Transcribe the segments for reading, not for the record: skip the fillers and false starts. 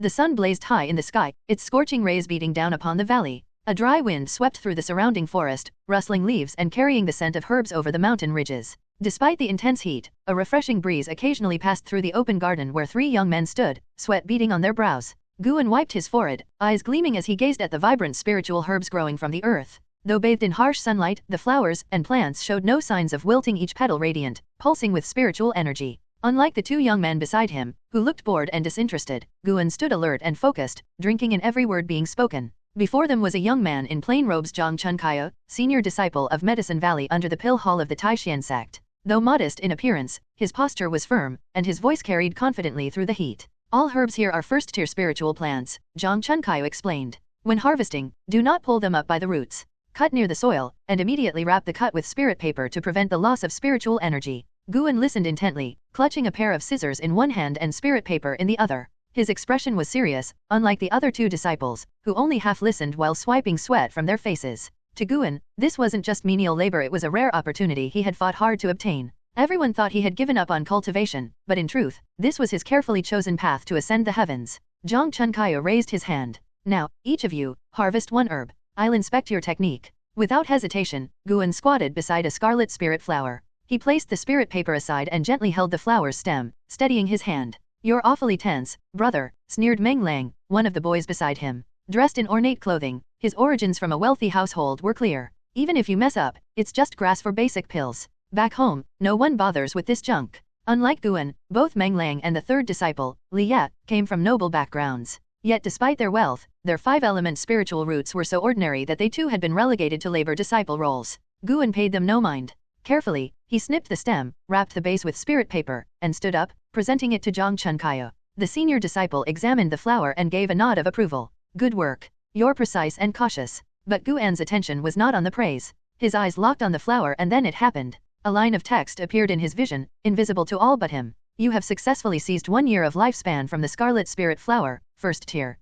The sun blazed high in the sky, its scorching rays beating down upon the valley. A dry wind swept through the surrounding forest, rustling leaves and carrying the scent of herbs over the mountain ridges. Despite the intense heat, a refreshing breeze occasionally passed through the open garden where three young men stood, sweat beading on their brows. Guan wiped his forehead, eyes gleaming as he gazed at the vibrant spiritual herbs growing from the earth. Though bathed in harsh sunlight, the flowers and plants showed no signs of wilting, each petal radiant, pulsing with spiritual energy. Unlike the two young men beside him, who looked bored and disinterested, Guan stood alert and focused, drinking in every word being spoken. Before them was a young man in plain robes, Zhang Chunkaya, senior disciple of Medicine Valley under the Pill Hall of the Taixuan Sect. Though modest in appearance, his posture was firm, and his voice carried confidently through the heat. All herbs here are first-tier spiritual plants, Zhang Chunkaya explained. When harvesting, do not pull them up by the roots. Cut near the soil, and immediately wrap the cut with spirit paper to prevent the loss of spiritual energy. Guan listened intently, clutching a pair of scissors in one hand and spirit paper in the other. His expression was serious, unlike the other two disciples, who only half listened while swiping sweat from their faces. To Guan, this wasn't just menial labor, it was a rare opportunity he had fought hard to obtain. Everyone thought he had given up on cultivation, but in truth, this was his carefully chosen path to ascend the heavens. Zhang Chunkaya raised his hand. Now, each of you, harvest one herb. I'll inspect your technique. Without hesitation, Guan squatted beside a scarlet spirit flower. He placed the spirit paper aside and gently held the flower's stem, steadying his hand. You're awfully tense, brother, sneered Meng Lang, one of the boys beside him. Dressed in ornate clothing, his origins from a wealthy household were clear. Even if you mess up, it's just grass for basic pills. Back home, no one bothers with this junk. Unlike Guan, both Meng Lang and the third disciple, Liya, came from noble backgrounds. Yet despite their wealth, their five-element spiritual roots were so ordinary that they too had been relegated to labor disciple roles. Guan paid them no mind. Carefully, he snipped the stem, wrapped the base with spirit paper, and stood up, presenting it to Zhang Chunkaya. The senior disciple examined the flower and gave a nod of approval. Good work. You're precise and cautious. But Guan's attention was not on the praise. His eyes locked on the flower, and then it happened. A line of text appeared in his vision, invisible to all but him. You have successfully seized 1 year of lifespan from the scarlet spirit flower, first tier.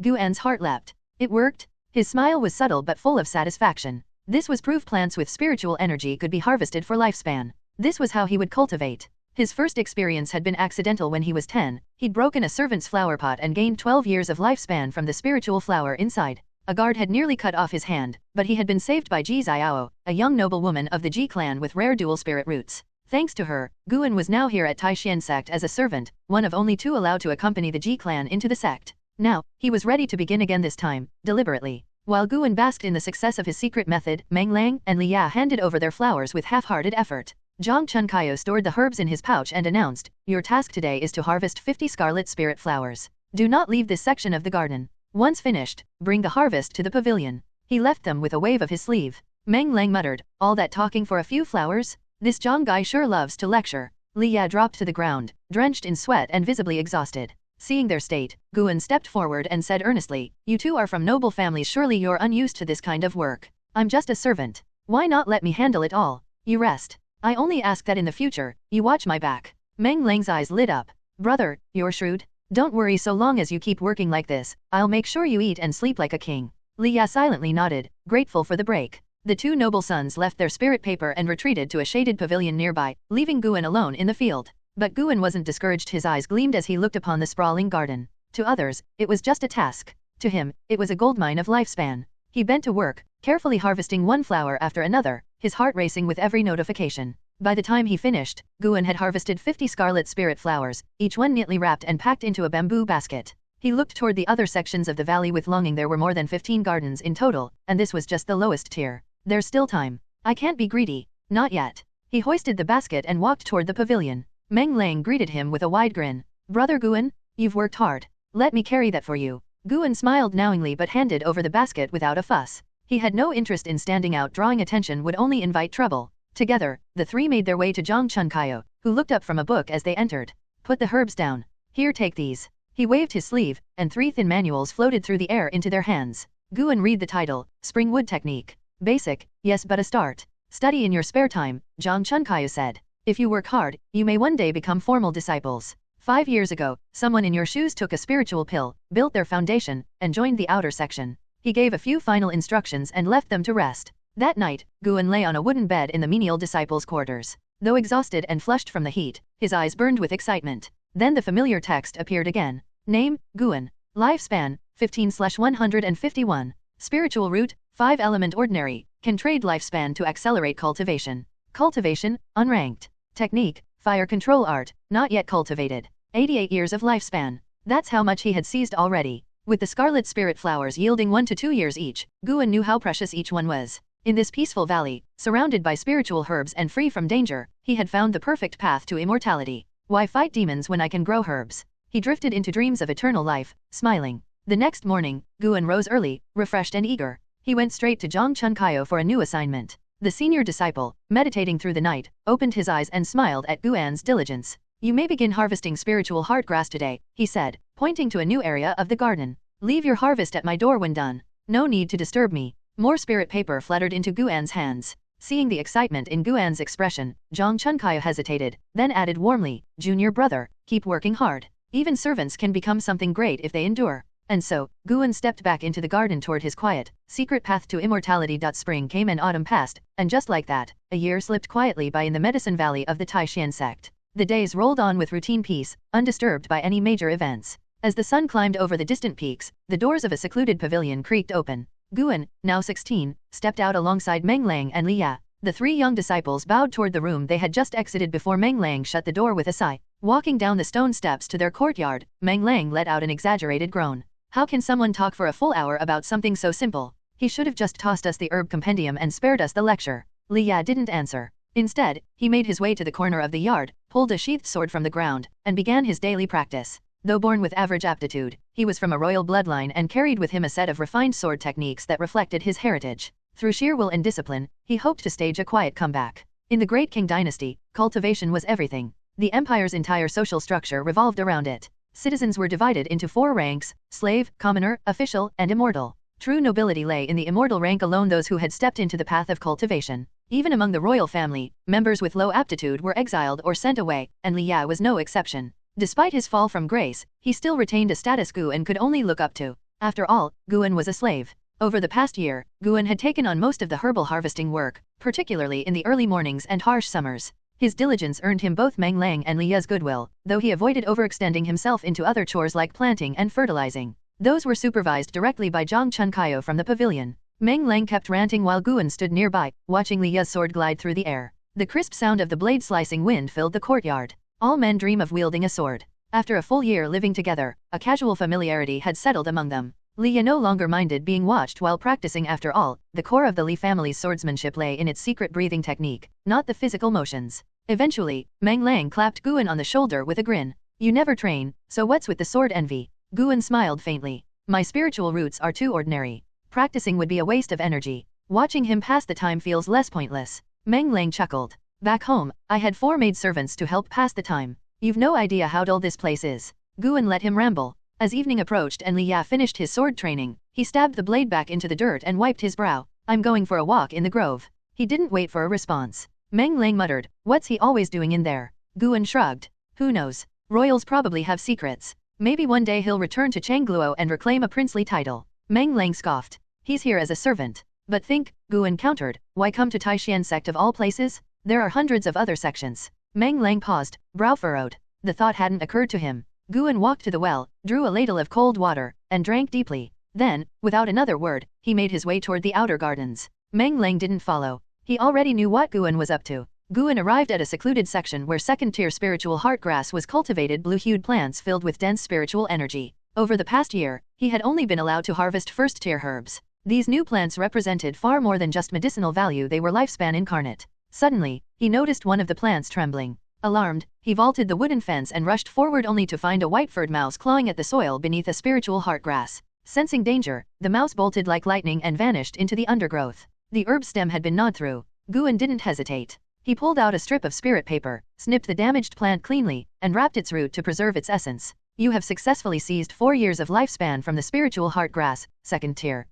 Guan's heart leapt. It worked? His smile was subtle but full of satisfaction. This was proof plants with spiritual energy could be harvested for lifespan. This was how he would cultivate. His first experience had been accidental when he was 10. He'd broken a servant's flower pot and gained 12 years of lifespan from the spiritual flower inside. A guard had nearly cut off his hand, but he had been saved by Ji Xiao, a young noblewoman of the Ji clan with rare dual spirit roots. Thanks to her, Guan was now here at Taixuan Sect as a servant, one of only 2 allowed to accompany the Ji clan into the sect. Now, he was ready to begin again, this time, deliberately. While Guan basked in the success of his secret method, Meng Lang and Liya handed over their flowers with half-hearted effort. Zhang Chunkaya stored the herbs in his pouch and announced, your task today is to harvest 50 scarlet spirit flowers. Do not leave this section of the garden. Once finished, bring the harvest to the pavilion. He left them with a wave of his sleeve. Meng Lang muttered, all that talking for a few flowers? This Zhang guy sure loves to lecture. Liya dropped to the ground, drenched in sweat and visibly exhausted. Seeing their state, Guan stepped forward and said earnestly, you two are from noble families, surely you're unused to this kind of work. I'm just a servant. Why not let me handle it all? You rest. I only ask that in the future, you watch my back. Meng Lang's eyes lit up. Brother, you're shrewd. Don't worry, so long as you keep working like this, I'll make sure you eat and sleep like a king. Liya silently nodded, grateful for the break. The 2 noble sons left their spirit paper and retreated to a shaded pavilion nearby, leaving Guan alone in the field. But Guan wasn't discouraged. His eyes gleamed as he looked upon the sprawling garden. To others, it was just a task. To him, it was a goldmine of lifespan. He bent to work, carefully harvesting one flower after another, his heart racing with every notification. By the time he finished, Guan had harvested 50 scarlet spirit flowers, each one neatly wrapped and packed into a bamboo basket. He looked toward the other sections of the valley with longing. There were more than 15 gardens in total, and this was just the lowest tier. There's still time. I can't be greedy. Not yet. He hoisted the basket and walked toward the pavilion. Meng Lang greeted him with a wide grin. Brother Guan, you've worked hard. Let me carry that for you. Guan smiled knowingly but handed over the basket without a fuss. He had no interest in standing out. Drawing attention would only invite trouble. Together, the 3 made their way to Zhang Chunkaya, who looked up from a book as they entered. Put the herbs down. Here, take these. He waved his sleeve, and 3 thin manuals floated through the air into their hands. Guan read the title, Spring Wood Technique. Basic, yes, but a start. Study in your spare time, Zhang Chunkaya said. If you work hard, you may one day become formal disciples. 5 years ago, someone in your shoes took a spiritual pill, built their foundation, and joined the outer section. He gave a few final instructions and left them to rest. That night, Guan lay on a wooden bed in the menial disciples' quarters. Though exhausted and flushed from the heat, his eyes burned with excitement. Then the familiar text appeared again. Name, Guan. Lifespan, 15/151. Spiritual root, 5-element ordinary, can trade lifespan to accelerate cultivation. Cultivation, unranked. Technique, fire control art, not yet cultivated. 88 years of lifespan. That's how much he had seized already. With the scarlet spirit flowers yielding 1 to 2 years each, Guan knew how precious each one was. In this peaceful valley, surrounded by spiritual herbs and free from danger, he had found the perfect path to immortality. Why fight demons when I can grow herbs? He drifted into dreams of eternal life, smiling. The next morning, Guan rose early, refreshed and eager. He went straight to Zhang Chunkayo for a new assignment. The senior disciple, meditating through the night, opened his eyes and smiled at Guan's diligence. You may begin harvesting spiritual heart grass today, he said, pointing to a new area of the garden. Leave your harvest at my door when done. No need to disturb me. More spirit paper fluttered into Guan's hands. Seeing the excitement in Guan's expression, Zhang Chunkayo hesitated, then added warmly, Junior brother, keep working hard. Even servants can become something great if they endure. And so, Guan stepped back into the garden toward his quiet, secret path to immortality. Spring came and autumn passed, and just like that, a year slipped quietly by in the medicine valley of the Taixuan Sect. The days rolled on with routine peace, undisturbed by any major events. As the sun climbed over the distant peaks, the doors of a secluded pavilion creaked open. Guan, now 16, stepped out alongside Meng Lang and Liya. The 3 young disciples bowed toward the room they had just exited before Meng Lang shut the door with a sigh. Walking down the stone steps to their courtyard, Meng Lang let out an exaggerated groan. How can someone talk for a full hour about something so simple? He should have just tossed us the herb compendium and spared us the lecture. Liya didn't answer. Instead, he made his way to the corner of the yard, pulled a sheathed sword from the ground, and began his daily practice. Though born with average aptitude, he was from a royal bloodline and carried with him a set of refined sword techniques that reflected his heritage. Through sheer will and discipline, he hoped to stage a quiet comeback. In the Great Qing dynasty, cultivation was everything. The empire's entire social structure revolved around it. Citizens were divided into 4 ranks: slave, commoner, official, and immortal. True nobility lay in the immortal rank alone, those who had stepped into the path of cultivation. Even among the royal family, members with low aptitude were exiled or sent away, and Liya was no exception. Despite his fall from grace, he still retained a status Guan could only look up to. After all, Guan was a slave. Over the past year, Guan had taken on most of the herbal harvesting work, particularly in the early mornings and harsh summers. His diligence earned him both Meng Lang and Liya's goodwill, though he avoided overextending himself into other chores like planting and fertilizing. Those were supervised directly by Zhang Chunkayo from the pavilion. Meng Lang kept ranting while Guan stood nearby, watching Liya's sword glide through the air. The crisp sound of the blade slicing wind filled the courtyard. All men dream of wielding a sword. After a full year living together, a casual familiarity had settled among them. Liya no longer minded being watched while practicing. After all, the core of the Li family's swordsmanship lay in its secret breathing technique, not the physical motions. Eventually, Meng Lang clapped Guan on the shoulder with a grin. You never train, so what's with the sword envy? Guan smiled faintly. My spiritual roots are too ordinary. Practicing would be a waste of energy. Watching him pass the time feels less pointless. Meng Lang chuckled. Back home, I had 4 maidservants to help pass the time. You've no idea how dull this place is. Guan let him ramble. As evening approached and Liya finished his sword training, he stabbed the blade back into the dirt and wiped his brow. I'm going for a walk in the grove. He didn't wait for a response. Meng Lang muttered, what's he always doing in there? Guan shrugged. Who knows? Royals probably have secrets. Maybe one day he'll return to Changluo and reclaim a princely title. Meng Lang scoffed. He's here as a servant. But think, Guan countered, why come to Taixuan Sect of all places? There are hundreds of other sections. Meng Lang paused, brow furrowed. The thought hadn't occurred to him. Guan walked to the well, drew a ladle of cold water, and drank deeply. Then, without another word, he made his way toward the outer gardens. Meng Lang didn't follow. He already knew what Guan was up to. Guan arrived at a secluded section where second-tier spiritual heart grass was cultivated, blue-hued plants filled with dense spiritual energy. Over the past year, he had only been allowed to harvest first-tier herbs. These new plants represented far more than just medicinal value, they were lifespan incarnate. Suddenly, he noticed one of the plants trembling. Alarmed, he vaulted the wooden fence and rushed forward only to find a white-furred mouse clawing at the soil beneath a spiritual heart grass. Sensing danger, the mouse bolted like lightning and vanished into the undergrowth. The herb stem had been gnawed through. Guan didn't hesitate. He pulled out a strip of spirit paper, snipped the damaged plant cleanly, and wrapped its root to preserve its essence. You have successfully seized 4 years of lifespan from the spiritual heart grass, second tier.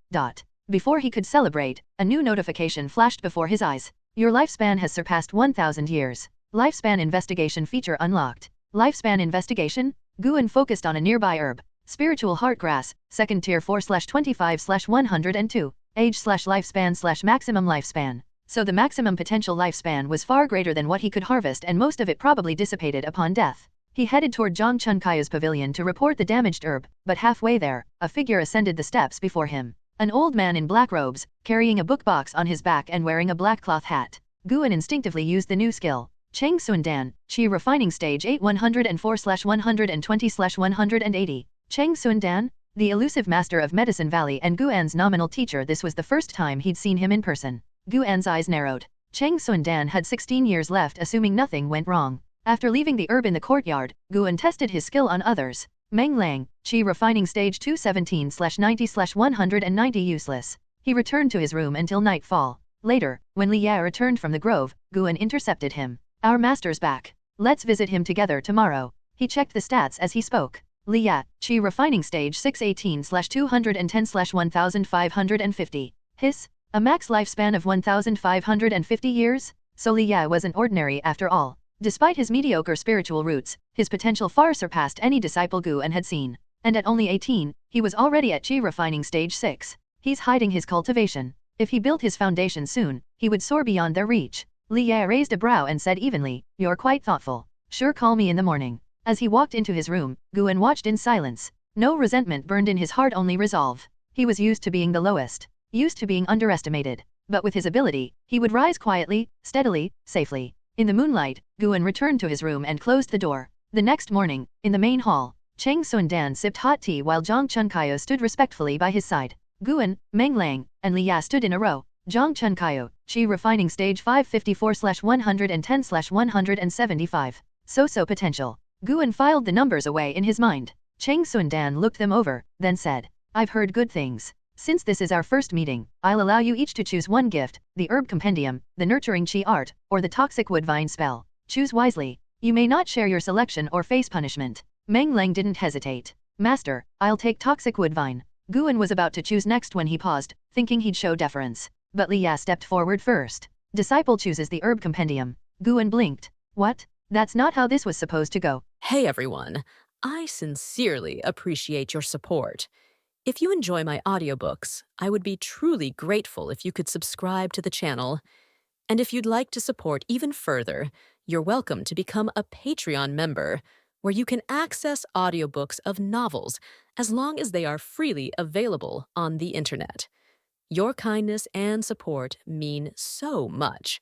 Before he could celebrate, a new notification flashed before his eyes. Your lifespan has surpassed 1,000 years. Lifespan investigation feature unlocked. Lifespan investigation? Guan focused on a nearby herb. Spiritual heart grass, second tier 4/25/102. Age/lifespan/maximum lifespan. So the maximum potential lifespan was far greater than what he could harvest, and most of it probably dissipated upon death. He headed toward Zhang Chunkaya's pavilion to report the damaged herb, but halfway there, a figure ascended the steps before him. An old man in black robes, carrying a book box on his back and wearing a black cloth hat. Guan instinctively used the new skill. Cheng Sundan, Chi Refining Stage 8 104/120/180. Cheng Sundan? The elusive master of Medicine Valley and Guan's nominal teacher. This was the first time he'd seen him in person. Guan's eyes narrowed. Cheng Sundan had 16 years left, assuming nothing went wrong. After leaving the herb in the courtyard, Guan tested his skill on others. Meng Lang, Chi Refining Stage 217/90/190 useless. He returned to his room until nightfall. Later, when Liya returned from the grove, Guan intercepted him. Our master's back. Let's visit him together tomorrow. He checked the stats as he spoke. Liya, Chi Refining Stage 618/210/1550. His? A max lifespan of 1550 years? So Liya wasn't ordinary after all. Despite his mediocre spiritual roots, his potential far surpassed any disciple Guan had seen. And at only 18, he was already at Chi Refining Stage 6. He's hiding his cultivation. If he built his foundation soon, he would soar beyond their reach. Liya raised a brow and said evenly, "You're quite thoughtful. Sure, call me in the morning." As he walked into his room, Guan watched in silence. No resentment burned in his heart, only resolve. He was used to being the lowest. Used to being underestimated. But with his ability, he would rise quietly, steadily, safely. In the moonlight, Guan returned to his room and closed the door. The next morning, in the main hall, Cheng Sundan sipped hot tea while Zhang Chunkayo stood respectfully by his side. Guan, Meng Lang, and Liya stood in a row. Zhang Chunkayo, Chi Refining Stage 554/110/175. So potential. Guan filed the numbers away in his mind. Cheng Sundan looked them over, then said, "I've heard good things. Since this is our first meeting, I'll allow you each to choose one gift, the herb compendium, the nurturing chi art, or the toxic woodvine spell. Choose wisely. You may not share your selection or face punishment." Meng Lang didn't hesitate. "Master, I'll take toxic woodvine." Guan was about to choose next when he paused, thinking he'd show deference. But Liya stepped forward first. "Disciple chooses the herb compendium." Guan blinked. "What? That's not how this was supposed to go." Hey everyone, I sincerely appreciate your support. If you enjoy my audiobooks, I would be truly grateful if you could subscribe to the channel. And if you'd like to support even further, you're welcome to become a Patreon member, where you can access audiobooks of novels as long as they are freely available on the internet. Your kindness and support mean so much.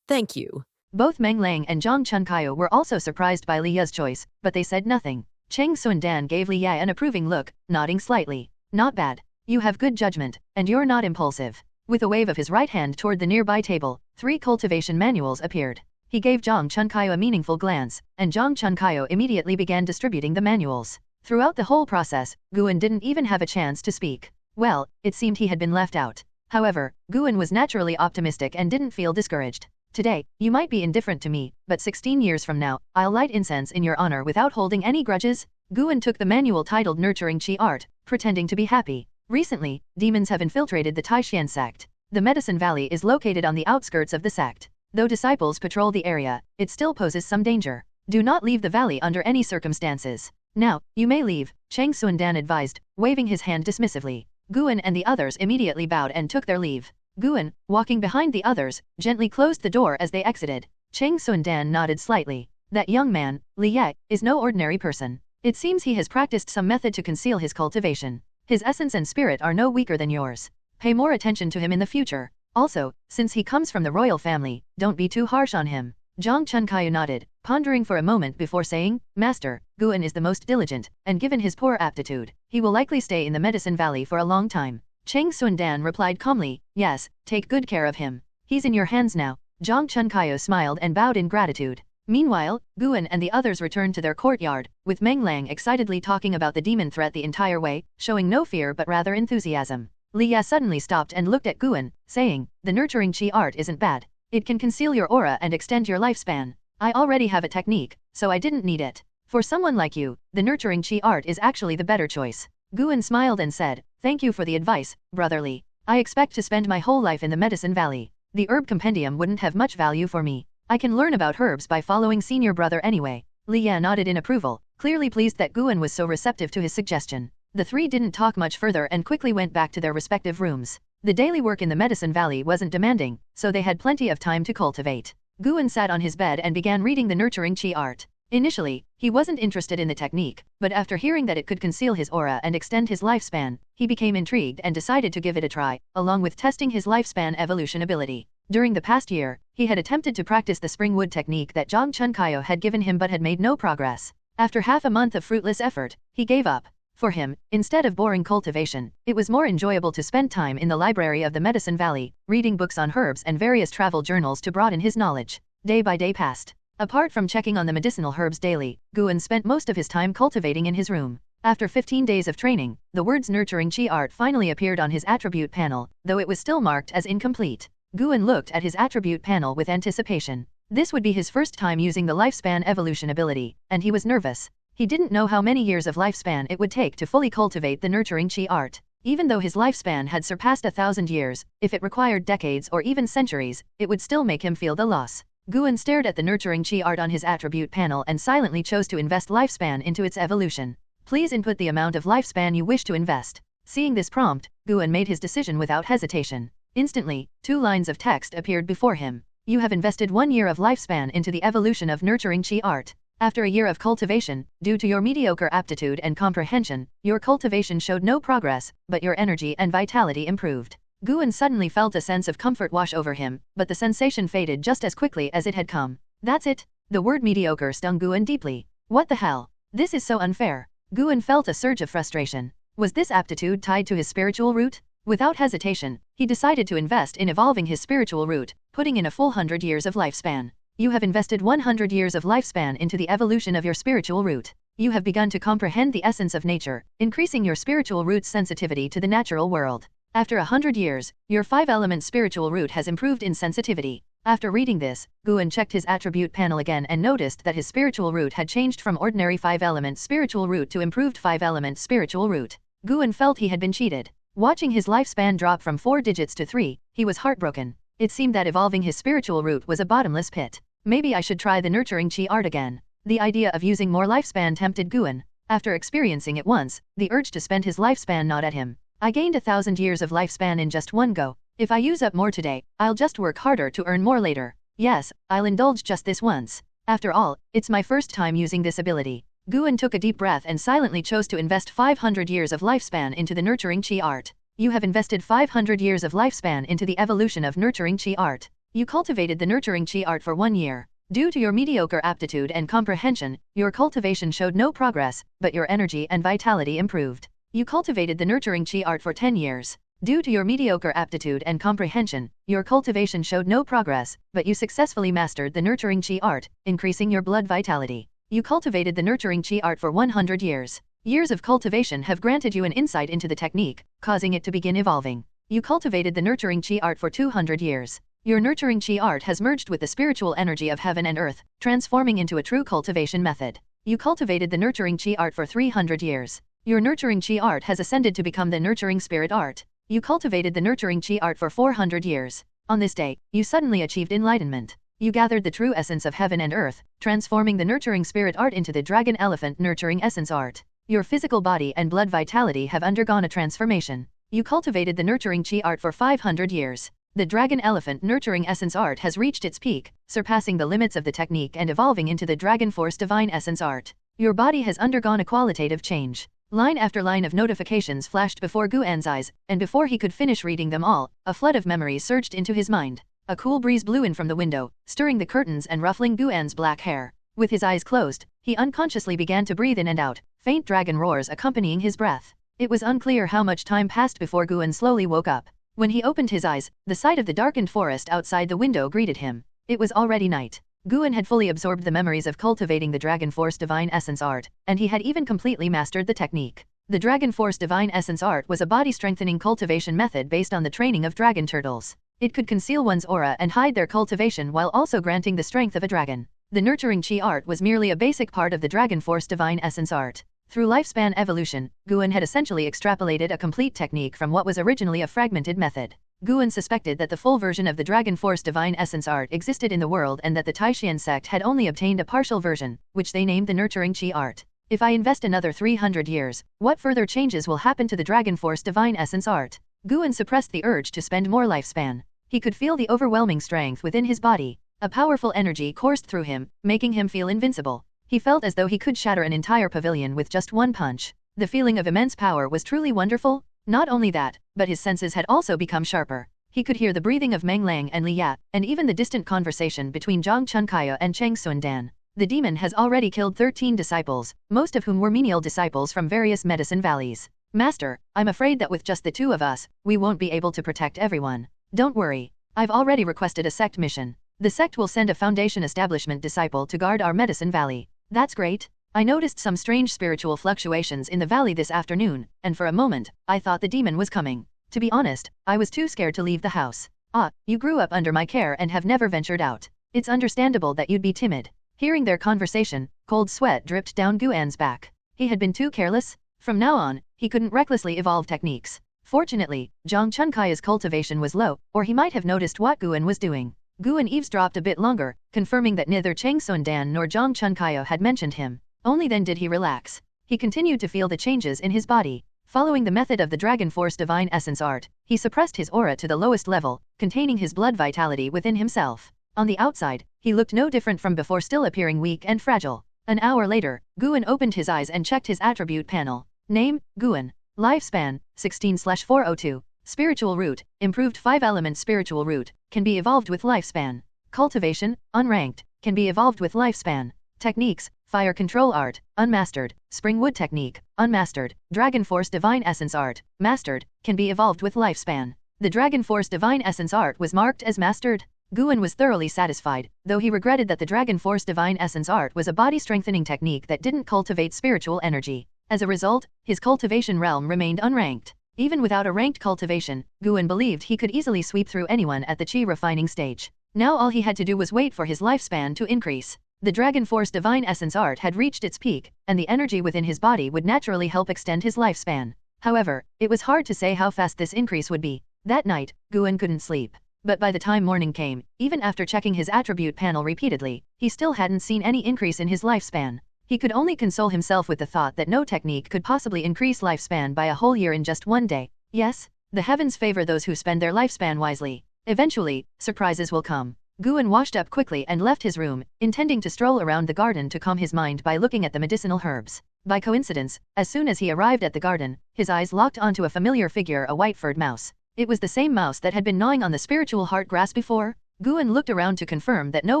Thank you. Both Meng Lang and Zhang Chunkayo were also surprised by Liya's choice, but they said nothing. Cheng Sundan gave Liya an approving look, nodding slightly. "Not bad. You have good judgment, and you're not impulsive." With a wave of his right hand toward the nearby table, 3 cultivation manuals appeared. He gave Zhang Chunkayo a meaningful glance, and Zhang Chunkayo immediately began distributing the manuals. Throughout the whole process, Guan didn't even have a chance to speak. Well, it seemed he had been left out. However, Guan was naturally optimistic and didn't feel discouraged. "Today, you might be indifferent to me, but 16 years from now, I'll light incense in your honor without holding any grudges." Guan took the manual titled Nurturing Chi Art, pretending to be happy. Recently, demons have infiltrated the Taixuan Sect. The Medicine Valley is located on the outskirts of the sect. Though disciples patrol the area, it still poses some danger. Do not leave the valley under any circumstances. "Now, you may leave," Cheng Sundan advised, waving his hand dismissively. Guan and the others immediately bowed and took their leave. Guan, walking behind the others, gently closed the door as they exited. Cheng Sundan nodded slightly. "That young man, Liya, is no ordinary person. It seems he has practiced some method to conceal his cultivation. His essence and spirit are no weaker than yours. Pay more attention to him in the future. Also, since he comes from the royal family, don't be too harsh on him." Zhang Chunkayo nodded, pondering for a moment before saying, "Master, Guan is the most diligent, and given his poor aptitude, he will likely stay in the Medicine Valley for a long time." Cheng Sundan replied calmly, "Yes, take good care of him. He's in your hands now." Zhang Chunkayo smiled and bowed in gratitude. Meanwhile, Guan and the others returned to their courtyard, with Meng Lang excitedly talking about the demon threat the entire way, showing no fear but rather enthusiasm. Liya suddenly stopped and looked at Guan, saying, "The nurturing chi art isn't bad. It can conceal your aura and extend your lifespan. I already have a technique, so I didn't need it. For someone like you, the nurturing chi art is actually the better choice." Guan smiled and said, "Thank you for the advice, brotherly. I expect to spend my whole life in the Medicine Valley. The herb compendium wouldn't have much value for me. I can learn about herbs by following senior brother anyway." Liya nodded in approval, clearly pleased that Guan was so receptive to his suggestion. The 3 didn't talk much further and quickly went back to their respective rooms. The daily work in the Medicine Valley wasn't demanding, so they had plenty of time to cultivate. Guan sat on his bed and began reading the nurturing chi art. Initially, he wasn't interested in the technique, but after hearing that it could conceal his aura and extend his lifespan, he became intrigued and decided to give it a try, along with testing his lifespan evolution ability. During the past year, he had attempted to practice the spring wood technique that Zhang Chunkayo had given him but had made no progress. After half a month of fruitless effort, he gave up. For him, instead of boring cultivation, it was more enjoyable to spend time in the library of the Medicine Valley, reading books on herbs and various travel journals to broaden his knowledge. Day by day passed. Apart from checking on the medicinal herbs daily, Guan spent most of his time cultivating in his room. After 15 days of training, the words Nurturing Chi Art finally appeared on his attribute panel, though it was still marked as incomplete. Guan looked at his attribute panel with anticipation. This would be his first time using the lifespan evolution ability, and he was nervous. He didn't know how many years of lifespan it would take to fully cultivate the Nurturing Chi Art. Even though his lifespan had surpassed 1,000 years, if it required decades or even centuries, it would still make him feel the loss. Guan stared at the Nurturing Chi Art on his attribute panel and silently chose to invest lifespan into its evolution. Please input the amount of lifespan you wish to invest. Seeing this prompt, Guan made his decision without hesitation. Instantly, 2 lines of text appeared before him. You have invested 1 year of lifespan into the evolution of Nurturing Chi Art. After a year of cultivation, due to your mediocre aptitude and comprehension, your cultivation showed no progress, but your energy and vitality improved. Guan suddenly felt a sense of comfort wash over him, but the sensation faded just as quickly as it had come. That's it. The word mediocre stung Guan deeply. What the hell? This is so unfair. Guan felt a surge of frustration. Was this aptitude tied to his spiritual root? Without hesitation, he decided to invest in evolving his spiritual root, putting in a full 100 years of lifespan. You have invested 100 years of lifespan into the evolution of your spiritual root. You have begun to comprehend the essence of nature, increasing your spiritual root's sensitivity to the natural world. After 100 years, your 5-element spiritual root has improved in sensitivity. After reading this, Guan checked his attribute panel again and noticed that his spiritual root had changed from ordinary 5-element spiritual root to improved 5-element spiritual root. Guan felt he had been cheated. Watching his lifespan drop from 4 digits to 3, he was heartbroken. It seemed that evolving his spiritual root was a bottomless pit. Maybe I should try the Nurturing Chi Art again. The idea of using more lifespan tempted Guan. After experiencing it once, the urge to spend his lifespan gnawed at him. I gained 1,000 years of lifespan in just one go. If I use up more today, I'll just work harder to earn more later. Yes, I'll indulge just this once. After all, it's my first time using this ability. Guan took a deep breath and silently chose to invest 500 years of lifespan into the Nurturing Chi Art. You have invested 500 years of lifespan into the evolution of Nurturing Chi Art. You cultivated the Nurturing Chi Art for 1 year. Due to your mediocre aptitude and comprehension, your cultivation showed no progress, but your energy and vitality improved. You cultivated the Nurturing Chi Art for 10 years. Due to your mediocre aptitude and comprehension, your cultivation showed no progress, but you successfully mastered the Nurturing Chi Art, increasing your blood vitality. You cultivated the Nurturing Chi Art for 100 years. Years of cultivation have granted you an insight into the technique, causing it to begin evolving. You cultivated the Nurturing Chi Art for 200 years. Your Nurturing Chi Art has merged with the spiritual energy of heaven and earth, transforming into a true cultivation method. You cultivated the Nurturing Chi Art for 300 years. Your Nurturing Chi Art has ascended to become the Nurturing Spirit Art. You cultivated the Nurturing Chi Art for 400 years. On this day, you suddenly achieved enlightenment. You gathered the true essence of heaven and earth, transforming the Nurturing Spirit Art into the Dragon Elephant Nurturing Essence Art. Your physical body and blood vitality have undergone a transformation. You cultivated the Nurturing Chi Art for 500 years. The Dragon Elephant Nurturing Essence Art has reached its peak, surpassing the limits of the technique and evolving into the Dragon Force Divine Essence Art. Your body has undergone a qualitative change. Line after line of notifications flashed before Guan's eyes, and before he could finish reading them all, a flood of memories surged into his mind. A cool breeze blew in from the window, stirring the curtains and ruffling Guan's black hair. With his eyes closed, he unconsciously began to breathe in and out, faint dragon roars accompanying his breath. It was unclear how much time passed before Guan slowly woke up. When he opened his eyes, the sight of the darkened forest outside the window greeted him. It was already night. Guan had fully absorbed the memories of cultivating the Dragon Force Divine Essence Art, and he had even completely mastered the technique. The Dragon Force Divine Essence Art was a body-strengthening cultivation method based on the training of dragon turtles. It could conceal one's aura and hide their cultivation while also granting the strength of a dragon. The Nurturing Chi Art was merely a basic part of the Dragon Force Divine Essence Art. Through lifespan evolution, Guan had essentially extrapolated a complete technique from what was originally a fragmented method. Guan suspected that the full version of the Dragon Force Divine Essence Art existed in the world and that the Taixuan Sect had only obtained a partial version, which they named the Nurturing Chi Art. If I invest another 300 years, what further changes will happen to the Dragon Force Divine Essence Art? Guan suppressed the urge to spend more lifespan. He could feel the overwhelming strength within his body. A powerful energy coursed through him, making him feel invincible. He felt as though he could shatter an entire pavilion with just one punch. The feeling of immense power was truly wonderful. Not only that, but his senses had also become sharper. He could hear the breathing of Meng Lang and Liya, and even the distant conversation between Zhang Chunkaya and Cheng Sundan. The demon has already killed 13 disciples, most of whom were menial disciples from various medicine valleys. Master, I'm afraid that with just the two of us, we won't be able to protect everyone. Don't worry. I've already requested a sect mission. The sect will send a foundation establishment disciple to guard our medicine valley. That's great. I noticed some strange spiritual fluctuations in the valley this afternoon, and for a moment, I thought the demon was coming. To be honest, I was too scared to leave the house. Ah, you grew up under my care and have never ventured out. It's understandable that you'd be timid. Hearing their conversation, cold sweat dripped down Guan's back. He had been too careless. From now on, he couldn't recklessly evolve techniques. Fortunately, Zhang Chunkaya's cultivation was low, or he might have noticed what Guan was doing. Guan eavesdropped a bit longer, confirming that neither Cheng Sundan nor Zhang Chunkaya had mentioned him. Only then did he relax. He continued to feel the changes in his body. Following the method of the Dragon Force Divine Essence art, he suppressed his aura to the lowest level, containing his blood vitality within himself. On the outside, he looked no different from before, still appearing weak and fragile. An hour later, Guan opened his eyes and checked his attribute panel. Name, Guan. Lifespan, 16/402. Spiritual root, improved 5-element spiritual root, can be evolved with lifespan. Cultivation, unranked, can be evolved with lifespan. Techniques, Fire Control Art, Unmastered, Spring Wood Technique, Unmastered, Dragon Force Divine Essence Art, Mastered, can be evolved with lifespan. The Dragon Force Divine Essence Art was marked as Mastered. Guan was thoroughly satisfied, though he regretted that the Dragon Force Divine Essence Art was a body-strengthening technique that didn't cultivate spiritual energy. As a result, his cultivation realm remained unranked. Even without a ranked cultivation, Guan believed he could easily sweep through anyone at the chi refining stage. Now all he had to do was wait for his lifespan to increase. The Dragon Force Divine Essence Art had reached its peak, and the energy within his body would naturally help extend his lifespan. However, it was hard to say how fast this increase would be. That night, Guan couldn't sleep. But by the time morning came, even after checking his attribute panel repeatedly, he still hadn't seen any increase in his lifespan. He could only console himself with the thought that no technique could possibly increase lifespan by a whole year in just one day. Yes, the heavens favor those who spend their lifespan wisely. Eventually, surprises will come. Guan washed up quickly and left his room, intending to stroll around the garden to calm his mind by looking at the medicinal herbs. By coincidence, as soon as he arrived at the garden, his eyes locked onto a familiar figure, a white-furred mouse. It was the same mouse that had been gnawing on the spiritual heart grass before. Guan looked around to confirm that no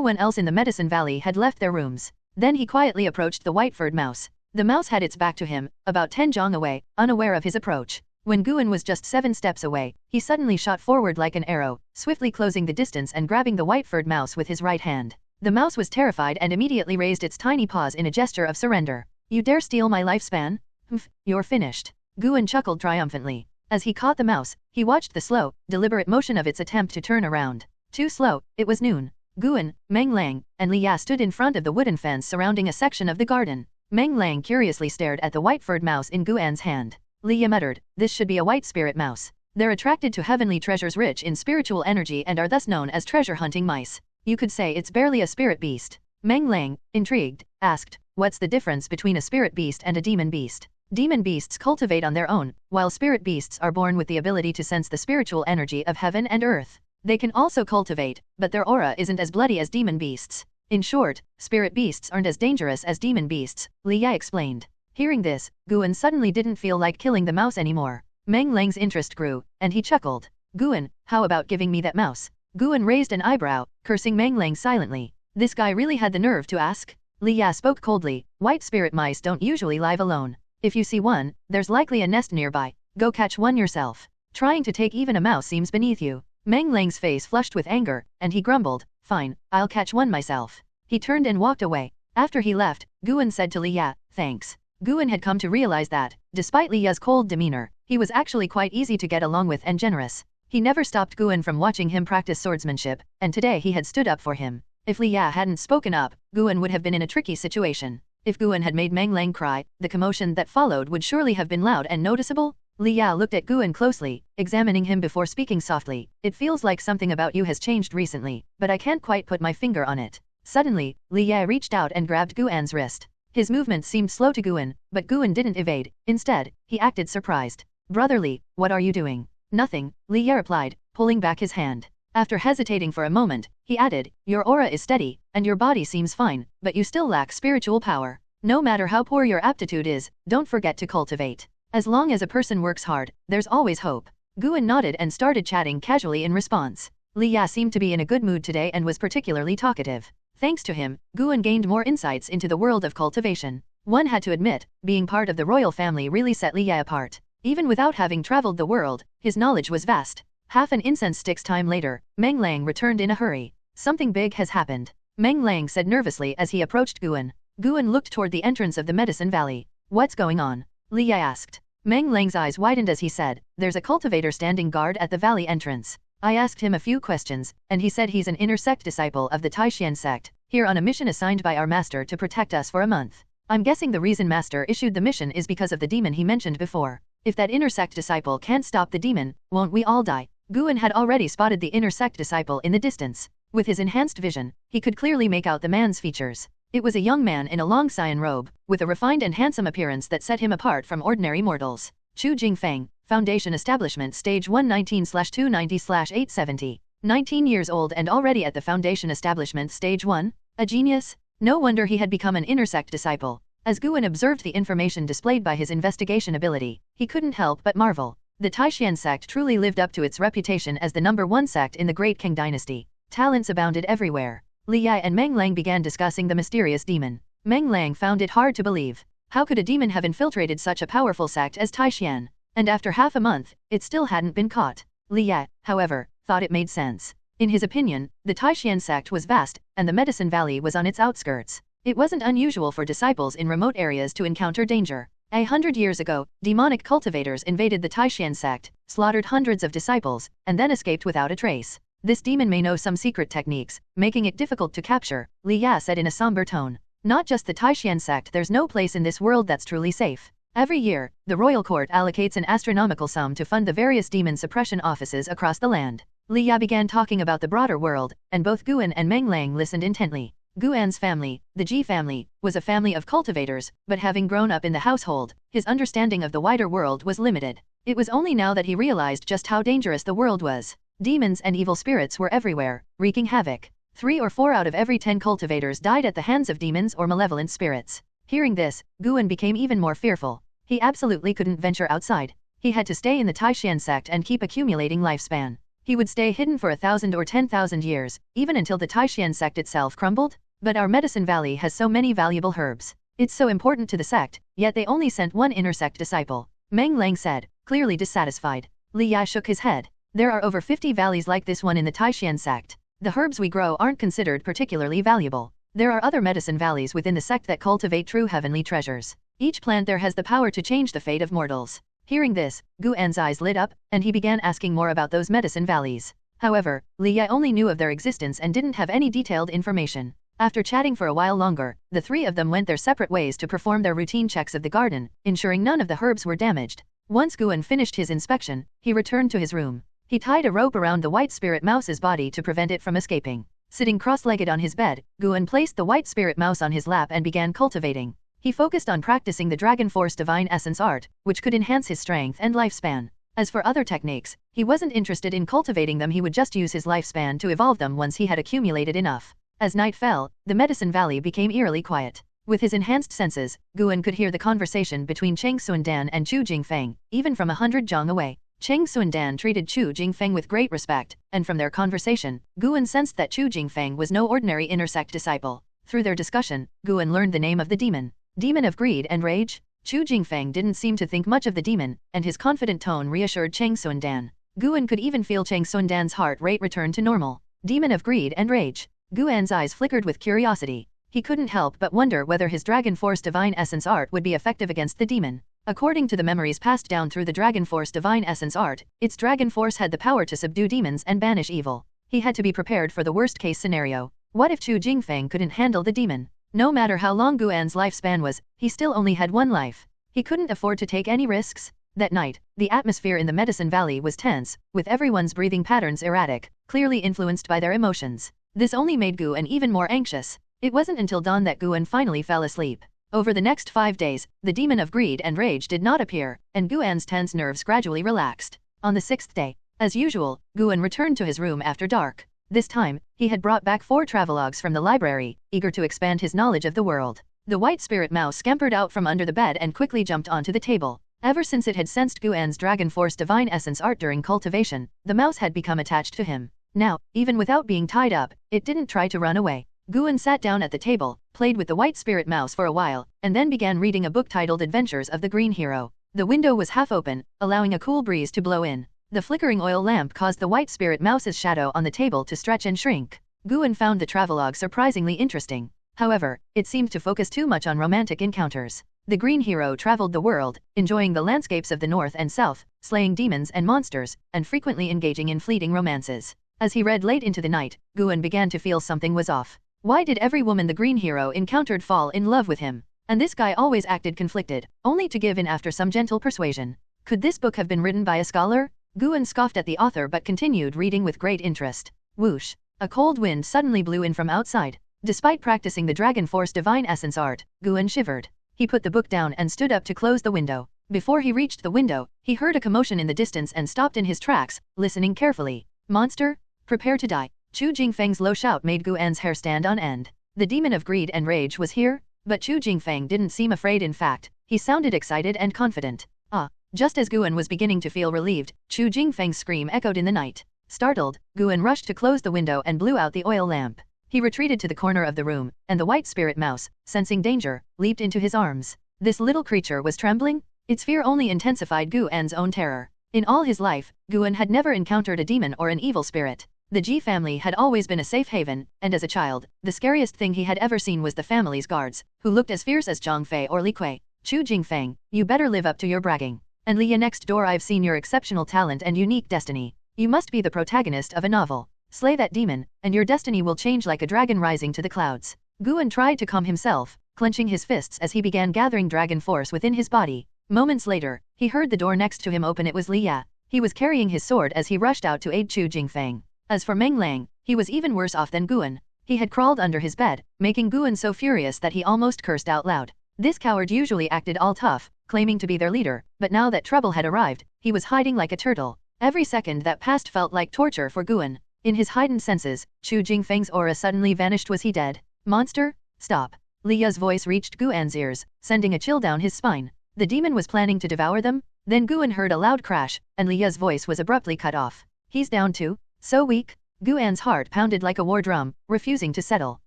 one else in the medicine valley had left their rooms. Then he quietly approached the white-furred mouse. The mouse had its back to him, about 10 jong away, unaware of his approach. When Guan was just 7 steps away, he suddenly shot forward like an arrow, swiftly closing the distance and grabbing the white-furred mouse with his right hand. The mouse was terrified and immediately raised its tiny paws in a gesture of surrender. You dare steal my lifespan? Humph, you're finished. Guan chuckled triumphantly. As he caught the mouse, he watched the slow, deliberate motion of its attempt to turn around. Too slow, it was noon. Guan, Meng Lang, and Liya stood in front of the wooden fence surrounding a section of the garden. Meng Lang curiously stared at the white-furred mouse in Guan's hand. Liya muttered, this should be a white spirit mouse. They're attracted to heavenly treasures rich in spiritual energy and are thus known as treasure-hunting mice. You could say it's barely a spirit beast. Meng Lang, intrigued, asked, what's the difference between a spirit beast and a demon beast? Demon beasts cultivate on their own, while spirit beasts are born with the ability to sense the spiritual energy of heaven and earth. They can also cultivate, but their aura isn't as bloody as demon beasts. In short, spirit beasts aren't as dangerous as demon beasts, Liya explained. Hearing this, Guan suddenly didn't feel like killing the mouse anymore. Meng Lang's interest grew, and he chuckled. Guan, how about giving me that mouse? Guan raised an eyebrow, cursing Meng Lang silently. This guy really had the nerve to ask? Liya spoke coldly, white spirit mice don't usually live alone. If you see one, there's likely a nest nearby. Go catch one yourself. Trying to take even a mouse seems beneath you. Meng Lang's face flushed with anger, and he grumbled, fine, I'll catch one myself. He turned and walked away. After he left, Guan said to Liya, thanks. Guan had come to realize that, despite Liya's cold demeanor, he was actually quite easy to get along with and generous. He never stopped Guan from watching him practice swordsmanship, and today he had stood up for him. If Liya hadn't spoken up, Guan would have been in a tricky situation. If Guan had made Meng Lang cry, the commotion that followed would surely have been loud and noticeable. Liya looked at Guan closely, examining him before speaking softly. It feels like something about you has changed recently, but I can't quite put my finger on it. Suddenly, Liya reached out and grabbed Guan's wrist. His movement seemed slow to Guan, but Guan didn't evade. Instead, he acted surprised. Brotherly, what are you doing? Nothing, Liya replied, pulling back his hand. After hesitating for a moment, he added, your aura is steady, and your body seems fine, but you still lack spiritual power. No matter how poor your aptitude is, don't forget to cultivate. As long as a person works hard, there's always hope. Guan nodded and started chatting casually in response. Liya seemed to be in a good mood today and was particularly talkative. Thanks to him, Guan gained more insights into the world of cultivation. One had to admit, being part of the royal family really set Liya apart. Even without having traveled the world, his knowledge was vast. Half an incense stick's time later, Meng Lang returned in a hurry. Something big has happened, Meng Lang said nervously as he approached Guan. Guan looked toward the entrance of the Medicine Valley. What's going on? Liya asked. Meng Lang's eyes widened as he said, there's a cultivator standing guard at the valley entrance. I asked him a few questions, and he said he's an inner sect disciple of the Taixuan Sect, here on a mission assigned by our master to protect us for a month. I'm guessing the reason master issued the mission is because of the demon he mentioned before. If that inner sect disciple can't stop the demon, won't we all die? Guan had already spotted the inner sect disciple in the distance. With his enhanced vision, he could clearly make out the man's features. It was a young man in a long cyan robe, with a refined and handsome appearance that set him apart from ordinary mortals. Chu Jingfeng, Foundation Establishment Stage 119/290/870. 19 years old and already at the Foundation Establishment Stage 1? A genius? No wonder he had become an inner sect disciple. As Guan observed the information displayed by his investigation ability, he couldn't help but marvel. The Taixuan Sect truly lived up to its reputation as the #1 sect in the Great Qing dynasty. Talents abounded everywhere. Liya and Meng Lang began discussing the mysterious demon. Meng Lang found it hard to believe. How could a demon have infiltrated such a powerful sect as Taixuan? And after half a month, it still hadn't been caught. Liya, however, thought it made sense. In his opinion, the Taixuan sect was vast, and the Medicine Valley was on its outskirts. It wasn't unusual for disciples in remote areas to encounter danger. 100 years ago, demonic cultivators invaded the Taixuan sect, slaughtered hundreds of disciples, and then escaped without a trace. This demon may know some secret techniques, making it difficult to capture, Liya said in a somber tone. Not just the Taixuan sect, there's no place in this world that's truly safe. Every year, the royal court allocates an astronomical sum to fund the various demon suppression offices across the land. Liya began talking about the broader world, and both Guan and Meng Lang listened intently. Guan's family, the Ji family, was a family of cultivators, but having grown up in the household, his understanding of the wider world was limited. It was only now that he realized just how dangerous the world was. Demons and evil spirits were everywhere, wreaking havoc. 3 or 4 out of every 10 cultivators died at the hands of demons or malevolent spirits. Hearing this, Guan became even more fearful. He absolutely couldn't venture outside. He had to stay in the Taixuan sect and keep accumulating lifespan. He would stay hidden for 1,000 or 10,000 years, even until the Taixuan sect itself crumbled. But our Medicine Valley has so many valuable herbs. It's so important to the sect, yet they only sent one inner sect disciple. Meng Lang said, clearly dissatisfied. Liya shook his head. There are over 50 valleys like this one in the Taixuan sect. The herbs we grow aren't considered particularly valuable. There are other medicine valleys within the sect that cultivate true heavenly treasures. Each plant there has the power to change the fate of mortals. Hearing this, Guan's eyes lit up, and he began asking more about those medicine valleys. However, Liya only knew of their existence and didn't have any detailed information. After chatting for a while longer, the 3 of them went their separate ways to perform their routine checks of the garden, ensuring none of the herbs were damaged. Once Guan finished his inspection, he returned to his room. He tied a rope around the white spirit mouse's body to prevent it from escaping. Sitting cross-legged on his bed, Guan placed the white spirit mouse on his lap and began cultivating. He focused on practicing the Dragon Force Divine Essence art, which could enhance his strength and lifespan. As for other techniques, he wasn't interested in cultivating them, he would just use his lifespan to evolve them once he had accumulated enough. As night fell, the Medicine Valley became eerily quiet. With his enhanced senses, Guan could hear the conversation between Cheng Sundan and Chu Jingfeng, even from 100 zhang away. Cheng Sundan treated Chu Jingfeng with great respect, and from their conversation, Guan sensed that Chu Jingfeng was no ordinary inner sect disciple. Through their discussion, Guan learned the name of the demon. Demon of Greed and Rage? Chu Jingfeng didn't seem to think much of the demon, and his confident tone reassured Cheng Sundan. Guan could even feel Cheng Sundan's heart rate return to normal. Demon of Greed and Rage. Guan's eyes flickered with curiosity. He couldn't help but wonder whether his Dragon Force Divine Essence art would be effective against the demon. According to the memories passed down through the Dragon Force Divine Essence art, its Dragon Force had the power to subdue demons and banish evil. He had to be prepared for the worst-case scenario. What if Chu Jingfeng couldn't handle the demon? No matter how long Guan's lifespan was, he still only had one life. He couldn't afford to take any risks. That night, the atmosphere in the Medicine Valley was tense, with everyone's breathing patterns erratic, clearly influenced by their emotions. This only made Guan even more anxious. It wasn't until dawn that Guan finally fell asleep. Over the next 5 days, the demon of greed and rage did not appear, and Guan's tense nerves gradually relaxed. On the 6th day, as usual, Guan returned to his room after dark. This time, he had brought back 4 travelogues from the library, eager to expand his knowledge of the world. The white spirit mouse scampered out from under the bed and quickly jumped onto the table. Ever since it had sensed Guan's Dragon Force Divine Essence art during cultivation, the mouse had become attached to him. Now, even without being tied up, it didn't try to run away. Guan sat down at the table, played with the white spirit mouse for a while, and then began reading a book titled Adventures of the Green Hero. The window was half open, allowing a cool breeze to blow in. The flickering oil lamp caused the white spirit mouse's shadow on the table to stretch and shrink. Guan found the travelogue surprisingly interesting. However, it seemed to focus too much on romantic encounters. The green hero traveled the world, enjoying the landscapes of the north and south, slaying demons and monsters, and frequently engaging in fleeting romances. As he read late into the night, Guan began to feel something was off. Why did every woman the green hero encountered fall in love with him? And this guy always acted conflicted, only to give in after some gentle persuasion. Could this book have been written by a scholar? Guan scoffed at the author but continued reading with great interest. Whoosh! A cold wind suddenly blew in from outside. Despite practicing the Dragon Force Divine Essence art, Guan shivered. He put the book down and stood up to close the window. Before he reached the window, he heard a commotion in the distance and stopped in his tracks, listening carefully. Monster? Prepare to die. Chu Jingfeng's low shout made Guan's hair stand on end. The demon of greed and rage was here, but Chu Jingfeng didn't seem afraid. In fact, he sounded excited and confident. Ah! Just as Guan was beginning to feel relieved, Chu Jingfeng's scream echoed in the night. Startled, Guan rushed to close the window and blew out the oil lamp. He retreated to the corner of the room, and the white spirit mouse, sensing danger, leaped into his arms. This little creature was trembling. Its fear only intensified Guan's own terror. In all his life, Guan had never encountered a demon or an evil spirit. The Ji family had always been a safe haven, and as a child, the scariest thing he had ever seen was the family's guards, who looked as fierce as Zhang Fei or Li Kui. Chu Jingfeng, you better live up to your bragging. And Liya, next door, I've seen your exceptional talent and unique destiny. You must be the protagonist of a novel. Slay that demon, and your destiny will change like a dragon rising to the clouds. Guan tried to calm himself, clenching his fists as he began gathering dragon force within his body. Moments later, he heard the door next to him open. It was Liya. He was carrying his sword as he rushed out to aid Chu Jingfeng. As for Meng Lang, he was even worse off than Guan. He had crawled under his bed, making Guan so furious that he almost cursed out loud. This coward usually acted all tough, claiming to be their leader, but now that trouble had arrived, he was hiding like a turtle. Every second that passed felt like torture for Guan. In his heightened senses, Chu Jingfeng's aura suddenly vanished. Was he dead? Monster? Stop. Liya's voice reached Guan's ears, sending a chill down his spine. The demon was planning to devour them? Then Guan heard a loud crash, and Liya's voice was abruptly cut off. He's down too? So weak? Guan's heart pounded like a war drum, refusing to settle.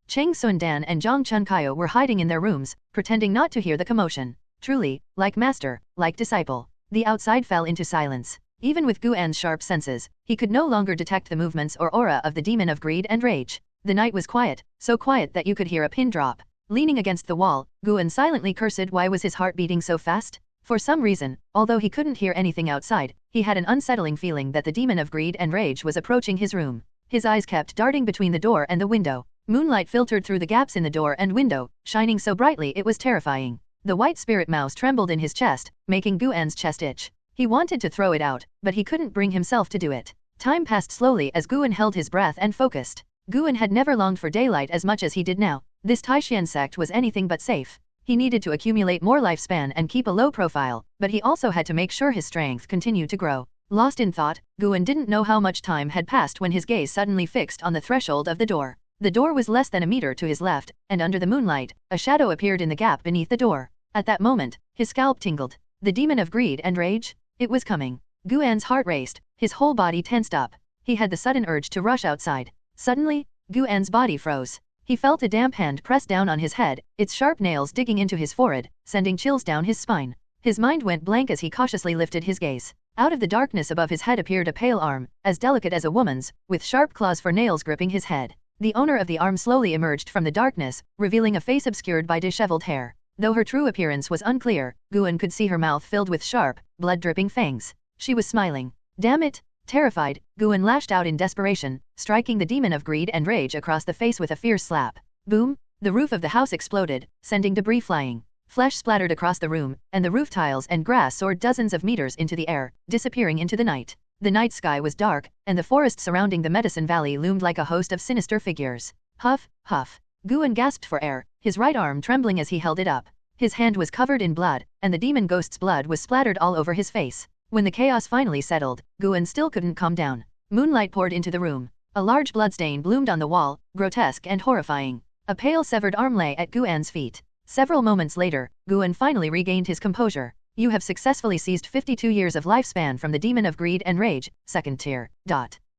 Cheng Sundan and Zhang Chunkaio were hiding in their rooms, pretending not to hear the commotion. Truly, like master, like disciple. The outside fell into silence. Even with Guan's sharp senses, he could no longer detect the movements or aura of the demon of greed and rage. The night was quiet, so quiet that you could hear a pin drop. Leaning against the wall, Guan silently cursed. Why was his heart beating so fast? For some reason, although he couldn't hear anything outside, he had an unsettling feeling that the demon of greed and rage was approaching his room. His eyes kept darting between the door and the window. Moonlight filtered through the gaps in the door and window, shining so brightly it was terrifying. The white spirit mouse trembled in his chest, making Guan's chest itch. He wanted to throw it out, but he couldn't bring himself to do it. Time passed slowly as Guan held his breath and focused. Guan had never longed for daylight as much as he did now. This Taixuan Sect was anything but safe. He needed to accumulate more lifespan and keep a low profile, but he also had to make sure his strength continued to grow. Lost in thought, Guan didn't know how much time had passed when his gaze suddenly fixed on the threshold of the door. The door was less than a meter to his left, and under the moonlight, a shadow appeared in the gap beneath the door. At that moment, his scalp tingled. The demon of greed and rage? It was coming. Guan's heart raced, his whole body tensed up. He had the sudden urge to rush outside. Suddenly, Guan's body froze. He felt a damp hand press down on his head, its sharp nails digging into his forehead, sending chills down his spine. His mind went blank as he cautiously lifted his gaze. Out of the darkness above his head appeared a pale arm, as delicate as a woman's, with sharp claws for nails gripping his head. The owner of the arm slowly emerged from the darkness, revealing a face obscured by disheveled hair. Though her true appearance was unclear, Guan could see her mouth filled with sharp, blood-dripping fangs. She was smiling. Damn it! Terrified, Guan lashed out in desperation, striking the demon of greed and rage across the face with a fierce slap. Boom! The roof of the house exploded, sending debris flying. Flesh splattered across the room, and the roof tiles and grass soared dozens of meters into the air, disappearing into the night. The night sky was dark, and the forest surrounding the Medicine Valley loomed like a host of sinister figures. Huff, huff. Guan gasped for air, his right arm trembling as he held it up. His hand was covered in blood, and the demon ghost's blood was splattered all over his face. When the chaos finally settled, Guan still couldn't calm down. Moonlight poured into the room. A large bloodstain bloomed on the wall, grotesque and horrifying. A pale severed arm lay at Guan's feet. Several moments later, Guan finally regained his composure. You have successfully seized 52 years of lifespan from the demon of greed and rage, second tier.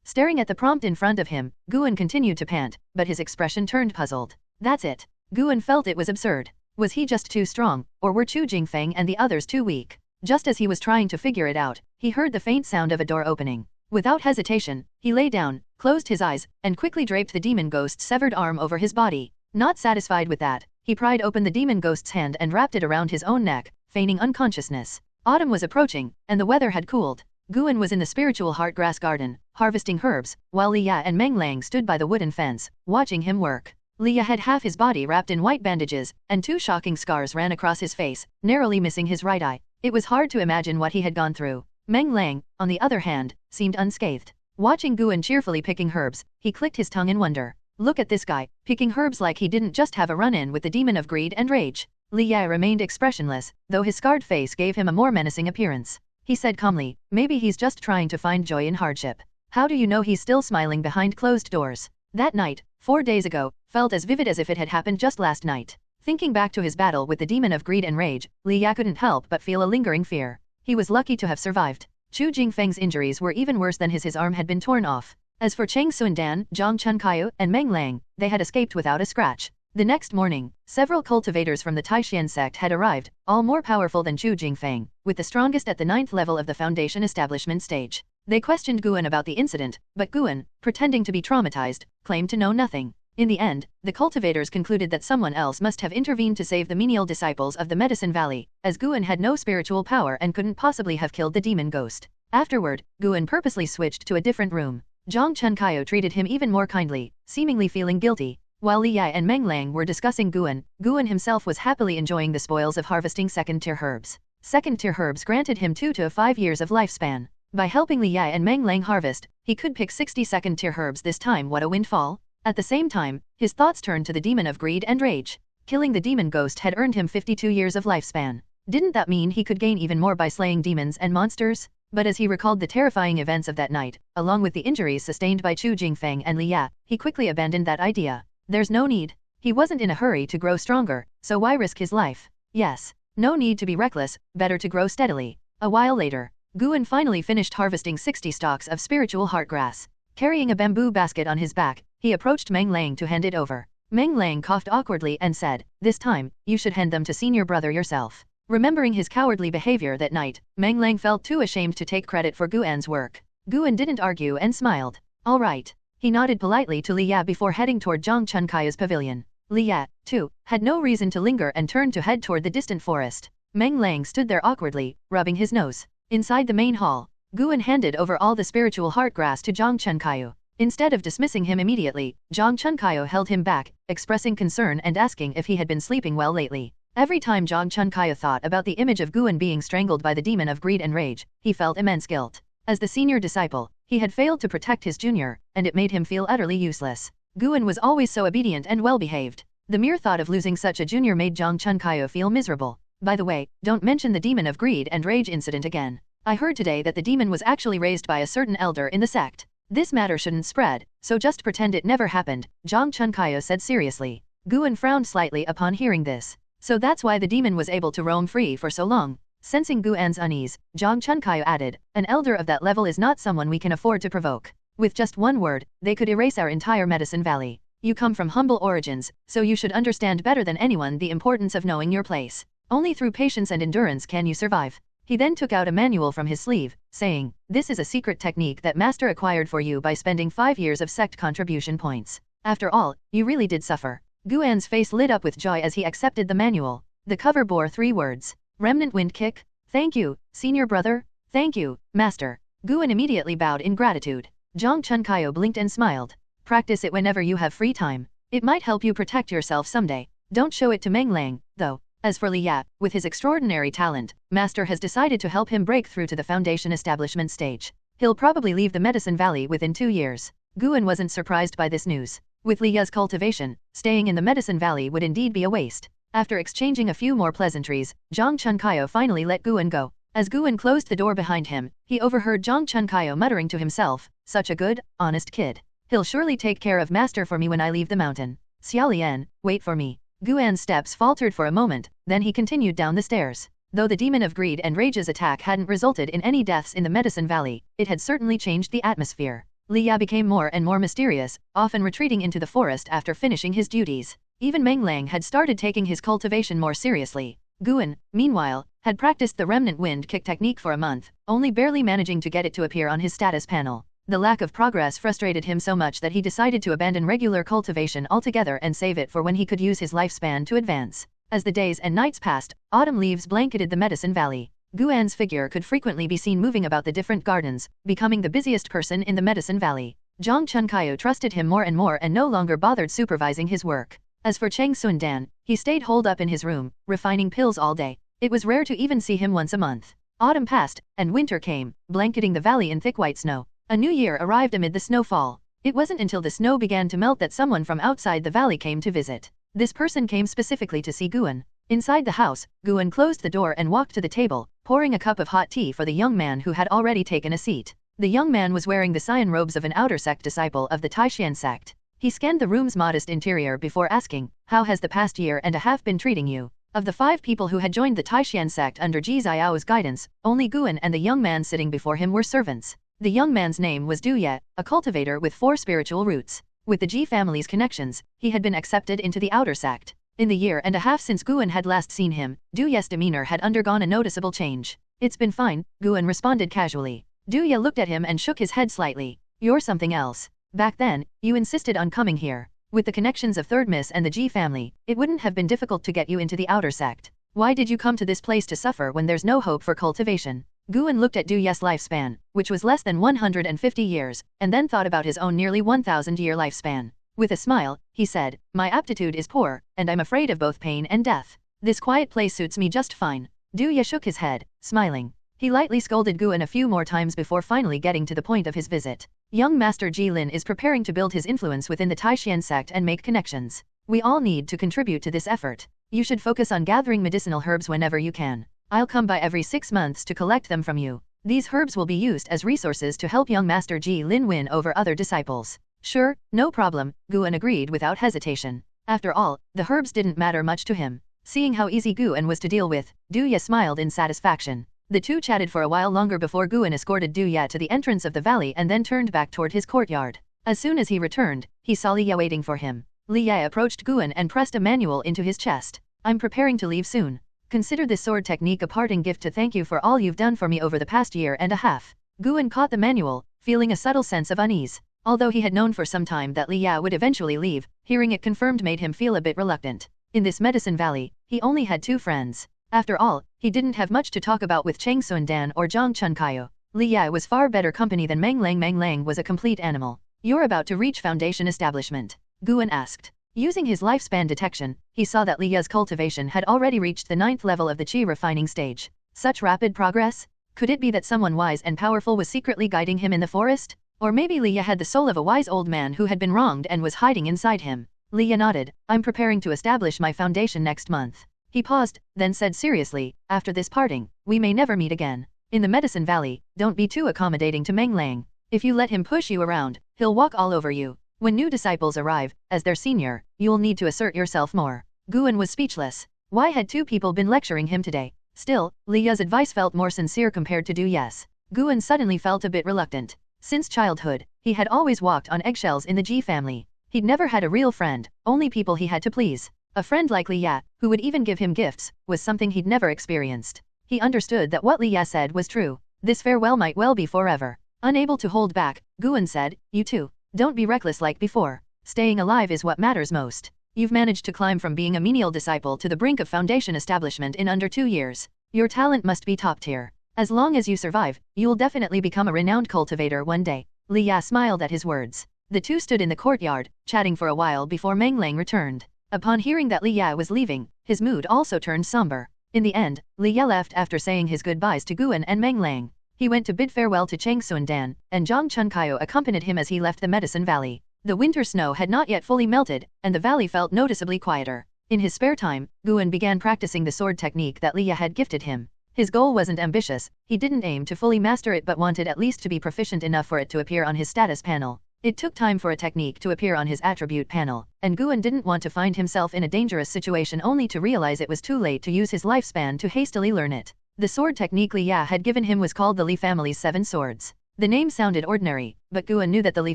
Staring at the prompt in front of him, Guan continued to pant, but his expression turned puzzled. That's it. Guan felt it was absurd. Was he just too strong, or were Chu Jingfeng and the others too weak? Just as he was trying to figure it out, he heard the faint sound of a door opening. Without hesitation, he lay down, closed his eyes, and quickly draped the demon ghost's severed arm over his body. Not satisfied with that, he pried open the demon ghost's hand and wrapped it around his own neck, feigning unconsciousness. Autumn was approaching, and the weather had cooled. Guan was in the spiritual heartgrass garden, harvesting herbs, while Liya and Meng Lang stood by the wooden fence, watching him work. Liya had half his body wrapped in white bandages, and 2 shocking scars ran across his face, narrowly missing his right eye. It was hard to imagine what he had gone through. Meng Lang, on the other hand, seemed unscathed. Watching Guan cheerfully picking herbs, he clicked his tongue in wonder. Look at this guy, picking herbs like he didn't just have a run-in with the demon of greed and rage. Liya remained expressionless, though his scarred face gave him a more menacing appearance. He said calmly, maybe he's just trying to find joy in hardship. How do you know he's still smiling behind closed doors? That night, 4 days ago, felt as vivid as if it had happened just last night. Thinking back to his battle with the demon of greed and rage, Liya couldn't help but feel a lingering fear. He was lucky to have survived. Chu Jingfeng's injuries were even worse than his arm had been torn off. As for Cheng Sundan, Zhang Chunkayu, and Meng Lang, they had escaped without a scratch. The next morning, several cultivators from the Taixuan Sect had arrived, all more powerful than Chu Jingfeng, with the strongest at the 9th level of the Foundation establishment stage. They questioned Guan about the incident, but Guan, pretending to be traumatized, claimed to know nothing. In the end, the cultivators concluded that someone else must have intervened to save the menial disciples of the Medicine Valley, as Guan had no spiritual power and couldn't possibly have killed the demon ghost. Afterward, Guan purposely switched to a different room. Zhang Chunkayu treated him even more kindly, seemingly feeling guilty. While Liya and Meng Lang were discussing Guan, Guan himself was happily enjoying the spoils of harvesting second-tier herbs. Second-tier herbs granted him 2 to 5 years of lifespan. By helping Liya and Meng Lang harvest, he could pick 60 second-tier herbs this time. What a windfall! At the same time, his thoughts turned to the demon of greed and rage. Killing the demon ghost had earned him 52 years of lifespan. Didn't that mean he could gain even more by slaying demons and monsters? But as he recalled the terrifying events of that night, along with the injuries sustained by Chu Jingfeng and Liya, he quickly abandoned that idea. There's no need. He wasn't in a hurry to grow stronger, so why risk his life? Yes. No need to be reckless, better to grow steadily. A while later, Guan finally finished harvesting 60 stalks of spiritual heartgrass. Carrying a bamboo basket on his back, he approached Meng Lang to hand it over. Meng Lang coughed awkwardly and said, this time, you should hand them to senior brother yourself. Remembering his cowardly behavior that night, Meng Lang felt too ashamed to take credit for Guan's work. Guan didn't argue and smiled. All right. He nodded politely to Liya before heading toward Zhang Chunkai's pavilion. Liya, too, had no reason to linger and turned to head toward the distant forest. Meng Lang stood there awkwardly, rubbing his nose. Inside the main hall, Guan handed over all the spiritual heartgrass to Zhang Chunkayu. Instead of dismissing him immediately, Zhang Chunkayu held him back, expressing concern and asking if he had been sleeping well lately. Every time Zhang Chunkayu thought about the image of Guan being strangled by the demon of greed and rage, he felt immense guilt. As the senior disciple, he had failed to protect his junior, and it made him feel utterly useless. Guan was always so obedient and well-behaved. The mere thought of losing such a junior made Zhang Chunkayu feel miserable. By the way, don't mention the demon of greed and rage incident again. I heard today that the demon was actually raised by a certain elder in the sect. This matter shouldn't spread, so just pretend it never happened, Zhang Chunkayu said seriously. Guan frowned slightly upon hearing this. So that's why the demon was able to roam free for so long. Sensing Guan's unease, Zhang Chunkayu added, an elder of that level is not someone we can afford to provoke. With just one word, they could erase our entire Medicine Valley. You come from humble origins, so you should understand better than anyone the importance of knowing your place. Only through patience and endurance can you survive. He then took out a manual from his sleeve, saying, this is a secret technique that Master acquired for you by spending 5 years of sect contribution points. After all, you really did suffer. Guan's face lit up with joy as he accepted the manual. The cover bore 3 words. Remnant wind kick. Thank you, senior brother. Thank you, master. Guan immediately bowed in gratitude. Zhang Chunkayu blinked and smiled. Practice it whenever you have free time. It might help you protect yourself someday. Don't show it to Meng Lang, though. As for Liya, with his extraordinary talent, Master has decided to help him break through to the Foundation establishment stage. He'll probably leave the Medicine Valley within 2 years. Guan wasn't surprised by this news. With Liya's cultivation, staying in the Medicine Valley would indeed be a waste. After exchanging a few more pleasantries, Zhang Chunkayu finally let Guan go. As Guan closed the door behind him, he overheard Zhang Chunkayu muttering to himself, such a good, honest kid. He'll surely take care of master for me when I leave the mountain. Xiao Lian, wait for me. Guan's steps faltered for a moment, then he continued down the stairs. Though the demon of greed and rage's attack hadn't resulted in any deaths in the Medicine Valley, it had certainly changed the atmosphere. Liya became more and more mysterious, often retreating into the forest after finishing his duties. Even Meng Lang had started taking his cultivation more seriously. Guan, meanwhile, had practiced the remnant wind kick technique for a month, only barely managing to get it to appear on his status panel. The lack of progress frustrated him so much that he decided to abandon regular cultivation altogether and save it for when he could use his lifespan to advance. As the days and nights passed, autumn leaves blanketed the Medicine Valley. Guan's figure could frequently be seen moving about the different gardens, becoming the busiest person in the Medicine Valley. Zhang Chunkayo trusted him more and no longer bothered supervising his work. As for Cheng Sundan, he stayed holed up in his room, refining pills all day. It was rare to even see him once a month. Autumn passed, and winter came, blanketing the valley in thick white snow. A new year arrived amid the snowfall. It wasn't until the snow began to melt that someone from outside the valley came to visit. This person came specifically to see Guan. Inside the house, Guan closed the door and walked to the table, pouring a cup of hot tea for the young man who had already taken a seat. The young man was wearing the cyan robes of an outer sect disciple of the Taixuan Sect. He scanned the room's modest interior before asking, "How has the past year and a half been treating you?" Of the 5 people who had joined the Taixuan Sect under Ji Xiao's guidance, only Guan and the young man sitting before him were servants. The young man's name was Liya, a cultivator with 4 spiritual roots. With the Ji family's connections, he had been accepted into the outer sect. In the year and a half since Guan had last seen him, Liya's demeanor had undergone a noticeable change. "It's been fine," Guan responded casually. Liya looked at him and shook his head slightly. "You're something else. Back then, you insisted on coming here. With the connections of Third Miss and the Ji family, it wouldn't have been difficult to get you into the outer sect. Why did you come to this place to suffer when there's no hope for cultivation?" Guan looked at Liya's lifespan, which was less than 150 years, and then thought about his own nearly 1,000-year lifespan. With a smile, he said, "My aptitude is poor, and I'm afraid of both pain and death. This quiet place suits me just fine." Liya shook his head, smiling. He lightly scolded Guan a few more times before finally getting to the point of his visit. "Young Master Ji Lin is preparing to build his influence within the Taixuan Sect and make connections. We all need to contribute to this effort. You should focus on gathering medicinal herbs whenever you can. I'll come by every 6 months to collect them from you. These herbs will be used as resources to help young Master Ji Lin win over other disciples." "Sure, no problem," Guan agreed without hesitation. After all, the herbs didn't matter much to him. Seeing how easy Guan was to deal with, Liya smiled in satisfaction. The two chatted for a while longer before Guan escorted Liya to the entrance of the valley and then turned back toward his courtyard. As soon as he returned, he saw Liya waiting for him. Liya approached Guan and pressed a manual into his chest. "I'm preparing to leave soon. Consider this sword technique a parting gift to thank you for all you've done for me over the past year and a half." Guan caught the manual, feeling a subtle sense of unease. Although he had known for some time that Liya would eventually leave, hearing it confirmed made him feel a bit reluctant. In this Medicine Valley, he only had 2 friends. After all, he didn't have much to talk about with Cheng Sundan or Zhang Chunkayo. Liya was far better company than Meng Lang. Meng Lang was a complete animal. "You're about to reach Foundation Establishment?" Guan asked. Using his lifespan detection, he saw that Liya's cultivation had already reached the 9th level of the Qi refining stage. Such rapid progress? Could it be that someone wise and powerful was secretly guiding him in the forest? Or maybe Liya had the soul of a wise old man who had been wronged and was hiding inside him. Liya nodded. "I'm preparing to establish my foundation next month." He paused, then said seriously, "After this parting, we may never meet again. In the Medicine Valley, don't be too accommodating to Meng Lang. If you let him push you around, he'll walk all over you. When new disciples arrive, as their senior, you'll need to assert yourself more." Guan was speechless. Why had 2 people been lecturing him today? Still, Liya's advice felt more sincere compared to Liya's. Guan suddenly felt a bit reluctant. Since childhood, he had always walked on eggshells in the Ji family. He'd never had a real friend, only people he had to please. A friend like Liya, who would even give him gifts, was something he'd never experienced. He understood that what Liya said was true. This farewell might well be forever. Unable to hold back, Guan said, "You too. Don't be reckless like before. Staying alive is what matters most. You've managed to climb from being a menial disciple to the brink of Foundation establishment in under 2 years. Your talent must be top tier. As long as you survive, you'll definitely become a renowned cultivator one day." Liya smiled at his words. The two stood in the courtyard, chatting for a while before Meng Lang returned. Upon hearing that Liya was leaving, his mood also turned somber. In the end, Liya left after saying his goodbyes to Guan and Meng Lang. He went to bid farewell to Cheng Sundan, and Zhang Chunkayo accompanied him as he left the Medicine Valley. The winter snow had not yet fully melted, and the valley felt noticeably quieter. In his spare time, Guan began practicing the sword technique that Liya had gifted him. His goal wasn't ambitious, he didn't aim to fully master it but wanted at least to be proficient enough for it to appear on his status panel. It took time for a technique to appear on his attribute panel, and Guan didn't want to find himself in a dangerous situation only to realize it was too late to use his lifespan to hastily learn it. The sword technique Liya had given him was called the Li family's 7 swords. The name sounded ordinary, but Guan knew that the Li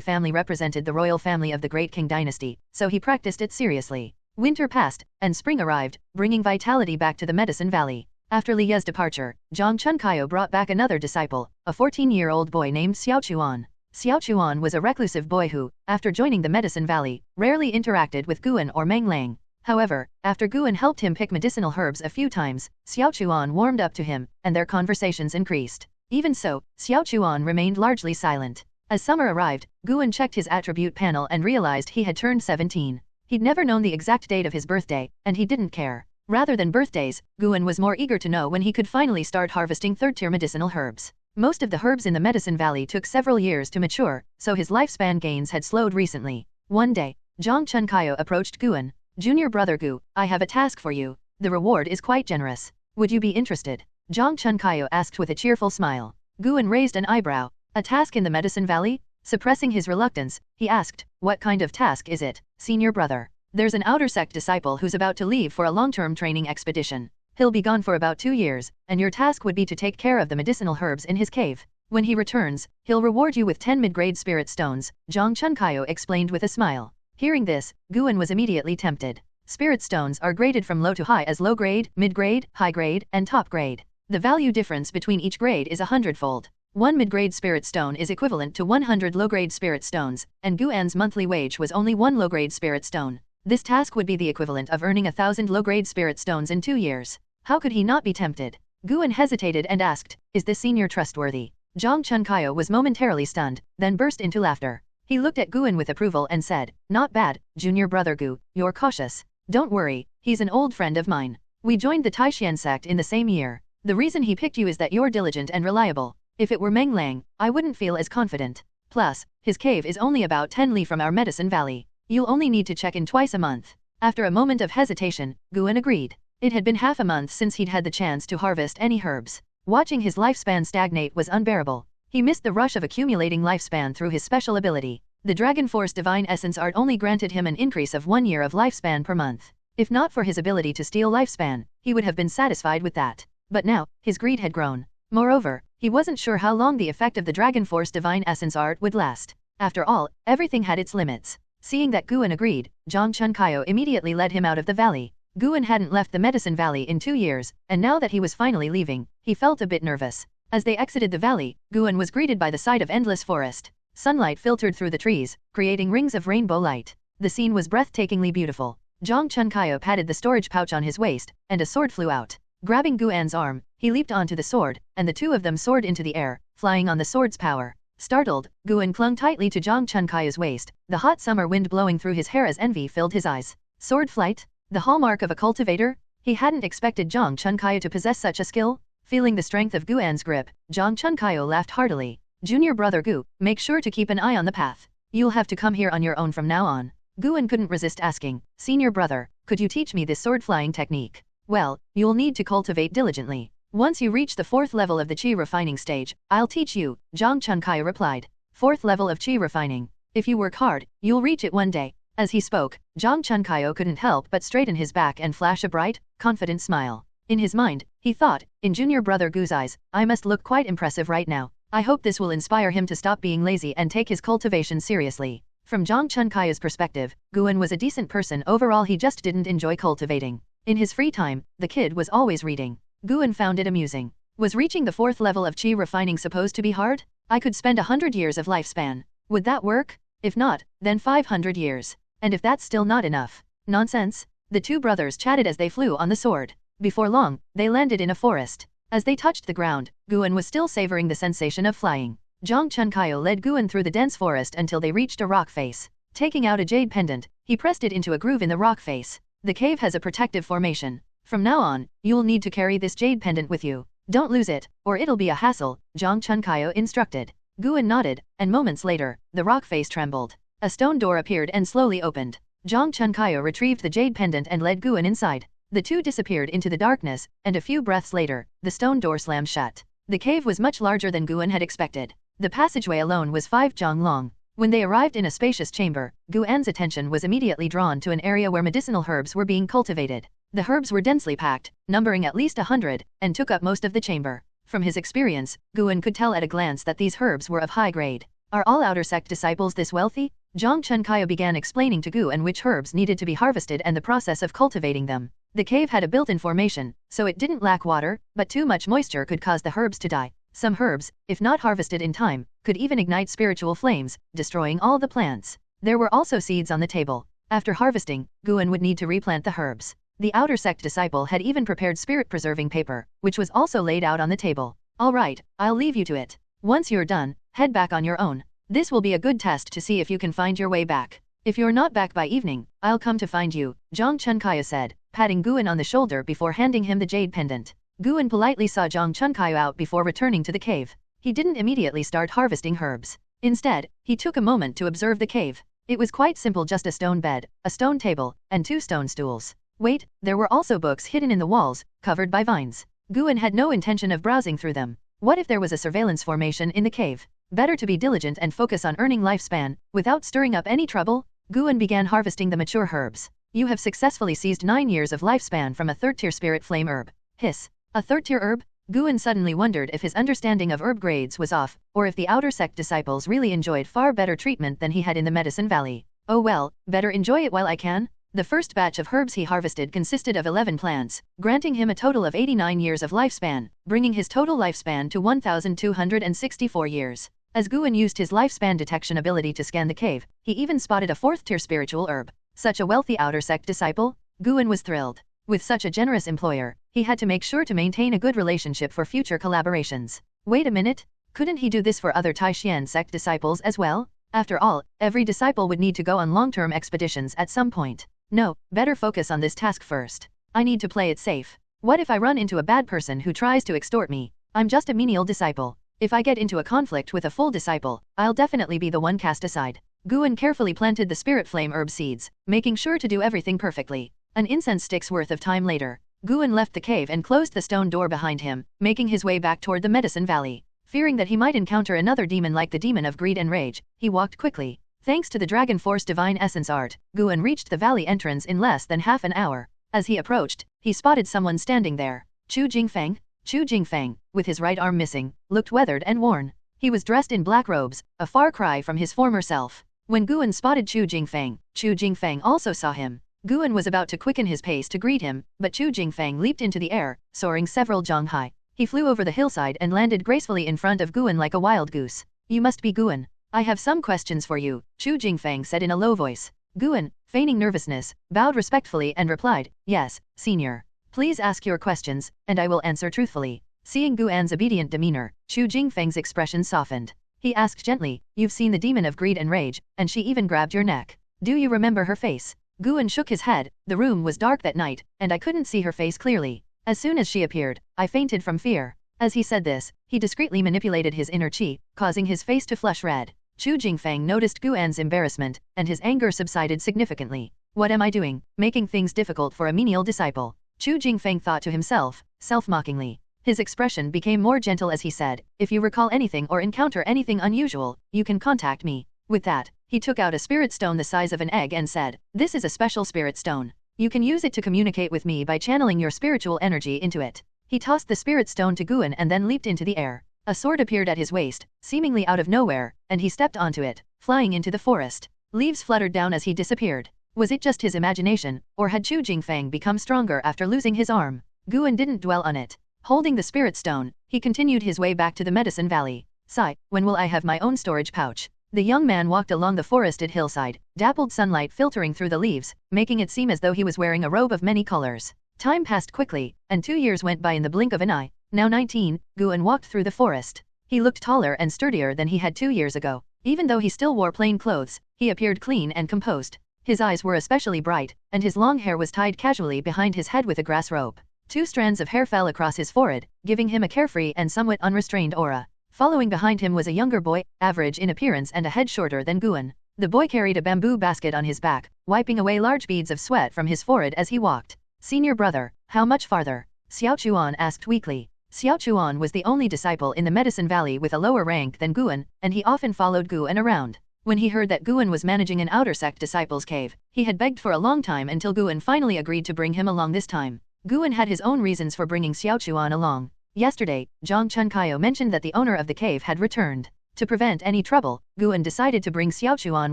family represented the royal family of the Great Qing dynasty, so he practiced it seriously. Winter passed, and spring arrived, bringing vitality back to the Medicine Valley. After Liya's departure, Zhang Chunkayo brought back another disciple, a 14-year-old boy named Xiaochuan. Xiaochuan was a reclusive boy who, after joining the Medicine Valley, rarely interacted with Guan or Meng Lang. However, after Guan helped him pick medicinal herbs a few times, Xiaochuan warmed up to him, and their conversations increased. Even so, Xiaochuan remained largely silent. As summer arrived, Guan checked his attribute panel and realized he had turned 17. He'd never known the exact date of his birthday, and he didn't care. Rather than birthdays, Guan was more eager to know when he could finally start harvesting third-tier medicinal herbs. Most of the herbs in the Medicine Valley took several years to mature, so his lifespan gains had slowed recently. One day, Zhang Chunkayo approached Guan. "Junior brother Gu, I have a task for you. The reward is quite generous. Would you be interested?" Zhang Chunkayo asked with a cheerful smile. Guan raised an eyebrow. "A task in the Medicine Valley?" Suppressing his reluctance, he asked, "What kind of task is it, senior brother?" "There's an outer sect disciple who's about to leave for a long-term training expedition. He'll be gone for about 2 years, and your task would be to take care of the medicinal herbs in his cave. When he returns, he'll reward you with 10 mid-grade spirit stones," Zhang Chunkayo explained with a smile. Hearing this, Guan was immediately tempted. Spirit stones are graded from low to high as low grade, mid-grade, high grade, and top grade. The value difference between each grade is 100-fold. 1 mid-grade spirit stone is equivalent to 100 low-grade spirit stones, and Guan's monthly wage was only 1 low-grade spirit stone. This task would be the equivalent of earning 1,000 low-grade spirit stones in 2 years. How could he not be tempted? Guan hesitated and asked, "Is this senior trustworthy?" Zhang Chunkayo was momentarily stunned, then burst into laughter. He looked at Guan with approval and said, "Not bad, junior brother Gu, you're cautious. Don't worry, he's an old friend of mine. We joined the Taixuan Sect in the same year. The reason he picked you is that you're diligent and reliable. If it were Meng Lang, I wouldn't feel as confident. Plus, his cave is only about 10 li from our Medicine Valley. You'll only need to check in twice a month." After a moment of hesitation, Guan agreed. It had been half a month since he'd had the chance to harvest any herbs. Watching his lifespan stagnate was unbearable. He missed the rush of accumulating lifespan through his special ability. The Dragon Force Divine Essence Art only granted him an increase of 1 year of lifespan per month. If not for his ability to steal lifespan, he would have been satisfied with that. But now, his greed had grown. Moreover, he wasn't sure how long the effect of the Dragon Force Divine Essence Art would last. After all, everything had its limits. Seeing that Guan agreed, Zhang Chunkayo immediately led him out of the valley. Guan hadn't left the Medicine Valley in 2 years, and now that he was finally leaving, he felt a bit nervous. As they exited the valley, Guan was greeted by the sight of endless forest. Sunlight filtered through the trees, creating rings of rainbow light. The scene was breathtakingly beautiful. Zhang Chunkayo patted the storage pouch on his waist, and a sword flew out. Grabbing Guan's arm, he leaped onto the sword, and the two of them soared into the air, flying on the sword's power. Startled, Guan clung tightly to Zhang Chunkayo's waist, the hot summer wind blowing through his hair as envy filled his eyes. Sword flight? The hallmark of a cultivator? He hadn't expected Zhang Chunkayo to possess such a skill. Feeling the strength of Guan's grip, Zhang Chunkayo laughed heartily. "Junior brother Gu, make sure to keep an eye on the path. You'll have to come here on your own from now on." Guan couldn't resist asking, "Senior brother, could you teach me this sword flying technique?" "Well, you'll need to cultivate diligently. Once you reach the 4th level of the Qi refining stage, I'll teach you," Zhang Chunkayo replied. 4th level of Qi refining. If you work hard, you'll reach it one day. As he spoke, Zhang Chunkayo couldn't help but straighten his back and flash a bright, confident smile. In his mind, he thought, in junior brother Gu's eyes, I must look quite impressive right now. I hope this will inspire him to stop being lazy and take his cultivation seriously. From Zhang Chunkayo's perspective, Guan was a decent person overall, he just didn't enjoy cultivating. In his free time, the kid was always reading. Guan found it amusing. Was reaching the 4th level of Qi refining supposed to be hard? I could spend 100 years of lifespan. Would that work? If not, then 500 years. And if that's still not enough? Nonsense. The two brothers chatted as they flew on the sword. Before long, they landed in a forest. As they touched the ground, Guan was still savoring the sensation of flying. Zhang Chunkayo led Guan through the dense forest until they reached a rock face. Taking out a jade pendant, he pressed it into a groove in the rock face. The cave has a protective formation. From now on, you'll need to carry this jade pendant with you. Don't lose it, or it'll be a hassle, Zhang Chunkayo instructed. Guan nodded, and moments later, the rock face trembled. A stone door appeared and slowly opened. Zhang Chunkayo retrieved the jade pendant and led Guan inside. The two disappeared into the darkness, and a few breaths later, the stone door slammed shut. The cave was much larger than Guan had expected. The passageway alone was 5 zhang long. When they arrived in a spacious chamber, Guan's attention was immediately drawn to an area where medicinal herbs were being cultivated. The herbs were densely packed, numbering at least 100, and took up most of the chamber. From his experience, Guan could tell at a glance that these herbs were of high grade. Are all outer sect disciples this wealthy? Zhang Chunkaya began explaining to Guan which herbs needed to be harvested and the process of cultivating them. The cave had a built-in formation, so it didn't lack water, but too much moisture could cause the herbs to die. Some herbs, if not harvested in time, could even ignite spiritual flames, destroying all the plants. There were also seeds on the table. After harvesting, Guan would need to replant the herbs. The outer sect disciple had even prepared spirit-preserving paper, which was also laid out on the table. All right, I'll leave you to it. Once you're done, head back on your own. This will be a good test to see if you can find your way back. If you're not back by evening, I'll come to find you, Zhang Chunkaya said, patting Guan on the shoulder before handing him the jade pendant. Guan politely saw Zhang Chunkaya out before returning to the cave. He didn't immediately start harvesting herbs. Instead, he took a moment to observe the cave. It was quite simple, just a stone bed, a stone table, and 2 stone stools. Wait, there were also books hidden in the walls, covered by vines. Guan had no intention of browsing through them. What if there was a surveillance formation in the cave? Better to be diligent and focus on earning lifespan, without stirring up any trouble. Guan began harvesting the mature herbs. You have successfully seized 9 years of lifespan from a 3rd-tier spirit flame herb. Hiss. A 3rd-tier herb? Guan suddenly wondered if his understanding of herb grades was off, or if the outer sect disciples really enjoyed far better treatment than he had in the Medicine Valley. Oh well, better enjoy it while I can. The first batch of herbs he harvested consisted of 11 plants, granting him a total of 89 years of lifespan, bringing his total lifespan to 1,264 years. As Guan used his lifespan detection ability to scan the cave, he even spotted a 4th-tier spiritual herb. Such a wealthy outer sect disciple? Guan was thrilled. With such a generous employer, he had to make sure to maintain a good relationship for future collaborations. Wait a minute, couldn't he do this for other Taixuan Sect disciples as well? After all, every disciple would need to go on long-term expeditions at some point. No, better focus on this task first. I need to play it safe. What if I run into a bad person who tries to extort me? I'm just a menial disciple. If I get into a conflict with a full disciple, I'll definitely be the one cast aside. Guan carefully planted the spirit flame herb seeds, making sure to do everything perfectly. An incense stick's worth of time later, Guan left the cave and closed the stone door behind him, making his way back toward the Medicine Valley. Fearing that he might encounter another demon like the demon of greed and rage, he walked quickly. Thanks to the Dragon Force Divine Essence art, Guan reached the valley entrance in less than half an hour. As he approached, he spotted someone standing there. Chu Jingfeng? Chu Jingfeng, with his right arm missing, looked weathered and worn. He was dressed in black robes, a far cry from his former self. When Guan spotted Chu Jingfeng also saw him. Guan was about to quicken his pace to greet him, but Chu Jingfeng leaped into the air, soaring several zhang high. He flew over the hillside and landed gracefully in front of Guan like a wild goose. You must be Guan. I have some questions for you, Chu Jingfeng said in a low voice. Guan, feigning nervousness, bowed respectfully and replied, Yes, senior. Please ask your questions, and I will answer truthfully. Seeing Guan's obedient demeanor, Chu Jingfeng's expression softened. He asked gently, You've seen the demon of greed and rage, and she even grabbed your neck. Do you remember her face? Guan shook his head. The room was dark that night, and I couldn't see her face clearly. As soon as she appeared, I fainted from fear. As he said this, he discreetly manipulated his inner qi, causing his face to flush red. Chu Jingfeng noticed Guan's embarrassment, and his anger subsided significantly. What am I doing, making things difficult for a menial disciple? Chu Jingfeng thought to himself, self-mockingly. His expression became more gentle as he said, If you recall anything or encounter anything unusual, you can contact me. With that, he took out a spirit stone the size of an egg and said, This is a special spirit stone. You can use it to communicate with me by channeling your spiritual energy into it. He tossed the spirit stone to Guan and then leaped into the air. A sword appeared at his waist, seemingly out of nowhere, and he stepped onto it, flying into the forest. Leaves fluttered down as he disappeared. Was it just his imagination, or had Chu Jingfeng become stronger after losing his arm? Guan didn't dwell on it. Holding the spirit stone, he continued his way back to the Medicine Valley. Sigh, when will I have my own storage pouch? The young man walked along the forested hillside, dappled sunlight filtering through the leaves, making it seem as though he was wearing a robe of many colors. Time passed quickly, and 2 years went by in the blink of an eye. Now 19, Guan walked through the forest. He looked taller and sturdier than he had 2 years ago. Even though he still wore plain clothes, he appeared clean and composed. His eyes were especially bright, and his long hair was tied casually behind his head with a grass rope. 2 strands of hair fell across his forehead, giving him a carefree and somewhat unrestrained aura. Following behind him was a younger boy, average in appearance and a head shorter than Guan. The boy carried a bamboo basket on his back, wiping away large beads of sweat from his forehead as he walked. Senior brother, how much farther? Xiao Chuan asked weakly. Xiao Chuan was the only disciple in the Medicine Valley with a lower rank than Guan, and he often followed Guan around. When he heard that Guan was managing an outer sect disciples' cave, he had begged for a long time until Guan finally agreed to bring him along this time. Guan had his own reasons for bringing Xiaochuan along. Yesterday, Zhang Chunkaio mentioned that the owner of the cave had returned. To prevent any trouble, Guan decided to bring Xiaochuan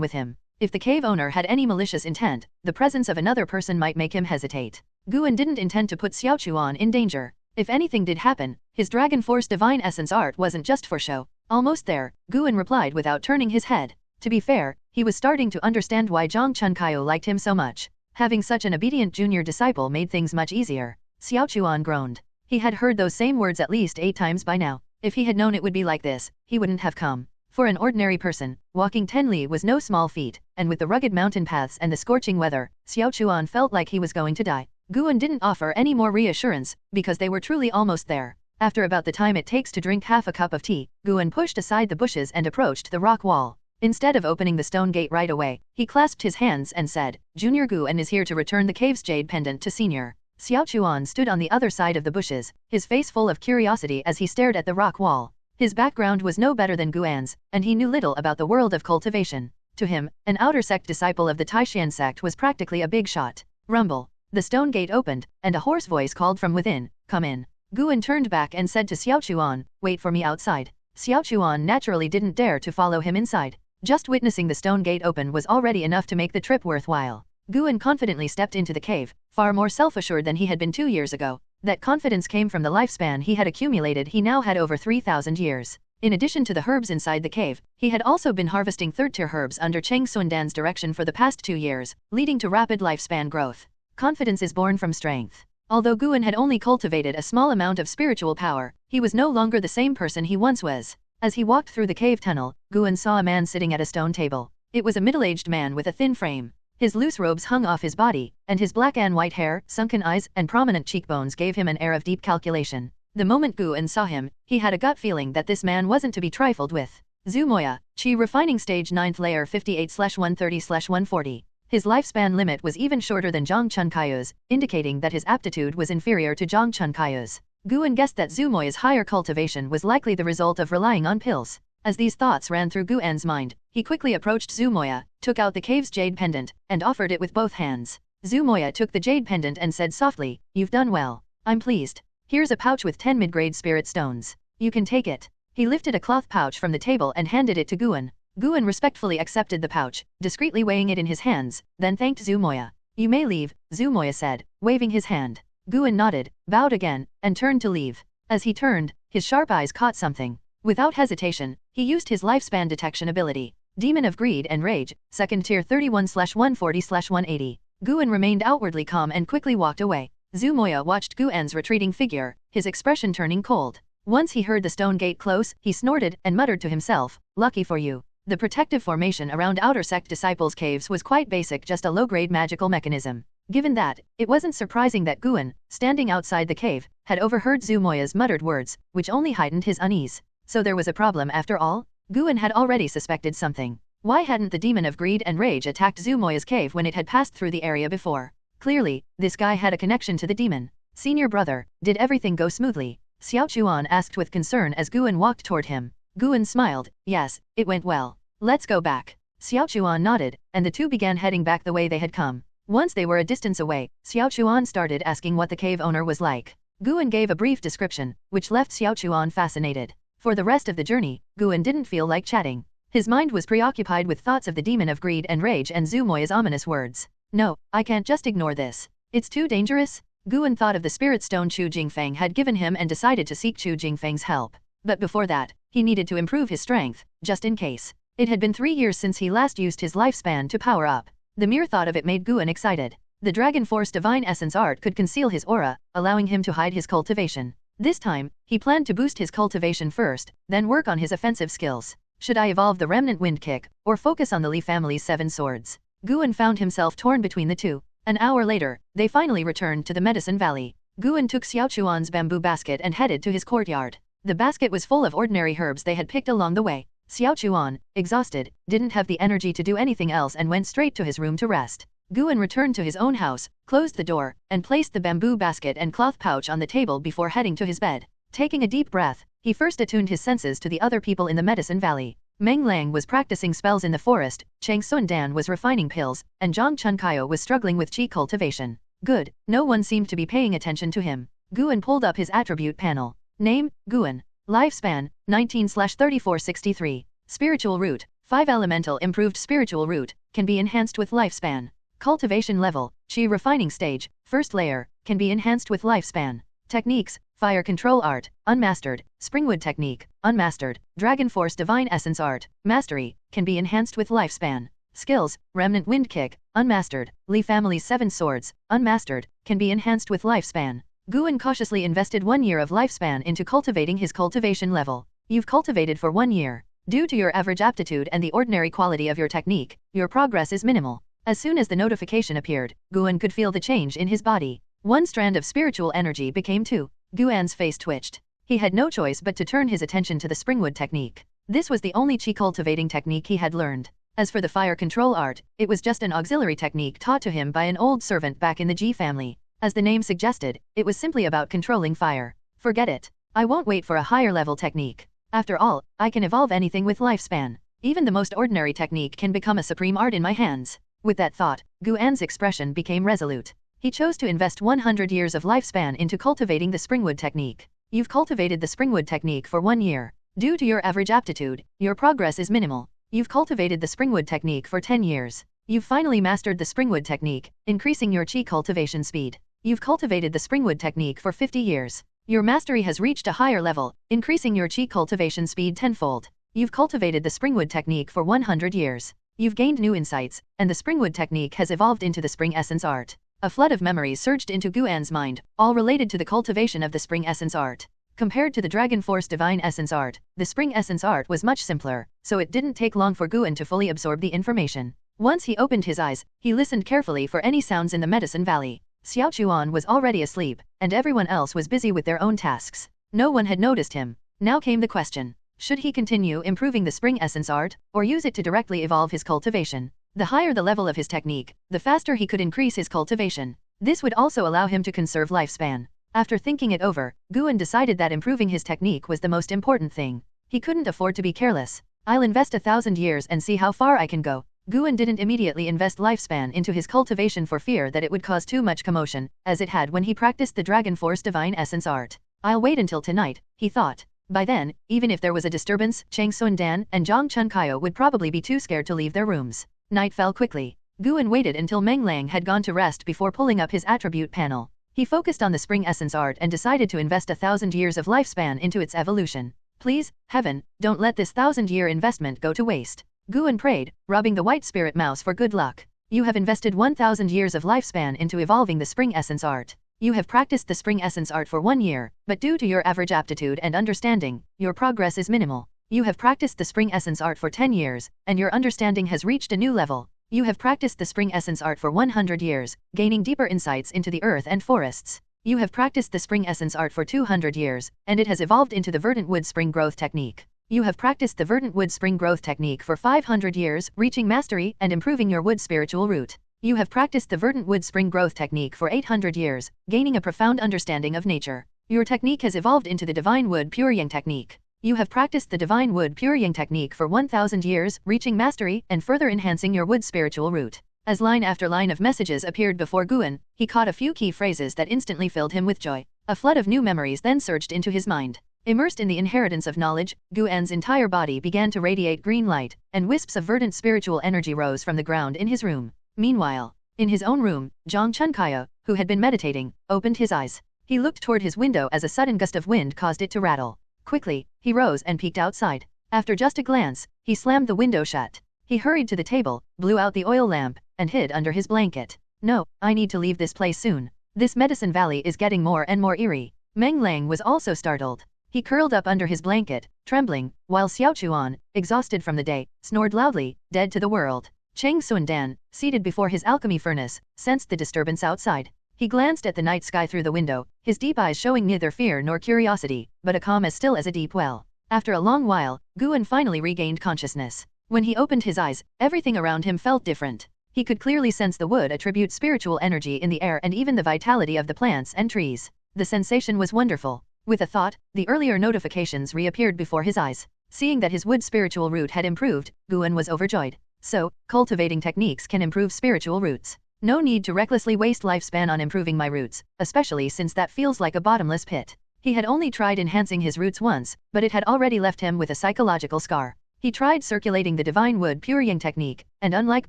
with him. If the cave owner had any malicious intent, the presence of another person might make him hesitate. Guan didn't intend to put Xiaochuan in danger. If anything did happen, his Dragon Force Divine Essence art wasn't just for show. Almost there, Guan replied without turning his head. To be fair, he was starting to understand why Zhang Chunkaio liked him so much. Having such an obedient junior disciple made things much easier. Xiaochuan groaned. He had heard those same words at least 8 times by now. If he had known it would be like this, he wouldn't have come. For an ordinary person, walking 10 li was no small feat, and with the rugged mountain paths and the scorching weather, Xiaochuan felt like he was going to die. Guan didn't offer any more reassurance, because they were truly almost there. After about the time it takes to drink half a cup of tea, Guan pushed aside the bushes and approached the rock wall. Instead of opening the stone gate right away, he clasped his hands and said, Junior Guan is here to return the cave's jade pendant to Senior. Xiaochuan stood on the other side of the bushes, his face full of curiosity as he stared at the rock wall. His background was no better than Guan's, and he knew little about the world of cultivation. To him, an outer sect disciple of the Taixuan Sect was practically a big shot. Rumble. The stone gate opened, and a hoarse voice called from within, Come in. Guan turned back and said to Xiaochuan, Wait for me outside. Xiaochuan naturally didn't dare to follow him inside. Just witnessing the stone gate open was already enough to make the trip worthwhile. Guan confidently stepped into the cave, far more self-assured than he had been 2 years ago. That confidence came from the lifespan he had accumulated. He now had over 3,000 years. In addition to the herbs inside the cave, he had also been harvesting third-tier herbs under Cheng Sundan's direction for the past 2 years, leading to rapid lifespan growth. Confidence is born from strength. Although Guan had only cultivated a small amount of spiritual power, he was no longer the same person he once was. As he walked through the cave tunnel, Guan saw a man sitting at a stone table. It was a middle-aged man with a thin frame. His loose robes hung off his body, and his black and white hair, sunken eyes, and prominent cheekbones gave him an air of deep calculation. The moment Guan saw him, he had a gut feeling that this man wasn't to be trifled with. Zumoya, Qi Refining Stage 9th Layer 58/130/140. His lifespan limit was even shorter than Zhang Chunkaio's, indicating that his aptitude was inferior to Zhang Chunkaio's. Guan guessed that Zumoya's higher cultivation was likely the result of relying on pills. As these thoughts ran through Guan's mind, he quickly approached Zumoya, took out the cave's jade pendant, and offered it with both hands. Zumoya took the jade pendant and said softly, You've done well. I'm pleased. Here's a pouch with 10 mid-grade spirit stones. You can take it. He lifted a cloth pouch from the table and handed it to Guan. Guan respectfully accepted the pouch, discreetly weighing it in his hands, then thanked Zumoya. You may leave, Zumoya said, waving his hand. Guan nodded, bowed again, and turned to leave. As he turned, his sharp eyes caught something. Without hesitation, he used his lifespan detection ability. Demon of Greed and Rage, 2nd tier 31/140/180. Guan remained outwardly calm and quickly walked away. Zumoya watched Guan's retreating figure, his expression turning cold. Once he heard the stone gate close, he snorted and muttered to himself, Lucky for you. The protective formation around outer sect disciples' caves was quite basic, just a low-grade magical mechanism. Given that, it wasn't surprising that Guan, standing outside the cave, had overheard Zumoya's muttered words, which only heightened his unease. So there was a problem after all? Guan had already suspected something. Why hadn't the demon of greed and rage attacked Zumoya's cave when it had passed through the area before? Clearly, this guy had a connection to the demon. Senior brother, did everything go smoothly? Xiaochuan asked with concern as Guan walked toward him. Guan smiled, Yes, it went well. Let's go back. Xiaochuan nodded, and the two began heading back the way they had come. Once they were a distance away, Xiaochuan started asking what the cave owner was like. Guan gave a brief description, which left Xiaochuan fascinated. For the rest of the journey, Guan didn't feel like chatting. His mind was preoccupied with thoughts of the demon of greed and rage and Zumoya's ominous words. No, I can't just ignore this. It's too dangerous. Guan thought of the spirit stone Chu Jingfeng had given him and decided to seek Chu Jingfeng's help. But before that, he needed to improve his strength, just in case. It had been 3 years since he last used his lifespan to power up. The mere thought of it made Guan excited. The Dragon Force Divine Essence art could conceal his aura, allowing him to hide his cultivation. This time, he planned to boost his cultivation first, then work on his offensive skills. Should I evolve the Remnant Wind Kick, or focus on the Li family's 7 swords? Guan found himself torn between the two. An hour later, they finally returned to the Medicine Valley. Guan took Xiaochuan's bamboo basket and headed to his courtyard. The basket was full of ordinary herbs they had picked along the way. Xiaochuan, exhausted, didn't have the energy to do anything else and went straight to his room to rest. Guan returned to his own house, closed the door, and placed the bamboo basket and cloth pouch on the table before heading to his bed. Taking a deep breath, he first attuned his senses to the other people in the Medicine Valley. Meng Lang was practicing spells in the forest, Taixuan Dan was refining pills, and Zhang Chunkayo was struggling with qi cultivation. Good, no one seemed to be paying attention to him. Guan pulled up his attribute panel. Name, Guan. Lifespan, 19/3463. Spiritual root, 5 elemental improved spiritual root, can be enhanced with lifespan. Cultivation level, qi refining stage, first layer, can be enhanced with lifespan. Techniques, fire control art, unmastered, springwood technique, unmastered, dragon force divine essence art, mastery, can be enhanced with lifespan. Skills, remnant wind kick, unmastered, Li family's 7 swords, unmastered, can be enhanced with lifespan. Guan cautiously invested 1 year of lifespan into cultivating his cultivation level. You've cultivated for 1 year. Due to your average aptitude and the ordinary quality of your technique, your progress is minimal. As soon as the notification appeared, Guan could feel the change in his body. 1 strand of spiritual energy became 2. Guan's face twitched. He had no choice but to turn his attention to the springwood technique. This was the only qi cultivating technique he had learned. As for the fire control art, it was just an auxiliary technique taught to him by an old servant back in the Ji family. As the name suggested, it was simply about controlling fire. Forget it. I won't wait for a higher level technique. After all, I can evolve anything with lifespan. Even the most ordinary technique can become a supreme art in my hands. With that thought, Guan's expression became resolute. He chose to invest 100 years of lifespan into cultivating the springwood technique. You've cultivated the springwood technique for 1 year. Due to your average aptitude, your progress is minimal. You've cultivated the springwood technique for 10 years. You've finally mastered the springwood technique, increasing your qi cultivation speed. You've cultivated the springwood technique for 50 years. Your mastery has reached a higher level, increasing your qi cultivation speed tenfold. You've cultivated the springwood technique for 100 years. You've gained new insights, and the springwood technique has evolved into the spring essence art. A flood of memories surged into Guan's mind, all related to the cultivation of the spring essence art. Compared to the dragon force divine essence art, the spring essence art was much simpler, so it didn't take long for Guan to fully absorb the information. Once he opened his eyes, he listened carefully for any sounds in the medicine valley. Xiaochuan was already asleep, and everyone else was busy with their own tasks. No one had noticed him. Now came the question. Should he continue improving the spring essence art, or use it to directly evolve his cultivation? The higher the level of his technique, the faster he could increase his cultivation. This would also allow him to conserve lifespan. After thinking it over, Guan decided that improving his technique was the most important thing. He couldn't afford to be careless. I'll invest 1,000 years and see how far I can go. Guan didn't immediately invest lifespan into his cultivation for fear that it would cause too much commotion, as it had when he practiced the Dragon Force Divine Essence art. I'll wait until tonight, he thought. By then, even if there was a disturbance, Taixuan Dan and Zhang Chunkayo would probably be too scared to leave their rooms. Night fell quickly. Guan waited until Meng Lang had gone to rest before pulling up his attribute panel. He focused on the spring essence art and decided to invest 1,000 years of lifespan into its evolution. Please, heaven, don't let this 1,000-year investment go to waste. Guan prayed, rubbing the white spirit mouse for good luck. You have invested 1,000 years of lifespan into evolving the spring essence art. You have practiced the spring essence art for 1 year, but due to your average aptitude and understanding, your progress is minimal. You have practiced the spring essence art for 10 years, and your understanding has reached a new level. You have practiced the spring essence art for 100 years, gaining deeper insights into the earth and forests. You have practiced the spring essence art for 200 years, and it has evolved into the verdant wood spring growth technique. You have practiced the verdant wood spring growth technique for 500 years, reaching mastery and improving your wood spiritual root. You have practiced the verdant wood spring growth technique for 800 years, gaining a profound understanding of nature. Your technique has evolved into the divine wood pure yang technique. You have practiced the divine wood pure yang technique for 1,000 years, reaching mastery and further enhancing your wood spiritual root. As line after line of messages appeared before Guan, he caught a few key phrases that instantly filled him with joy. A flood of new memories then surged into his mind. Immersed in the inheritance of knowledge, Guan's entire body began to radiate green light, and wisps of verdant spiritual energy rose from the ground in his room. Meanwhile, in his own room, Zhang Chunkayo, who had been meditating, opened his eyes. He looked toward his window as a sudden gust of wind caused it to rattle. Quickly, he rose and peeked outside. After just a glance, he slammed the window shut. He hurried to the table, blew out the oil lamp, and hid under his blanket. No, I need to leave this place soon. This medicine valley is getting more and more eerie. Meng Lang was also startled. He curled up under his blanket, trembling, while Xiaochuan, exhausted from the day, snored loudly, dead to the world. Taixuan Dan, seated before his alchemy furnace, sensed the disturbance outside. He glanced at the night sky through the window, his deep eyes showing neither fear nor curiosity, but a calm as still as a deep well. After a long while, Guan finally regained consciousness. When he opened his eyes, everything around him felt different. He could clearly sense the wood attribute spiritual energy in the air and even the vitality of the plants and trees. The sensation was wonderful. With a thought, the earlier notifications reappeared before his eyes. Seeing that his wood spiritual root had improved, Guan was overjoyed. So, cultivating techniques can improve spiritual roots. No need to recklessly waste lifespan on improving my roots, especially since that feels like a bottomless pit. He had only tried enhancing his roots once, but it had already left him with a psychological scar. He tried circulating the divine wood pure yang technique, and unlike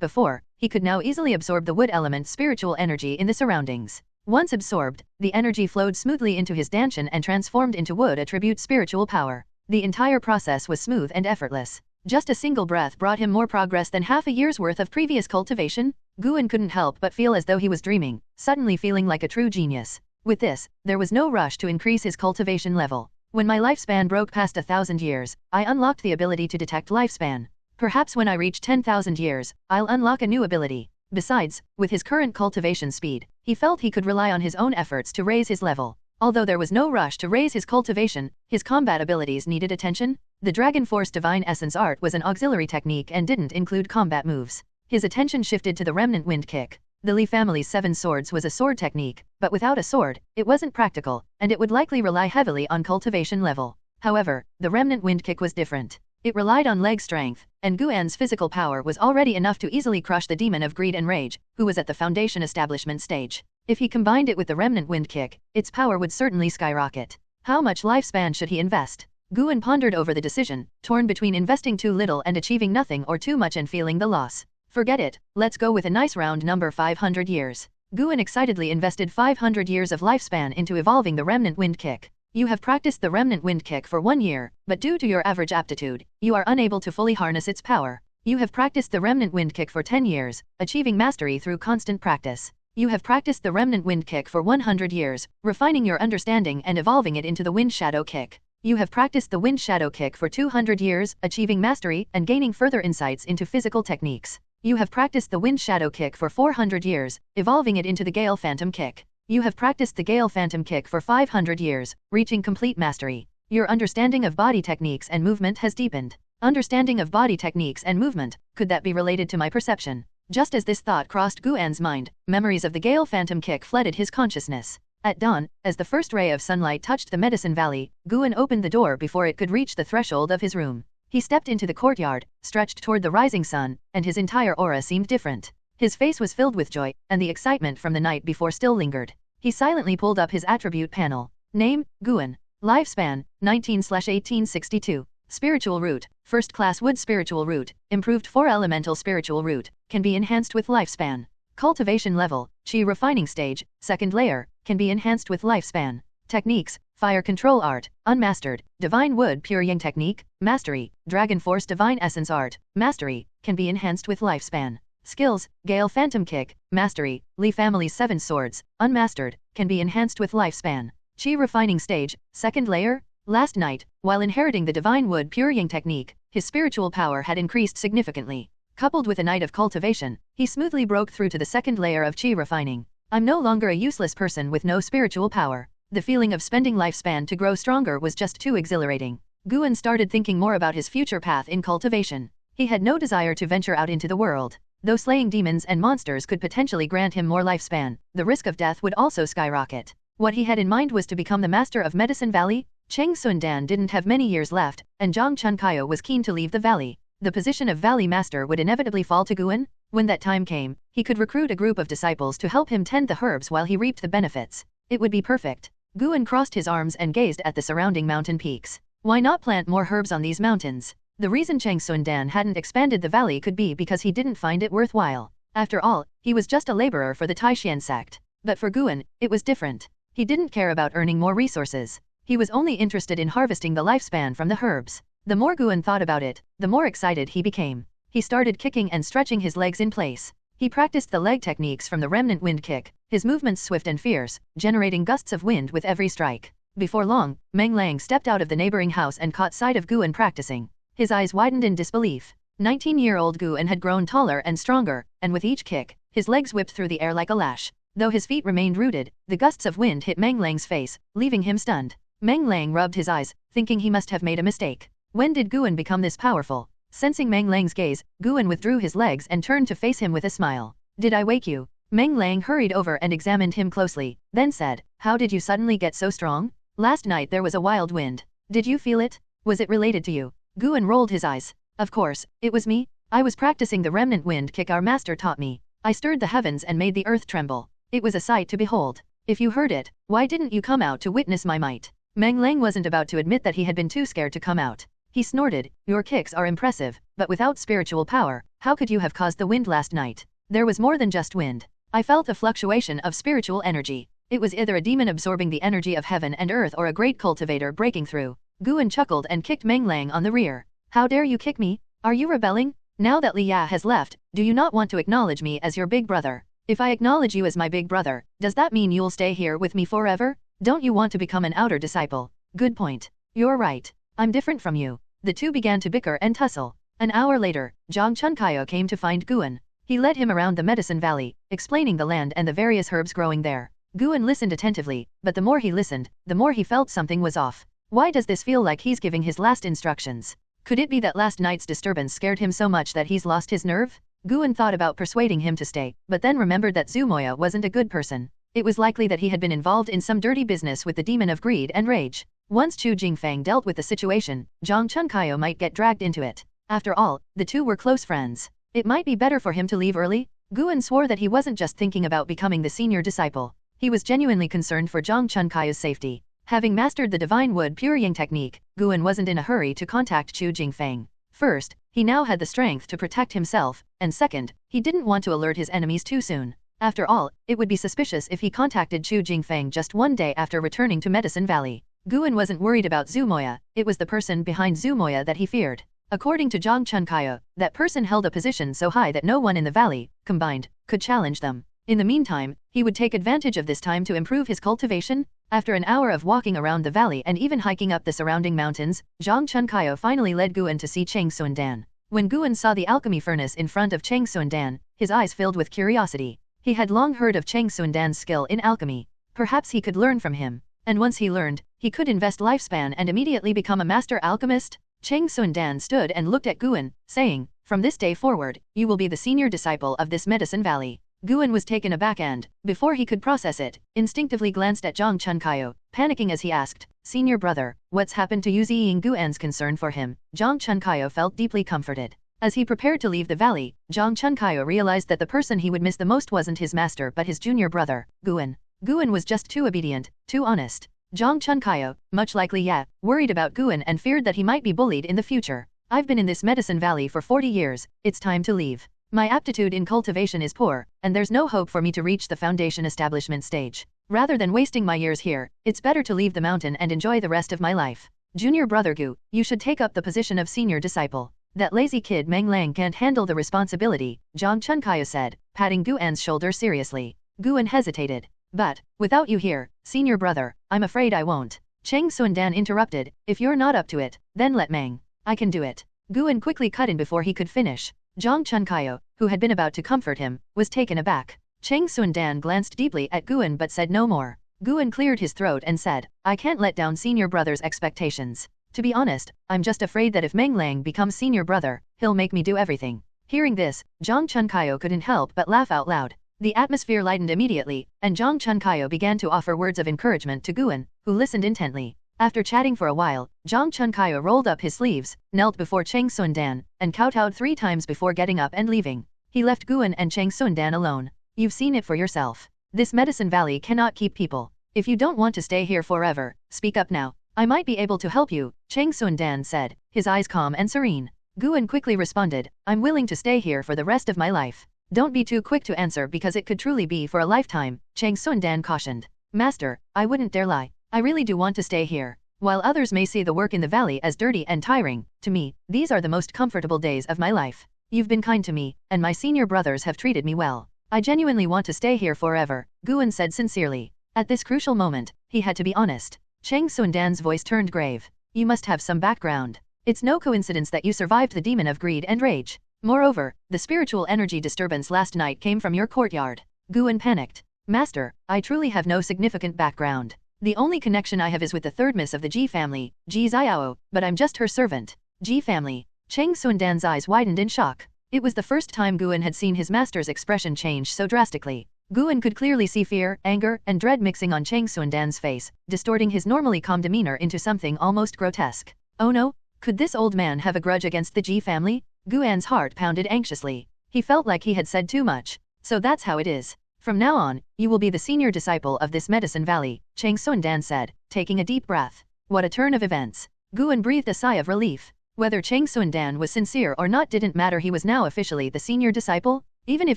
before, he could now easily absorb the wood element's spiritual energy in the surroundings. Once absorbed, the energy flowed smoothly into his danshan and transformed into wood attribute spiritual power. The entire process was smooth and effortless. Just a single breath brought him more progress than half a year's worth of previous cultivation. Guan couldn't help but feel as though he was dreaming, suddenly feeling like a true genius. With this, there was no rush to increase his cultivation level. When my lifespan broke past 1,000 years, I unlocked the ability to detect lifespan. Perhaps when I reach 10,000 years, I'll unlock a new ability. Besides, with his current cultivation speed, he felt he could rely on his own efforts to raise his level. Although there was no rush to raise his cultivation, his combat abilities needed attention. The Dragon Force Divine Essence art was an auxiliary technique and didn't include combat moves. His attention shifted to the Remnant Wind Kick. The Li family's 7 swords was a sword technique, but without a sword, it wasn't practical, and it would likely rely heavily on cultivation level. However, the Remnant Wind Kick was different. It relied on leg strength, and Guan's physical power was already enough to easily crush the demon of greed and rage, who was at the foundation establishment stage. If he combined it with the Remnant Wind Kick, its power would certainly skyrocket. How much lifespan should he invest? Guan pondered over the decision, torn between investing too little and achieving nothing or too much and feeling the loss. Forget it, let's go with a nice round number 500 years. Guan excitedly invested 500 years of lifespan into evolving the Remnant Wind Kick. You have practiced the Remnant Wind Kick for 1 year, but due to your average aptitude, you are unable to fully harness its power. You have practiced the Remnant Wind Kick for 10 years, achieving mastery through constant practice. You have practiced the Remnant Wind Kick for 100 years, refining your understanding and evolving it into the Wind Shadow Kick. You have practiced the Wind Shadow Kick for 200 years, achieving mastery and gaining further insights into physical techniques. You have practiced the Wind Shadow Kick for 400 years, evolving it into the Gale Phantom Kick. You have practiced the Gale Phantom Kick for 500 years, reaching complete mastery. Your understanding of body techniques and movement has deepened. Understanding of body techniques and movement, could that be related to my perception? Just as this thought crossed Guan's mind, memories of the Gale Phantom Kick flooded his consciousness. At dawn, as the first ray of sunlight touched the Medicine Valley, Guan opened the door before it could reach the threshold of his room. He stepped into the courtyard, stretched toward the rising sun, and his entire aura seemed different. His face was filled with joy, and the excitement from the night before still lingered. He silently pulled up his attribute panel. Name, Guan. Lifespan, 19/1862. Spiritual root, first class wood spiritual root, improved 4 elemental spiritual root, can be enhanced with lifespan. Cultivation level, Chi refining stage, second layer, can be enhanced with lifespan. Techniques, fire control art, unmastered, divine wood pure yang technique, mastery, dragon force divine essence art, mastery, can be enhanced with lifespan. Skills, Gale Phantom Kick, mastery, Li family's 7 swords, unmastered, can be enhanced with lifespan. Chi refining stage, second layer. Last night, while inheriting the divine wood pure yang technique, his spiritual power had increased significantly. Coupled with a night of cultivation, he smoothly broke through to the second layer of Chi refining. I'm no longer a useless person with no spiritual power. The feeling of spending lifespan to grow stronger was just too exhilarating. Guan started thinking more about his future path in cultivation. He had no desire to venture out into the world. Though slaying demons and monsters could potentially grant him more lifespan, the risk of death would also skyrocket. What he had in mind was to become the master of Medicine Valley. Cheng Sundan didn't have many years left, and Zhang Chunkayo was keen to leave the valley. The position of Valley Master would inevitably fall to Guan. When that time came, he could recruit a group of disciples to help him tend the herbs while he reaped the benefits. It would be perfect. Guan crossed his arms and gazed at the surrounding mountain peaks. Why not plant more herbs on these mountains? The reason Cheng Sundan hadn't expanded the valley could be because he didn't find it worthwhile. After all, he was just a laborer for the Taixuan Sect. But for Guan, it was different. He didn't care about earning more resources. He was only interested in harvesting the lifespan from the herbs. The more Guan thought about it, the more excited he became. He started kicking and stretching his legs in place. He practiced the leg techniques from the Remnant Wind Kick, his movements swift and fierce, generating gusts of wind with every strike. Before long, Meng Lang stepped out of the neighboring house and caught sight of Guan practicing. His eyes widened in disbelief. 19-year-old Guan had grown taller and stronger, and with each kick, his legs whipped through the air like a lash. Though his feet remained rooted, the gusts of wind hit Meng Lang's face, leaving him stunned. Meng Lang rubbed his eyes, thinking he must have made a mistake. When did Guan become this powerful? Sensing Meng Lang's gaze, Guan withdrew his legs and turned to face him with a smile. Did I wake you? Meng Lang hurried over and examined him closely, then said, how did you suddenly get so strong? Last night there was a wild wind. Did you feel it? Was it related to you? Guan rolled his eyes. Of course, it was me. I was practicing the remnant wind kick our master taught me. I stirred the heavens and made the earth tremble. It was a sight to behold. If you heard it, why didn't you come out to witness my might? Meng Lang wasn't about to admit that he had been too scared to come out. He snorted, your kicks are impressive, but without spiritual power, how could you have caused the wind last night? There was more than just wind. I felt a fluctuation of spiritual energy. It was either a demon absorbing the energy of heaven and earth or a great cultivator breaking through. Guan chuckled and kicked Meng Lang on the rear. How dare you kick me? Are you rebelling? Now that Liya has left, do you not want to acknowledge me as your big brother? If I acknowledge you as my big brother, does that mean you'll stay here with me forever? Don't you want to become an outer disciple? Good point. You're right. I'm different from you. The two began to bicker and tussle. An hour later, Zhang Chunkayo came to find Guan. He led him around the medicine valley, explaining the land and the various herbs growing there. Guan listened attentively, but the more he listened, the more he felt something was off. Why does this feel like he's giving his last instructions? Could it be that last night's disturbance scared him so much that he's lost his nerve? Guan thought about persuading him to stay, but then remembered that Zumoya wasn't a good person. It was likely that he had been involved in some dirty business with the demon of greed and rage. Once Chu Jingfang dealt with the situation, Zhang Chunkayo might get dragged into it. After all, the two were close friends. It might be better for him to leave early. Guan swore that he wasn't just thinking about becoming the senior disciple. He was genuinely concerned for Zhang Chunkayo's safety. Having mastered the divine wood purying technique, Guan wasn't in a hurry to contact Chu Jingfang. First, he now had the strength to protect himself, and second, he didn't want to alert his enemies too soon. After all, it would be suspicious if he contacted Chu Jingfang just one day after returning to Medicine Valley. Guan wasn't worried about Zumoya, it was the person behind Zumoya that he feared. According to Zhang Chunkayo, that person held a position so high that no one in the valley, combined, could challenge them. In the meantime, he would take advantage of this time to improve his cultivation. After an hour of walking around the valley and even hiking up the surrounding mountains, Zhang Chunkayo finally led Guan to see Cheng Sundan. When Guan saw the alchemy furnace in front of Cheng Sundan, his eyes filled with curiosity. He had long heard of Cheng Sundan's skill in alchemy. Perhaps he could learn from him. And once he learned, he could invest lifespan and immediately become a master alchemist. Cheng Sundan stood and looked at Guan, saying, from this day forward, you will be the senior disciple of this Medicine Valley. Guan was taken aback and, before he could process it, instinctively glanced at Zhang Chunkayo, panicking as he asked, Senior brother, what's happened to you? Seeing Guan's concern for him, Zhang Chunkayo felt deeply comforted. As he prepared to leave the valley, Zhang Chunkayo realized that the person he would miss the most wasn't his master but his junior brother, Guan. Guan was just too obedient, too honest. Zhang Chunkayo, much like Liya, worried about Guan and feared that he might be bullied in the future. I've been in this Medicine Valley for 40 years, it's time to leave. My aptitude in cultivation is poor, and there's no hope for me to reach the foundation establishment stage. Rather than wasting my years here, it's better to leave the mountain and enjoy the rest of my life. Junior brother Gu, you should take up the position of senior disciple. That lazy kid Meng Lang can't handle the responsibility, Zhang Chunkayo said, patting Guan's shoulder seriously. Guan hesitated. But, without you here, senior brother, I'm afraid I won't. Cheng Sundan interrupted, if you're not up to it, then let Meng. I can do it. Guan quickly cut in before he could finish. Zhang Chunkayo, who had been about to comfort him, was taken aback. Cheng Sundan glanced deeply at Guan but said no more. Guan cleared his throat and said, I can't let down senior brother's expectations. To be honest, I'm just afraid that if Meng Lang becomes senior brother, he'll make me do everything. Hearing this, Zhang Chunkayo couldn't help but laugh out loud. The atmosphere lightened immediately, and Zhang Chunkayo began to offer words of encouragement to Guan, who listened intently. After chatting for a while, Zhang Chunkayo rolled up his sleeves, knelt before Cheng Sundan, and kowtowed 3 times before getting up and leaving. He left Guan and Cheng Sundan alone. You've seen it for yourself. This Medicine Valley cannot keep people. If you don't want to stay here forever, speak up now. I might be able to help you, Cheng Sundan said, his eyes calm and serene. Guan quickly responded, I'm willing to stay here for the rest of my life. Don't be too quick to answer because it could truly be for a lifetime, Cheng Sundan cautioned. Master, I wouldn't dare lie. I really do want to stay here. While others may see the work in the valley as dirty and tiring, to me, these are the most comfortable days of my life. You've been kind to me, and my senior brothers have treated me well. I genuinely want to stay here forever, Guan said sincerely. At this crucial moment, he had to be honest. Cheng Sundan's voice turned grave. You must have some background. It's no coincidence that you survived the demon of greed and rage. Moreover, the spiritual energy disturbance last night came from your courtyard. Guan panicked. Master, I truly have no significant background. The only connection I have is with the third miss of the Ji family, Ji Xiao, but I'm just her servant. Ji family. Cheng Sundan's eyes widened in shock. It was the first time Guan had seen his master's expression change so drastically. Guan could clearly see fear, anger, and dread mixing on Cheng Sundan's face, distorting his normally calm demeanor into something almost grotesque. Oh no? Could this old man have a grudge against the Ji family? Guan's heart pounded anxiously. He felt like he had said too much. So that's how it is. From now on, you will be the senior disciple of this Medicine Valley, Taixuan Sect said, taking a deep breath. What a turn of events. Guan breathed a sigh of relief. Whether Taixuan Sect was sincere or not didn't matter, he was now officially the senior disciple. Even if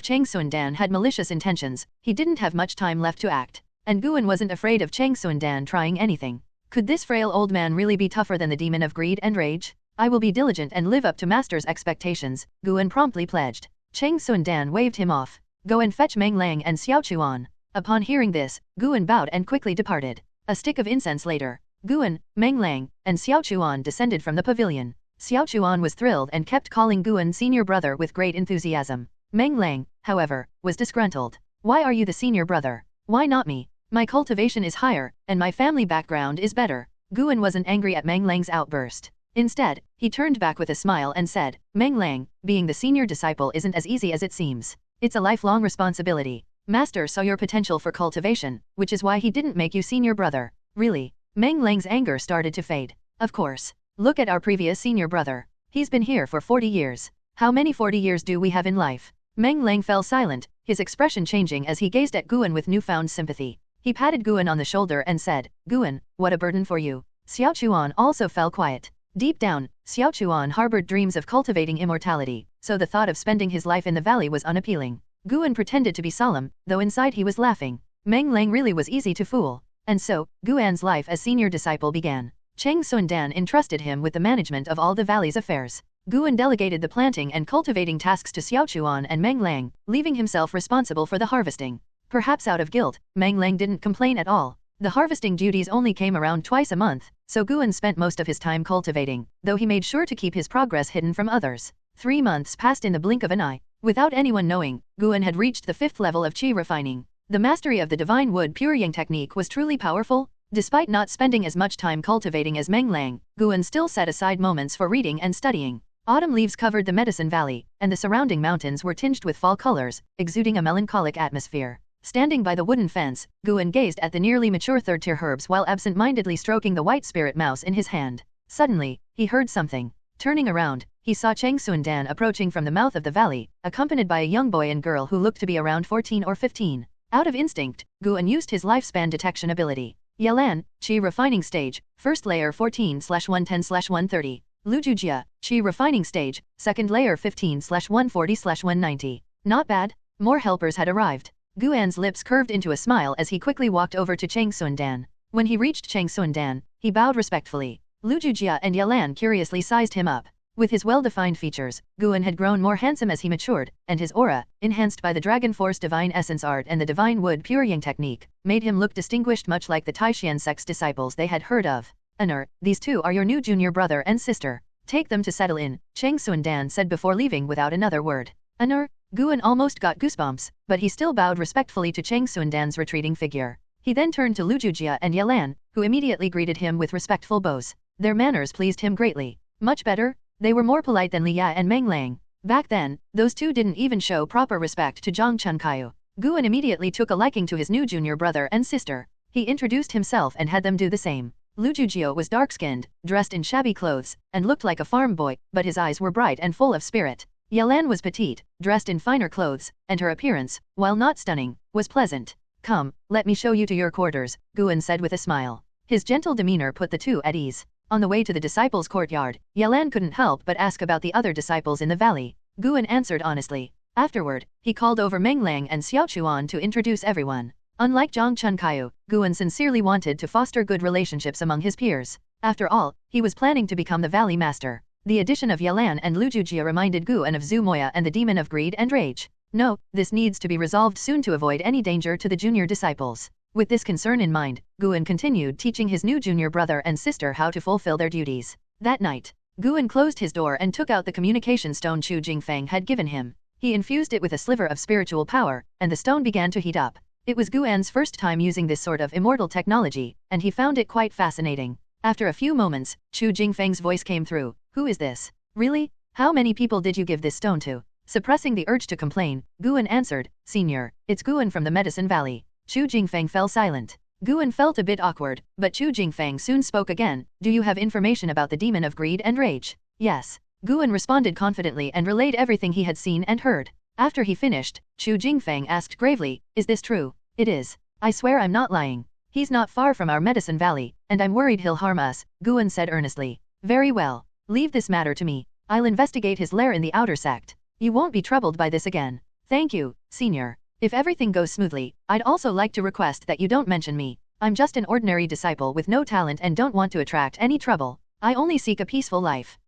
Taixuan Sect had malicious intentions, he didn't have much time left to act. And Guan wasn't afraid of Taixuan Sect trying anything. Could this frail old man really be tougher than the demon of greed and rage? I will be diligent and live up to master's expectations, Guan promptly pledged. Taixuan Sect waved him off. Go and fetch Meng Lang and Xiao Chuan. Upon hearing this, Guan bowed and quickly departed. A stick of incense later, Guan, Meng Lang, and Xiao Chuan descended from the pavilion. Xiao Chuan was thrilled and kept calling Guan senior brother with great enthusiasm. Meng Lang, however, was disgruntled. Why are you the senior brother? Why not me? My cultivation is higher, and my family background is better. Guan wasn't angry at Meng Lang's outburst. Instead, he turned back with a smile and said, Meng Lang, being the senior disciple isn't as easy as it seems. It's a lifelong responsibility. Master saw your potential for cultivation, which is why he didn't make you senior brother. Really? Meng Lang's anger started to fade. Of course. Look at our previous senior brother. He's been here for 40 years. How many 40 years do we have in life? Meng Lang fell silent, his expression changing as he gazed at Guan with newfound sympathy. He patted Guan on the shoulder and said, Guan, what a burden for you. Xiao Chuan also fell quiet. Deep down, Xiao Chuan harbored dreams of cultivating immortality, so the thought of spending his life in the valley was unappealing. Guan pretended to be solemn, though inside he was laughing. Meng Lang really was easy to fool. And so, Guan's life as senior disciple began. Taixuan Sect entrusted him with the management of all the valley's affairs. Guan delegated the planting and cultivating tasks to Xiao Chuan and Meng Lang, leaving himself responsible for the harvesting. Perhaps out of guilt, Meng Lang didn't complain at all. The harvesting duties only came around twice a month, so Guan spent most of his time cultivating, though he made sure to keep his progress hidden from others. 3 months passed in the blink of an eye. Without anyone knowing, Guan had reached the 5th level of qi refining. The mastery of the divine wood puring technique was truly powerful. Despite not spending as much time cultivating as Meng Lang, Guan still set aside moments for reading and studying. Autumn leaves covered the Medicine Valley, and the surrounding mountains were tinged with fall colors, exuding a melancholic atmosphere. Standing by the wooden fence, Guan gazed at the nearly mature third-tier herbs while absent-mindedly stroking the white spirit mouse in his hand. Suddenly, he heard something. Turning around, he saw Taixuan Sect approaching from the mouth of the valley, accompanied by a young boy and girl who looked to be around 14 or 15. Out of instinct, Guan used his lifespan detection ability. Yalan, Qi Refining Stage, First Layer 14/110/130. Lujujia, Qi Refining Stage, Second Layer 15/140/190. Not bad. More helpers had arrived. Guan's lips curved into a smile as he quickly walked over to Taixuan Sect. When he reached Taixuan Sect, he bowed respectfully. Lujujia and Yalan curiously sized him up. With his well-defined features, Guan had grown more handsome as he matured, and his aura, enhanced by the Dragon Force Divine Essence art and the Divine Wood Puring technique, made him look distinguished, much like the Taixuan Sect's disciples they had heard of. Honor, these two are your new junior brother and sister. Take them to settle in, Taixuan Sect said before leaving without another word. Honor? Guan almost got goosebumps, but he still bowed respectfully to Taixuan Sect's retreating figure. He then turned to Lujujia and Yalan, who immediately greeted him with respectful bows. Their manners pleased him greatly. Much better? They were more polite than Liya and Meng Lang. Back then, those two didn't even show proper respect to Zhang Chunkaiyu. Guan immediately took a liking to his new junior brother and sister. He introduced himself and had them do the same. Lujujio was dark-skinned, dressed in shabby clothes, and looked like a farm boy, but his eyes were bright and full of spirit. Yalan was petite, dressed in finer clothes, and her appearance, while not stunning, was pleasant. Come, let me show you to your quarters, Guan said with a smile. His gentle demeanor put the two at ease. On the way to the disciples' courtyard, Yalan couldn't help but ask about the other disciples in the valley. Guan answered honestly. Afterward, he called over Meng Lang and Xiao Chuan to introduce everyone. Unlike Zhang Chunkaiyu, Guan sincerely wanted to foster good relationships among his peers. After all, he was planning to become the valley master. The addition of Yalan and Lujujia reminded Guan of Zhu Moya and the demon of greed and rage. No, this needs to be resolved soon to avoid any danger to the junior disciples. With this concern in mind, Guan continued teaching his new junior brother and sister how to fulfill their duties. That night, Guan closed his door and took out the communication stone Chu Jingfeng had given him. He infused it with a sliver of spiritual power, and the stone began to heat up. It was Guan's first time using this sort of immortal technology, and he found it quite fascinating. After a few moments, Chu Jingfeng's voice came through. Who is this? Really? How many people did you give this stone to? Suppressing the urge to complain, Guan answered, Senior, it's Guan from the Medicine Valley. Chu Jingfeng fell silent. Guan felt a bit awkward, but Chu Jingfeng soon spoke again. Do you have information about the demon of greed and rage? Yes. Guan responded confidently and relayed everything he had seen and heard. After he finished, Chu Jingfeng asked gravely, is this true? It is. I swear I'm not lying. He's not far from our medicine valley, and I'm worried he'll harm us, Guan said earnestly. Very well. Leave this matter to me. I'll investigate his lair in the outer sect. You won't be troubled by this again. Thank you, Senior. If everything goes smoothly, I'd also like to request that you don't mention me. I'm just an ordinary disciple with no talent and don't want to attract any trouble. I only seek a peaceful life.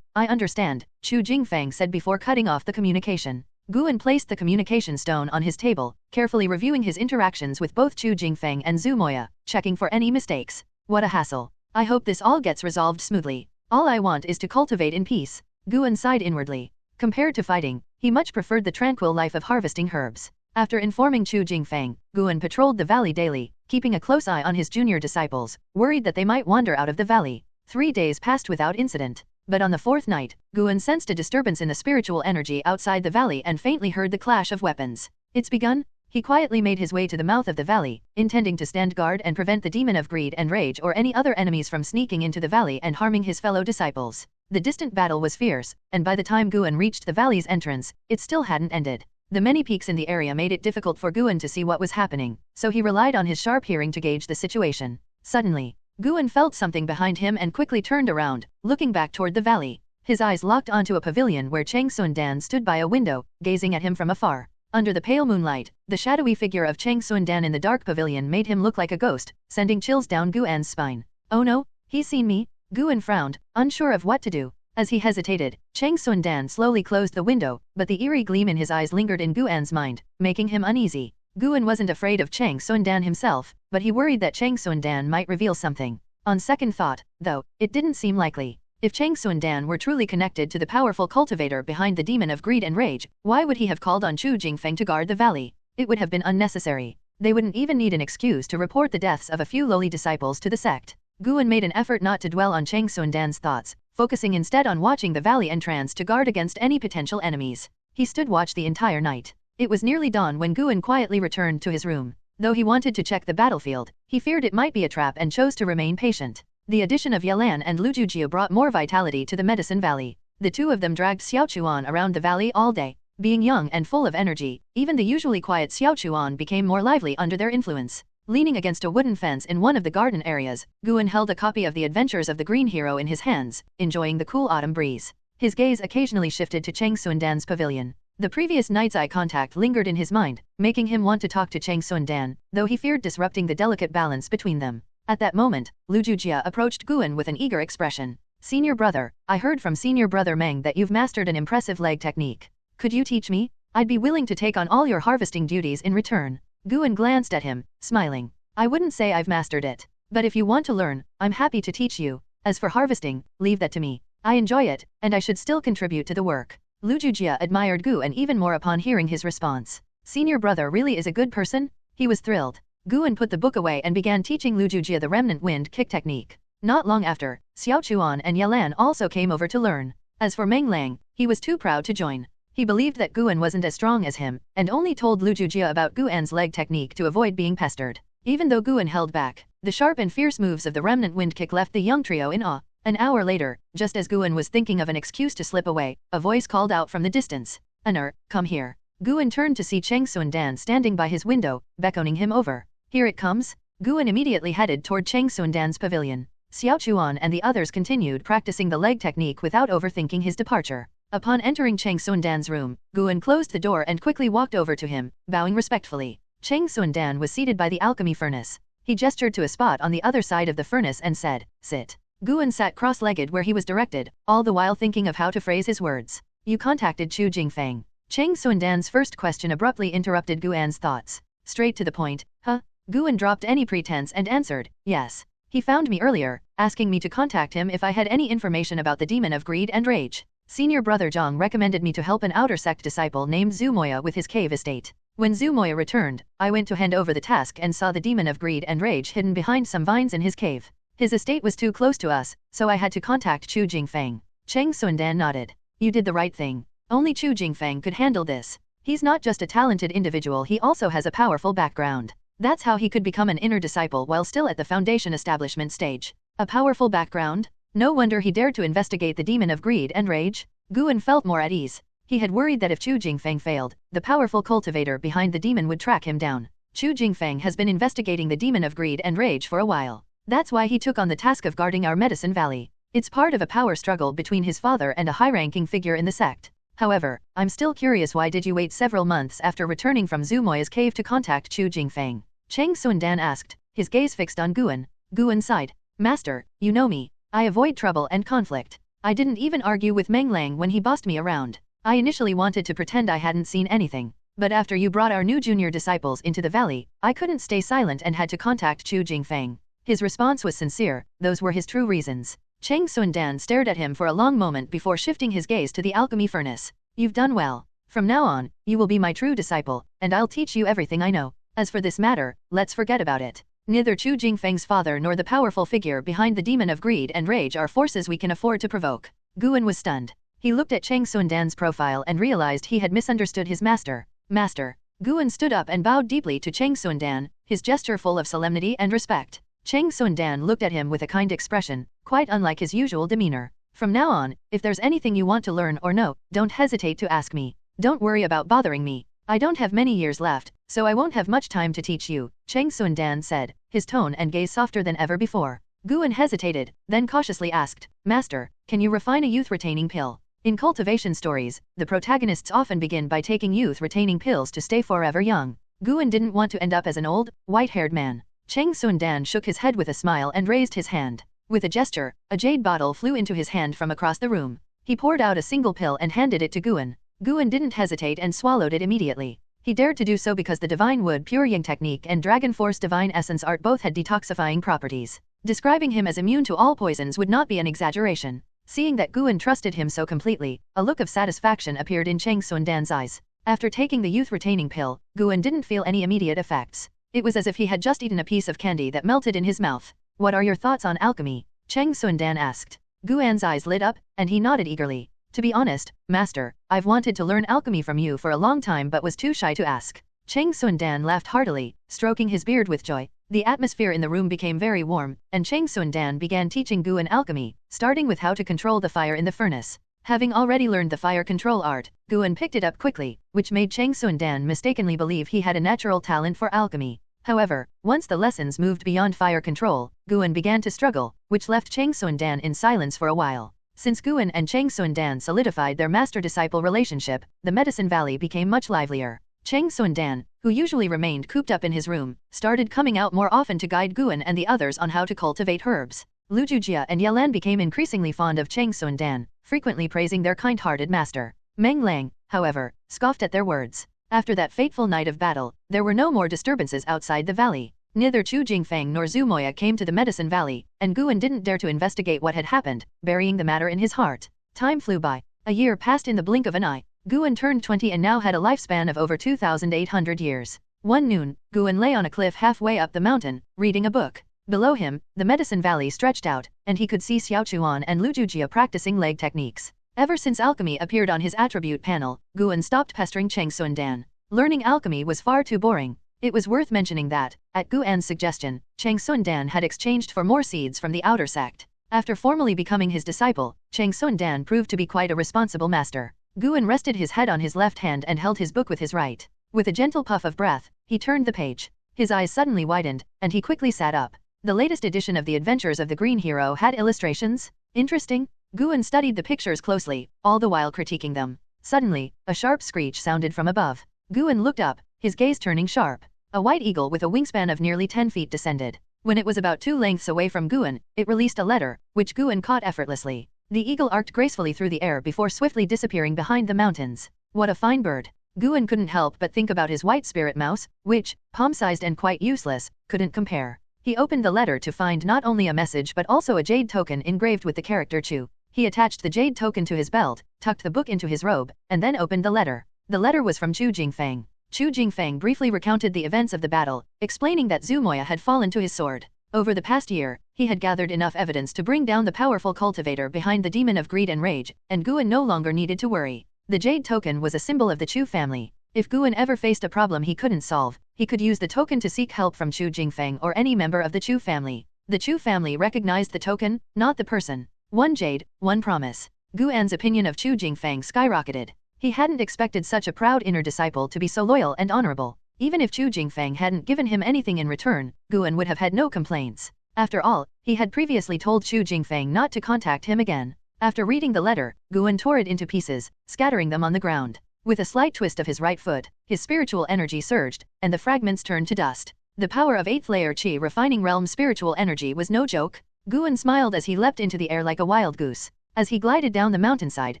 I understand, Chu Jingfeng said before cutting off the communication. Guan placed the communication stone on his table, carefully reviewing his interactions with both Chu Jingfeng and Zhu Moya, checking for any mistakes. What a hassle. I hope this all gets resolved smoothly. All I want is to cultivate in peace. Guan sighed inwardly. Compared to fighting, he much preferred the tranquil life of harvesting herbs. After informing Chu Jingfeng, Guan patrolled the valley daily, keeping a close eye on his junior disciples, worried that they might wander out of the valley. 3 days passed without incident. But on the 4th night, Guan sensed a disturbance in the spiritual energy outside the valley and faintly heard the clash of weapons. It's begun? He quietly made his way to the mouth of the valley, intending to stand guard and prevent the demon of greed and rage or any other enemies from sneaking into the valley and harming his fellow disciples. The distant battle was fierce, and by the time Guan reached the valley's entrance, it still hadn't ended. The many peaks in the area made it difficult for Guan to see what was happening, so he relied on his sharp hearing to gauge the situation. Suddenly, Guan felt something behind him and quickly turned around, looking back toward the valley. His eyes locked onto a pavilion where Cheng Sundan stood by a window, gazing at him from afar. Under the pale moonlight, the shadowy figure of Cheng Sundan in the dark pavilion made him look like a ghost, sending chills down Guan's spine. Oh no, he's seen me? Guan frowned, unsure of what to do. As he hesitated, Cheng Sundan slowly closed the window, but the eerie gleam in his eyes lingered in Guan's mind, making him uneasy. Guan wasn't afraid of Cheng Sundan himself, but he worried that Cheng Sundan might reveal something. On second thought, though, it didn't seem likely. If Cheng Sundan were truly connected to the powerful cultivator behind the demon of greed and rage, why would he have called on Chu Jingfeng to guard the valley? It would have been unnecessary. They wouldn't even need an excuse to report the deaths of a few lowly disciples to the sect. Guan made an effort not to dwell on Cheng Sundan's thoughts, focusing instead on watching the valley entrance to guard against any potential enemies. He stood watch the entire night. It was nearly dawn when Guan quietly returned to his room. Though he wanted to check the battlefield, he feared it might be a trap and chose to remain patient. The addition of Yalan and Lujujia brought more vitality to the Medicine Valley. The two of them dragged Xiaochuan around the valley all day. Being young and full of energy, even the usually quiet Xiaochuan became more lively under their influence. Leaning against a wooden fence in one of the garden areas, Guan held a copy of The Adventures of the Green Hero in his hands, enjoying the cool autumn breeze. His gaze occasionally shifted to Cheng Sundan's pavilion. The previous night's eye contact lingered in his mind, making him want to talk to Cheng Sundan, though he feared disrupting the delicate balance between them. At that moment, Lujujia approached Guan with an eager expression. Senior brother, I heard from Senior brother Meng that you've mastered an impressive leg technique. Could you teach me? I'd be willing to take on all your harvesting duties in return. Guan glanced at him, smiling. I wouldn't say I've mastered it. But if you want to learn, I'm happy to teach you. As for harvesting, leave that to me. I enjoy it, and I should still contribute to the work. Lujujia admired Guan even more upon hearing his response. Senior brother really is a good person? He was thrilled. Guan put the book away and began teaching Lujujia the remnant wind kick technique. Not long after, Xiaochuan and Yalan also came over to learn. As for Meng Lang, he was too proud to join. He believed that Guan wasn't as strong as him, and only told Lujujia about Guan's leg technique to avoid being pestered. Even though Guan held back, the sharp and fierce moves of the remnant wind kick left the young trio in awe. An hour later, just as Guan was thinking of an excuse to slip away, a voice called out from the distance. Anar, come here. Guan turned to see Cheng Sundan standing by his window, beckoning him over. Here it comes. Guan immediately headed toward Cheng Sundan's pavilion. Xiaochuan and the others continued practicing the leg technique without overthinking his departure. Upon entering Cheng Sundan's room, Guan closed the door and quickly walked over to him, bowing respectfully. Cheng Sundan was seated by the alchemy furnace. He gestured to a spot on the other side of the furnace and said, sit. Guan sat cross-legged where he was directed, all the while thinking of how to phrase his words. You contacted Chu Jingfeng. Cheng Sundan's first question abruptly interrupted Guan's thoughts. Straight to the point, huh? Guan dropped any pretense and answered, yes. He found me earlier, asking me to contact him if I had any information about the demon of greed and rage. Senior brother Zhang recommended me to help an outer sect disciple named Zhu Moya with his cave estate. When Zhu Moya returned, I went to hand over the task and saw the demon of greed and rage hidden behind some vines in his cave. His estate was too close to us, so I had to contact Chu Jingfeng. Cheng Sundan nodded. You did the right thing. Only Chu Jingfeng could handle this. He's not just a talented individual, he also has a powerful background. That's how he could become an inner disciple while still at the foundation establishment stage. A powerful background? No wonder he dared to investigate the demon of greed and rage. Guan felt more at ease. He had worried that if Chu Jingfeng failed, the powerful cultivator behind the demon would track him down. Chu Jingfeng has been investigating the demon of greed and rage for a while. That's why he took on the task of guarding our medicine valley. It's part of a power struggle between his father and a high-ranking figure in the sect. However, I'm still curious, why did you wait several months after returning from Zumoya's cave to contact Chu Jingfeng? Cheng Sundan asked, his gaze fixed on Guan. Guan sighed. Master, you know me. I avoid trouble and conflict. I didn't even argue with Meng Lang when he bossed me around. I initially wanted to pretend I hadn't seen anything. But after you brought our new junior disciples into the valley, I couldn't stay silent and had to contact Chu Jingfeng. His response was sincere, those were his true reasons. Cheng Sundan stared at him for a long moment before shifting his gaze to the alchemy furnace. You've done well. From now on, you will be my true disciple, and I'll teach you everything I know. As for this matter, let's forget about it. Neither Chu Jingfeng's father nor the powerful figure behind the demon of greed and rage are forces we can afford to provoke. Guan was stunned. He looked at Cheng Sundan's profile and realized he had misunderstood his master. Master. Guan stood up and bowed deeply to Cheng Sundan, his gesture full of solemnity and respect. Cheng Sundan looked at him with a kind expression, quite unlike his usual demeanor. From now on, if there's anything you want to learn or know, don't hesitate to ask me. Don't worry about bothering me. I don't have many years left, so I won't have much time to teach you, Cheng Sundan said, his tone and gaze softer than ever before. Guan hesitated, then cautiously asked, Master, can you refine a youth-retaining pill? In cultivation stories, the protagonists often begin by taking youth-retaining pills to stay forever young. Guan didn't want to end up as an old, white-haired man. Cheng Sundan shook his head with a smile and raised his hand. With a gesture, a jade bottle flew into his hand from across the room. He poured out a single pill and handed it to Guan. Guan didn't hesitate and swallowed it immediately. He dared to do so because the Divine Wood Pure Yang technique and Dragon Force Divine Essence art both had detoxifying properties. Describing him as immune to all poisons would not be an exaggeration. Seeing that Guan trusted him so completely, a look of satisfaction appeared in Cheng Sundan's eyes. After taking the youth-retaining pill, Guan didn't feel any immediate effects. It was as if he had just eaten a piece of candy that melted in his mouth. What are your thoughts on alchemy? Cheng Sundan asked. Guan's eyes lit up, and he nodded eagerly. To be honest, Master, I've wanted to learn alchemy from you for a long time but was too shy to ask. Cheng Sundan laughed heartily, stroking his beard with joy. The atmosphere in the room became very warm, and Cheng Sundan began teaching Guan alchemy, starting with how to control the fire in the furnace. Having already learned the fire control art, Guan picked it up quickly, which made Cheng Sundan mistakenly believe he had a natural talent for alchemy. However, once the lessons moved beyond fire control, Guan began to struggle, which left Cheng Sundan in silence for a while. Since Guan and Cheng Sundan solidified their master-disciple relationship, the Medicine Valley became much livelier. Cheng Sundan, who usually remained cooped up in his room, started coming out more often to guide Guan and the others on how to cultivate herbs. Lu Jujia and Yelan became increasingly fond of Cheng Sundan, frequently praising their kind-hearted master. Meng Lang, however, scoffed at their words. After that fateful night of battle, there were no more disturbances outside the valley. Neither Chu Jingfeng nor Zumoya came to the Medicine Valley, and Guan didn't dare to investigate what had happened, burying the matter in his heart. Time flew by. A year passed in the blink of an eye. Guan turned 20 and now had a lifespan of over 2,800 years. One noon, Guan lay on a cliff halfway up the mountain, reading a book. Below him, the Medicine Valley stretched out, and he could see Xiaochuan and Lu Jujia practicing leg techniques. Ever since alchemy appeared on his attribute panel, Guan stopped pestering Cheng Sundan. Learning alchemy was far too boring. It was worth mentioning that, at Guan's suggestion, Cheng Sundan had exchanged for more seeds from the outer sect. After formally becoming his disciple, Cheng Sundan proved to be quite a responsible master. Guan rested his head on his left hand and held his book with his right. With a gentle puff of breath, he turned the page. His eyes suddenly widened, and he quickly sat up. The latest edition of the Adventures of the Green Hero had illustrations? Interesting? Guan studied the pictures closely, all the while critiquing them. Suddenly, a sharp screech sounded from above. Guan looked up, his gaze turning sharp. A white eagle with a wingspan of nearly 10 feet descended. When it was about 2 lengths away from Guan, it released a letter, which Guan caught effortlessly. The eagle arced gracefully through the air before swiftly disappearing behind the mountains. What a fine bird. Guan couldn't help but think about his white spirit mouse, which, palm-sized and quite useless, couldn't compare. He opened the letter to find not only a message but also a jade token engraved with the character Chu. He attached the jade token to his belt, tucked the book into his robe, and then opened the letter. The letter was from Chu Jingfeng. Chu Jingfeng briefly recounted the events of the battle, explaining that Zumoya had fallen to his sword. Over the past year, he had gathered enough evidence to bring down the powerful cultivator behind the demon of greed and rage, and Guan no longer needed to worry. The jade token was a symbol of the Chu family. If Guan ever faced a problem he couldn't solve, he could use the token to seek help from Chu Jingfeng or any member of the Chu family. The Chu family recognized the token, not the person. One jade, one promise. Guan's opinion of Chu Jingfeng skyrocketed. He hadn't expected such a proud inner disciple to be so loyal and honorable. Even if Chu Jingfeng hadn't given him anything in return, Guan would have had no complaints. After all, he had previously told Chu Jingfeng not to contact him again. After reading the letter, Guan tore it into pieces, scattering them on the ground. With a slight twist of his right foot, his spiritual energy surged, and the fragments turned to dust. The power of 8th layer Qi refining realm spiritual energy was no joke. Guan smiled as he leapt into the air like a wild goose. As he glided down the mountainside,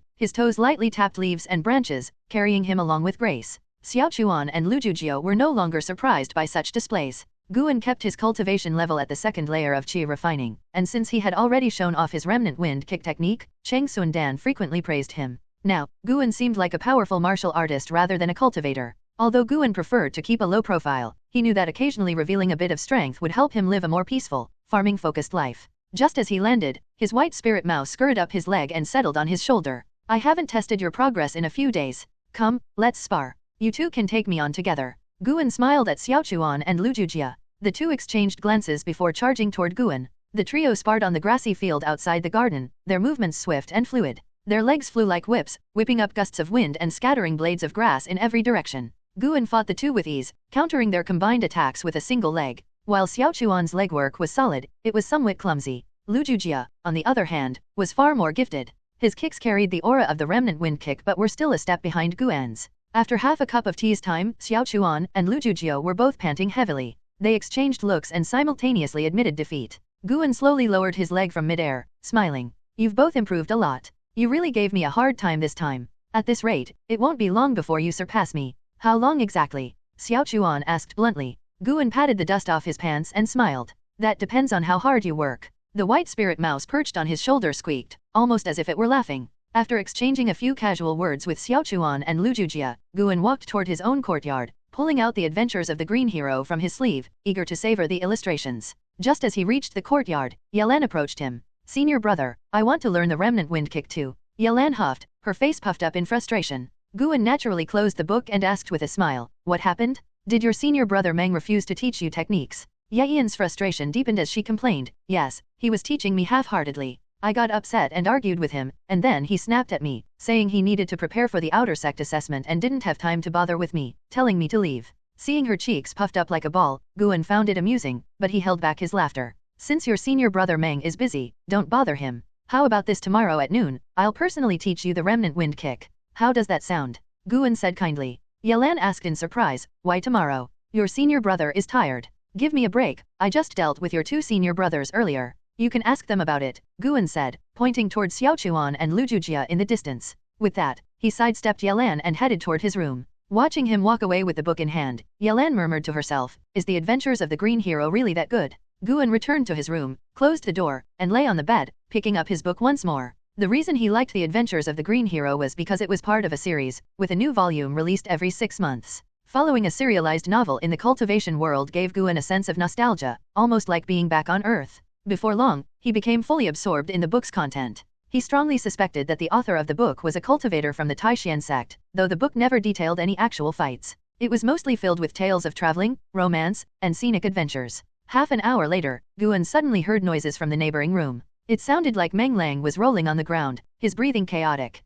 his toes lightly tapped leaves and branches, carrying him along with grace. Xiaochuan and Lujujio were no longer surprised by such displays. Guan kept his cultivation level at the 2nd layer of Qi refining, and since he had already shown off his remnant wind kick technique, Cheng Sundan frequently praised him. Now, Guan seemed like a powerful martial artist rather than a cultivator. Although Guan preferred to keep a low profile, he knew that occasionally revealing a bit of strength would help him live a more peaceful, farming-focused life. Just as he landed, his white spirit mouse scurried up his leg and settled on his shoulder. I haven't tested your progress in a few days. Come, let's spar. You two can take me on together. Guan smiled at Xiaochuan and Lujujia. The two exchanged glances before charging toward Guan. The trio sparred on the grassy field outside the garden, their movements swift and fluid. Their legs flew like whips, whipping up gusts of wind and scattering blades of grass in every direction. Guan fought the two with ease, countering their combined attacks with a single leg. While Xiaochuan's legwork was solid, it was somewhat clumsy. Lujujia, on the other hand, was far more gifted. His kicks carried the aura of the remnant wind kick but were still a step behind Guan's. After half a cup of tea's time, Xiaochuan and Lujujio were both panting heavily. They exchanged looks and simultaneously admitted defeat. Guan slowly lowered his leg from midair, smiling. You've both improved a lot. You really gave me a hard time this time. At this rate, it won't be long before you surpass me. How long exactly? Xiaochuan asked bluntly. Guan patted the dust off his pants and smiled. That depends on how hard you work. The white spirit mouse perched on his shoulder squeaked, almost as if it were laughing. After exchanging a few casual words with Xiaochuan and Lujujia, Guan walked toward his own courtyard, pulling out the adventures of the green hero from his sleeve, eager to savor the illustrations. Just as he reached the courtyard, Yelan approached him. Senior brother, I want to learn the remnant wind kick too. Yelan huffed, her face puffed up in frustration. Guan naturally closed the book and asked with a smile, what happened? Did your senior brother Meng refuse to teach you techniques? Yelan's frustration deepened as she complained, yes, he was teaching me half-heartedly. I got upset and argued with him, and then he snapped at me, saying he needed to prepare for the outer sect assessment and didn't have time to bother with me, telling me to leave. Seeing her cheeks puffed up like a ball, Guan found it amusing, but he held back his laughter. Since your senior brother Meng is busy, don't bother him. How about this tomorrow at noon? I'll personally teach you the remnant wind kick. How does that sound? Guan said kindly. Yelan asked in surprise, why tomorrow? Your senior brother is tired. Give me a break, I just dealt with your two senior brothers earlier. You can ask them about it, Guan said, pointing towards Xiaochuan and Lujujia in the distance. With that, he sidestepped Yelan and headed toward his room. Watching him walk away with the book in hand, Yelan murmured to herself, is the adventures of the green hero really that good? Guan returned to his room, closed the door, and lay on the bed, picking up his book once more. The reason he liked the adventures of the green hero was because it was part of a series, with a new volume released every 6 months. Following a serialized novel in the cultivation world gave Guan a sense of nostalgia, almost like being back on Earth. Before long, he became fully absorbed in the book's content. He strongly suspected that the author of the book was a cultivator from the Taixuan Sect, though the book never detailed any actual fights. It was mostly filled with tales of traveling, romance, and scenic adventures. Half an hour later, Guan suddenly heard noises from the neighboring room. It sounded like Meng Lang was rolling on the ground, his breathing chaotic.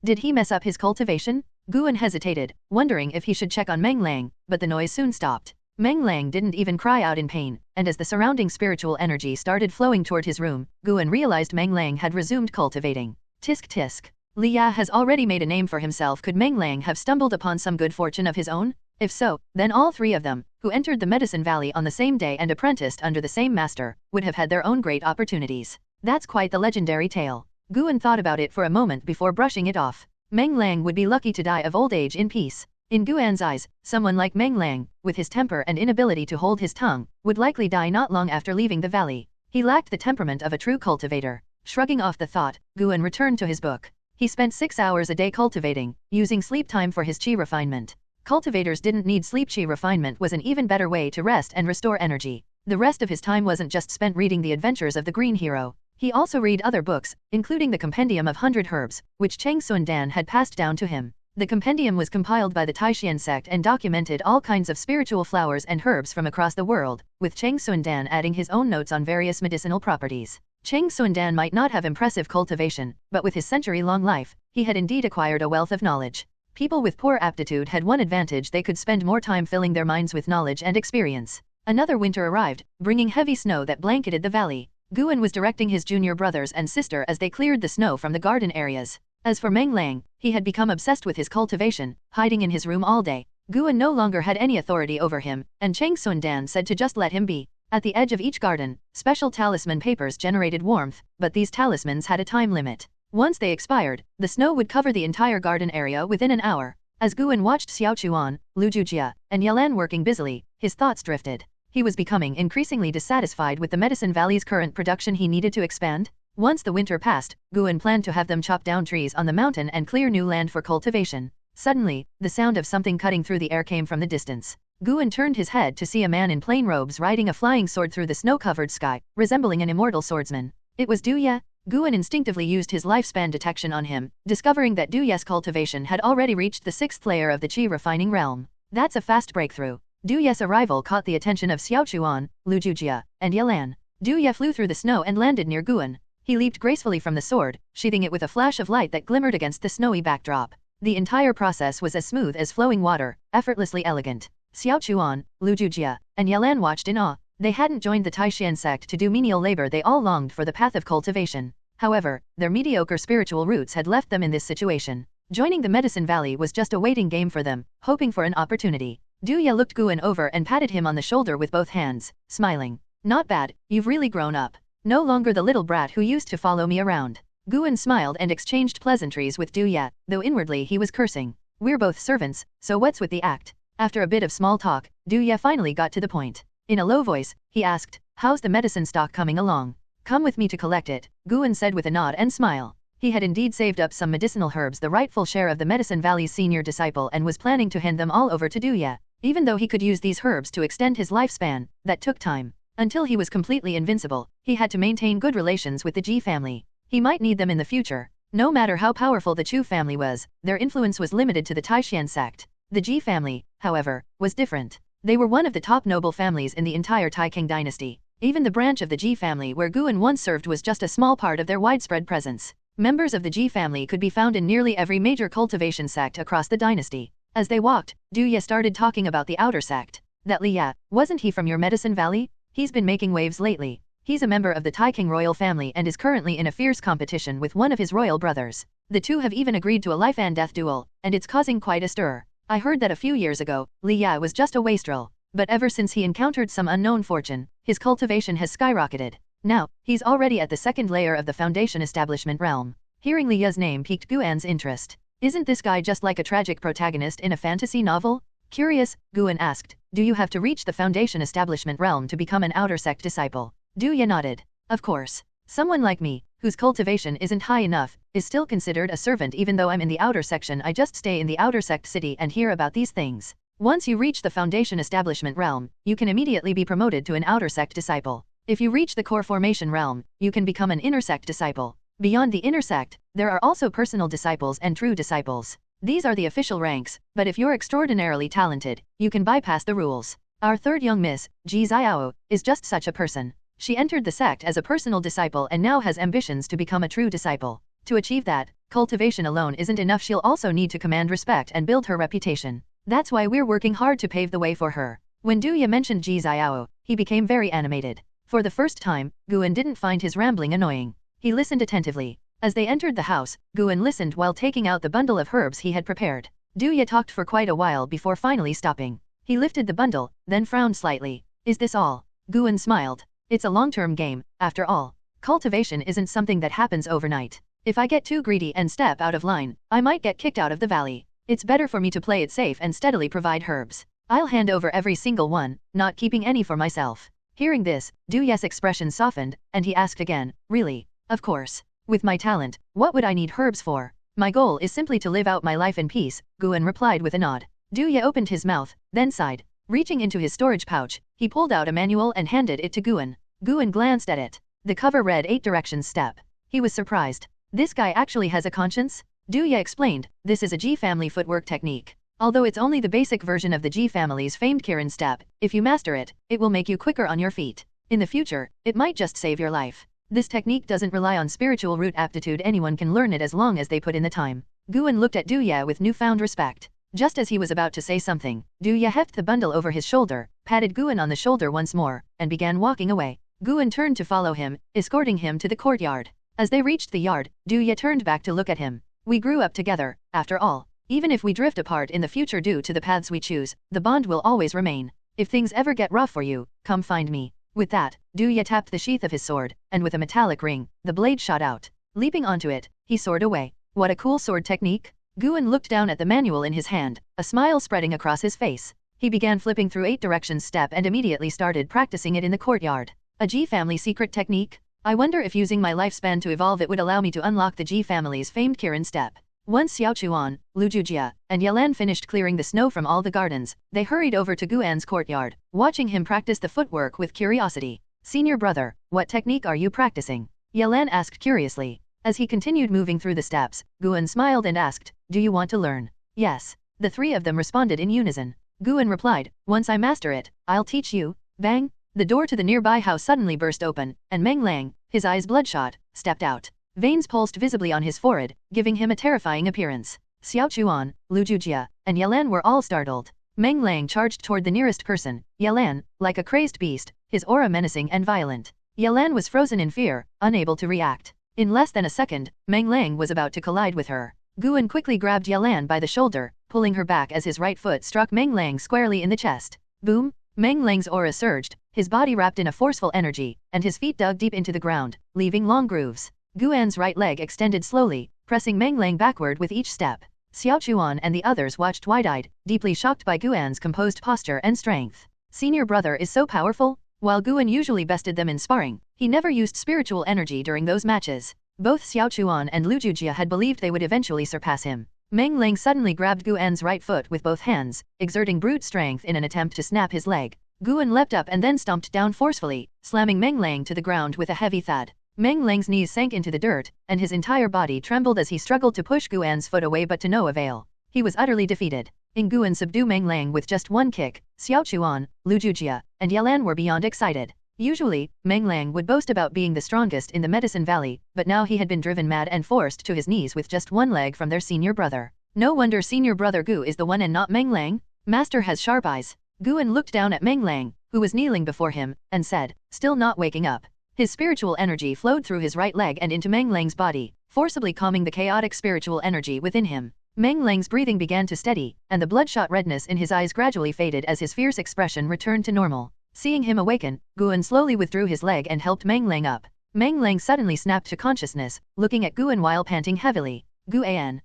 Did he mess up his cultivation? Guan hesitated, wondering if he should check on Meng Lang, but the noise soon stopped. Meng Lang didn't even cry out in pain, and as the surrounding spiritual energy started flowing toward his room, Guan realized Meng Lang had resumed cultivating. Tisk tisk. Liya has already made a name for himself. Could Meng Lang have stumbled upon some good fortune of his own? If so, then all three of them, who entered the Medicine Valley on the same day and apprenticed under the same master, would have had their own great opportunities. That's quite the legendary tale. Guan thought about it for a moment before brushing it off. Meng Lang would be lucky to die of old age in peace. In Guan's eyes, someone like Meng Lang, with his temper and inability to hold his tongue, would likely die not long after leaving the valley. He lacked the temperament of a true cultivator. Shrugging off the thought, Guan returned to his book. He spent 6 hours a day cultivating, using sleep time for his qi refinement. Cultivators didn't need sleep. Qi refinement was an even better way to rest and restore energy. The rest of his time wasn't just spent reading the adventures of the green hero. He also read other books, including the Compendium of 100 Herbs, which Cheng Sundan had passed down to him. The compendium was compiled by the Taixuan Sect and documented all kinds of spiritual flowers and herbs from across the world, with Taixuan Dan adding his own notes on various medicinal properties. Taixuan Dan might not have impressive cultivation, but with his century-long life, he had indeed acquired a wealth of knowledge. People with poor aptitude had one advantage: they could spend more time filling their minds with knowledge and experience. Another winter arrived, bringing heavy snow that blanketed the valley. Guan was directing his junior brothers and sister as they cleared the snow from the garden areas. As for Meng Lang, he had become obsessed with his cultivation, hiding in his room all day. Guan no longer had any authority over him, and Taixuan Dan said to just let him be. At the edge of each garden, special talisman papers generated warmth, but these talismans had a time limit. Once they expired, the snow would cover the entire garden area within an hour. As Guan watched Xiaochuan, Lu Jujia, and Yelan working busily, his thoughts drifted. He was becoming increasingly dissatisfied with the Medicine Valley's current production. He needed to expand. Once the winter passed, Guan planned to have them chop down trees on the mountain and clear new land for cultivation. Suddenly, the sound of something cutting through the air came from the distance. Guan turned his head to see a man in plain robes riding a flying sword through the snow-covered sky, resembling an immortal swordsman. It was Liya. Guan instinctively used his lifespan detection on him, discovering that Liya's cultivation had already reached the 6th layer of the qi refining realm. That's a fast breakthrough. Liya's arrival caught the attention of Xiaochuan, Lu Jujia, and Yelan. Liya flew through the snow and landed near Guan. He leaped gracefully from the sword, sheathing it with a flash of light that glimmered against the snowy backdrop. The entire process was as smooth as flowing water, effortlessly elegant. Xiaochuan, Lu Jujia, and Yelan watched in awe. They hadn't joined the Taixuan Sect to do menial labor. They all longed for the path of cultivation. However, their mediocre spiritual roots had left them in this situation. Joining the Medicine Valley was just a waiting game for them, hoping for an opportunity. Liya looked Guan over and patted him on the shoulder with both hands, smiling. Not bad, you've really grown up. No longer the little brat who used to follow me around. Guan smiled and exchanged pleasantries with Liya, though inwardly he was cursing. We're both servants, so what's with the act? After a bit of small talk, Liya finally got to the point. In a low voice, he asked, how's the medicine stock coming along? Come with me to collect it, Guan said with a nod and smile. He had indeed saved up some medicinal herbs, the rightful share of the Medicine Valley's senior disciple, and was planning to hand them all over to Liya. Even though he could use these herbs to extend his lifespan, that took time. Until he was completely invincible, he had to maintain good relations with the Ji family. He might need them in the future. No matter how powerful the Chu family was, their influence was limited to the Taixuan Sect. The Ji family, however, was different. They were one of the top noble families in the entire Taikang dynasty. Even the branch of the Ji family where Guan once served was just a small part of their widespread presence. Members of the Ji family could be found in nearly every major cultivation sect across the dynasty. As they walked, Liya started talking about the outer sect. That Liya, wasn't he from your Medicine Valley? He's been making waves lately. He's a member of the Taikang royal family and is currently in a fierce competition with one of his royal brothers. The two have even agreed to a life and death duel, and it's causing quite a stir. I heard that a few years ago, Liya was just a wastrel. But ever since he encountered some unknown fortune, his cultivation has skyrocketed. Now, he's already at the 2nd layer of the foundation establishment realm. Hearing Liya's name piqued Guan's interest. Isn't this guy just like a tragic protagonist in a fantasy novel? Curious, Guan asked, do you have to reach the foundation establishment realm to become an outer sect disciple? Liya nodded. Of course. Someone like me, whose cultivation isn't high enough, is still considered a servant. Even though I'm in the outer section, I just stay in the outer sect city and hear about these things. Once you reach the foundation establishment realm, you can immediately be promoted to an outer sect disciple. If you reach the core formation realm, you can become an inner sect disciple. Beyond the inner sect, there are also personal disciples and true disciples. These are the official ranks, but if you're extraordinarily talented, you can bypass the rules. Our third young miss, Ji Xiao, is just such a person. She entered the sect as a personal disciple and now has ambitions to become a true disciple. To achieve that, cultivation alone isn't enough. She'll also need to command respect and build her reputation. That's why we're working hard to pave the way for her. When Liya mentioned Ji Xiao, he became very animated. For the first time, Guan didn't find his rambling annoying. He listened attentively. As they entered the house, Guan listened while taking out the bundle of herbs he had prepared. Liya talked for quite a while before finally stopping. He lifted the bundle, then frowned slightly. Is this all? Guan smiled. It's a long-term game, after all. Cultivation isn't something that happens overnight. If I get too greedy and step out of line, I might get kicked out of the valley. It's better for me to play it safe and steadily provide herbs. I'll hand over every single one, not keeping any for myself. Hearing this, Liya's expression softened, and he asked again, really? Of course. With my talent, what would I need herbs for? My goal is simply to live out my life in peace, Guan replied with a nod. Liya opened his mouth, then sighed. Reaching into his storage pouch, he pulled out a manual and handed it to Guan. Guan glanced at it. The cover read 8 directions step. He was surprised. This guy actually has a conscience? Liya explained, this is a G family footwork technique. Although it's only the basic version of the G family's famed Kirin step, if you master it, it will make you quicker on your feet. In the future, it might just save your life. This technique doesn't rely on spiritual root aptitude, anyone can learn it as long as they put in the time. Guan looked at Liya with newfound respect. Just as he was about to say something, Liya hefted the bundle over his shoulder, patted Guan on the shoulder once more, and began walking away. Guan turned to follow him, escorting him to the courtyard. As they reached the yard, Liya turned back to look at him. We grew up together, after all. Even if we drift apart in the future due to the paths we choose, the bond will always remain. If things ever get rough for you, come find me. With that, Liya tapped the sheath of his sword, and with a metallic ring, the blade shot out. Leaping onto it, he soared away. What a cool sword technique! Guan looked down at the manual in his hand, a smile spreading across his face. He began flipping through 8 directions step and immediately started practicing it in the courtyard. A G family secret technique? I wonder if using my lifespan to evolve it would allow me to unlock the G family's famed Kirin step. Once Taixuan, Lujujia, and Yelan finished clearing the snow from all the gardens, they hurried over to Guan's courtyard, watching him practice the footwork with curiosity. Senior brother, what technique are you practicing? Yelan asked curiously. As he continued moving through the steps, Guan smiled and asked, do you want to learn? Yes. The 3 of them responded in unison. Guan replied, once I master it, I'll teach you. Bang! The door to the nearby house suddenly burst open, and Meng Lang, his eyes bloodshot, stepped out. Veins pulsed visibly on his forehead, giving him a terrifying appearance. Xiaochuan, Lujujia, and Yelan were all startled. Meng Lang charged toward the nearest person, Yelan, like a crazed beast, his aura menacing and violent. Yelan was frozen in fear, unable to react. In less than a second, Meng Lang was about to collide with her. Guan quickly grabbed Yelan by the shoulder, pulling her back as his right foot struck Meng Lang squarely in the chest. Boom! Meng Lang's aura surged, his body wrapped in a forceful energy, and his feet dug deep into the ground, leaving long grooves. Guan's right leg extended slowly, pressing Meng Lang backward with each step. Xiaochuan and the others watched wide-eyed, deeply shocked by Guan's composed posture and strength. Senior brother is so powerful? While Guan usually bested them in sparring, he never used spiritual energy during those matches. Both Xiaochuan and Lujujia had believed they would eventually surpass him. Meng Lang suddenly grabbed Guan's right foot with both hands, exerting brute strength in an attempt to snap his leg. Guan leapt up and then stomped down forcefully, slamming Meng Lang to the ground with a heavy thud. Meng Lang's knees sank into the dirt, and his entire body trembled as he struggled to push Guan's foot away, but to no avail. He was utterly defeated. In Guan subdued Meng Lang with just one kick, Xiaochuan, Lujujia, and Yelan were beyond excited. Usually, Meng Lang would boast about being the strongest in the Medicine Valley, but now he had been driven mad and forced to his knees with just one leg from their senior brother. No wonder senior brother Gu is the one and not Meng Lang. Master has sharp eyes. Guan looked down at Meng Lang, who was kneeling before him, and said, still not waking up. His spiritual energy flowed through his right leg and into Meng Lang's body, forcibly calming the chaotic spiritual energy within him. Meng Lang's breathing began to steady, and the bloodshot redness in his eyes gradually faded as his fierce expression returned to normal. Seeing him awaken, Guan slowly withdrew his leg and helped Meng Lang up. Meng Lang suddenly snapped to consciousness, looking at Guan while panting heavily. Guan,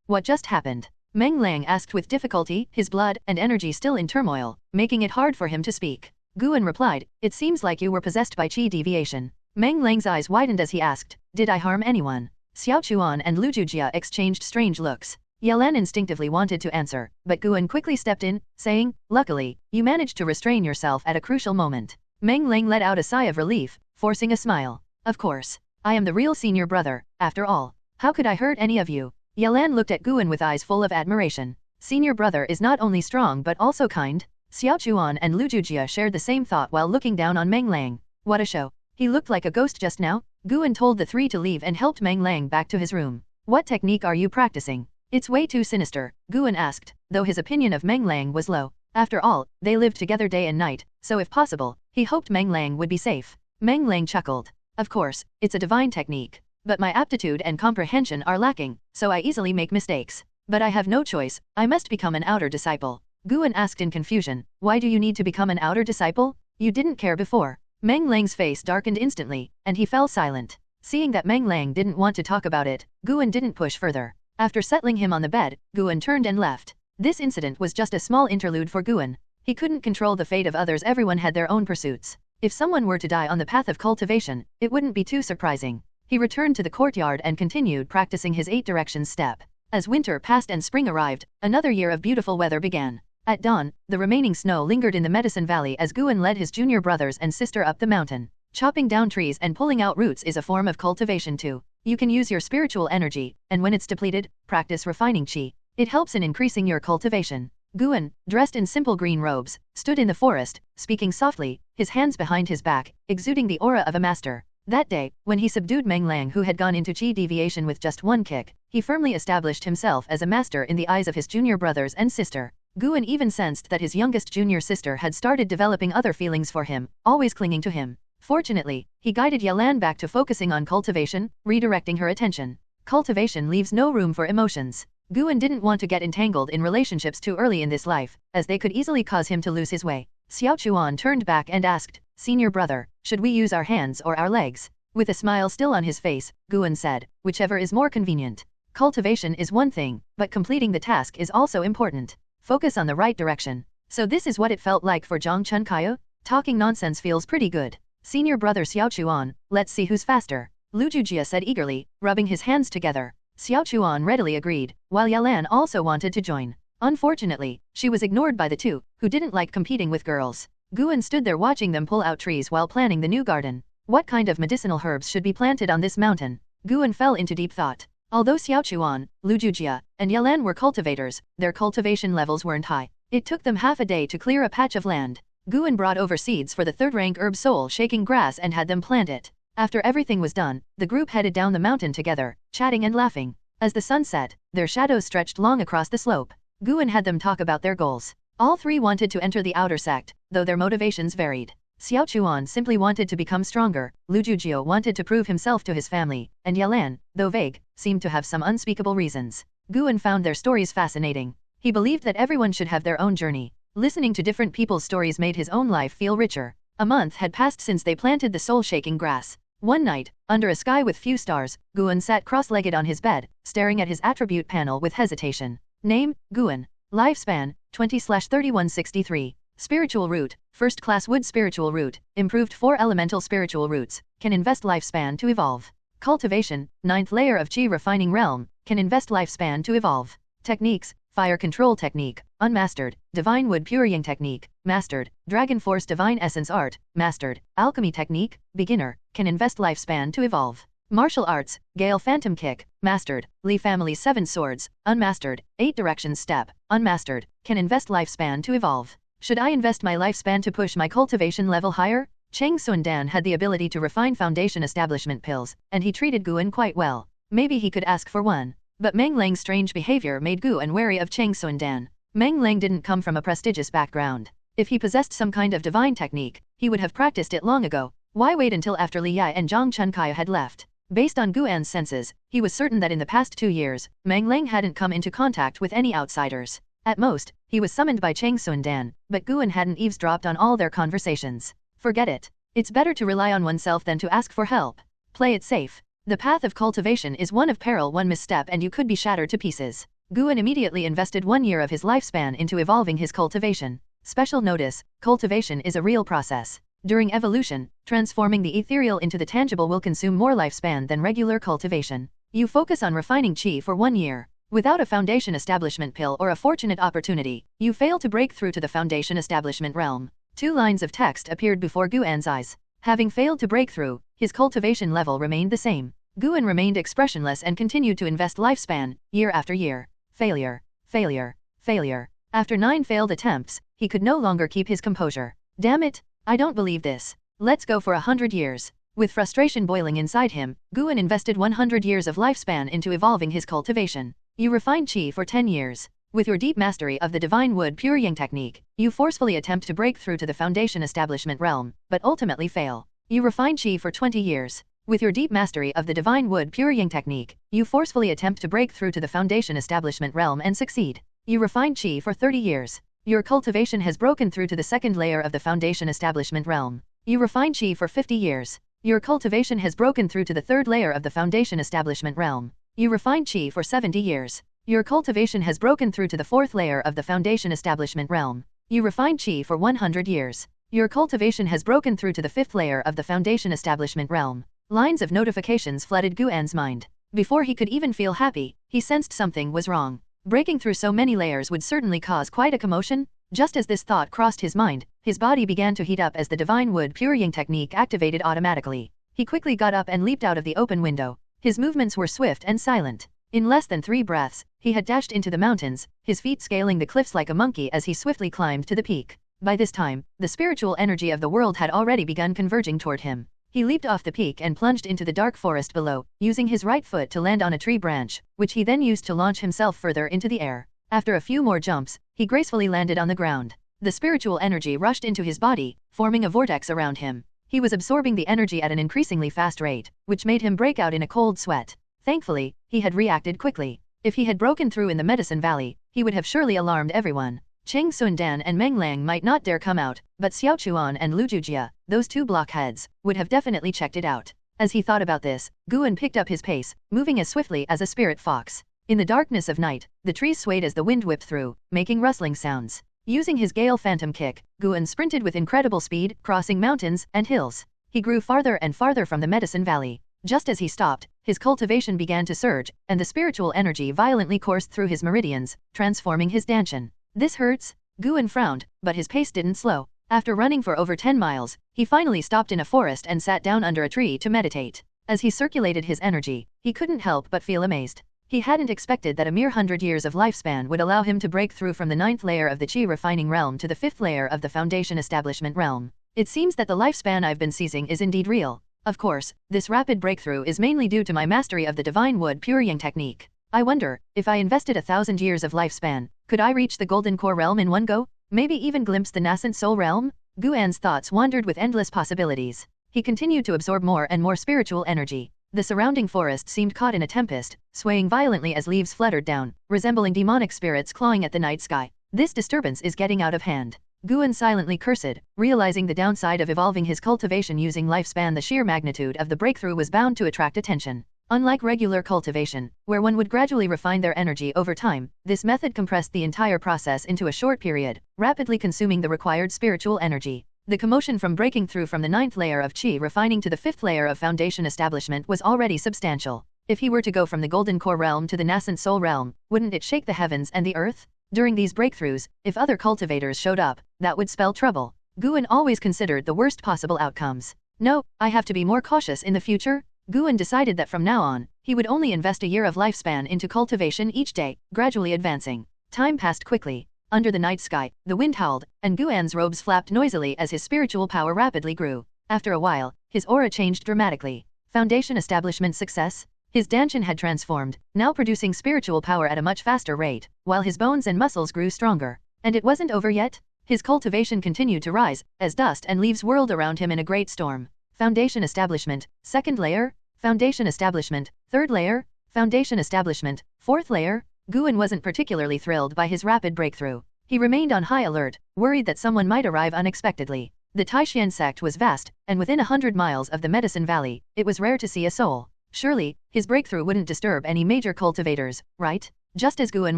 what just happened? Meng Lang asked with difficulty, his blood and energy still in turmoil, making it hard for him to speak. Guan replied, it seems like you were possessed by qi deviation. Meng Lang's eyes widened as he asked, did I harm anyone? Xiaochuan and Lujujia exchanged strange looks. Yelan instinctively wanted to answer, but Guan quickly stepped in, saying, luckily, you managed to restrain yourself at a crucial moment. Meng Lang let out a sigh of relief, forcing a smile. Of course. I am the real senior brother, after all. How could I hurt any of you? Yelan looked at Guan with eyes full of admiration. Senior brother is not only strong but also kind. Xiaochuan and Lujujia shared the same thought while looking down on Meng Lang. What a show. He looked like a ghost just now. Guan told the 3 to leave and helped Meng Lang back to his room. What technique are you practicing? It's way too sinister, Guan asked, though his opinion of Meng Lang was low. After all, they lived together day and night, so if possible, he hoped Meng Lang would be safe. Meng Lang chuckled. Of course, it's a divine technique. But my aptitude and comprehension are lacking, so I easily make mistakes. But I have no choice, I must become an outer disciple. Guan asked in confusion, why do you need to become an outer disciple? You didn't care before. Meng Lang's face darkened instantly, and he fell silent. Seeing that Meng Lang didn't want to talk about it, Guan didn't push further. After settling him on the bed, Guan turned and left. This incident was just a small interlude for Guan. He couldn't control the fate of others, everyone had their own pursuits. If someone were to die on the path of cultivation, it wouldn't be too surprising. He returned to the courtyard and continued practicing his 8 directions step. As winter passed and spring arrived, another year of beautiful weather began. At dawn, the remaining snow lingered in the Medicine Valley as Guan led his junior brothers and sister up the mountain. Chopping down trees and pulling out roots is a form of cultivation too. You can use your spiritual energy, and when it's depleted, practice refining qi. It helps in increasing your cultivation. Guan, dressed in simple green robes, stood in the forest, speaking softly, his hands behind his back, exuding the aura of a master. That day, when he subdued Meng Lang, who had gone into qi deviation with just one kick, he firmly established himself as a master in the eyes of his junior brothers and sister. Guan even sensed that his youngest junior sister had started developing other feelings for him, always clinging to him. Fortunately, he guided Yalan back to focusing on cultivation, redirecting her attention. Cultivation leaves no room for emotions. Guan didn't want to get entangled in relationships too early in this life, as they could easily cause him to lose his way. Xiaochuan turned back and asked, "Senior brother, should we use our hands or our legs?" With a smile still on his face, Guan said, "Whichever is more convenient. Cultivation is one thing, but completing the task is also important. Focus on the right direction." So this is what it felt like for Zhang Chunkayo? Talking nonsense feels pretty good. Senior brother Xiaochuan, let's see who's faster. Lu Jujia said eagerly, rubbing his hands together. Xiaochuan readily agreed, while Yalan also wanted to join. Unfortunately, she was ignored by the two, who didn't like competing with girls. Guan stood there watching them pull out trees while planning the new garden. What kind of medicinal herbs should be planted on this mountain? Guan fell into deep thought. Although Xiaochuan, Lu Jujia, and Yalan were cultivators, their cultivation levels weren't high. It took them half a day to clear a patch of land. Guan brought over seeds for the third-rank herb soul-shaking grass and had them plant it. After everything was done, the group headed down the mountain together, chatting and laughing. As the sun set, their shadows stretched long across the slope. Guan had them talk about their goals. All three wanted to enter the outer sect, though their motivations varied. Xiaochuan simply wanted to become stronger, Lu Jujio wanted to prove himself to his family, and Yalan, though vague, seemed to have some unspeakable reasons. Guan found their stories fascinating. He believed that everyone should have their own journey. Listening to different people's stories made his own life feel richer. A month had passed since they planted the soul-shaking grass. One night, under a sky with few stars, Guan sat cross-legged on his bed, staring at his attribute panel with hesitation. Name, Guan. Lifespan, 20/3163. Spiritual root, first class wood spiritual root, improved 4 elemental spiritual roots, can invest lifespan to evolve. Cultivation, 9th layer of Qi refining realm, can invest lifespan to evolve. Techniques, fire control technique, unmastered, divine wood purying technique, mastered, dragon force divine essence art, mastered, alchemy technique, beginner, can invest lifespan to evolve. Martial arts, Gale Phantom Kick, mastered, Li Family 7 Swords, unmastered, 8 Directions Step, unmastered, can invest lifespan to evolve. Should I invest my lifespan to push my cultivation level higher? Cheng Sundan had the ability to refine foundation establishment pills, and he treated Guan quite well. Maybe he could ask for one. But Meng Lang's strange behavior made Guan wary of Cheng Sundan. Meng Lang didn't come from a prestigious background. If he possessed some kind of divine technique, he would have practiced it long ago. Why wait until after Liya and Zhang Chunkai had left? Based on Guan's senses, he was certain that in the past 2 years, Meng Lang hadn't come into contact with any outsiders. At most, he was summoned by Cheng Sundan, but Guan hadn't eavesdropped on all their conversations. Forget it. It's better to rely on oneself than to ask for help. Play it safe. The path of cultivation is one of peril. One misstep and you could be shattered to pieces. Guan immediately invested 1 year of his lifespan into evolving his cultivation. Special notice, cultivation is a real process. During evolution, transforming the ethereal into the tangible will consume more lifespan than regular cultivation. You focus on refining qi for 1 year. Without a foundation establishment pill or a fortunate opportunity, you fail to break through to the foundation establishment realm. 2 lines of text appeared before Guan's eyes. Having failed to break through, his cultivation level remained the same. Guan remained expressionless and continued to invest lifespan, year after year. Failure, failure, failure. After 9 failed attempts, he could no longer keep his composure. Damn it, I don't believe this. Let's go for 100 years. With frustration boiling inside him, Guan invested 100 years of lifespan into evolving his cultivation. You refine qi for 10 years. With your deep mastery of the divine wood purying technique, you forcefully attempt to break through to the foundation establishment realm, but ultimately fail. You refine qi for 20 years. With your deep mastery of the divine wood purying technique, you forcefully attempt to break through to the foundation establishment realm and succeed. You refine qi for 30 years. Your cultivation has broken through to the second layer of the foundation establishment realm. You refine qi for 50 years. Your cultivation has broken through to the third layer of the foundation establishment realm. You refine qi for 70 years. Your cultivation has broken through to the fourth layer of the foundation establishment realm. You refine qi for 100 years. Your cultivation has broken through to the fifth layer of the foundation establishment realm. Lines of notifications flooded Guan's mind. Before he could even feel happy, he sensed something was wrong. Breaking through so many layers would certainly cause quite a commotion. Just as this thought crossed his mind, his body began to heat up as the divine wood purying technique activated automatically. He quickly got up and leaped out of the open window. His movements were swift and silent. In less than 3 breaths, he had dashed into the mountains, his feet scaling the cliffs like a monkey as he swiftly climbed to the peak. By this time, the spiritual energy of the world had already begun converging toward him. He leaped off the peak and plunged into the dark forest below, using his right foot to land on a tree branch, which he then used to launch himself further into the air. After a few more jumps, he gracefully landed on the ground. The spiritual energy rushed into his body, forming a vortex around him. He was absorbing the energy at an increasingly fast rate, which made him break out in a cold sweat. Thankfully, he had reacted quickly. If he had broken through in the Medicine Valley, he would have surely alarmed everyone. Cheng Sun Dan and Meng Lang might not dare come out, but Xiao Chuan and Lu Jujia, those 2 blockheads, would have definitely checked it out. As he thought about this, Guan picked up his pace, moving as swiftly as a spirit fox. In the darkness of night, the trees swayed as the wind whipped through, making rustling sounds. Using his Gale Phantom kick, Guan sprinted with incredible speed, crossing mountains and hills. He grew farther and farther from the Medicine Valley. Just as he stopped, his cultivation began to surge, and the spiritual energy violently coursed through his meridians, transforming his Danshan. This hurts? Guan frowned, but his pace didn't slow. After running for over 10 miles, he finally stopped in a forest and sat down under a tree to meditate. As he circulated his energy, he couldn't help but feel amazed. He hadn't expected that a mere 100 years of lifespan would allow him to break through from the 9th layer of the Qi refining realm to the 5th layer of the foundation establishment realm. It seems that the lifespan I've been seizing is indeed real. Of course, this rapid breakthrough is mainly due to my mastery of the divine wood pure yang technique. I wonder, if I invested 1,000 years of lifespan, could I reach the golden core realm in one go? Maybe even glimpse the nassent soul realm? Guan's thoughts wandered with endless possibilities. He continued to absorb more and more spiritual energy. The surrounding forest seemed caught in a tempest, swaying violently as leaves fluttered down, resembling demonic spirits clawing at the night sky. This disturbance is getting out of hand. Guan silently cursed, realizing the downside of evolving his cultivation using lifespan. The sheer magnitude of the breakthrough was bound to attract attention. Unlike regular cultivation, where one would gradually refine their energy over time, this method compressed the entire process into a short period, rapidly consuming the required spiritual energy. The commotion from breaking through from the 9th layer of Qi refining to the 5th layer of foundation establishment was already substantial. If he were to go from the golden core realm to the nascent soul realm, wouldn't it shake the heavens and the earth? During these breakthroughs, if other cultivators showed up, that would spell trouble. Guan always considered the worst possible outcomes. No, I have to be more cautious in the future. Guan decided that from now on, he would only invest a year of lifespan into cultivation each day, gradually advancing. Time passed quickly. Under the night sky, the wind howled, and Guan's robes flapped noisily as his spiritual power rapidly grew. After a while, his aura changed dramatically. Foundation establishment success? His Danshan had transformed, now producing spiritual power at a much faster rate, while his bones and muscles grew stronger. And it wasn't over yet. His cultivation continued to rise, as dust and leaves whirled around him in a great storm. Foundation establishment, 2nd layer, foundation establishment, 3rd layer, foundation establishment, 4th layer. Guan wasn't particularly thrilled by his rapid breakthrough. He remained on high alert, worried that someone might arrive unexpectedly. The Taixuan Sect was vast, and within 100 miles of the Medicine Valley, it was rare to see a soul. Surely, his breakthrough wouldn't disturb any major cultivators, right? Just as Guan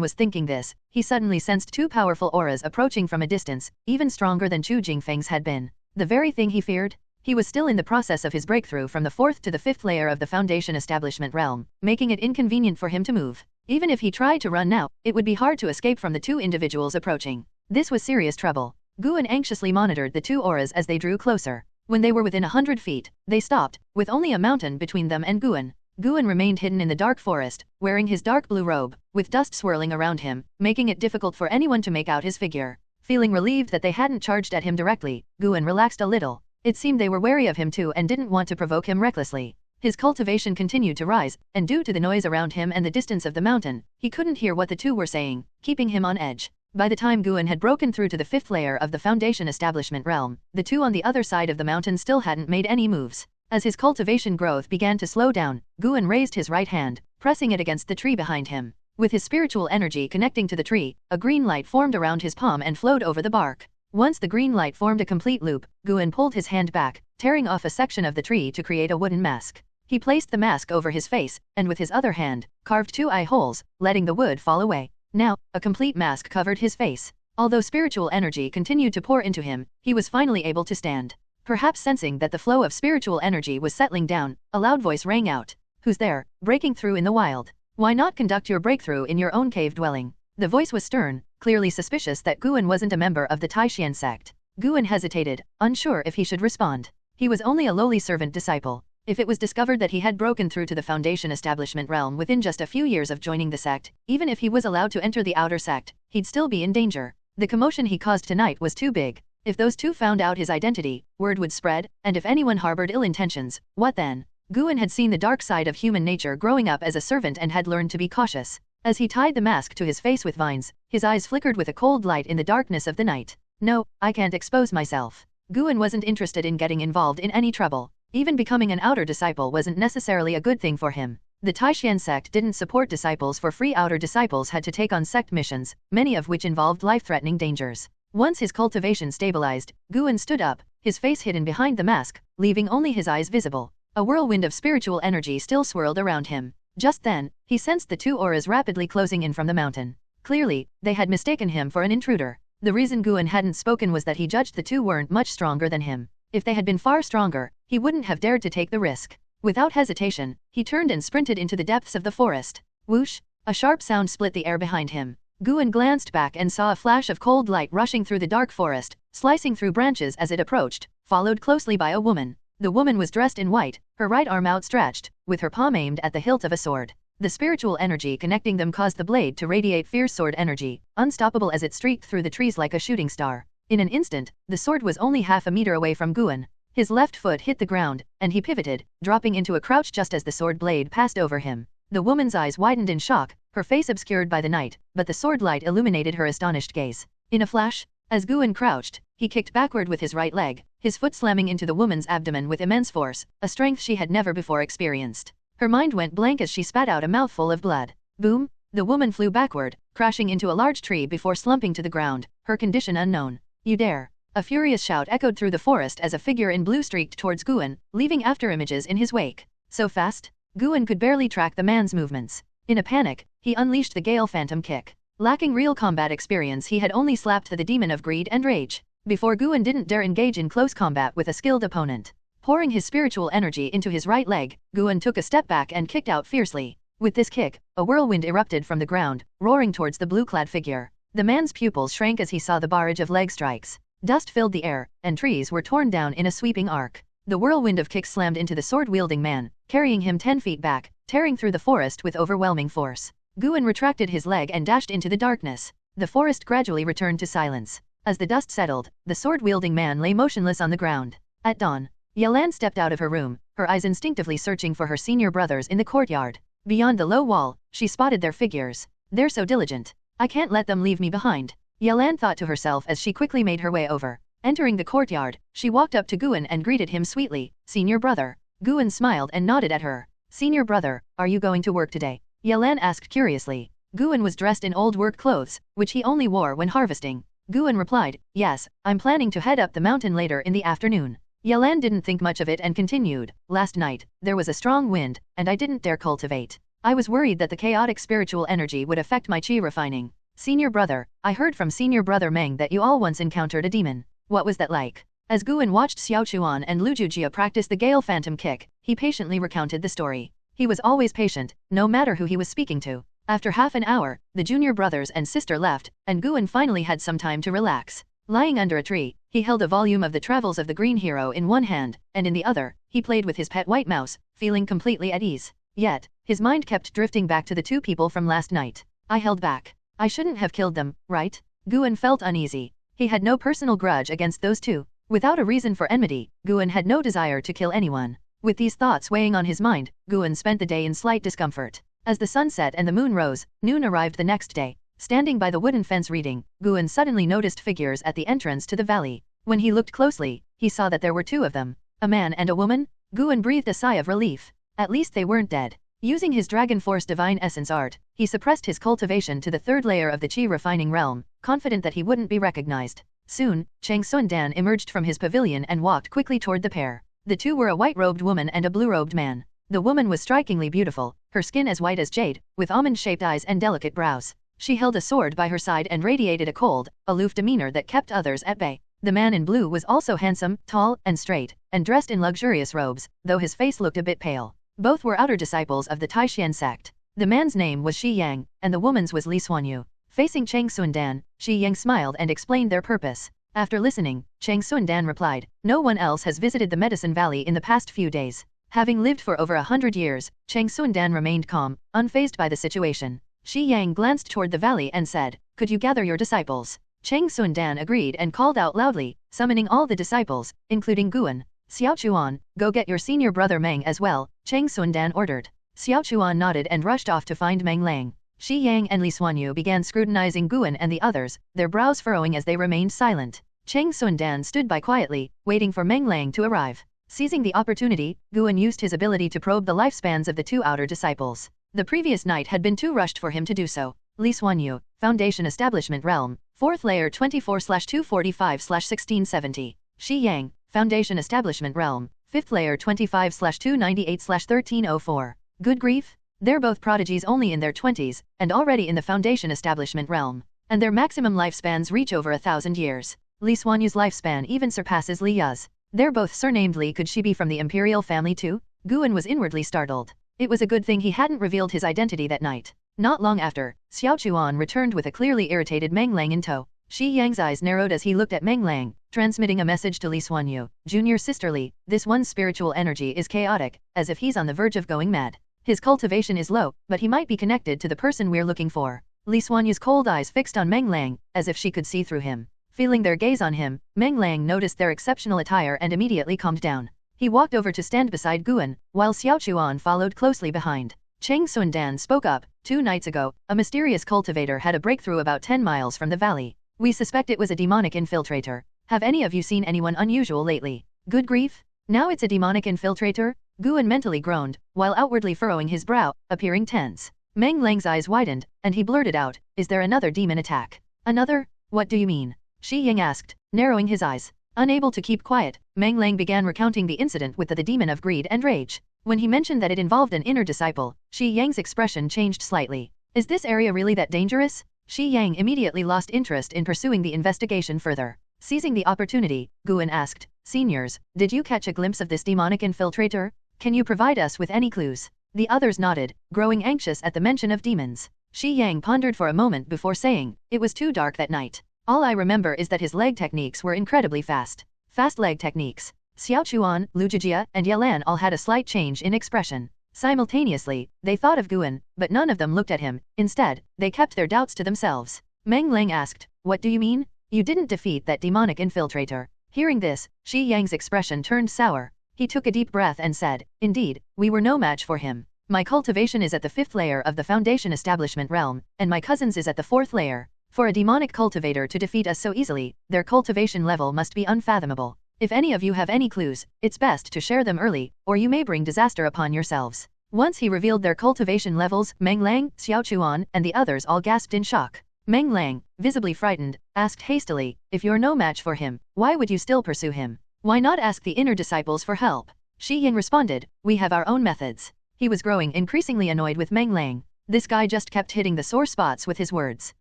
was thinking this, he suddenly sensed 2 powerful auras approaching from a distance, even stronger than Chu Jingfeng's had been. The very thing he feared? He was still in the process of his breakthrough from the 4th to the 5th layer of the foundation establishment realm, making it inconvenient for him to move. Even if he tried to run now, it would be hard to escape from the 2 individuals approaching. This was serious trouble. Guan anxiously monitored the 2 auras as they drew closer. When they were within 100 feet, they stopped, with only a mountain between them and Guan. Guan remained hidden in the dark forest, wearing his dark blue robe, with dust swirling around him, making it difficult for anyone to make out his figure. Feeling relieved that they hadn't charged at him directly, Guan relaxed a little. It seemed they were wary of him too and didn't want to provoke him recklessly. His cultivation continued to rise, and due to the noise around him and the distance of the mountain, he couldn't hear what the 2 were saying, keeping him on edge. By the time Guan had broken through to the 5th layer of the foundation establishment realm, the 2 on the other side of the mountain still hadn't made any moves. As his cultivation growth began to slow down, Guan raised his right hand, pressing it against the tree behind him. With his spiritual energy connecting to the tree, a green light formed around his palm and flowed over the bark. Once the green light formed a complete loop, Guan pulled his hand back, tearing off a section of the tree to create a wooden mask. He placed the mask over his face, and with his other hand, carved 2 eye holes, letting the wood fall away. Now, a complete mask covered his face. Although spiritual energy continued to pour into him, he was finally able to stand. Perhaps sensing that the flow of spiritual energy was settling down, a loud voice rang out. Who's there, breaking through in the wild? Why not conduct your breakthrough in your own cave dwelling? The voice was stern, clearly suspicious that Guan wasn't a member of the Taixuan Sect. Guan hesitated, unsure if he should respond. He was only a lowly servant disciple. If it was discovered that he had broken through to the Foundation establishment realm within just a few years of joining the sect, even if he was allowed to enter the outer sect, he'd still be in danger. The commotion he caused tonight was too big. If those two found out his identity, word would spread, and if anyone harbored ill intentions, what then? Guan had seen the dark side of human nature growing up as a servant and had learned to be cautious. As he tied the mask to his face with vines, his eyes flickered with a cold light in the darkness of the night. No, I can't expose myself. Guan wasn't interested in getting involved in any trouble. Even becoming an outer disciple wasn't necessarily a good thing for him. The Taixuan Sect didn't support disciples for free. Outer disciples had to take on sect missions, many of which involved life-threatening dangers. Once his cultivation stabilized, Guan stood up, his face hidden behind the mask, leaving only his eyes visible. A whirlwind of spiritual energy still swirled around him. Just then, he sensed the two auras rapidly closing in from the mountain. Clearly, they had mistaken him for an intruder. The reason Guan hadn't spoken was that he judged the two weren't much stronger than him. If they had been far stronger, he wouldn't have dared to take the risk. Without hesitation, he turned and sprinted into the depths of the forest. Whoosh! A sharp sound split the air behind him. Guan glanced back and saw a flash of cold light rushing through the dark forest, slicing through branches as it approached, followed closely by a woman. The woman was dressed in white, her right arm outstretched, with her palm aimed at the hilt of a sword. The spiritual energy connecting them caused the blade to radiate fierce sword energy, unstoppable as it streaked through the trees like a shooting star. In an instant, the sword was only half a meter away from Guan. His left foot hit the ground, and he pivoted, dropping into a crouch just as the sword blade passed over him. The woman's eyes widened in shock, her face obscured by the night, but the sword light illuminated her astonished gaze. In a flash, as Guan crouched, he kicked backward with his right leg, his foot slamming into the woman's abdomen with immense force, a strength she had never before experienced. Her mind went blank as she spat out a mouthful of blood. Boom! The woman flew backward, crashing into a large tree before slumping to the ground, her condition unknown. You dare! A furious shout echoed through the forest as a figure in blue streaked towards Guan, leaving afterimages in his wake. So fast? Guan could barely track the man's movements. In a panic, he unleashed the Gale Phantom Kick. Lacking real combat experience, he had only slapped the demon of greed and rage. Before Guan didn't dare engage in close combat with a skilled opponent. Pouring his spiritual energy into his right leg, Guan took a step back and kicked out fiercely. With this kick, a whirlwind erupted from the ground, roaring towards the blue-clad figure. The man's pupils shrank as he saw the barrage of leg strikes. Dust filled the air, and trees were torn down in a sweeping arc. The whirlwind of kicks slammed into the sword-wielding man, carrying him 10 feet back, tearing through the forest with overwhelming force. Guan retracted his leg and dashed into the darkness. The forest gradually returned to silence. As the dust settled, the sword-wielding man lay motionless on the ground. At dawn, Yelan stepped out of her room, her eyes instinctively searching for her senior brothers in the courtyard. Beyond the low wall, she spotted their figures. They're so diligent. I can't let them leave me behind. Yelan thought to herself as she quickly made her way over. Entering the courtyard, she walked up to Guan and greeted him sweetly. Senior brother. Guan smiled and nodded at her. Senior brother, are you going to work today? Yelan asked curiously. Guan was dressed in old work clothes, which he only wore when harvesting. Guan replied, yes, I'm planning to head up the mountain later in the afternoon. Yelan didn't think much of it and continued, last night, there was a strong wind, and I didn't dare cultivate. I was worried that the chaotic spiritual energy would affect my chi refining. Senior brother, I heard from Senior brother Meng that you all once encountered a demon. What was that like? As Guan watched Xiao Chuan and Lu Jujia practice the Gale Phantom Kick, he patiently recounted the story. He was always patient, no matter who he was speaking to. After half an hour, the junior brothers and sister left, and Guan finally had some time to relax. Lying under a tree, he held a volume of the Travels of the Green Hero in one hand, and in the other, he played with his pet white mouse, feeling completely at ease. Yet, his mind kept drifting back to the two people from last night. I held back. I shouldn't have killed them, right? Guan felt uneasy. He had no personal grudge against those two. Without a reason for enmity, Guan had no desire to kill anyone. With these thoughts weighing on his mind, Guan spent the day in slight discomfort. As the sun set and the moon rose, noon arrived the next day. Standing by the wooden fence reading, Guan suddenly noticed figures at the entrance to the valley. When he looked closely, he saw that there were two of them. A man and a woman? Guan breathed a sigh of relief. At least they weren't dead. Using his Dragon Force Divine Essence art, he suppressed his cultivation to the third layer of the Qi refining realm, confident that he wouldn't be recognized. Soon, Taixuan Dan emerged from his pavilion and walked quickly toward the pair. The two were a white-robed woman and a blue-robed man. The woman was strikingly beautiful, her skin as white as jade, with almond-shaped eyes and delicate brows. She held a sword by her side and radiated a cold, aloof demeanor that kept others at bay. The man in blue was also handsome, tall, and straight, and dressed in luxurious robes, though his face looked a bit pale. Both were outer disciples of the Taixuan Sect. The man's name was Shi Yang, and the woman's was Li Xuanyu. Facing Taixuan Dan, Shi Yang smiled and explained their purpose. After listening, Taixuan Dan replied, no one else has visited the Medicine Valley in the past few days. Having lived for over 100 years, Taixuan Sect remained calm, unfazed by the situation. Shi Yang glanced toward the valley and said, "Could you gather your disciples?" Taixuan Sect agreed and called out loudly, summoning all the disciples, including Guan. "Xiaochuan, go get your senior brother Meng as well," Taixuan Sect ordered. Xiaochuan nodded and rushed off to find Meng Lang. Shi Yang and Li Xuanyu began scrutinizing Guan and the others, their brows furrowing as they remained silent. Taixuan Sect stood by quietly, waiting for Meng Lang to arrive. Seizing the opportunity, Guan used his ability to probe the lifespans of the two outer disciples. The previous night had been too rushed for him to do so. Li Xuanyu, Foundation Establishment Realm, 4th Layer 24/245/1670. Shi Yang, Foundation Establishment Realm, 5th Layer 25/298/1304. Good grief? They're both prodigies only in their 20s, and already in the Foundation Establishment Realm. And their maximum lifespans reach over 1,000 years. Li Xuanyu's lifespan even surpasses Liya's. They're both surnamed Li. Could she be from the imperial family too? Guan was inwardly startled. It was a good thing he hadn't revealed his identity that night. Not long after, Xiaochuan returned with a clearly irritated Meng Lang in tow. Shi Yang's eyes narrowed as he looked at Meng Lang, transmitting a message to Li Xuanyu, "Junior sister Li, this one's spiritual energy is chaotic, as if he's on the verge of going mad. His cultivation is low, but he might be connected to the person we're looking for." Li Xuanyu's cold eyes fixed on Meng Lang, as if she could see through him. Feeling their gaze on him, Meng Lang noticed their exceptional attire and immediately calmed down. He walked over to stand beside Guan, while Xiaochuan followed closely behind. Taixuan Sect spoke up, 2 nights ago, a mysterious cultivator had a breakthrough about 10 miles from the valley. We suspect it was a demonic infiltrator. Have any of you seen anyone unusual lately? Good grief? Now it's a demonic infiltrator? Guan mentally groaned, while outwardly furrowing his brow, appearing tense. Meng Lang's eyes widened, and he blurted out, "Is there another demon attack?" "Another? What do you mean?" Shi Yang asked, narrowing his eyes. Unable to keep quiet, Meng Lang began recounting the incident with the demon of greed and rage. When he mentioned that it involved an inner disciple, Shi Yang's expression changed slightly. "Is this area really that dangerous?" Shi Yang immediately lost interest in pursuing the investigation further. Seizing the opportunity, Guan asked, "Seniors, did you catch a glimpse of this demonic infiltrator? Can you provide us with any clues?" The others nodded, growing anxious at the mention of demons. Shi Yang pondered for a moment before saying, "It was too dark that night. All I remember is that his leg techniques were incredibly fast. Fast leg techniques." Xiaochuan, Lu Jijia, and Yelan all had a slight change in expression. Simultaneously, they thought of Guan, but none of them looked at him. Instead, they kept their doubts to themselves. Meng Lang asked, "What do you mean? You didn't defeat that demonic infiltrator?" Hearing this, Shi Yang's expression turned sour. He took a deep breath and said, "Indeed, we were no match for him. My cultivation is at the 5th layer of the Foundation Establishment Realm, and my cousin's is at the 4th layer. For a demonic cultivator to defeat us so easily, their cultivation level must be unfathomable. If any of you have any clues, it's best to share them early, or you may bring disaster upon yourselves." Once he revealed their cultivation levels, Meng Lang, Xiaochuan, and the others all gasped in shock. Meng Lang, visibly frightened, asked hastily, "If you're no match for him, why would you still pursue him? Why not ask the inner disciples for help?" Shi Yang responded, "We have our own methods." He was growing increasingly annoyed with Meng Lang. This guy just kept hitting the sore spots with his words.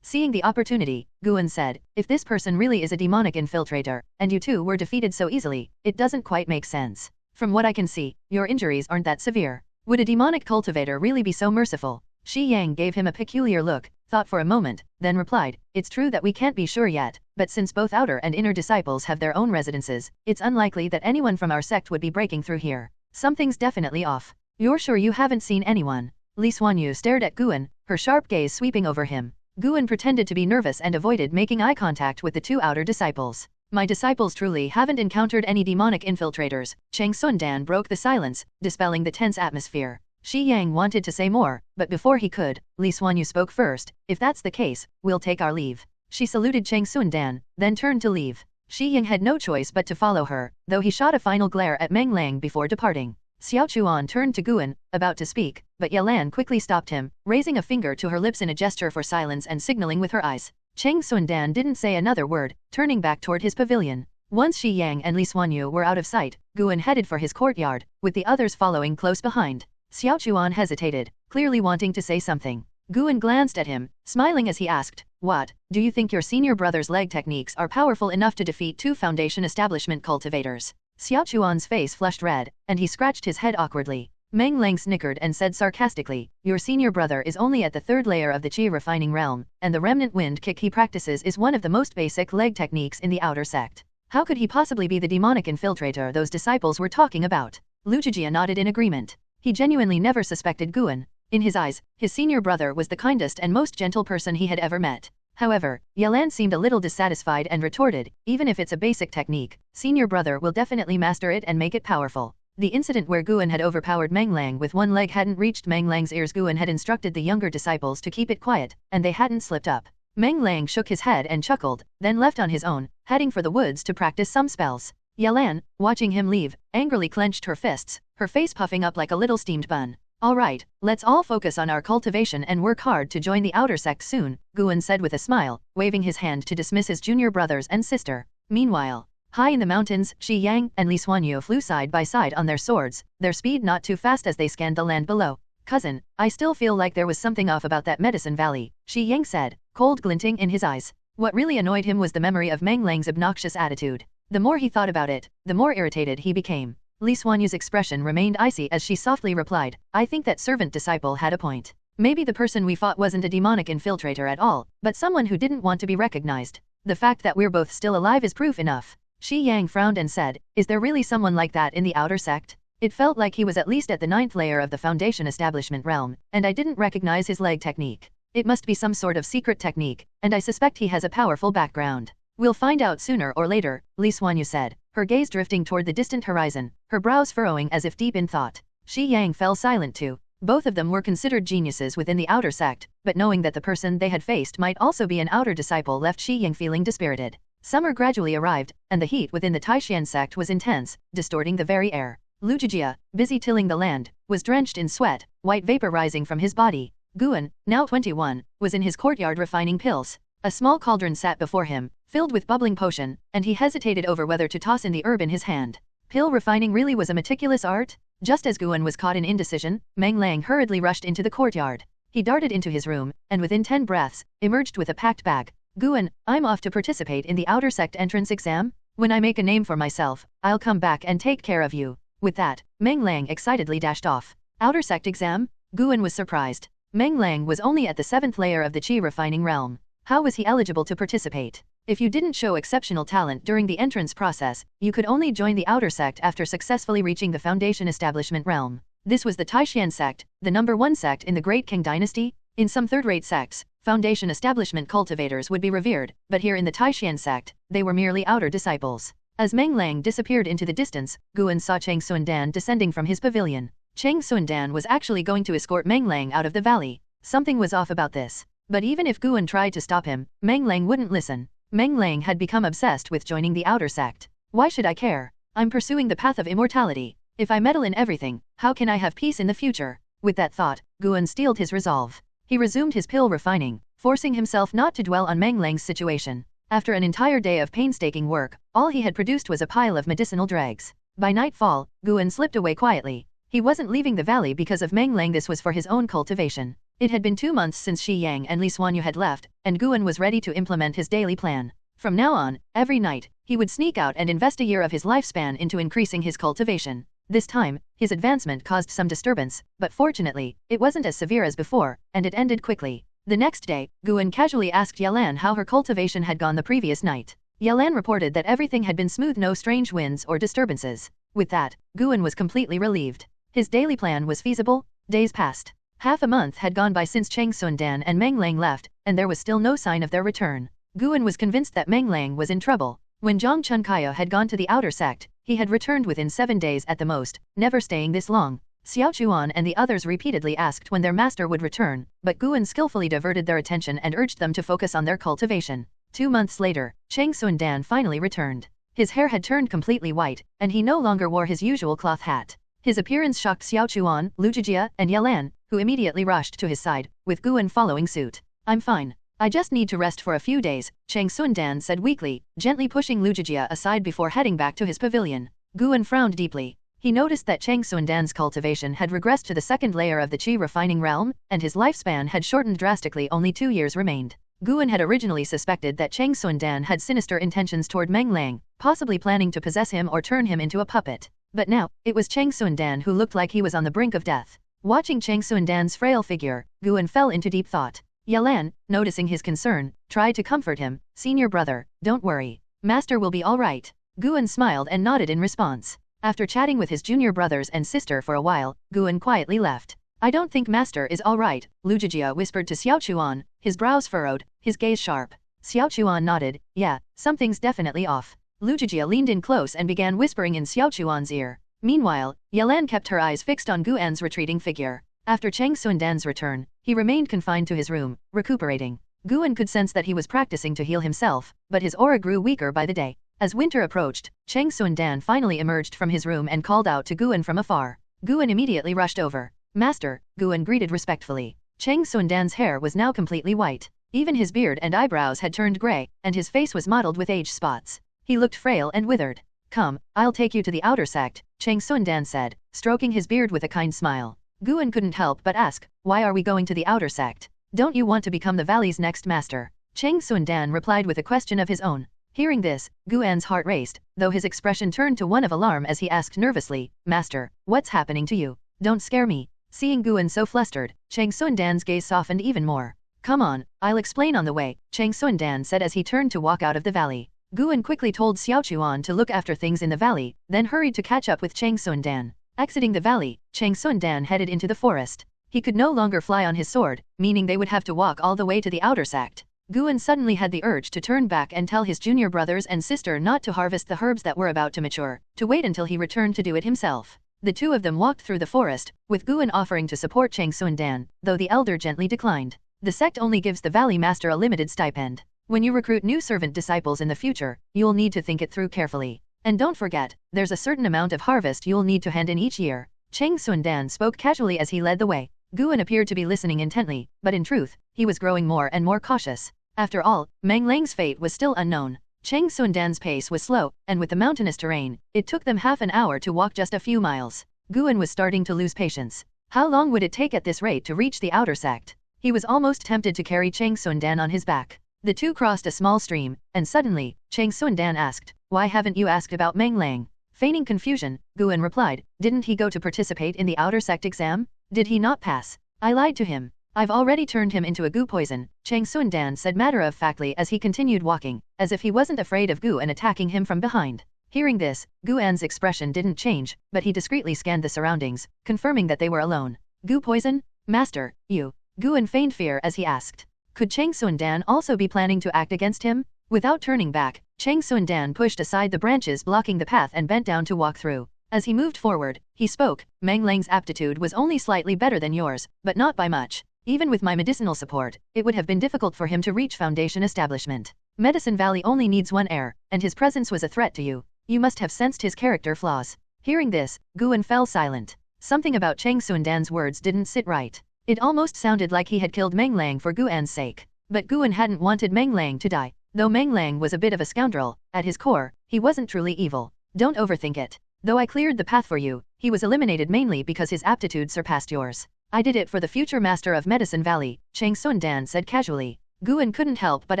Seeing the opportunity, Guan said, "If this person really is a demonic infiltrator, and you two were defeated so easily, it doesn't quite make sense. From what I can see, your injuries aren't that severe. Would a demonic cultivator really be so merciful?" Shi Yang gave him a peculiar look, thought for a moment, then replied, "It's true that we can't be sure yet, but since both outer and inner disciples have their own residences, it's unlikely that anyone from our sect would be breaking through here. Something's definitely off. You're sure you haven't seen anyone?" Li Xuanyu stared at Guan, her sharp gaze sweeping over him. Guan pretended to be nervous and avoided making eye contact with the two outer disciples. "My disciples truly haven't encountered any demonic infiltrators." Taixuan Sect broke the silence, dispelling the tense atmosphere. Shi Yang wanted to say more, but before he could, Li Xuanyu spoke first, "If that's the case, we'll take our leave." She saluted Taixuan Sect, then turned to leave. Shi Yang had no choice but to follow her, though he shot a final glare at Meng Lang before departing. Xiaochuan turned to Guan, about to speak, but Yelan quickly stopped him, raising a finger to her lips in a gesture for silence and signaling with her eyes. Taixuan Sect didn't say another word, turning back toward his pavilion. Once Shi Yang and Li Xuanyu were out of sight, Guan headed for his courtyard, with the others following close behind. Xiaochuan hesitated, clearly wanting to say something. Guan glanced at him, smiling as he asked, "What, do you think your senior brother's leg techniques are powerful enough to defeat 2 Foundation Establishment cultivators?" Xiaochuan's face flushed red, and he scratched his head awkwardly. Meng Lang snickered and said sarcastically, "Your senior brother is only at the 3rd layer of the Qi refining realm, and the remnant wind kick he practices is one of the most basic leg techniques in the outer sect. How could he possibly be the demonic infiltrator those disciples were talking about?" Luchijia nodded in agreement. He genuinely never suspected Guan. In his eyes, his senior brother was the kindest and most gentle person he had ever met. However, Yelan seemed a little dissatisfied and retorted, even if it's a basic technique, senior brother will definitely master it and make it powerful. The incident where Guan had overpowered Meng Lang with one leg hadn't reached Meng Lang's ears. Guan had instructed the younger disciples to keep it quiet, and they hadn't slipped up. Meng Lang shook his head and chuckled, then left on his own, heading for the woods to practice some spells. Yelan, watching him leave, angrily clenched her fists, her face puffing up like a little steamed bun. All right, let's all focus on our cultivation and work hard to join the outer sect soon, Guan said with a smile, waving his hand to dismiss his junior brothers and sister. Meanwhile, high in the mountains, Shi Yang and Li Xuanyu flew side by side on their swords, their speed not too fast as they scanned the land below. Cousin, I still feel like there was something off about that medicine valley, Shi Yang said, cold glinting in his eyes. What really annoyed him was the memory of Meng Lang's obnoxious attitude. The more he thought about it, the more irritated he became. Li Xuanyu's expression remained icy as she softly replied, I think that servant disciple had a point. Maybe the person we fought wasn't a demonic infiltrator at all, but someone who didn't want to be recognized. The fact that we're both still alive is proof enough. Shi Yang frowned and said, is there really someone like that in the outer sect? It felt like he was at least at the 9th layer of the Foundation establishment realm, and I didn't recognize his leg technique. It must be some sort of secret technique, and I suspect he has a powerful background. We'll find out sooner or later, Li Xuanyu said, her gaze drifting toward the distant horizon, her brows furrowing as if deep in thought. Shi Yang fell silent too. Both of them were considered geniuses within the outer sect, but knowing that the person they had faced might also be an outer disciple left Shi Yang feeling dispirited. Summer gradually arrived, and the heat within the Taixuan Sect was intense, distorting the very air. Luchijia, busy tilling the land, was drenched in sweat, white vapor rising from his body. Guan, now 21, was in his courtyard refining pills. A small cauldron sat before him, filled with bubbling potion, and he hesitated over whether to toss in the herb in his hand. Pill refining really was a meticulous art? Just as Guan was caught in indecision, Meng Lang hurriedly rushed into the courtyard. He darted into his room, and within 10 breaths, emerged with a packed bag. Guan, I'm off to participate in the outer sect entrance exam. When I make a name for myself, I'll come back and take care of you. With that, Meng Lang excitedly dashed off. Outer sect exam? Guan was surprised. Meng Lang was only at the 7th layer of the Qi refining realm. How was he eligible to participate? If you didn't show exceptional talent during the entrance process, you could only join the outer sect after successfully reaching the Foundation establishment realm. This was the Taixuan Sect, the #1 sect in the Great Qing dynasty. In some third-rate sects, Foundation establishment cultivators would be revered, but here in the Taixuan Sect, they were merely outer disciples. As Meng Lang disappeared into the distance, Guan saw Cheng Sundan descending from his pavilion. Cheng Sundan was actually going to escort Meng Lang out of the valley. Something was off about this. But even if Guan tried to stop him, Meng Lang wouldn't listen. Meng Lang had become obsessed with joining the outer sect. Why should I care? I'm pursuing the path of immortality. If I meddle in everything, how can I have peace in the future? With that thought, Guan steeled his resolve. He resumed his pill refining, forcing himself not to dwell on Meng Lang's situation. After an entire day of painstaking work, all he had produced was a pile of medicinal dregs. By nightfall, Guan slipped away quietly. He wasn't leaving the valley because of Meng Lang, this was for his own cultivation. It had been 2 months since Shi Yang and Li Xuanyu had left, and Guan was ready to implement his daily plan. From now on, every night, he would sneak out and invest a year of his lifespan into increasing his cultivation. This time, his advancement caused some disturbance, but fortunately, it wasn't as severe as before, and it ended quickly. The next day, Guan casually asked Yelan how her cultivation had gone the previous night. Yelan reported that everything had been smooth, no strange winds or disturbances. With that, Guan was completely relieved. His daily plan was feasible. Days passed. Half a month had gone by since Cheng Sundan and Meng Lang left, and there was still no sign of their return. Guan was convinced that Meng Lang was in trouble. When Zhang Chunkaya had gone to the outer sect, he had returned within 7 days at the most, never staying this long. Xiao Chuan and the others repeatedly asked when their master would return, but Guan skillfully diverted their attention and urged them to focus on their cultivation. 2 months later, Cheng Sundan finally returned. His hair had turned completely white, and he no longer wore his usual cloth hat. His appearance shocked Xiao Chuan, Luchijia, and Yelan, who immediately rushed to his side, with Guan following suit. I'm fine. I just need to rest for a few days, Cheng Sundan said weakly, gently pushing Luchijia aside before heading back to his pavilion. Guan frowned deeply. He noticed that Cheng Sundan's cultivation had regressed to the 2nd layer of the Qi refining realm, and his lifespan had shortened drastically, only 2 years remained. Guan had originally suspected that Cheng Sundan had sinister intentions toward Meng Lang, possibly planning to possess him or turn him into a puppet. But now, it was Cheng Sundan who looked like he was on the brink of death. Watching Cheng Sundan's frail figure, Guan fell into deep thought. Yelan, noticing his concern, tried to comfort him. Senior brother, don't worry. Master will be all right. Guan smiled and nodded in response. After chatting with his junior brothers and sister for a while, Guan quietly left. I don't think Master is alright, Lujia whispered to Xiaochuan, his brows furrowed, his gaze sharp. Xiaochuan nodded, yeah, something's definitely off. Lujia leaned in close and began whispering in Xiaochuan's ear. Meanwhile, Yelan kept her eyes fixed on Guan's retreating figure. After Cheng Sundan's return, he remained confined to his room, recuperating. Guan could sense that he was practicing to heal himself, but his aura grew weaker by the day. As winter approached, Cheng Sundan finally emerged from his room and called out to Guan from afar. Guan immediately rushed over. Master, Guan greeted respectfully. Cheng Sundan's hair was now completely white. Even his beard and eyebrows had turned grey, and his face was mottled with age spots. He looked frail and withered. Come, I'll take you to the outer sect, Cheng Sundan said, stroking his beard with a kind smile. Guan couldn't help but ask, why are we going to the outer sect? Don't you want to become the valley's next master? Cheng Sundan replied with a question of his own. Hearing this, Guan's heart raced, though his expression turned to one of alarm as he asked nervously, Master, what's happening to you? Don't scare me. Seeing Guan so flustered, Cheng Sundan's gaze softened even more. Come on, I'll explain on the way, Cheng Sundan said as he turned to walk out of the valley. Guan quickly told Xiaochuan to look after things in the valley, then hurried to catch up with Cheng Sundan. Exiting the valley, Cheng Sundan headed into the forest. He could no longer fly on his sword, meaning they would have to walk all the way to the outer sect. Guan suddenly had the urge to turn back and tell his junior brothers and sister not to harvest the herbs that were about to mature, to wait until he returned to do it himself. The two of them walked through the forest, with Guan offering to support Cheng Sundan, though the elder gently declined. The sect only gives the valley master a limited stipend. When you recruit new servant disciples in the future, you'll need to think it through carefully. And don't forget, there's a certain amount of harvest you'll need to hand in each year. Cheng Sundan spoke casually as he led the way. Guan appeared to be listening intently, but in truth, he was growing more and more cautious. After all, Meng Lang's fate was still unknown. Cheng Sundan's pace was slow, and with the mountainous terrain, it took them half an hour to walk just a few miles. Guan was starting to lose patience. How long would it take at this rate to reach the outer sect? He was almost tempted to carry Cheng Sundan on his back. The two crossed a small stream, and suddenly, Cheng Sundan asked, why haven't you asked about Meng Lang? Feigning confusion, Guan replied, didn't he go to participate in the outer sect exam? Did he not pass? I lied to him. I've already turned him into a goo poison, Cheng Sundan said matter-of-factly as he continued walking, as if he wasn't afraid of Guan attacking him from behind. Hearing this, Guan's expression didn't change, but he discreetly scanned the surroundings, confirming that they were alone. Goo poison? Master, you. Guan feigned fear as he asked. Could Cheng Sundan also be planning to act against him? Without turning back, Cheng Sundan pushed aside the branches blocking the path and bent down to walk through. As he moved forward, he spoke, Meng Lang's aptitude was only slightly better than yours, but not by much. Even with my medicinal support, it would have been difficult for him to reach Foundation establishment. Medicine Valley only needs one heir, and his presence was a threat to you. You must have sensed his character flaws. Hearing this, Guan fell silent. Something about Cheng Sundan's words didn't sit right. It almost sounded like he had killed Meng Lang for Guan's sake. But Guan hadn't wanted Meng Lang to die. Though Meng Lang was a bit of a scoundrel, at his core, he wasn't truly evil. Don't overthink it. Though I cleared the path for you, he was eliminated mainly because his aptitude surpassed yours. I did it for the future master of Medicine Valley, Cheng Sundan said casually. Guan couldn't help but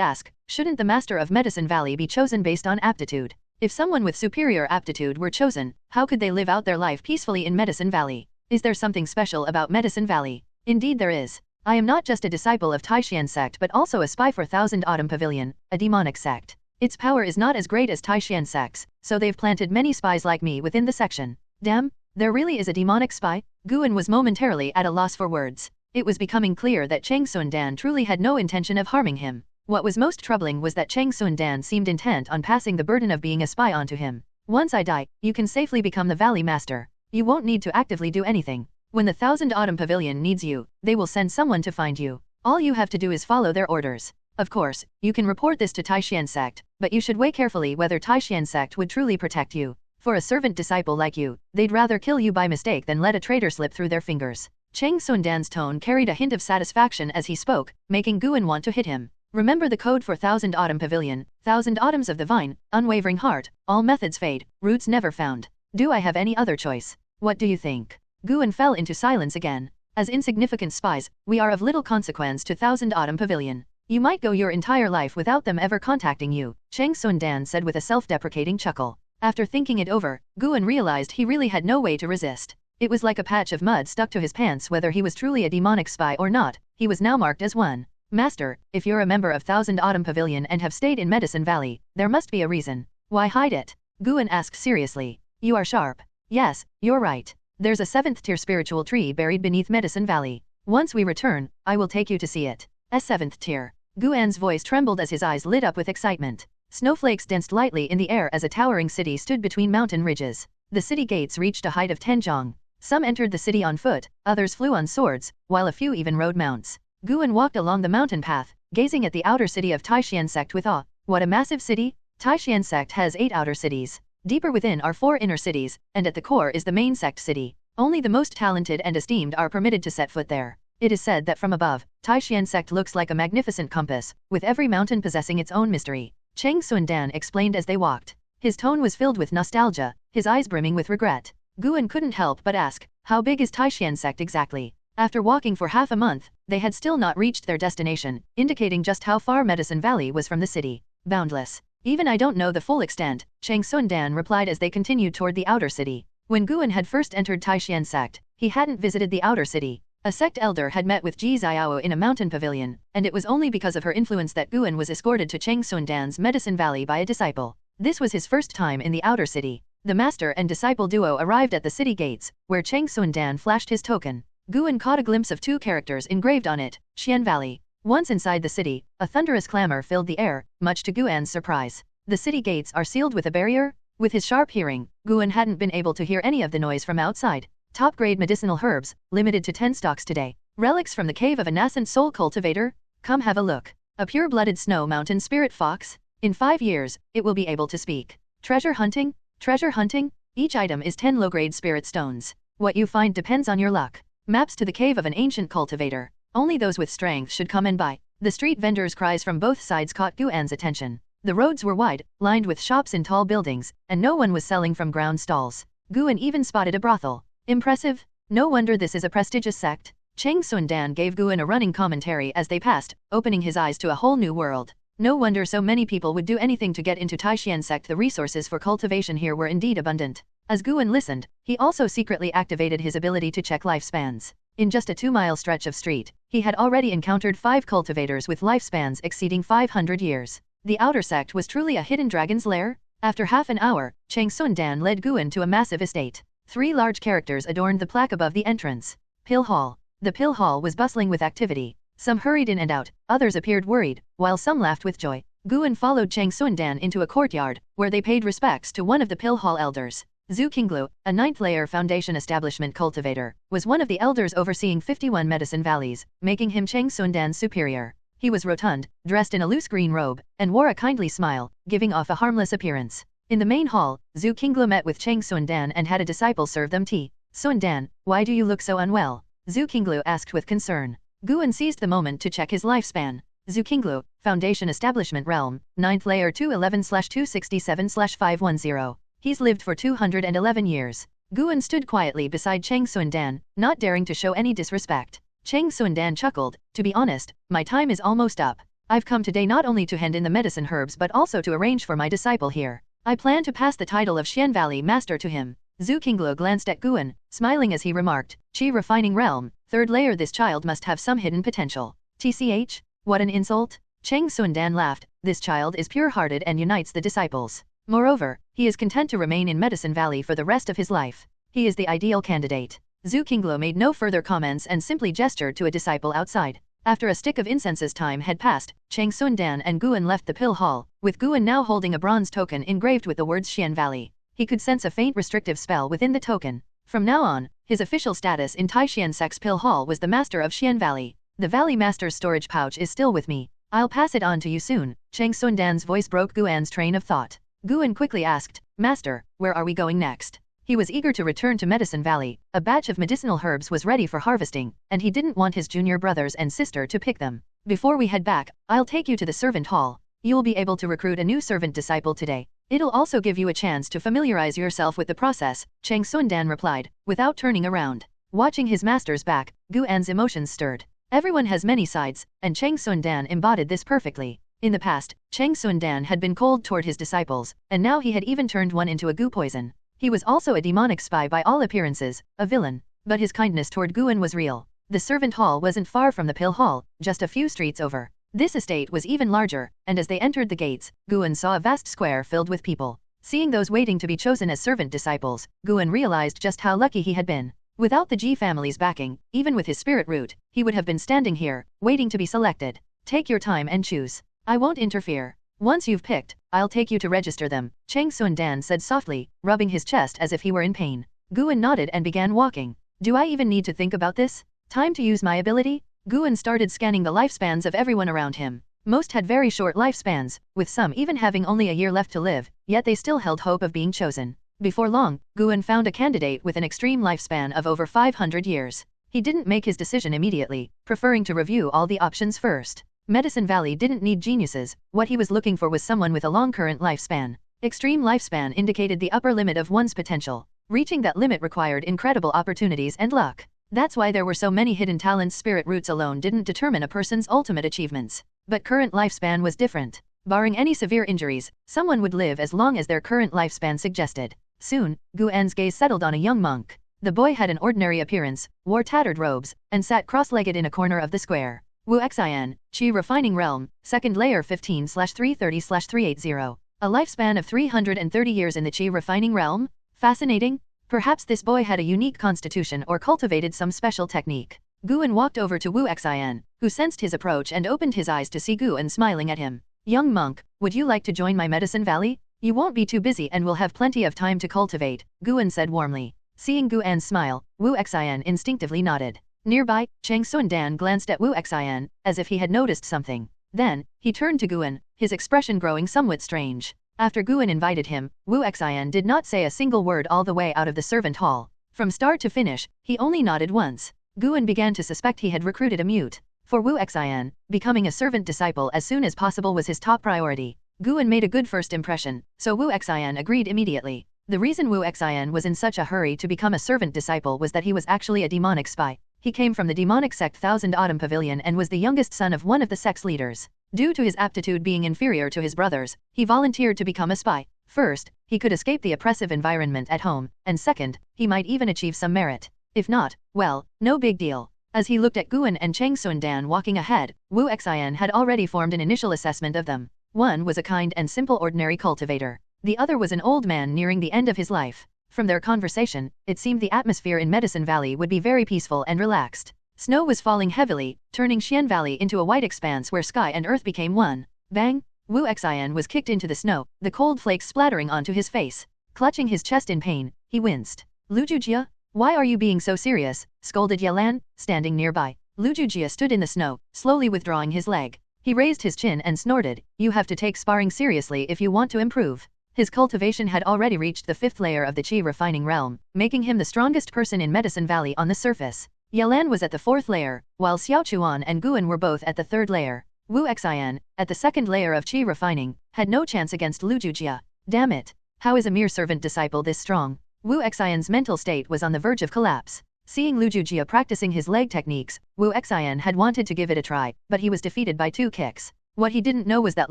ask, shouldn't the master of Medicine Valley be chosen based on aptitude? If someone with superior aptitude were chosen, how could they live out their life peacefully in Medicine Valley? Is there something special about Medicine Valley? Indeed there is. I am not just a disciple of Taixuan Sect but also a spy for Thousand Autumn Pavilion, a demonic sect. Its power is not as great as Taixuan Sect's, so they've planted many spies like me within the section. Damn, there really is a demonic spy? Guan was momentarily at a loss for words. It was becoming clear that Cheng Sundan truly had no intention of harming him. What was most troubling was that Cheng Sundan seemed intent on passing the burden of being a spy onto him. Once I die, you can safely become the Valley Master. You won't need to actively do anything. When the Thousand Autumn Pavilion needs you, they will send someone to find you. All you have to do is follow their orders. Of course, you can report this to Taixuan Sect, but you should weigh carefully whether Taixuan Sect would truly protect you. For a servant disciple like you, they'd rather kill you by mistake than let a traitor slip through their fingers. Cheng Sundan's tone carried a hint of satisfaction as he spoke, making Guan want to hit him. Remember the code for Thousand Autumn Pavilion, Thousand Autumns of the Vine, Unwavering Heart, all methods fade, roots never found. Do I have any other choice? What do you think? Guan fell into silence again. As insignificant spies, we are of little consequence to Thousand Autumn Pavilion. You might go your entire life without them ever contacting you, Cheng Sundan said with a self-deprecating chuckle. After thinking it over, Guan realized he really had no way to resist. It was like a patch of mud stuck to his pants whether he was truly a demonic spy or not, he was now marked as one. Master, if you're a member of Thousand Autumn Pavilion and have stayed in Medicine Valley, there must be a reason. Why hide it? Guan asked seriously. You are sharp. Yes, you're right. There's a 7th-tier spiritual tree buried beneath Medicine Valley. Once we return, I will take you to see it. A 7th tier. Guan's voice trembled as his eyes lit up with excitement. Snowflakes danced lightly in the air as a towering city stood between mountain ridges. The city gates reached a height of 10 zhang. Some entered the city on foot, others flew on swords, while a few even rode mounts. Guan walked along the mountain path, gazing at the outer city of Taixuan Sect with awe. What a massive city! Taixuan Sect has 8 outer cities. Deeper within are 4 inner cities, and at the core is the main sect city. Only the most talented and esteemed are permitted to set foot there. It is said that from above, Taixuan Sect looks like a magnificent compass, with every mountain possessing its own mystery. Cheng Sundan explained as they walked. His tone was filled with nostalgia, his eyes brimming with regret. Guan couldn't help but ask, how big is Taixuan Sect exactly? After walking for half a month, they had still not reached their destination, indicating just how far Medicine Valley was from the city. Boundless. Even I don't know the full extent, Cheng Sundan replied as they continued toward the outer city. When Guan had first entered Taixuan Sect, he hadn't visited the outer city. A sect elder had met with Ji Xiao in a mountain pavilion, and it was only because of her influence that Guan was escorted to Cheng Sundan's Medicine Valley by a disciple. This was his first time in the outer city. The master and disciple duo arrived at the city gates, where Cheng Sundan flashed his token. Guan caught a glimpse of 2 characters engraved on it, Xian Valley. Once inside the city, a thunderous clamor filled the air, much to Guan's surprise. The city gates are sealed with a barrier? With his sharp hearing, Guan hadn't been able to hear any of the noise from outside. Top-grade medicinal herbs, limited to 10 stocks today. Relics from the cave of a nassent soul cultivator? Come have a look. A pure-blooded snow mountain spirit fox? In 5 years, it will be able to speak. Treasure hunting? Treasure hunting? Each item is 10 low-grade spirit stones. What you find depends on your luck. Maps to the cave of an ancient cultivator. Only those with strength should come and buy. The street vendors' cries from both sides caught Guan's attention. The roads were wide, lined with shops in tall buildings, and no one was selling from ground stalls. Guan even spotted a brothel. Impressive? No wonder this is a prestigious sect. Cheng Sundan gave Guan a running commentary as they passed, opening his eyes to a whole new world. No wonder so many people would do anything to get into Taixuan Sect. The resources for cultivation here were indeed abundant. As Guan listened, he also secretly activated his ability to check lifespans. In just a 2-mile stretch of street, he had already encountered 5 cultivators with lifespans exceeding 500 years. The outer sect was truly a hidden dragon's lair? After half an hour, Cheng Sundan led Guan to a massive estate. 3 large characters adorned the plaque above the entrance. Pill Hall. The pill hall was bustling with activity. Some hurried in and out, others appeared worried, while some laughed with joy. Guan followed Cheng Sundan into a courtyard, where they paid respects to one of the pill hall elders. Zhu Qinglu, a 9th-layer foundation establishment cultivator, was one of the elders overseeing 51 medicine valleys, making him Cheng Sundan's superior. He was rotund, dressed in a loose green robe, and wore a kindly smile, giving off a harmless appearance. In the main hall, Zhu Qinglu met with Cheng Sundan and had a disciple serve them tea. Sundan, why do you look so unwell? Zhu Qinglu asked with concern. Guan seized the moment to check his lifespan. Zhu Qinglu, Foundation Establishment Realm, 9th Layer 211/267/510. He's lived for 211 years. Guan stood quietly beside Cheng Sundan, not daring to show any disrespect. Cheng Sundan chuckled, to be honest, my time is almost up. I've come today not only to hand in the medicine herbs but also to arrange for my disciple here. I plan to pass the title of Xian Valley Master to him. Zhu Qinglu glanced at Guan, smiling as he remarked, Qi Refining Realm, 3rd layer. This child must have some hidden potential. TCH? What an insult? Cheng Sundan laughed, this child is pure-hearted and unites the disciples. Moreover, he is content to remain in Medicine Valley for the rest of his life. He is the ideal candidate. Zhu Qinglu made no further comments and simply gestured to a disciple outside. After a stick of incense's time had passed, Cheng Sundan and Guan left the pill hall, with Guan now holding a bronze token engraved with the words Xian Valley. He could sense a faint restrictive spell within the token. From now on, his official status in Taixuan Sect's pill hall was the Master of Xian Valley. The Valley Master's storage pouch is still with me. I'll pass it on to you soon. Cheng Sundan's voice broke Guan's train of thought. Guan quickly asked, Master, where are we going next? He was eager to return to Medicine Valley. A batch of medicinal herbs was ready for harvesting, and he didn't want his junior brothers and sister to pick them. Before we head back, I'll take you to the servant hall. You'll be able to recruit a new servant disciple today. It'll also give you a chance to familiarize yourself with the process, Cheng Sundan replied, without turning around. Watching his master's back, Guan's emotions stirred. Everyone has many sides, and Cheng Sundan embodied this perfectly. In the past, Cheng Sundan had been cold toward his disciples, and now he had even turned one into a goo poison. He was also a demonic spy by all appearances, a villain, but his kindness toward Guan was real. The servant hall wasn't far from the pill hall, just a few streets over. This estate was even larger, and as they entered the gates, Guan saw a vast square filled with people. Seeing those waiting to be chosen as servant disciples, Guan realized just how lucky he had been. Without the Ji family's backing, even with his spirit root, he would have been standing here, waiting to be selected. Take your time and choose. I won't interfere. Once you've picked, I'll take you to register them, Taixuan Dan said softly, rubbing his chest as if he were in pain. Guan nodded and began walking. Do I even need to think about this? Time to use my ability? Guan started scanning the lifespans of everyone around him. Most had very short lifespans, with some even having only a year left to live, yet they still held hope of being chosen. Before long, Guan found a candidate with an extreme lifespan of over 500 years. He didn't make his decision immediately, preferring to review all the options first. Medicine Valley didn't need geniuses, what he was looking for was someone with a long current lifespan. Extreme lifespan indicated the upper limit of one's potential. Reaching that limit required incredible opportunities and luck. That's why there were so many hidden talents. Spirit roots alone didn't determine a person's ultimate achievements. But current lifespan was different. Barring any severe injuries, someone would live as long as their current lifespan suggested. Soon, Guan's gaze settled on a young monk. The boy had an ordinary appearance, wore tattered robes, and sat cross-legged in a corner of the square. Wu Xian, Qi Refining Realm, 2nd Layer 15/330/380. A lifespan of 330 years in the Qi Refining Realm? Fascinating. Perhaps this boy had a unique constitution or cultivated some special technique. Guan walked over to Wu Xian, who sensed his approach and opened his eyes to see Guan smiling at him. Young monk, would you like to join my Medicine Valley? You won't be too busy and will have plenty of time to cultivate, Guan said warmly. Seeing Guan's smile, Wu Xian instinctively nodded. Nearby, Taixuan Dan glanced at Wu Xian, as if he had noticed something. Then, he turned to Guan, his expression growing somewhat strange. After Guan invited him, Wu Xian did not say a single word all the way out of the servant hall. From start to finish, he only nodded once. Guan began to suspect he had recruited a mute. For Wu Xian, becoming a servant disciple as soon as possible was his top priority. Guan made a good first impression, so Wu Xian agreed immediately. The reason Wu Xian was in such a hurry to become a servant disciple was that he was actually a demonic spy. He came from the demonic sect Thousand Autumn Pavilion and was the youngest son of one of the sect's leaders. Due to his aptitude being inferior to his brothers, he volunteered to become a spy. First, he could escape the oppressive environment at home, and second, he might even achieve some merit. If not, well, no big deal. As he looked at Guan and Taixuan Dan walking ahead, Wu Xian had already formed an initial assessment of them. One was a kind and simple ordinary cultivator. The other was an old man nearing the end of his life. From their conversation, it seemed the atmosphere in Medicine Valley would be very peaceful and relaxed. Snow was falling heavily, turning Xian Valley into a white expanse where sky and earth became one. Bang! Wu Xian was kicked into the snow, the cold flakes splattering onto his face. Clutching his chest in pain, he winced. Lujujia? Why are you being so serious? Scolded Yalan, standing nearby. Lujujia stood in the snow, slowly withdrawing his leg. He raised his chin and snorted. You have to take sparring seriously if you want to improve. His cultivation had already reached the 5th layer of the Qi Refining Realm, making him the strongest person in Medicine Valley on the surface. Yalan was at the 4th layer, while Xiaochuan and Guan were both at the 3rd layer. Wu Xian, at the 2nd layer of Qi Refining, had no chance against Lujujia. Damn it! How is a mere servant disciple this strong? Wu Xian's mental state was on the verge of collapse. Seeing Lujujia practicing his leg techniques, Wu Xian had wanted to give it a try, but he was defeated by 2 kicks. What he didn't know was that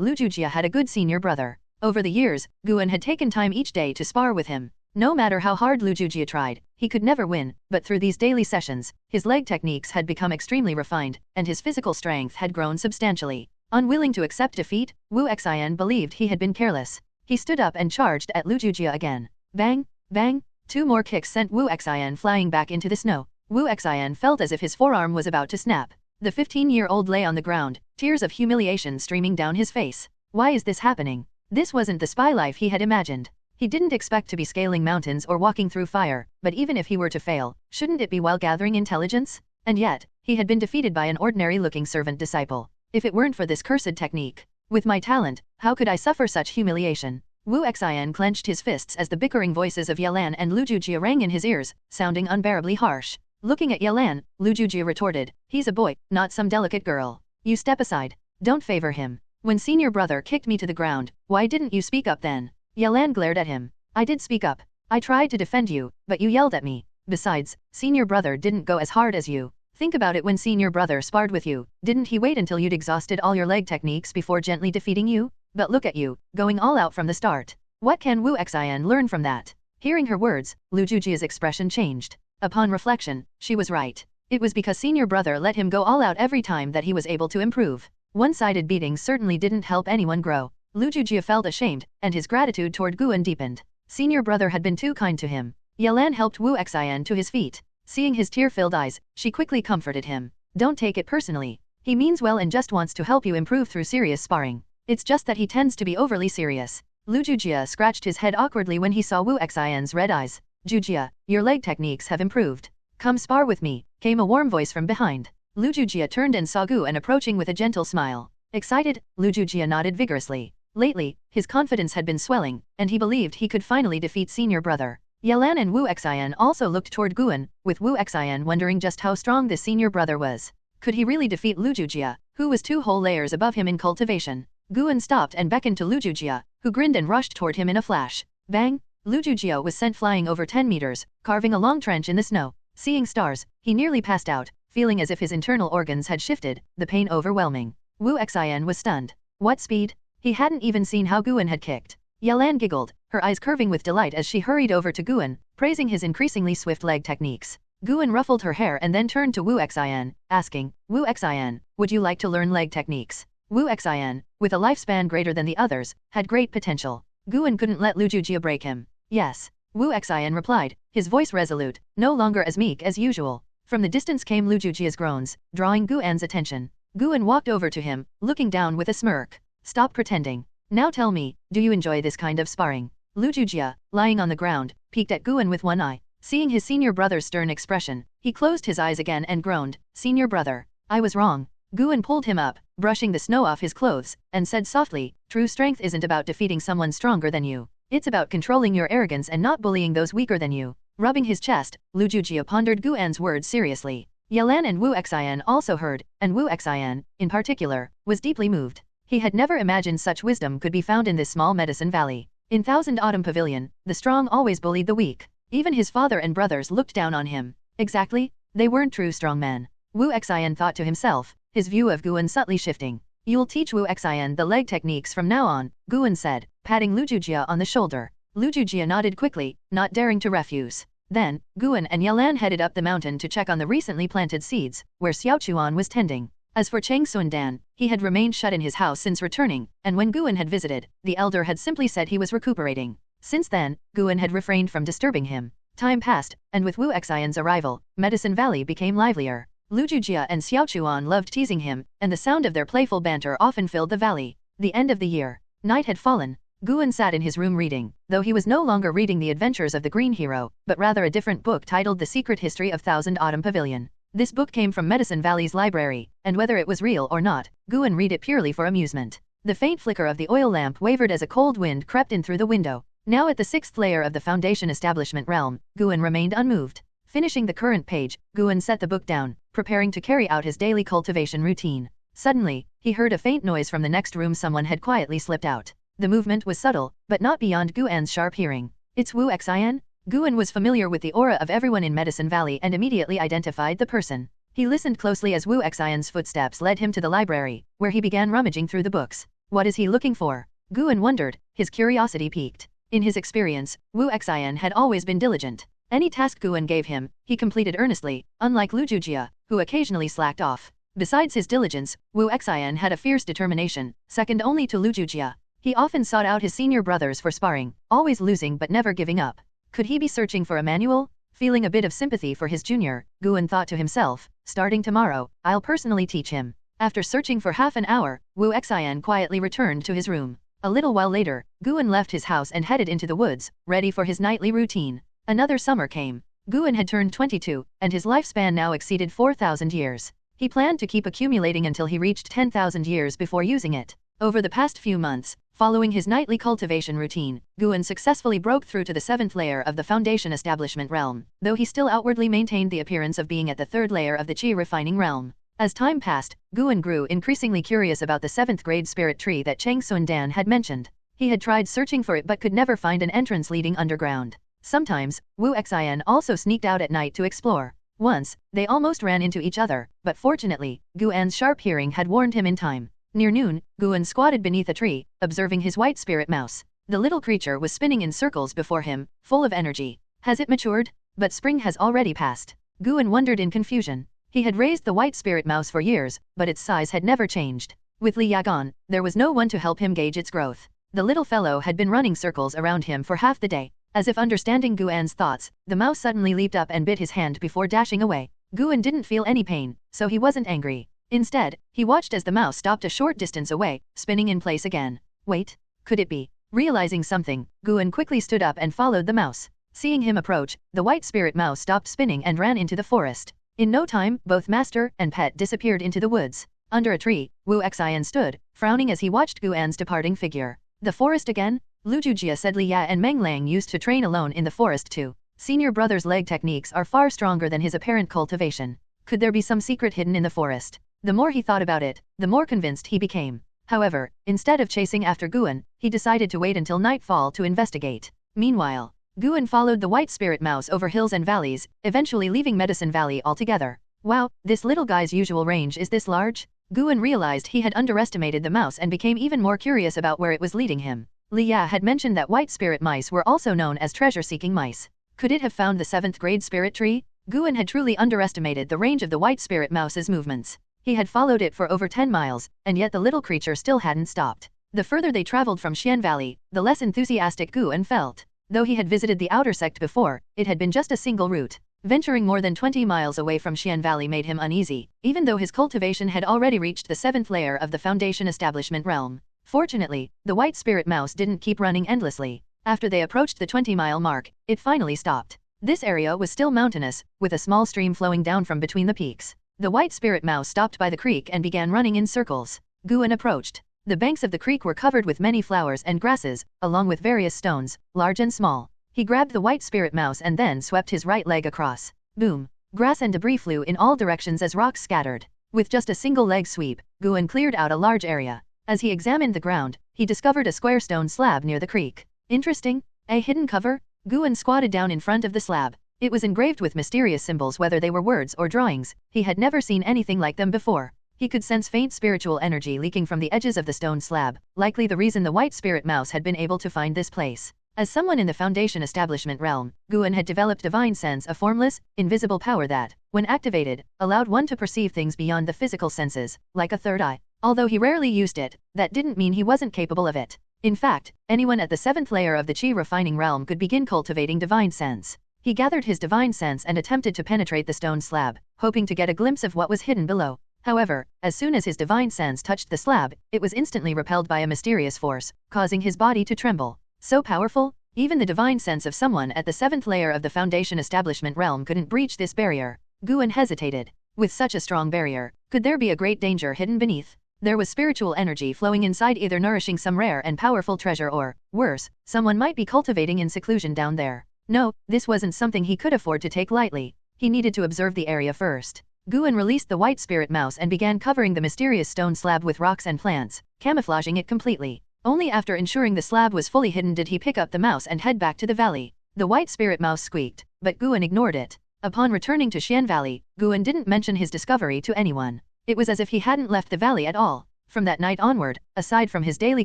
Lujujia had a good senior brother. Over the years, Guan had taken time each day to spar with him. No matter how hard Lujujia tried, he could never win, but through these daily sessions, his leg techniques had become extremely refined, and his physical strength had grown substantially. Unwilling to accept defeat, Wu Xian believed he had been careless. He stood up and charged at Lujujia again. Bang! Bang! 2 more kicks sent Wu Xian flying back into the snow. Wu Xian felt as if his forearm was about to snap. The 15-year-old lay on the ground, tears of humiliation streaming down his face. Why is this happening? This wasn't the spy life he had imagined. He didn't expect to be scaling mountains or walking through fire, but even if he were to fail, shouldn't it be while gathering intelligence? And yet, he had been defeated by an ordinary-looking servant disciple. If it weren't for this cursed technique, with my talent, how could I suffer such humiliation? Wu Xian clenched his fists as the bickering voices of Yalan and Lujujia rang in his ears, sounding unbearably harsh. Looking at Yalan, Lujujia retorted, he's a boy, not some delicate girl. You step aside. Don't favor him. When senior brother kicked me to the ground, why didn't you speak up then? Yalan glared at him. I did speak up. I tried to defend you, but you yelled at me. Besides, senior brother didn't go as hard as you. Think about it, when senior brother sparred with you, didn't he wait until you'd exhausted all your leg techniques before gently defeating you? But look at you, going all out from the start. What can Wu Xian learn from that? Hearing her words, Lujujia's expression changed. Upon reflection, she was right. It was because senior brother let him go all out every time that he was able to improve. One-sided beatings certainly didn't help anyone grow. Lu Jujia felt ashamed, and his gratitude toward Guan deepened. Senior brother had been too kind to him. Yalan helped Wu Xian to his feet. Seeing his tear-filled eyes, she quickly comforted him. Don't take it personally. He means well and just wants to help you improve through serious sparring. It's just that he tends to be overly serious. Lu Jujia scratched his head awkwardly when he saw Wu Xian's red eyes. Jujia, your leg techniques have improved. Come spar with me, came a warm voice from behind. Lu Jujia turned and saw Guan approaching with a gentle smile. Excited, Lu Jujia nodded vigorously. Lately, his confidence had been swelling, and he believed he could finally defeat senior brother. Yalan and Wu Xian also looked toward Guan, with Wu Xian wondering just how strong this senior brother was. Could he really defeat Lu Jujia, who was 2 whole layers above him in cultivation? Guan stopped and beckoned to Lu Jujia, who grinned and rushed toward him in a flash. Bang! Lu Jujia was sent flying over 10 meters, carving a long trench in the snow. Seeing stars, he nearly passed out, feeling as if his internal organs had shifted, the pain overwhelming. Wu Xian was stunned. What speed? He hadn't even seen how Guan had kicked. Yalan giggled, her eyes curving with delight as she hurried over to Guan, praising his increasingly swift leg techniques. Guan ruffled her hair and then turned to Wu Xian, asking, Wu Xian, would you like to learn leg techniques? Wu Xian, with a lifespan greater than the others, had great potential. Guan couldn't let Lu Jujia break him. Yes. Wu Xian replied, his voice resolute, no longer as meek as usual. From the distance came Lu Jujia's groans, drawing Guan's attention. Guan walked over to him, looking down with a smirk. Stop pretending. Now tell me, do you enjoy this kind of sparring? Lu Jujia, lying on the ground, peeked at Guan with one eye. Seeing his senior brother's stern expression, he closed his eyes again and groaned, Senior brother, I was wrong. Guan pulled him up, brushing the snow off his clothes, and said softly, true strength isn't about defeating someone stronger than you. It's about controlling your arrogance and not bullying those weaker than you. Rubbing his chest, Lu Jujia pondered Guan's words seriously. Yalan and Wu Xian also heard, and Wu Xian, in particular, was deeply moved. He had never imagined such wisdom could be found in this small medicine valley. In Thousand Autumn Pavilion, the strong always bullied the weak. Even his father and brothers looked down on him. Exactly, they weren't true strong men. Wu Xian thought to himself, his view of Guan subtly shifting. You'll teach Wu Xian the leg techniques from now on, Guan said, patting Lu Jujia on the shoulder. Lu Jujia nodded quickly, not daring to refuse. Then, Guan and Yalan headed up the mountain to check on the recently planted seeds, where Taixuan was tending. As for Taixuan, he had remained shut in his house since returning, and when Guan had visited, the elder had simply said he was recuperating. Since then, Guan had refrained from disturbing him. Time passed, and with Wu Xian's arrival, Medicine Valley became livelier. Lu Jujia and Taixuan loved teasing him, and the sound of their playful banter often filled the valley. The end of the year. Night had fallen. Guan sat in his room reading, though he was no longer reading the adventures of the Green Hero, but rather a different book titled The Secret History of Thousand Autumn Pavilion. This book came from Medicine Valley's library, and whether it was real or not, Guan read it purely for amusement. The faint flicker of the oil lamp wavered as a cold wind crept in through the window. Now at the 6th layer of the Foundation Establishment realm, Guan remained unmoved. Finishing the current page, Guan set the book down, preparing to carry out his daily cultivation routine. Suddenly, he heard a faint noise from the next room. Someone had quietly slipped out. The movement was subtle, but not beyond Guan's sharp hearing. It's Wu Xian? Guan was familiar with the aura of everyone in Medicine Valley and immediately identified the person. He listened closely as Wu Xian's footsteps led him to the library, where he began rummaging through the books. What is he looking for? Guan wondered, his curiosity piqued. In his experience, Wu Xian had always been diligent. Any task Guan gave him, he completed earnestly, unlike Lu Jujia, who occasionally slacked off. Besides his diligence, Wu Xian had a fierce determination, second only to Lu Jujia. He often sought out his senior brothers for sparring, always losing but never giving up. Could he be searching for a manual? Feeling a bit of sympathy for his junior, Guan thought to himself, starting tomorrow, I'll personally teach him. After searching for half an hour, Wu Xian quietly returned to his room. A little while later, Guan left his house and headed into the woods, ready for his nightly routine. Another summer came. Guan had turned 22, and his lifespan now exceeded 4,000 years. He planned to keep accumulating until he reached 10,000 years before using it. Over the past few months, following his nightly cultivation routine, Guan successfully broke through to the 7th layer of the Foundation Establishment realm, though he still outwardly maintained the appearance of being at the 3rd layer of the Qi refining realm. As time passed, Guan grew increasingly curious about the 7th grade spirit tree that Taixuan had mentioned. He had tried searching for it but could never find an entrance leading underground. Sometimes, Wu Xian also sneaked out at night to explore. Once, they almost ran into each other, but fortunately, Guan's sharp hearing had warned him in time. Near noon, Guan squatted beneath a tree, observing his white spirit mouse. The little creature was spinning in circles before him, full of energy. Has it matured? But spring has already passed. Guan wondered in confusion. He had raised the white spirit mouse for years, but its size had never changed. With Liya gone, there was no one to help him gauge its growth. The little fellow had been running circles around him for half the day. As if understanding Guan's thoughts, the mouse suddenly leaped up and bit his hand before dashing away. Guan didn't feel any pain, so he wasn't angry. Instead, he watched as the mouse stopped a short distance away, spinning in place again. Wait, could it be? Realizing something, Guan quickly stood up and followed the mouse. Seeing him approach, the white spirit mouse stopped spinning and ran into the forest. In no time, both master and pet disappeared into the woods. Under a tree, Wu Xian stood, frowning as he watched Guan's departing figure. The forest again? Lu Jujia said Liya and Meng Lang used to train alone in the forest too. Senior brother's leg techniques are far stronger than his apparent cultivation. Could there be some secret hidden in the forest? The more he thought about it, the more convinced he became. However, instead of chasing after Guan, he decided to wait until nightfall to investigate. Meanwhile, Guan followed the white spirit mouse over hills and valleys, eventually leaving Medicine Valley altogether. Wow, this little guy's usual range is this large? Guan realized he had underestimated the mouse and became even more curious about where it was leading him. Liya had mentioned that white spirit mice were also known as treasure-seeking mice. Could it have found the 7th grade spirit tree? Guan had truly underestimated the range of the white spirit mouse's movements. He had followed it for over 10 miles, and yet the little creature still hadn't stopped. The further they traveled from Xian Valley, the less enthusiastic Guan felt. Though he had visited the outer sect before, it had been just a single route. Venturing more than 20 miles away from Xian Valley made him uneasy, even though his cultivation had already reached the 7th layer of the Foundation Establishment realm. Fortunately, the white spirit mouse didn't keep running endlessly. After they approached the 20-mile mark, it finally stopped. This area was still mountainous, with a small stream flowing down from between the peaks. The white spirit mouse stopped by the creek and began running in circles. Guan approached. The banks of the creek were covered with many flowers and grasses, along with various stones, large and small. He grabbed the white spirit mouse and then swept his right leg across. Boom! Grass and debris flew in all directions as rocks scattered. With just a single leg sweep, Guan cleared out a large area. As he examined the ground, he discovered a square stone slab near the creek. Interesting. A hidden cover? Guan squatted down in front of the slab. It was engraved with mysterious symbols, whether they were words or drawings. He had never seen anything like them before. He could sense faint spiritual energy leaking from the edges of the stone slab, likely the reason the white spirit mouse had been able to find this place. As someone in the Foundation Establishment realm, Guan had developed divine sense, a formless, invisible power that, when activated, allowed one to perceive things beyond the physical senses, like a third eye. Although he rarely used it, that didn't mean he wasn't capable of it. In fact, anyone at the 7th layer of the Qi refining realm could begin cultivating divine sense. He gathered his divine sense and attempted to penetrate the stone slab, hoping to get a glimpse of what was hidden below. However, as soon as his divine sense touched the slab, it was instantly repelled by a mysterious force, causing his body to tremble. So powerful, even the divine sense of someone at the 7th layer of the Foundation Establishment realm couldn't breach this barrier. Guan hesitated. With such a strong barrier, could there be a great danger hidden beneath? There was spiritual energy flowing inside, either nourishing some rare and powerful treasure or, worse, someone might be cultivating in seclusion down there. No, this wasn't something he could afford to take lightly. He needed to observe the area first. Guan released the white spirit mouse and began covering the mysterious stone slab with rocks and plants, camouflaging it completely. Only after ensuring the slab was fully hidden did he pick up the mouse and head back to the valley. The white spirit mouse squeaked, but Guan ignored it. Upon returning to Xian Valley, Guan didn't mention his discovery to anyone. It was as if he hadn't left the valley at all. From that night onward, aside from his daily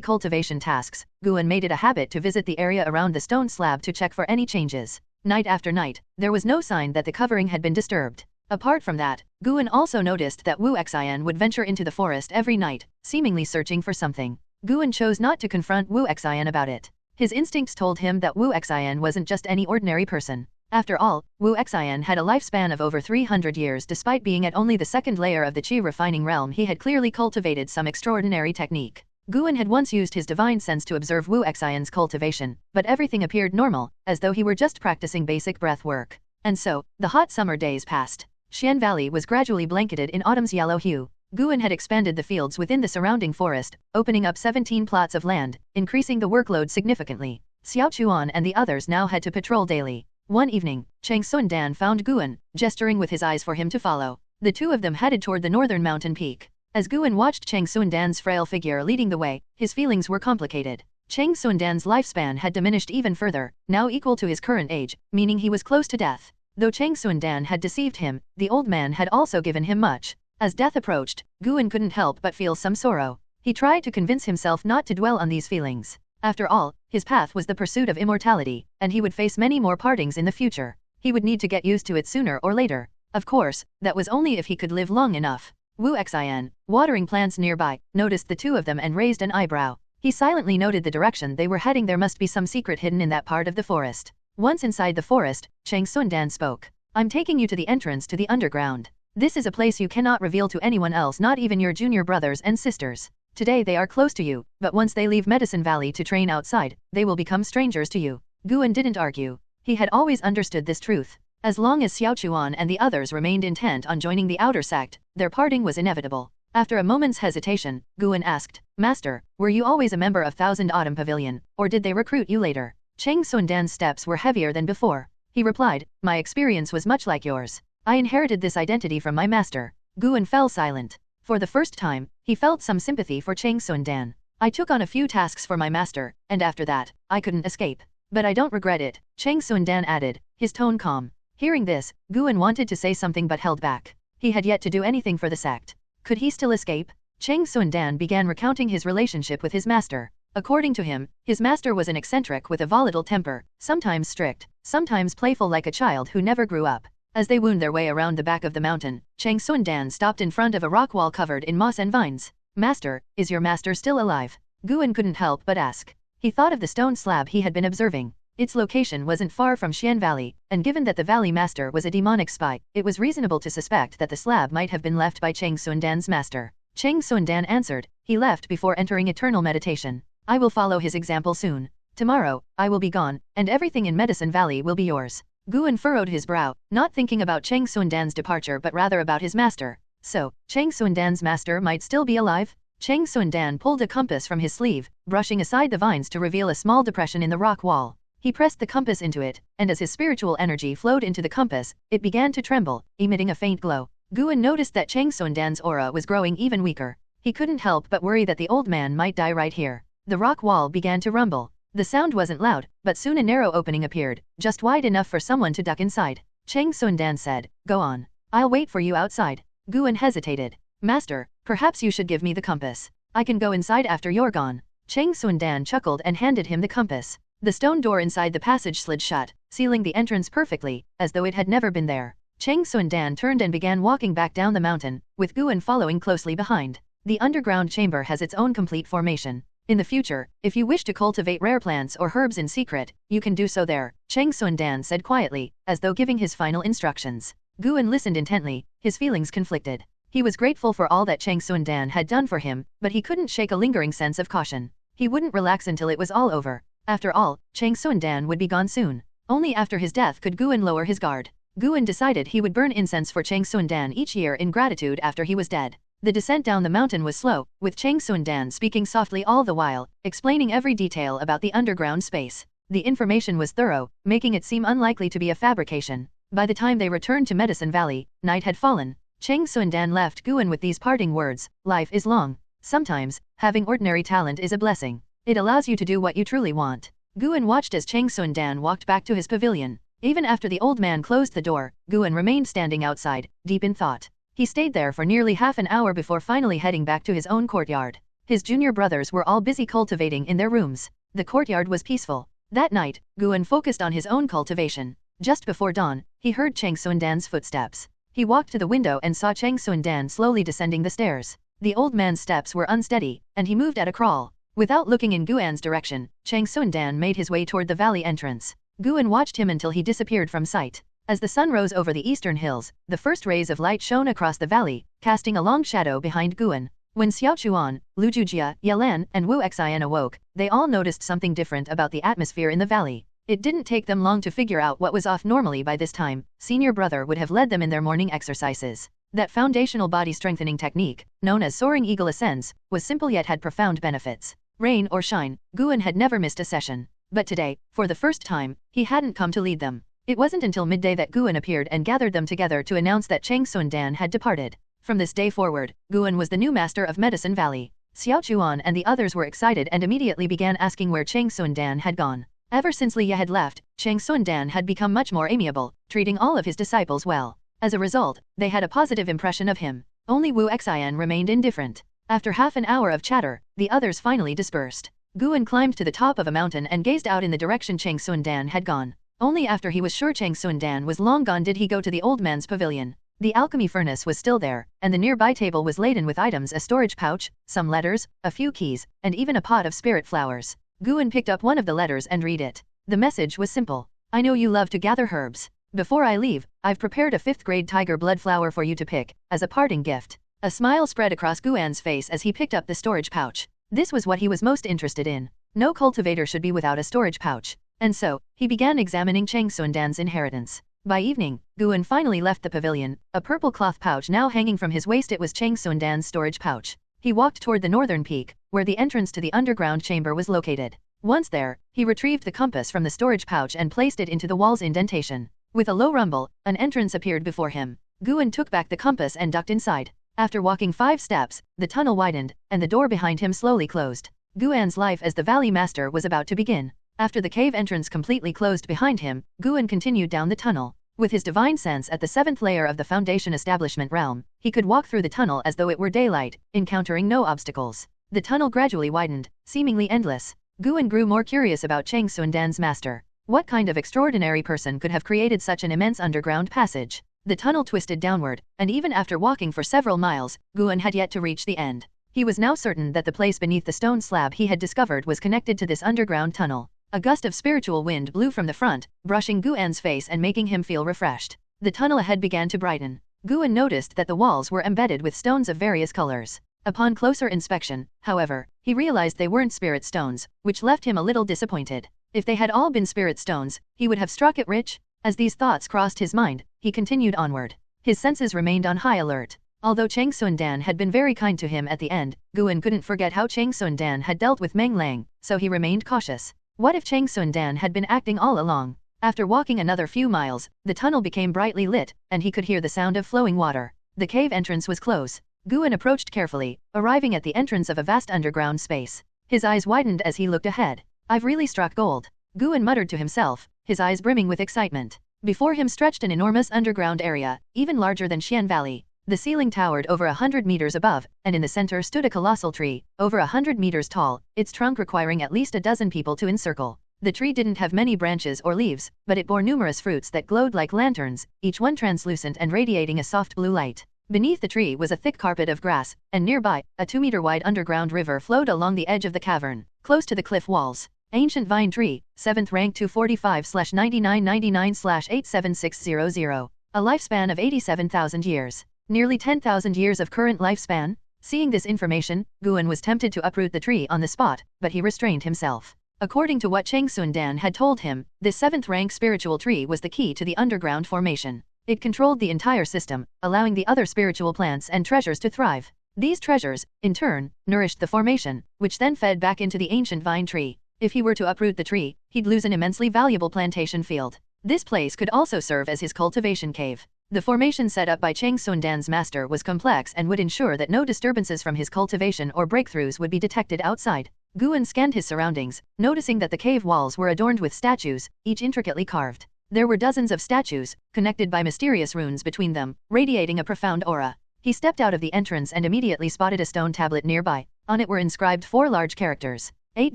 cultivation tasks, Guan made it a habit to visit the area around the stone slab to check for any changes. Night after night, there was no sign that the covering had been disturbed. Apart from that, Guan also noticed that Wu Xian would venture into the forest every night, seemingly searching for something. Guan chose not to confront Wu Xian about it. His instincts told him that Wu Xian wasn't just any ordinary person. After all, Wu Xian had a lifespan of over 300 years. Despite being at only the 2nd layer of the Qi refining realm, he had clearly cultivated some extraordinary technique. Guan had once used his divine sense to observe Wu Xian's cultivation, but everything appeared normal, as though he were just practicing basic breath work. And so, the hot summer days passed. Xian Valley was gradually blanketed in autumn's yellow hue. Guan had expanded the fields within the surrounding forest, opening up 17 plots of land, increasing the workload significantly. Xiao Chuan and the others now had to patrol daily. One evening, Cheng Sundan found Guan, gesturing with his eyes for him to follow. The two of them headed toward the northern mountain peak. As Guan watched Cheng Sundan's frail figure leading the way, his feelings were complicated. Cheng Sundan's lifespan had diminished even further, now equal to his current age, meaning he was close to death. Though Cheng Sundan had deceived him, the old man had also given him much. As death approached, Guan couldn't help but feel some sorrow. He tried to convince himself not to dwell on these feelings. After all, his path was the pursuit of immortality, and he would face many more partings in the future. He would need to get used to it sooner or later. Of course, that was only if he could live long enough. Wu Xian, watering plants nearby, noticed the two of them and raised an eyebrow. He silently noted the direction they were heading. There must be some secret hidden in that part of the forest. Once inside the forest, Chang Sundan spoke. I'm taking you to the entrance to the underground. This is a place you cannot reveal to anyone else, not even your junior brothers and sisters. Today they are close to you, but once they leave Medicine Valley to train outside, they will become strangers to you. Guan didn't argue. He had always understood this truth. As long as Xiaochuan and the others remained intent on joining the outer sect, their parting was inevitable. After a moment's hesitation, Guan asked, Master, were you always a member of Thousand Autumn Pavilion, or did they recruit you later? Chang Sundan's steps were heavier than before. He replied, my experience was much like yours. I inherited this identity from my master. Guan fell silent. For the first time, he felt some sympathy for Chang Sundan. I took on a few tasks for my master, and after that, I couldn't escape. But I don't regret it, Chang Sundan added, his tone calm. Hearing this, Guan wanted to say something but held back. He had yet to do anything for the sect. Could he still escape? Chang Sundan began recounting his relationship with his master. According to him, his master was an eccentric with a volatile temper, sometimes strict, sometimes playful like a child who never grew up. As they wound their way around the back of the mountain, Chang Sundan stopped in front of a rock wall covered in moss and vines. Master, is your master still alive? Guan couldn't help but ask. He thought of the stone slab he had been observing. Its location wasn't far from Xian Valley, and given that the valley master was a demonic spy, it was reasonable to suspect that the slab might have been left by Chang Sundan's master. Chang Sundan answered, he left before entering eternal meditation. I will follow his example soon. Tomorrow, I will be gone, and everything in Medicine Valley will be yours. Guan furrowed his brow, not thinking about Chang Sundan's departure but rather about his master. So, Chang Sundan's master might still be alive? Chang Sundan pulled a compass from his sleeve, brushing aside the vines to reveal a small depression in the rock wall. He pressed the compass into it, and as his spiritual energy flowed into the compass, it began to tremble, emitting a faint glow. Guan noticed that Chang Sundan's aura was growing even weaker. He couldn't help but worry that the old man might die right here. The rock wall began to rumble. The sound wasn't loud, but soon a narrow opening appeared, just wide enough for someone to duck inside. Chang Sundan said, go on. I'll wait for you outside. Guan hesitated. Master, perhaps you should give me the compass. I can go inside after you're gone. Chang Sundan chuckled and handed him the compass. The stone door inside the passage slid shut, sealing the entrance perfectly, as though it had never been there. Chang Sundan turned and began walking back down the mountain, with Guan following closely behind. The underground chamber has its own complete formation. In the future, if you wish to cultivate rare plants or herbs in secret, you can do so there, Chang Sundan said quietly, as though giving his final instructions. Guan listened intently, his feelings conflicted. He was grateful for all that Chang Sundan had done for him, but he couldn't shake a lingering sense of caution. He wouldn't relax until it was all over. After all, Chang Sundan would be gone soon. Only after his death could Guan lower his guard. Guan decided he would burn incense for Chang Sundan each year in gratitude after he was dead. The descent down the mountain was slow, with Chang Sundan speaking softly all the while, explaining every detail about the underground space. The information was thorough, making it seem unlikely to be a fabrication. By the time they returned to Medicine Valley, night had fallen. Chang Sundan left Guan with these parting words, life is long. Sometimes, having ordinary talent is a blessing. It allows you to do what you truly want. Guan watched as Chang Sundan walked back to his pavilion. Even after the old man closed the door, Guan remained standing outside, deep in thought. He stayed there for nearly half an hour before finally heading back to his own courtyard. His junior brothers were all busy cultivating in their rooms. The courtyard was peaceful. That night, Guan focused on his own cultivation. Just before dawn, he heard Chang Sundan's footsteps. He walked to the window and saw Chang Sundan slowly descending the stairs. The old man's steps were unsteady, and he moved at a crawl. Without looking in Guan's direction, Chang Sundan made his way toward the valley entrance. Guan watched him until he disappeared from sight. As the sun rose over the eastern hills, the first rays of light shone across the valley, casting a long shadow behind Guan. When Xiaochuan, Lujujia, Yelan, and Wu Xian awoke, they all noticed something different about the atmosphere in the valley. It didn't take them long to figure out what was off. Normally by this time, senior brother would have led them in their morning exercises. That foundational body strengthening technique, known as Soaring Eagle Ascends, was simple yet had profound benefits. Rain or shine, Guan had never missed a session. But today, for the first time, he hadn't come to lead them. It wasn't until midday that Guan appeared and gathered them together to announce that Chang Sundan had departed. From this day forward, Guan was the new master of Medicine Valley. Xiaochuan and the others were excited and immediately began asking where Chang Sundan had gone. Ever since Liya had left, Chang Sundan had become much more amiable, treating all of his disciples well. As a result, they had a positive impression of him. Only Wu Xian remained indifferent. After half an hour of chatter, the others finally dispersed. Guan climbed to the top of a mountain and gazed out in the direction Chang Sundan had gone. Only after he was sure Chang Sundan was long gone did he go to the old man's pavilion. The alchemy furnace was still there, and the nearby table was laden with items: a storage pouch, some letters, a few keys, and even a pot of spirit flowers. Guan picked up one of the letters and read it. The message was simple. I know you love to gather herbs. Before I leave, I've prepared a 5th grade tiger blood flower for you to pick, as a parting gift. A smile spread across Guan's face as he picked up the storage pouch. This was what he was most interested in. No cultivator should be without a storage pouch. And so, he began examining Taixuan Sect's inheritance. By evening, Guan finally left the pavilion, a purple cloth pouch now hanging from his waist. It was Taixuan Sect's storage pouch. He walked toward the northern peak, where the entrance to the underground chamber was located. Once there, he retrieved the compass from the storage pouch and placed it into the wall's indentation. With a low rumble, an entrance appeared before him. Guan took back the compass and ducked inside. After walking 5 steps, the tunnel widened, and the door behind him slowly closed. Guan's life as the Valley Master was about to begin. After the cave entrance completely closed behind him, Guan continued down the tunnel. With his divine sense at the 7th layer of the Foundation Establishment realm, he could walk through the tunnel as though it were daylight, encountering no obstacles. The tunnel gradually widened, seemingly endless. Guan grew more curious about Taixuan Sect's master. What kind of extraordinary person could have created such an immense underground passage? The tunnel twisted downward, and even after walking for several miles, Guan had yet to reach the end. He was now certain that the place beneath the stone slab he had discovered was connected to this underground tunnel. A gust of spiritual wind blew from the front, brushing Guan's face and making him feel refreshed. The tunnel ahead began to brighten. Guan noticed that the walls were embedded with stones of various colors. Upon closer inspection, however, he realized they weren't spirit stones, which left him a little disappointed. If they had all been spirit stones, he would have struck it rich. As these thoughts crossed his mind, he continued onward. His senses remained on high alert. Although Taixuan Sect had been very kind to him at the end, Guan couldn't forget how Taixuan Sect had dealt with Meng Lang, so he remained cautious. What if Taixuan Sect had been acting all along? After walking another few miles, the tunnel became brightly lit, and he could hear the sound of flowing water. The cave entrance was close. Guan approached carefully, arriving at the entrance of a vast underground space. His eyes widened as he looked ahead. I've really struck gold, Guan muttered to himself, his eyes brimming with excitement. Before him stretched an enormous underground area, even larger than Xian Valley. The ceiling towered over 100 meters above, and in the center stood a colossal tree, over 100 meters tall, its trunk requiring at least a dozen people to encircle. The tree didn't have many branches or leaves, but it bore numerous fruits that glowed like lanterns, each one translucent and radiating a soft blue light. Beneath the tree was a thick carpet of grass, and nearby, a 2-meter-wide underground river flowed along the edge of the cavern, close to the cliff walls. Ancient Vine Tree, 7th rank 245/9999/87600. A lifespan of 87,000 years. Nearly 10,000 years of current lifespan? Seeing this information, Guan was tempted to uproot the tree on the spot, but he restrained himself. According to what Taixuan Sect had told him, this 7th rank spiritual tree was the key to the underground formation. It controlled the entire system, allowing the other spiritual plants and treasures to thrive. These treasures, in turn, nourished the formation, which then fed back into the ancient vine tree. If he were to uproot the tree, he'd lose an immensely valuable plantation field. This place could also serve as his cultivation cave. The formation set up by Taixuan Sect's master was complex and would ensure that no disturbances from his cultivation or breakthroughs would be detected outside. Guan scanned his surroundings, noticing that the cave walls were adorned with statues, each intricately carved. There were dozens of statues, connected by mysterious runes between them, radiating a profound aura. He stepped out of the entrance and immediately spotted a stone tablet nearby. On it were inscribed 4 large characters. 8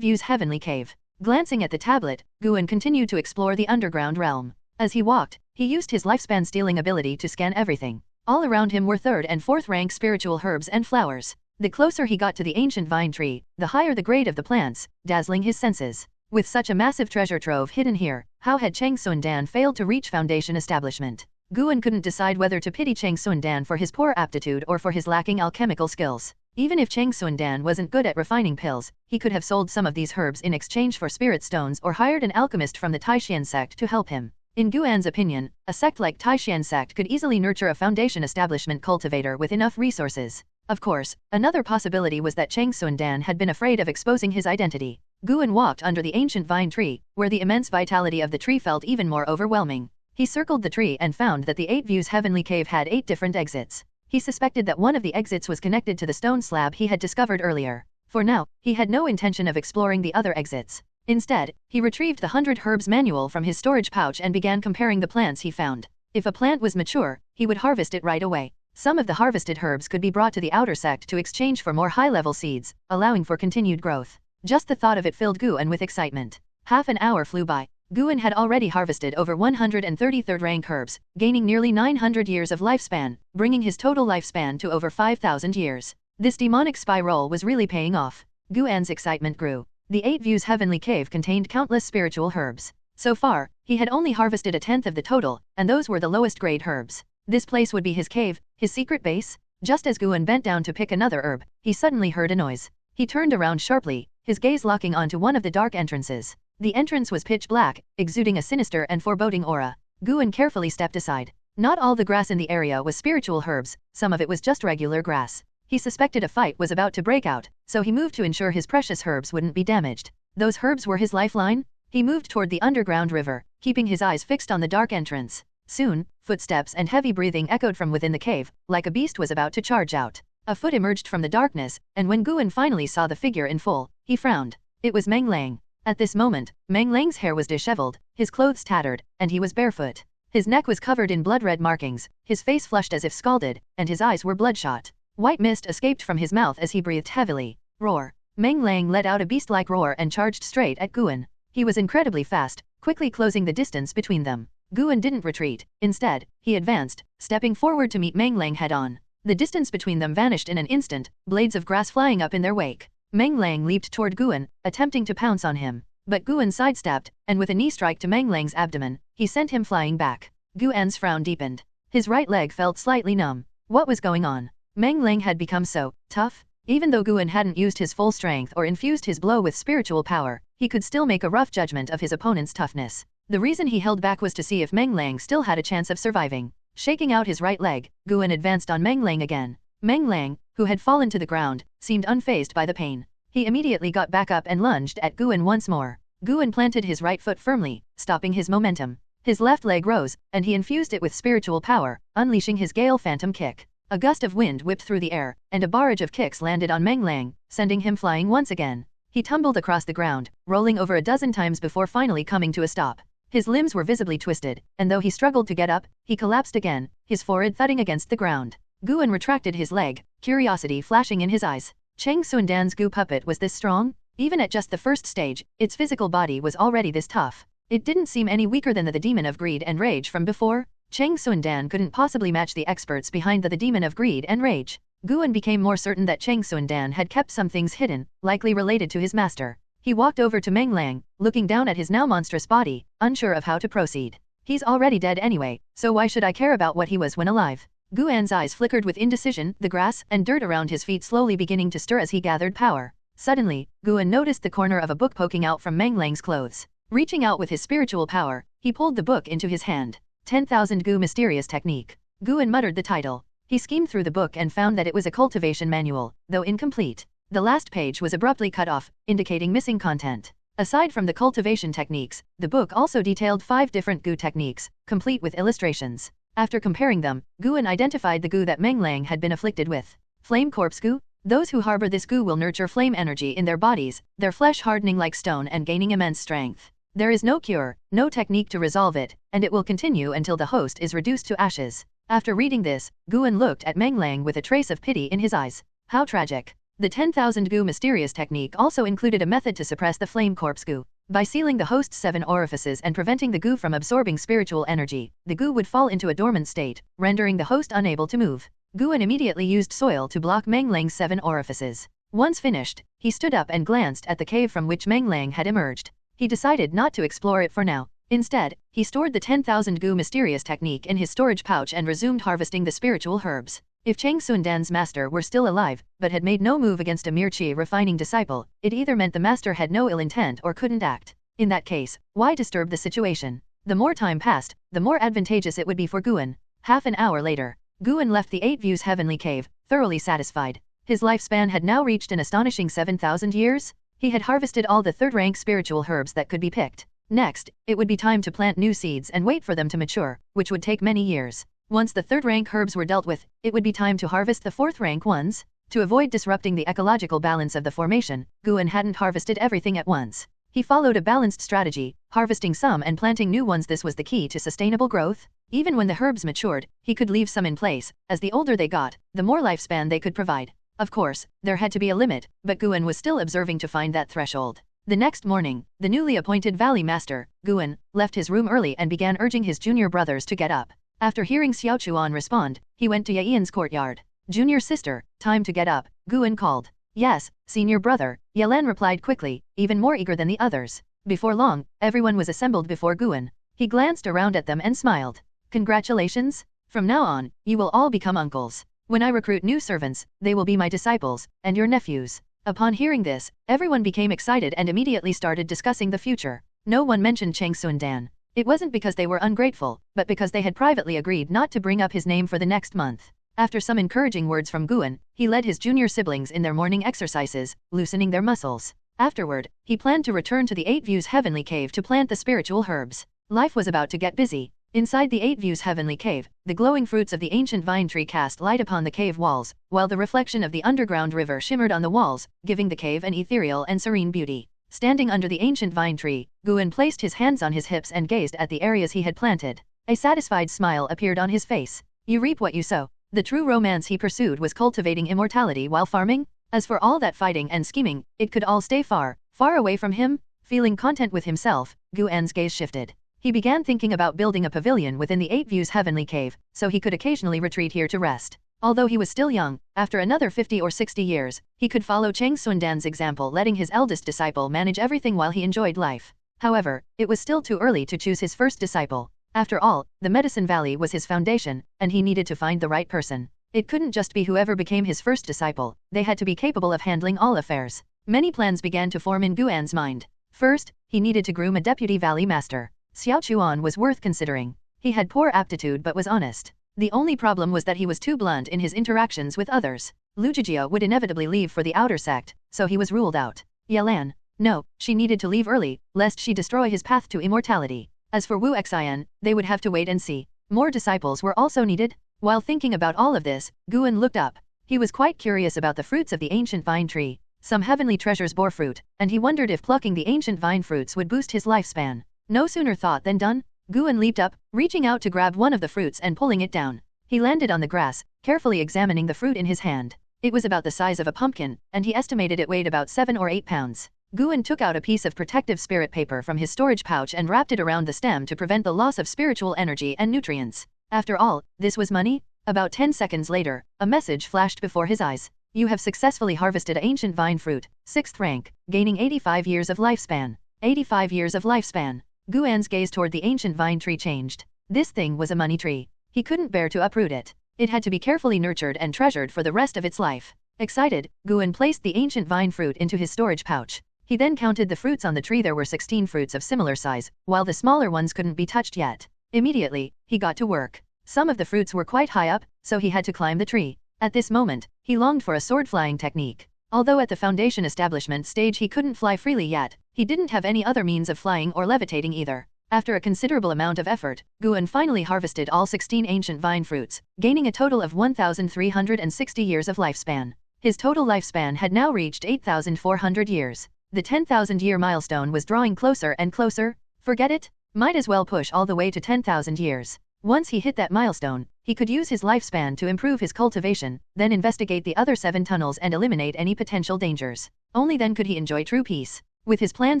Views Heavenly Cave. Glancing at the tablet, Guan continued to explore the underground realm. As he walked, he used his lifespan stealing ability to scan everything. All around him were 3rd and 4th rank spiritual herbs and flowers. The closer he got to the ancient vine tree, the higher the grade of the plants, dazzling his senses. With such a massive treasure trove hidden here, how had Taixuan Sect failed to reach Foundation establishment? Guan couldn't decide whether to pity Taixuan Sect for his poor aptitude or for his lacking alchemical skills. Even if Taixuan Sect wasn't good at refining pills, he could have sold some of these herbs in exchange for spirit stones or hired an alchemist from the Taixuan Sect to help him. In Guan's opinion, a sect like Taixuan Sect could easily nurture a Foundation establishment cultivator with enough resources. Of course, another possibility was that Taixuan Sect had been afraid of exposing his identity. Guan walked under the ancient vine tree, where the immense vitality of the tree felt even more overwhelming. He circled the tree and found that the 8 Views Heavenly Cave had 8 different exits. He suspected that one of the exits was connected to the stone slab he had discovered earlier. For now, he had no intention of exploring the other exits. Instead, he retrieved the 100 Herbs manual from his storage pouch and began comparing the plants he found. If a plant was mature, he would harvest it right away. Some of the harvested herbs could be brought to the outer sect to exchange for more high-level seeds, allowing for continued growth. Just the thought of it filled Guan with excitement. Half an hour flew by. Guan had already harvested over 130 third-rank herbs, gaining nearly 900 years of lifespan, bringing his total lifespan to over 5,000 years. This demonic spy role was really paying off. Guan's excitement grew. The 8 Views Heavenly Cave contained countless spiritual herbs. So far, he had only harvested a tenth of the total, and those were the lowest grade herbs. This place would be his cave, his secret base. Just as Guan bent down to pick another herb, he suddenly heard a noise. He turned around sharply, his gaze locking onto one of the dark entrances. The entrance was pitch black, exuding a sinister and foreboding aura. Guan carefully stepped aside. Not all the grass in the area was spiritual herbs, some of it was just regular grass. He suspected a fight was about to break out, so he moved to ensure his precious herbs wouldn't be damaged. Those herbs were his lifeline? He moved toward the underground river, keeping his eyes fixed on the dark entrance. Soon, footsteps and heavy breathing echoed from within the cave, like a beast was about to charge out. A foot emerged from the darkness, and when Guan finally saw the figure in full, he frowned. It was Meng Lang. At this moment, Meng Lang's hair was disheveled, his clothes tattered, and he was barefoot. His neck was covered in blood-red markings, his face flushed as if scalded, and his eyes were bloodshot. White mist escaped from his mouth as he breathed heavily. Roar! Meng Lang let out a beast-like roar and charged straight at Guan. He was incredibly fast, quickly closing the distance between them. Guan didn't retreat. Instead, he advanced, stepping forward to meet Meng Lang head-on. The distance between them vanished in an instant, blades of grass flying up in their wake. Meng Lang leaped toward Guan, attempting to pounce on him. But Guan sidestepped, and with a knee strike to Meng Lang's abdomen, he sent him flying back. Guan's frown deepened. His right leg felt slightly numb. What was going on? Meng Lang had become so tough? Even though Guan hadn't used his full strength or infused his blow with spiritual power, he could still make a rough judgment of his opponent's toughness. The reason he held back was to see if Meng Lang still had a chance of surviving. Shaking out his right leg, Guan advanced on Meng Lang again. Meng Lang, who had fallen to the ground, seemed unfazed by the pain. He immediately got back up and lunged at Guan once more. Guan planted his right foot firmly, stopping his momentum. His left leg rose, and he infused it with spiritual power, unleashing his Gale Phantom kick. A gust of wind whipped through the air, and a barrage of kicks landed on Meng Lang, sending him flying once again. He tumbled across the ground, rolling over a dozen times before finally coming to a stop. His limbs were visibly twisted, and though he struggled to get up, he collapsed again, his forehead thudding against the ground. Guan retracted his leg, curiosity flashing in his eyes. Cheng Sundan's goo puppet was this strong? Even at just the first stage, its physical body was already this tough. It didn't seem any weaker than the demon of greed and rage from before. Cheng Sundan couldn't possibly match the experts behind the demon of greed and rage. Guan became more certain that Cheng Sundan had kept some things hidden, likely related to his master. He walked over to Meng Lang, looking down at his now monstrous body, unsure of how to proceed. He's already dead anyway, so why should I care about what he was when alive? Guan's eyes flickered with indecision, the grass and dirt around his feet slowly beginning to stir as he gathered power. Suddenly, Guan noticed the corner of a book poking out from Meng Lang's clothes. Reaching out with his spiritual power, he pulled the book into his hand. 10,000 Gu Mysterious Technique. Guan muttered the title. He skimmed through the book and found that it was a cultivation manual, though incomplete. The last page was abruptly cut off, indicating missing content. Aside from the cultivation techniques, the book also detailed 5 different Gu techniques, complete with illustrations. After comparing them, Guan identified the Gu that Meng Lang had been afflicted with. Flame Corpse Gu? Those who harbor this Gu will nurture flame energy in their bodies, their flesh hardening like stone and gaining immense strength. There is no cure, no technique to resolve it, and it will continue until the host is reduced to ashes. After reading this, Guan looked at Meng Lang with a trace of pity in his eyes. How tragic. The 10,000 Gu Mysterious Technique also included a method to suppress the Flame Corpse Gu. By sealing the host's 7 orifices and preventing the Gu from absorbing spiritual energy, the Gu would fall into a dormant state, rendering the host unable to move. Guan immediately used soil to block Meng Lang's 7 orifices. Once finished, he stood up and glanced at the cave from which Meng Lang had emerged. He decided not to explore it for now. Instead, he stored the 10,000 Gu Mysterious Technique in his storage pouch and resumed harvesting the spiritual herbs. If Cheng Sundan's master were still alive, but had made no move against a mere refining disciple, it either meant the master had no ill intent or couldn't act. In that case, why disturb the situation? The more time passed, the more advantageous it would be for Guan. Half an hour later, Guan left the 8 Views Heavenly Cave, thoroughly satisfied. His lifespan had now reached an astonishing 7,000 years. He had harvested all the third-rank spiritual herbs that could be picked. Next, it would be time to plant new seeds and wait for them to mature, which would take many years. Once the third-rank herbs were dealt with, it would be time to harvest the fourth-rank ones. To avoid disrupting the ecological balance of the formation, Guan hadn't harvested everything at once. He followed a balanced strategy, harvesting some and planting new ones. This was the key to sustainable growth. Even when the herbs matured, he could leave some in place. As the older they got, the more lifespan they could provide. Of course, there had to be a limit, but Guan was still observing to find that threshold. The next morning, the newly appointed Valley Master, Guan, left his room early and began urging his junior brothers to get up. After hearing Xiaochuan respond, he went to Yian's courtyard. Junior sister, time to get up, Guan called. Yes, senior brother, Yelan replied quickly, even more eager than the others. Before long, everyone was assembled before Guan. He glanced around at them and smiled. Congratulations! From now on, you will all become uncles. When I recruit new servants, they will be my disciples, and your nephews. Upon hearing this, everyone became excited and immediately started discussing the future. No one mentioned Taixuan Sect. It wasn't because they were ungrateful, but because they had privately agreed not to bring up his name for the next month. After some encouraging words from Guan, he led his junior siblings in their morning exercises, loosening their muscles. Afterward, he planned to return to the Eight Views Heavenly Cave to plant the spiritual herbs. Life was about to get busy. Inside the Eight Views Heavenly Cave, the glowing fruits of the ancient vine tree cast light upon the cave walls, while the reflection of the underground river shimmered on the walls, giving the cave an ethereal and serene beauty. Standing under the ancient vine tree, Guan placed his hands on his hips and gazed at the areas he had planted. A satisfied smile appeared on his face. You reap what you sow. The true romance he pursued was cultivating immortality while farming. As for all that fighting and scheming, it could all stay far, far away from him. Feeling content with himself, Guan's gaze shifted. He began thinking about building a pavilion within the Eight Views Heavenly Cave, so he could occasionally retreat here to rest. Although he was still young, after another 50 or 60 years, he could follow Taixuan Sect's example, letting his eldest disciple manage everything while he enjoyed life. However, it was still too early to choose his first disciple. After all, the Medicine Valley was his foundation, and he needed to find the right person. It couldn't just be whoever became his first disciple, they had to be capable of handling all affairs. Many plans began to form in Guan's mind. First, he needed to groom a deputy Valley Master. Xiaochuan was worth considering. He had poor aptitude but was honest. The only problem was that he was too blunt in his interactions with others. Lujijia would inevitably leave for the outer sect, so he was ruled out. Yelan. No, she needed to leave early, lest she destroy his path to immortality. As for Wu Xian, they would have to wait and see. More disciples were also needed. While thinking about all of this, Guan looked up. He was quite curious about the fruits of the ancient vine tree. Some heavenly treasures bore fruit, and he wondered if plucking the ancient vine fruits would boost his lifespan. No sooner thought than done. Guan leaped up, reaching out to grab one of the fruits and pulling it down. He landed on the grass, carefully examining the fruit in his hand. It was about the size of a pumpkin, and he estimated it weighed about 7 or 8 pounds. Guan took out a piece of protective spirit paper from his storage pouch and wrapped it around the stem to prevent the loss of spiritual energy and nutrients. After all, this was money? About 10 seconds later, a message flashed before his eyes. You have successfully harvested ancient vine fruit, 6th rank, gaining 85 years of lifespan. 85 years of lifespan. Guan's gaze toward the ancient vine tree changed. This thing was a money tree. He couldn't bear to uproot it. It had to be carefully nurtured and treasured for the rest of its life. Excited, Guan placed the ancient vine fruit into his storage pouch. He then counted the fruits on the tree. There were 16 fruits of similar size, while the smaller ones couldn't be touched yet. Immediately, he got to work. Some of the fruits were quite high up, so he had to climb the tree. At this moment, he longed for a sword flying technique. Although at the foundation establishment stage he couldn't fly freely yet, he didn't have any other means of flying or levitating either. After a considerable amount of effort, Guan finally harvested all 16 ancient vine fruits, gaining a total of 1,360 years of lifespan. His total lifespan had now reached 8,400 years. The 10,000-year milestone was drawing closer and closer. Forget it? Might as well push all the way to 10,000 years. Once he hit that milestone, he could use his lifespan to improve his cultivation, then investigate the other 7 tunnels and eliminate any potential dangers. Only then could he enjoy true peace. With his plan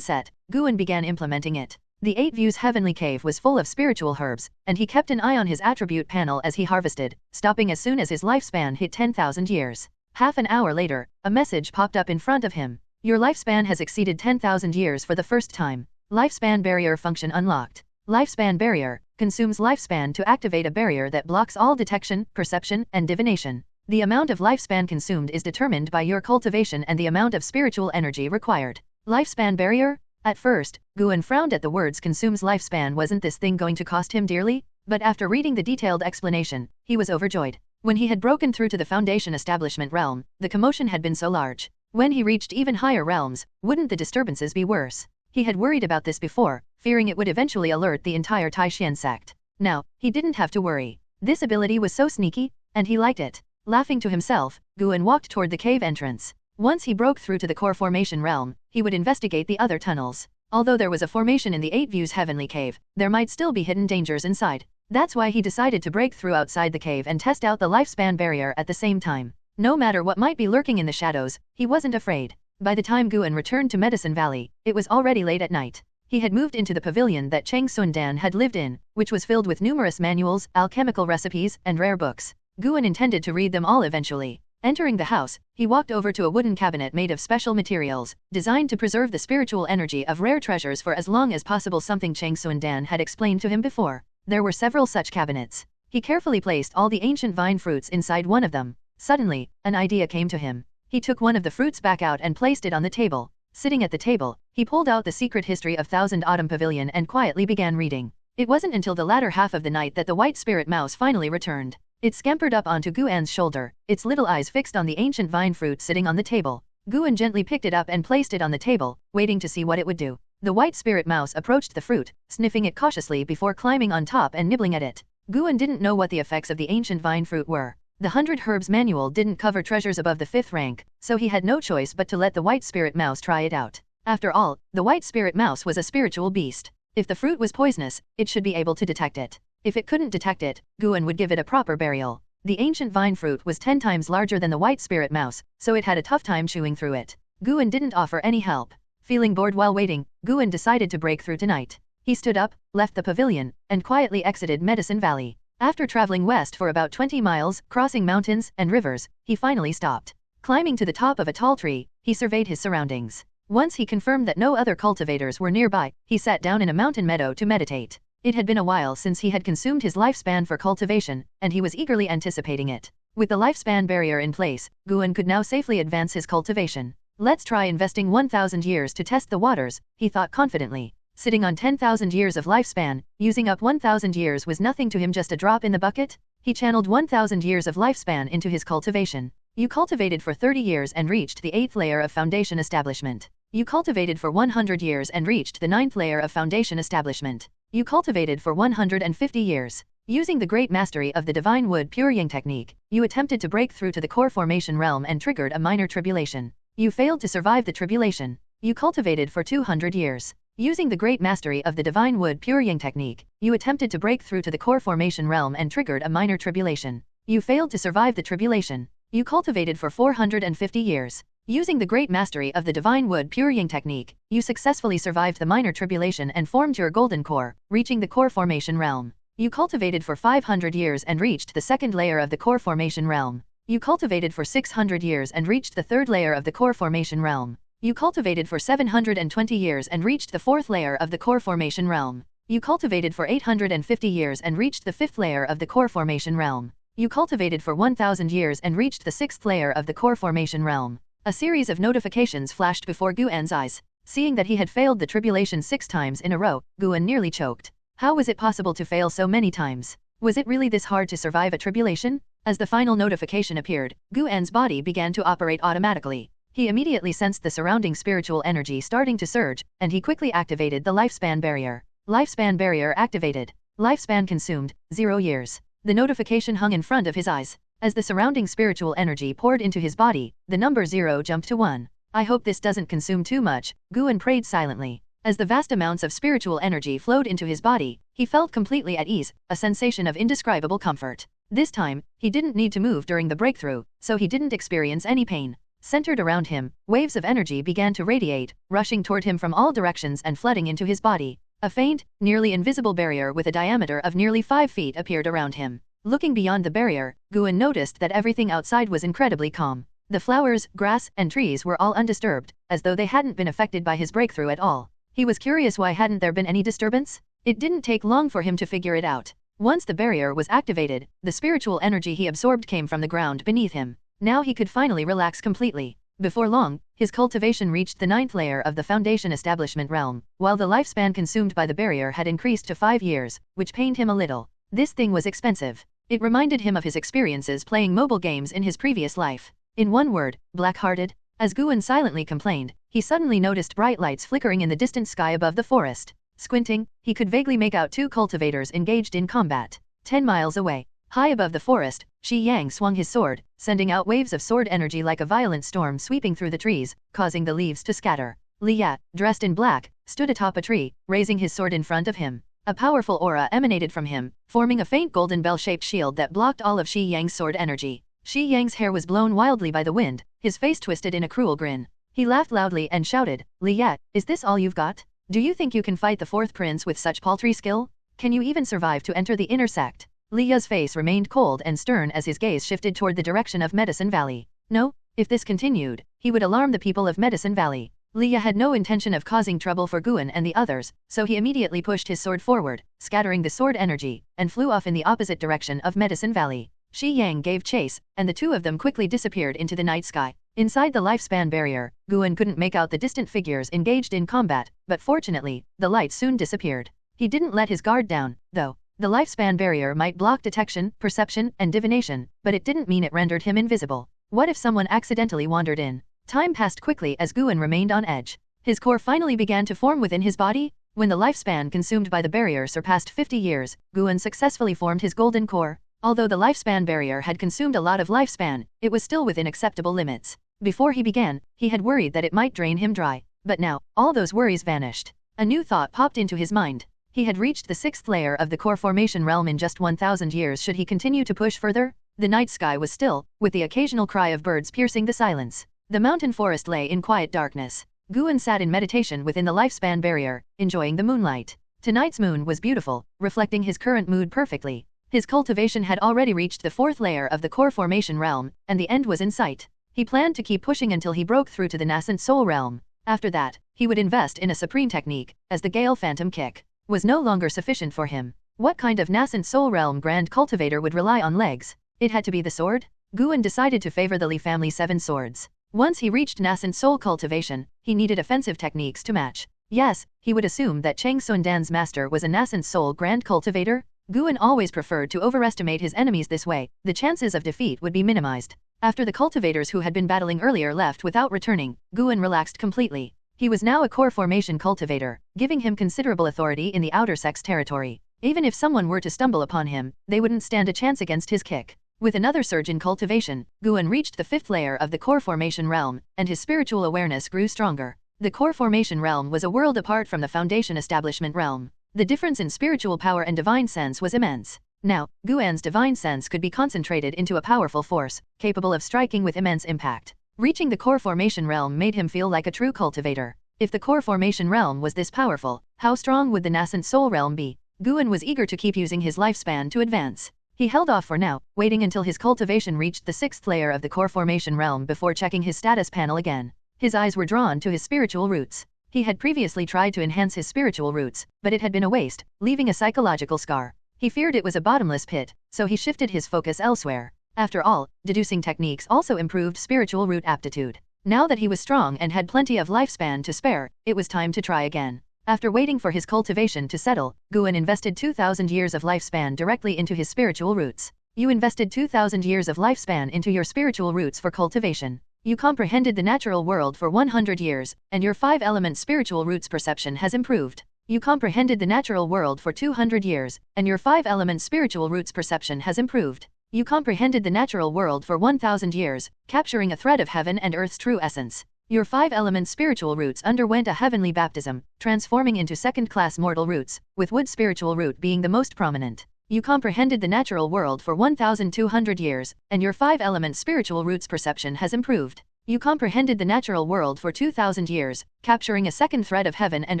set, Guan began implementing it. The Eight Views Heavenly Cave was full of spiritual herbs, and he kept an eye on his attribute panel as he harvested, stopping as soon as his lifespan hit 10,000 years. Half an hour later, a message popped up in front of him. Your lifespan has exceeded 10,000 years for the first time. Lifespan barrier function unlocked. Lifespan barrier consumes lifespan to activate a barrier that blocks all detection, perception, and divination. The amount of lifespan consumed is determined by your cultivation and the amount of spiritual energy required. Lifespan barrier? At first, Guan frowned at the words consumes lifespan. Wasn't this thing going to cost him dearly? But after reading the detailed explanation, he was overjoyed. When he had broken through to the foundation establishment realm, the commotion had been so large. When he reached even higher realms, wouldn't the disturbances be worse? He had worried about this before, fearing it would eventually alert the entire Taixuan Sect. Now, he didn't have to worry. This ability was so sneaky, and he liked it. Laughing to himself, Guan walked toward the cave entrance. Once he broke through to the core formation realm, he would investigate the other tunnels. Although there was a formation in the Eight Views Heavenly Cave, there might still be hidden dangers inside. That's why he decided to break through outside the cave and test out the lifespan barrier at the same time. No matter what might be lurking in the shadows, he wasn't afraid. By the time Guan returned to Medicine Valley, it was already late at night. He had moved into the pavilion that Cheng Sun-dan had lived in, which was filled with numerous manuals, alchemical recipes, and rare books. Guan intended to read them all eventually. Entering the house, he walked over to a wooden cabinet made of special materials, designed to preserve the spiritual energy of rare treasures for as long as possible, something Cheng Sun-dan had explained to him before. There were several such cabinets. He carefully placed all the ancient vine fruits inside one of them. Suddenly, an idea came to him. He took one of the fruits back out and placed it on the table. Sitting at the table, he pulled out the secret history of Thousand Autumn Pavilion and quietly began reading. It wasn't until the latter half of the night that the white spirit mouse finally returned. It scampered up onto Guan's shoulder, its little eyes fixed on the ancient vine fruit sitting on the table. Guan gently picked it up and placed it on the table, waiting to see what it would do. The white spirit mouse approached the fruit, sniffing it cautiously before climbing on top and nibbling at it. Guan didn't know what the effects of the ancient vine fruit were. The 100 Herbs manual didn't cover treasures above the 5th rank, so he had no choice but to let the white spirit mouse try it out. After all, the white spirit mouse was a spiritual beast. If the fruit was poisonous, it should be able to detect it. If it couldn't detect it, Guan would give it a proper burial. The ancient vine fruit was 10 times larger than the white spirit mouse, so it had a tough time chewing through it. Guan didn't offer any help. Feeling bored while waiting, Guan decided to break through tonight. He stood up, left the pavilion, and quietly exited Medicine Valley. After traveling west for about 20 miles, crossing mountains and rivers, he finally stopped. Climbing to the top of a tall tree, he surveyed his surroundings. Once he confirmed that no other cultivators were nearby, he sat down in a mountain meadow to meditate. It had been a while since he had consumed his lifespan for cultivation, and he was eagerly anticipating it. With the lifespan barrier in place, Guan could now safely advance his cultivation. Let's try investing 1,000 years to test the waters, he thought confidently. Sitting on 10,000 years of lifespan, using up 1,000 years was nothing to him, just a drop in the bucket. He channeled 1,000 years of lifespan into his cultivation. You cultivated for 30 years and reached the 8th layer of foundation establishment. You cultivated for 100 years and reached the 9th layer of foundation establishment. You cultivated for 150 years. Using the great mastery of the divine wood puring technique, you attempted to break through to the core formation realm and triggered a minor tribulation. You failed to survive the tribulation. You cultivated for 200 years. Using the great mastery of the divine wood puring technique, you attempted to break through to the core formation realm and triggered a minor tribulation. You failed to survive the tribulation. You cultivated for 450 years. Using the great mastery of the divine wood puring technique, you successfully survived the minor tribulation and formed your golden core, reaching the core formation realm. You cultivated for 500 years and reached the 2nd layer of the core formation realm. You cultivated for 600 years and reached the 3rd layer of the core formation realm. You cultivated for 720 years and reached the 4th layer of the core formation realm. You cultivated for 850 years and reached the 5th layer of the core formation realm. You cultivated for 1,000 years and reached the 6th layer of the core formation realm. A series of notifications flashed before Guan's eyes. Seeing that he had failed the tribulation 6 times in a row, Guan nearly choked. How was it possible to fail so many times? Was it really this hard to survive a tribulation? As the final notification appeared, Guan's body began to operate automatically. He immediately sensed the surrounding spiritual energy starting to surge, and he quickly activated the lifespan barrier. Lifespan barrier activated. Lifespan consumed, 0 years. The notification hung in front of his eyes. As the surrounding spiritual energy poured into his body, the number 0 jumped to 1. I hope this doesn't consume too much, Guan prayed silently. As the vast amounts of spiritual energy flowed into his body, he felt completely at ease, a sensation of indescribable comfort. This time, he didn't need to move during the breakthrough, so he didn't experience any pain. Centered around him, waves of energy began to radiate, rushing toward him from all directions and flooding into his body. A faint, nearly invisible barrier with a diameter of nearly 5 feet appeared around him. Looking beyond the barrier, Guan noticed that everything outside was incredibly calm. The flowers, grass, and trees were all undisturbed, as though they hadn't been affected by his breakthrough at all. He was curious why hadn't there been any disturbance? It didn't take long for him to figure it out. Once the barrier was activated, the spiritual energy he absorbed came from the ground beneath him. Now he could finally relax completely. Before long, his cultivation reached the 9th layer of the foundation establishment realm, while the lifespan consumed by the barrier had increased to 5 years, which pained him a little. This thing was expensive. It reminded him of his experiences playing mobile games in his previous life. In one word, black-hearted. As Guan silently complained, he suddenly noticed bright lights flickering in the distant sky above the forest. Squinting, he could vaguely make out 2 cultivators engaged in combat. 10 miles away, high above the forest, Shi Yang swung his sword, sending out waves of sword energy like a violent storm sweeping through the trees, causing the leaves to scatter. Liya, dressed in black, stood atop a tree, raising his sword in front of him. A powerful aura emanated from him, forming a faint golden bell-shaped shield that blocked all of Shi Yang's sword energy. Shi Yang's hair was blown wildly by the wind, his face twisted in a cruel grin. He laughed loudly and shouted, "Liya, is this all you've got? Do you think you can fight the fourth prince with such paltry skill? Can you even survive to enter the inner sect?" Liya's face remained cold and stern as his gaze shifted toward the direction of Medicine Valley. No, if this continued, he would alarm the people of Medicine Valley. Liya had no intention of causing trouble for Guan and the others, so he immediately pushed his sword forward, scattering the sword energy, and flew off in the opposite direction of Medicine Valley. Shi Yang gave chase, and the two of them quickly disappeared into the night sky. Inside the lifespan barrier, Guan couldn't make out the distant figures engaged in combat, but fortunately, the light soon disappeared. He didn't let his guard down, though. The lifespan barrier might block detection, perception, and divination, but it didn't mean it rendered him invisible. What if someone accidentally wandered in? Time passed quickly as Guan remained on edge. His core finally began to form within his body. When the lifespan consumed by the barrier surpassed 50 years, Guan successfully formed his golden core. Although the lifespan barrier had consumed a lot of lifespan, it was still within acceptable limits. Before he began, he had worried that it might drain him dry. But now, all those worries vanished. A new thought popped into his mind. He had reached the 6th layer of the core formation realm in just 1,000 years. Should he continue to push further? The night sky was still, with the occasional cry of birds piercing the silence. The mountain forest lay in quiet darkness. Guan sat in meditation within the lifespan barrier, enjoying the moonlight. Tonight's moon was beautiful, reflecting his current mood perfectly. His cultivation had already reached the 4th layer of the core formation realm, and the end was in sight. He planned to keep pushing until he broke through to the nassent soul realm. After that, he would invest in a supreme technique, as the Gale Phantom Kick was no longer sufficient for him. What kind of nassent soul realm grand cultivator would rely on legs? It had to be the sword? Guan decided to favor the Li family 7 swords. Once he reached nassent soul cultivation, he needed offensive techniques to match. Yes, he would assume that Chang Sundan's master was a nassent soul grand cultivator. Guan always preferred to overestimate his enemies this way, the chances of defeat would be minimized. After the cultivators who had been battling earlier left without returning, Guan relaxed completely. He was now a core formation cultivator, giving him considerable authority in the outer sect's territory. Even if someone were to stumble upon him, they wouldn't stand a chance against his kick. With another surge in cultivation, Guan reached the 5th layer of the core formation realm, and his spiritual awareness grew stronger. The core formation realm was a world apart from the foundation establishment realm. The difference in spiritual power and divine sense was immense. Now, Guan's divine sense could be concentrated into a powerful force, capable of striking with immense impact. Reaching the core formation realm made him feel like a true cultivator. If the core formation realm was this powerful, how strong would the nassent soul realm be? Guan was eager to keep using his lifespan to advance. He held off for now, waiting until his cultivation reached the 6th layer of the core formation realm before checking his status panel again. His eyes were drawn to his spiritual roots. He had previously tried to enhance his spiritual roots, but it had been a waste, leaving a psychological scar. He feared it was a bottomless pit, so he shifted his focus elsewhere. After all, deducing techniques also improved spiritual root aptitude. Now that he was strong and had plenty of lifespan to spare, it was time to try again. After waiting for his cultivation to settle, Guan invested 2,000 years of lifespan directly into his spiritual roots. You invested 2,000 years of lifespan into your spiritual roots for cultivation. You comprehended the natural world for 100 years, and your 5-element spiritual roots perception has improved. You comprehended the natural world for 200 years, and your 5-element spiritual roots perception has improved. You comprehended the natural world for 1,000 years, capturing a thread of heaven and earth's true essence. Your 5-element spiritual roots underwent a heavenly baptism, transforming into second-class mortal roots, with wood spiritual root being the most prominent. You comprehended the natural world for 1,200 years, and your 5-element spiritual roots perception has improved. You comprehended the natural world for 2,000 years, capturing a second thread of heaven and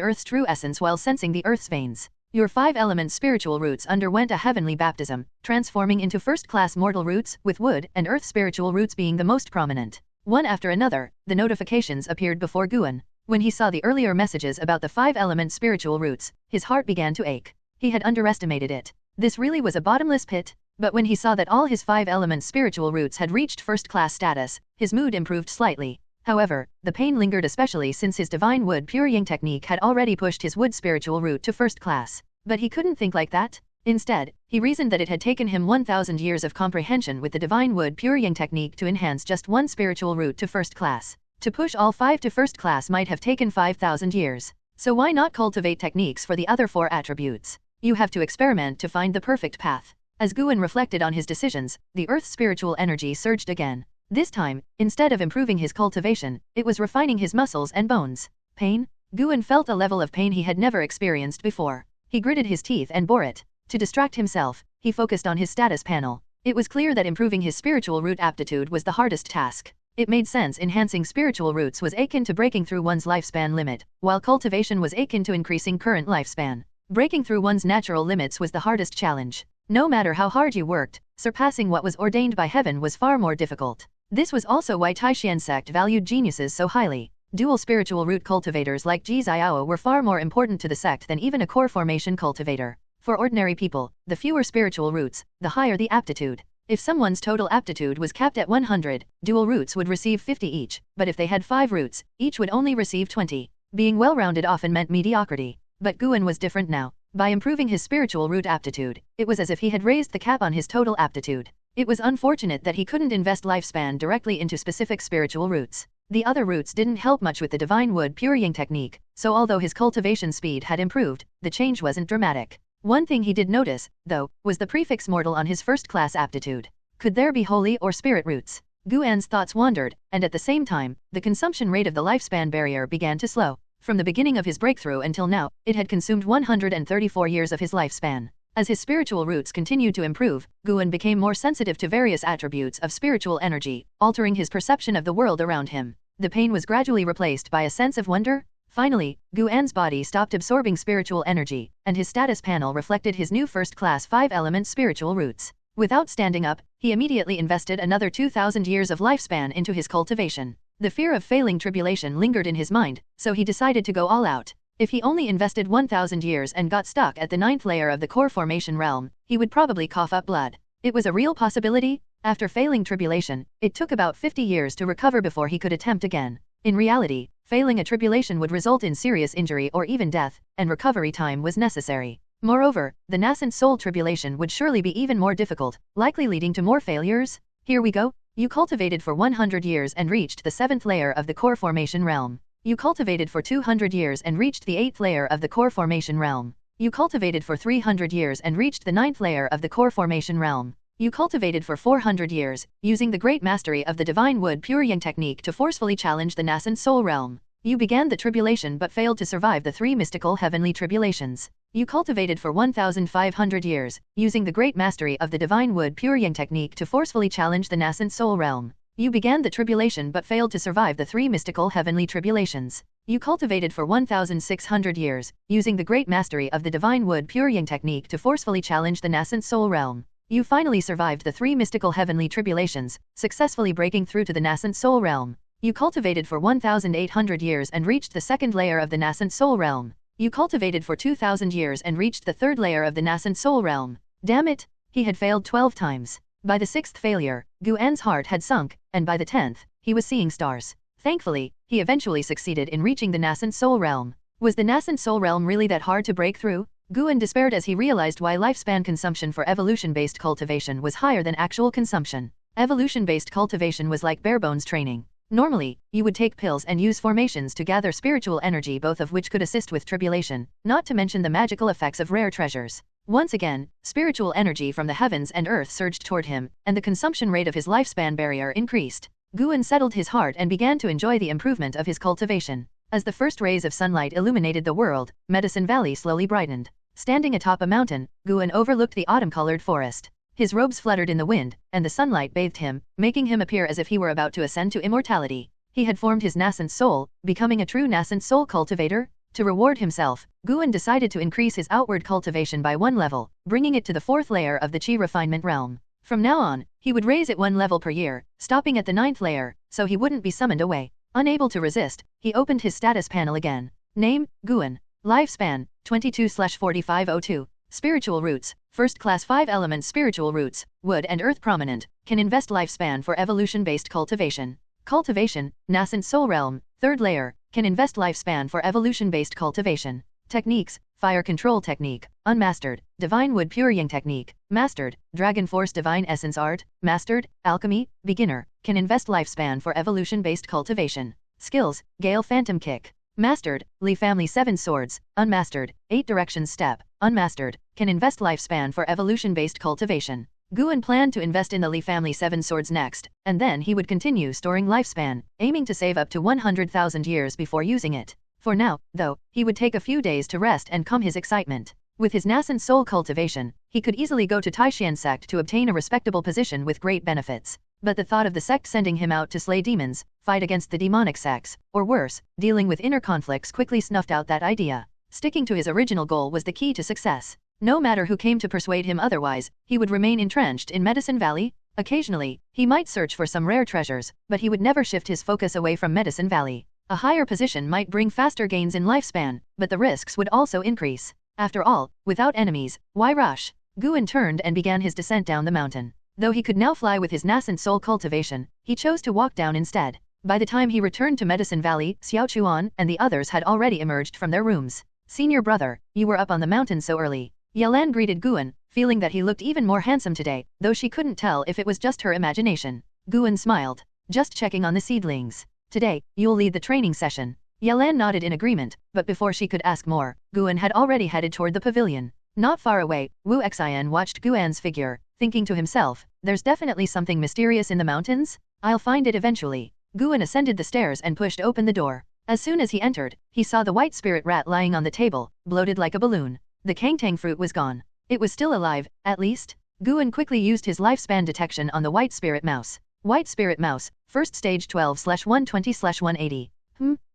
earth's true essence while sensing the earth's veins. Your 5-element spiritual roots underwent a heavenly baptism, transforming into first-class mortal roots, with wood and earth spiritual roots being the most prominent. One after another, the notifications appeared before Guan. When he saw the earlier messages about the 5-element spiritual roots, his heart began to ache. He had underestimated it. This really was a bottomless pit. But when he saw that all his 5-element spiritual roots had reached first-class status, his mood improved slightly. However, the pain lingered, especially since his divine wood pure yang technique had already pushed his wood spiritual root to first class. But he couldn't think like that. Instead, he reasoned that it had taken him 1,000 years of comprehension with the divine wood pure yang technique to enhance just one spiritual root to first class. To push all 5 to first class might have taken 5,000 years. So why not cultivate techniques for the other 4 attributes? You have to experiment to find the perfect path. As Guan reflected on his decisions, the earth's spiritual energy surged again. This time, instead of improving his cultivation, it was refining his muscles and bones. Pain? Guan felt a level of pain he had never experienced before. He gritted his teeth and bore it. To distract himself, he focused on his status panel. It was clear that improving his spiritual root aptitude was the hardest task. It made sense. Enhancing spiritual roots was akin to breaking through one's lifespan limit, while cultivation was akin to increasing current lifespan. Breaking through one's natural limits was the hardest challenge. No matter how hard you worked, surpassing what was ordained by heaven was far more difficult. This was also why Taixuan Sect valued geniuses so highly. Dual spiritual root cultivators like Ji Xiao were far more important to the sect than even a core formation cultivator. For ordinary people, the fewer spiritual roots, the higher the aptitude. If someone's total aptitude was capped at 100, dual roots would receive 50 each, but if they had 5 roots, each would only receive 20. Being well-rounded often meant mediocrity. But Guan was different now. By improving his spiritual root aptitude, it was as if he had raised the cap on his total aptitude. It was unfortunate that he couldn't invest lifespan directly into specific spiritual roots. The other roots didn't help much with the divine wood puring technique, so although his cultivation speed had improved, the change wasn't dramatic. One thing he did notice, though, was the prefix mortal on his first-class aptitude. Could there be holy or spirit roots? Guan's thoughts wandered, and at the same time, the consumption rate of the lifespan barrier began to slow. From the beginning of his breakthrough until now, it had consumed 134 years of his lifespan. As his spiritual roots continued to improve, Guan became more sensitive to various attributes of spiritual energy, altering his perception of the world around him. The pain was gradually replaced by a sense of wonder. Finally, Guan's body stopped absorbing spiritual energy, and his status panel reflected his new first-class 5-element spiritual roots. Without standing up, he immediately invested another 2,000 years of lifespan into his cultivation. The fear of failing tribulation lingered in his mind, so he decided to go all out. If he only invested 1,000 years and got stuck at the 9th layer of the core formation realm, he would probably cough up blood. It was a real possibility. After failing tribulation, it took about 50 years to recover before he could attempt again. In reality, failing a tribulation would result in serious injury or even death, and recovery time was necessary. Moreover, the nassent soul tribulation would surely be even more difficult, likely leading to more failures. Here we go. You cultivated for 100 years and reached the 7th layer of the core formation realm. You cultivated for 200 years and reached the 8th layer of the core formation realm. You cultivated for 300 years and reached the 9th layer of the core formation realm. You cultivated for 400 years, using the great mastery of the divine wood puring technique to forcefully challenge the nassent soul realm. You began the tribulation but failed to survive the 3 mystical heavenly tribulations. You cultivated for 1,500 years, using the great mastery of the divine wood puring technique to forcefully challenge the nassent soul realm. You began the tribulation but failed to survive the 3 mystical heavenly tribulations. You cultivated for 1,600 years, using the great mastery of the divine wood puring technique to forcefully challenge the nassent soul realm. You finally survived the 3 mystical heavenly tribulations, successfully breaking through to the nassent soul realm. You cultivated for 1,800 years and reached the 2nd layer of the nassent soul realm. You cultivated for 2,000 years and reached the 3rd layer of the nassent soul realm. Damn it! He had failed 12 times. By the 6th failure, Guan's heart had sunk, and by the 10th, he was seeing stars. Thankfully, he eventually succeeded in reaching the nassent soul realm. Was the nassent soul realm really that hard to break through? Guan despaired as he realized why lifespan consumption for evolution-based cultivation was higher than actual consumption. Evolution-based cultivation was like bare-bones training. Normally, you would take pills and use formations to gather spiritual energy, both of which could assist with tribulation, not to mention the magical effects of rare treasures. Once again, spiritual energy from the heavens and earth surged toward him, and the consumption rate of his lifespan barrier increased. Guan settled his heart and began to enjoy the improvement of his cultivation. As the first rays of sunlight illuminated the world, Medicine Valley slowly brightened. Standing atop a mountain, Guan overlooked the autumn-colored forest. His robes fluttered in the wind, and the sunlight bathed him, making him appear as if he were about to ascend to immortality. He had formed his nassent soul, becoming a true nassent soul cultivator. To reward himself, Guan decided to increase his outward cultivation by 1 level, bringing it to the 4th layer of the Qi refinement realm. From now on, he would raise it 1 level per year, stopping at the 9th layer, so he wouldn't be summoned away. Unable to resist, he opened his status panel again. Name, Guan. Lifespan, 22/4502. Spiritual roots, first class 5-element spiritual roots, wood and earth prominent, can invest lifespan for evolution-based cultivation. Cultivation, nassent soul realm, 3rd layer, can invest lifespan for evolution-based cultivation. Techniques, fire control technique, unmastered, divine wood puring technique, mastered, dragon force divine essence art, mastered, alchemy, beginner, can invest lifespan for evolution-based cultivation. Skills, Gale phantom kick. Mastered, Li family 7 swords, unmastered, 8 directions step, unmastered, can invest lifespan for evolution-based cultivation. Guan planned to invest in the Li family 7 swords next, and then he would continue storing lifespan, aiming to save up to 100,000 years before using it. For now, though, he would take a few days to rest and calm his excitement. With his nassent soul cultivation, he could easily go to Taixuan Sect to obtain a respectable position with great benefits. But the thought of the sect sending him out to slay demons, fight against the demonic sects, or worse, dealing with inner conflicts quickly snuffed out that idea. Sticking to his original goal was the key to success. No matter who came to persuade him otherwise, he would remain entrenched in Medicine Valley. Occasionally, he might search for some rare treasures, but he would never shift his focus away from Medicine Valley. A higher position might bring faster gains in lifespan, but the risks would also increase. After all, without enemies, why rush? Guan turned and began his descent down the mountain. Though he could now fly with his nassent soul cultivation, he chose to walk down instead. By the time he returned to Medicine Valley, Taixuan and the others had already emerged from their rooms. Senior brother, you were up on the mountain so early. Yalan greeted Guan, feeling that he looked even more handsome today, though she couldn't tell if it was just her imagination. Guan smiled. Just checking on the seedlings. Today, you'll lead the training session. Yalan nodded in agreement, but before she could ask more, Guan had already headed toward the pavilion. Not far away, Wu Xian watched Guan's figure, thinking to himself, there's definitely something mysterious in the mountains? I'll find it eventually. Guan ascended the stairs and pushed open the door. As soon as he entered, he saw the white spirit rat lying on the table, bloated like a balloon. The kangtang fruit was gone. It was still alive, at least. Guan quickly used his lifespan detection on the white spirit mouse. White spirit mouse, first stage 12/120/180.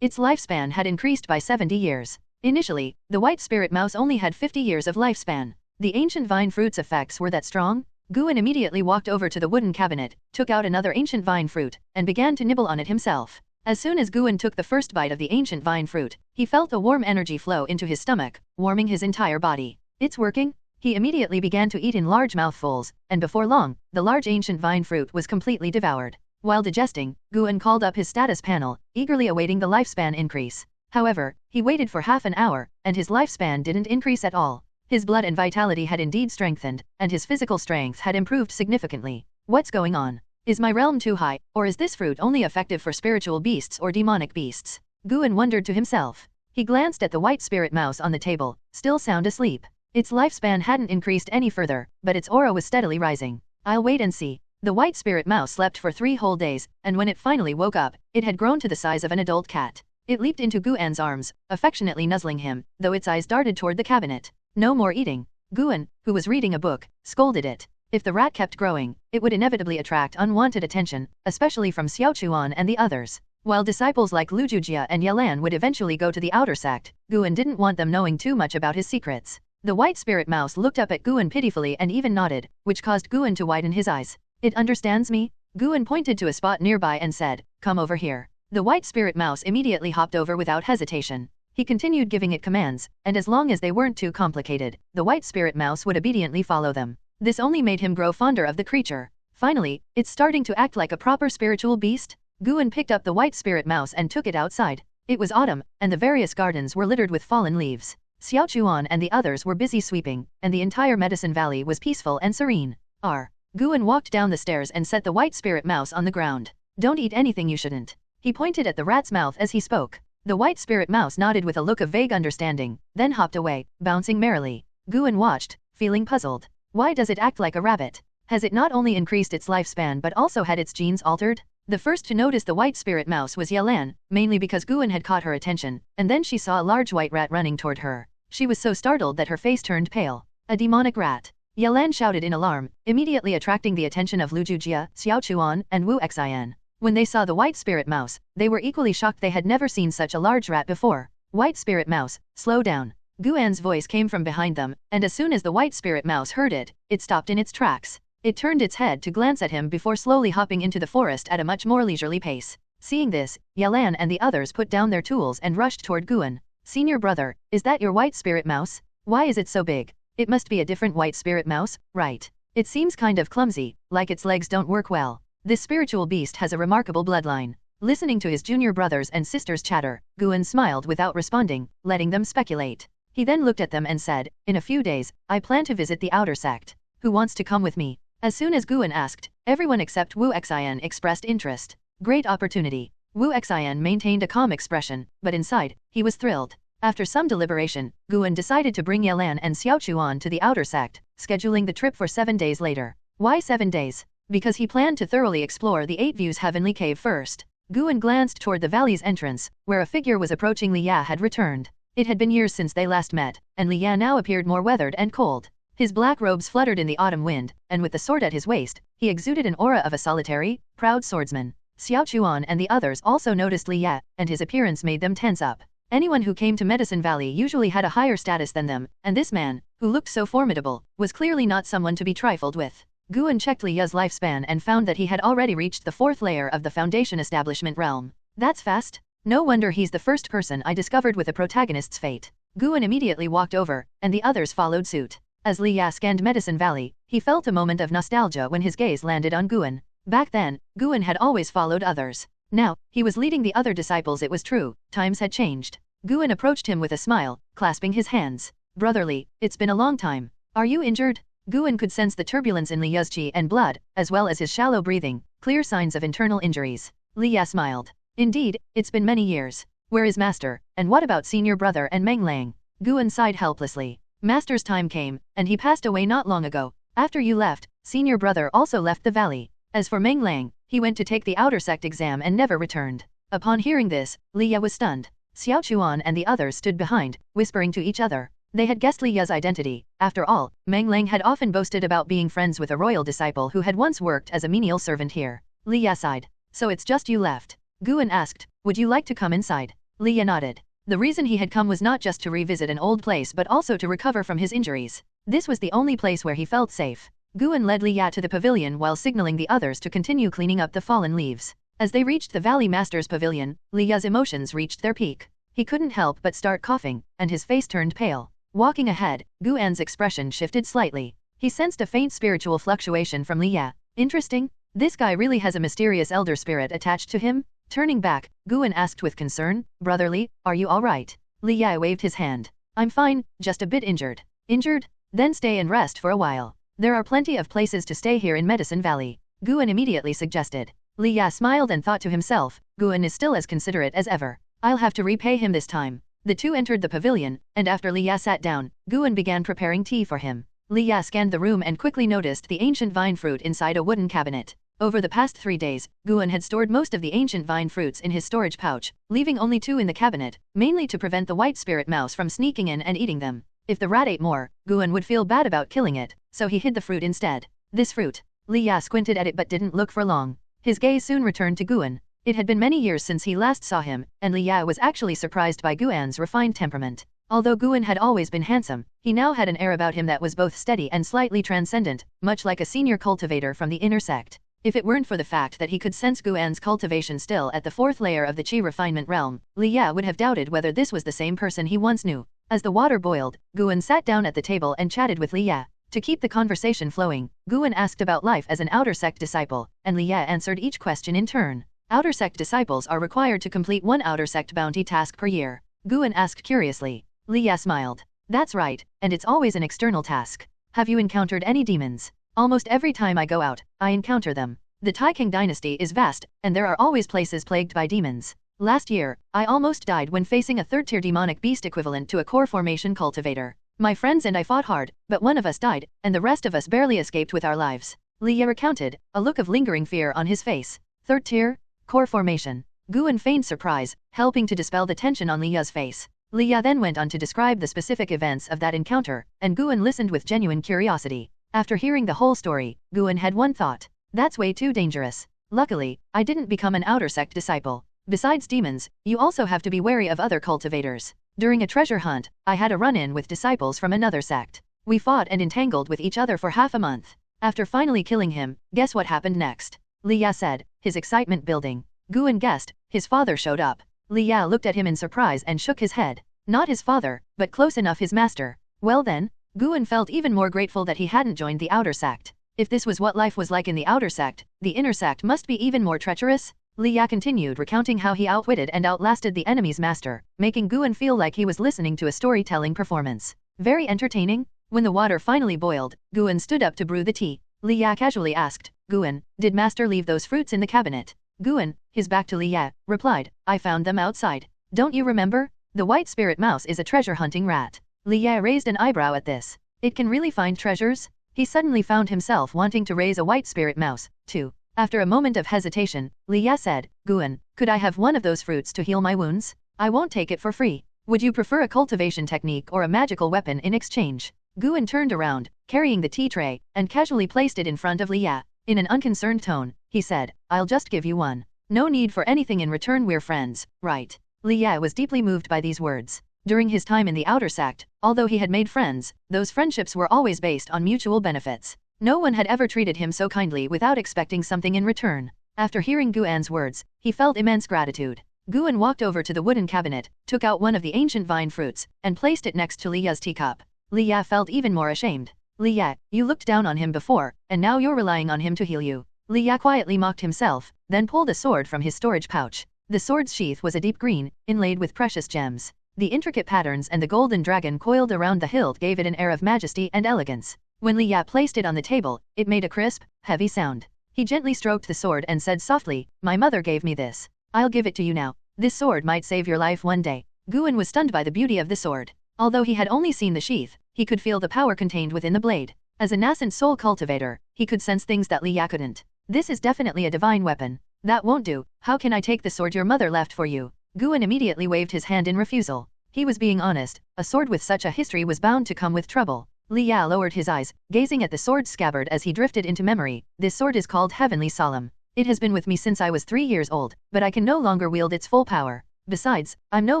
Its lifespan had increased by 70 years. Initially, the white spirit mouse only had 50 years of lifespan. The ancient vine fruit's effects were that strong? Guan immediately walked over to the wooden cabinet, took out another ancient vine fruit, and began to nibble on it himself. As soon as Guan took the first bite of the ancient vine fruit, he felt a warm energy flow into his stomach, warming his entire body. It's working? He immediately began to eat in large mouthfuls, and before long, the large ancient vine fruit was completely devoured. While digesting, Guan called up his status panel, eagerly awaiting the lifespan increase. However, he waited for half an hour, and his lifespan didn't increase at all. His blood and vitality had indeed strengthened, and his physical strength had improved significantly. What's going on? Is my realm too high, or is this fruit only effective for spiritual beasts or demonic beasts? Guan wondered to himself. He glanced at the white spirit mouse on the table, still sound asleep. Its lifespan hadn't increased any further, but its aura was steadily rising. I'll wait and see. The white spirit mouse slept for 3 whole days, and when it finally woke up, it had grown to the size of an adult cat. It leaped into Guan's arms, affectionately nuzzling him, though its eyes darted toward the cabinet. No more eating. Guan, who was reading a book, scolded it. If the rat kept growing, it would inevitably attract unwanted attention, especially from Taixuan and the others. While disciples like Lujujia and Yalan would eventually go to the outer sect, Guan didn't want them knowing too much about his secrets. The white spirit mouse looked up at Guan pitifully and even nodded, which caused Guan to widen his eyes. It understands me? Guan pointed to a spot nearby and said, come over here. The white spirit mouse immediately hopped over without hesitation. He continued giving it commands, and as long as they weren't too complicated, the white spirit mouse would obediently follow them. This only made him grow fonder of the creature. Finally, it's starting to act like a proper spiritual beast. Guan picked up the white spirit mouse and took it outside. It was autumn, and the various gardens were littered with fallen leaves. Taixuan and the others were busy sweeping, and the entire Medicine Valley was peaceful and serene. Guan walked down the stairs and set the white spirit mouse on the ground. Don't eat anything you shouldn't. He pointed at the rat's mouth as he spoke. The white spirit mouse nodded with a look of vague understanding, then hopped away, bouncing merrily. Guan watched, feeling puzzled. Why does it act like a rabbit? Has it not only increased its lifespan but also had its genes altered? The first to notice the white spirit mouse was Yalan, mainly because Guan had caught her attention, and then she saw a large white rat running toward her. She was so startled that her face turned pale. A demonic rat. Yalan shouted in alarm, immediately attracting the attention of Lujujia, Taixuan, and Wu Xian. When they saw the white spirit mouse, they were equally shocked. They had never seen such a large rat before. White spirit mouse, slow down. Guan's voice came from behind them, and as soon as the white spirit mouse heard it, it stopped in its tracks. It turned its head to glance at him before slowly hopping into the forest at a much more leisurely pace. Seeing this, Yalan and the others put down their tools and rushed toward Guan. Senior brother, is that your white spirit mouse? Why is it so big? It must be a different white spirit mouse, right? It seems kind of clumsy, like its legs don't work well. This spiritual beast has a remarkable bloodline. Listening to his junior brothers and sisters chatter, Guan smiled without responding, letting them speculate. He then looked at them and said, in a few days, I plan to visit the outer sect. Who wants to come with me? As soon as Guan asked, everyone except Wu Xian expressed interest. Great opportunity. Wu Xian maintained a calm expression, but inside, he was thrilled. After some deliberation, Guan decided to bring Yalan and Taixuan to the outer sect, scheduling the trip for 7 days later. Why 7 days? Because he planned to thoroughly explore the 8 Views Heavenly Cave first. Guan glanced toward the valley's entrance, where a figure was approaching. Liya had returned. It had been years since they last met, and Liya now appeared more weathered and cold. His black robes fluttered in the autumn wind, and with the sword at his waist, He exuded an aura of a solitary, proud swordsman. Taixuan and the others also noticed Liya, and his appearance made them tense up. Anyone who came to Medicine Valley usually had a higher status than them, and this man, who looked so formidable, was clearly not someone to be trifled with. Guan checked Liya's lifespan and found that he had already reached the 4th layer of the Foundation Establishment realm. That's fast. No wonder he's the first person I discovered with a protagonist's fate. Guan immediately walked over, and the others followed suit. As Liya scanned Medicine Valley, he felt a moment of nostalgia when his gaze landed on Guan. Back then, Guan had always followed others. Now, he was leading the other disciples. It was true, times had changed. Guan approached him with a smile, clasping his hands. Brotherly, it's been a long time. Are you injured? Guan could sense the turbulence in Liya's chi and blood, as well as his shallow breathing, clear signs of internal injuries. Liya smiled. Indeed, it's been many years. Where is Master, and what about senior brother and Meng Lang? Guan sighed helplessly. Master's time came, and he passed away not long ago. After you left, senior brother also left the valley. As for Meng Lang, he went to take the outer sect exam and never returned. Upon hearing this, Liya was stunned. Taixuan and the others stood behind, whispering to each other. They had guessed Liya's identity. After all, Meng Lang had often boasted about being friends with a royal disciple who had once worked as a menial servant here. Liya sighed. So it's just you left? Guan asked. Would you like to come inside? Liya nodded. The reason he had come was not just to revisit an old place but also to recover from his injuries. This was the only place where he felt safe. Guan led Liya to the pavilion while signaling the others to continue cleaning up the fallen leaves. As they reached the Valley Master's pavilion, Liya's emotions reached their peak. He couldn't help but start coughing, and his face turned pale. Walking ahead, Guan's expression shifted slightly. He sensed a faint spiritual fluctuation from Liya. Interesting. This guy really has a mysterious elder spirit attached to him? Turning back, Guan asked with concern, Brotherly, are you alright? Liya waved his hand. I'm fine, just a bit injured. Injured? Then stay and rest for a while. There are plenty of places to stay here in Medicine Valley. Guan immediately suggested. Liya smiled and thought to himself, Guan is still as considerate as ever. I'll have to repay him this time. The two entered the pavilion, and after Liya sat down, Guan began preparing tea for him. Liya scanned the room and quickly noticed the ancient vine fruit inside a wooden cabinet. Over the past 3 days, Guan had stored most of the ancient vine fruits in his storage pouch, leaving only 2 in the cabinet, mainly to prevent the white spirit mouse from sneaking in and eating them. If the rat ate more, Guan would feel bad about killing it, so he hid the fruit instead. This fruit. Liya squinted at it but didn't look for long. His gaze soon returned to Guan. It had been many years since he last saw him, and Liya was actually surprised by Guan's refined temperament. Although Guan had always been handsome, he now had an air about him that was both steady and slightly transcendent, much like a senior cultivator from the inner sect. If it weren't for the fact that he could sense Guan's cultivation still at the 4th layer of the chi refinement realm, Liya would have doubted whether this was the same person he once knew. As the water boiled, Guan sat down at the table and chatted with Liya. To keep the conversation flowing, Guan asked about life as an outer sect disciple, and Liya answered each question in turn. Outer sect disciples are required to complete 1 outer sect bounty task per year. Guan asked curiously. Liya smiled. That's right, and it's always an external task. Have you encountered any demons? Almost every time I go out, I encounter them. The Taixuan dynasty is vast, and there are always places plagued by demons. Last year, I almost died when facing a 3rd-tier demonic beast equivalent to a core formation cultivator. My friends and I fought hard, but one of us died, and the rest of us barely escaped with our lives. Liya recounted, a look of lingering fear on his face. 3rd tier? Core formation. Guan feigned surprise, helping to dispel the tension on Liya's face. Liya then went on to describe the specific events of that encounter, and Guan listened with genuine curiosity. After hearing the whole story, Guan had one thought. That's way too dangerous. Luckily, I didn't become an outer sect disciple. Besides demons, you also have to be wary of other cultivators. During a treasure hunt, I had a run-in with disciples from another sect. We fought and entangled with each other for half a month. After finally killing him, guess what happened next? Liya said, his excitement building. Guan guessed, his father showed up. Liya looked at him in surprise and shook his head. Not his father, but close enough his master. Well then, Guan felt even more grateful that he hadn't joined the outer sect. If this was what life was like in the outer sect, the inner sect must be even more treacherous. Liya continued recounting how he outwitted and outlasted the enemy's master, making Guan feel like he was listening to a storytelling performance. Very entertaining. When the water finally boiled, Guan stood up to brew the tea. Liya casually asked, Guan, did master leave those fruits in the cabinet? Guan, his back to Liya, replied, I found them outside. Don't you remember? The white spirit mouse is a treasure-hunting rat. Liya raised an eyebrow at this. It can really find treasures? He suddenly found himself wanting to raise a white spirit mouse, too. After a moment of hesitation, Liya said, Guan, could I have one of those fruits to heal my wounds? I won't take it for free. Would you prefer a cultivation technique or a magical weapon in exchange? Guan turned around, carrying the tea tray, and casually placed it in front of Liya. In an unconcerned tone, he said, I'll just give you one. No need for anything in return, we're friends, right? Liya was deeply moved by these words. During his time in the outer sect, although he had made friends, those friendships were always based on mutual benefits. No one had ever treated him so kindly without expecting something in return. After hearing Guan's words, he felt immense gratitude. Guan walked over to the wooden cabinet, took out one of the ancient vine fruits, and placed it next to Liya's teacup. Liya felt even more ashamed. Liya, you looked down on him before, and now you're relying on him to heal you. Liya quietly mocked himself, then pulled a sword from his storage pouch. The sword's sheath was a deep green, inlaid with precious gems. The intricate patterns and the golden dragon coiled around the hilt gave it an air of majesty and elegance. When Liya placed it on the table, it made a crisp, heavy sound. He gently stroked the sword and said softly, My mother gave me this. I'll give it to you now. This sword might save your life one day. Guan was stunned by the beauty of the sword. Although he had only seen the sheath, he could feel the power contained within the blade. As a nascent soul cultivator, he could sense things that Liya couldn't. This is definitely a divine weapon. That won't do. How can I take the sword your mother left for you? Guan immediately waved his hand in refusal. He was being honest. A sword with such a history was bound to come with trouble. Liya lowered his eyes, gazing at the sword's scabbard as he drifted into memory. This sword is called Heavenly Solemn. It has been with me since I was 3 years old, but I can no longer wield its full power. Besides, I'm no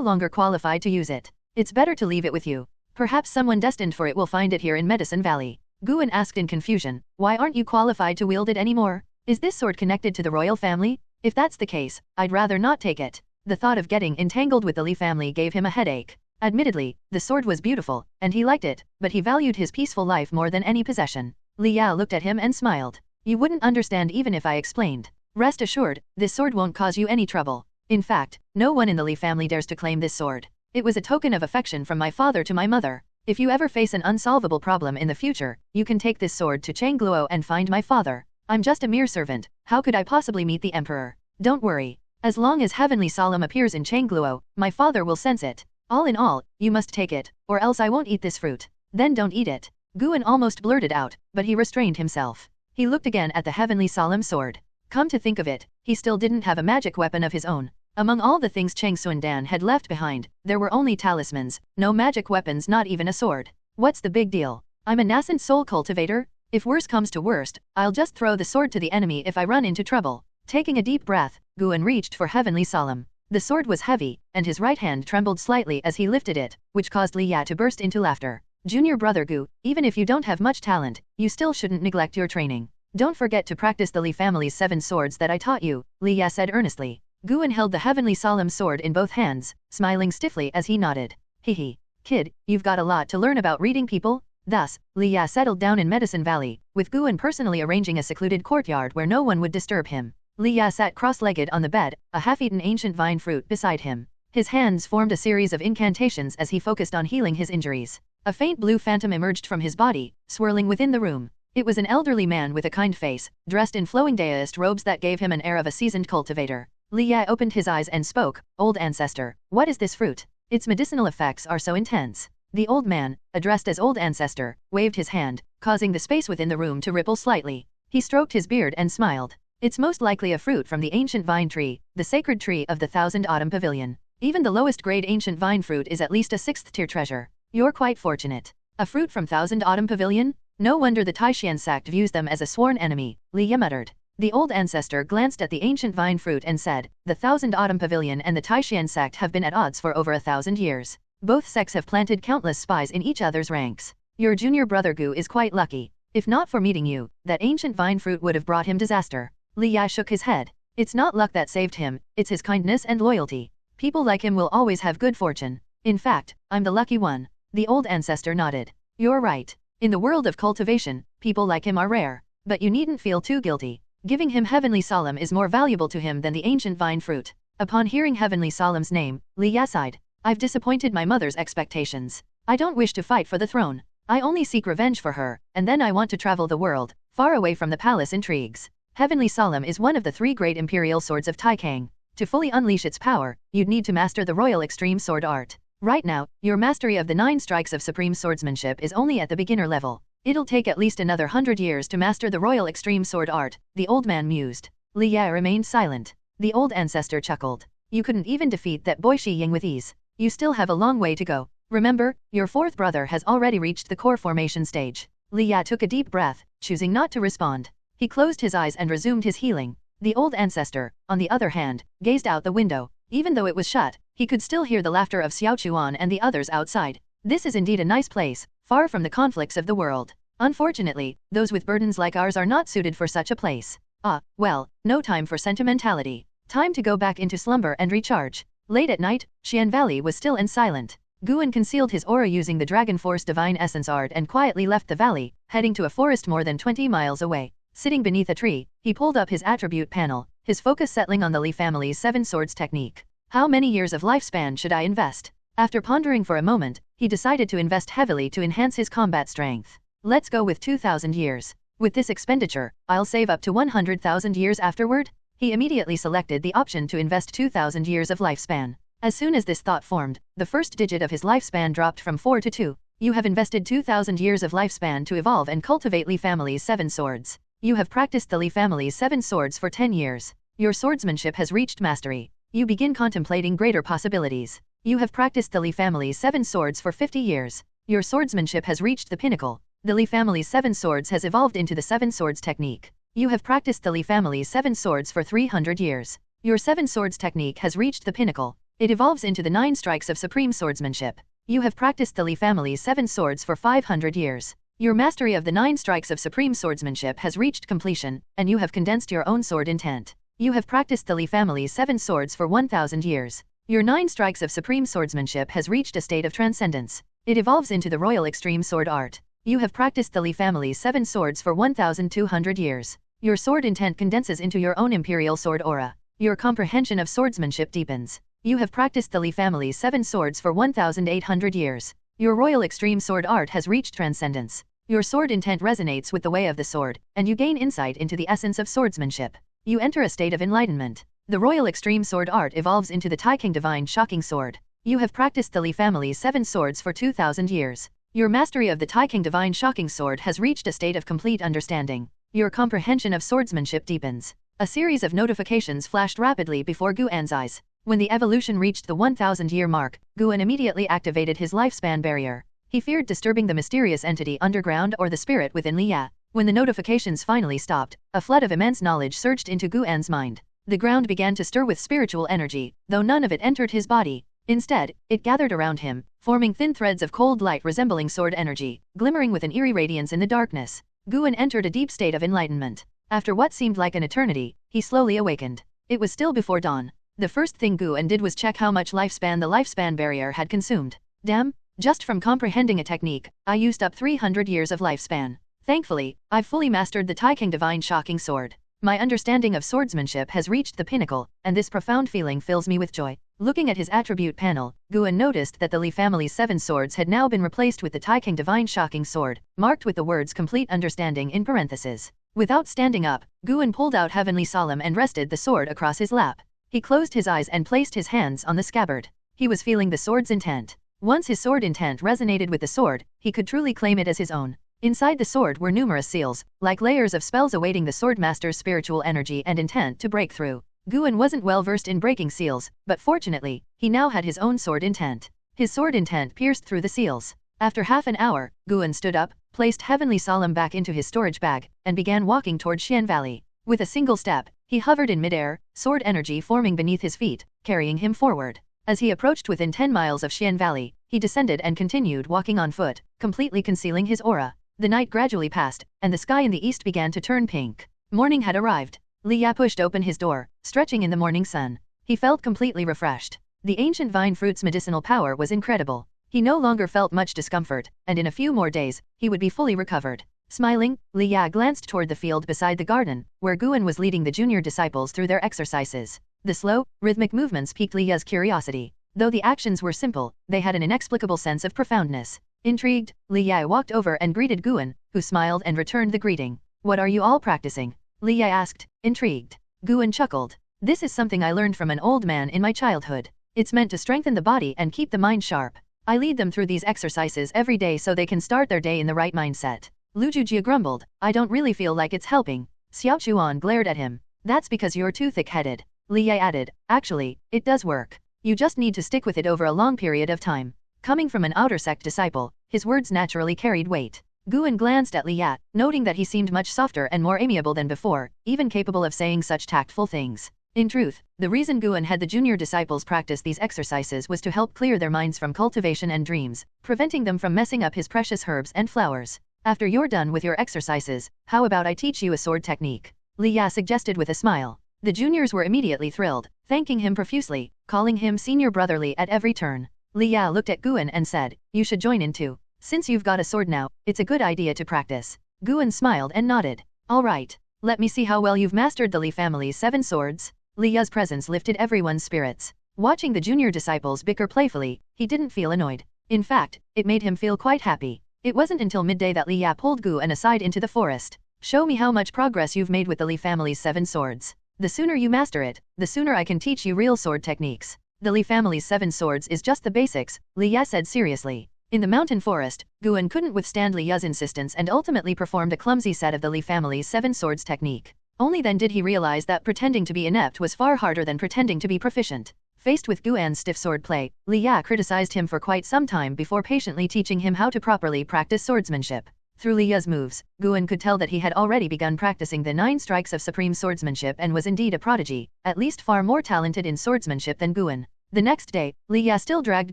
longer qualified to use it. It's better to leave it with you. Perhaps someone destined for it will find it here in Medicine Valley. Guan asked in confusion, why aren't you qualified to wield it anymore? Is this sword connected to the royal family? If that's the case, I'd rather not take it. The thought of getting entangled with the Li family gave him a headache. Admittedly, the sword was beautiful, and he liked it, but he valued his peaceful life more than any possession. Liya looked at him and smiled. You wouldn't understand even if I explained. Rest assured, this sword won't cause you any trouble. In fact, no one in the Li family dares to claim this sword. It was a token of affection from my father to my mother. If you ever face an unsolvable problem in the future, you can take this sword to Changluo and find my father. I'm just a mere servant. How could I possibly meet the emperor? Don't worry. As long as Heavenly Solemn appears in Changluo, my father will sense it. All in all, you must take it, or else I won't eat this fruit. Then don't eat it. Guan almost blurted out, but he restrained himself. He looked again at the Heavenly Solemn sword. Come to think of it, he still didn't have a magic weapon of his own. Among all the things Changsun Dan had left behind, there were only talismans, no magic weapons, not even a sword. What's the big deal? I'm a nascent soul cultivator. If worse comes to worst, I'll just throw the sword to the enemy if I run into trouble. Taking a deep breath, Guan reached for Heavenly Solemn. The sword was heavy, and his right hand trembled slightly as he lifted it, which caused Liya to burst into laughter. Junior brother Gu, even if you don't have much talent, you still shouldn't neglect your training. Don't forget to practice the Li family's 7 swords that I taught you, Liya said earnestly. Guan held the Heavenly Solemn sword in both hands, smiling stiffly as he nodded. Hehe. Kid, you've got a lot to learn about reading people. Thus, Liya settled down in Medicine Valley, with Guan personally arranging a secluded courtyard where no one would disturb him. Liya sat cross-legged on the bed, a half-eaten ancient vine fruit beside him. His hands formed a series of incantations as he focused on healing his injuries. A faint blue phantom emerged from his body, swirling within the room. It was an elderly man with a kind face, dressed in flowing daoist robes that gave him an air of a seasoned cultivator. Liya opened his eyes and spoke, Old Ancestor, what is this fruit? Its medicinal effects are so intense. The old man, addressed as Old Ancestor, waved his hand, causing the space within the room to ripple slightly. He stroked his beard and smiled. It's most likely a fruit from the ancient vine tree, the sacred tree of the 1000 Autumn Pavilion. Even the lowest grade ancient vine fruit is at least a 6th tier treasure. You're quite fortunate. A fruit from 1000 Autumn Pavilion? No wonder the Taixuan Sect views them as a sworn enemy, Liya muttered. The old ancestor glanced at the ancient vine fruit and said, the 1000 Autumn Pavilion and the Taixuan Sect have been at odds for over 1,000 years. Both sects have planted countless spies in each other's ranks. Your junior brother Gu is quite lucky. If not for meeting you, that ancient vine fruit would have brought him disaster. Liya shook his head. It's not luck that saved him, it's his kindness and loyalty. People like him will always have good fortune. In fact, I'm the lucky one. The old ancestor nodded. You're right. In the world of cultivation, people like him are rare. But you needn't feel too guilty. Giving him Heavenly Solemn is more valuable to him than the ancient vine fruit. Upon hearing Heavenly Solemn's name, Liya sighed. I've disappointed my mother's expectations. I don't wish to fight for the throne. I only seek revenge for her, and then I want to travel the world, far away from the palace intrigues. Heavenly Solemn is one of the 3 great imperial swords of Taikang. To fully unleash its power, you'd need to master the Royal Extreme Sword Art. Right now, your mastery of the 9 strikes of supreme swordsmanship is only at the beginner level. It'll take at least another 100 years to master the Royal Extreme Sword Art, the old man mused. Liya remained silent. The old ancestor chuckled. You couldn't even defeat that boy Shi Ying with ease. You still have a long way to go. Remember, your 4th brother has already reached the core formation stage. Liya took a deep breath, choosing not to respond. He closed his eyes and resumed his healing. The old ancestor, on the other hand, gazed out the window. Even though it was shut, he could still hear the laughter of Xiaochuan and the others outside. This is indeed a nice place, far from the conflicts of the world. Unfortunately, those with burdens like ours are not suited for such a place. Ah, well, no time for sentimentality. Time to go back into slumber and recharge. Late at night, Xian Valley was still and silent. Guan concealed his aura using the Dragon Force Divine Essence art and quietly left the valley, heading to a forest more than 20 miles away. Sitting beneath a tree, he pulled up his attribute panel, his focus settling on the Li family's 7 swords technique. How many years of lifespan should I invest? After pondering for a moment, he decided to invest heavily to enhance his combat strength. Let's go with 2,000 years. With this expenditure, I'll save up to 100,000 years afterward. He immediately selected the option to invest 2,000 years of lifespan. As soon as this thought formed, the first digit of his lifespan dropped from 4 to 2. You have invested 2,000 years of lifespan to evolve and cultivate Li family's 7 swords. You have practiced the Li family's 7 swords for 10 years. Your swordsmanship has reached mastery. You begin contemplating greater possibilities. You have practiced the Li family's 7 swords for 50 years. Your swordsmanship has reached the pinnacle. The Li family's 7 swords has evolved into the 7 swords technique. You have practiced the Li family's 7 swords for 300 years. Your 7 swords technique has reached the pinnacle. It evolves into the 9 strikes of supreme swordsmanship. You have practiced the Li family's 7 swords for 500 years. Your mastery of the 9 strikes of supreme swordsmanship has reached completion, and you have condensed your own sword intent. You have practiced the Li family's 7 swords for 1,000 years. Your 9 strikes of supreme swordsmanship has reached a state of transcendence. It evolves into the royal extreme sword art. You have practiced the Li family's 7 swords for 1,200 years. Your sword intent condenses into your own imperial sword aura. Your comprehension of swordsmanship deepens. You have practiced the Li family's 7 swords for 1,800 years. Your royal extreme sword art has reached transcendence. Your sword intent resonates with the way of the sword, and you gain insight into the essence of swordsmanship. You enter a state of enlightenment. The royal extreme sword art evolves into the Taixuan divine shocking sword. You have practiced the Li family's 7 swords for 2,000 years. Your mastery of the Taixuan divine shocking sword has reached a state of complete understanding. Your comprehension of swordsmanship deepens. A series of notifications flashed rapidly before Guan's eyes. When the evolution reached the 1,000-year mark, Guan immediately activated his lifespan barrier. He feared disturbing the mysterious entity underground or the spirit within Liya. When the notifications finally stopped, a flood of immense knowledge surged into Guan's mind. The ground began to stir with spiritual energy, though none of it entered his body. Instead, it gathered around him, forming thin threads of cold light resembling sword energy, glimmering with an eerie radiance in the darkness. Guan entered a deep state of enlightenment. After what seemed like an eternity, he slowly awakened. It was still before dawn. The first thing Guan did was check how much lifespan the lifespan barrier had consumed. Damn, just from comprehending a technique, I used up 300 years of lifespan. Thankfully, I've fully mastered the Taixuan divine shocking sword. My understanding of swordsmanship has reached the pinnacle, and this profound feeling fills me with joy. Looking at his attribute panel, Guan noticed that the Li family's 7 swords had now been replaced with the Taixuan divine shocking sword, marked with the words complete understanding in parentheses. Without standing up, Guan pulled out Heavenly Solemn and rested the sword across his lap. He closed his eyes and placed his hands on the scabbard. He was feeling the sword's intent. Once his sword intent resonated with the sword, he could truly claim it as his own. Inside the sword were numerous seals, like layers of spells awaiting the swordmaster's spiritual energy and intent to break through. Guan wasn't well versed in breaking seals, but fortunately, he now had his own sword intent. His sword intent pierced through the seals. After half an hour, Guan stood up, placed Heavenly Solemn back into his storage bag, and began walking toward Xian Valley. With a single step, he hovered in midair, sword energy forming beneath his feet, carrying him forward. As he approached within 10 miles of Xian Valley, he descended and continued walking on foot, completely concealing his aura. The night gradually passed, and the sky in the east began to turn pink. Morning had arrived. Liya pushed open his door, stretching in the morning sun. He felt completely refreshed. The ancient vine fruit's medicinal power was incredible. He no longer felt much discomfort, and in a few more days, he would be fully recovered. Smiling, Liya glanced toward the field beside the garden, where Guan was leading the junior disciples through their exercises. The slow, rhythmic movements piqued Liya's curiosity. Though the actions were simple, they had an inexplicable sense of profoundness. Intrigued, Liya walked over and greeted Guan, who smiled and returned the greeting. "What are you all practicing?" Liya asked, intrigued. Guan chuckled. "This is something I learned from an old man in my childhood. It's meant to strengthen the body and keep the mind sharp. I lead them through these exercises every day so they can start their day in the right mindset." Lu Jujia grumbled, "I don't really feel like it's helping." Xiaochuan glared at him. "That's because you're too thick-headed." Liya added, "Actually, it does work. You just need to stick with it over a long period of time." Coming from an outer sect disciple, his words naturally carried weight. Guan glanced at Liya, noting that he seemed much softer and more amiable than before, even capable of saying such tactful things. In truth, the reason Guan had the junior disciples practice these exercises was to help clear their minds from cultivation and dreams, preventing them from messing up his precious herbs and flowers. After you're done with your exercises, how about I teach you a sword technique? Liya suggested with a smile. The juniors were immediately thrilled, thanking him profusely, calling him senior brotherly at every turn. Liya looked at Guan and said, you should join in too. Since you've got a sword now, it's a good idea to practice. Guan smiled and nodded. All right. Let me see how well you've mastered the Li family's 7 swords. Liya's presence lifted everyone's spirits. Watching the junior disciples bicker playfully, he didn't feel annoyed. In fact, it made him feel quite happy. It wasn't until midday that Liya pulled Guan aside into the forest. Show me how much progress you've made with the Li family's 7 swords. The sooner you master it, the sooner I can teach you real sword techniques. The Li family's 7 swords is just the basics, Liya said seriously. In the mountain forest, Guan couldn't withstand Liya's insistence and ultimately performed a clumsy set of the Li family's 7 swords technique. Only then did he realize that pretending to be inept was far harder than pretending to be proficient. Faced with Guan's stiff swordplay, Liya criticized him for quite some time before patiently teaching him how to properly practice swordsmanship. Through Liya's moves, Guan could tell that he had already begun practicing the 9 strikes of supreme swordsmanship and was indeed a prodigy, at least far more talented in swordsmanship than Guan. The next day, Liya still dragged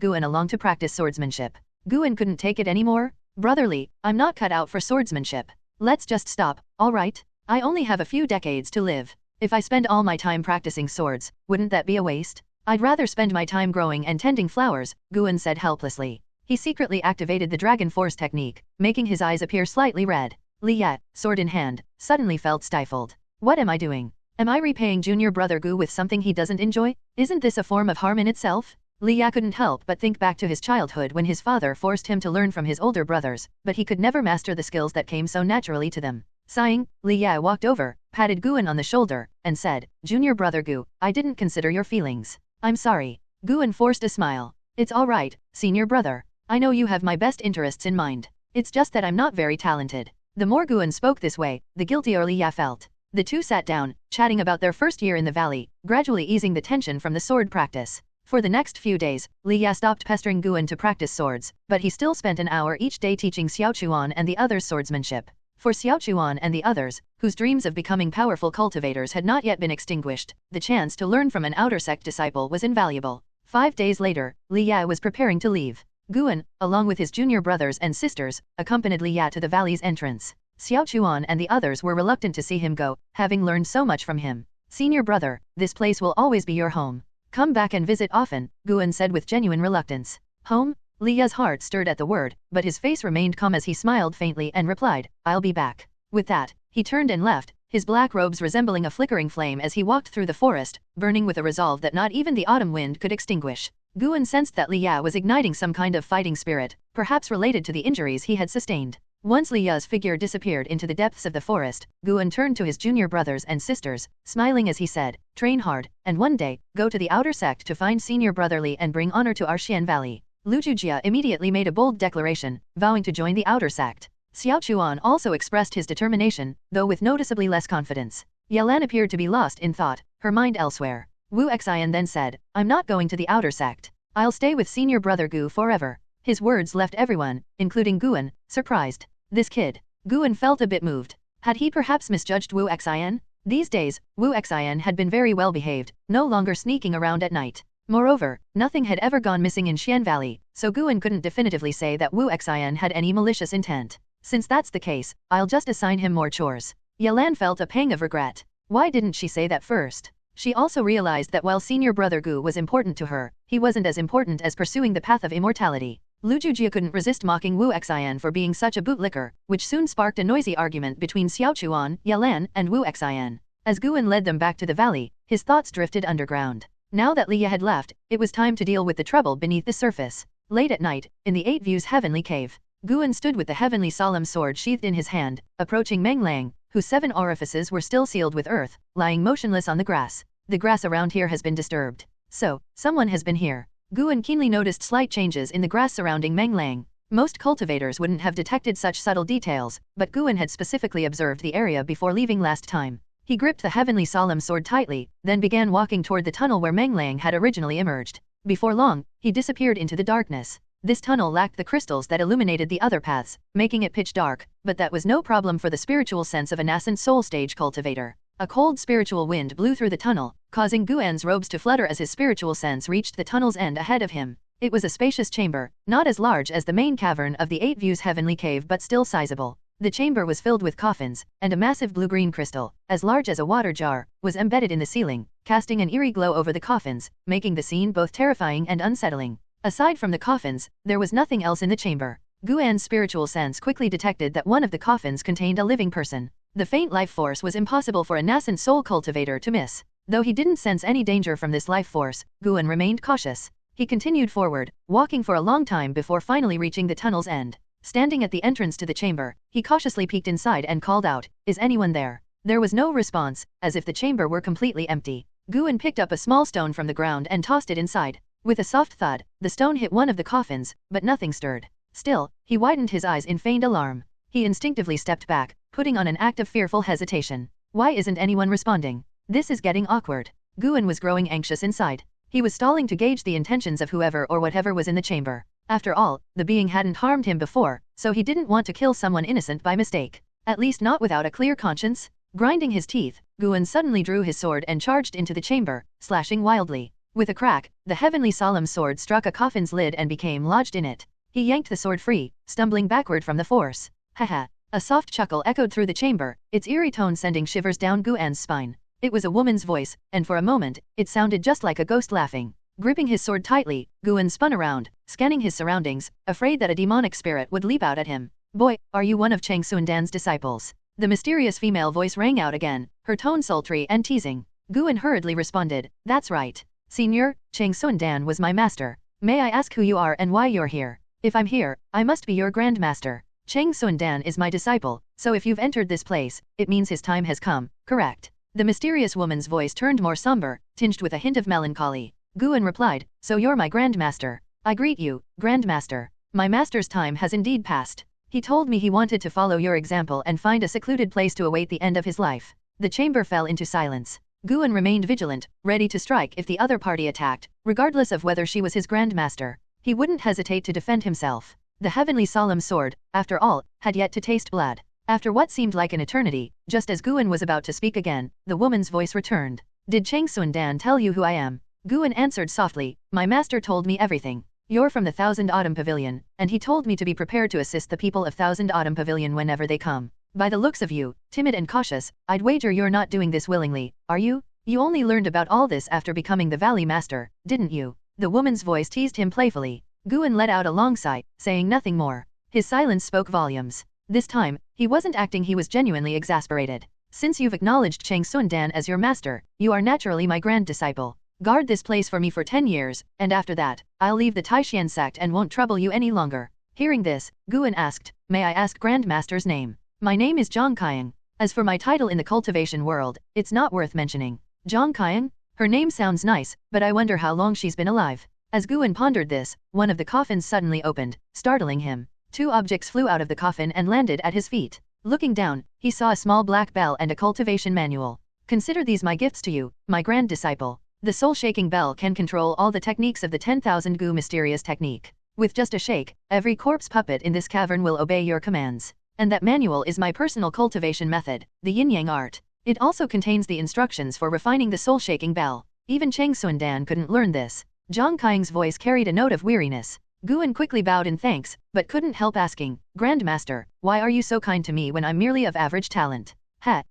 Guan along to practice swordsmanship. Guan couldn't take it anymore. Brotherly, I'm not cut out for swordsmanship. Let's just stop, alright? I only have a few decades to live. If I spend all my time practicing swords, wouldn't that be a waste? I'd rather spend my time growing and tending flowers, Guan said helplessly. He secretly activated the Dragon Force technique, making his eyes appear slightly red. Liya, sword in hand, suddenly felt stifled. What am I doing? Am I repaying junior brother Gu with something he doesn't enjoy? Isn't this a form of harm in itself? Liya couldn't help but think back to his childhood when his father forced him to learn from his older brothers, but he could never master the skills that came so naturally to them. Sighing, Liya walked over, patted Guan on the shoulder, and said, Junior brother Gu, I didn't consider your feelings. I'm sorry. Guan forced a smile. It's all right, senior brother. I know you have my best interests in mind. It's just that I'm not very talented. The more Guan spoke this way, the guiltier Liya felt. The two sat down, chatting about their first year in the valley, gradually easing the tension from the sword practice. For the next few days, Liya stopped pestering Guan to practice swords, but he still spent an hour each day teaching Taixuan and the others swordsmanship. For Taixuan and the others, whose dreams of becoming powerful cultivators had not yet been extinguished, the chance to learn from an outer sect disciple was invaluable. 5 days later, Liya was preparing to leave. Guan, along with his junior brothers and sisters, accompanied Liya to the valley's entrance. Taixuan and the others were reluctant to see him go, having learned so much from him. Senior brother, this place will always be your home. Come back and visit often, Guan said with genuine reluctance. Home? Liya's heart stirred at the word, but his face remained calm as he smiled faintly and replied, I'll be back. With that, he turned and left, his black robes resembling a flickering flame as he walked through the forest, burning with a resolve that not even the autumn wind could extinguish. Guan sensed that Liya was igniting some kind of fighting spirit, perhaps related to the injuries he had sustained. Once Liya's figure disappeared into the depths of the forest, Guan turned to his junior brothers and sisters, smiling as he said, train hard, and one day, go to the outer sect to find senior brotherly and bring honor to Arshian Valley. Lujujia immediately made a bold declaration, vowing to join the outer sect. Taixuan also expressed his determination, though with noticeably less confidence. Yalan appeared to be lost in thought, her mind elsewhere. Wu Xian then said, I'm not going to the outer sect. I'll stay with senior brother Gu forever. His words left everyone, including Guan, surprised. This kid. Guan felt a bit moved. Had he perhaps misjudged Wu Xian? These days, Wu Xian had been very well behaved, no longer sneaking around at night. Moreover, nothing had ever gone missing in Xian Valley, so Guan couldn't definitively say that Wu Xian had any malicious intent. Since that's the case, I'll just assign him more chores. Yalan felt a pang of regret. Why didn't she say that first? She also realized that while senior brother Gu was important to her, he wasn't as important as pursuing the path of immortality. Lujujia couldn't resist mocking Wu Xian for being such a bootlicker, which soon sparked a noisy argument between Taixuan, Yalan, and Wu Xian. As Guan led them back to the valley, his thoughts drifted underground. Now that Liya had left, it was time to deal with the trouble beneath the surface. Late at night, in the 8 Views heavenly cave, Guan stood with the heavenly solemn sword sheathed in his hand, approaching Meng Lang, whose 7 orifices were still sealed with earth, lying motionless on the grass. The grass around here has been disturbed. So, someone has been here. Guan keenly noticed slight changes in the grass surrounding Meng Lang. Most cultivators wouldn't have detected such subtle details, but Guan had specifically observed the area before leaving last time. He gripped the heavenly solemn sword tightly, then began walking toward the tunnel where Meng Lang had originally emerged. Before long, he disappeared into the darkness. This tunnel lacked the crystals that illuminated the other paths, making it pitch dark, but that was no problem for the spiritual sense of a nascent soul stage cultivator. A cold spiritual wind blew through the tunnel, causing Guan's robes to flutter as his spiritual sense reached the tunnel's end ahead of him. It was a spacious chamber, not as large as the main cavern of the Eight Views heavenly cave but still sizable. The chamber was filled with coffins, and a massive blue-green crystal, as large as a water jar, was embedded in the ceiling, casting an eerie glow over the coffins, making the scene both terrifying and unsettling. Aside from the coffins, there was nothing else in the chamber. Guan's spiritual sense quickly detected that one of the coffins contained a living person. The faint life force was impossible for a nascent soul cultivator to miss. Though he didn't sense any danger from this life force, Guan remained cautious. He continued forward, walking for a long time before finally reaching the tunnel's end. Standing at the entrance to the chamber, he cautiously peeked inside and called out, "Is anyone there?" There was no response, as if the chamber were completely empty. Guan picked up a small stone from the ground and tossed it inside. With a soft thud, the stone hit one of the coffins, but nothing stirred. Still, he widened his eyes in feigned alarm. He instinctively stepped back, putting on an act of fearful hesitation. Why isn't anyone responding? This is getting awkward. Guan was growing anxious inside. He was stalling to gauge the intentions of whoever or whatever was in the chamber. After all, the being hadn't harmed him before, so he didn't want to kill someone innocent by mistake. At least not without a clear conscience. Grinding his teeth, Guan suddenly drew his sword and charged into the chamber, slashing wildly. With a crack, the heavenly solemn sword struck a coffin's lid and became lodged in it. He yanked the sword free, stumbling backward from the force. Haha. A soft chuckle echoed through the chamber, its eerie tone sending shivers down Guan's spine. It was a woman's voice, and for a moment, it sounded just like a ghost laughing. Gripping his sword tightly, Guan spun around, scanning his surroundings, afraid that a demonic spirit would leap out at him. "Boy, are you one of Taixuan Dan's disciples?" The mysterious female voice rang out again, her tone sultry and teasing. Guan hurriedly responded, "That's right. Senior, Taixuan Dan was my master. May I ask who you are and why you're here? If I'm here, I must be your grandmaster. Taixuan Dan is my disciple, so if you've entered this place, it means his time has come, correct?" The mysterious woman's voice turned more somber, tinged with a hint of melancholy. Guan replied, "So you're my grandmaster. I greet you, grandmaster. My master's time has indeed passed. He told me he wanted to follow your example and find a secluded place to await the end of his life." The chamber fell into silence. Guan remained vigilant, ready to strike if the other party attacked, regardless of whether she was his grandmaster. He wouldn't hesitate to defend himself. The heavenly solemn sword, after all, had yet to taste blood. After what seemed like an eternity, just as Guan was about to speak again, the woman's voice returned. "Did Taixuan Dan tell you who I am?" Guan answered softly, "My master told me everything. You're from the Thousand Autumn Pavilion, and he told me to be prepared to assist the people of Thousand Autumn Pavilion whenever they come. By the looks of you, timid and cautious, I'd wager you're not doing this willingly, are you? You only learned about all this after becoming the Valley Master, didn't you?" The woman's voice teased him playfully. Guan let out a long sigh, saying nothing more. His silence spoke volumes. This time, he wasn't acting, he was genuinely exasperated. "Since you've acknowledged Taixuan Dan as your master, you are naturally my grand disciple. Guard this place for me for 10 years, and after that, I'll leave the Taixuan Sect and won't trouble you any longer." Hearing this, Guan asked, "May I ask Grandmaster's name?" "My name is Zhang Qiang. As for my title in the cultivation world, it's not worth mentioning." "Zhang Qiang? Her name sounds nice, but I wonder how long she's been alive." As Guan pondered this, one of the coffins suddenly opened, startling him. 2 objects flew out of the coffin and landed at his feet. Looking down, he saw a small black bell and a cultivation manual. "Consider these my gifts to you, my grand disciple." The soul-shaking bell can control all the techniques of the 10,000 Gu mysterious technique. With just a shake, every corpse puppet in this cavern will obey your commands. And that manual is my personal cultivation method, the yin-yang art. It also contains the instructions for refining the soul-shaking bell. Even Taixuan Dan couldn't learn this. Zhang Qiang's voice carried a note of weariness. Guan quickly bowed in thanks, but couldn't help asking, "Grandmaster, why are you so kind to me when I'm merely of average talent?"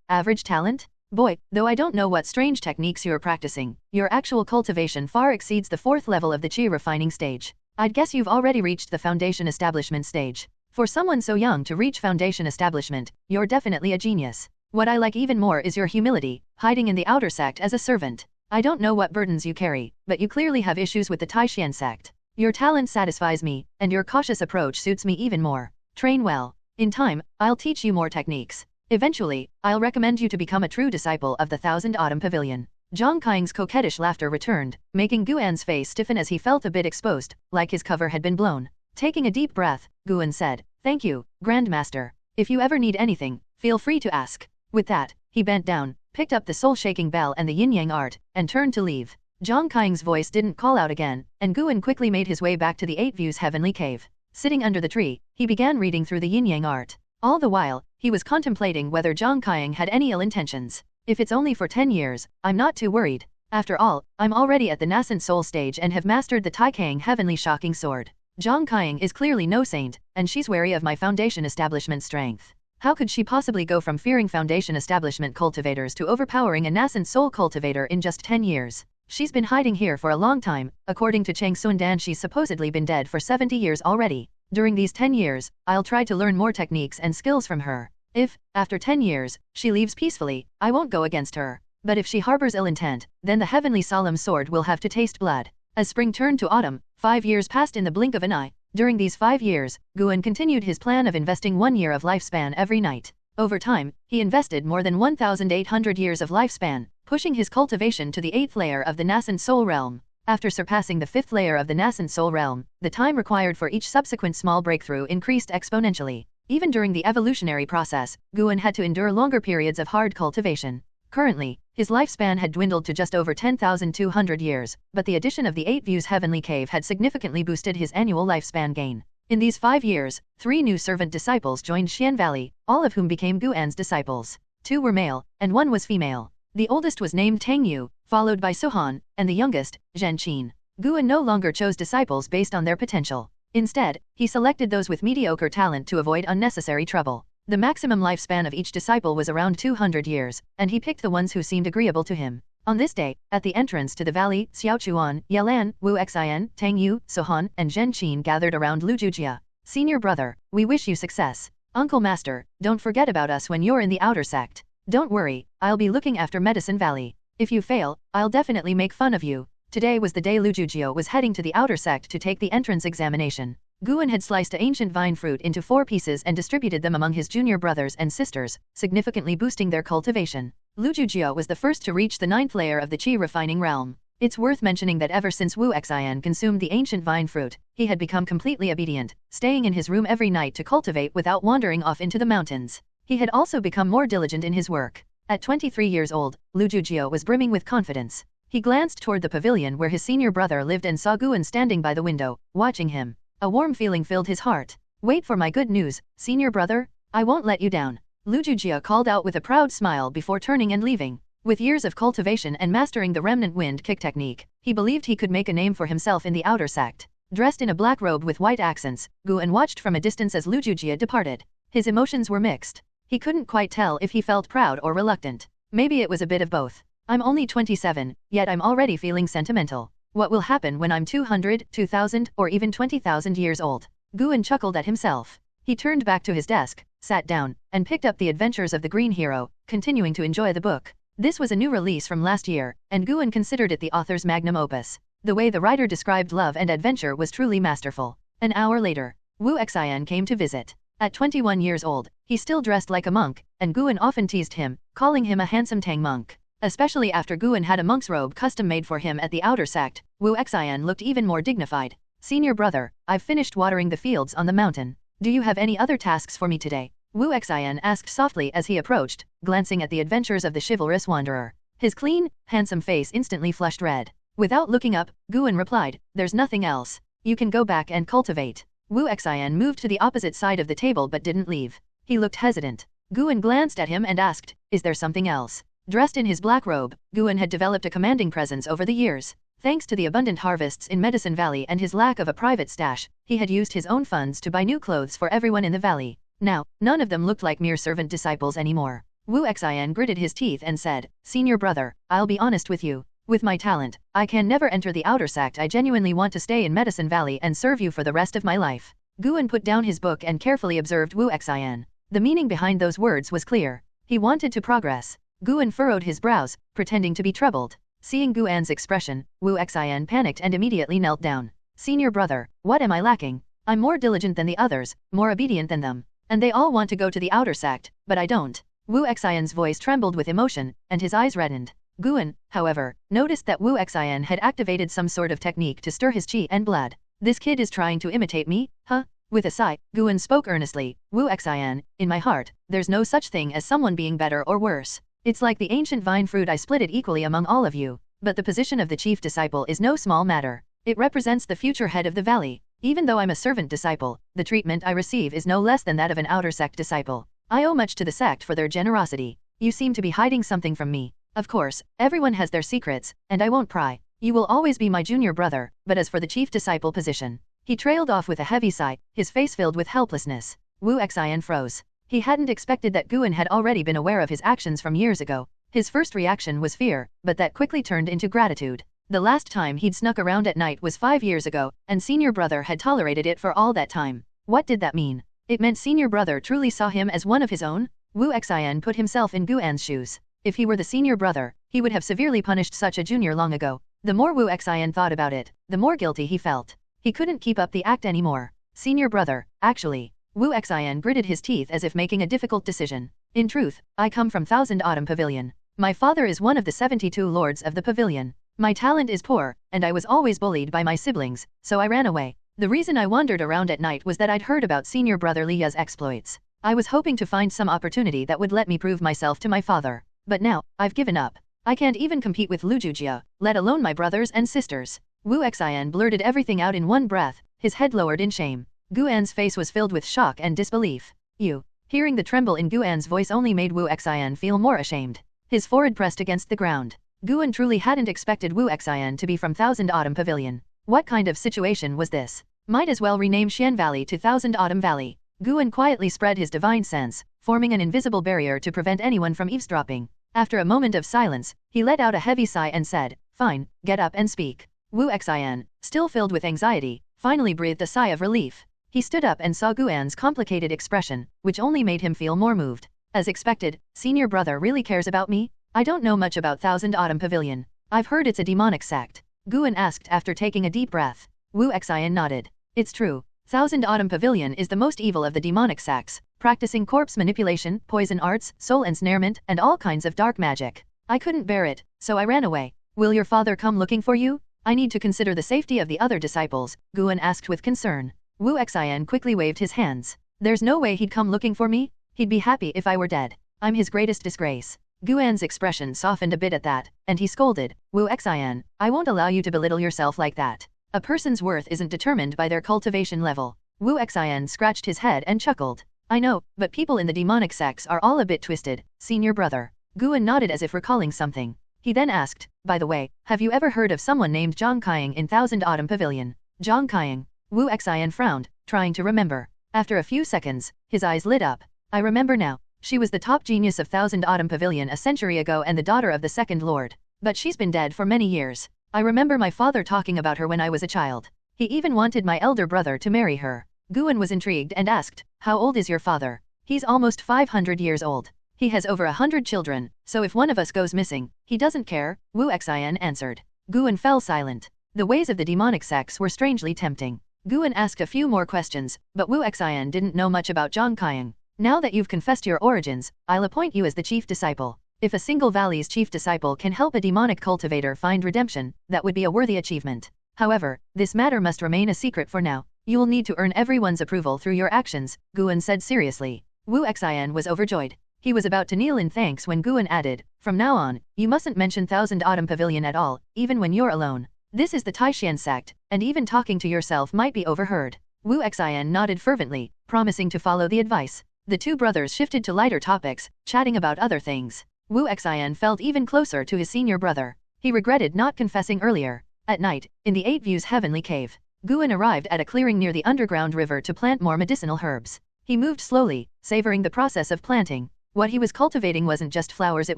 Average talent? Boy, though I don't know what strange techniques you're practicing, your actual cultivation far exceeds the 4th level of the Qi refining stage. I'd guess you've already reached the foundation establishment stage. For someone so young to reach foundation establishment, you're definitely a genius. What I like even more is your humility, hiding in the outer sect as a servant. I don't know what burdens you carry, but you clearly have issues with the Taixuan Sect. Your talent satisfies me, and your cautious approach suits me even more. Train well. In time, I'll teach you more techniques. Eventually, I'll recommend you to become a true disciple of the Thousand Autumn Pavilion." Zhang Qiang's coquettish laughter returned, making Guan's face stiffen as he felt a bit exposed, like his cover had been blown. Taking a deep breath, Guan said, "Thank you, Grandmaster. If you ever need anything, feel free to ask." With that, he bent down, picked up the soul-shaking bell and the yin-yang art, and turned to leave. Zhang Kaiying's voice didn't call out again, and Guan quickly made his way back to the Eight Views Heavenly Cave. Sitting under the tree, he began reading through the yin-yang art. All the while, he was contemplating whether Zhang Kaiying had any ill intentions. If it's only for 10 years, I'm not too worried. After all, I'm already at the nascent soul stage and have mastered the Taixuan Heavenly Shocking Sword. Zhang Kaiying is clearly no saint, and she's wary of my foundation establishment strength. How could she possibly go from fearing foundation establishment cultivators to overpowering a nascent soul cultivator in just 10 years? She's been hiding here for a long time. According to Chang Sundan, she's supposedly been dead for 70 years already. During these 10 years, I'll try to learn more techniques and skills from her. If, after 10 years, she leaves peacefully, I won't go against her. But if she harbors ill intent, then the heavenly solemn sword will have to taste blood. As spring turned to autumn, 5 years passed in the blink of an eye. During these 5 years, Guan continued his plan of investing 1 year of lifespan every night. Over time, he invested more than 1,800 years of lifespan, pushing his cultivation to the 8th layer of the nascent soul realm. After surpassing the 5th layer of the nascent soul realm, the time required for each subsequent small breakthrough increased exponentially. Even during the evolutionary process, Guan had to endure longer periods of hard cultivation. Currently, his lifespan had dwindled to just over 10,200 years, but the addition of the Eight Views Heavenly Cave had significantly boosted his annual lifespan gain. In these 5 years, 3 new servant disciples joined Xian Valley, all of whom became Guan's disciples. 2 were male, and 1 was female. The oldest was named Tang Yu, followed by Suhan, and the youngest, Zhen Qin. Guan no longer chose disciples based on their potential. Instead, he selected those with mediocre talent to avoid unnecessary trouble. The maximum lifespan of each disciple was around 200 years, and he picked the ones who seemed agreeable to him. On this day, at the entrance to the valley, Xiaochuan, Yelan, Wu Xian, Tang Yu, Suhan, and Zhen Qin gathered around Lu Jujia. Senior brother, we wish you success. Uncle Master, don't forget about us when you're in the outer sect. Don't worry, I'll be looking after Medicine Valley. If you fail, I'll definitely make fun of you. Today was the day Lu Jujio was heading to the outer sect to take the entrance examination. Guan had sliced an ancient vine fruit into 4 pieces and distributed them among his junior brothers and sisters, significantly boosting their cultivation. Lu Jujio was the first to reach the 9th layer of the Qi refining realm. It's worth mentioning that ever since Wu Xian consumed the ancient vine fruit, he had become completely obedient, staying in his room every night to cultivate without wandering off into the mountains. He had also become more diligent in his work. At 23 years old, Lu Jujio was brimming with confidence. He glanced toward the pavilion where his senior brother lived and saw Guan standing by the window, watching him. A warm feeling filled his heart. Wait for my good news, senior brother. I won't let you down. Lu Jujia called out with a proud smile before turning and leaving. With years of cultivation and mastering the remnant wind kick technique, he believed he could make a name for himself in the outer sect. Dressed in a black robe with white accents, Guan watched from a distance as Lu Jujia departed. His emotions were mixed. He couldn't quite tell if he felt proud or reluctant. Maybe it was a bit of both. I'm only 27, yet I'm already feeling sentimental. What will happen when I'm 200, 2,000, or even 20,000 years old? Guan chuckled at himself. He turned back to his desk, sat down, and picked up The Adventures of the Green Hero, continuing to enjoy the book. This was a new release from last year, and Guan considered it the author's magnum opus. The way the writer described love and adventure was truly masterful. An hour later, Wu Xian came to visit. At 21 years old, he still dressed like a monk, and Guan often teased him, calling him a handsome Tang monk. Especially after Guan had a monk's robe custom-made for him at the outer sect, Wu Xian looked even more dignified. Senior brother, I've finished watering the fields on the mountain. Do you have any other tasks for me today? Wu Xian asked softly as he approached, glancing at the adventures of the chivalrous wanderer. His clean, handsome face instantly flushed red. Without looking up, Guan replied, there's nothing else. You can go back and cultivate. Wu Xian moved to the opposite side of the table but didn't leave. He looked hesitant. Guan glanced at him and asked, is there something else? Dressed in his black robe, Guan had developed a commanding presence over the years. Thanks to the abundant harvests in Medicine Valley and his lack of a private stash, he had used his own funds to buy new clothes for everyone in the valley. Now, none of them looked like mere servant disciples anymore. Wu Xian gritted his teeth and said, senior brother, I'll be honest with you. With my talent, I can never enter the outer sect. I genuinely want to stay in Medicine Valley and serve you for the rest of my life. Guan put down his book and carefully observed Wu Xian. The meaning behind those words was clear. He wanted to progress. Guan furrowed his brows, pretending to be troubled. Seeing Guan's expression, Wu Xian panicked and immediately knelt down. Senior brother, what am I lacking? I'm more diligent than the others, more obedient than them. And they all want to go to the outer sect, but I don't. Wu Xian's voice trembled with emotion, and his eyes reddened. Guan, however, noticed that Wu Xian had activated some sort of technique to stir his qi and blood. This kid is trying to imitate me, huh? With a sigh, Guan spoke earnestly, Wu Xian, in my heart, there's no such thing as someone being better or worse. It's like the ancient vine fruit, I split it equally among all of you. but the position of the chief disciple is no small matter. It represents the future head of the valley. Even though I'm a servant disciple, the treatment I receive is no less than that of an outer sect disciple. I owe much to the sect for their generosity. You seem to be hiding something from me. Of course, everyone has their secrets, and I won't pry. You will always be my junior brother, but as for the chief disciple position..." He trailed off with a heavy sigh, his face filled with helplessness. Wu Xian froze. He hadn't expected that Guan had already been aware of his actions from years ago. His first reaction was fear, but that quickly turned into gratitude. The last time he'd snuck around at night was 5 years ago, and senior brother had tolerated it for all that time. What did that mean? It meant senior brother truly saw him as one of his own? Wu Xian put himself in Guan's shoes. If he were the senior brother, he would have severely punished such a junior long ago. The more Wu Xian thought about it, the more guilty he felt. He couldn't keep up the act anymore. Senior brother, actually. Wu Xian gritted his teeth as if making a difficult decision. In truth, I come from Thousand Autumn Pavilion. My father is one of the 72 lords of the pavilion. My talent is poor, and I was always bullied by my siblings, so I ran away. The reason I wandered around at night was that I'd heard about senior brother Liya's exploits. I was hoping to find some opportunity that would let me prove myself to my father. But now, I've given up. I can't even compete with Lu Jujia, let alone my brothers and sisters. Wu Xian blurted everything out in one breath, his head lowered in shame. Guan's face was filled with shock and disbelief. You. Hearing the tremble in Guan's voice only made Wu Xian feel more ashamed. His forehead pressed against the ground. Guan truly hadn't expected Wu Xian to be from Thousand Autumn Pavilion. What kind of situation was this? Might as well rename Xian Valley to Thousand Autumn Valley. Guan quietly spread his divine sense, forming an invisible barrier to prevent anyone from eavesdropping. After a moment of silence, he let out a heavy sigh and said, "Fine, get up and speak." Wu Xian, still filled with anxiety, finally breathed a sigh of relief. He stood up and saw Guan's complicated expression, which only made him feel more moved. As expected, senior brother really cares about me? I don't know much about Thousand Autumn Pavilion. I've heard it's a demonic sect. Guan asked after taking a deep breath. Wu Xian nodded. It's true. Thousand Autumn Pavilion is the most evil of the demonic sects, practicing corpse manipulation, poison arts, soul ensnarement, and all kinds of dark magic. I couldn't bear it, so I ran away. Will your father come looking for you? I need to consider the safety of the other disciples, Guan asked with concern. Wu Xian quickly waved his hands. There's no way he'd come looking for me. He'd be happy if I were dead. I'm his greatest disgrace. Guan's expression softened a bit at that, and he scolded, Wu Xian, I won't allow you to belittle yourself like that. A person's worth isn't determined by their cultivation level. Wu Xian scratched his head and chuckled. I know, but people in the demonic sects are all a bit twisted, senior brother. Guan nodded as if recalling something. He then asked, by the way, have you ever heard of someone named Zhang Qiang in Thousand Autumn Pavilion? Zhang Qiang. Wu Xian frowned, trying to remember. After a few seconds, his eyes lit up. I remember now. She was the top genius of Thousand Autumn Pavilion a century ago and the daughter of the second lord. But she's been dead for many years. I remember my father talking about her when I was a child. He even wanted my elder brother to marry her. Guan was intrigued and asked, how old is your father? He's almost 500 years old. He has over 100 children, so if one of us goes missing, he doesn't care, Wu Xian answered. Guan fell silent. The ways of the demonic sects were strangely tempting. Guan asked a few more questions, but Wu Xian didn't know much about Zhang Qiang. Now that you've confessed your origins, I'll appoint you as the chief disciple. If a single valley's chief disciple can help a demonic cultivator find redemption, that would be a worthy achievement. However, this matter must remain a secret for now. You'll need to earn everyone's approval through your actions, Guan said seriously. Wu Xian was overjoyed. He was about to kneel in thanks when Guan added, from now on, you mustn't mention Thousand Autumn Pavilion at all, even when you're alone. This is the Taixuan Sect, and even talking to yourself might be overheard. Wu Xian nodded fervently, promising to follow the advice. The two brothers shifted to lighter topics, chatting about other things. Wu Xian felt even closer to his senior brother. He regretted not confessing earlier. At night, in the Eight Views Heavenly Cave, Guan arrived at a clearing near the underground river to plant more medicinal herbs. He moved slowly, savoring the process of planting. What he was cultivating wasn't just flowers, it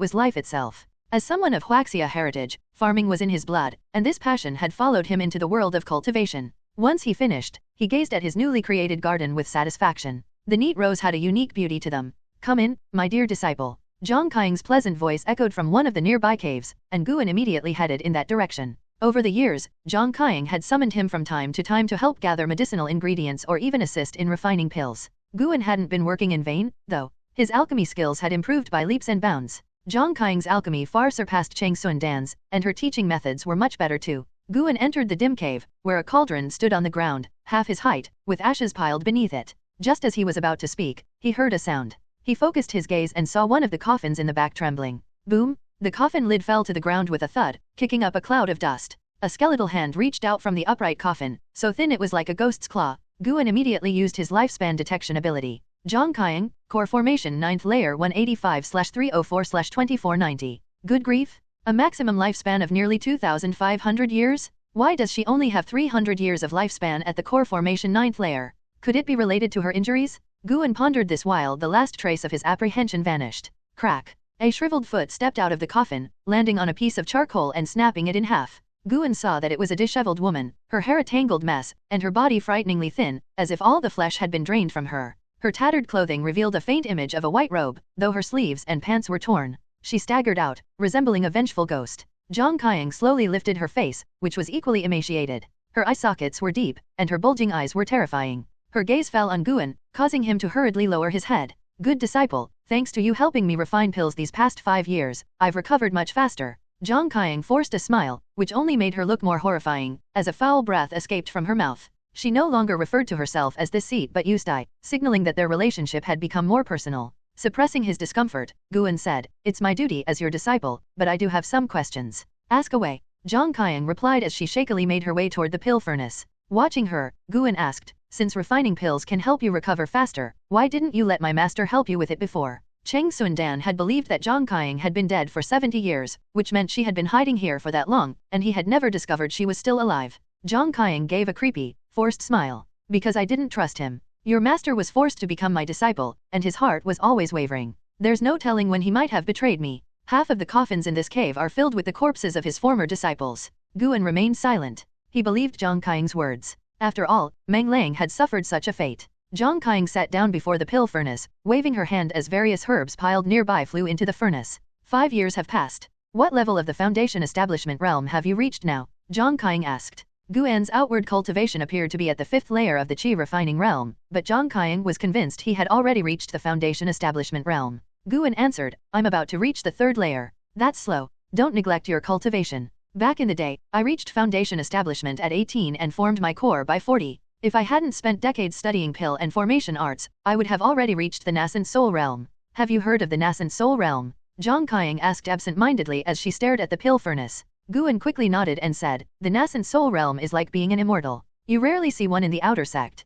was life itself. As someone of Huaxia heritage, farming was in his blood, and this passion had followed him into the world of cultivation. Once he finished, he gazed at his newly created garden with satisfaction. The neat rows had a unique beauty to them. Come in, my dear disciple. Zhang Qiang's pleasant voice echoed from one of the nearby caves, and Guan immediately headed in that direction. Over the years, Zhang Qiang had summoned him from time to time to help gather medicinal ingredients or even assist in refining pills. Guan hadn't been working in vain, though. His alchemy skills had improved by leaps and bounds. Zhang Qiang's alchemy far surpassed Cheng Sun Dan's, and her teaching methods were much better too. Guan entered the dim cave, where a cauldron stood on the ground, half his height, with ashes piled beneath it. Just as he was about to speak, he heard a sound. He focused his gaze and saw one of the coffins in the back trembling. Boom! The coffin lid fell to the ground with a thud, kicking up a cloud of dust. A skeletal hand reached out from the upright coffin, so thin it was like a ghost's claw. Guan immediately used his lifespan detection ability. Zhongqiang, Core Formation 9th Layer 185/304/2490. Good grief? A maximum lifespan of nearly 2,500 years? Why does she only have 300 years of lifespan at the Core Formation 9th Layer? Could it be related to her injuries? Guan pondered this while the last trace of his apprehension vanished. Crack. A shriveled foot stepped out of the coffin, landing on a piece of charcoal and snapping it in half. Guan saw that it was a disheveled woman, her hair a tangled mess, and her body frighteningly thin, as if all the flesh had been drained from her. Her tattered clothing revealed a faint image of a white robe, though her sleeves and pants were torn. She staggered out, resembling a vengeful ghost. Zhongqiang slowly lifted her face, which was equally emaciated. Her eye sockets were deep, and her bulging eyes were terrifying. Her gaze fell on Guan, causing him to hurriedly lower his head. Good disciple, thanks to you helping me refine pills these past 5 years, I've recovered much faster. Zhongqiang forced a smile, which only made her look more horrifying, as a foul breath escaped from her mouth. She no longer referred to herself as this seat but used I, signaling that their relationship had become more personal. Suppressing his discomfort, Guan said, "It's my duty as your disciple, but I do have some questions." "Ask away," Zhongqiang replied as she shakily made her way toward the pill furnace. Watching her, Guan asked, "Since refining pills can help you recover faster, why didn't you let my master help you with it before?" Cheng Sundan had believed that Zhongqiang had been dead for 70 years, which meant she had been hiding here for that long, and he had never discovered she was still alive. Zhongqiang gave a creepy, forced smile. "Because I didn't trust him. Your master was forced to become my disciple, and his heart was always wavering. There's no telling when he might have betrayed me. Half of the coffins in this cave are filled with the corpses of his former disciples." Guan remained silent. He believed Zhongqiang's words. After all, Meng Lang had suffered such a fate. Zhongqiang sat down before the pill furnace, waving her hand as various herbs piled nearby flew into the furnace. 5 years have passed. What level of the Foundation Establishment realm have you reached now? Zhongqiang asked. Guan's outward cultivation appeared to be at the 5th layer of the Qi refining realm, but Zhongqiang was convinced he had already reached the Foundation Establishment realm. Guan answered, "I'm about to reach the 3rd layer. That's slow. Don't neglect your cultivation. Back in the day, I reached Foundation Establishment at 18 and formed my core by 40. If I hadn't spent decades studying pill and formation arts, I would have already reached the nascent soul realm." "Have you heard of the nascent soul realm?" Zhongqiang asked absent-mindedly as she stared at the pill furnace. Guan quickly nodded and said, "The nascent soul realm is like being an immortal. You rarely see one in the outer sect."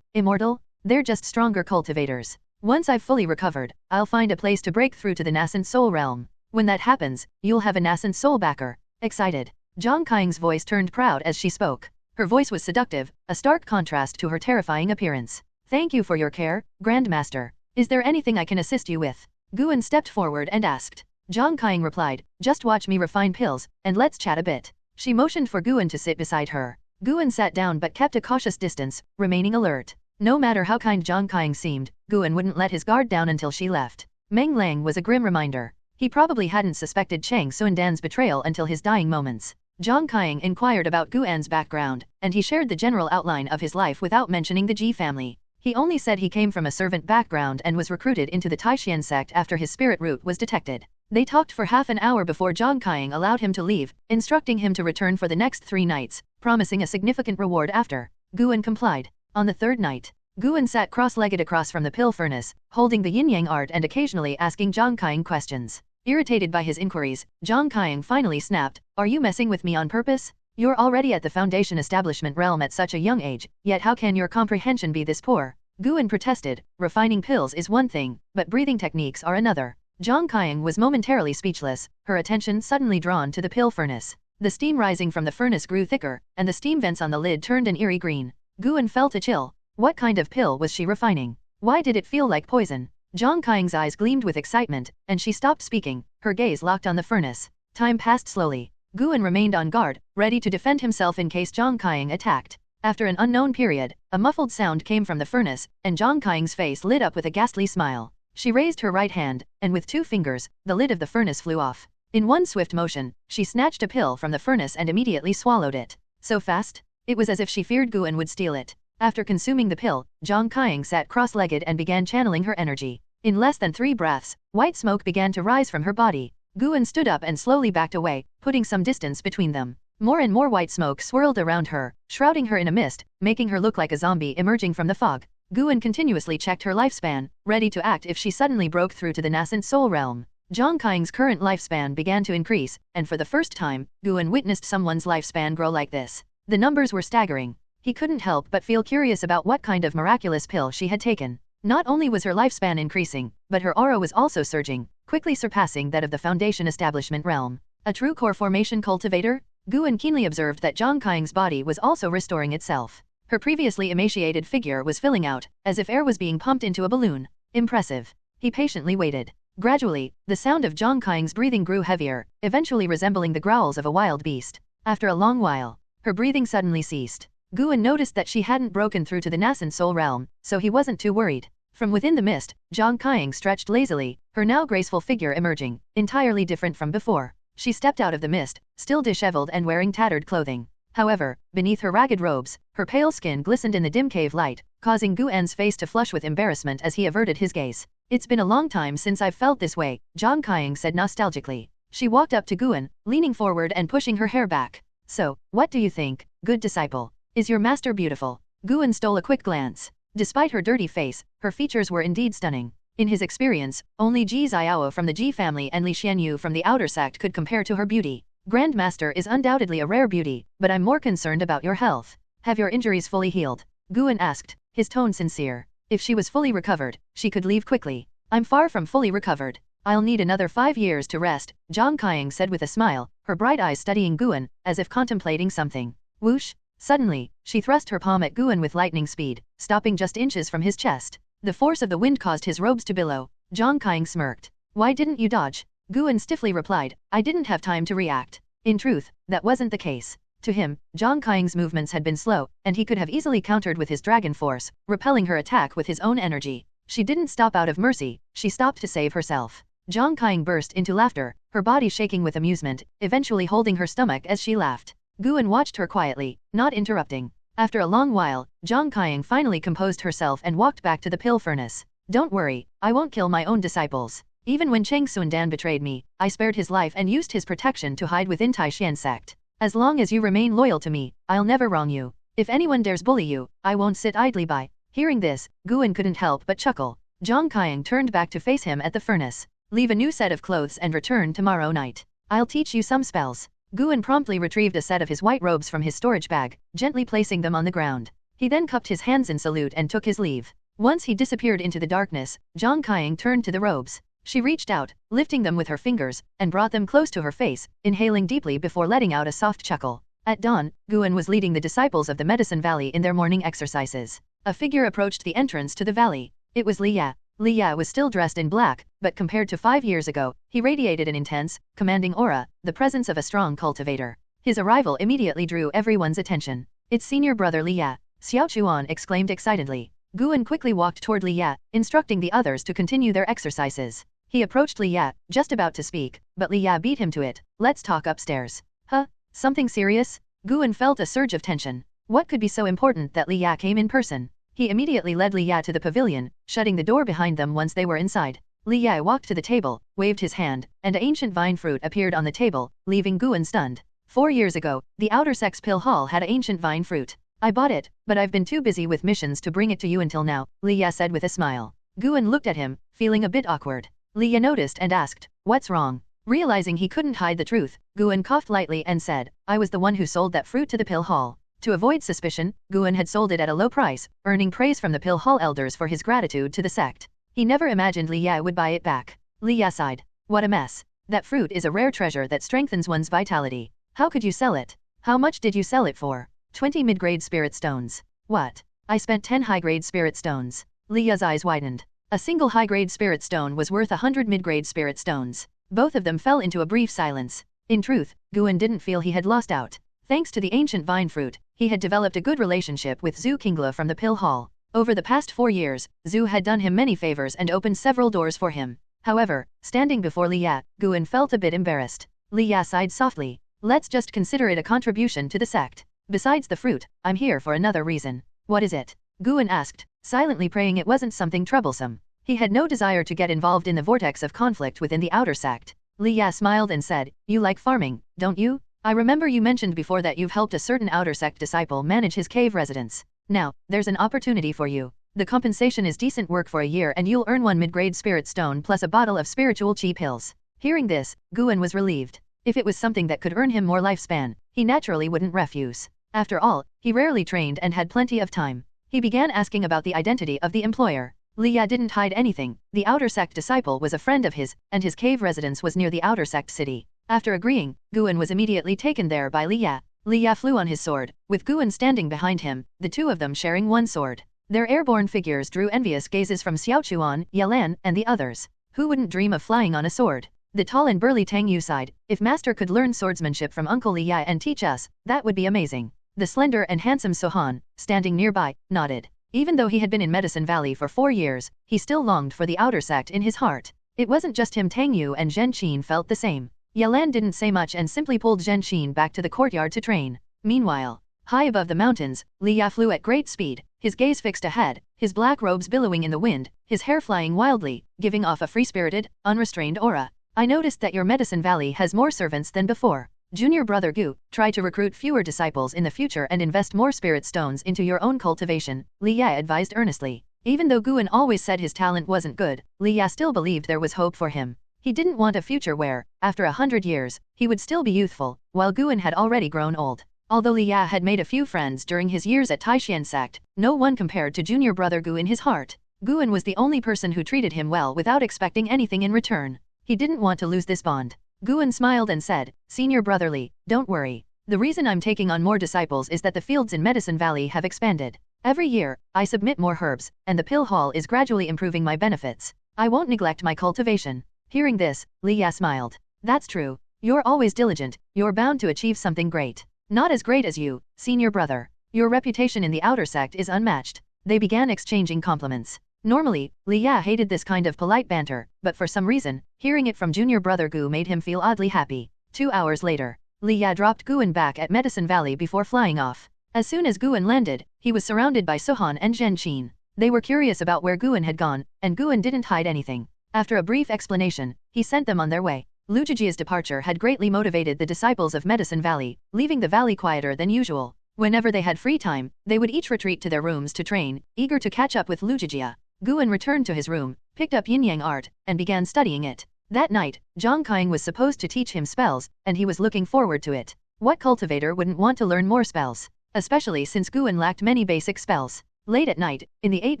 Immortal? They're just stronger cultivators. Once I've fully recovered, I'll find a place to break through to the nascent soul realm. When that happens, you'll have a nascent soul backer." Excited. Zhongqiang's voice turned proud as she spoke. Her voice was seductive, a stark contrast to her terrifying appearance. "Thank you for your care, Grandmaster. Is there anything I can assist you with?" Guan stepped forward and asked. Zhongqiang replied, "Just watch me refine pills, and let's chat a bit." She motioned for Guan to sit beside her. Guan sat down but kept a cautious distance, remaining alert. No matter how kind Zhongqiang seemed, Guan wouldn't let his guard down until she left. Meng Lang was a grim reminder. He probably hadn't suspected Cheng Sundan's betrayal until his dying moments. Zhongqiang inquired about Guan's background, and he shared the general outline of his life without mentioning the Ji family. He only said he came from a servant background and was recruited into the Taixuan Sect after his spirit root was detected. They talked for half an hour before Zhongqiang allowed him to leave, instructing him to return for the next 3 nights, promising a significant reward after. Guan complied. On the 3rd night, Guan sat cross-legged across from the pill furnace, holding the yin-yang art and occasionally asking Zhongqiang questions. Irritated by his inquiries, Zhongqiang finally snapped, "Are you messing with me on purpose? You're already at the Foundation Establishment realm at such a young age, yet how can your comprehension be this poor?" Guan protested, "Refining pills is one thing, but breathing techniques are another." Zhongqiang was momentarily speechless, her attention suddenly drawn to the pill furnace. The steam rising from the furnace grew thicker, and the steam vents on the lid turned an eerie green. Guan felt a chill. What kind of pill was she refining? Why did it feel like poison? Zhongqiang's eyes gleamed with excitement, and she stopped speaking, her gaze locked on the furnace. Time passed slowly. Guan remained on guard, ready to defend himself in case Zhongqiang attacked. After an unknown period, a muffled sound came from the furnace, and Zhongqiang's face lit up with a ghastly smile. She raised her right hand, and with 2 fingers, the lid of the furnace flew off. In one swift motion, she snatched a pill from the furnace and immediately swallowed it. So fast? It was as if she feared Guan would steal it. After consuming the pill, Zhongqiang sat cross-legged and began channeling her energy. In less than 3 breaths, white smoke began to rise from her body. Guan stood up and slowly backed away, putting some distance between them. More and more white smoke swirled around her, shrouding her in a mist, making her look like a zombie emerging from the fog. Guan continuously checked her lifespan, ready to act if she suddenly broke through to the nascent soul realm. Zhang Qing's current lifespan began to increase, and for the first time, Guan witnessed someone's lifespan grow like this. The numbers were staggering. He couldn't help but feel curious about what kind of miraculous pill she had taken. Not only was her lifespan increasing, but her aura was also surging, quickly surpassing that of the Foundation establishment realm. A true core formation cultivator? Guan keenly observed that Zhang Qing's body was also restoring itself. Her previously emaciated figure was filling out, as if air was being pumped into a balloon. Impressive. He patiently waited. Gradually, the sound of Zhang Qing's breathing grew heavier, eventually resembling the growls of a wild beast. After a long while, her breathing suddenly ceased. Guan noticed that she hadn't broken through to the nassent soul realm, so he wasn't too worried. From within the mist, Zhang Qing stretched lazily, her now graceful figure emerging, entirely different from before. She stepped out of the mist, still disheveled and wearing tattered clothing. However, beneath her ragged robes, her pale skin glistened in the dim cave light, causing Guan's face to flush with embarrassment as he averted his gaze. It's been a long time since I've felt this way, Zhang Qing said nostalgically. She walked up to Guan, leaning forward and pushing her hair back. So, what do you think, good disciple? Is your master beautiful? Guan stole a quick glance. Despite her dirty face, her features were indeed stunning. In his experience, only Ji Xiao from the Ji family and Li Xianyu from the outer sect could compare to her beauty. Grandmaster is undoubtedly a rare beauty, but I'm more concerned about your health. Have your injuries fully healed? Guan asked, his tone sincere. If she was fully recovered, she could leave quickly. I'm far from fully recovered. I'll need another 5 years to rest, Zhang Qing said with a smile, her bright eyes studying Guan, as if contemplating something. Whoosh! Suddenly, she thrust her palm at Guan with lightning speed, stopping just inches from his chest. The force of the wind caused his robes to billow. Zhang Qing smirked. Why didn't you dodge? Guan stiffly replied, I didn't have time to react. In truth, that wasn't the case. To him, Zhang Qing's movements had been slow, and he could have easily countered with his dragon force, repelling her attack with his own energy. She didn't stop out of mercy, she stopped to save herself. Zhang Qing burst into laughter, her body shaking with amusement, eventually holding her stomach as she laughed. Guan watched her quietly, not interrupting. After a long while, Zhang Qing finally composed herself and walked back to the pill furnace. Don't worry, I won't kill my own disciples. Even when Cheng Sundan betrayed me, I spared his life and used his protection to hide within Taixuan Sect. As long as you remain loyal to me, I'll never wrong you. If anyone dares bully you, I won't sit idly by. Hearing this, Guan couldn't help but chuckle. Zhang Qing turned back to face him at the furnace. Leave a new set of clothes and return tomorrow night. I'll teach you some spells. Guan promptly retrieved a set of his white robes from his storage bag, gently placing them on the ground. He then cupped his hands in salute and took his leave. Once he disappeared into the darkness, Zhang Qing turned to the robes. She reached out, lifting them with her fingers, and brought them close to her face, inhaling deeply before letting out a soft chuckle. At dawn, Guan was leading the disciples of the Medicine Valley in their morning exercises. A figure approached the entrance to the valley. It was Liya. Liya was still dressed in black, but compared to 5 years ago, he radiated an intense, commanding aura, the presence of a strong cultivator. His arrival immediately drew everyone's attention. It's senior brother Liya, Xiaochuan exclaimed excitedly. Guan quickly walked toward Liya, instructing the others to continue their exercises. He approached Liya, just about to speak, but Liya beat him to it. Let's talk upstairs. Huh? Something serious? Guan felt a surge of tension. What could be so important that Liya came in person? He immediately led Liya to the pavilion, shutting the door behind them once they were inside. Liya walked to the table, waved his hand, and ancient vine fruit appeared on the table, leaving Guan stunned. 4 years ago, the outer sect's pill hall had ancient vine fruit. I bought it, but I've been too busy with missions to bring it to you until now, Liya said with a smile. Guan looked at him, feeling a bit awkward. Liya noticed and asked, what's wrong? Realizing he couldn't hide the truth, Guan coughed lightly and said, I was the one who sold that fruit to the pill hall. To avoid suspicion, Guan had sold it at a low price, earning praise from the pill hall elders for his gratitude to the sect. He never imagined Liya would buy it back. Liya sighed. What a mess. That fruit is a rare treasure that strengthens one's vitality. How could you sell it? How much did you sell it for? 20 mid-grade spirit stones. What? I spent 10 high-grade spirit stones. Liya's eyes widened. A single high-grade spirit stone was worth 100 mid-grade spirit stones. Both of them fell into a brief silence. In truth, Guan didn't feel he had lost out. Thanks to the ancient vine fruit, he had developed a good relationship with Zhu Qingla from the pill hall. Over the past 4 years, Zhu had done him many favors and opened several doors for him. However, standing before Liya, Guan felt a bit embarrassed. Liya sighed softly. Let's just consider it a contribution to the sect. Besides the fruit, I'm here for another reason. What is it? Guan asked, silently praying it wasn't something troublesome. He had no desire to get involved in the vortex of conflict within the outer sect. Liya smiled and said, you like farming, don't you? I remember you mentioned before that you've helped a certain outer sect disciple manage his cave residence. Now, there's an opportunity for you. The compensation is decent work for a year and you'll earn 1 mid-grade spirit stone plus a bottle of spiritual chi pills. Hearing this, Guan was relieved. If it was something that could earn him more lifespan, he naturally wouldn't refuse. After all, he rarely trained and had plenty of time. He began asking about the identity of the employer. Liya didn't hide anything. The Outer Sect disciple was a friend of his, and his cave residence was near the Outer Sect city. After agreeing, Guan was immediately taken there by Liya. Liya flew on his sword, with Guan standing behind him, the two of them sharing one sword. Their airborne figures drew envious gazes from Xiaochuan, Yalan, and the others. Who wouldn't dream of flying on a sword? The tall and burly Tang Yu sighed. If Master could learn swordsmanship from Uncle Liya and teach us, that would be amazing. The slender and handsome Sohan, standing nearby, nodded. Even though he had been in Medicine Valley for 4 years, he still longed for the Outer Sect in his heart. It wasn't just him. Tang Yu and Zhen Qin felt the same. Yalan didn't say much and simply pulled Zhen Qin back to the courtyard to train. Meanwhile, high above the mountains, Liya flew at great speed, his gaze fixed ahead, his black robes billowing in the wind, his hair flying wildly, giving off a free-spirited, unrestrained aura. I noticed that your Medicine Valley has more servants than before. Junior brother Gu, try to recruit fewer disciples in the future and invest more spirit stones into your own cultivation, Liya advised earnestly. Even though Guan always said his talent wasn't good, Liya still believed there was hope for him. He didn't want a future where, after 100 years, he would still be youthful, while Guan had already grown old. Although Liya had made a few friends during his years at Taixuan Sect, no one compared to junior brother Gu in his heart. Guan was the only person who treated him well without expecting anything in return. He didn't want to lose this bond. Guan smiled and said, Senior brother Li, don't worry. The reason I'm taking on more disciples is that the fields in Medicine Valley have expanded. Every year, I submit more herbs, and the pill hall is gradually improving my benefits. I won't neglect my cultivation. Hearing this, Liya smiled. That's true. You're always diligent, you're bound to achieve something great. Not as great as you, senior brother. Your reputation in the Outer Sect is unmatched. They began exchanging compliments. Normally, Liya hated this kind of polite banter, but for some reason, hearing it from junior brother Gu made him feel oddly happy. 2 hours later, Liya dropped Guan back at Medicine Valley before flying off. As soon as Guan landed, he was surrounded by Sohan and Zhen Qin. They were curious about where Guan had gone, and Guan didn't hide anything. After a brief explanation, he sent them on their way. Lujijia's departure had greatly motivated the disciples of Medicine Valley, leaving the valley quieter than usual. Whenever they had free time, they would each retreat to their rooms to train, eager to catch up with Lujijia. Guan returned to his room, picked up yin-yang art, and began studying it. That night, Zhang Qing was supposed to teach him spells, and he was looking forward to it. What cultivator wouldn't want to learn more spells? Especially since Guan lacked many basic spells. Late at night, in the 8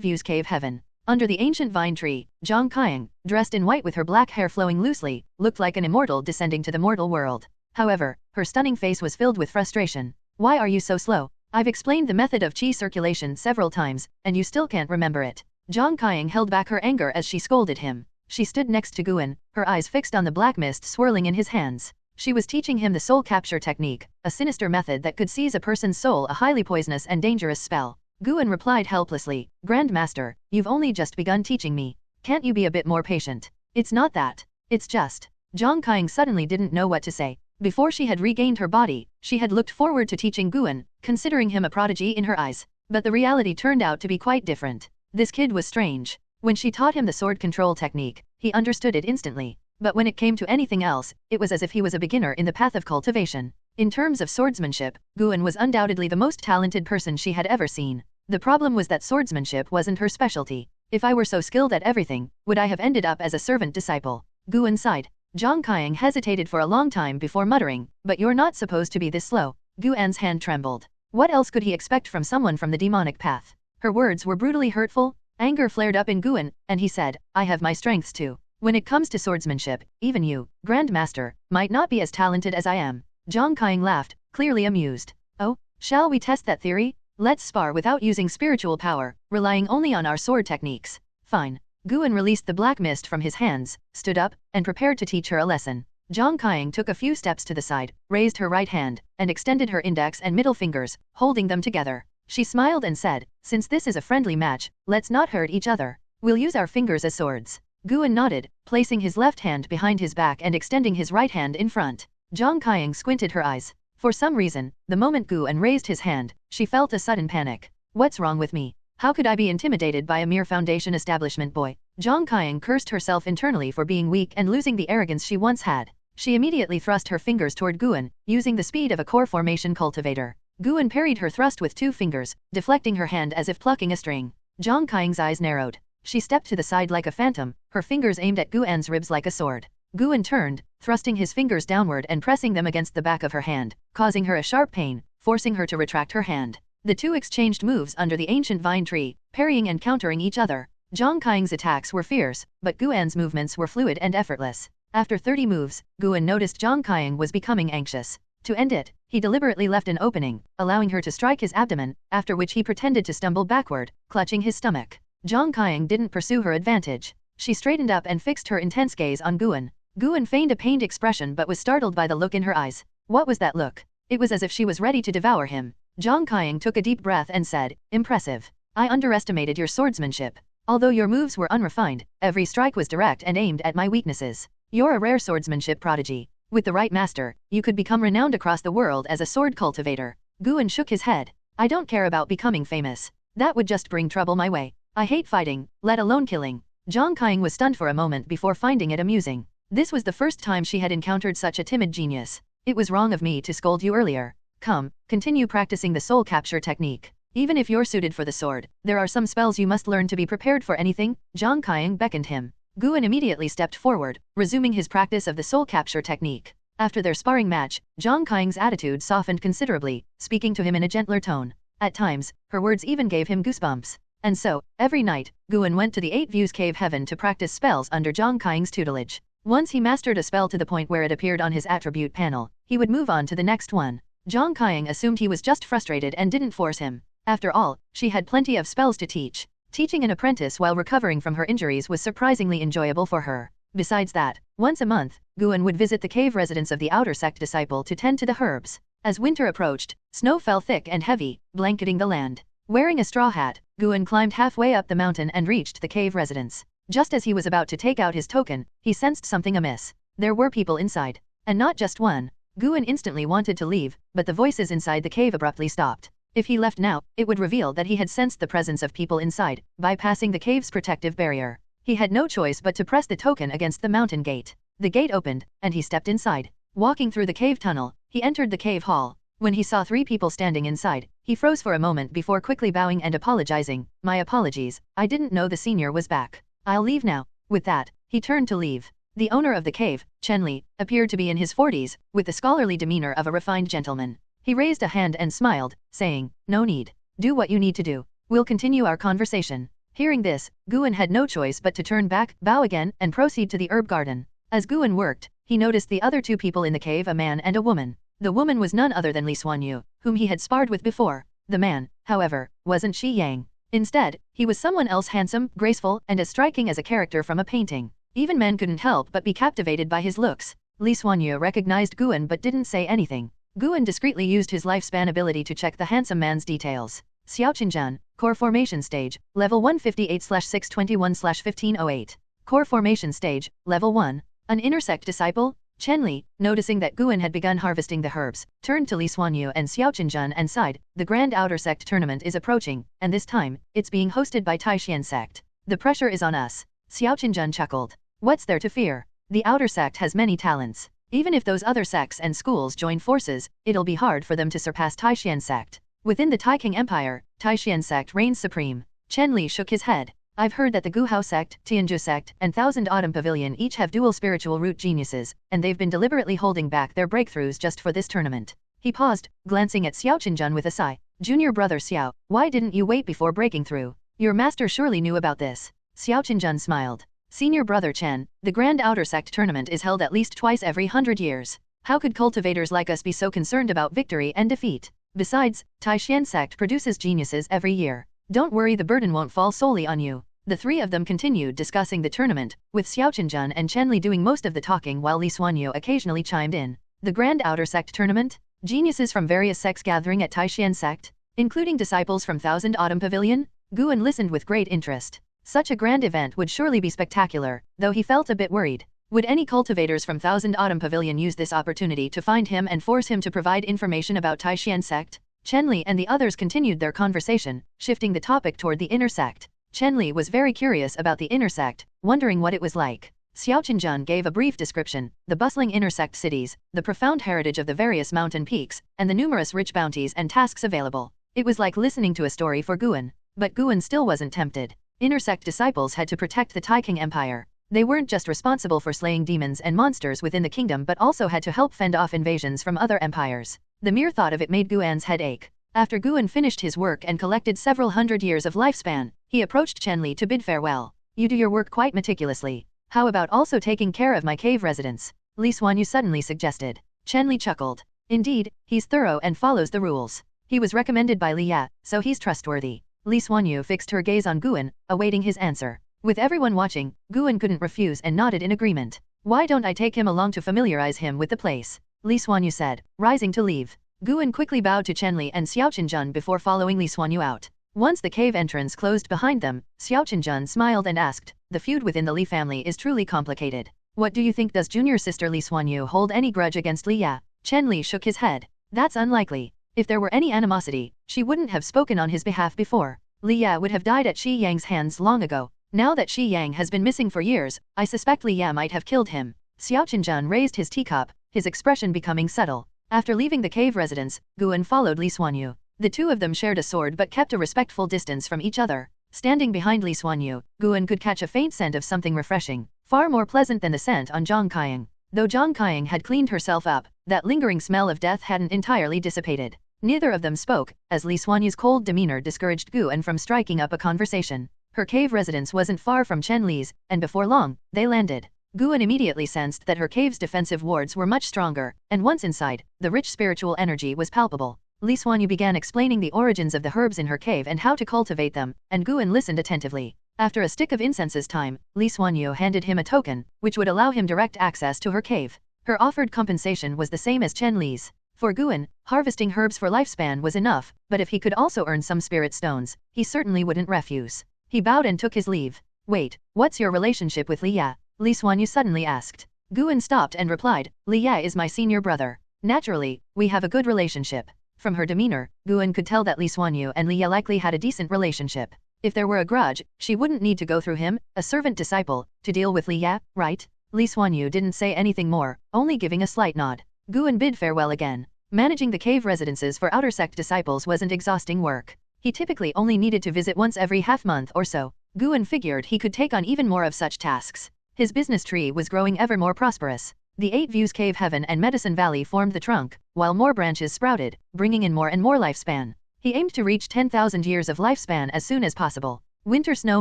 Views Cave Heaven, under the ancient vine tree, Zhang Qing, dressed in white with her black hair flowing loosely, looked like an immortal descending to the mortal world. However, her stunning face was filled with frustration. Why are you so slow? I've explained the method of qi circulation several times, and you still can't remember it. Zhang Qing held back her anger as she scolded him. She stood next to Guan, her eyes fixed on the black mist swirling in his hands. She was teaching him the soul capture technique, a sinister method that could seize a person's soul, a highly poisonous and dangerous spell. Guan replied helplessly, Grandmaster, you've only just begun teaching me. Can't you be a bit more patient? It's not that. It's just. Zhang Qing suddenly didn't know what to say. Before she had regained her body, she had looked forward to teaching Guan, considering him a prodigy in her eyes. But the reality turned out to be quite different. This kid was strange. When she taught him the sword control technique, he understood it instantly. But when it came to anything else, it was as if he was a beginner in the path of cultivation. In terms of swordsmanship, Guan was undoubtedly the most talented person she had ever seen. The problem was that swordsmanship wasn't her specialty. If I were so skilled at everything, would I have ended up as a servant disciple? Guan sighed. Zhang Qing hesitated for a long time before muttering, but you're not supposed to be this slow. Guan's hand trembled. What else could he expect from someone from the demonic path? Her words were brutally hurtful. Anger flared up in Guan, and he said, I have my strengths too. When it comes to swordsmanship, even you, Grandmaster, might not be as talented as I am. Zhang Qing laughed, clearly amused. Oh, shall we test that theory? Let's spar without using spiritual power, relying only on our sword techniques. Fine. Guan released the black mist from his hands, stood up, and prepared to teach her a lesson. Zhang Qing took a few steps to the side, raised her right hand, and extended her index and middle fingers, holding them together. She smiled and said, since this is a friendly match, let's not hurt each other. We'll use our fingers as swords. Guan nodded, placing his left hand behind his back and extending his right hand in front. Zhang Qing squinted her eyes. For some reason, the moment Guan raised his hand, she felt a sudden panic. What's wrong with me? How could I be intimidated by a mere foundation establishment boy? Zhang Qing cursed herself internally for being weak and losing the arrogance she once had. She immediately thrust her fingers toward Guan, using the speed of a core formation cultivator. Guan parried her thrust with 2 fingers, deflecting her hand as if plucking a string. Zhang Qing's eyes narrowed. She stepped to the side like a phantom, her fingers aimed at Guan's ribs like a sword. Guan turned, thrusting his fingers downward and pressing them against the back of her hand, causing her a sharp pain, forcing her to retract her hand. The two exchanged moves under the ancient vine tree, parrying and countering each other. Zhang Qiang's attacks were fierce, but Guan's movements were fluid and effortless. After 30 moves, Guan noticed Zhang Qiang was becoming anxious. To end it, he deliberately left an opening, allowing her to strike his abdomen, after which he pretended to stumble backward, clutching his stomach. Zhang Qiang didn't pursue her advantage. She straightened up and fixed her intense gaze on Guan. Guan feigned a pained expression but was startled by the look in her eyes. What was that look? It was as if she was ready to devour him. Zhang Qiang took a deep breath and said, "Impressive. I underestimated your swordsmanship. Although your moves were unrefined, every strike was direct and aimed at my weaknesses. You're a rare swordsmanship prodigy. With the right master, you could become renowned across the world as a sword cultivator." Guan shook his head. "I don't care about becoming famous. That would just bring trouble my way. I hate fighting, let alone killing." Zhang Qiang was stunned for a moment before finding it amusing. This was the first time she had encountered such a timid genius. "It was wrong of me to scold you earlier. Come, continue practicing the soul capture technique. Even if you're suited for the sword, there are some spells you must learn to be prepared for anything." Zhang Qiang beckoned him. Guan immediately stepped forward, resuming his practice of the soul capture technique. After their sparring match, Zhang Qiang's attitude softened considerably, speaking to him in a gentler tone. At times, her words even gave him goosebumps. And so, every night, Guan went to the 8 Views Cave Heaven to practice spells under Zhang Qiang's tutelage. Once he mastered a spell to the point where it appeared on his attribute panel, he would move on to the next one. Zhang Qiang assumed he was just frustrated and didn't force him. After all, she had plenty of spells to teach. Teaching an apprentice while recovering from her injuries was surprisingly enjoyable for her. Besides that, once a month, Guan would visit the cave residence of the outer sect disciple to tend to the herbs. As winter approached, snow fell thick and heavy, blanketing the land. Wearing a straw hat, Guan climbed halfway up the mountain and reached the cave residence. Just as he was about to take out his token, he sensed something amiss. There were people inside. And not just one. Guan instantly wanted to leave, but the voices inside the cave abruptly stopped. If he left now, it would reveal that he had sensed the presence of people inside, bypassing the cave's protective barrier. He had no choice but to press the token against the mountain gate. The gate opened, and he stepped inside. Walking through the cave tunnel, he entered the cave hall. When he saw 3 people standing inside, he froze for a moment before quickly bowing and apologizing. "My apologies, I didn't know the senior was back. I'll leave now." With that, he turned to leave. The owner of the cave, Li, appeared to be in his 40s, with the scholarly demeanor of a refined gentleman. He raised a hand and smiled, saying, "No need. Do what you need to do. We'll continue our conversation." Hearing this, Guan had no choice but to turn back, bow again, and proceed to the herb garden. As Guan worked, he noticed the other 2 people in the cave, a man and a woman. The woman was none other than Liya, whom he had sparred with before. The man, however, wasn't Shi Yang. Instead, he was someone else handsome, graceful, and as striking as a character from a painting. Even men couldn't help but be captivated by his looks. Liya recognized Guan but didn't say anything. Guan discreetly used his lifespan ability to check the handsome man's details. Xiaoqinzhan, Core Formation Stage, Level 158/621/1508. Core Formation Stage, Level 1. An inner sect disciple? Li, noticing that Guan had begun harvesting the herbs, turned to Liya and Xiaoqinzhan and sighed. "The Grand Outer Sect tournament is approaching, and this time, it's being hosted by Taixuan Sect. The pressure is on us." Xiaoqinzhan chuckled. "What's there to fear? The Outer Sect has many talents. Even if those other sects and schools join forces, it'll be hard for them to surpass Taixuan Sect. Within the Taixing Empire, Taixuan Sect reigns supreme." Li shook his head. "I've heard that the Guhao Sect, Tianzhu Sect, and Thousand Autumn Pavilion each have dual spiritual root geniuses, and they've been deliberately holding back their breakthroughs just for this tournament." He paused, glancing at Xiaoqinzhan with a sigh. "Junior brother Xiao, why didn't you wait before breaking through? Your master surely knew about this." Xiaoqinzhan smiled. "Senior brother Chen, the Grand Outer Sect tournament is held at least twice every 100 years. How could cultivators like us be so concerned about victory and defeat? Besides, Taixuan Sect produces geniuses every year. Don't worry, the burden won't fall solely on you." The 3 of them continued discussing the tournament, with Xiaoqinzhan and Li doing most of the talking while Liya occasionally chimed in. The Grand Outer Sect tournament? Geniuses from various sects gathering at Taixuan Sect? Including disciples from Thousand Autumn Pavilion? Guan listened with great interest. Such a grand event would surely be spectacular, though he felt a bit worried. Would any cultivators from Thousand Autumn Pavilion use this opportunity to find him and force him to provide information about Taixuan Sect? Li and the others continued their conversation, shifting the topic toward the inner sect. Li was very curious about the inner sect, wondering what it was like. Xiaoqinzhan gave a brief description: the bustling inner sect cities, the profound heritage of the various mountain peaks, and the numerous rich bounties and tasks available. It was like listening to a story for Guan. But Guan still wasn't tempted. Inner sect disciples had to protect the Taixing Empire. They weren't just responsible for slaying demons and monsters within the kingdom but also had to help fend off invasions from other empires. The mere thought of it made Guan's head ache. After Guan finished his work and collected several hundred years of lifespan, he approached Chen Li to bid farewell. You do your work quite meticulously. How about also taking care of my cave residents? Li Xuanyu suddenly suggested. Chen Li chuckled. Indeed, he's thorough and follows the rules. He was recommended by Liya, so he's trustworthy. Li Xuanyu fixed her gaze on Guan, awaiting his answer. With everyone watching, Guan couldn't refuse and nodded in agreement. Why don't I take him along to familiarize him with the place? Li Xuanyu said, rising to leave. Guan quickly bowed to Chen Li and Xiao Qinjun before following Li Xuanyu out. Once the cave entrance closed behind them, Xiao Qinjun smiled and asked, the feud within the Li family is truly complicated. What do you think? Does junior sister Li Xuanyu hold any grudge against Liya? Chen Li shook his head. That's unlikely. If there were any animosity, she wouldn't have spoken on his behalf before. Liya would have died at Shi Yang's hands long ago. Now that Shi Yang has been missing for years, I suspect Liya might have killed him. Xiao Qinjun raised his teacup, his expression becoming subtle. After leaving the cave residence, Guan followed Li Xuanyu. The two of them shared a sword but kept a respectful distance from each other. Standing behind Li Xuanyu, Guan could catch a faint scent of something refreshing, far more pleasant than the scent on Zhang Qiang. Though Zhang Qiang had cleaned herself up, that lingering smell of death hadn't entirely dissipated. Neither of them spoke, as Li Xuanyu's cold demeanor discouraged Guan from striking up a conversation. Her cave residence wasn't far from Chen Li's, and before long, they landed. Guan immediately sensed that her cave's defensive wards were much stronger, and once inside, the rich spiritual energy was palpable. Li Xuanyu began explaining the origins of the herbs in her cave and how to cultivate them, and Guan listened attentively. After a stick of incense's time, Li Xuanyu handed him a token, which would allow him direct access to her cave. Her offered compensation was the same as Chen Li's. For Guan, harvesting herbs for lifespan was enough, but if he could also earn some spirit stones, he certainly wouldn't refuse. He bowed and took his leave. Wait, what's your relationship with Liya? Li Xuanyu suddenly asked. Guan stopped and replied, Liya is my senior brother. Naturally, we have a good relationship. From her demeanor, Guan could tell that Li Xuanyu and Liya likely had a decent relationship. If there were a grudge, she wouldn't need to go through him, a servant disciple, to deal with Liya, right? Li Xuanyu didn't say anything more, only giving a slight nod. Guan bid farewell again. Managing the cave residences for outer sect disciples wasn't exhausting work. He typically only needed to visit once every half-month or so. Guan figured he could take on even more of such tasks. His business tree was growing ever more prosperous. The 8 Views Cave Heaven and Medicine Valley formed the trunk, while more branches sprouted, bringing in more and more lifespan. He aimed to reach 10,000 years of lifespan as soon as possible. Winter snow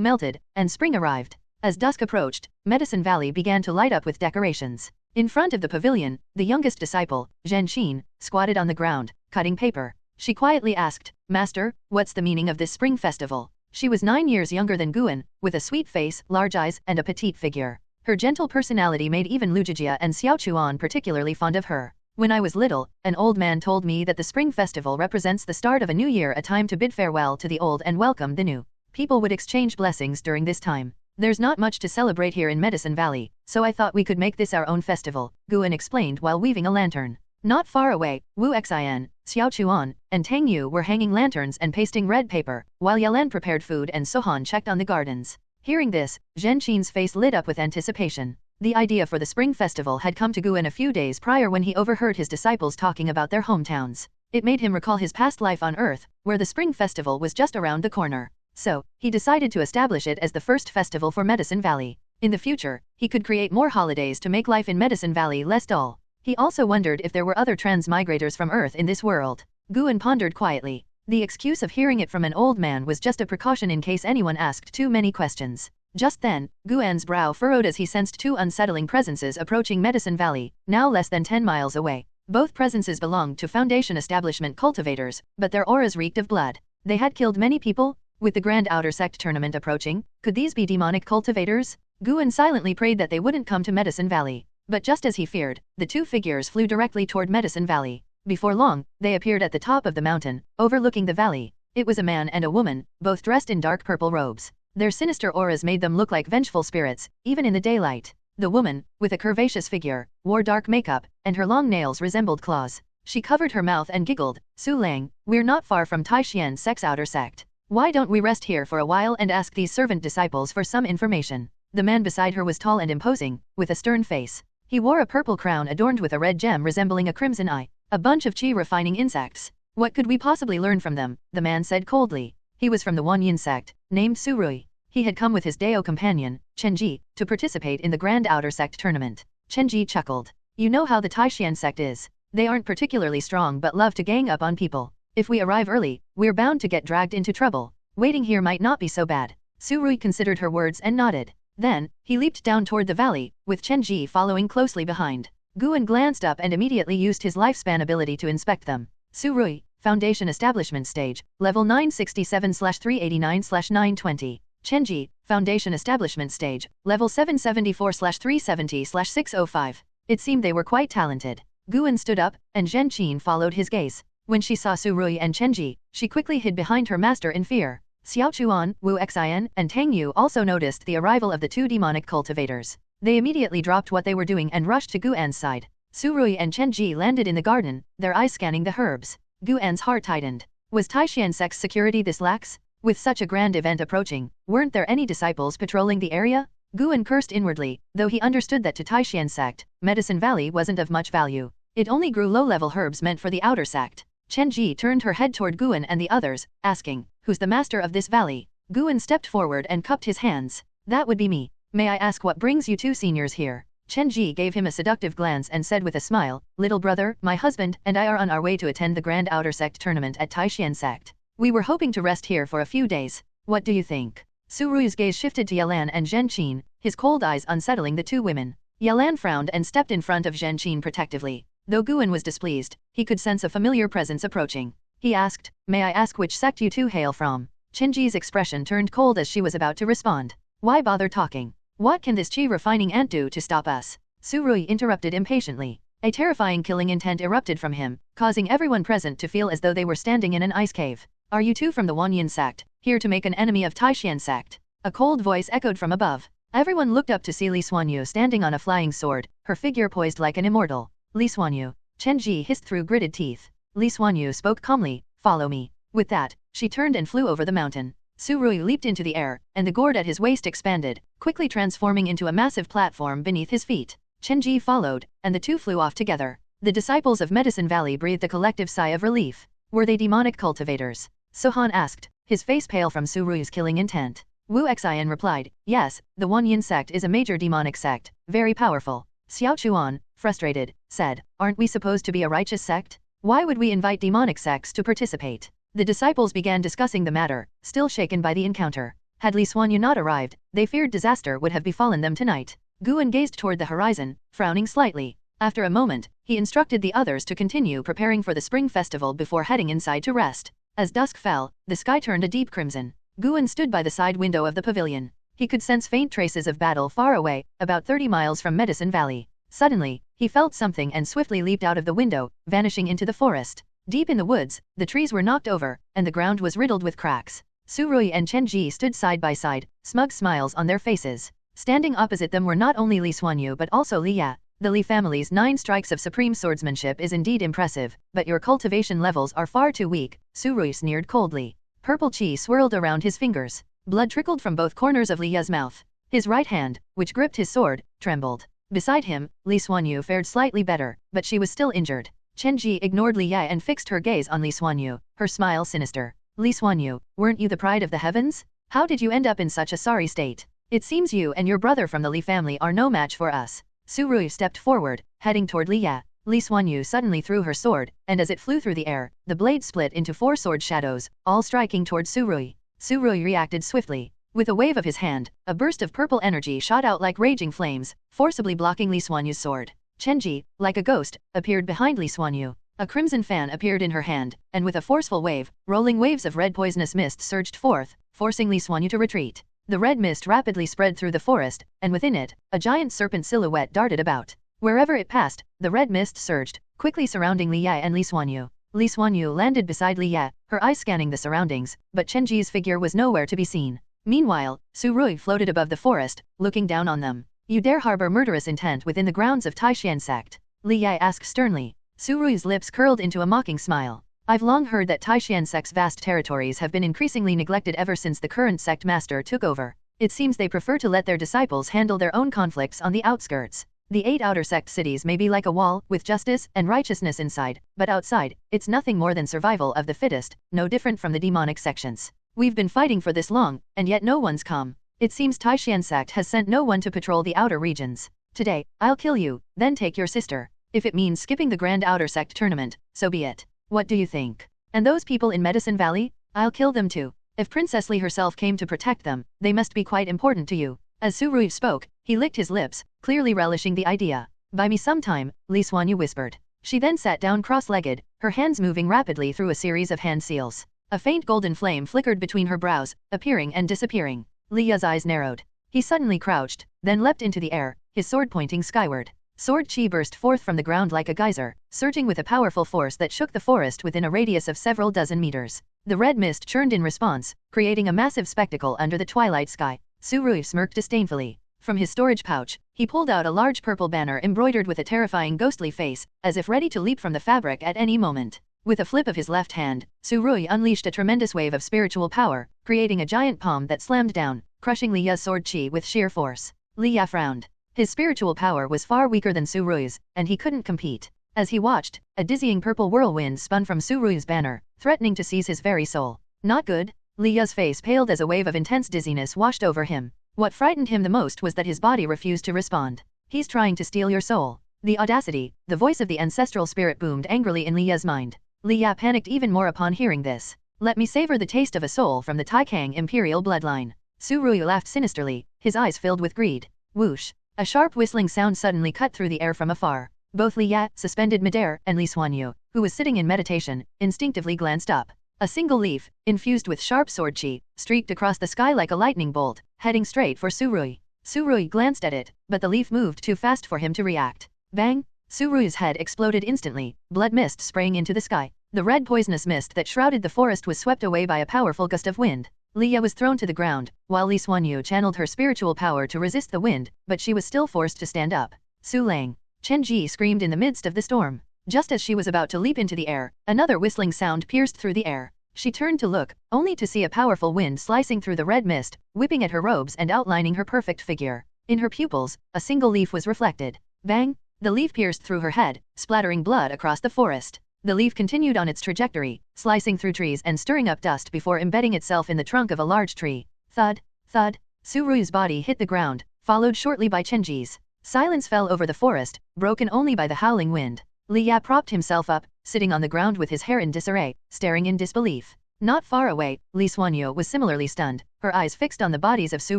melted, and spring arrived. As dusk approached, Medicine Valley began to light up with decorations. In front of the pavilion, the youngest disciple, Zhen Xin, squatted on the ground, cutting paper. She quietly asked, Master, what's the meaning of this spring festival? She was 9 years younger than Guan, with a sweet face, large eyes, and a petite figure. Her gentle personality made even Lu Jijia and Xiao Chuan particularly fond of her. When I was little, an old man told me that the spring festival represents the start of a new year, a time to bid farewell to the old and welcome the new. People would exchange blessings during this time. There's not much to celebrate here in Medicine Valley, so I thought we could make this our own festival, Guan explained while weaving a lantern. Not far away, Wu Xian, Xiao Chuan, and Tang Yu were hanging lanterns and pasting red paper, while Yalan prepared food and Sohan checked on the gardens. Hearing this, Zhen Qin's face lit up with anticipation. The idea for the spring festival had come to Guan a few days prior when he overheard his disciples talking about their hometowns. It made him recall his past life on Earth, where the spring festival was just around the corner. So, he decided to establish it as the first festival for Medicine Valley. In the future, he could create more holidays to make life in Medicine Valley less dull. He also wondered if there were other transmigrators from Earth in this world. Guan pondered quietly. The excuse of hearing it from an old man was just a precaution in case anyone asked too many questions. Just then, Guan's brow furrowed as he sensed 2 unsettling presences approaching Medicine Valley, now less than 10 miles away. Both presences belonged to Foundation establishment cultivators, but their auras reeked of blood. They had killed many people? With the Grand Outer Sect tournament approaching, could these be demonic cultivators? Guan silently prayed that they wouldn't come to Medicine Valley. But just as he feared, the 2 figures flew directly toward Medicine Valley. Before long, they appeared at the top of the mountain, overlooking the valley. It was a man and a woman, both dressed in dark purple robes. Their sinister auras made them look like vengeful spirits, even in the daylight. The woman, with a curvaceous figure, wore dark makeup, and her long nails resembled claws. She covered her mouth and giggled, Su Lang, we're not far from Taixuan Sect's outer sect. Why don't we rest here for a while and ask these servant disciples for some information? The man beside her was tall and imposing, with a stern face. He wore a purple crown adorned with a red gem resembling a crimson eye. A bunch of chi refining insects. What could we possibly learn from them? The man said coldly. He was from the Wanyin sect, named Surui. He had come with his Dao companion, Chenji, to participate in the Grand Outer Sect tournament. Chenji chuckled. You know how the Taixuan Sect is. They aren't particularly strong but love to gang up on people. If we arrive early, we're bound to get dragged into trouble. Waiting here might not be so bad. Surui considered her words and nodded. Then, he leaped down toward the valley, with Chenji following closely behind. Guan glanced up and immediately used his lifespan ability to inspect them. Surui, Foundation Establishment Stage, Level 967/389/920. Chenji, Foundation Establishment Stage, Level 774/370/605. It seemed they were quite talented. Guan stood up, and Zhenqin followed his gaze. When she saw Surui and Chenji, she quickly hid behind her master in fear. Xiaochuan, Wu Xian, and Tang Yu also noticed the arrival of the two demonic cultivators. They immediately dropped what they were doing and rushed to Guan's side. Surui and Chenji landed in the garden, their eyes scanning the herbs. Guan's heart tightened. Was Taixuan Sect's security this lax? With such a grand event approaching, weren't there any disciples patrolling the area? Guan cursed inwardly, though he understood that to Taixuan Sect, Medicine Valley wasn't of much value. It only grew low-level herbs meant for the outer sect. Chenji turned her head toward Guan and the others, asking, "Who's the master of this valley?" Guan stepped forward and cupped his hands. "That would be me. May I ask what brings you two seniors here?" Chenji gave him a seductive glance and said with a smile, "Little brother, my husband and I are on our way to attend the Grand Outer Sect tournament at Taixuan Sect. We were hoping to rest here for a few days. What do you think?" Surui's gaze shifted to Yalan and Zhenqin, his cold eyes unsettling the two women. Yalan frowned and stepped in front of Zhenqin protectively. Though Guan was displeased, he could sense a familiar presence approaching. He asked, "May I ask which sect you two hail from?" Chenji's expression turned cold as she was about to respond. "Why bother talking? What can this chi refining ant do to stop us?" Surui interrupted impatiently. A terrifying killing intent erupted from him, causing everyone present to feel as though they were standing in an ice cave. "Are you two from the Wanyan Sect, here to make an enemy of Taixuan Sect?" A cold voice echoed from above. Everyone looked up to see Li Xuanyu standing on a flying sword, her figure poised like an immortal. "Li Xuanyu," Chenji hissed through gritted teeth. Li Xuanyu spoke calmly, "Follow me." With that, she turned and flew over the mountain. Surui leaped into the air, and the gourd at his waist expanded, quickly transforming into a massive platform beneath his feet. Chenji followed, and the two flew off together. The disciples of Medicine Valley breathed a collective sigh of relief. Were they demonic cultivators? Sohan asked, his face pale from Surui's killing intent. Wu Xian replied, "Yes, the Wanyan Sect is a major demonic sect, very powerful." Xiaochuan, frustrated, said, "Aren't we supposed to be a righteous sect? Why would we invite demonic sects to participate?" The disciples began discussing the matter, still shaken by the encounter. Had Li Xuanyu not arrived, they feared disaster would have befallen them tonight. Guan gazed toward the horizon, frowning slightly. After a moment, he instructed the others to continue preparing for the spring festival before heading inside to rest. As dusk fell, the sky turned a deep crimson. Guan stood by the side window of the pavilion. He could sense faint traces of battle far away, about 30 miles from Medicine Valley. Suddenly, he felt something and swiftly leaped out of the window, vanishing into the forest. Deep in the woods, the trees were knocked over, and the ground was riddled with cracks. Surui and Chenji stood side by side, smug smiles on their faces. Standing opposite them were not only Li Xuanyu but also Liya. "The Li family's 9 strikes of supreme swordsmanship is indeed impressive, but your cultivation levels are far too weak," Surui sneered coldly. Purple chi swirled around his fingers. Blood trickled from both corners of Liya's mouth. His right hand, which gripped his sword, trembled. Beside him, Li Xuanyu fared slightly better, but she was still injured. Chenji ignored Liya and fixed her gaze on Li Xuanyu, her smile sinister. "Li Xuanyu, weren't you the pride of the heavens? How did you end up in such a sorry state? It seems you and your brother from the Li family are no match for us." Surui stepped forward, heading toward Liya. Li Xuanyu suddenly threw her sword, and as it flew through the air, the blade split into 4 sword shadows, all striking toward Surui. Surui reacted swiftly. With a wave of his hand, a burst of purple energy shot out like raging flames, forcibly blocking Li Xuanyu's sword. Chenji, like a ghost, appeared behind Li Xuanyu. A crimson fan appeared in her hand, and with a forceful wave, rolling waves of red poisonous mist surged forth, forcing Li Xuanyu to retreat. The red mist rapidly spread through the forest, and within it, a giant serpent silhouette darted about. Wherever it passed, the red mist surged, quickly surrounding Liya and Li Xuanyu. Li Xuanyu landed beside Liya, her eyes scanning the surroundings, but Chenji's figure was nowhere to be seen. Meanwhile, Surui floated above the forest, looking down on them. "You dare harbor murderous intent within the grounds of Taixuan Sect?" Liya asked sternly. Surui's lips curled into a mocking smile. "I've long heard that Taixuan Sect's vast territories have been increasingly neglected ever since the current sect master took over. It seems they prefer to let their disciples handle their own conflicts on the outskirts. The 8 outer sect cities may be like a wall, with justice and righteousness inside, but outside, it's nothing more than survival of the fittest, no different from the demonic sections. We've been fighting for this long, and yet no one's come." It seems Taixuan Sect has sent no one to patrol the outer regions. Today, I'll kill you, then take your sister. If it means skipping the Grand Outer Sect tournament, so be it. What do you think? And those people in Medicine Valley? I'll kill them too. If Princess Li herself came to protect them, they must be quite important to you. As Su Rui spoke, he licked his lips, clearly relishing the idea. Buy me some time, Li Xuanyu whispered. She then sat down cross-legged, her hands moving rapidly through a series of hand seals. A faint golden flame flickered between her brows, appearing and disappearing. Liya's eyes narrowed. He suddenly crouched, then leapt into the air, his sword pointing skyward. Sword chi burst forth from the ground like a geyser, surging with a powerful force that shook the forest within a radius of several dozen meters. The red mist churned in response, creating a massive spectacle under the twilight sky. Su Rui smirked disdainfully. From his storage pouch, he pulled out a large purple banner embroidered with a terrifying ghostly face, as if ready to leap from the fabric at any moment. With a flip of his left hand, Su Rui unleashed a tremendous wave of spiritual power, creating a giant palm that slammed down, crushing Liya's sword chi with sheer force. Liya frowned. His spiritual power was far weaker than Su Rui's, and he couldn't compete. As he watched, a dizzying purple whirlwind spun from Su Rui's banner, threatening to seize his very soul. Not good. Liya's face paled as a wave of intense dizziness washed over him. What frightened him the most was that his body refused to respond. He's trying to steal your soul. The audacity, the voice of the ancestral spirit boomed angrily in Liya's mind. Liya panicked even more upon hearing this. Let me savor the taste of a soul from the Taikang imperial bloodline. Su Rui laughed sinisterly, his eyes filled with greed. Whoosh! A sharp whistling sound suddenly cut through the air from afar. Both Liya, suspended midair, and Li Xuanyu, who was sitting in meditation, instinctively glanced up. A single leaf, infused with sharp sword chi, streaked across the sky like a lightning bolt, heading straight for Su Rui. Su Rui glanced at it, but the leaf moved too fast for him to react. Bang! Su Rui's head exploded instantly, blood mist spraying into the sky. The red poisonous mist that shrouded the forest was swept away by a powerful gust of wind. Liya was thrown to the ground, while Li Xuanyu channeled her spiritual power to resist the wind, but she was still forced to stand up. Su Lang! Chen Ji screamed in the midst of the storm. Just as she was about to leap into the air, another whistling sound pierced through the air. She turned to look, only to see a powerful wind slicing through the red mist, whipping at her robes and outlining her perfect figure. In her pupils, a single leaf was reflected. Bang! The leaf pierced through her head, splattering blood across the forest. The leaf continued on its trajectory, slicing through trees and stirring up dust before embedding itself in the trunk of a large tree. Thud! Thud! Su Rui's body hit the ground, followed shortly by Chen Ji's. Silence fell over the forest, broken only by the howling wind. Liya propped himself up, sitting on the ground with his hair in disarray, staring in disbelief. Not far away, Li Xuanyu was similarly stunned, her eyes fixed on the bodies of Su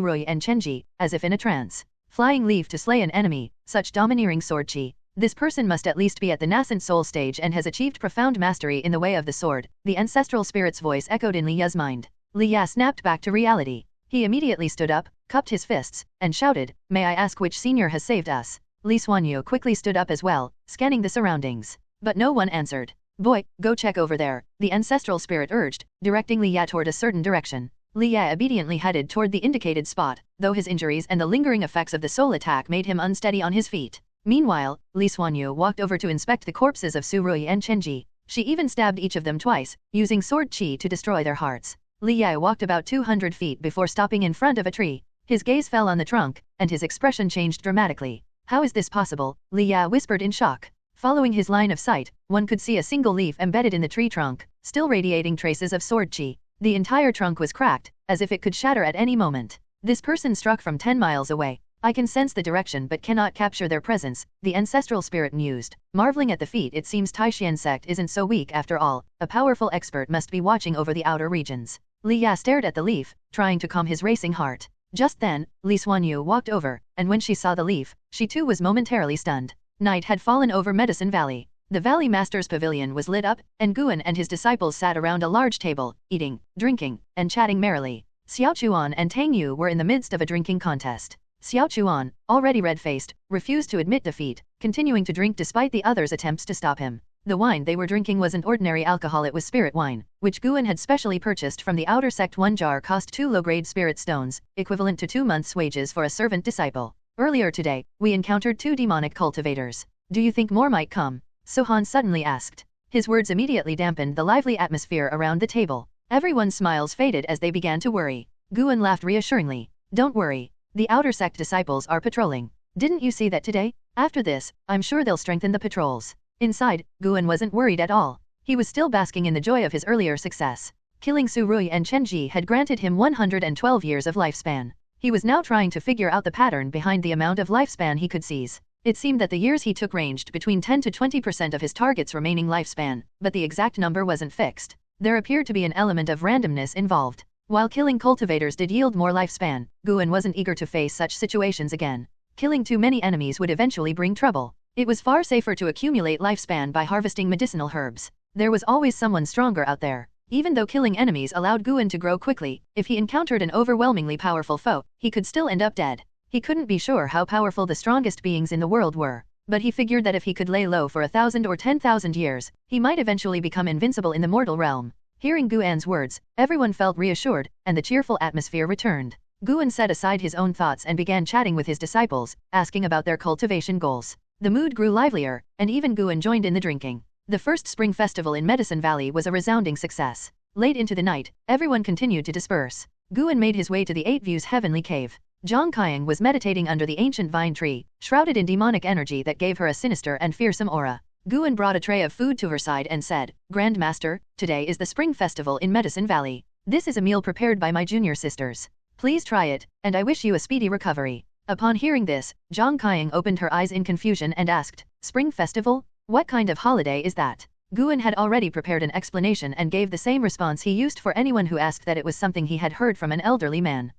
Rui and Chen Ji, as if in a trance. Flying leaf to slay an enemy, such domineering sword chi. This person must at least be at the nassent soul stage and has achieved profound mastery in the way of the sword, the ancestral spirit's voice echoed in Liya's mind. Liya snapped back to reality. He immediately stood up, cupped his fists, and shouted, "May I ask which senior has saved us?" Li Xuanyu quickly stood up as well, scanning the surroundings. But no one answered. "Boy, go check over there," the ancestral spirit urged, directing Liya toward a certain direction. Liya obediently headed toward the indicated spot, though his injuries and the lingering effects of the soul attack made him unsteady on his feet. Meanwhile, Li Xuanyu walked over to inspect the corpses of Su Rui and Chen Ji. She even stabbed each of them twice, using sword chi to destroy their hearts. Liya walked about 200 feet before stopping in front of a tree. His gaze fell on the trunk, and his expression changed dramatically. "How is this possible?" Liya whispered in shock. Following his line of sight, one could see a single leaf embedded in the tree trunk, still radiating traces of sword chi. The entire trunk was cracked, as if it could shatter at any moment. This person struck from 10 miles away. I can sense the direction but cannot capture their presence, the ancestral spirit mused. Marveling at the feat, it seems Taixuan Sect isn't so weak after all. A powerful expert must be watching over the outer regions. Liya stared at the leaf, trying to calm his racing heart. Just then, Li Xuanyu walked over, and when she saw the leaf, she too was momentarily stunned. Night had fallen over Medicine Valley. The Valley Master's pavilion was lit up, and Guan and his disciples sat around a large table, eating, drinking, and chatting merrily. Xiaochuan and Tang Yu were in the midst of a drinking contest. Xiaochuan, already red-faced, refused to admit defeat, continuing to drink despite the others' attempts to stop him. The wine they were drinking wasn't ordinary alcohol, it was spirit wine, which Guan had specially purchased from the outer sect. 1 jar cost 2 low-grade spirit stones, equivalent to 2 months' wages for a servant disciple. Earlier today, we encountered 2 demonic cultivators. Do you think more might come? Sohan suddenly asked. His words immediately dampened the lively atmosphere around the table. Everyone's smiles faded as they began to worry. Guan laughed reassuringly. Don't worry. The outer sect disciples are patrolling. Didn't you see that today? After this, I'm sure they'll strengthen the patrols. Inside, Guan wasn't worried at all. He was still basking in the joy of his earlier success. Killing Su Rui and Chen Ji had granted him 112 years of lifespan. He was now trying to figure out the pattern behind the amount of lifespan he could seize. It seemed that the years he took ranged between 10 to 20% of his target's remaining lifespan, but the exact number wasn't fixed. There appeared to be an element of randomness involved. While killing cultivators did yield more lifespan, Guan wasn't eager to face such situations again. Killing too many enemies would eventually bring trouble. It was far safer to accumulate lifespan by harvesting medicinal herbs. There was always someone stronger out there. Even though killing enemies allowed Guan to grow quickly, if he encountered an overwhelmingly powerful foe, he could still end up dead. He couldn't be sure how powerful the strongest beings in the world were, but he figured that if he could lay low for 1,000 or 10,000 years, he might eventually become invincible in the mortal realm. Hearing Guan's words, everyone felt reassured, and the cheerful atmosphere returned. Guan set aside his own thoughts and began chatting with his disciples, asking about their cultivation goals. The mood grew livelier, and even Guan joined in the drinking. The first spring festival in Medicine Valley was a resounding success. Late into the night, everyone continued to disperse. Guan made his way to the Eight Views Heavenly Cave. Zhang Qiang was meditating under the ancient vine tree, shrouded in demonic energy that gave her a sinister and fearsome aura. Guan brought a tray of food to her side and said, "Grand Master, today is the Spring Festival in Medicine Valley. This is a meal prepared by my junior sisters. Please try it, and I wish you a speedy recovery." Upon hearing this, Zhang Qiang opened her eyes in confusion and asked, "Spring Festival? What kind of holiday is that?" Guan had already prepared an explanation and gave the same response he used for anyone who asked that it was something he had heard from an elderly man.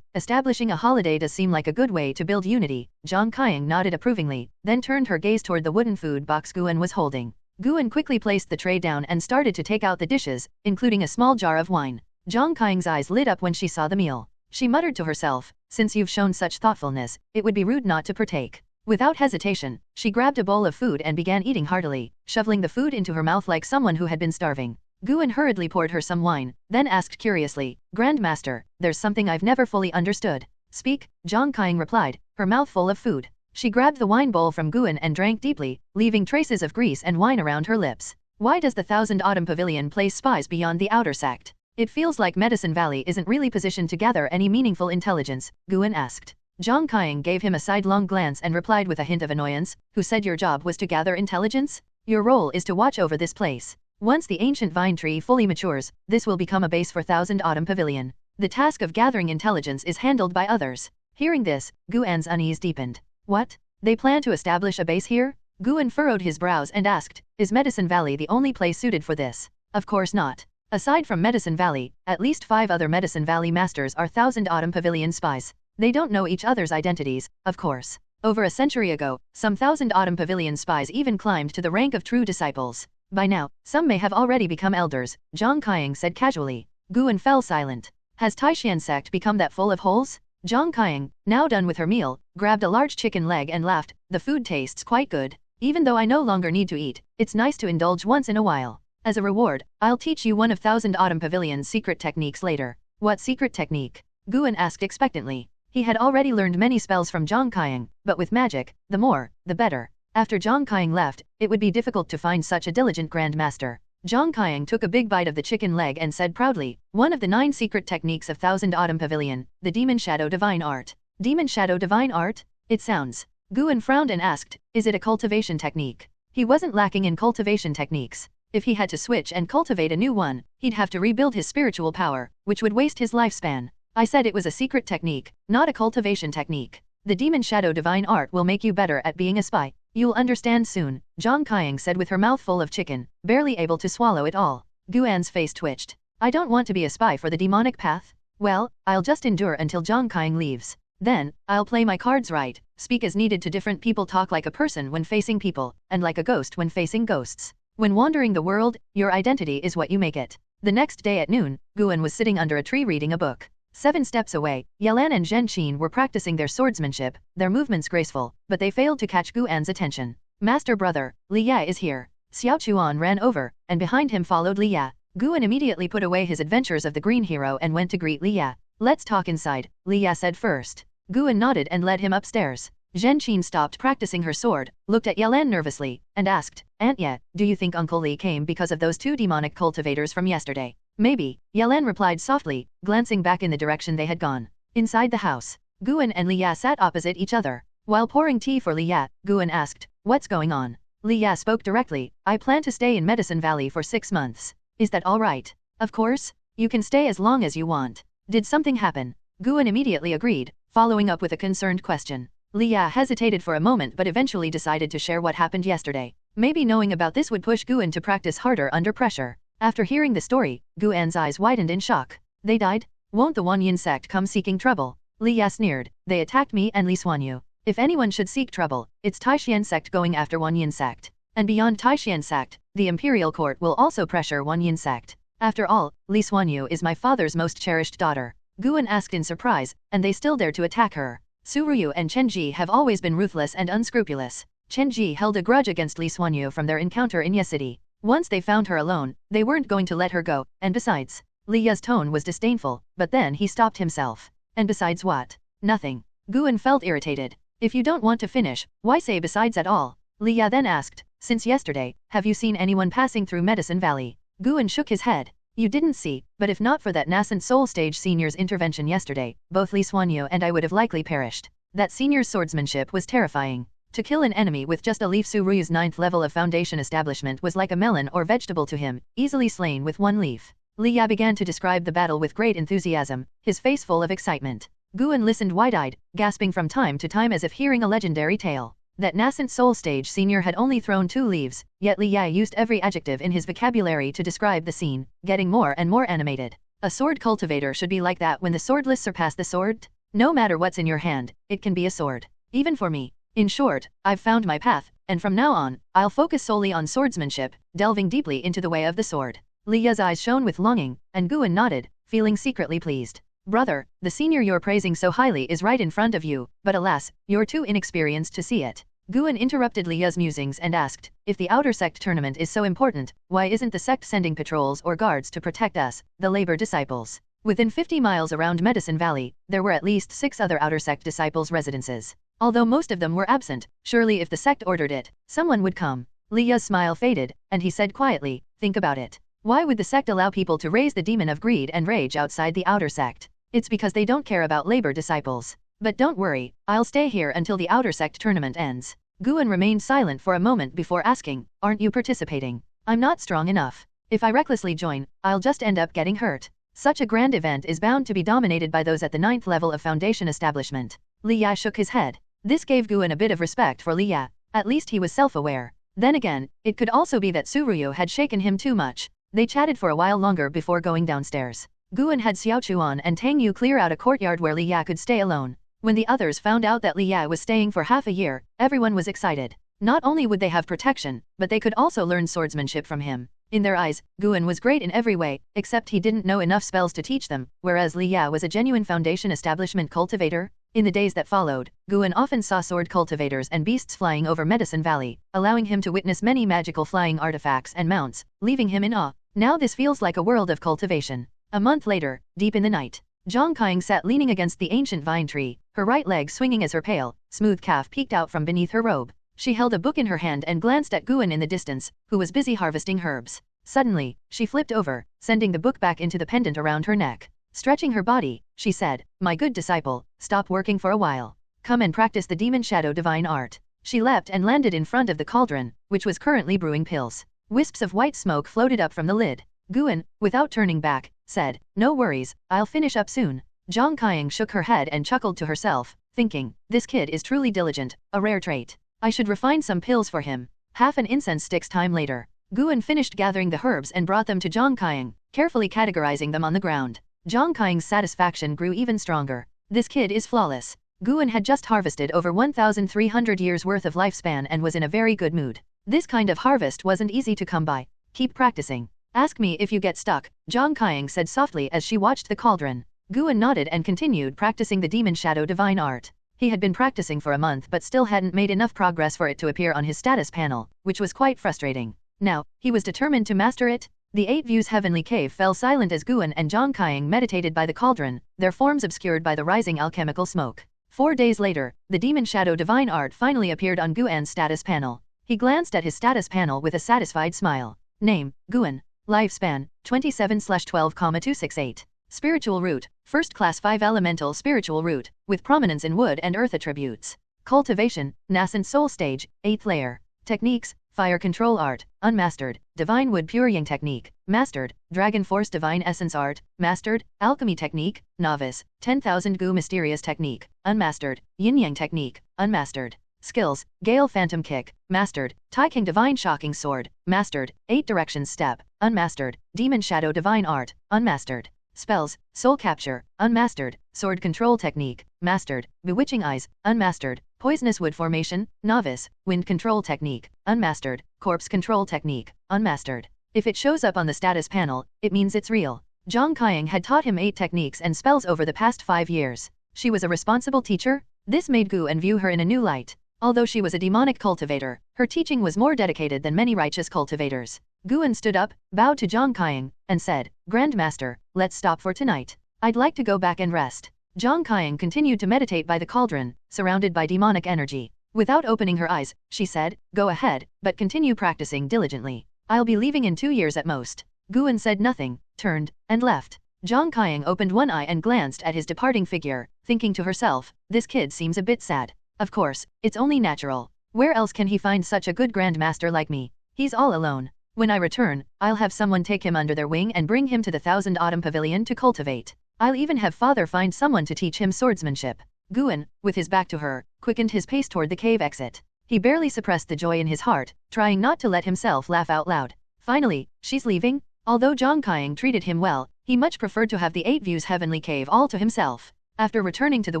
Establishing a holiday does seem like a good way to build unity. Zhang Qiang nodded approvingly, then turned her gaze toward the wooden food box Guan was holding. Guan quickly placed the tray down and started to take out the dishes, including a small jar of wine. Zhang Qiang's eyes lit up when she saw the meal. She muttered to herself, "Since you've shown such thoughtfulness, it would be rude not to partake." Without hesitation, she grabbed a bowl of food and began eating heartily, shoveling the food into her mouth like someone who had been starving. Guan hurriedly poured her some wine, then asked curiously, "Grand Master, there's something I've never fully understood." "Speak," Zhang Qiang replied, her mouth full of food. She grabbed the wine bowl from Guan and drank deeply, leaving traces of grease and wine around her lips. "Why does the Thousand Autumn Pavilion place spies beyond the outer sect? It feels like Medicine Valley isn't really positioned to gather any meaningful intelligence," Guan asked. Zhang Qiang gave him a sidelong glance and replied with a hint of annoyance, "Who said your job was to gather intelligence? Your role is to watch over this place. Once the ancient vine tree fully matures, this will become a base for Thousand Autumn Pavilion. The task of gathering intelligence is handled by others." Hearing this, Guan's unease deepened. "What? They plan to establish a base here?" Guan furrowed his brows and asked, "Is Medicine Valley the only place suited for this?" "Of course not. Aside from Medicine Valley, at least 5 other Medicine Valley masters are Thousand Autumn Pavilion spies. They don't know each other's identities, of course. Over a century ago, some Thousand Autumn Pavilion spies even climbed to the rank of true disciples. By now, some may have already become elders," Zhang Qiang said casually. Guan fell silent. Has Taixuan Sect become that full of holes? Zhang Qiang, now done with her meal, grabbed a large chicken leg and laughed, "The food tastes quite good. Even though I no longer need to eat, it's nice to indulge once in a while. As a reward, I'll teach you one of Thousand Autumn Pavilion's secret techniques later." "What secret technique?" Guan asked expectantly. He had already learned many spells from Zhang Qiang, but with magic, the more, the better. After Zhang Qiang left, it would be difficult to find such a diligent Grand Master. Zhang Qiang took a big bite of the chicken leg and said proudly, "One of the 9 secret techniques of Thousand Autumn Pavilion, the Demon Shadow Divine Art." Demon Shadow Divine Art? It sounds. Guan frowned and asked, "Is it a cultivation technique?" He wasn't lacking in cultivation techniques. If he had to switch and cultivate a new one, he'd have to rebuild his spiritual power, which would waste his lifespan. "I said it was a secret technique, not a cultivation technique. The Demon Shadow Divine Art will make you better at being a spy. You'll understand soon," Zhang Qiang said with her mouth full of chicken, barely able to swallow it all. Guan's face twitched. "I don't want to be a spy for the demonic path. Well, I'll just endure until Zhang Qiang leaves. Then, I'll play my cards right, speak as needed to different people, talk like a person when facing people, and like a ghost when facing ghosts. When wandering the world, your identity is what you make it." The next day at noon, Guan was sitting under a tree reading a book. 7 steps away, Yalan and Zhen Qin were practicing their swordsmanship, their movements graceful, but they failed to catch Guan's attention. "Master brother, Liya is here." Xiao Chuan ran over, and behind him followed Liya. Guan immediately put away his adventures of the green hero and went to greet Liya. "Let's talk inside," Liya said first. Guan nodded and led him upstairs. Zhen Qin stopped practicing her sword, looked at Yalan nervously, and asked, "Aunt Ye, do you think Uncle Li came because of those 2 demonic cultivators from yesterday?" "Maybe," Yalan replied softly, glancing back in the direction they had gone. Inside the house, Guan and Liya sat opposite each other. While pouring tea for Liya, Guan asked, "What's going on?" Liya spoke directly, "I plan to stay in Medicine Valley for 6 months. Is that all right?" "Of course. You can stay as long as you want. Did something happen?" Guan immediately agreed, following up with a concerned question. Liya hesitated for a moment but eventually decided to share what happened yesterday. Maybe knowing about this would push Guan to practice harder under pressure. After hearing the story, Guan's eyes widened in shock. They died? Won't the Wanyin sect come seeking trouble? Liya sneered. They attacked me and Li Xuanyu. If anyone should seek trouble, it's Taixuan Sect going after Wanyin Sect. And beyond Taixuan Sect, the imperial court will also pressure Wanyin Sect. After all, Li Xuanyu is my father's most cherished daughter. Guan asked in surprise, and they still dare to attack her. Su Ruyu and Chen Ji have always been ruthless and unscrupulous. Chen Ji held a grudge against Li Xuanyu from their encounter in Ye City. Once they found her alone, they weren't going to let her go, and besides, Liya's tone was disdainful, but then he stopped himself. And besides what? Nothing. Guan felt irritated. If you don't want to finish, why say besides at all? Liya then asked, since yesterday, have you seen anyone passing through Medicine Valley? Guan shook his head. You didn't see, but if not for that nascent soul stage senior's intervention yesterday, both Li Xuanyu and I would have likely perished. That senior's swordsmanship was terrifying. To kill an enemy with just a leaf. Su Ruyu's 9th level of foundation establishment was like a melon or vegetable to him, easily slain with one leaf. Liya began to describe the battle with great enthusiasm, his face full of excitement. Guan listened wide-eyed, gasping from time to time as if hearing a legendary tale. That nascent soul stage senior had only thrown 2 leaves, yet Liya used every adjective in his vocabulary to describe the scene, getting more and more animated. A sword cultivator should be like that when the swordless surpass the sword? No matter what's in your hand, it can be a sword. Even for me. In short, I've found my path, and from now on, I'll focus solely on swordsmanship, delving deeply into the way of the sword. Liya's eyes shone with longing, and Guan nodded, feeling secretly pleased. Brother, the senior you're praising so highly is right in front of you, but alas, you're too inexperienced to see it. Guan interrupted Liya's musings and asked, if the outer sect tournament is so important, why isn't the sect sending patrols or guards to protect us, the labor disciples? Within 50 miles around Medicine Valley, there were at least 6 other outer sect disciples' residences. Although most of them were absent, surely if the sect ordered it, someone would come. Liya's smile faded, and he said quietly, think about it. Why would the sect allow people to raise the demon of greed and rage outside the outer sect? It's because they don't care about labor disciples. But don't worry, I'll stay here until the outer sect tournament ends. Guan remained silent for a moment before asking, aren't you participating? I'm not strong enough. If I recklessly join, I'll just end up getting hurt. Such a grand event is bound to be dominated by those at the 9th level of foundation establishment. Liya shook his head. This gave Guan a bit of respect for Liya. At least he was self-aware. Then again, it could also be that Su Ruyu had shaken him too much. They chatted for a while longer before going downstairs. Guan had Xiao Chuan and Tang Yu clear out a courtyard where Liya could stay alone. When the others found out that Liya was staying for half a year, everyone was excited. Not only would they have protection, but they could also learn swordsmanship from him. In their eyes, Guan was great in every way, except he didn't know enough spells to teach them, whereas Liya was a genuine foundation establishment cultivator. In the days that followed, Guan often saw sword cultivators and beasts flying over Medicine Valley, allowing him to witness many magical flying artifacts and mounts, leaving him in awe. Now this feels like a world of cultivation. A month later, deep in the night, Zhang Qing sat leaning against the ancient vine tree, her right leg swinging as her pale, smooth calf peeked out from beneath her robe. She held a book in her hand and glanced at Guan in the distance, who was busy harvesting herbs. Suddenly, she flipped over, sending the book back into the pendant around her neck. Stretching her body, she said, my good disciple, stop working for a while. Come and practice the demon shadow divine art. She leapt and landed in front of the cauldron, which was currently brewing pills. Wisps of white smoke floated up from the lid. Guan, without turning back, said, no worries, I'll finish up soon. Zhang Qing shook her head and chuckled to herself, thinking, this kid is truly diligent, a rare trait. I should refine some pills for him. Half an incense stick's time later. Guan finished gathering the herbs and brought them to Zhang Qing, carefully categorizing them on the ground. Zhang Qing's satisfaction grew even stronger. This kid is flawless. Guan had just harvested over 1,300 years worth of lifespan and was in a very good mood. This kind of harvest wasn't easy to come by. Keep practicing. Ask me if you get stuck, Zhang Qing said softly as she watched the cauldron. Guan nodded and continued practicing the demon shadow divine art. He had been practicing for a month but still hadn't made enough progress for it to appear on his status panel, which was quite frustrating. Now, he was determined to master it. The 8 views heavenly cave fell silent as Guan and Zhang Qing meditated by the cauldron, their forms obscured by the rising alchemical smoke. 4 days later, the demon shadow divine art finally appeared on Guan's status panel. He glanced at his status panel with a satisfied smile. Name, Guan. Lifespan, 27/12,268. Spiritual root, first class 5 elemental spiritual root, with prominence in wood and earth attributes. Cultivation, nascent soul stage, 8th layer. Techniques, Fire Control Art, Unmastered. Divine Wood Purying Technique, Mastered. Dragon Force Divine Essence Art, Mastered. Alchemy Technique, Novice. 10,000 Gu Mysterious Technique, Unmastered. Yin Yang Technique, Unmastered. Skills, Gale Phantom Kick, Mastered. Taixuan Divine Shocking Sword, Mastered. 8 Directions Step, Unmastered. Demon Shadow Divine Art, Unmastered. Spells, Soul Capture, Unmastered. Sword Control Technique, Mastered. Bewitching Eyes, Unmastered. Poisonous Wood Formation, Novice. Wind Control Technique, Unmastered. Corpse Control Technique, Unmastered. If it shows up on the status panel, it means it's real. Zhang Qiang had taught him 8 techniques and spells over the past 5 years. She was a responsible teacher? This made Guan view her in a new light. Although she was a demonic cultivator, her teaching was more dedicated than many righteous cultivators. Guan stood up, bowed to Zhang Qiang, and said, "Grandmaster, let's stop for tonight. I'd like to go back and rest." Zhang Qiang continued to meditate by the cauldron, surrounded by demonic energy. Without opening her eyes, she said, "Go ahead, but continue practicing diligently. I'll be leaving in 2 years at most." Guan said nothing, turned, and left. Zhang Qiang opened one eye and glanced at his departing figure, thinking to herself, "This kid seems a bit sad. Of course, it's only natural. Where else can he find such a good grandmaster like me? He's all alone. When I return, I'll have someone take him under their wing and bring him to the Thousand Autumn Pavilion to cultivate. I'll even have father find someone to teach him swordsmanship." Guan, with his back to her, quickened his pace toward the cave exit. He barely suppressed the joy in his heart, trying not to let himself laugh out loud. Finally, she's leaving? Although Zhang Qiang treated him well, he much preferred to have the 8 Views Heavenly Cave all to himself. After returning to the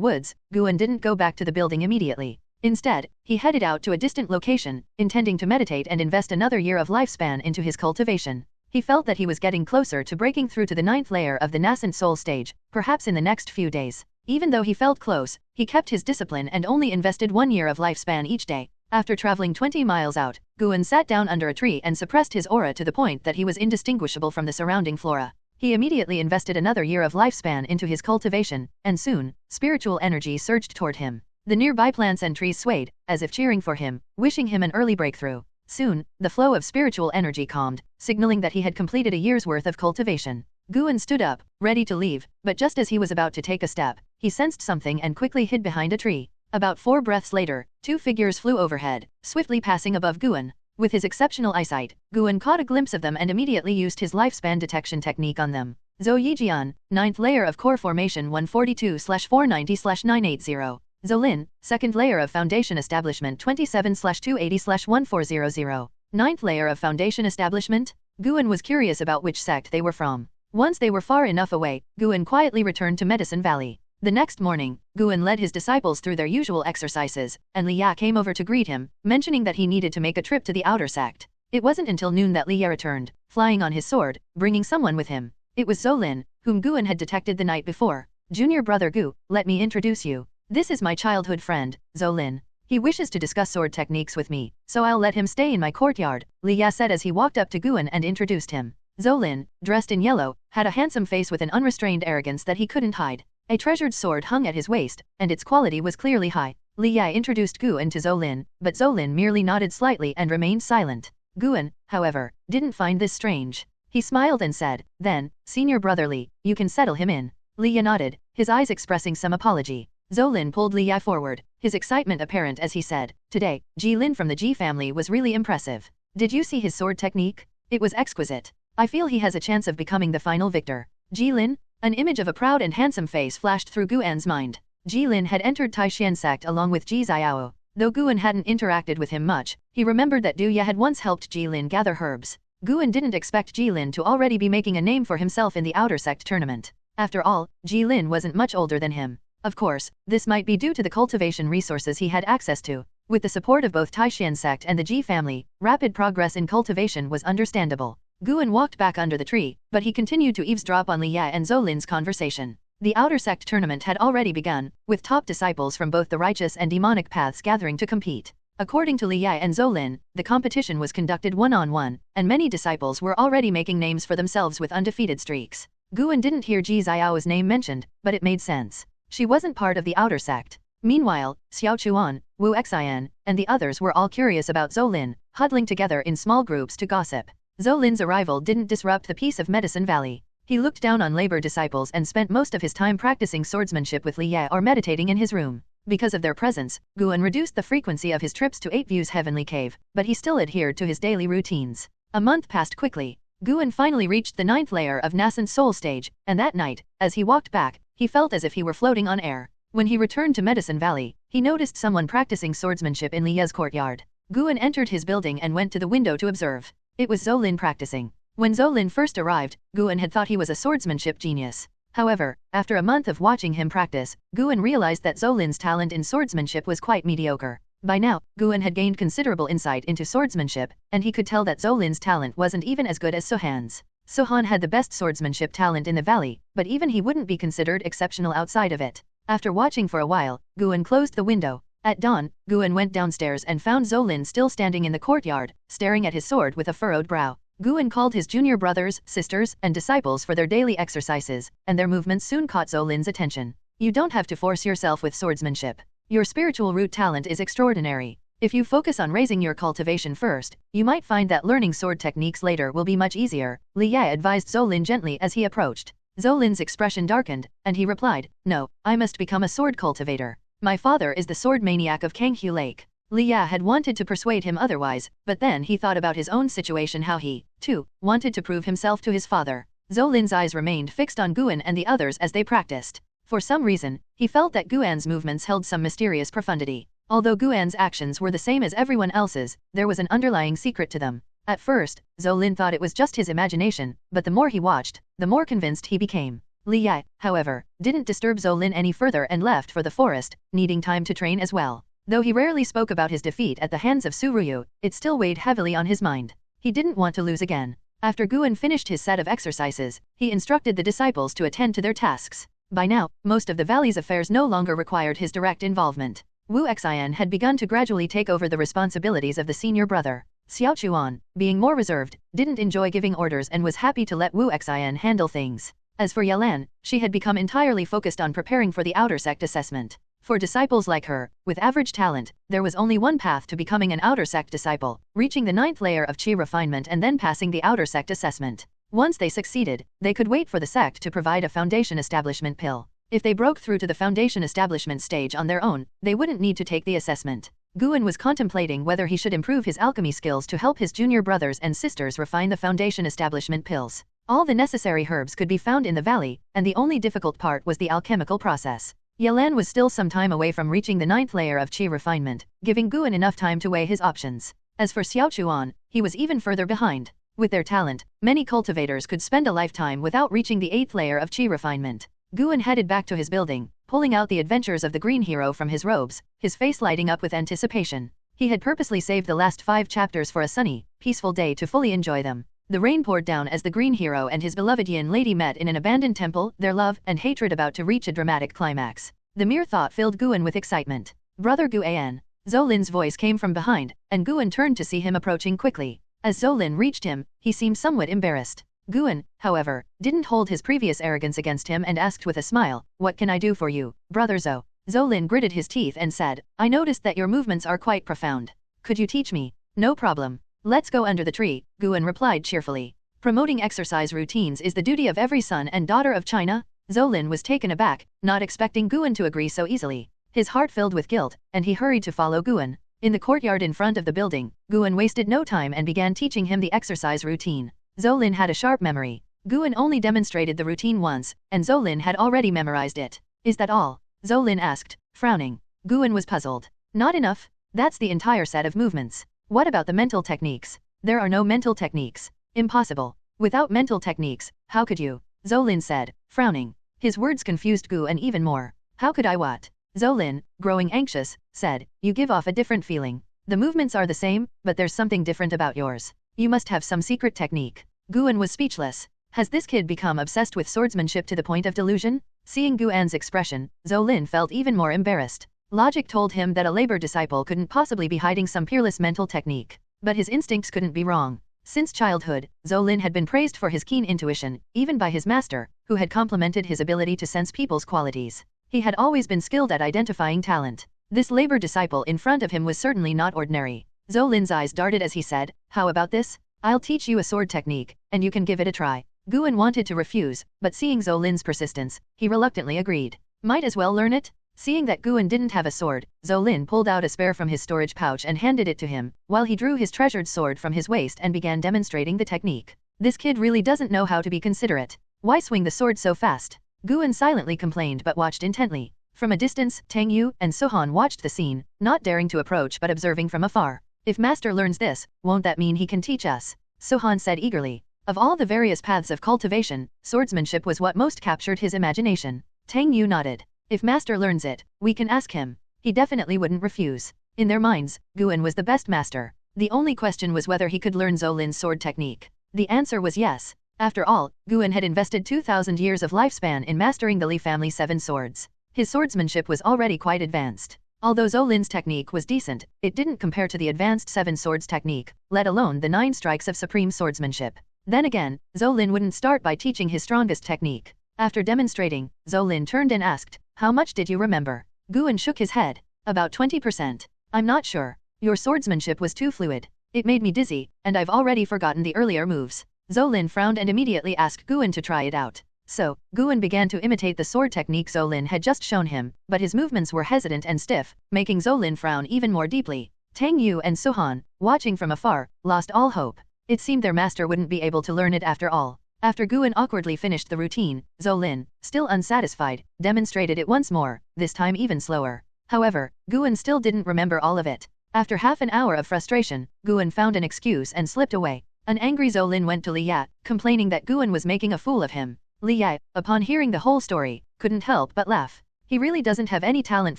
woods, Guan didn't go back to the building immediately. Instead, he headed out to a distant location, intending to meditate and invest another year of lifespan into his cultivation. He felt that he was getting closer to breaking through to the 9th layer of the nascent soul stage, perhaps in the next few days. Even though he felt close, he kept his discipline and only invested 1 year of lifespan each day. After traveling 20 miles out, Guan sat down under a tree and suppressed his aura to the point that he was indistinguishable from the surrounding flora. He immediately invested another year of lifespan into his cultivation, and soon, spiritual energy surged toward him. The nearby plants and trees swayed, as if cheering for him, wishing him an early breakthrough. Soon, the flow of spiritual energy calmed, signaling that he had completed a year's worth of cultivation. Guan stood up, ready to leave, but just as he was about to take a step, he sensed something and quickly hid behind a tree. About 4 breaths later, 2 figures flew overhead, swiftly passing above Guan. With his exceptional eyesight, Guan caught a glimpse of them and immediately used his lifespan detection technique on them. Zhou Yijian, 9th layer of core formation 142/490/980. Zolin, 2nd layer of foundation establishment 27/280/1400. 9th layer of foundation establishment? Guan was curious about which sect they were from. Once they were far enough away, Guan quietly returned to Medicine Valley. The next morning, Guan led his disciples through their usual exercises, and Liya came over to greet him, mentioning that he needed to make a trip to the outer sect. It wasn't until noon that Liya returned, flying on his sword, bringing someone with him. It was Zolin, whom Guan had detected the night before. "Junior brother Gu, let me introduce you. This is my childhood friend, Zolin. He wishes to discuss sword techniques with me, so I'll let him stay in my courtyard," Liya said as he walked up to Guan and introduced him. Zolin, dressed in yellow, had a handsome face with an unrestrained arrogance that he couldn't hide. A treasured sword hung at his waist, and its quality was clearly high. Liya introduced Guan to Zolin, but Zolin merely nodded slightly and remained silent. Guan, however, didn't find this strange. He smiled and said, "Then, senior brother Li, you can settle him in." Liya nodded, his eyes expressing some apology. Zolin pulled Liya forward, his excitement apparent as he said, "Today, Ji Lin from the Ji family was really impressive. Did you see his sword technique? It was exquisite. I feel he has a chance of becoming the final victor." Ji Lin? An image of a proud and handsome face flashed through Guan's mind. Ji Lin had entered Taixuan Sect along with Ji Xiao. Though Guan hadn't interacted with him much, he remembered that Liya had once helped Ji Lin gather herbs. Guan didn't expect Ji Lin to already be making a name for himself in the Outer Sect tournament. After all, Ji Lin wasn't much older than him. Of course, this might be due to the cultivation resources he had access to. With the support of both Taixuan Sect and the Ji family, rapid progress in cultivation was understandable. Guan walked back under the tree, but he continued to eavesdrop on Liya and Zolin's conversation. The Outer Sect tournament had already begun, with top disciples from both the righteous and demonic paths gathering to compete. According to Liya and Zolin, the competition was conducted one-on-one, and many disciples were already making names for themselves with undefeated streaks. Guan didn't hear Ji Xiao's name mentioned, but it made sense. She wasn't part of the Outer Sect. Meanwhile, Xiao Chuan, Wu Xian, and the others were all curious about Zolin, huddling together in small groups to gossip. Zolin's arrival didn't disrupt the peace of Medicine Valley. He looked down on labor disciples and spent most of his time practicing swordsmanship with Liya or meditating in his room. Because of their presence, Guan reduced the frequency of his trips to 8 Views Heavenly Cave, but he still adhered to his daily routines. A month passed quickly. Guan finally reached the 9th layer of Nassent Soul Stage, and that night, as he walked back, he felt as if he were floating on air. When he returned to Medicine Valley, he noticed someone practicing swordsmanship in Liya's courtyard. Guan entered his building and went to the window to observe. It was Zolin practicing. When Zolin first arrived, Guan had thought he was a swordsmanship genius. However, after a month of watching him practice, Guan realized that Zolin's talent in swordsmanship was quite mediocre. By now, Guan had gained considerable insight into swordsmanship, and he could tell that Zolin's talent wasn't even as good as Sohan's. Sohan had the best swordsmanship talent in the valley, but even he wouldn't be considered exceptional outside of it. After watching for a while, Guan closed the window. At dawn, Guan went downstairs and found Zolin still standing in the courtyard, staring at his sword with a furrowed brow. Guan called his junior brothers, sisters, and disciples for their daily exercises, and their movements soon caught Zolin's attention. You don't have to force yourself with swordsmanship. Your spiritual root talent is extraordinary. If you focus on raising your cultivation first, you might find that learning sword techniques later will be much easier, Liya advised Zolin gently as he approached. Zolin's expression darkened, and he replied, No, I must become a sword cultivator. My father is the sword maniac of Kanghu Lake. Liya had wanted to persuade him otherwise, but then he thought about his own situation, how he, too, wanted to prove himself to his father. Zolin's eyes remained fixed on Guan and the others as they practiced. For some reason, he felt that Guan's movements held some mysterious profundity. Although Guan's actions were the same as everyone else's, there was an underlying secret to them. At first, Zolin thought it was just his imagination, but the more he watched, the more convinced he became. Liya, however, didn't disturb Zolin any further and left for the forest, needing time to train as well. Though he rarely spoke about his defeat at the hands of Suruyu, it still weighed heavily on his mind. He didn't want to lose again. After Guan finished his set of exercises, he instructed the disciples to attend to their tasks. By now, most of the valley's affairs no longer required his direct involvement. Wu Xian had begun to gradually take over the responsibilities of the senior brother. Xiaochuan, being more reserved, didn't enjoy giving orders and was happy to let Wu Xian handle things. As for Yalan, she had become entirely focused on preparing for the outer sect assessment. For disciples like her, with average talent, there was only one path to becoming an outer sect disciple, reaching the 9th layer of Qi refinement and then passing the outer sect assessment. Once they succeeded, they could wait for the sect to provide a foundation establishment pill. If they broke through to the foundation establishment stage on their own, they wouldn't need to take the assessment. Guan was contemplating whether he should improve his alchemy skills to help his junior brothers and sisters refine the foundation establishment pills. All the necessary herbs could be found in the valley, and the only difficult part was the alchemical process. Yalan was still some time away from reaching the 9th layer of Qi refinement, giving Guan enough time to weigh his options. As for Xiaochuan, he was even further behind. With their talent, many cultivators could spend a lifetime without reaching the 8th layer of Qi refinement. Guan headed back to his building, pulling out the adventures of the green hero from his robes, his face lighting up with anticipation. He had purposely saved the last 5 chapters for a sunny, peaceful day to fully enjoy them. The rain poured down as the green hero and his beloved Yin lady met in an abandoned temple, their love and hatred about to reach a dramatic climax. The mere thought filled Guan with excitement. Brother Guan. Zolin's voice came from behind, and Guan turned to see him approaching quickly. As Zolin reached him, he seemed somewhat embarrassed. Guan, however, didn't hold his previous arrogance against him and asked with a smile, What can I do for you, Brother Zo? Zolin gritted his teeth and said, I noticed that your movements are quite profound. Could you teach me? No problem. Let's go under the tree, Guan replied cheerfully. Promoting exercise routines is the duty of every son and daughter of China. Zolin was taken aback, not expecting Guan to agree so easily. His heart filled with guilt, and he hurried to follow Guan. In the courtyard in front of the building, Guan wasted no time and began teaching him the exercise routine. Zolin had a sharp memory. Guan only demonstrated the routine once, and Zolin had already memorized it. Is that all? Zolin asked, frowning. Guan was puzzled. Not enough? That's the entire set of movements. What about the mental techniques? There are no mental techniques. Impossible. Without mental techniques, how could you? Zolin said, frowning. His words confused Guan even more. How could I what? Zolin, growing anxious, said, You give off a different feeling. The movements are the same, but there's something different about yours. You must have some secret technique. Guan was speechless. Has this kid become obsessed with swordsmanship to the point of delusion? Seeing Guan's expression, Zolin felt even more embarrassed. Logic told him that a labor disciple couldn't possibly be hiding some peerless mental technique. But his instincts couldn't be wrong. Since childhood, Zolin had been praised for his keen intuition, even by his master, who had complimented his ability to sense people's qualities. He had always been skilled at identifying talent. This labor disciple in front of him was certainly not ordinary. Zolin's eyes darted as he said, How about this? I'll teach you a sword technique, and you can give it a try. Guan wanted to refuse, but seeing Zolin's persistence, he reluctantly agreed. Might as well learn it? Seeing that Guan didn't have a sword, Zolin pulled out a spare from his storage pouch and handed it to him, while he drew his treasured sword from his waist and began demonstrating the technique. This kid really doesn't know how to be considerate. Why swing the sword so fast? Guan silently complained but watched intently. From a distance, Tang Yu and Sohan watched the scene, not daring to approach but observing from afar. If Master learns this, won't that mean he can teach us? Sohan said eagerly. Of all the various paths of cultivation, swordsmanship was what most captured his imagination. Tang Yu nodded. If Master learns it, we can ask him. He definitely wouldn't refuse. In their minds, Guan was the best master. The only question was whether he could learn Zolin's sword technique. The answer was yes. After all, Guan had invested 2,000 years of lifespan in mastering the Li family's 7 swords. His swordsmanship was already quite advanced. Although Zolin's technique was decent, it didn't compare to the advanced 7 swords technique, let alone the 9 strikes of supreme swordsmanship. Then again, Zolin wouldn't start by teaching his strongest technique. After demonstrating, Zolin turned and asked, "How much did you remember?" Guan shook his head. "About 20%. I'm not sure. Your swordsmanship was too fluid. It made me dizzy, and I've already forgotten the earlier moves." Zolin frowned and immediately asked Guan to try it out. So, Guan began to imitate the sword technique Zolin had just shown him, but his movements were hesitant and stiff, making Zolin frown even more deeply. Tang Yu and Sohan, watching from afar, lost all hope. It seemed their master wouldn't be able to learn it after all. After Guan awkwardly finished the routine, Zolin, still unsatisfied, demonstrated it once more, this time even slower. However, Guan still didn't remember all of it. After half an hour of frustration, Guan found an excuse and slipped away. An angry Zolin went to Liya, complaining that Guan was making a fool of him. Liya, upon hearing the whole story, couldn't help but laugh. He really doesn't have any talent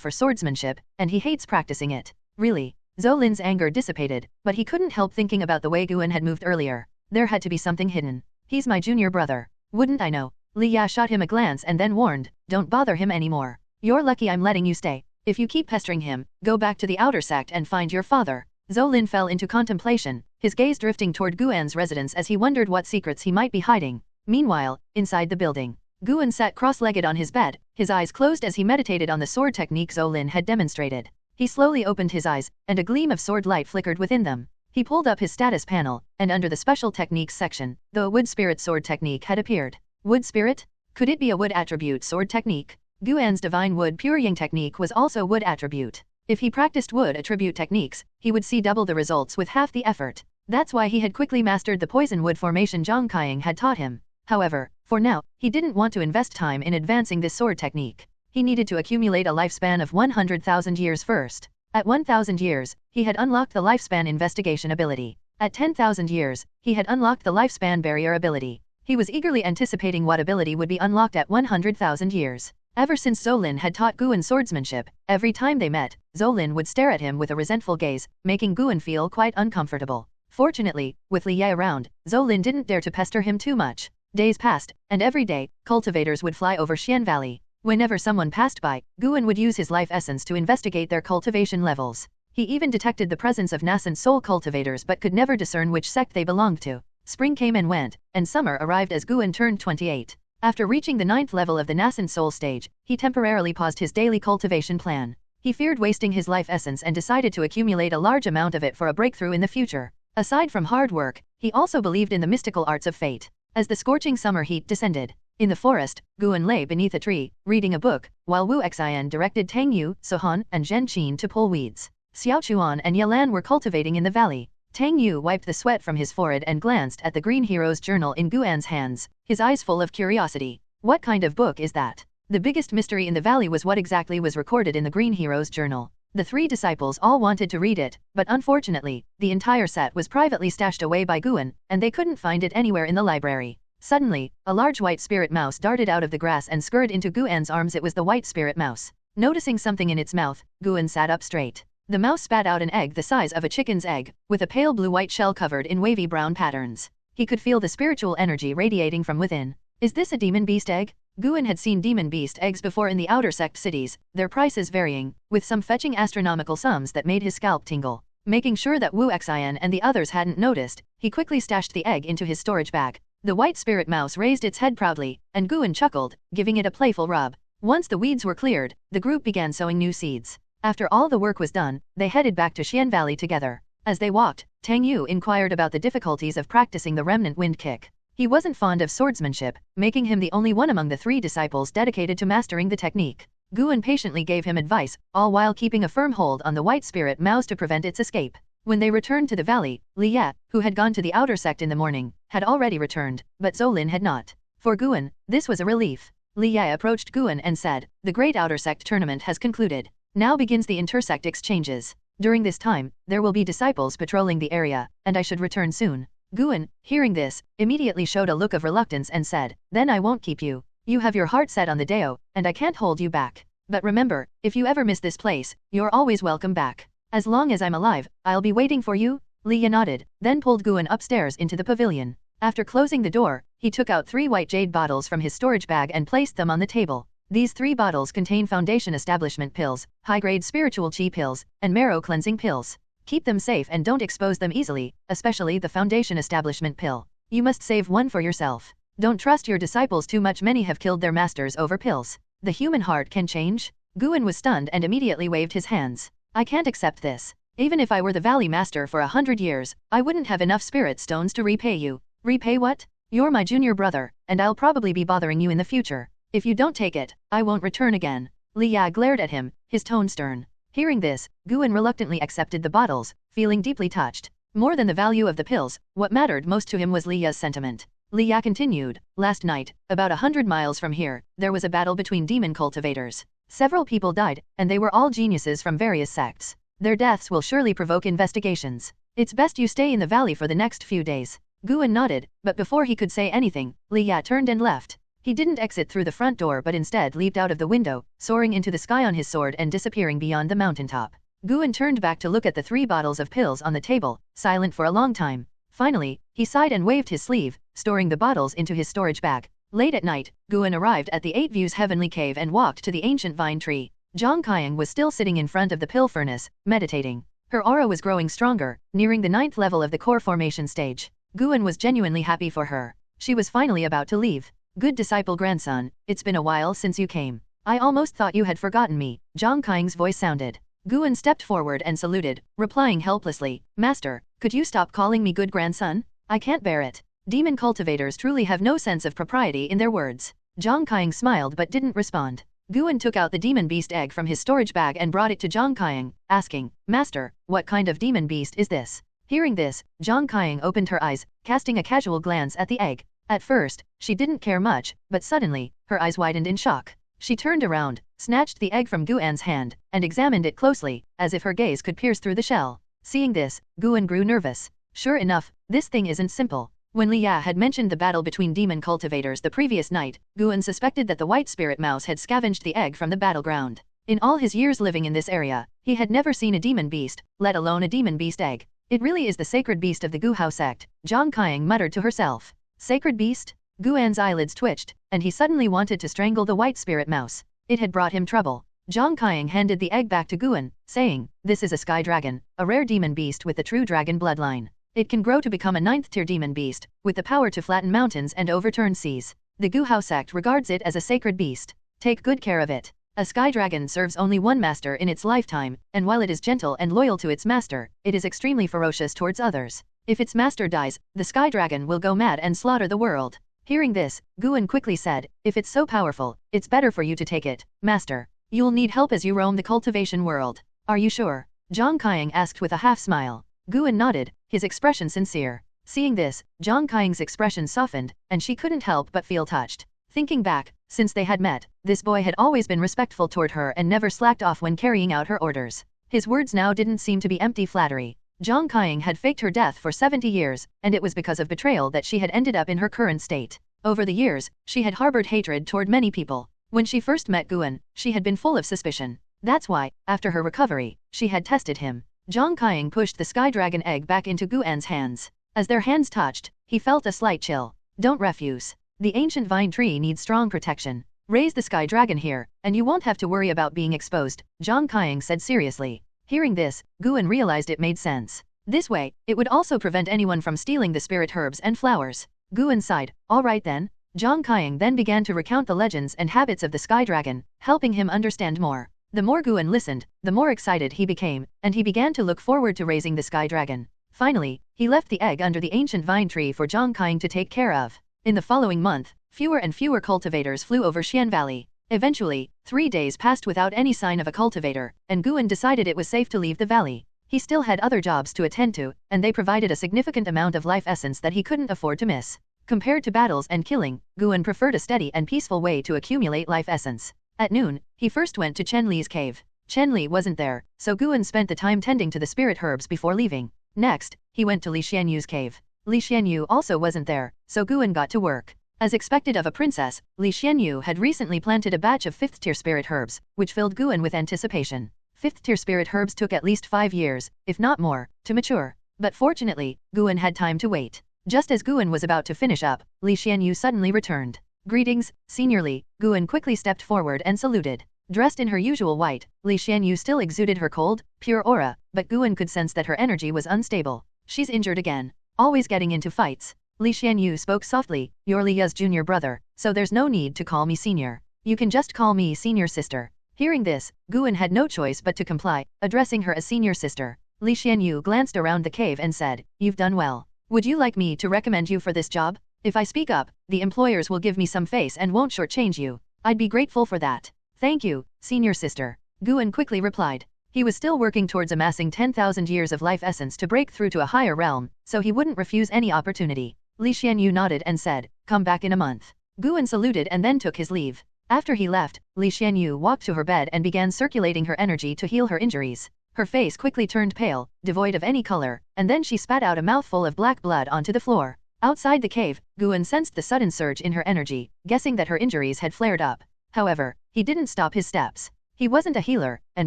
for swordsmanship, and he hates practicing it. Really. Zolin's anger dissipated, but he couldn't help thinking about the way Guan had moved earlier. There had to be something hidden. He's my junior brother. Wouldn't I know? Liya shot him a glance and then warned, "Don't bother him anymore. You're lucky I'm letting you stay. If you keep pestering him, go back to the outer sect and find your father." Zolin fell into contemplation, his gaze drifting toward Guan's residence as he wondered what secrets he might be hiding. Meanwhile, inside the building, Guan sat cross-legged on his bed, his eyes closed as he meditated on the sword technique Zolin had demonstrated. He slowly opened his eyes, and a gleam of sword light flickered within them. He pulled up his status panel, and under the special techniques section, the wood spirit sword technique had appeared. Wood spirit? Could it be a wood attribute sword technique? Guan's divine wood pure yang technique was also wood attribute. If he practiced wood attribute techniques, he would see double the results with half the effort. That's why he had quickly mastered the poison wood formation Zhang Qiang had taught him. However, for now, he didn't want to invest time in advancing this sword technique. He needed to accumulate a lifespan of 100,000 years first. At 1,000 years, he had unlocked the lifespan investigation ability. At 10,000 years, he had unlocked the lifespan barrier ability. He was eagerly anticipating what ability would be unlocked at 100,000 years. Ever since Zolin had taught Guan swordsmanship, every time they met, Zolin would stare at him with a resentful gaze, making Guan feel quite uncomfortable. Fortunately, with Liya around, Zolin didn't dare to pester him too much. Days passed, and every day, cultivators would fly over Xian Valley. Whenever someone passed by, Guan would use his life essence to investigate their cultivation levels. He even detected the presence of nassent soul cultivators but could never discern which sect they belonged to. Spring came and went, and summer arrived as Guan turned 28. After reaching the 9th level of the nassent soul stage, he temporarily paused his daily cultivation plan. He feared wasting his life essence and decided to accumulate a large amount of it for a breakthrough in the future. Aside from hard work, he also believed in the mystical arts of fate. As the scorching summer heat descended, in the forest, Guan lay beneath a tree, reading a book, while Wu Xian directed Tang Yu, Sohan, and Zhen Qin to pull weeds. Xiao Chuan and Yalan were cultivating in the valley. Tang Yu wiped the sweat from his forehead and glanced at the Green Hero's journal in Guan's hands, his eyes full of curiosity. What kind of book is that? The biggest mystery in the valley was what exactly was recorded in the Green Hero's journal. The 3 disciples all wanted to read it, but unfortunately, the entire set was privately stashed away by Guan, and they couldn't find it anywhere in the library. Suddenly, a large white spirit mouse darted out of the grass and scurried into Guan's arms. It was the white spirit mouse. Noticing something in its mouth, Guan sat up straight. The mouse spat out an egg the size of a chicken's egg, with a pale blue-white shell covered in wavy brown patterns. He could feel the spiritual energy radiating from within. Is this a demon beast egg? Guan had seen demon beast eggs before in the outer sect cities, their prices varying, with some fetching astronomical sums that made his scalp tingle. Making sure that Wu Xian and the others hadn't noticed, he quickly stashed the egg into his storage bag. The white spirit mouse raised its head proudly, and Guan chuckled, giving it a playful rub. Once the weeds were cleared, the group began sowing new seeds. After all the work was done, they headed back to Xian Valley together. As they walked, Tang Yu inquired about the difficulties of practicing the remnant wind kick. He wasn't fond of swordsmanship, making him the only one among the 3 disciples dedicated to mastering the technique. Guan patiently gave him advice, all while keeping a firm hold on the white spirit mouse to prevent its escape. When they returned to the valley, Liya, who had gone to the outer sect in the morning, had already returned, but Zolin had not. For Guan, this was a relief. Liya approached Guan and said, "The great outer sect tournament has concluded. Now begins the intersect exchanges. During this time, there will be disciples patrolling the area, and I should return soon." Guan, hearing this, immediately showed a look of reluctance and said, "Then I won't keep you. You have your heart set on the Dao, and I can't hold you back. But remember, if you ever miss this place, you're always welcome back. As long as I'm alive, I'll be waiting for you." Liya nodded, then pulled Guan upstairs into the pavilion. After closing the door, he took out 3 white jade bottles from his storage bag and placed them on the table. These 3 bottles contain foundation establishment pills, high-grade spiritual chi pills, and marrow cleansing pills. Keep them safe and don't expose them easily, especially the foundation establishment pill. You must save one for yourself. Don't trust your disciples too much. Many have killed their masters over pills. The human heart can change. Guan was stunned and immediately waved his hands. "I can't accept this. Even if I were the Valley Master for 100 years, I wouldn't have enough spirit stones to repay you." "Repay what? You're my junior brother, and I'll probably be bothering you in the future. If you don't take it, I won't return again." Liya glared at him, his tone stern. Hearing this, Guan reluctantly accepted the bottles, feeling deeply touched. More than the value of the pills, what mattered most to him was Liya's sentiment. Liya continued, "Last night, about 100 miles from here, there was a battle between demon cultivators. Several people died, and they were all geniuses from various sects. Their deaths will surely provoke investigations. It's best you stay in the valley for the next few days." Guan nodded, but before he could say anything, Liya turned and left. He didn't exit through the front door but instead leaped out of the window, soaring into the sky on his sword and disappearing beyond the mountaintop. Guan turned back to look at the 3 bottles of pills on the table, silent for a long time. Finally, he sighed and waved his sleeve, storing the bottles into his storage bag. Late at night, Guan arrived at the 8 Views Heavenly Cave and walked to the ancient vine tree. Zhang Qiang was still sitting in front of the pill furnace, meditating. Her aura was growing stronger, nearing the 9th level of the core formation stage. Guan was genuinely happy for her. She was finally about to leave. "Good disciple grandson, it's been a while since you came. I almost thought you had forgotten me," Zhang Qiang's voice sounded. Guan stepped forward and saluted, replying helplessly, "Master, could you stop calling me good grandson? I can't bear it." Demon cultivators truly have no sense of propriety in their words. Zhang Qiang smiled but didn't respond. Guan took out the demon beast egg from his storage bag and brought it to Zhang Qiang, asking, "Master, what kind of demon beast is this?" Hearing this, Zhang Qiang opened her eyes, casting a casual glance at the egg. At first, she didn't care much, but suddenly, her eyes widened in shock. She turned around, snatched the egg from Guan's hand, and examined it closely, as if her gaze could pierce through the shell. Seeing this, Guan grew nervous. Sure enough, this thing isn't simple. When Liya had mentioned the battle between demon cultivators the previous night, Guan suspected that the white spirit mouse had scavenged the egg from the battleground. In all his years living in this area, he had never seen a demon beast, let alone a demon beast egg. "It really is the sacred beast of the Guhao sect," Zhang Qiang muttered to herself. "Sacred beast?" Guan's eyelids twitched, and he suddenly wanted to strangle the white spirit mouse. It had brought him trouble. Zhang Qiang handed the egg back to Guan, saying, "This is a sky dragon, a rare demon beast with the true dragon bloodline. It can grow to become a 9th-tier demon beast, with the power to flatten mountains and overturn seas. The Guhao sect regards it as a sacred beast. Take good care of it. A sky dragon serves only one master in its lifetime, and while it is gentle and loyal to its master, it is extremely ferocious towards others. If its master dies, the sky dragon will go mad and slaughter the world." Hearing this, Guan quickly said, "If it's so powerful, it's better for you to take it, master. You'll need help as you roam the cultivation world. Are you sure?" Zhang Qiang asked with a half-smile. Guan nodded, his expression sincere. Seeing this, Zhang Qiang's expression softened, and she couldn't help but feel touched. Thinking back, since they had met, this boy had always been respectful toward her and never slacked off when carrying out her orders. His words now didn't seem to be empty flattery. Zhang Qiang had faked her death for 70 years, and it was because of betrayal that she had ended up in her current state. Over the years, she had harbored hatred toward many people. When she first met Guan, she had been full of suspicion. That's why, after her recovery, she had tested him. Zhang Qiang pushed the sky dragon egg back into Guan's hands. As their hands touched, he felt a slight chill. "Don't refuse. The ancient vine tree needs strong protection. Raise the sky dragon here, and you won't have to worry about being exposed," Zhang Qiang said seriously. Hearing this, Guan realized it made sense. This way, it would also prevent anyone from stealing the spirit herbs and flowers. Guan sighed, "All right then." Zhang Qiang then began to recount the legends and habits of the sky dragon, helping him understand more. The more Guan listened, the more excited he became, and he began to look forward to raising the sky dragon. Finally, he left the egg under the ancient vine tree for Zhang Qiang to take care of. In the following month, fewer and fewer cultivators flew over Xian Valley. Eventually, 3 days passed without any sign of a cultivator, and Guan decided it was safe to leave the valley. He still had other jobs to attend to, and they provided a significant amount of life essence that he couldn't afford to miss. Compared to battles and killing, Guan preferred a steady and peaceful way to accumulate life essence. At noon, he first went to Chen Li's cave. Chen Li wasn't there, so Guan spent the time tending to the spirit herbs before leaving. Next, he went to Li Xianyu's cave. Li Xianyu also wasn't there, so Guan got to work. As expected of a princess, Li Xianyu had recently planted a batch of 5th-tier spirit herbs, which filled Guan with anticipation. 5th-tier spirit herbs took at least 5 years, if not more, to mature. But fortunately, Guan had time to wait. Just as Guan was about to finish up, Li Xianyu suddenly returned. "Greetings, Senior Li." Guan quickly stepped forward and saluted. Dressed in her usual white, Li Xianyu still exuded her cold, pure aura, but Guan could sense that her energy was unstable. "She's injured again. Always getting into fights." Li Xianyu spoke softly, "You're Liya's junior brother, so there's no need to call me senior. You can just call me senior sister." Hearing this, Guan had no choice but to comply, addressing her as senior sister. Li Xianyu glanced around the cave and said, "You've done well. Would you like me to recommend you for this job? If I speak up, the employers will give me some face and won't shortchange you. I'd be grateful for that." "Thank you, senior sister," Guan quickly replied. He was still working towards amassing 10,000 years of life essence to break through to a higher realm, so he wouldn't refuse any opportunity. Li Xianyu nodded and said, "Come back in a month." Guan saluted and then took his leave. After he left, Li Xianyu walked to her bed and began circulating her energy to heal her injuries. Her face quickly turned pale, devoid of any color, and then she spat out a mouthful of black blood onto the floor. Outside the cave, Guan sensed the sudden surge in her energy, guessing that her injuries had flared up. However, he didn't stop his steps. He wasn't a healer, and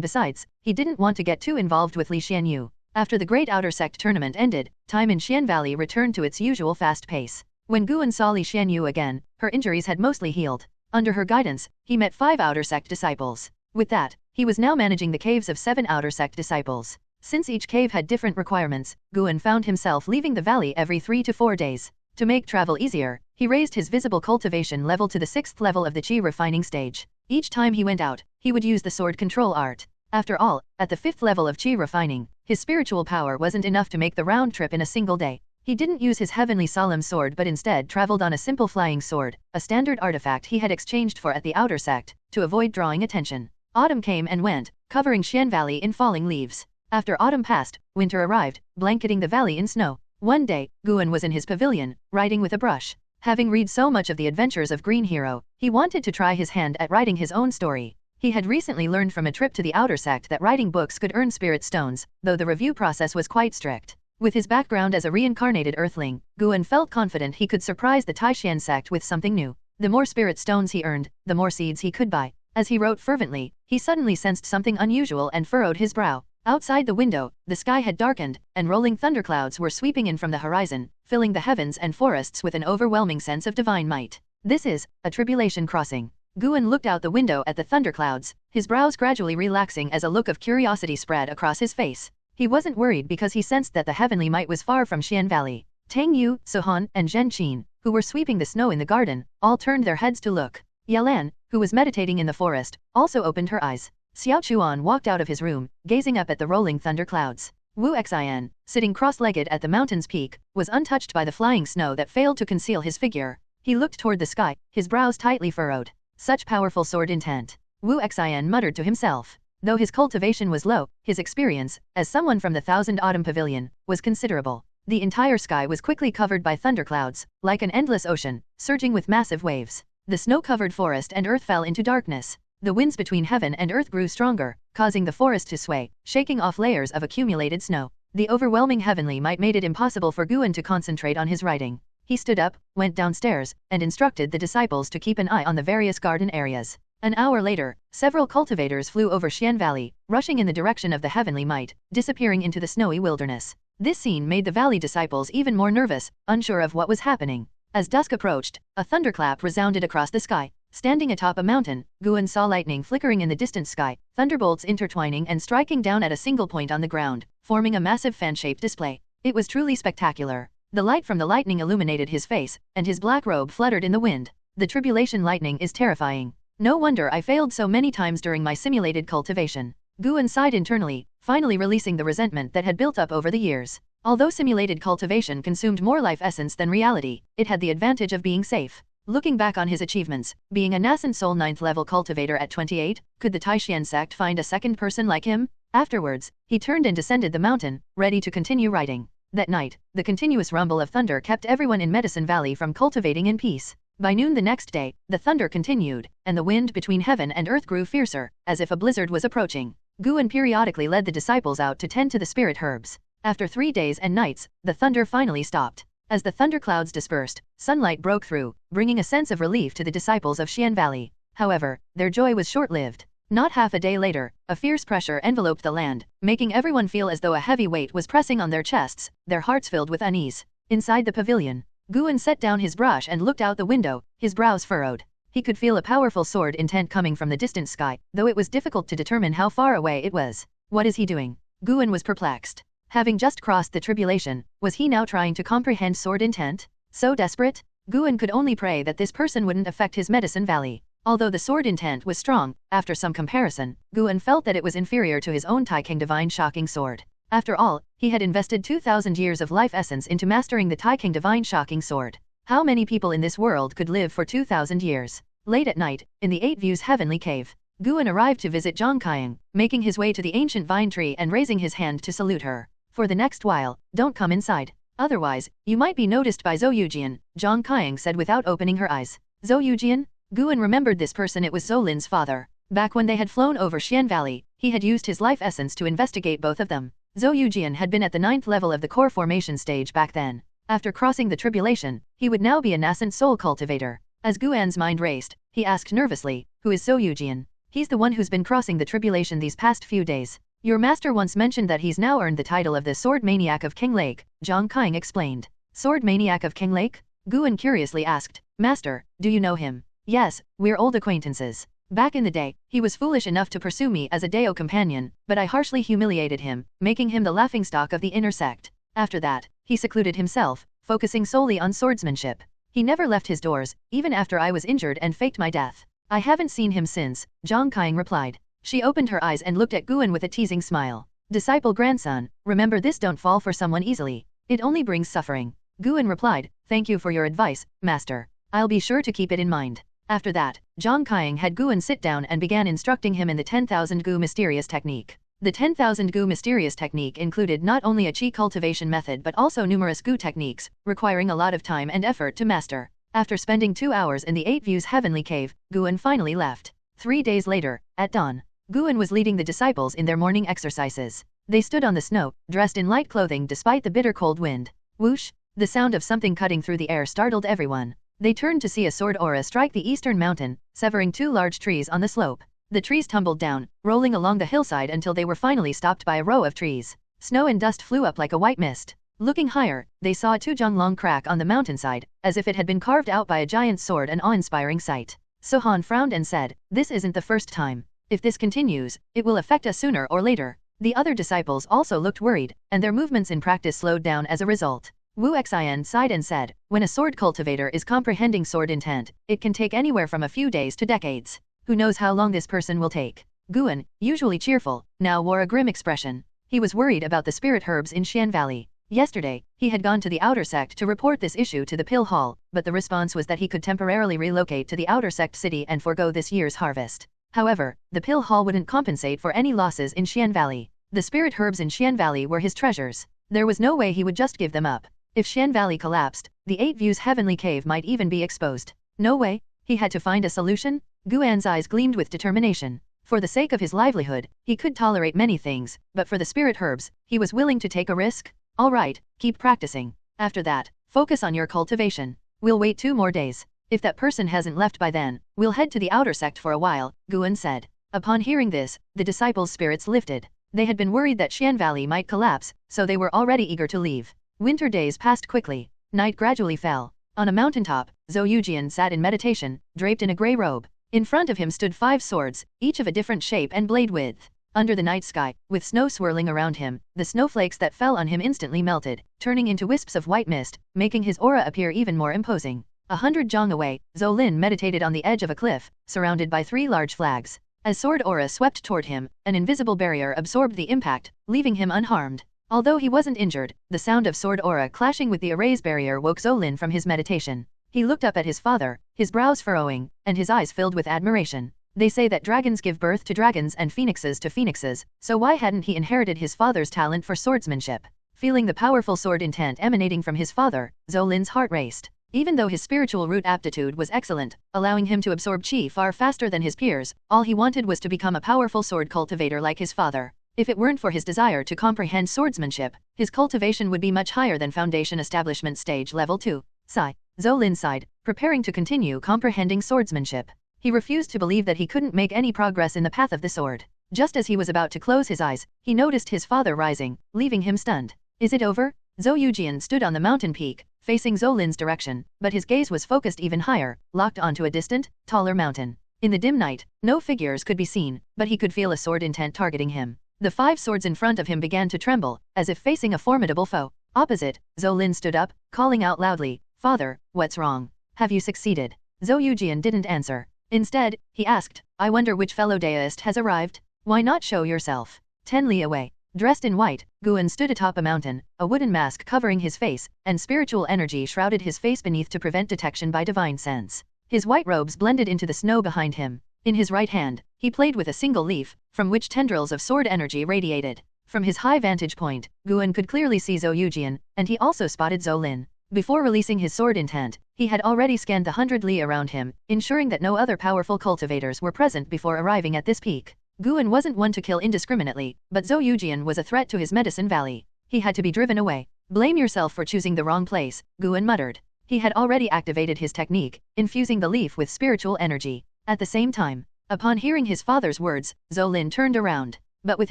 besides, he didn't want to get too involved with Li Xianyu. After the Great Outer Sect tournament ended, time in Xian Valley returned to its usual fast pace. When Guan saw Li Xianyu again, her injuries had mostly healed. Under her guidance, he met 5 Outer Sect disciples. With that, he was now managing the caves of 7 Outer Sect disciples. Since each cave had different requirements, Guan found himself leaving the valley every 3 to 4 days. To make travel easier, he raised his visible cultivation level to the 6th level of the Qi refining stage. Each time he went out, he would use the sword control art. After all, at the 5th level of Qi refining, his spiritual power wasn't enough to make the round trip in a single day. He didn't use his heavenly solemn sword but instead traveled on a simple flying sword, a standard artifact he had exchanged for at the Outer Sect, to avoid drawing attention. Autumn came and went, covering Xian Valley in falling leaves. After autumn passed, winter arrived, blanketing the valley in snow. One day, Guan was in his pavilion, writing with a brush. Having read so much of the adventures of Green Hero, he wanted to try his hand at writing his own story. He had recently learned from a trip to the Outer Sect that writing books could earn spirit stones, though the review process was quite strict. With his background as a reincarnated earthling, Guan felt confident he could surprise the Taixuan Sect with something new. The more spirit stones he earned, the more seeds he could buy. As he wrote fervently, he suddenly sensed something unusual and furrowed his brow. Outside the window, the sky had darkened, and rolling thunderclouds were sweeping in from the horizon, filling the heavens and forests with an overwhelming sense of divine might. This is a tribulation crossing. Guan looked out the window at the thunderclouds, his brows gradually relaxing as a look of curiosity spread across his face. He wasn't worried because he sensed that the heavenly might was far from Xian Valley. Tang Yu, Sohan, and Zhen Qin, who were sweeping the snow in the garden, all turned their heads to look. Yalan, who was meditating in the forest, also opened her eyes. Xiao Chuan walked out of his room, gazing up at the rolling thunderclouds. Wu Xian, sitting cross-legged at the mountain's peak, was untouched by the flying snow that failed to conceal his figure. He looked toward the sky, his brows tightly furrowed. Such powerful sword intent. Wu Xian muttered to himself. Though his cultivation was low, his experience, as someone from the Thousand Autumn Pavilion, was considerable. The entire sky was quickly covered by thunderclouds, like an endless ocean, surging with massive waves. The snow-covered forest and earth fell into darkness. The winds between heaven and earth grew stronger, causing the forest to sway, shaking off layers of accumulated snow. The overwhelming heavenly might made it impossible for Guan to concentrate on his writing. He stood up, went downstairs, and instructed the disciples to keep an eye on the various garden areas. An hour later, several cultivators flew over Xian Valley, rushing in the direction of the heavenly might, disappearing into the snowy wilderness. This scene made the valley disciples even more nervous, unsure of what was happening. As dusk approached, a thunderclap resounded across the sky. Standing atop a mountain, Guan saw lightning flickering in the distant sky, thunderbolts intertwining and striking down at a single point on the ground, forming a massive fan-shaped display. It was truly spectacular. The light from the lightning illuminated his face, and his black robe fluttered in the wind. The tribulation lightning is terrifying. No wonder I failed so many times during my simulated cultivation. Guan sighed internally, finally releasing the resentment that had built up over the years. Although simulated cultivation consumed more life essence than reality, it had the advantage of being safe. Looking back on his achievements, being a nassent soul 9th level cultivator at 28, could the Taixuan Sect find a second person like him? Afterwards, he turned and descended the mountain, ready to continue writing. That night, the continuous rumble of thunder kept everyone in Medicine Valley from cultivating in peace. By noon the next day, the thunder continued, and the wind between heaven and earth grew fiercer, as if a blizzard was approaching. Guan periodically led the disciples out to tend to the spirit herbs. After 3 days and nights, the thunder finally stopped. As the thunderclouds dispersed, sunlight broke through, bringing a sense of relief to the disciples of Xian Valley. However, their joy was short-lived. Not half a day later, a fierce pressure enveloped the land, making everyone feel as though a heavy weight was pressing on their chests, their hearts filled with unease. Inside the pavilion, Guan set down his brush and looked out the window, his brows furrowed. He could feel a powerful sword intent coming from the distant sky, though it was difficult to determine how far away it was. What is he doing? Guan was perplexed. Having just crossed the tribulation, was he now trying to comprehend sword intent? So desperate? Guan could only pray that this person wouldn't affect his Medicine Valley. Although the sword intent was strong, after some comparison, Guan felt that it was inferior to his own Taixuan Divine Shocking Sword. After all, he had invested 2,000 years of life essence into mastering the Taixuan Divine Shocking Sword. How many people in this world could live for 2,000 years? Late at night, in the 8 Views Heavenly Cave, Guan arrived to visit Zhang Qiang, making his way to the ancient vine tree and raising his hand to salute her. For the next while, don't come inside. Otherwise, you might be noticed by Zhou Yujian, Zhang Qiang said without opening her eyes. Zhou Yujian? Guan remembered this person. It was Zhou Lin's father. Back when they had flown over Xian Valley, he had used his life essence to investigate both of them. Zhou Yujian had been at the 9th level of the core formation stage back then. After crossing the tribulation, he would now be a nassent soul cultivator. As Guan's mind raced, he asked nervously, who is Zhou Yujian? He's the one who's been crossing the tribulation these past few days. Your master once mentioned that he's now earned the title of the Sword Maniac of King Lake, Zhang Qiang explained. Sword Maniac of King Lake? Guan curiously asked. Master, do you know him? Yes, we're old acquaintances. Back in the day, he was foolish enough to pursue me as a Dao companion, but I harshly humiliated him, making him the laughingstock of the inner sect. After that, he secluded himself, focusing solely on swordsmanship. He never left his doors, even after I was injured and faked my death. I haven't seen him since, Zhang Qiang replied. She opened her eyes and looked at Guan with a teasing smile. Disciple grandson, remember this, don't fall for someone easily. It only brings suffering. Guan replied, thank you for your advice, master. I'll be sure to keep it in mind. After that, Zhang Qiang had Guan sit down and began instructing him in the 10,000 Gu mysterious technique. The 10,000 Gu mysterious technique included not only a qi cultivation method but also numerous Gu techniques, requiring a lot of time and effort to master. After spending 2 hours in the 8 Views Heavenly Cave, Guan finally left. 3 days later, at dawn, Guan was leading the disciples in their morning exercises. They stood on the snow, dressed in light clothing despite the bitter cold wind. Whoosh! The sound of something cutting through the air startled everyone. They turned to see a sword aura strike the eastern mountain, severing 2 large trees on the slope. The trees tumbled down, rolling along the hillside until they were finally stopped by a row of trees. Snow and dust flew up like a white mist. Looking higher, they saw a 2-jong-long crack on the mountainside, as if it had been carved out by a giant sword, an awe-inspiring sight. Sohan frowned and said, this isn't the first time. If this continues, it will affect us sooner or later. The other disciples also looked worried, and their movements in practice slowed down as a result. Wu Xian sighed and said, when a sword cultivator is comprehending sword intent, it can take anywhere from a few days to decades. Who knows how long this person will take? Guan, usually cheerful, now wore a grim expression. He was worried about the spirit herbs in Xian Valley. Yesterday, he had gone to the outer sect to report this issue to the Pill Hall, but the response was that he could temporarily relocate to the outer sect city and forego this year's harvest. However, the Pill Hall wouldn't compensate for any losses in Xian Valley. The spirit herbs in Xian Valley were his treasures. There was no way he would just give them up. If Xian Valley collapsed, the 8 Views Heavenly Cave might even be exposed. No way. He had to find a solution. Guan's eyes gleamed with determination. For the sake of his livelihood, he could tolerate many things, but for the spirit herbs, he was willing to take a risk. All right, keep practicing. After that, focus on your cultivation. We'll wait 2 more days. If that person hasn't left by then, we'll head to the outer sect for a while, Guan said. Upon hearing this, the disciples' spirits lifted. They had been worried that Xian Valley might collapse, so they were already eager to leave. Winter days passed quickly. Night gradually fell. On a mountaintop, Zhou Yujian sat in meditation, draped in a grey robe. In front of him stood 5 swords, each of a different shape and blade width. Under the night sky, with snow swirling around him, the snowflakes that fell on him instantly melted, turning into wisps of white mist, making his aura appear even more imposing. 100 jong away, Zhou Lin meditated on the edge of a cliff, surrounded by 3 large flags. As sword aura swept toward him, an invisible barrier absorbed the impact, leaving him unharmed. Although he wasn't injured, the sound of sword aura clashing with the erase barrier woke Zhou Lin from his meditation. He looked up at his father, his brows furrowing, and his eyes filled with admiration. They say that dragons give birth to dragons and phoenixes to phoenixes, so why hadn't he inherited his father's talent for swordsmanship? Feeling the powerful sword intent emanating from his father, Zhou Lin's heart raced. Even though his spiritual root aptitude was excellent, allowing him to absorb qi far faster than his peers, all he wanted was to become a powerful sword cultivator like his father. If it weren't for his desire to comprehend swordsmanship, his cultivation would be much higher than foundation establishment stage level 2. Sigh. Zhou Lin sighed, preparing to continue comprehending swordsmanship. He refused to believe that he couldn't make any progress in the path of the sword. Just as he was about to close his eyes, he noticed his father rising, leaving him stunned. Is it over? Zhou Yujian stood on the mountain peak, facing Zhou Lin's direction, but his gaze was focused even higher, locked onto a distant, taller mountain. In the dim night, no figures could be seen, but he could feel a sword intent targeting him. The 5 swords in front of him began to tremble, as if facing a formidable foe. Opposite, Zhou Lin stood up, calling out loudly, "Father, what's wrong? Have you succeeded?" Zhou Yujian didn't answer. Instead, he asked, "I wonder which fellow deist has arrived? Why not show yourself?" 10 li away. Dressed in white, Guan stood atop a mountain, a wooden mask covering his face, and spiritual energy shrouded his face beneath to prevent detection by divine sense. His white robes blended into the snow behind him. In his right hand, he played with a single leaf, from which tendrils of sword energy radiated. From his high vantage point, Guan could clearly see Zhou Yujian, and he also spotted Zhou Lin. Before releasing his sword intent, he had already scanned the 100 li around him, ensuring that no other powerful cultivators were present before arriving at this peak. Guan wasn't one to kill indiscriminately, but Zhou Yujian was a threat to his medicine valley. He had to be driven away. Blame yourself for choosing the wrong place, Guan muttered. He had already activated his technique, infusing the leaf with spiritual energy. At the same time, upon hearing his father's words, Zhou Lin turned around. But with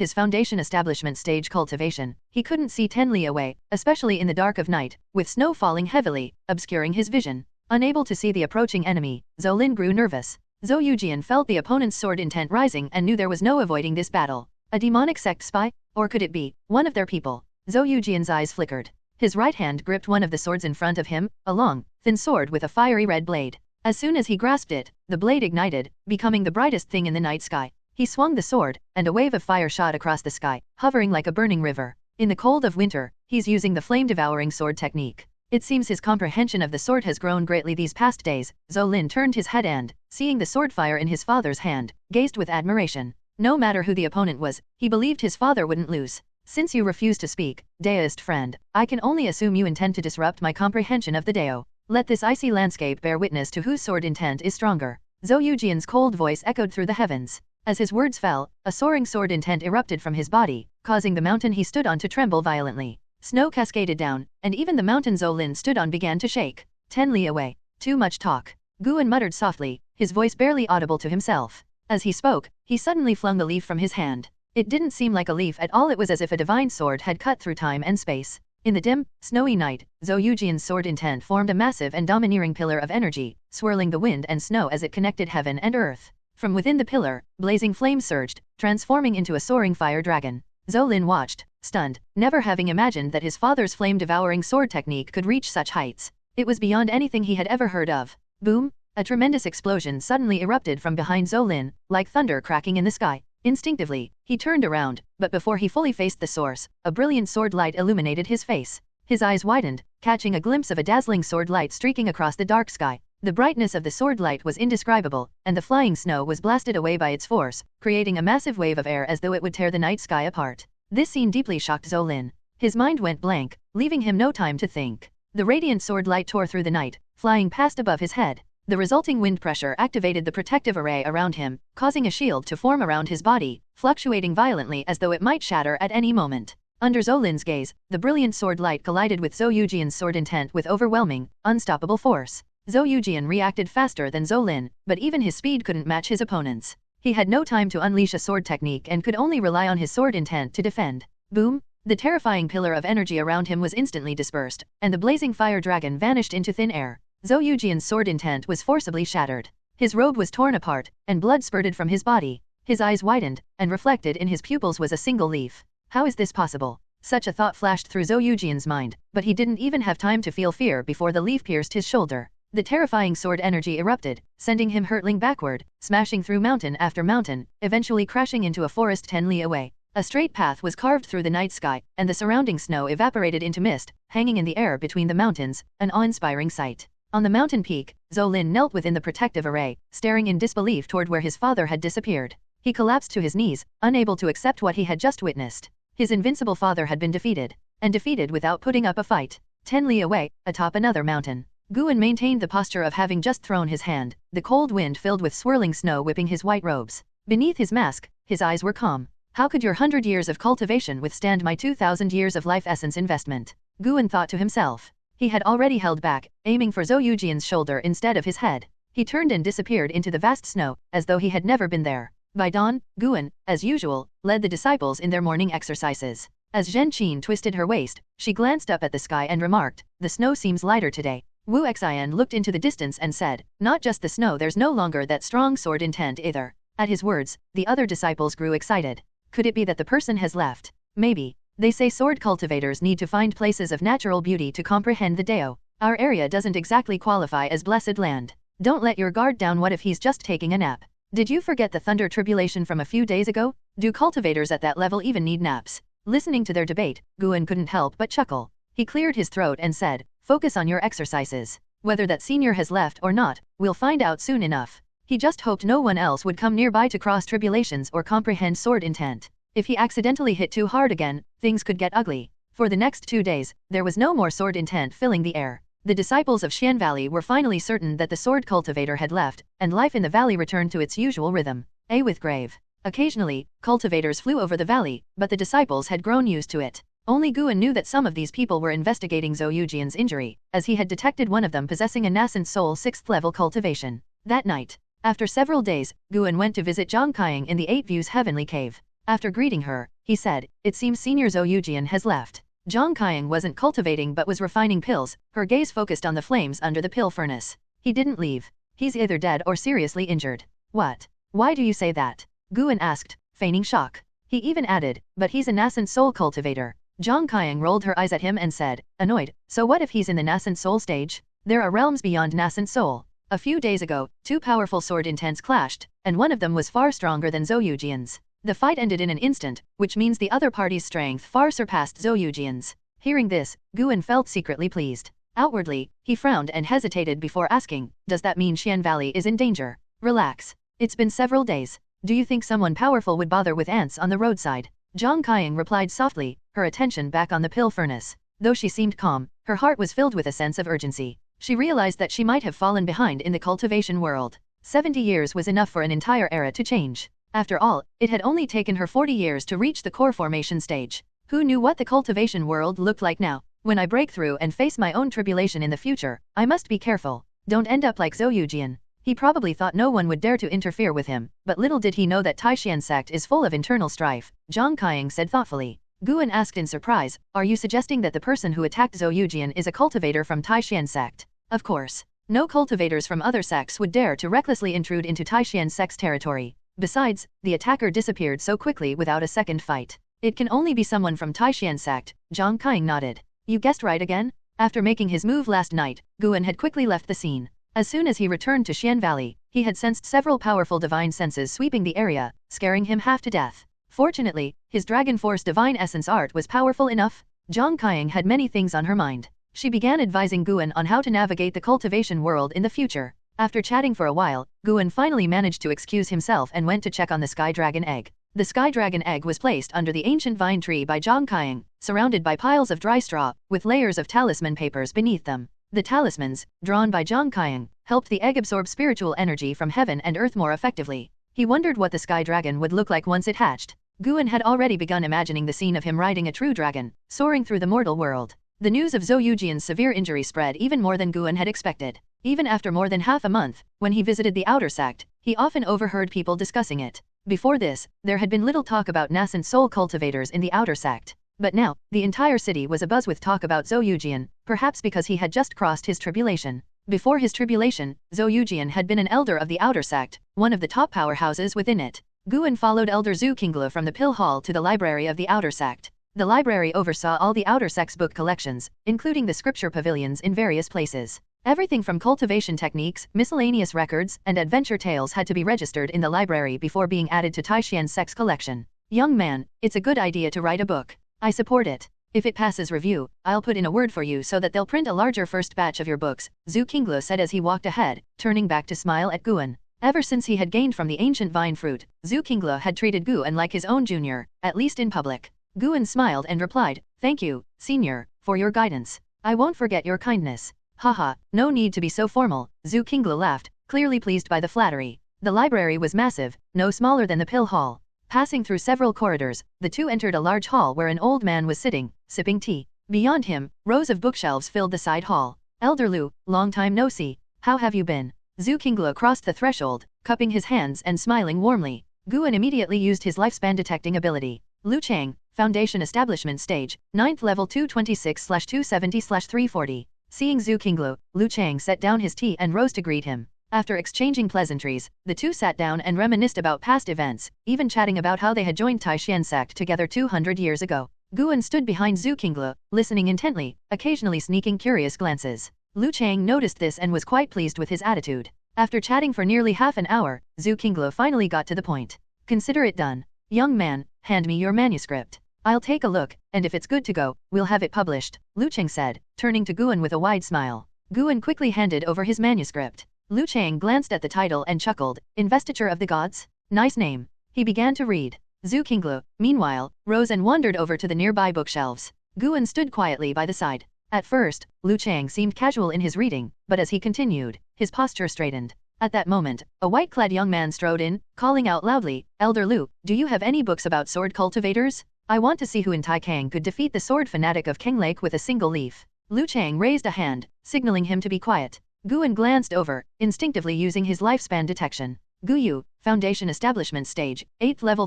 his foundation establishment stage cultivation, he couldn't see 10 li away, especially in the dark of night, with snow falling heavily, obscuring his vision. Unable to see the approaching enemy, Zhou Lin grew nervous. Zhou Yujian felt the opponent's sword intent rising and knew there was no avoiding this battle. A demonic sect spy? Or could it be one of their people? Zhou Yujian's eyes flickered. His right hand gripped one of the swords in front of him, a long, thin sword with a fiery red blade. As soon as he grasped it, the blade ignited, becoming the brightest thing in the night sky. He swung the sword, and a wave of fire shot across the sky, hovering like a burning river. In the cold of winter, he's using the flame-devouring sword technique. It seems his comprehension of the sword has grown greatly these past days. Zhou Lin turned his head and, seeing the sword fire in his father's hand, gazed with admiration. No matter who the opponent was, he believed his father wouldn't lose. Since you refuse to speak, deist friend, I can only assume you intend to disrupt my comprehension of the Dao. Let this icy landscape bear witness to whose sword intent is stronger. Zhou Yujian's cold voice echoed through the heavens. As his words fell, a soaring sword intent erupted from his body, causing the mountain he stood on to tremble violently. Snow cascaded down, and even the mountain Zhou Lin stood on began to shake. 10 li away. Too much talk. Guan muttered softly, his voice barely audible to himself. As he spoke, he suddenly flung the leaf from his hand. It didn't seem like a leaf at all, it was as if a divine sword had cut through time and space. In the dim, snowy night, Zhou Yujian's sword intent formed a massive and domineering pillar of energy, swirling the wind and snow as it connected heaven and earth. From within the pillar, blazing flames surged, transforming into a soaring fire dragon. Zhou Lin watched, stunned, never having imagined that his father's flame-devouring sword technique could reach such heights. It was beyond anything he had ever heard of. Boom! A tremendous explosion suddenly erupted from behind Zhou Lin, like thunder cracking in the sky. Instinctively, he turned around, but before he fully faced the source, a brilliant sword light illuminated his face. His eyes widened, catching a glimpse of a dazzling sword light streaking across the dark sky. The brightness of the sword light was indescribable, and the flying snow was blasted away by its force, creating a massive wave of air as though it would tear the night sky apart. This scene deeply shocked Zhou Lin. His mind went blank, leaving him no time to think. The radiant sword light tore through the night, flying past above his head. The resulting wind pressure activated the protective array around him, causing a shield to form around his body, fluctuating violently as though it might shatter at any moment. Under Zhou Lin's gaze, the brilliant sword light collided with Zhou Yujian's sword intent with overwhelming, unstoppable force. Zhou Yujian reacted faster than Zhou Lin, but even his speed couldn't match his opponent's. He had no time to unleash a sword technique and could only rely on his sword intent to defend. Boom! The terrifying pillar of energy around him was instantly dispersed, and the blazing fire dragon vanished into thin air. Zhou Yujian's sword intent was forcibly shattered. His robe was torn apart, and blood spurted from his body. His eyes widened, and reflected in his pupils was a single leaf. How is this possible? Such a thought flashed through Zhou Yujian's mind, but he didn't even have time to feel fear before the leaf pierced his shoulder. The terrifying sword energy erupted, sending him hurtling backward, smashing through mountain after mountain, eventually crashing into a forest 10 li away. A straight path was carved through the night sky, and the surrounding snow evaporated into mist, hanging in the air between the mountains, an awe-inspiring sight. On the mountain peak, Zhou Lin knelt within the protective array, staring in disbelief toward where his father had disappeared. He collapsed to his knees, unable to accept what he had just witnessed. His invincible father had been defeated, and defeated without putting up a fight. 10 li away, atop another mountain. Guan maintained the posture of having just thrown his hand, the cold wind filled with swirling snow whipping his white robes. Beneath his mask, his eyes were calm. How could your 100 years of cultivation withstand my 2,000 years of life essence investment? Guan thought to himself. He had already held back, aiming for Zhou Yujian's shoulder instead of his head. He turned and disappeared into the vast snow, as though he had never been there. By dawn, Guan, as usual, led the disciples in their morning exercises. As Zhen Qin twisted her waist, she glanced up at the sky and remarked, "The snow seems lighter today." Wu Xian looked into the distance and said, "Not just the snow, there's no longer that strong sword intent either." At his words, the other disciples grew excited. Could it be that the person has left? Maybe. They say sword cultivators need to find places of natural beauty to comprehend the Dao. Our area doesn't exactly qualify as blessed land. Don't let your guard down. What if he's just taking a nap? Did you forget the thunder tribulation from a few days ago? Do cultivators at that level even need naps? Listening to their debate, Guan couldn't help but chuckle. He cleared his throat and said, "Focus on your exercises. Whether that senior has left or not, we'll find out soon enough." He just hoped no one else would come nearby to cross tribulations or comprehend sword intent. If he accidentally hit too hard again, things could get ugly. For the next 2 days, there was no more sword intent filling the air. The disciples of Xian Valley were finally certain that the sword cultivator had left, and life in the valley returned to its usual rhythm. With grave. Occasionally, cultivators flew over the valley, but the disciples had grown used to it. Only Guan knew that some of these people were investigating Zhou Yujian's injury, as he had detected one of them possessing a nascent soul 6th level cultivation. That night, after several days, Guan went to visit Zhang Qiang in the 8 Views Heavenly Cave. After greeting her, he said, "It seems Senior Zhou Yujian has left." Zhang Qiang wasn't cultivating but was refining pills, her gaze focused on the flames under the pill furnace. "He didn't leave. He's either dead or seriously injured." "What? Why do you say that?" Guan asked, feigning shock. He even added, "But he's a nascent soul cultivator." Zhang Qiang rolled her eyes at him and said, annoyed, "So what if he's in the nascent soul stage? There are realms beyond nascent soul." A few days ago, 2 powerful sword intents clashed, and one of them was far stronger than Zhou Yujian's. The fight ended in an instant, which means the other party's strength far surpassed Zhou Yujian's. Hearing this, Guan felt secretly pleased. Outwardly, he frowned and hesitated before asking, "Does that mean Xian Valley is in danger?" "Relax. It's been several days. Do you think someone powerful would bother with ants on the roadside?" Zhang Qiang replied softly, her attention back on the pill furnace. Though she seemed calm, her heart was filled with a sense of urgency. She realized that she might have fallen behind in the cultivation world. 70 years was enough for an entire era to change. After all, it had only taken her 40 years to reach the core formation stage. Who knew what the cultivation world looked like now? When I break through and face my own tribulation in the future, I must be careful. Don't end up like Zhou Yujian. He probably thought no one would dare to interfere with him, but little did he know that Taixuan Sect is full of internal strife, Zhang Qiang said thoughtfully. Guan asked in surprise, "Are you suggesting that the person who attacked Zhou Yujian is a cultivator from Taixuan Sect?" Of course. No cultivators from other sects would dare to recklessly intrude into Taixuan Sect's territory. Besides, the attacker disappeared so quickly without a second fight. It can only be someone from Taixuan Sect, Zhang Qiang nodded. You guessed right again? After making his move last night, Guan had quickly left the scene. As soon as he returned to Xian Valley, he had sensed several powerful divine senses sweeping the area, scaring him half to death. Fortunately, his Dragon Force Divine Essence art was powerful enough. Zhang Qiang had many things on her mind. She began advising Guan on how to navigate the cultivation world in the future. After chatting for a while, Guan finally managed to excuse himself and went to check on the Sky Dragon egg. The Sky Dragon egg was placed under the ancient vine tree by Zhang Qiang, surrounded by piles of dry straw, with layers of talisman papers beneath them. The talismans, drawn by Zhang Qiang, helped the egg absorb spiritual energy from heaven and earth more effectively. He wondered what the Sky Dragon would look like once it hatched. Guan had already begun imagining the scene of him riding a true dragon, soaring through the mortal world. The news of Zhou Yujian's severe injury spread even more than Guan had expected. Even after more than half a month, when he visited the outer sect, he often overheard people discussing it. Before this, there had been little talk about nascent soul cultivators in the outer sect. But now, the entire city was abuzz with talk about Zhou Yujian, perhaps because he had just crossed his tribulation. Before his tribulation, Zhou Yujian had been an elder of the outer sect, one of the top powerhouses within it. Guan followed Elder Zhu Qingla from the pill hall to the library of the outer sect. The library oversaw all the outer sect's book collections, including the scripture pavilions in various places. Everything from cultivation techniques, miscellaneous records, and adventure tales had to be registered in the library before being added to Taixuan Sect's collection. Young man, it's a good idea to write a book. I support it. If it passes review, I'll put in a word for you so that they'll print a larger first batch of your books, Zhu Qinglu said as he walked ahead, turning back to smile at Guan. Ever since he had gained from the ancient vine fruit, Zhu Qinglu had treated Guan like his own junior, at least in public. Guan smiled and replied, "Thank you, senior, for your guidance. I won't forget your kindness." Haha, no need to be so formal, Zhu Qinglu laughed, clearly pleased by the flattery. The library was massive, no smaller than the pill hall. Passing through several corridors, the two entered a large hall where an old man was sitting, sipping tea. Beyond him, rows of bookshelves filled the side hall. "Elder Lu, long time no see. How have you been?" Zhu Qinglu crossed the threshold, cupping his hands and smiling warmly. Guan immediately used his lifespan detecting ability. Lu Chang, Foundation Establishment Stage, 9th Level 226/270/340. Seeing Zhu Qinglu, Lu Chang set down his tea and rose to greet him. After exchanging pleasantries, the two sat down and reminisced about past events, even chatting about how they had joined Taixuan Sect together 200 years ago. Guan stood behind Zhu Qinglu, listening intently, occasionally sneaking curious glances. Lu Chang noticed this and was quite pleased with his attitude. After chatting for nearly half an hour, Zhu Qinglu finally got to the point. "Consider it done. Young man, hand me your manuscript. I'll take a look, and if it's good to go, we'll have it published," Lu Chang said, turning to Guan with a wide smile. Guan quickly handed over his manuscript. Lu Chang glanced at the title and chuckled, "Investiture of the Gods? Nice name." He began to read. Zhu Qinglu, meanwhile, rose and wandered over to the nearby bookshelves. Guan stood quietly by the side. At first, Lu Chang seemed casual in his reading, but as he continued, his posture straightened. At that moment, a white-clad young man strode in, calling out loudly, "Elder Lu, do you have any books about sword cultivators? I want to see who in Taikang could defeat the sword fanatic of Keng Lake with a single leaf." Lu Chang raised a hand, signaling him to be quiet. Guan glanced over, instinctively using his lifespan detection. Gu Yu, Foundation Establishment Stage, 8th Level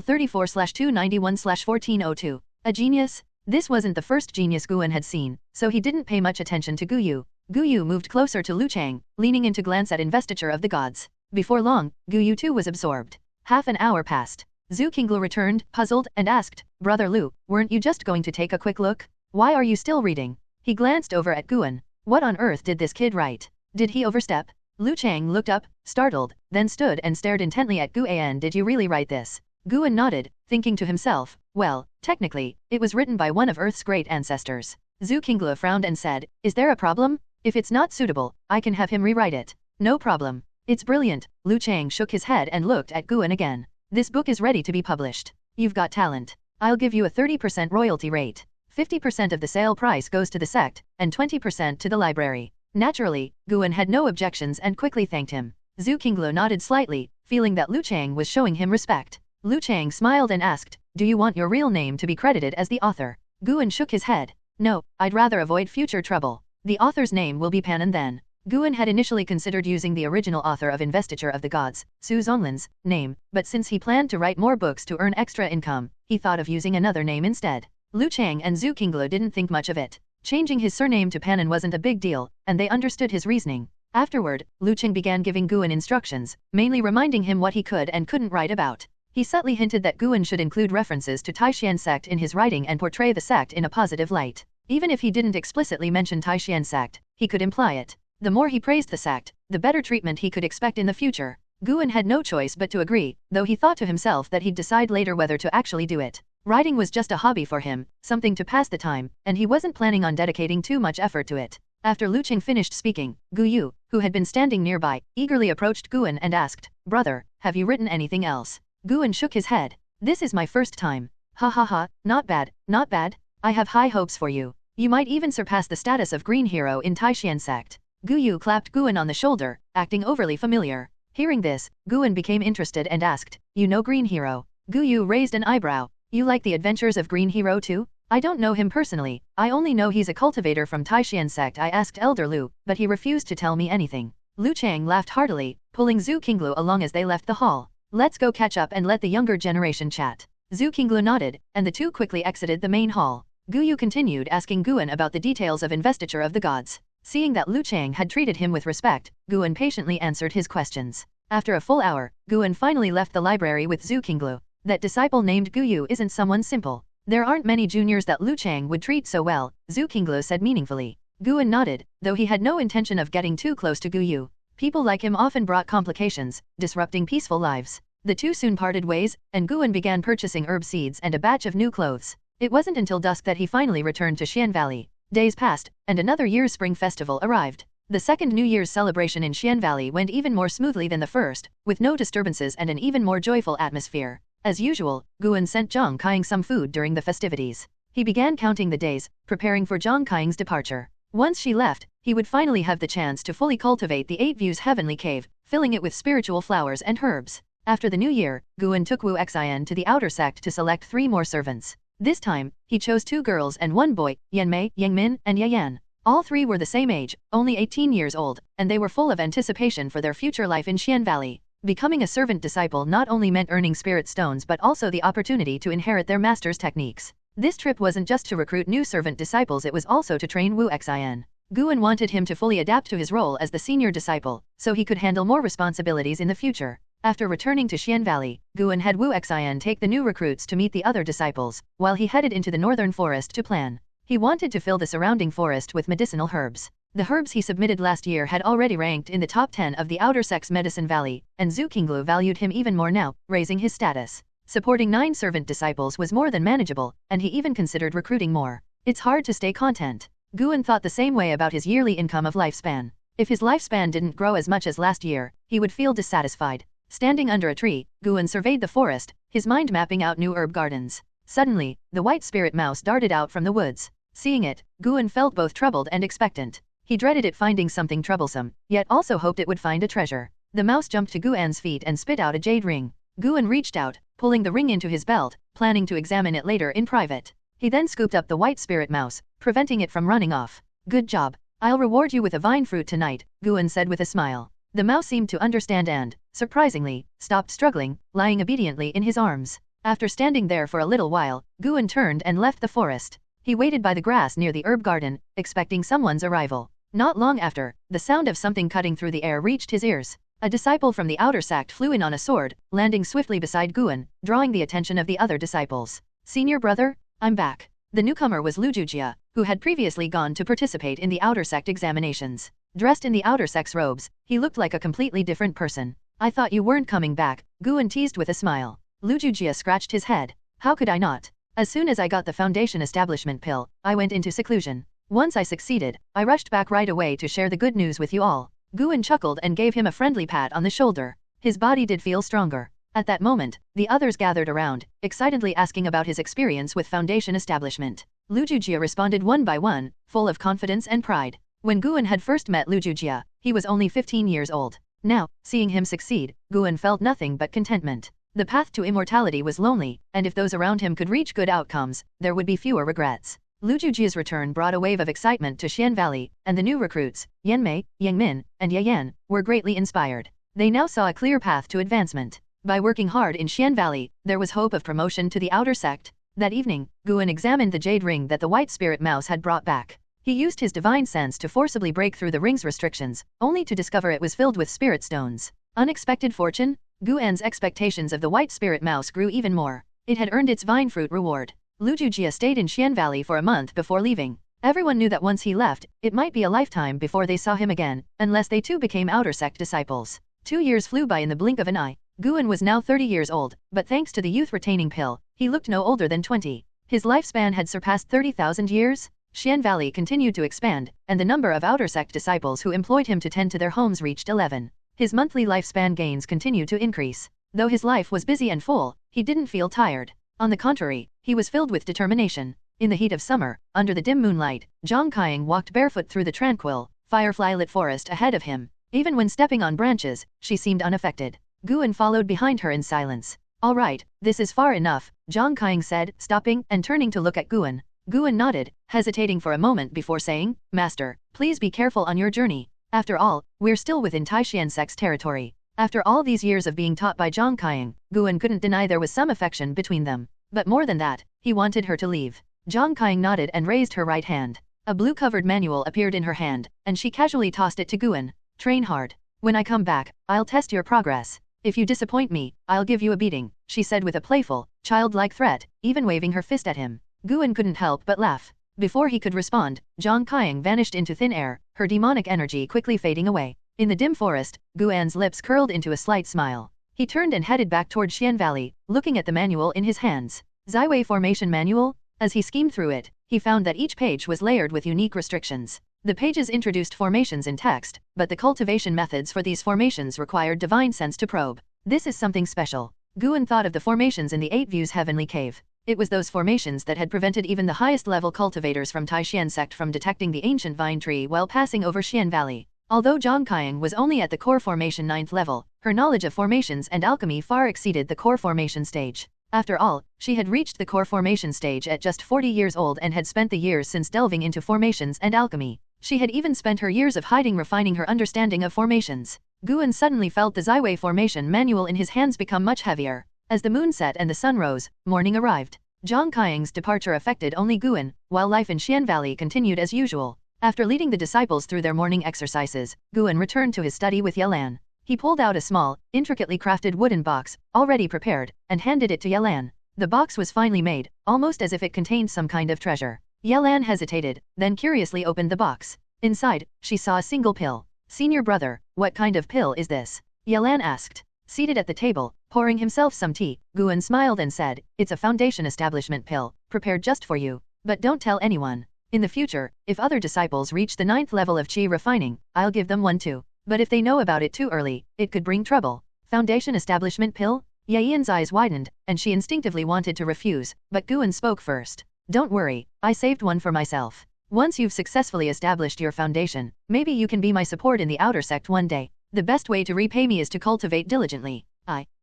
34/291/1402. A genius? This wasn't the first genius Guan had seen, so he didn't pay much attention to Gu Yu. Gu Yu moved closer to Lu Chang, leaning in to glance at Investiture of the Gods. Before long, Gu Yu too was absorbed. Half an hour passed. Zhu Qinglu returned, puzzled, and asked, "Brother Lu, weren't you just going to take a quick look? Why are you still reading?" He glanced over at Guan. What on earth did this kid write? Did he overstep? Lu Chang looked up, startled, then stood and stared intently at Guan. "Did you really write this?" Guan nodded, thinking to himself, well, technically, it was written by one of Earth's great ancestors. Zhu Qinglu frowned and said, "Is there a problem? If it's not suitable, I can have him rewrite it." "No problem. It's brilliant." Lu Chang shook his head and looked at Guan again. "This book is ready to be published. You've got talent. I'll give you a 30% royalty rate. 50% of the sale price goes to the sect, and 20% to the library." Naturally, Guan had no objections and quickly thanked him. Zhu Qinglu nodded slightly, feeling that Lu Chang was showing him respect. Lu Chang smiled and asked, "Do you want your real name to be credited as the author?" Guan shook his head. "No, I'd rather avoid future trouble. The author's name will be Panan then." Guan had initially considered using the original author of Investiture of the Gods, Su Zonglin's, name, but since he planned to write more books to earn extra income, he thought of using another name instead. Lu Chang and Zhu Qinglu didn't think much of it. Changing his surname to Panan wasn't a big deal, and they understood his reasoning. Afterward, Lu Chang began giving Guan instructions, mainly reminding him what he could and couldn't write about. He subtly hinted that Guan should include references to Taixuan Sect in his writing and portray the sect in a positive light. Even if he didn't explicitly mention Taixuan Sect, he could imply it. The more he praised the sect, the better treatment he could expect in the future. Guan had no choice but to agree, though he thought to himself that he'd decide later whether to actually do it. Writing was just a hobby for him, something to pass the time, and he wasn't planning on dedicating too much effort to it. After Lu Chang finished speaking, Gu Yu, who had been standing nearby, eagerly approached Guan and asked, "Brother, have you written anything else?" Guan shook his head. "This is my first time. Ha ha ha, not bad, not bad. I have high hopes for you. You might even surpass the status of Green Hero in Taixuan Sect." Gu Yu clapped Guan on the shoulder, acting overly familiar. Hearing this, Guan became interested and asked, "You know Green Hero?" Gu Yu raised an eyebrow. "You like the adventures of Green Hero too?" "I don't know him personally, I only know he's a cultivator from Taixuan Sect." I asked Elder Lu, but he refused to tell me anything. Lu Chang laughed heartily, pulling Zhu Qinglu along as they left the hall. "Let's go catch up and let the younger generation chat." Zhu Qinglu nodded, and the two quickly exited the main hall. Gu Yu continued asking Guan about the details of Investiture of the Gods. Seeing that Lu Chang had treated him with respect, Guan patiently answered his questions. After a full hour, Guan finally left the library with Zhu Qinglu. That disciple named Gu Yu isn't someone simple. There aren't many juniors that Lu Chang would treat so well, Zhu Qinglu said meaningfully. Guan nodded, though he had no intention of getting too close to Gu Yu. People like him often brought complications, disrupting peaceful lives. The two soon parted ways, and Guan began purchasing herb seeds and a batch of new clothes. It wasn't until dusk that he finally returned to Xian Valley. Days passed, and another year's spring festival arrived. The second New Year's celebration in Xian Valley went even more smoothly than the first, with no disturbances and an even more joyful atmosphere. As usual, Guan sent Zhang Qiang some food during the festivities. He began counting the days, preparing for Zhang Qiang's departure. Once she left, he would finally have the chance to fully cultivate the 8 Views Heavenly Cave, filling it with spiritual flowers and herbs. After the new year, Guan took Wu Xian to the outer sect to select 3 more servants. This time, he chose 2 girls and 1 boy, Yanmei, Yangmin, and Yayan. All 3 were the same age, only 18 years old, and they were full of anticipation for their future life in Xian Valley. Becoming a servant disciple not only meant earning spirit stones but also the opportunity to inherit their master's techniques. This trip wasn't just to recruit new servant disciples, it was also to train Wu Xian. Guan wanted him to fully adapt to his role as the senior disciple, so he could handle more responsibilities in the future. After returning to Xian Valley, Guan had Wu Xian take the new recruits to meet the other disciples, while he headed into the northern forest to plan. He wanted to fill the surrounding forest with medicinal herbs. The herbs he submitted last year had already ranked in the top 10 of the Outer Sect's Medicine Valley, and Zhu Qinglu valued him even more now, raising his status. Supporting 9 servant disciples was more than manageable, and he even considered recruiting more. It's hard to stay content. Guan thought the same way about his yearly income of lifespan. If his lifespan didn't grow as much as last year, he would feel dissatisfied. Standing under a tree, Guan surveyed the forest, his mind mapping out new herb gardens. Suddenly, the white spirit mouse darted out from the woods. Seeing it, Guan felt both troubled and expectant. He dreaded it finding something troublesome, yet also hoped it would find a treasure. The mouse jumped to Guan's feet and spit out a jade ring. Guan reached out, pulling the ring into his belt, planning to examine it later in private. He then scooped up the white spirit mouse, preventing it from running off. Good job. I'll reward you with a vine fruit tonight, Guan said with a smile. The mouse seemed to understand and, surprisingly, stopped struggling, lying obediently in his arms. After standing there for a little while, Guan turned and left the forest. He waited by the grass near the herb garden, expecting someone's arrival. Not long after, the sound of something cutting through the air reached his ears. A disciple from the outer sect flew in on a sword, landing swiftly beside Guan, drawing the attention of the other disciples. Senior brother, I'm back. The newcomer was Lu Jujia, who had previously gone to participate in the outer sect examinations. Dressed in the outer sect's robes, he looked like a completely different person. I thought you weren't coming back, Guan teased with a smile. Lu Jujia scratched his head. How could I not? As soon as I got the foundation establishment pill, I went into seclusion. Once I succeeded, I rushed back right away to share the good news with you all. Guan chuckled and gave him a friendly pat on the shoulder. His body did feel stronger. At that moment, the others gathered around, excitedly asking about his experience with foundation establishment. Lu Jujia responded one by one, full of confidence and pride. When Guan had first met Lu Jujia, he was only 15 years old. Now, seeing him succeed, Guan felt nothing but contentment. The path to immortality was lonely, and if those around him could reach good outcomes, there would be fewer regrets. Lu Jujia's return brought a wave of excitement to Xian Valley, and the new recruits, Yanmei, Yangmin, and Yayan, were greatly inspired. They now saw a clear path to advancement. By working hard in Xian Valley, there was hope of promotion to the outer sect. That evening, Guan examined the jade ring that the white spirit mouse had brought back. He used his divine sense to forcibly break through the ring's restrictions, only to discover it was filled with spirit stones. Unexpected fortune? Guan's expectations of the white spirit mouse grew even more. It had earned its vine fruit reward. Lu Jujia stayed in Xian Valley for a month before leaving. Everyone knew that once he left, it might be a lifetime before they saw him again, unless they too became outer sect disciples. 2 years flew by in the blink of an eye. Guan was now 30 years old, but thanks to the youth-retaining pill, he looked no older than 20. His lifespan had surpassed 30,000 years. Xian Valley continued to expand, and the number of outer sect disciples who employed him to tend to their homes reached 11. His monthly lifespan gains continued to increase. Though his life was busy and full, he didn't feel tired. On the contrary, he was filled with determination. In the heat of summer, under the dim moonlight, Zhang Qiang walked barefoot through the tranquil, firefly-lit forest ahead of him. Even when stepping on branches, she seemed unaffected. Guan followed behind her in silence. All right, this is far enough, Zhang Qiang said, stopping and turning to look at Guan. Guan nodded, hesitating for a moment before saying, Master, please be careful on your journey. After all, we're still within Taixuan Sect's territory. After all these years of being taught by Zhang Qiang, Guan couldn't deny there was some affection between them. But more than that, he wanted her to leave. Zhang Qiang nodded and raised her right hand. A blue-covered manual appeared in her hand, and she casually tossed it to Guan. Train hard. When I come back, I'll test your progress. If you disappoint me, I'll give you a beating, she said with a playful, childlike threat, even waving her fist at him. Guan couldn't help but laugh. Before he could respond, Zhang Qiang vanished into thin air, her demonic energy quickly fading away. In the dim forest, Guan's lips curled into a slight smile. He turned and headed back toward Xian Valley, looking at the manual in his hands. Zaiwei Formation Manual? As he schemed through it, he found that each page was layered with unique restrictions. The pages introduced formations in text, but the cultivation methods for these formations required divine sense to probe. This is something special. Guan thought of the formations in the 8 Views Heavenly Cave. It was those formations that had prevented even the highest level cultivators from Taixuan Sect from detecting the ancient vine tree while passing over Xian Valley. Although Zhang Qiang was only at the core formation 9th level, her knowledge of formations and alchemy far exceeded the core formation stage. After all, she had reached the core formation stage at just 40 years old and had spent the years since delving into formations and alchemy. She had even spent her years of hiding refining her understanding of formations. Guan suddenly felt the Ziwei formation manual in his hands become much heavier. As the moon set and the sun rose, morning arrived. Zhang Qiang's departure affected only Guan, while life in Xian Valley continued as usual. After leading the disciples through their morning exercises, Guan returned to his study with Yalan. He pulled out a small, intricately crafted wooden box, already prepared, and handed it to Yalan. The box was finely made, almost as if it contained some kind of treasure. Yalan hesitated, then curiously opened the box. Inside, she saw a single pill. "Senior brother, what kind of pill is this?" Yalan asked. Seated at the table, pouring himself some tea, Guan smiled and said, "It's a foundation establishment pill, prepared just for you. But don't tell anyone. In the future, if other disciples reach the 9th level of qi refining, I'll give them one too. But if they know about it too early, it could bring trouble." Foundation establishment pill? Yayan's eyes widened, and she instinctively wanted to refuse, but Guan spoke first. "Don't worry, I saved one for myself. Once you've successfully established your foundation, maybe you can be my support in the outer sect one day. The best way to repay me is to cultivate diligently."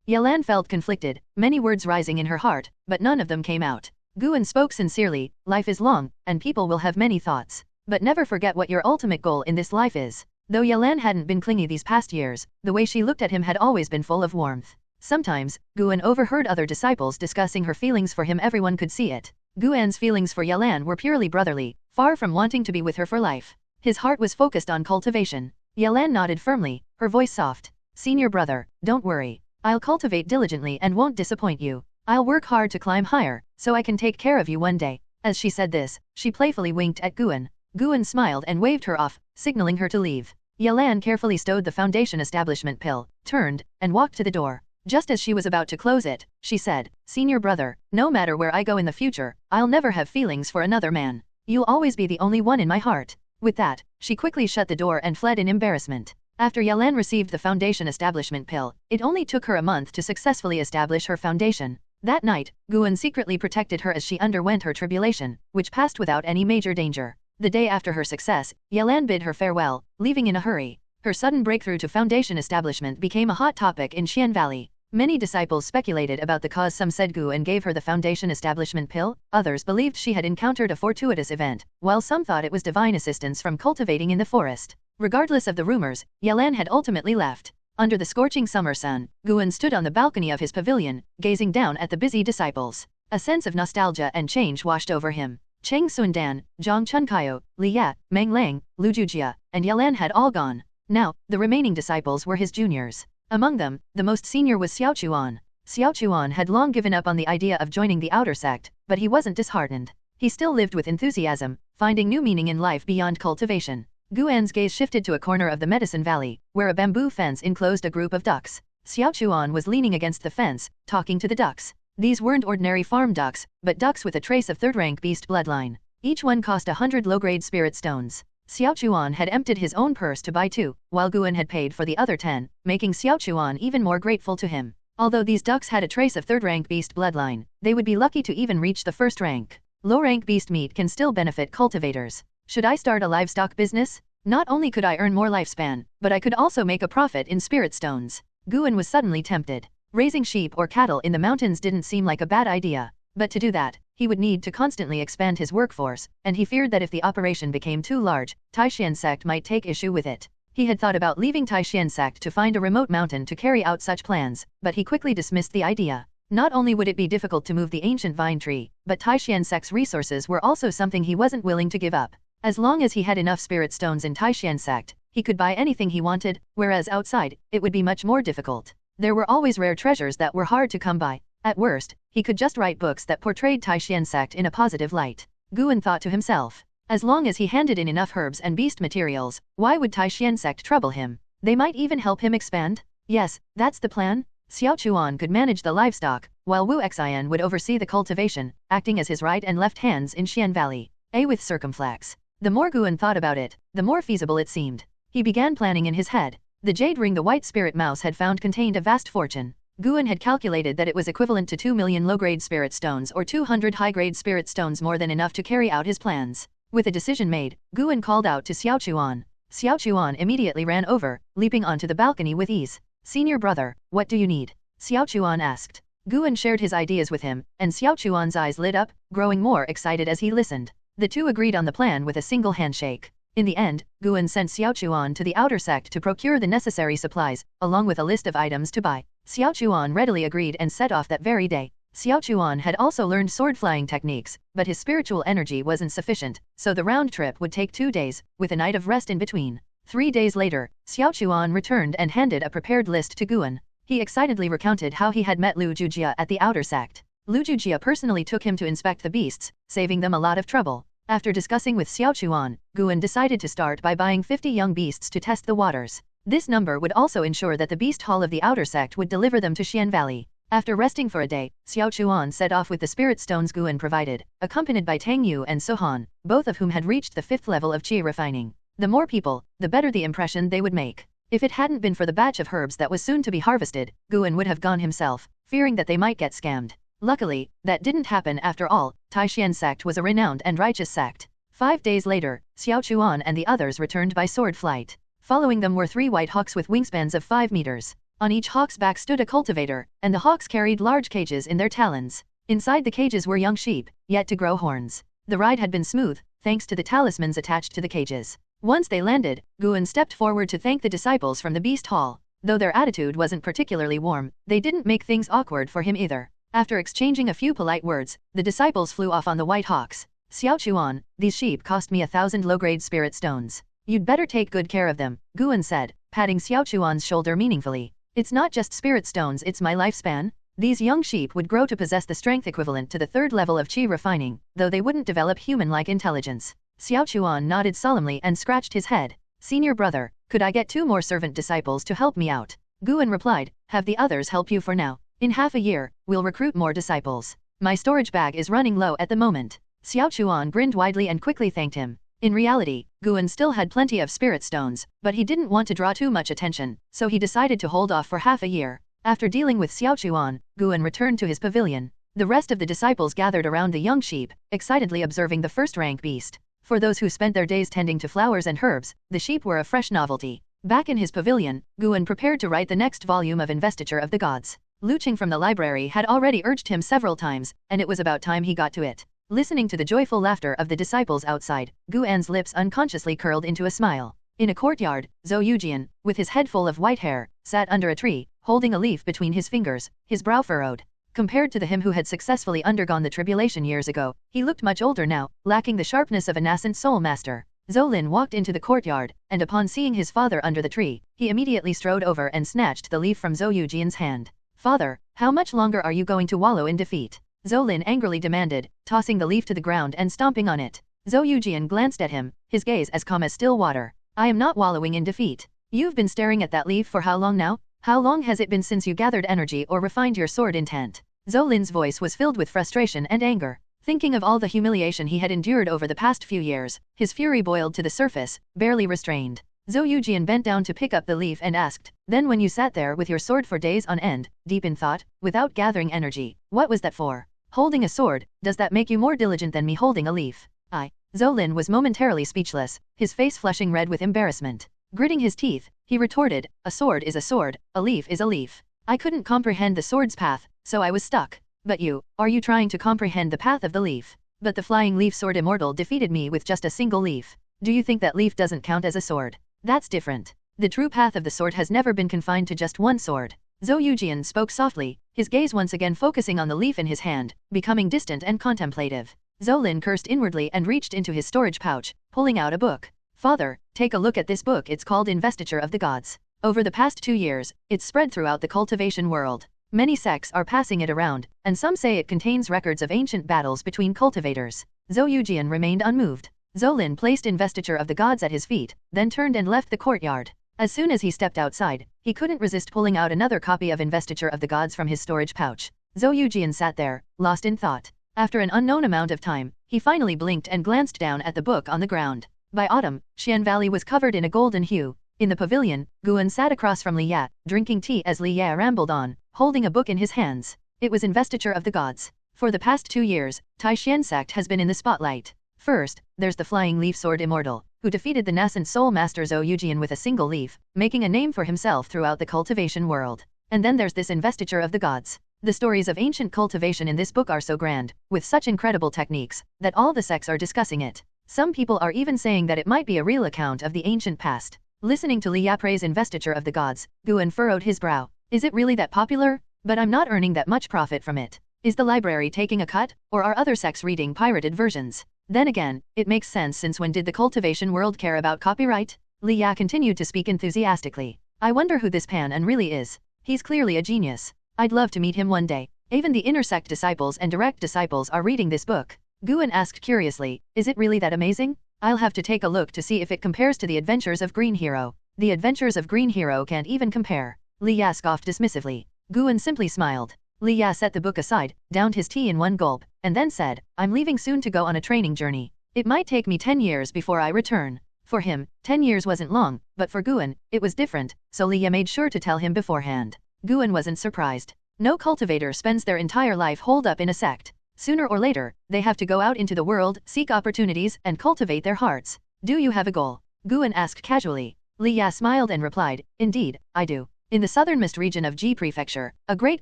Yalan felt conflicted, many words rising in her heart, but none of them came out. Guan spoke sincerely, "Life is long, and people will have many thoughts. But never forget what your ultimate goal in this life is." Though Yalan hadn't been clingy these past years, the way she looked at him had always been full of warmth. Sometimes, Guan overheard other disciples discussing her feelings for him. Everyone could see it. Guan's feelings for Yalan were purely brotherly, far from wanting to be with her for life. His heart was focused on cultivation. Yalan nodded firmly, her voice soft. "Senior brother, don't worry. I'll cultivate diligently and won't disappoint you. I'll work hard to climb higher, so I can take care of you one day." As she said this, she playfully winked at Guan. Guan smiled and waved her off, signaling her to leave. Yalan carefully stowed the foundation establishment pill, turned, and walked to the door. Just as she was about to close it, she said, "Senior brother, no matter where I go in the future, I'll never have feelings for another man. You'll always be the only one in my heart." With that, she quickly shut the door and fled in embarrassment. After Yalan received the foundation establishment pill, it only took her a month to successfully establish her foundation. That night, Guan secretly protected her as she underwent her tribulation, which passed without any major danger. The day after her success, Yalan bid her farewell, leaving in a hurry. Her sudden breakthrough to foundation establishment became a hot topic in Xian Valley. Many disciples speculated about the cause. Some said Guan gave her the foundation establishment pill, others believed she had encountered a fortuitous event, while some thought it was divine assistance from cultivating in the forest. Regardless of the rumors, Yalan had ultimately left. Under the scorching summer sun, Guan stood on the balcony of his pavilion, gazing down at the busy disciples. A sense of nostalgia and change washed over him. Cheng Sundan, Zhang Chunkaio, Liya, Meng Lang, Lu Jujia, and Yalan had all gone. Now, the remaining disciples were his juniors. Among them, the most senior was Xiaochuan. Xiaochuan had long given up on the idea of joining the outer sect, but he wasn't disheartened. He still lived with enthusiasm, finding new meaning in life beyond cultivation. Guan's gaze shifted to a corner of the Medicine Valley, where a bamboo fence enclosed a group of ducks. Xiaochuan was leaning against the fence, talking to the ducks. These weren't ordinary farm ducks, but ducks with a trace of third-rank beast bloodline. Each one cost 100 low-grade spirit stones. Xiaochuan had emptied his own purse to buy 2, while Guan had paid for the other 10, making Xiaochuan even more grateful to him. Although these ducks had a trace of third-rank beast bloodline, they would be lucky to even reach the first rank. Low-rank beast meat can still benefit cultivators. Should I start a livestock business? Not only could I earn more lifespan, but I could also make a profit in spirit stones. Guan was suddenly tempted. Raising sheep or cattle in the mountains didn't seem like a bad idea. But to do that, he would need to constantly expand his workforce, and he feared that if the operation became too large, Taixuan Sect might take issue with it. He had thought about leaving Taixuan Sect to find a remote mountain to carry out such plans, but he quickly dismissed the idea. Not only would it be difficult to move the ancient vine tree, but Taixuan Sect's resources were also something he wasn't willing to give up. As long as he had enough spirit stones in Taixuan Sect, he could buy anything he wanted, whereas outside, it would be much more difficult. There were always rare treasures that were hard to come by. At worst, he could just write books that portrayed Taixuan Sect in a positive light. Guan thought to himself. As long as he handed in enough herbs and beast materials, why would Taixuan Sect trouble him? They might even help him expand? Yes, that's the plan. Xiaochuan could manage the livestock, while Wu Xian would oversee the cultivation, acting as his right and left hands in Xian Valley. With circumflex. The more Guan thought about it, the more feasible it seemed. He began planning in his head. The jade ring the white spirit mouse had found contained a vast fortune. Guan had calculated that it was equivalent to 2 million low-grade spirit stones or 200 high-grade spirit stones, more than enough to carry out his plans. With a decision made, Guan called out to Xiaochuan. Xiaochuan immediately ran over, leaping onto the balcony with ease. "Senior brother, what do you need?" Xiaochuan asked. Guan shared his ideas with him, and Xiaochuan's eyes lit up, growing more excited as he listened. The two agreed on the plan with a single handshake. In the end, Guan sent Xiaochuan to the outer sect to procure the necessary supplies, along with a list of items to buy. Xiaochuan readily agreed and set off that very day. Xiaochuan had also learned sword flying techniques, but his spiritual energy wasn't sufficient, so the round trip would take 2 days, with a night of rest in between. 3 days later, Xiaochuan returned and handed a prepared list to Guan. He excitedly recounted how he had met Lu Jujia at the outer sect. Lu Jujia personally took him to inspect the beasts, saving them a lot of trouble. After discussing with Xiaochuan, Guan decided to start by buying 50 young beasts to test the waters. This number would also ensure that the beast hall of the outer sect would deliver them to Xian Valley. After resting for a day, Xiaochuan set off with the spirit stones Guan provided, accompanied by Tang Yu and Sohan, both of whom had reached the 5th level of qi refining. The more people, the better the impression they would make. If it hadn't been for the batch of herbs that was soon to be harvested, Guan would have gone himself, fearing that they might get scammed. Luckily, that didn't happen after all. Taixuan Sect was a renowned and righteous sect. 5 days later, Xiaochuan and the others returned by sword flight. Following them were 3 white hawks with wingspans of 5 meters. On each hawk's back stood a cultivator, and the hawks carried large cages in their talons. Inside the cages were young sheep, yet to grow horns. The ride had been smooth, thanks to the talismans attached to the cages. Once they landed, Guan stepped forward to thank the disciples from the beast hall. Though their attitude wasn't particularly warm, they didn't make things awkward for him either. After exchanging a few polite words, the disciples flew off on the white hawks. "Xiaochuan, these sheep cost me 1,000 low-grade spirit stones. You'd better take good care of them," Guan said, patting Xiaochuan's shoulder meaningfully. "It's not just spirit stones, it's my lifespan." These young sheep would grow to possess the strength equivalent to the 3rd level of qi refining, though they wouldn't develop human-like intelligence. Xiaochuan nodded solemnly and scratched his head. "Senior brother, could I get 2 more servant disciples to help me out?" Guan replied, "Have the others help you for now. In half a year, we'll recruit more disciples. My storage bag is running low at the moment." Xiaochuan grinned widely and quickly thanked him. In reality, Guan still had plenty of spirit stones, but he didn't want to draw too much attention, so he decided to hold off for half a year. After dealing with Xiaochuan, Guan returned to his pavilion. The rest of the disciples gathered around the young sheep, excitedly observing the first-rank beast. For those who spent their days tending to flowers and herbs, the sheep were a fresh novelty. Back in his pavilion, Guan prepared to write the next volume of Investiture of the Gods. Lu Qing from the library had already urged him several times, and it was about time he got to it. Listening to the joyful laughter of the disciples outside, Guan's lips unconsciously curled into a smile. In a courtyard, Zhou Yujian, with his head full of white hair, sat under a tree, holding a leaf between his fingers, his brow furrowed. Compared to the him who had successfully undergone the tribulation years ago, he looked much older now, lacking the sharpness of a nassent soul master. Zhou Lin walked into the courtyard, and upon seeing his father under the tree, he immediately strode over and snatched the leaf from Zhou Yujian's hand. "Father, how much longer are you going to wallow in defeat?" Zhou Lin angrily demanded, tossing the leaf to the ground and stomping on it. Zhou Yujian glanced at him, his gaze as calm as still water. "I am not wallowing in defeat. You've been staring at that leaf for how long now? How long has it been since you gathered energy or refined your sword intent?" Zhou Lin's voice was filled with frustration and anger. Thinking of all the humiliation he had endured over the past few years, his fury boiled to the surface, barely restrained. Zhou Yujian bent down to pick up the leaf and asked, "Then when you sat there with your sword for days on end, deep in thought, without gathering energy, what was that for? Holding a sword, does that make you more diligent than me holding a leaf?" Zhou Lin was momentarily speechless, his face flushing red with embarrassment. Gritting his teeth, he retorted, "A sword is a sword, a leaf is a leaf. I couldn't comprehend the sword's path, so I was stuck. But you, are you trying to comprehend the path of the leaf? But the flying leaf sword immortal defeated me with just a single leaf. Do you think that leaf doesn't count as a sword? That's different. The true path of the sword has never been confined to just one sword." Zhou Yujian spoke softly, his gaze once again focusing on the leaf in his hand, becoming distant and contemplative. Zhou Lin cursed inwardly and reached into his storage pouch, pulling out a book. "Father, take a look at this book. It's called Investiture of the Gods. Over the past 2 years, it's spread throughout the cultivation world. Many sects are passing it around, and some say it contains records of ancient battles between cultivators." Zhou Yujian remained unmoved. Zhou Lin placed Investiture of the Gods at his feet, then turned and left the courtyard. As soon as he stepped outside, he couldn't resist pulling out another copy of Investiture of the Gods from his storage pouch. Zhou Yujian sat there, lost in thought. After an unknown amount of time, he finally blinked and glanced down at the book on the ground. By autumn, Xian Valley was covered in a golden hue. In the pavilion, Guan sat across from Liya, drinking tea as Liya rambled on, holding a book in his hands. It was Investiture of the Gods. For the past 2 years, Taixuan Sect has been in the spotlight. First, there's the Flying Leaf Sword Immortal, who defeated the nassent soul master Zhou Yujian with a single leaf, making a name for himself throughout the cultivation world. And then there's this Investiture of the Gods. The stories of ancient cultivation in this book are so grand, with such incredible techniques, that all the sects are discussing it. Some people are even saying that it might be a real account of the ancient past. Listening to Liya praise Investiture of the Gods, Guan furrowed his brow. Is it really that popular? But I'm not earning that much profit from it. Is the library taking a cut, or are other sects reading pirated versions? Then again, it makes sense since when did the cultivation world care about copyright? Liya continued to speak enthusiastically. I wonder who this Pan really is. He's clearly a genius. I'd love to meet him one day. Even the inner sect disciples and direct disciples are reading this book. Guan asked curiously, is it really that amazing? I'll have to take a look to see if it compares to the adventures of Green Hero. The adventures of Green Hero can't even compare. Liya scoffed dismissively. Guan simply smiled. Liya set the book aside, downed his tea in one gulp, and then said, I'm leaving soon to go on a training journey. It might take me 10 years before I return. For him, 10 years wasn't long, but for Guan, it was different, so Liya made sure to tell him beforehand. Guan wasn't surprised. No cultivator spends their entire life holed up in a sect. Sooner or later, they have to go out into the world, seek opportunities, and cultivate their hearts. Do you have a goal? Guan asked casually. Liya smiled and replied, indeed, I do. In the southernmost region of Ji Prefecture, a great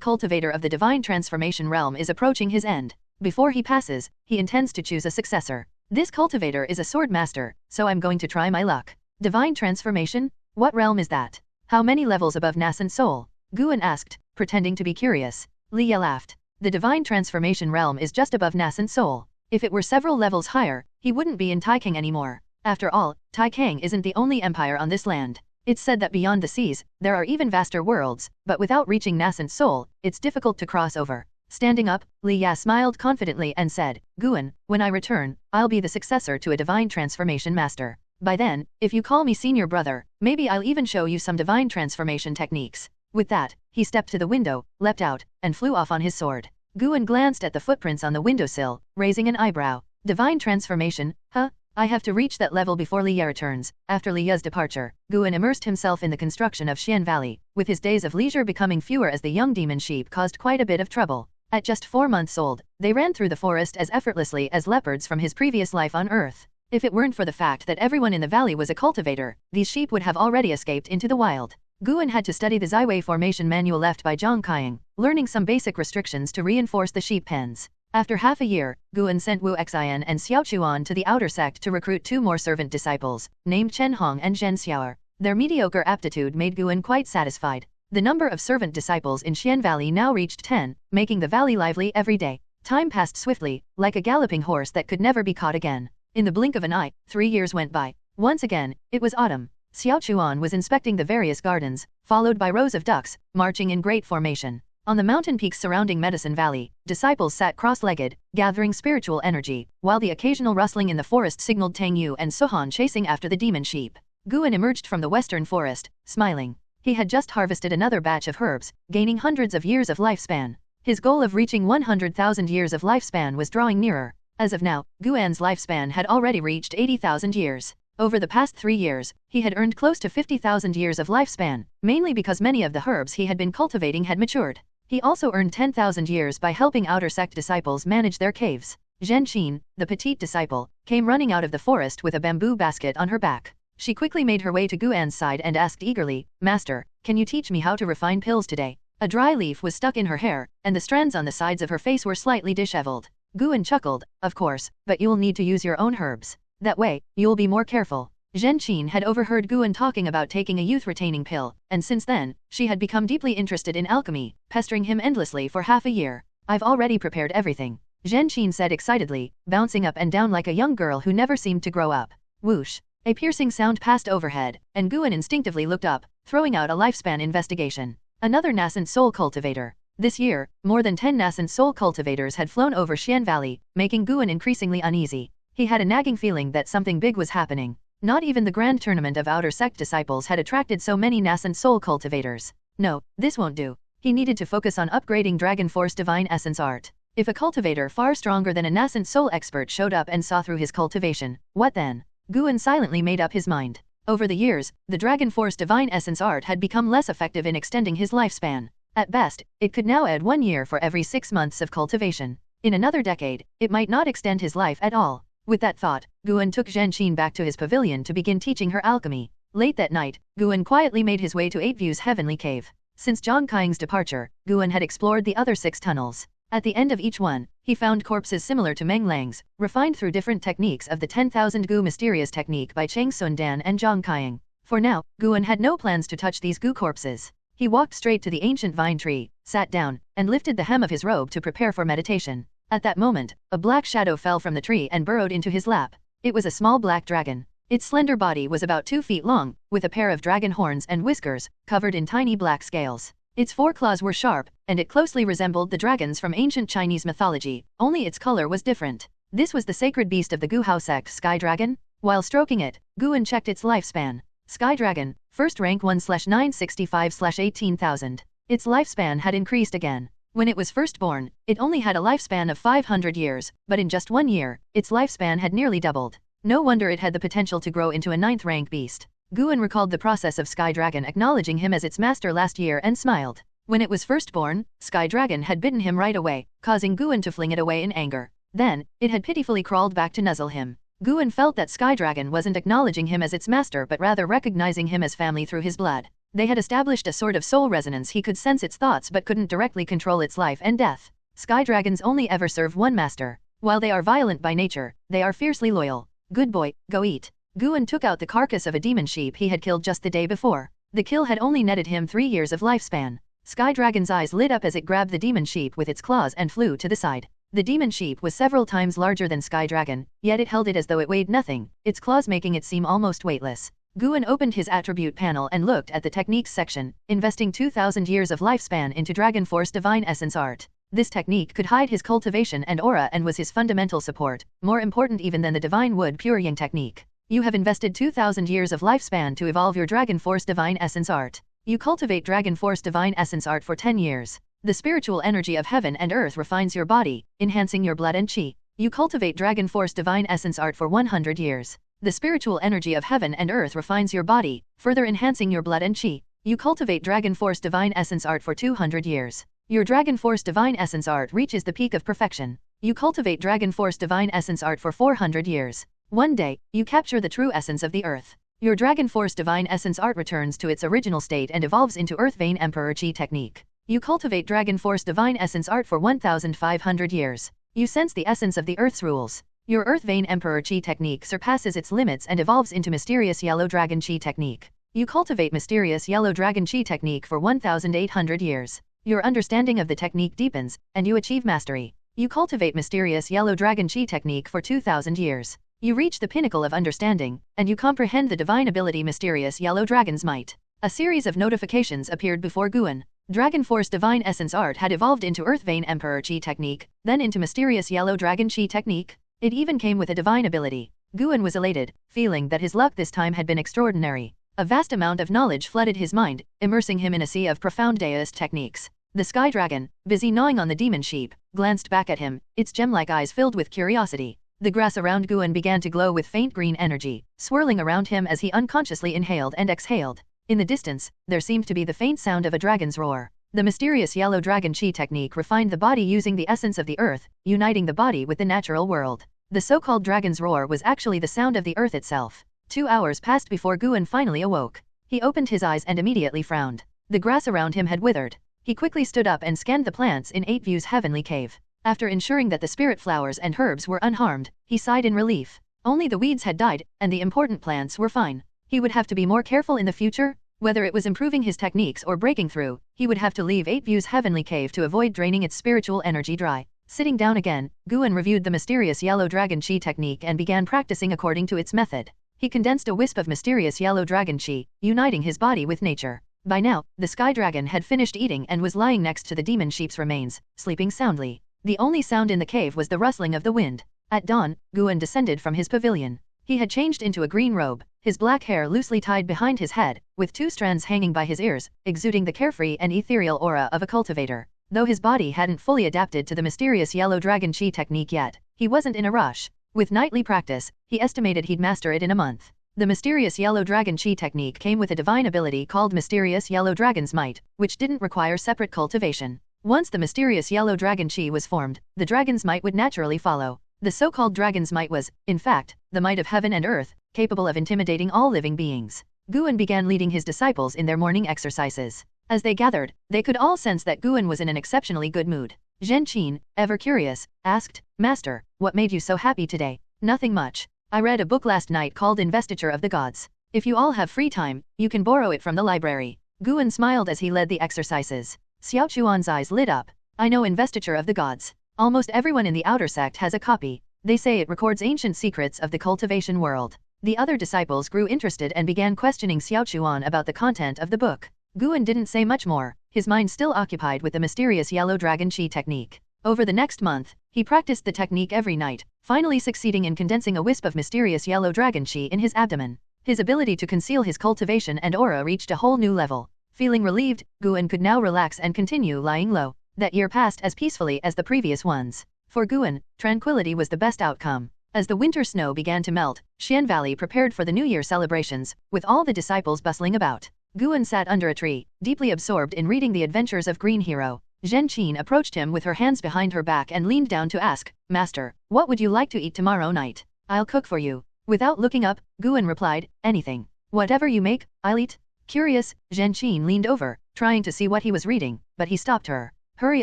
cultivator of the divine transformation realm is approaching his end. Before he passes, he intends to choose a successor. This cultivator is a sword master, so I'm going to try my luck. Divine transformation? What realm is that? How many levels above nassent soul? Guan asked, pretending to be curious. Liya laughed. The divine transformation realm is just above nassent soul. If it were several levels higher, he wouldn't be in Taikang anymore. After all, Taikang isn't the only empire on this land. It's said that beyond the seas, there are even vaster worlds, but without reaching nassent soul, it's difficult to cross over. Standing up, Liya smiled confidently and said, Guan, when I return, I'll be the successor to a divine transformation master. By then, if you call me senior brother, maybe I'll even show you some divine transformation techniques. With that, he stepped to the window, leapt out, and flew off on his sword. Guan glanced at the footprints on the windowsill, raising an eyebrow. Divine transformation, huh? I have to reach that level before Liya returns. After Liya's departure, Guan immersed himself in the construction of Xian Valley, with his days of leisure becoming fewer as the young demon sheep caused quite a bit of trouble. At just 4 months old, they ran through the forest as effortlessly as leopards from his previous life on Earth. If it weren't for the fact that everyone in the valley was a cultivator, these sheep would have already escaped into the wild. Guan had to study the Zaiwei formation manual left by Zhang Qiang, learning some basic restrictions to reinforce the sheep pens. After half a year, Guan sent Wu Xian and Xiao Chuan to the outer sect to recruit 2 more servant disciples, named Chen Hong and Zhen Xiaoer. Their mediocre aptitude made Guan quite satisfied. The number of servant disciples in Xian Valley now reached 10, making the valley lively every day. Time passed swiftly, like a galloping horse that could never be caught again. In the blink of an eye, 3 years went by. Once again, it was autumn. Xiao Chuan was inspecting the various gardens, followed by rows of ducks, marching in great formation. On the mountain peaks surrounding Medicine Valley, disciples sat cross-legged, gathering spiritual energy, while the occasional rustling in the forest signaled Tang Yu and Suhan chasing after the demon sheep. Guan emerged from the western forest, smiling. He had just harvested another batch of herbs, gaining hundreds of years of lifespan. His goal of reaching 100,000 years of lifespan was drawing nearer. As of now, Guan's lifespan had already reached 80,000 years. Over the past 3 years, he had earned close to 50,000 years of lifespan, mainly because many of the herbs he had been cultivating had matured. He also earned 10,000 years by helping outer sect disciples manage their caves. Zhen Qin, the petite disciple, came running out of the forest with a bamboo basket on her back. She quickly made her way to Guan's side and asked eagerly, Master, can you teach me how to refine pills today? A dry leaf was stuck in her hair, and the strands on the sides of her face were slightly disheveled. Guan chuckled, of course, but you'll need to use your own herbs. That way, you'll be more careful. Zhen Qin had overheard Guan talking about taking a youth-retaining pill, and since then, she had become deeply interested in alchemy, pestering him endlessly for half a year. I've already prepared everything, Zhen Qin said excitedly, bouncing up and down like a young girl who never seemed to grow up. Whoosh! A piercing sound passed overhead, and Guan instinctively looked up, throwing out a lifespan investigation. Another nassent soul cultivator. This year, more than 10 nassent soul cultivators had flown over Xian Valley, making Guan increasingly uneasy. He had a nagging feeling that something big was happening. Not even the grand tournament of outer sect disciples had attracted so many nassent soul cultivators. No, this won't do. He needed to focus on upgrading Dragon Force Divine Essence art. If a cultivator far stronger than a nassent soul expert showed up and saw through his cultivation, what then? Guan silently made up his mind. Over the years, the Dragon Force Divine Essence art had become less effective in extending his lifespan. At best, it could now add 1 year for every 6 months of cultivation. In another decade, it might not extend his life at all. With that thought, Guan took Zhenqin back to his pavilion to begin teaching her alchemy. Late that night, Guan quietly made his way to 8 View's heavenly cave. Since Zhang Qing's departure, Guan had explored the other 6 tunnels. At the end of each one, he found corpses similar to Meng Lang's, refined through different techniques of the 10,000 Gu mysterious technique by Cheng Sun Dan and Zhang Qing. For now, Guan had no plans to touch these Gu corpses. He walked straight to the ancient vine tree, sat down, and lifted the hem of his robe to prepare for meditation. At that moment, a black shadow fell from the tree and burrowed into his lap. It was a small black dragon. Its slender body was about 2 feet long, with a pair of dragon horns and whiskers, covered in tiny black scales. Its 4 claws were sharp, and it closely resembled the dragons from ancient Chinese mythology, only its color was different. This was the sacred beast of the Guhao sect, Sky Dragon. While stroking it, Guan checked its lifespan. Sky Dragon, first rank 1/965/18,000. Its lifespan had increased again. When it was first born, it only had a lifespan of 500 years, but in just 1 year, its lifespan had nearly doubled. No wonder it had the potential to grow into a 9th rank beast. Guan recalled the process of Sky Dragon acknowledging him as its master last year and smiled. When it was first born, Sky Dragon had bitten him right away, causing Guan to fling it away in anger. Then, it had pitifully crawled back to nuzzle him. Guan felt that Sky Dragon wasn't acknowledging him as its master but rather recognizing him as family through his blood. They had established a sort of soul resonance. He could sense its thoughts but couldn't directly control its life and death. Sky Dragons only ever serve one master. While they are violent by nature, they are fiercely loyal. Good boy, go eat. Guan took out the carcass of a demon sheep he had killed just the day before. The kill had only netted him 3 years of lifespan. Sky Dragon's eyes lit up as it grabbed the demon sheep with its claws and flew to the side. The demon sheep was several times larger than Sky Dragon, yet it held it as though it weighed nothing, its claws making it seem almost weightless. Guan opened his attribute panel and looked at the techniques section, investing 2,000 years of lifespan into Dragon Force Divine Essence art. This technique could hide his cultivation and aura and was his fundamental support, more important even than the Divine Wood Pure Yang technique. You have invested 2,000 years of lifespan to evolve your Dragon Force Divine Essence art. You cultivate Dragon Force Divine Essence art for 10 years. The spiritual energy of heaven and earth refines your body, enhancing your blood and chi. You cultivate Dragon Force Divine Essence art for 100 years. The spiritual energy of heaven and earth refines your body, further enhancing your blood and chi. You cultivate Dragon Force Divine Essence art for 200 years. Your Dragon Force Divine Essence art reaches the peak of perfection. You cultivate Dragon Force Divine Essence art for 400 years. One day, you capture the true essence of the earth. Your Dragon Force Divine Essence art returns to its original state and evolves into Earth Vein Emperor Chi technique. You cultivate Dragon Force Divine Essence art for 1,500 years. You sense the essence of the Earth's rules. Your Earth Vein Emperor Chi technique surpasses its limits and evolves into Mysterious Yellow Dragon Chi technique. You cultivate Mysterious Yellow Dragon Chi technique for 1,800 years. Your understanding of the technique deepens, and you achieve mastery. You cultivate Mysterious Yellow Dragon Chi technique for 2,000 years. You reach the pinnacle of understanding, and you comprehend the divine ability Mysterious Yellow Dragon's might. A series of notifications appeared before Guan. Dragon Force Divine Essence art had evolved into Earth Vein Emperor Chi technique, then into Mysterious Yellow Dragon Chi technique. It even came with a divine ability. Guan was elated, feeling that his luck this time had been extraordinary. A vast amount of knowledge flooded his mind, immersing him in a sea of profound deist techniques. The Sky Dragon, busy gnawing on the demon sheep, glanced back at him, its gem-like eyes filled with curiosity. The grass around Guan began to glow with faint green energy, swirling around him as he unconsciously inhaled and exhaled. In the distance, there seemed to be the faint sound of a dragon's roar. The Mysterious Yellow Dragon Chi technique refined the body using the essence of the earth, uniting the body with the natural world. The so-called dragon's roar was actually the sound of the earth itself. 2 hours passed before Guan finally awoke. He opened his eyes and immediately frowned. The grass around him had withered. He quickly stood up and scanned the plants in 8 View's heavenly cave. After ensuring that the spirit flowers and herbs were unharmed, he sighed in relief. Only the weeds had died, and the important plants were fine. He would have to be more careful in the future. Whether it was improving his techniques or breaking through, he would have to leave 8 View's heavenly cave to avoid draining its spiritual energy dry. Sitting down again, Guan reviewed the Mysterious Yellow Dragon Chi technique and began practicing according to its method. He condensed a wisp of Mysterious Yellow Dragon Chi, uniting his body with nature. By now, the Sky Dragon had finished eating and was lying next to the demon sheep's remains, sleeping soundly. The only sound in the cave was the rustling of the wind. At dawn, Guan descended from his pavilion. He had changed into a green robe, his black hair loosely tied behind his head, with 2 strands hanging by his ears, exuding the carefree and ethereal aura of a cultivator. Though his body hadn't fully adapted to the mysterious yellow dragon chi technique yet, he wasn't in a rush. With nightly practice, he estimated he'd master it in a month. The mysterious yellow dragon chi technique came with a divine ability called mysterious yellow dragon's might, which didn't require separate cultivation. Once the mysterious yellow dragon chi was formed, the dragon's might would naturally follow. The so-called dragon's might was, in fact, the might of heaven and earth, capable of intimidating all living beings. Guan began leading his disciples in their morning exercises. As they gathered, they could all sense that Guan was in an exceptionally good mood. Zhen Qin, ever curious, asked, "Master, what made you so happy today?" "Nothing much. I read a book last night called Investiture of the Gods. If you all have free time, you can borrow it from the library." Guan smiled as he led the exercises. Xiao Chuan's eyes lit up. "I know Investiture of the Gods. Almost everyone in the outer sect has a copy. They say it records ancient secrets of the cultivation world." The other disciples grew interested and began questioning Xiao Chuan about the content of the book. Guan didn't say much more, his mind still occupied with the mysterious yellow dragon chi technique. Over the next month, he practiced the technique every night, finally succeeding in condensing a wisp of mysterious yellow dragon chi in his abdomen. His ability to conceal his cultivation and aura reached a whole new level. Feeling relieved, Guan could now relax and continue lying low. That year passed as peacefully as the previous ones. For Guan, tranquility was the best outcome. As the winter snow began to melt, Xian Valley prepared for the New Year celebrations, with all the disciples bustling about. Guan sat under a tree, deeply absorbed in reading the adventures of Green Hero. Zhen Qin approached him with her hands behind her back and leaned down to ask, "Master, what would you like to eat tomorrow night? I'll cook for you." Without looking up, Guan replied, "Anything. Whatever you make, I'll eat." Curious, Zhen Qin leaned over, trying to see what he was reading, but he stopped her. "Hurry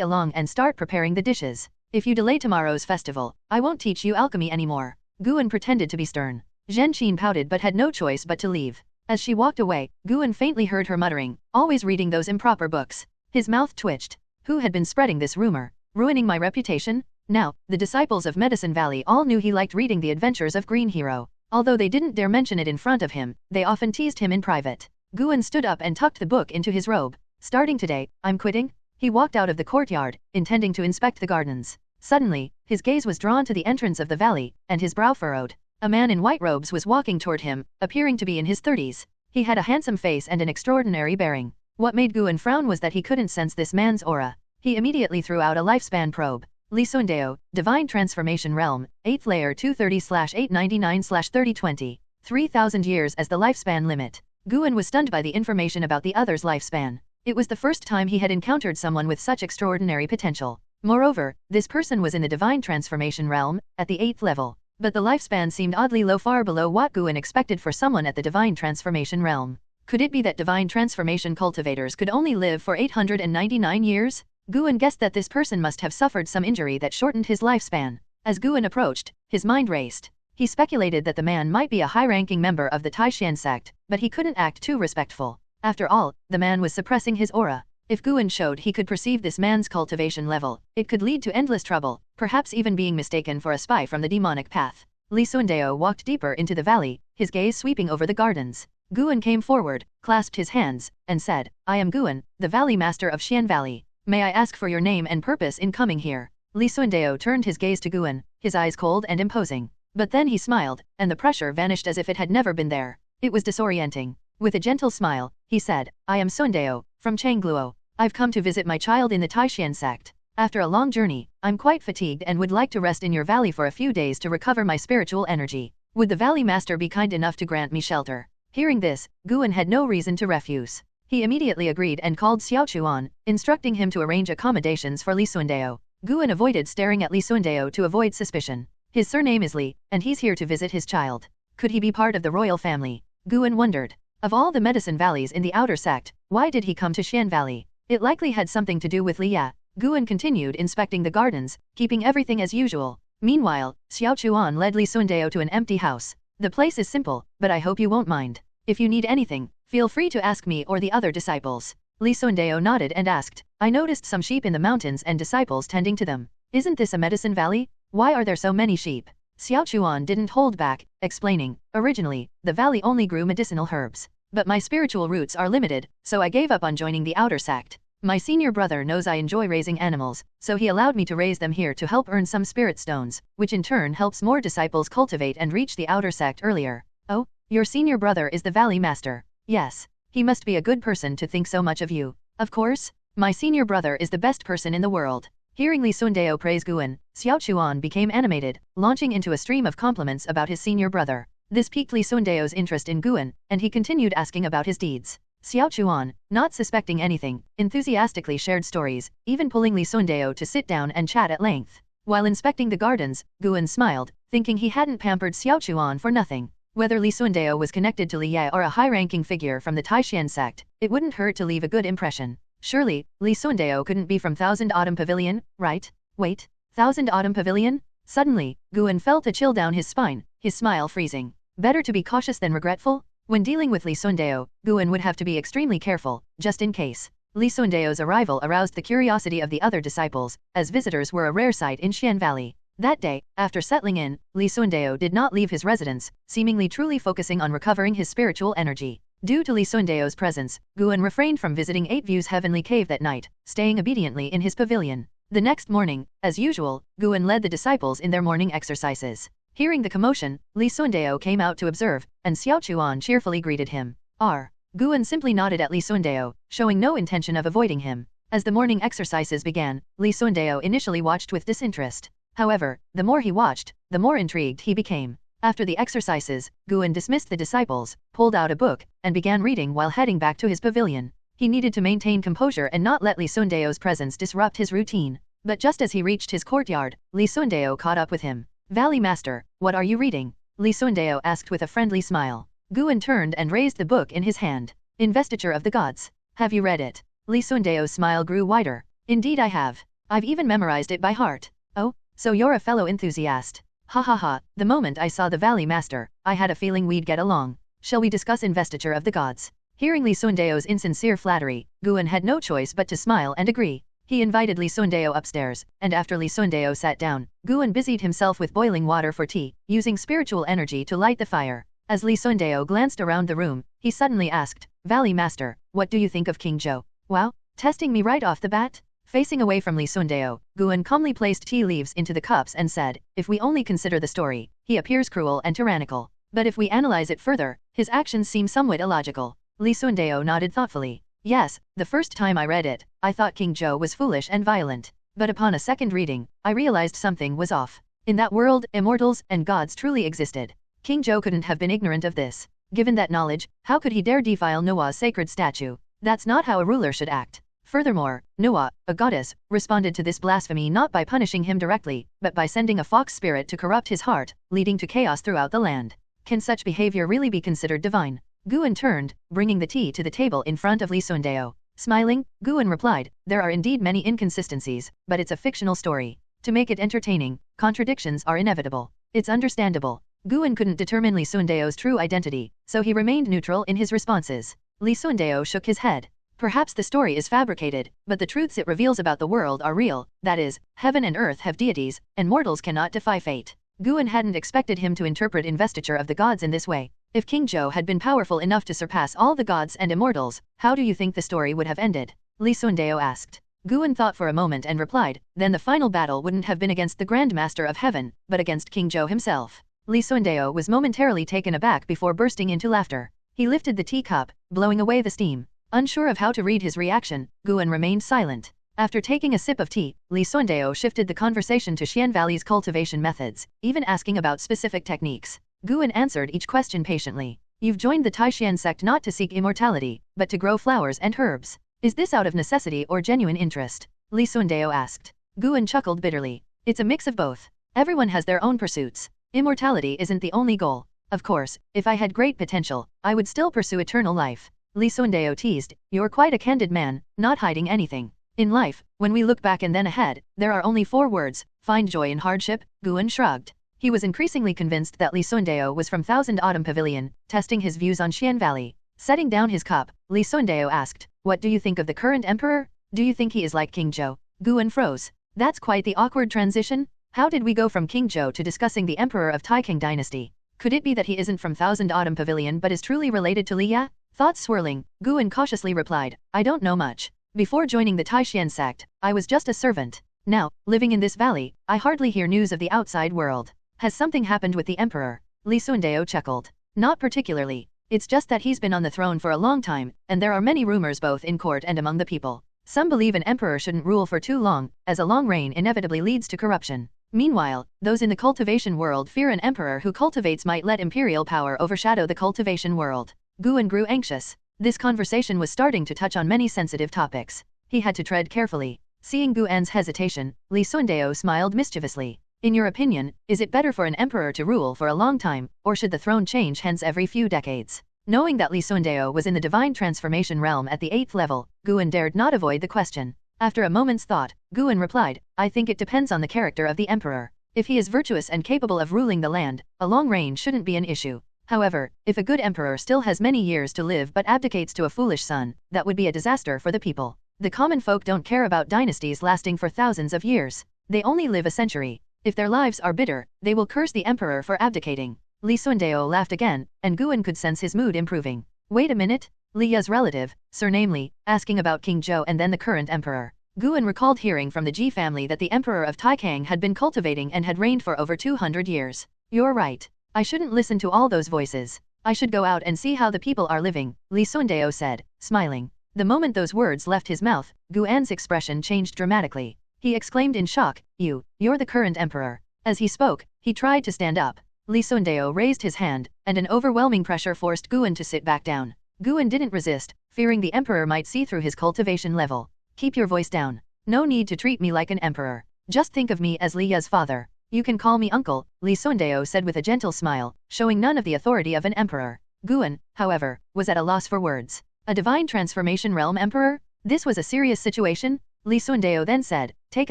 along and start preparing the dishes. If you delay tomorrow's festival, I won't teach you alchemy anymore." Guan pretended to be stern. Zhen Qin pouted but had no choice but to leave. As she walked away, Guan faintly heard her muttering, "Always reading those improper books." His mouth twitched. Who had been spreading this rumor? Ruining my reputation? Now, the disciples of Medicine Valley all knew he liked reading the adventures of Green Hero. Although they didn't dare mention it in front of him, they often teased him in private. Guan stood up and tucked the book into his robe. "Starting today, I'm quitting." He walked out of the courtyard, intending to inspect the gardens. Suddenly, his gaze was drawn to the entrance of the valley, and his brow furrowed. A man in white robes was walking toward him, appearing to be in his 30s. He had a handsome face and an extraordinary bearing. What made Guan frown was that he couldn't sense this man's aura. He immediately threw out a lifespan probe. Lisundeo, Divine Transformation Realm, 8th layer 230/899/3020. 3,000 years as the lifespan limit. Guan was stunned by the information about the other's lifespan. It was the first time he had encountered someone with such extraordinary potential. Moreover, this person was in the Divine Transformation Realm, at the 8th level. But the lifespan seemed oddly low, far below what Guan expected for someone at the Divine Transformation Realm. Could it be that Divine Transformation cultivators could only live for 899 years? Guan guessed that this person must have suffered some injury that shortened his lifespan. As Guan approached, his mind raced. He speculated that the man might be a high-ranking member of the Taixuan Sect, but he couldn't act too respectful. After all, the man was suppressing his aura. If Guan showed he could perceive this man's cultivation level, it could lead to endless trouble, perhaps even being mistaken for a spy from the demonic path. Lisundeo walked deeper into the valley, his gaze sweeping over the gardens. Guan came forward, clasped his hands, and said, "I am Guan, the Valley Master of Xian Valley. May I ask for your name and purpose in coming here?" Lisundeo turned his gaze to Guan, his eyes cold and imposing. But then he smiled, and the pressure vanished as if it had never been there. It was disorienting. With a gentle smile, he said, "I am Sundeo, from Changluo. I've come to visit my child in the Taixuan Sect. After a long journey, I'm quite fatigued and would like to rest in your valley for a few days to recover my spiritual energy. Would the Valley Master be kind enough to grant me shelter?" Hearing this, Guan had no reason to refuse. He immediately agreed and called Xiao Chuan, instructing him to arrange accommodations for Lisundeo. Guan avoided staring at Lisundeo to avoid suspicion. His surname is Li, and he's here to visit his child. Could he be part of the royal family? Guan wondered. Of all the medicine valleys in the outer sect, why did he come to Xian Valley? It likely had something to do with Liya. Guan continued inspecting the gardens, keeping everything as usual. Meanwhile, Xiao Chuan led Lisundeo to an empty house. "The place is simple, but I hope you won't mind. If you need anything, feel free to ask me or the other disciples." Lisundeo nodded and asked, "I noticed some sheep in the mountains and disciples tending to them. Isn't this a medicine valley? Why are there so many sheep?" Xiao Chuan didn't hold back, explaining, "Originally, the valley only grew medicinal herbs. But my spiritual roots are limited, so I gave up on joining the outer sect. My senior brother knows I enjoy raising animals, so he allowed me to raise them here to help earn some spirit stones, which in turn helps more disciples cultivate and reach the outer sect earlier. Oh, your senior brother is the Valley Master. Yes. He must be a good person to think so much of you. Of course. My senior brother is the best person in the world. Hearing Li Sundao praise Guan, Xiao Chuan became animated, launching into a stream of compliments about his senior brother. This piqued Li Sundao's interest in Guan, and he continued asking about his deeds. Xiao Chuan, not suspecting anything, enthusiastically shared stories, even pulling Li Sundao to sit down and chat at length. While inspecting the gardens, Guan smiled, thinking he hadn't pampered Xiao Chuan for nothing. Whether Li Sundao was connected to Liya or a high-ranking figure from the Taixuan Sect, it wouldn't hurt to leave a good impression. Surely, Li Sundao couldn't be from Thousand Autumn Pavilion, right? Wait, Thousand Autumn Pavilion? Suddenly, Guan felt a chill down his spine, his smile freezing. Better to be cautious than regretful? When dealing with Li Sundao, Guan would have to be extremely careful, just in case. Li Sundao's arrival aroused the curiosity of the other disciples, as visitors were a rare sight in Xian Valley. That day, after settling in, Li Sundao did not leave his residence, seemingly truly focusing on recovering his spiritual energy. Due to Li Sundao's presence, Guan refrained from visiting Eight Views Heavenly Cave that night, staying obediently in his pavilion. The next morning, as usual, Guan led the disciples in their morning exercises. Hearing the commotion, Li Sundao came out to observe, and Xiao Chuan cheerfully greeted him. Guan simply nodded at Li Sundao, showing no intention of avoiding him. As the morning exercises began, Li Sundao initially watched with disinterest. However, the more he watched, the more intrigued he became. After the exercises, Guan dismissed the disciples, pulled out a book, and began reading while heading back to his pavilion. He needed to maintain composure and not let Li Sundao's presence disrupt his routine. But just as he reached his courtyard, Li Sundao caught up with him. Valley Master, what are you reading? Li Sundao asked with a friendly smile. Guan turned and raised the book in his hand. Investiture of the Gods. Have you read it? Li Sundao's smile grew wider. Indeed I have. I've even memorized it by heart. Oh, so you're a fellow enthusiast. Ha ha ha, the moment I saw the Valley Master, I had a feeling we'd get along. Shall we discuss Investiture of the Gods? Hearing Li Sundao's insincere flattery, Guan had no choice but to smile and agree. He invited Li Sundao upstairs, and after Li Sundao sat down, Guan busied himself with boiling water for tea, using spiritual energy to light the fire. As Li Sundao glanced around the room, he suddenly asked, Valley Master, what do you think of King Zhou? Wow, testing me right off the bat? Facing away from Li Sundao, Guan calmly placed tea leaves into the cups and said, if we only consider the story, he appears cruel and tyrannical. But if we analyze it further, his actions seem somewhat illogical. Li Sundao nodded thoughtfully. Yes, the first time I read it, I thought King Zhou was foolish and violent. But upon a second reading, I realized something was off. In that world, immortals and gods truly existed. King Zhou couldn't have been ignorant of this. Given that knowledge, how could he dare defile Noah's sacred statue? That's not how a ruler should act. Furthermore, Noah, a goddess, responded to this blasphemy not by punishing him directly, but by sending a fox spirit to corrupt his heart, leading to chaos throughout the land. Can such behavior really be considered divine? Guan turned, bringing the tea to the table in front of Li Sundao. Smiling, Guan replied, there are indeed many inconsistencies, but it's a fictional story. To make it entertaining, contradictions are inevitable. It's understandable. Guan couldn't determine Li Sundao's true identity, so he remained neutral in his responses. Li Sundao shook his head. Perhaps the story is fabricated, but the truths it reveals about the world are real, that is, heaven and earth have deities, and mortals cannot defy fate. Guan hadn't expected him to interpret Investiture of the Gods in this way. If King Zhou had been powerful enough to surpass all the gods and immortals, how do you think the story would have ended? Li Sundao asked. Guan thought for a moment and replied, then the final battle wouldn't have been against the Grand Master of Heaven, but against King Zhou himself. Li Sundao was momentarily taken aback before bursting into laughter. He lifted the teacup, blowing away the steam. Unsure of how to read his reaction, Guan remained silent. After taking a sip of tea, Li Sundao shifted the conversation to Xian Valley's cultivation methods, even asking about specific techniques. Guan answered each question patiently. You've joined the Taixuan Sect not to seek immortality, but to grow flowers and herbs. Is this out of necessity or genuine interest? Li Sundao asked. Guan chuckled bitterly. It's a mix of both. Everyone has their own pursuits. Immortality isn't the only goal. Of course, if I had great potential, I would still pursue eternal life. Li Sundao teased, you're quite a candid man, not hiding anything. In life, when we look back and then ahead, there are only 4 words, find joy in hardship. Guan shrugged. He was increasingly convinced that Li Sundao was from Thousand Autumn Pavilion, testing his views on Xian Valley. Setting down his cup, Li Sundao asked, what do you think of the current emperor? Do you think he is like King Zhou? Guan froze. That's quite the awkward transition. How did we go from King Zhou to discussing the emperor of Taixing dynasty? Could it be that he isn't from Thousand Autumn Pavilion but is truly related to Liya? Thoughts swirling, Guan cautiously replied, I don't know much. Before joining the Taixuan Sect, I was just a servant. Now, living in this valley, I hardly hear news of the outside world. Has something happened with the emperor? Li Sundao chuckled. Not particularly. It's just that he's been on the throne for a long time, and there are many rumors both in court and among the people. Some believe an emperor shouldn't rule for too long, as a long reign inevitably leads to corruption. Meanwhile, those in the cultivation world fear an emperor who cultivates might let imperial power overshadow the cultivation world. Guan grew anxious. This conversation was starting to touch on many sensitive topics. He had to tread carefully. Seeing Guan's hesitation, Li Sundao smiled mischievously. In your opinion, is it better for an emperor to rule for a long time, or should the throne change hands every few decades? Knowing that Li Sundao was in the divine transformation realm at the 8th level, Guan dared not avoid the question. After a moment's thought, Guan replied, I think it depends on the character of the emperor. If he is virtuous and capable of ruling the land, a long reign shouldn't be an issue. However, if a good emperor still has many years to live but abdicates to a foolish son, that would be a disaster for the people. The common folk don't care about dynasties lasting for thousands of years. They only live a century. If their lives are bitter, they will curse the emperor for abdicating. Li Sundao laughed again, and Guan could sense his mood improving. Wait a minute. Liya's relative, surname Li, asking about King Zhou and then the current emperor. Guan recalled hearing from the Ji family that the emperor of Taikang had been cultivating and had reigned for over 200 years. You're right. I shouldn't listen to all those voices. I should go out and see how the people are living, Li Sundao said, smiling. The moment those words left his mouth, Guan's expression changed dramatically. He exclaimed in shock, You're the current emperor. As he spoke, he tried to stand up. Li Sundao raised his hand, and an overwhelming pressure forced Guan to sit back down. Guan didn't resist, fearing the emperor might see through his cultivation level. Keep your voice down. No need to treat me like an emperor. Just think of me as Liya's father. You can call me uncle, Li Sundao said with a gentle smile, showing none of the authority of an emperor. Guan, however, was at a loss for words. A divine transformation realm emperor? This was a serious situation? Li Sundao then said, take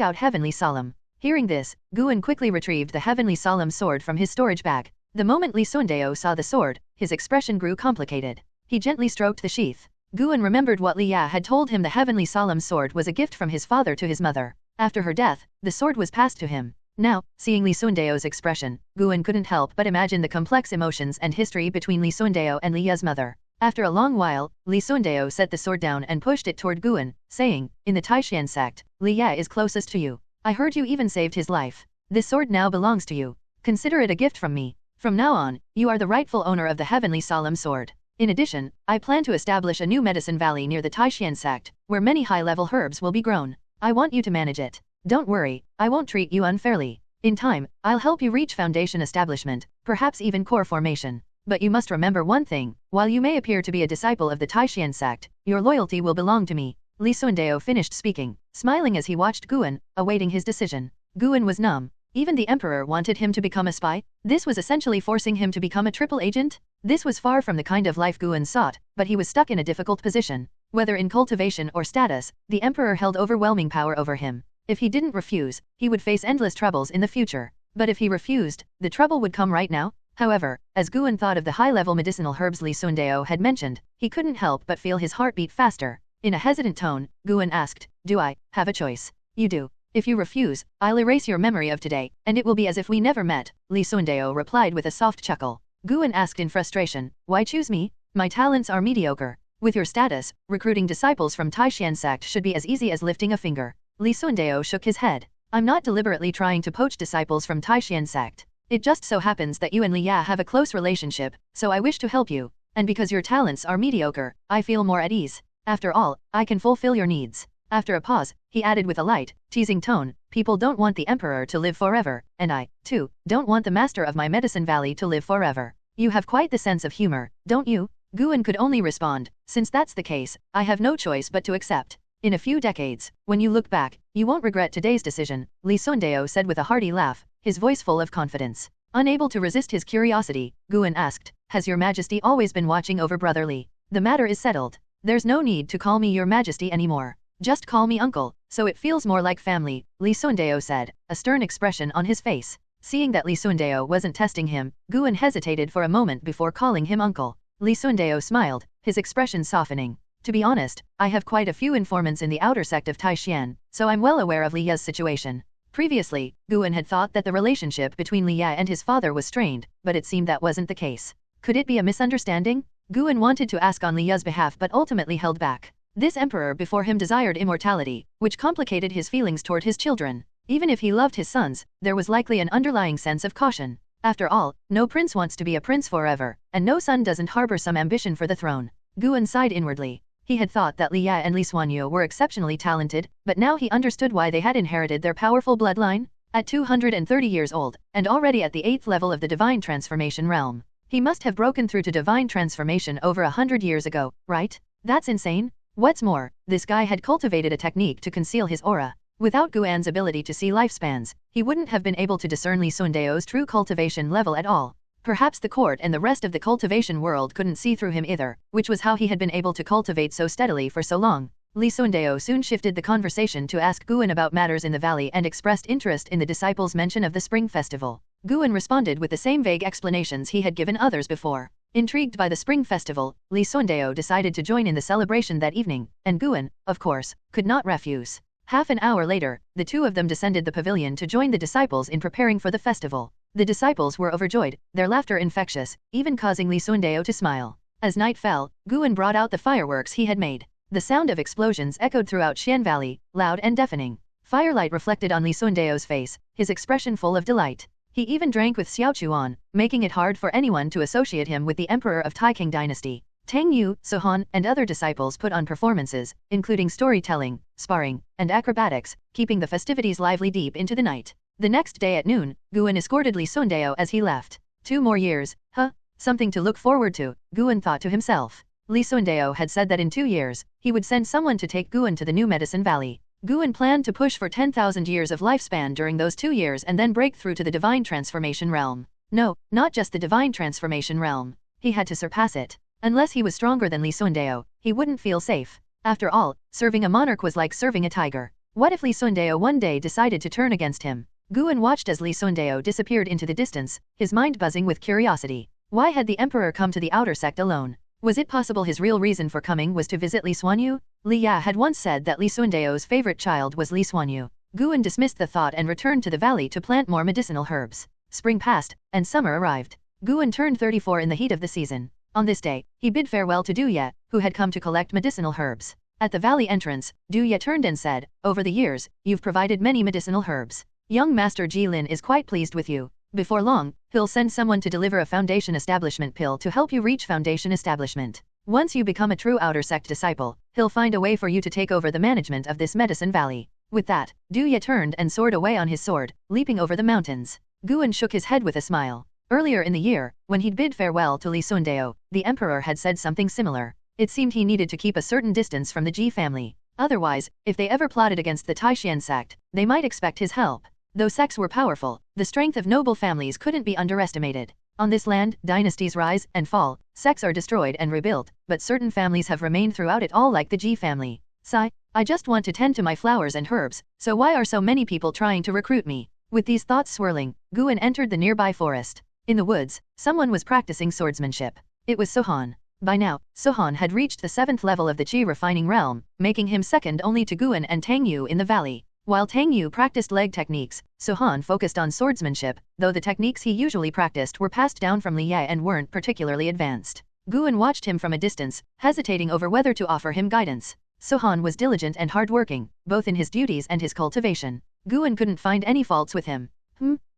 out heavenly solemn. Hearing this, Guan quickly retrieved the heavenly solemn sword from his storage bag. The moment Li Sundao saw the sword, his expression grew complicated. He gently stroked the sheath. Guan remembered what Liya had told him. The heavenly solemn sword was a gift from his father to his mother. After her death, the sword was passed to him. Now, seeing Li Sundao's expression, Guan couldn't help but imagine the complex emotions and history between Li Sundao and Liya's mother. After a long while, Li Sundao set the sword down and pushed it toward Guan, saying, in the Taixuan Sect, Liya is closest to you. I heard you even saved his life. This sword now belongs to you. Consider it a gift from me. From now on, you are the rightful owner of the heavenly solemn sword. In addition, I plan to establish a new medicine valley near the Taixuan Sect, where many high-level herbs will be grown. I want you to manage it. Don't worry, I won't treat you unfairly. In time, I'll help you reach foundation establishment, perhaps even core formation. But you must remember one thing, while you may appear to be a disciple of the Taixuan Sect, your loyalty will belong to me. Li Sundao finished speaking, smiling as he watched Guan, awaiting his decision. Guan was numb. Even the emperor wanted him to become a spy? This was essentially forcing him to become a triple agent? This was far from the kind of life Guan sought, but he was stuck in a difficult position. Whether in cultivation or status, the emperor held overwhelming power over him. If he didn't refuse, he would face endless troubles in the future. But if he refused, the trouble would come right now. However, as Guan thought of the high-level medicinal herbs Li Sundao had mentioned, he couldn't help but feel his heart beat faster. In a hesitant tone, Guan asked, do I have a choice? You do. If you refuse, I'll erase your memory of today, and it will be as if we never met, Li Sundao replied with a soft chuckle. Guan asked in frustration, why choose me? My talents are mediocre. With your status, recruiting disciples from Taixuan Sect should be as easy as lifting a finger. Li Sundao shook his head. I'm not deliberately trying to poach disciples from Taixuan Sect. It just so happens that you and Liya have a close relationship, so I wish to help you. And because your talents are mediocre, I feel more at ease. After all, I can fulfill your needs. After a pause, he added with a light, teasing tone, people don't want the emperor to live forever, and I, too, don't want the master of my medicine valley to live forever. You have quite the sense of humor, don't you? Guan could only respond, since that's the case, I have no choice but to accept. In a few decades, when you look back, you won't regret today's decision, Li Sundao said with a hearty laugh, his voice full of confidence. Unable to resist his curiosity, Guan asked, has your majesty always been watching over brother Li? The matter is settled. There's no need to call me your majesty anymore. Just call me uncle, so it feels more like family, Li Sundao said, a stern expression on his face. Seeing that Li Sundao wasn't testing him, Guan hesitated for a moment before calling him uncle. Li Sundao smiled, his expression softening. To be honest, I have quite a few informants in the outer sect of Taixuan, so I'm well aware of Liya's situation. Previously, Guan had thought that the relationship between Liya and his father was strained, but it seemed that wasn't the case. Could it be a misunderstanding? Guan wanted to ask on Liya's behalf but ultimately held back. This emperor before him desired immortality, which complicated his feelings toward his children. Even if he loved his sons, there was likely an underlying sense of caution. After all, no prince wants to be a prince forever, and no son doesn't harbor some ambition for the throne. Guan sighed inwardly. He had thought that Liya and Lisuanyu were exceptionally talented, but now he understood why they had inherited their powerful bloodline. At 230 years old, and already at the 8th level of the divine transformation realm, he must have broken through to divine transformation over 100 years ago, right? That's insane. What's more, this guy had cultivated a technique to conceal his aura. Without Guan's ability to see lifespans, he wouldn't have been able to discern Lisundeo's true cultivation level at all. Perhaps the court and the rest of the cultivation world couldn't see through him either, which was how he had been able to cultivate so steadily for so long. Lisundeo soon shifted the conversation to ask Guan about matters in the valley and expressed interest in the disciples' mention of the spring festival. Guan responded with the same vague explanations he had given others before. Intrigued by the spring festival, Lisundeo decided to join in the celebration that evening, and Guan, of course, could not refuse. Half an hour later, the two of them descended the pavilion to join the disciples in preparing for the festival. The disciples were overjoyed, their laughter infectious, even causing Lisundeo to smile. As night fell, Guan brought out the fireworks he had made. The sound of explosions echoed throughout Xian Valley, loud and deafening. Firelight reflected on Lisundeo's face, his expression full of delight. He even drank with Xiaochuan, making it hard for anyone to associate him with the emperor of Taixuan dynasty. Tang Yu, Sohan, and other disciples put on performances, including storytelling, sparring, and acrobatics, keeping the festivities lively deep into the night. The next day at noon, Guan escorted Lisundeo as he left. 2 more years, huh? Something to look forward to, Guan thought to himself. Lisundeo had said that in 2 years, he would send someone to take Guan to the new Medicine Valley. Guan planned to push for 10,000 years of lifespan during those 2 years and then break through to the divine transformation realm. No, not just the divine transformation realm. He had to surpass it. Unless he was stronger than Lisundeo, he wouldn't feel safe. After all, serving a monarch was like serving a tiger. What if Lisundeo one day decided to turn against him? Guan watched as Lisundeo disappeared into the distance, his mind buzzing with curiosity. Why had the emperor come to the outer sect alone? Was it possible his real reason for coming was to visit Lisuanyu? Liya had once said that Lisundeo's favorite child was Lisuanyu. Guan dismissed the thought and returned to the valley to plant more medicinal herbs. Spring passed, and summer arrived. Guan turned 34 in the heat of the season. On this day, he bid farewell to Liya, who had come to collect medicinal herbs. At the valley entrance, Liya turned and said, "Over the years, you've provided many medicinal herbs. Young Master Jilin is quite pleased with you. Before long, he'll send someone to deliver a foundation establishment pill to help you reach foundation establishment. Once you become a true outer sect disciple, he'll find a way for you to take over the management of this medicine valley." With that, Liya turned and soared away on his sword, leaping over the mountains. Guan shook his head with a smile. Earlier in the year, when he'd bid farewell to Lisundeo, the emperor had said something similar. It seemed he needed to keep a certain distance from the Ji family. Otherwise, if they ever plotted against the Taixuan Sect, they might expect his help. Though sects were powerful, the strength of noble families couldn't be underestimated. On this land, dynasties rise and fall, sects are destroyed and rebuilt, but certain families have remained throughout it all, like the Ji family. Sigh, I just want to tend to my flowers and herbs, so why are so many people trying to recruit me? With these thoughts swirling, Guan entered the nearby forest. In the woods, someone was practicing swordsmanship. It was Sohan. By now, Sohan had reached the 7th level of the Qi refining realm, making him second only to Guan and Tang Yu in the valley. While Tang Yu practiced leg techniques, Sohan focused on swordsmanship, though the techniques he usually practiced were passed down from Liya and weren't particularly advanced. Guan watched him from a distance, hesitating over whether to offer him guidance. Sohan was diligent and hardworking, both in his duties and his cultivation. Guan couldn't find any faults with him.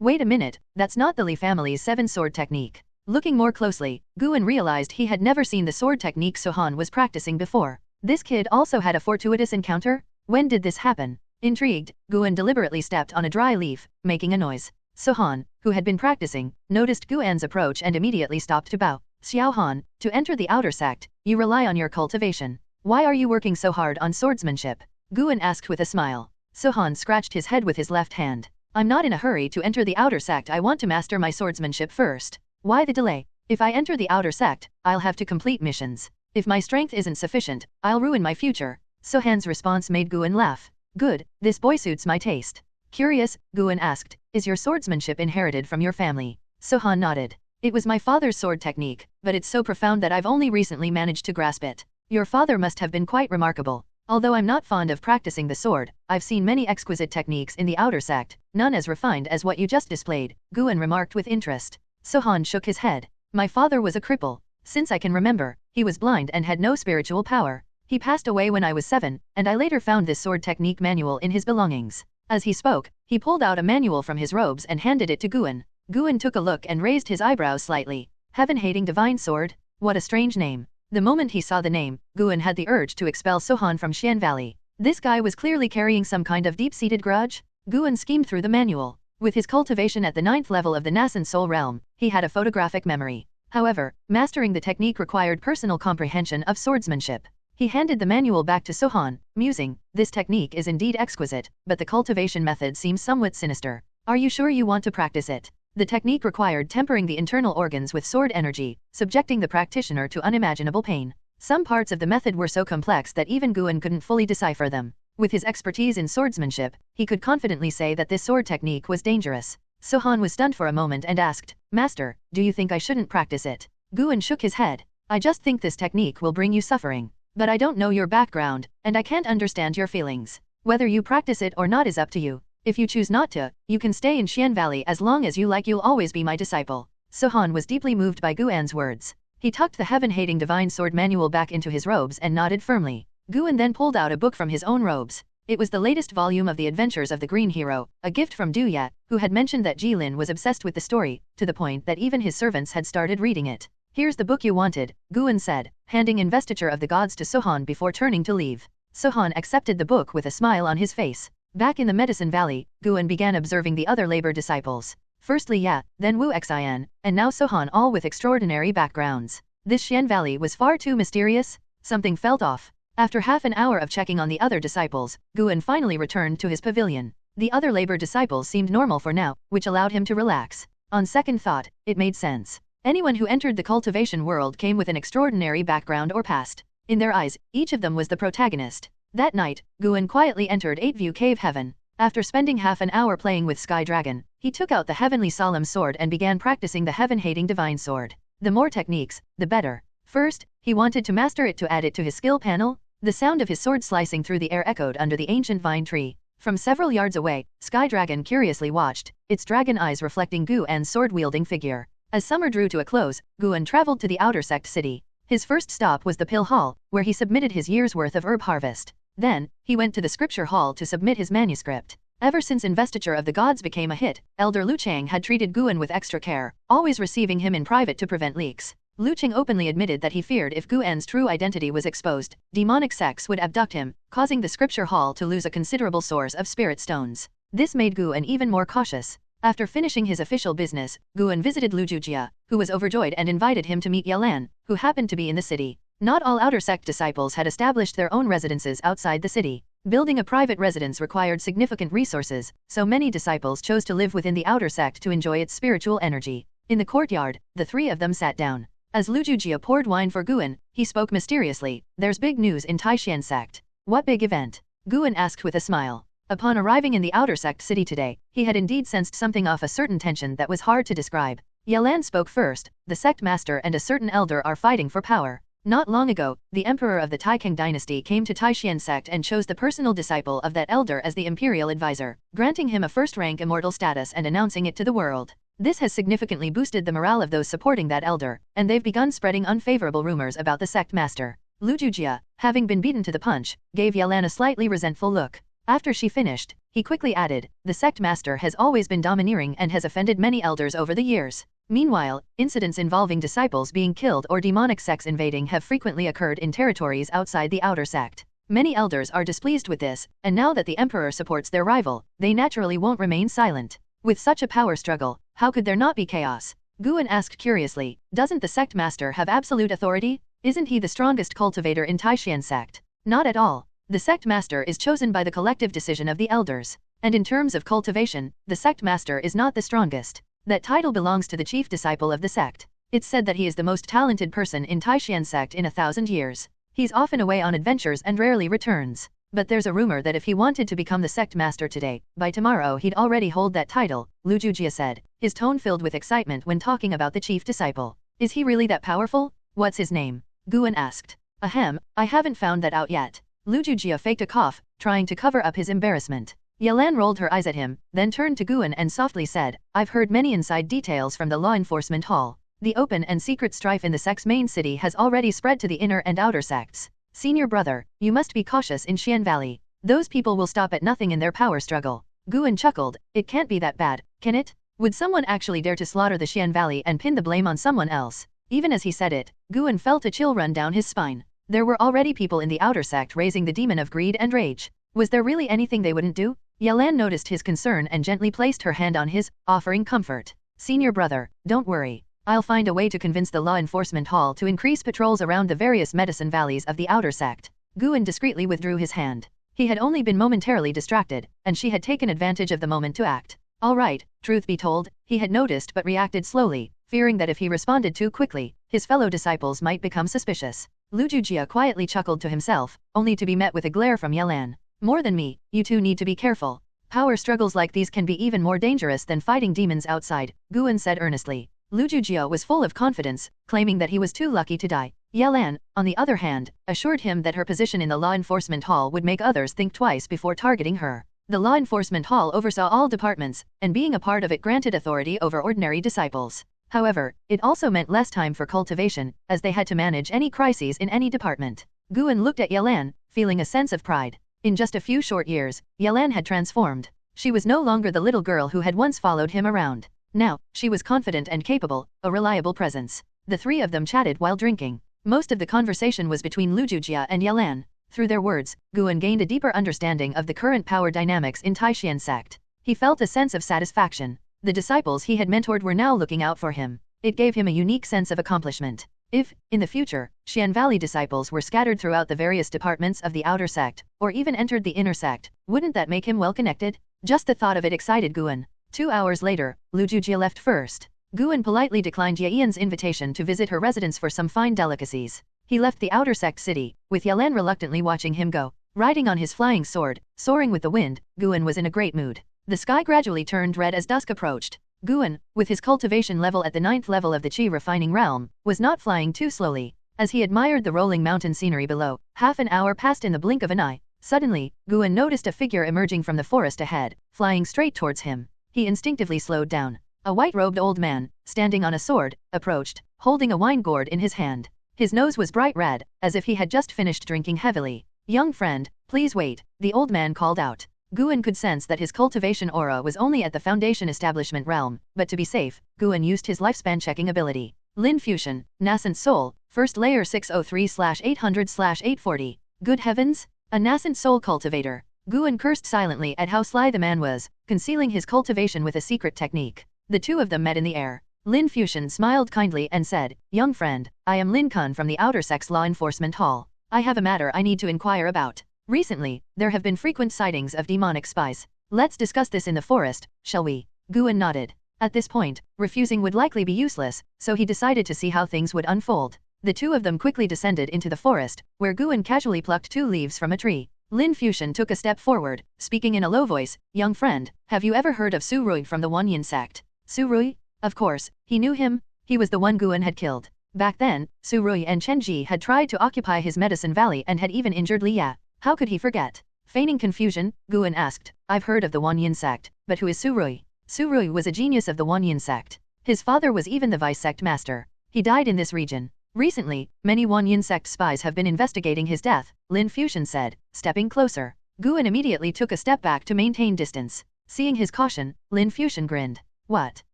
Wait a minute, that's not the Li family's 7-sword technique. Looking more closely, Guan realized he had never seen the sword technique Sohan was practicing before. This kid also had a fortuitous encounter? When did this happen? Intrigued, Guan deliberately stepped on a dry leaf, making a noise. Sohan, who had been practicing, noticed Guan's approach and immediately stopped to bow. Xiaohan, to enter the outer sect, you rely on your cultivation. Why are you working so hard on swordsmanship? Guan asked with a smile. Sohan scratched his head with his left hand. I'm not in a hurry to enter the outer sect. I want to master my swordsmanship first. Why the delay? If I enter the outer sect, I'll have to complete missions. If my strength isn't sufficient, I'll ruin my future. Sohan's response made Guan laugh. Good, this boy suits my taste. Curious, Guan asked, is your swordsmanship inherited from your family? Sohan nodded. It was my father's sword technique, but it's so profound that I've only recently managed to grasp it. Your father must have been quite remarkable. Although I'm not fond of practicing the sword, I've seen many exquisite techniques in the outer sect, none as refined as what you just displayed, Guan remarked with interest. Sohan shook his head. My father was a cripple. Since I can remember, he was blind and had no spiritual power. He passed away when I was 7, and I later found this sword technique manual in his belongings. As he spoke, he pulled out a manual from his robes and handed it to Guan. Guan took a look and raised his eyebrows slightly. Heaven-hating divine sword? What a strange name. The moment he saw the name, Guan had the urge to expel Sohan from Xian Valley. This guy was clearly carrying some kind of deep-seated grudge. Guan schemed through the manual. With his cultivation at the 9th level of the nassent soul realm, he had a photographic memory. However, mastering the technique required personal comprehension of swordsmanship. He handed the manual back to Sohan, musing, this technique is indeed exquisite, but the cultivation method seems somewhat sinister. Are you sure you want to practice it? The technique required tempering the internal organs with sword energy, subjecting the practitioner to unimaginable pain. Some parts of the method were so complex that even Guan couldn't fully decipher them. With his expertise in swordsmanship, he could confidently say that this sword technique was dangerous. Sohan was stunned for a moment and asked, Master, do you think I shouldn't practice it? Guan shook his head. I just think this technique will bring you suffering. But I don't know your background, and I can't understand your feelings. Whether you practice it or not is up to you. If you choose not to, you can stay in Xian Valley as long as you like. You'll always be my disciple. Sohan was deeply moved by Guan's words. He tucked the heaven-hating divine sword manual back into his robes and nodded firmly. Guan then pulled out a book from his own robes. It was the latest volume of the Adventures of the Green Hero, a gift from Liya, who had mentioned that Jilin was obsessed with the story, to the point that even his servants had started reading it. Here's the book you wanted, Guan said, handing Investiture of the Gods to Sohan before turning to leave. Sohan accepted the book with a smile on his face. Back in the Medicine Valley, Guan began observing the other labor disciples. First Liya, then Wu Xian, and now Sohan, all with extraordinary backgrounds. This Xian Valley was far too mysterious. Something felt off. After half an hour of checking on the other disciples, Guan finally returned to his pavilion. The other labor disciples seemed normal for now, which allowed him to relax. On second thought, it made sense. Anyone who entered the cultivation world came with an extraordinary background or past. In their eyes, each of them was the protagonist. That night, Guan quietly entered 8-View Cave Heaven. After spending half an hour playing with Sky Dragon, he took out the heavenly solemn sword and began practicing the heaven-hating divine sword. The more techniques, the better. First, he wanted to master it to add it to his skill panel. The sound of his sword slicing through the air echoed under the ancient vine tree. From several yards away, Sky Dragon curiously watched, its dragon eyes reflecting Guan's sword-wielding figure. As summer drew to a close, Guan traveled to the Outer Sect city. His first stop was the Pill Hall, where he submitted his year's worth of herb harvest. Then, he went to the Scripture Hall to submit his manuscript. Ever since Investiture of the Gods became a hit, Elder Lu Chang had treated Guan with extra care, always receiving him in private to prevent leaks. Lu Chang openly admitted that he feared if Guan's true identity was exposed, demonic sects would abduct him, causing the Scripture Hall to lose a considerable source of spirit stones. This made Guan even more cautious. After finishing his official business, Guan visited Lu Jujia, who was overjoyed and invited him to meet Yalan, who happened to be in the city. Not all Outer Sect disciples had established their own residences outside the city. Building a private residence required significant resources, so many disciples chose to live within the Outer Sect to enjoy its spiritual energy. In the courtyard, the three of them sat down. As Lu Jujia poured wine for Guan, he spoke mysteriously, "There's big news in Taixuan Sect." "What big event?" Guan asked with a smile. Upon arriving in the Outer Sect city today, he had indeed sensed something off, a certain tension that was hard to describe. Yalan spoke first. The sect master and a certain elder are fighting for power. Not long ago, the emperor of the Taikang dynasty came to Taixuan Sect and chose the personal disciple of that elder as the imperial advisor, granting him a first-rank immortal status and announcing it to the world. This has significantly boosted the morale of those supporting that elder, and they've begun spreading unfavorable rumors about the sect master. Lu Jujia, having been beaten to the punch, gave Yalan a slightly resentful look. After she finished, he quickly added, "The sect master has always been domineering and has offended many elders over the years." Meanwhile, incidents involving disciples being killed or demonic sects invading have frequently occurred in territories outside the Outer Sect. Many elders are displeased with this, and now that the emperor supports their rival, they naturally won't remain silent. With such a power struggle, how could there not be chaos? Guan asked curiously, "Doesn't the sect master have absolute authority? Isn't he the strongest cultivator in Taixuan Sect?" "Not at all. The sect master is chosen by the collective decision of the elders. And in terms of cultivation, the sect master is not the strongest. That title belongs to the chief disciple of the sect. It's said that he is the most talented person in Taixuan Sect in 1,000 years. He's often away on adventures and rarely returns. But there's a rumor that if he wanted to become the sect master today, by tomorrow he'd already hold that title," Lu Jujia said, his tone filled with excitement when talking about the chief disciple. "Is he really that powerful? What's his name?" Guan asked. "Ahem, I haven't found that out yet." Lu Jujia faked a cough, trying to cover up his embarrassment. Yalan rolled her eyes at him, then turned to Guan and softly said, "I've heard many inside details from the law enforcement hall. The open and secret strife in the sect's main city has already spread to the inner and outer sects. Senior brother, you must be cautious in Xian Valley. Those people will stop at nothing in their power struggle. Guan chuckled, it can't be that bad, can it? Would someone actually dare to slaughter the Xian Valley and pin the blame on someone else? Even as he said it, Guan felt a chill run down his spine. There were already people in the outer sect raising the demon of greed and rage. Was there really anything they wouldn't do? Yelan noticed his concern and gently placed her hand on his, offering comfort. Senior brother, don't worry. I'll find a way to convince the law enforcement hall to increase patrols around the various medicine valleys of the outer sect. Guan discreetly withdrew his hand. He had only been momentarily distracted, and she had taken advantage of the moment to act. All right, truth be told, he had noticed but reacted slowly, fearing that if he responded too quickly, his fellow disciples might become suspicious. Lu Jujia quietly chuckled to himself, only to be met with a glare from Yelan. More than me, you two need to be careful. Power struggles like these can be even more dangerous than fighting demons outside, Guan said earnestly. Lu Jujia was full of confidence, claiming that he was too lucky to die. Yelan, on the other hand, assured him that her position in the law enforcement hall would make others think twice before targeting her. The law enforcement hall oversaw all departments, and being a part of it granted authority over ordinary disciples. However, it also meant less time for cultivation, as they had to manage any crises in any department. Guan looked at Yelan, feeling a sense of pride. In just a few short years, Yelan had transformed. She was no longer the little girl who had once followed him around. Now, she was confident and capable, a reliable presence. The three of them chatted while drinking. Most of the conversation was between Lu Jujia and Yelan. Through their words, Guan gained a deeper understanding of the current power dynamics in Taixuan Sect. He felt a sense of satisfaction. The disciples he had mentored were now looking out for him. It gave him a unique sense of accomplishment. If, in the future, Xian Valley disciples were scattered throughout the various departments of the outer sect, or even entered the inner sect, wouldn't that make him well connected? Just the thought of it excited Guan. 2 hours later, Lu Jujia left first. Guan politely declined Yelan's invitation to visit her residence for some fine delicacies. He left the outer sect city, with Yelan reluctantly watching him go. Riding on his flying sword, soaring with the wind, Guan was in a great mood. The sky gradually turned red as dusk approached. Guan, with his cultivation level at the 9th level of the Qi refining realm, was not flying too slowly. As he admired the rolling mountain scenery below, half an hour passed in the blink of an eye. Suddenly, Guan noticed a figure emerging from the forest ahead, flying straight towards him. He instinctively slowed down. A white-robed old man, standing on a sword, approached, holding a wine gourd in his hand. His nose was bright red, as if he had just finished drinking heavily. Young friend, please wait, the old man called out. Guan could sense that his cultivation aura was only at the foundation establishment realm, but to be safe, Guan used his lifespan checking ability. Lin Fusion, Nassent Soul, first layer 603/800/840. Good heavens? A Nassent Soul cultivator. Guan cursed silently at how sly the man was, concealing his cultivation with a secret technique. The two of them met in the air. Lin Fusion smiled kindly and said, young friend, I am Lin Kun from the Outer Sect's Law Enforcement Hall. I have a matter I need to inquire about. Recently, there have been frequent sightings of demonic spies. Let's discuss this in the forest, shall we? Guan nodded. At this point, refusing would likely be useless, so he decided to see how things would unfold. The two of them quickly descended into the forest, where Guan casually plucked 2 leaves from a tree. Lin Fusion took a step forward, speaking in a low voice, young friend, have you ever heard of Su Rui from the Wanyin sect? Su Rui? Of course, he knew him. He was the one Guan had killed. Back then, Su Rui and Chen Ji had tried to occupy his medicine valley and had even injured Liya. How could he forget? Feigning confusion, Guan asked, I've heard of the Wanyin sect, but who is Su Rui? Su Rui was a genius of the Wanyin sect. His father was even the vice sect master. He died in this region. Recently, many Wanyin sect spies have been investigating his death, Lin Fusion said, stepping closer. Guan immediately took a step back to maintain distance. Seeing his caution, Lin Fusion grinned. What?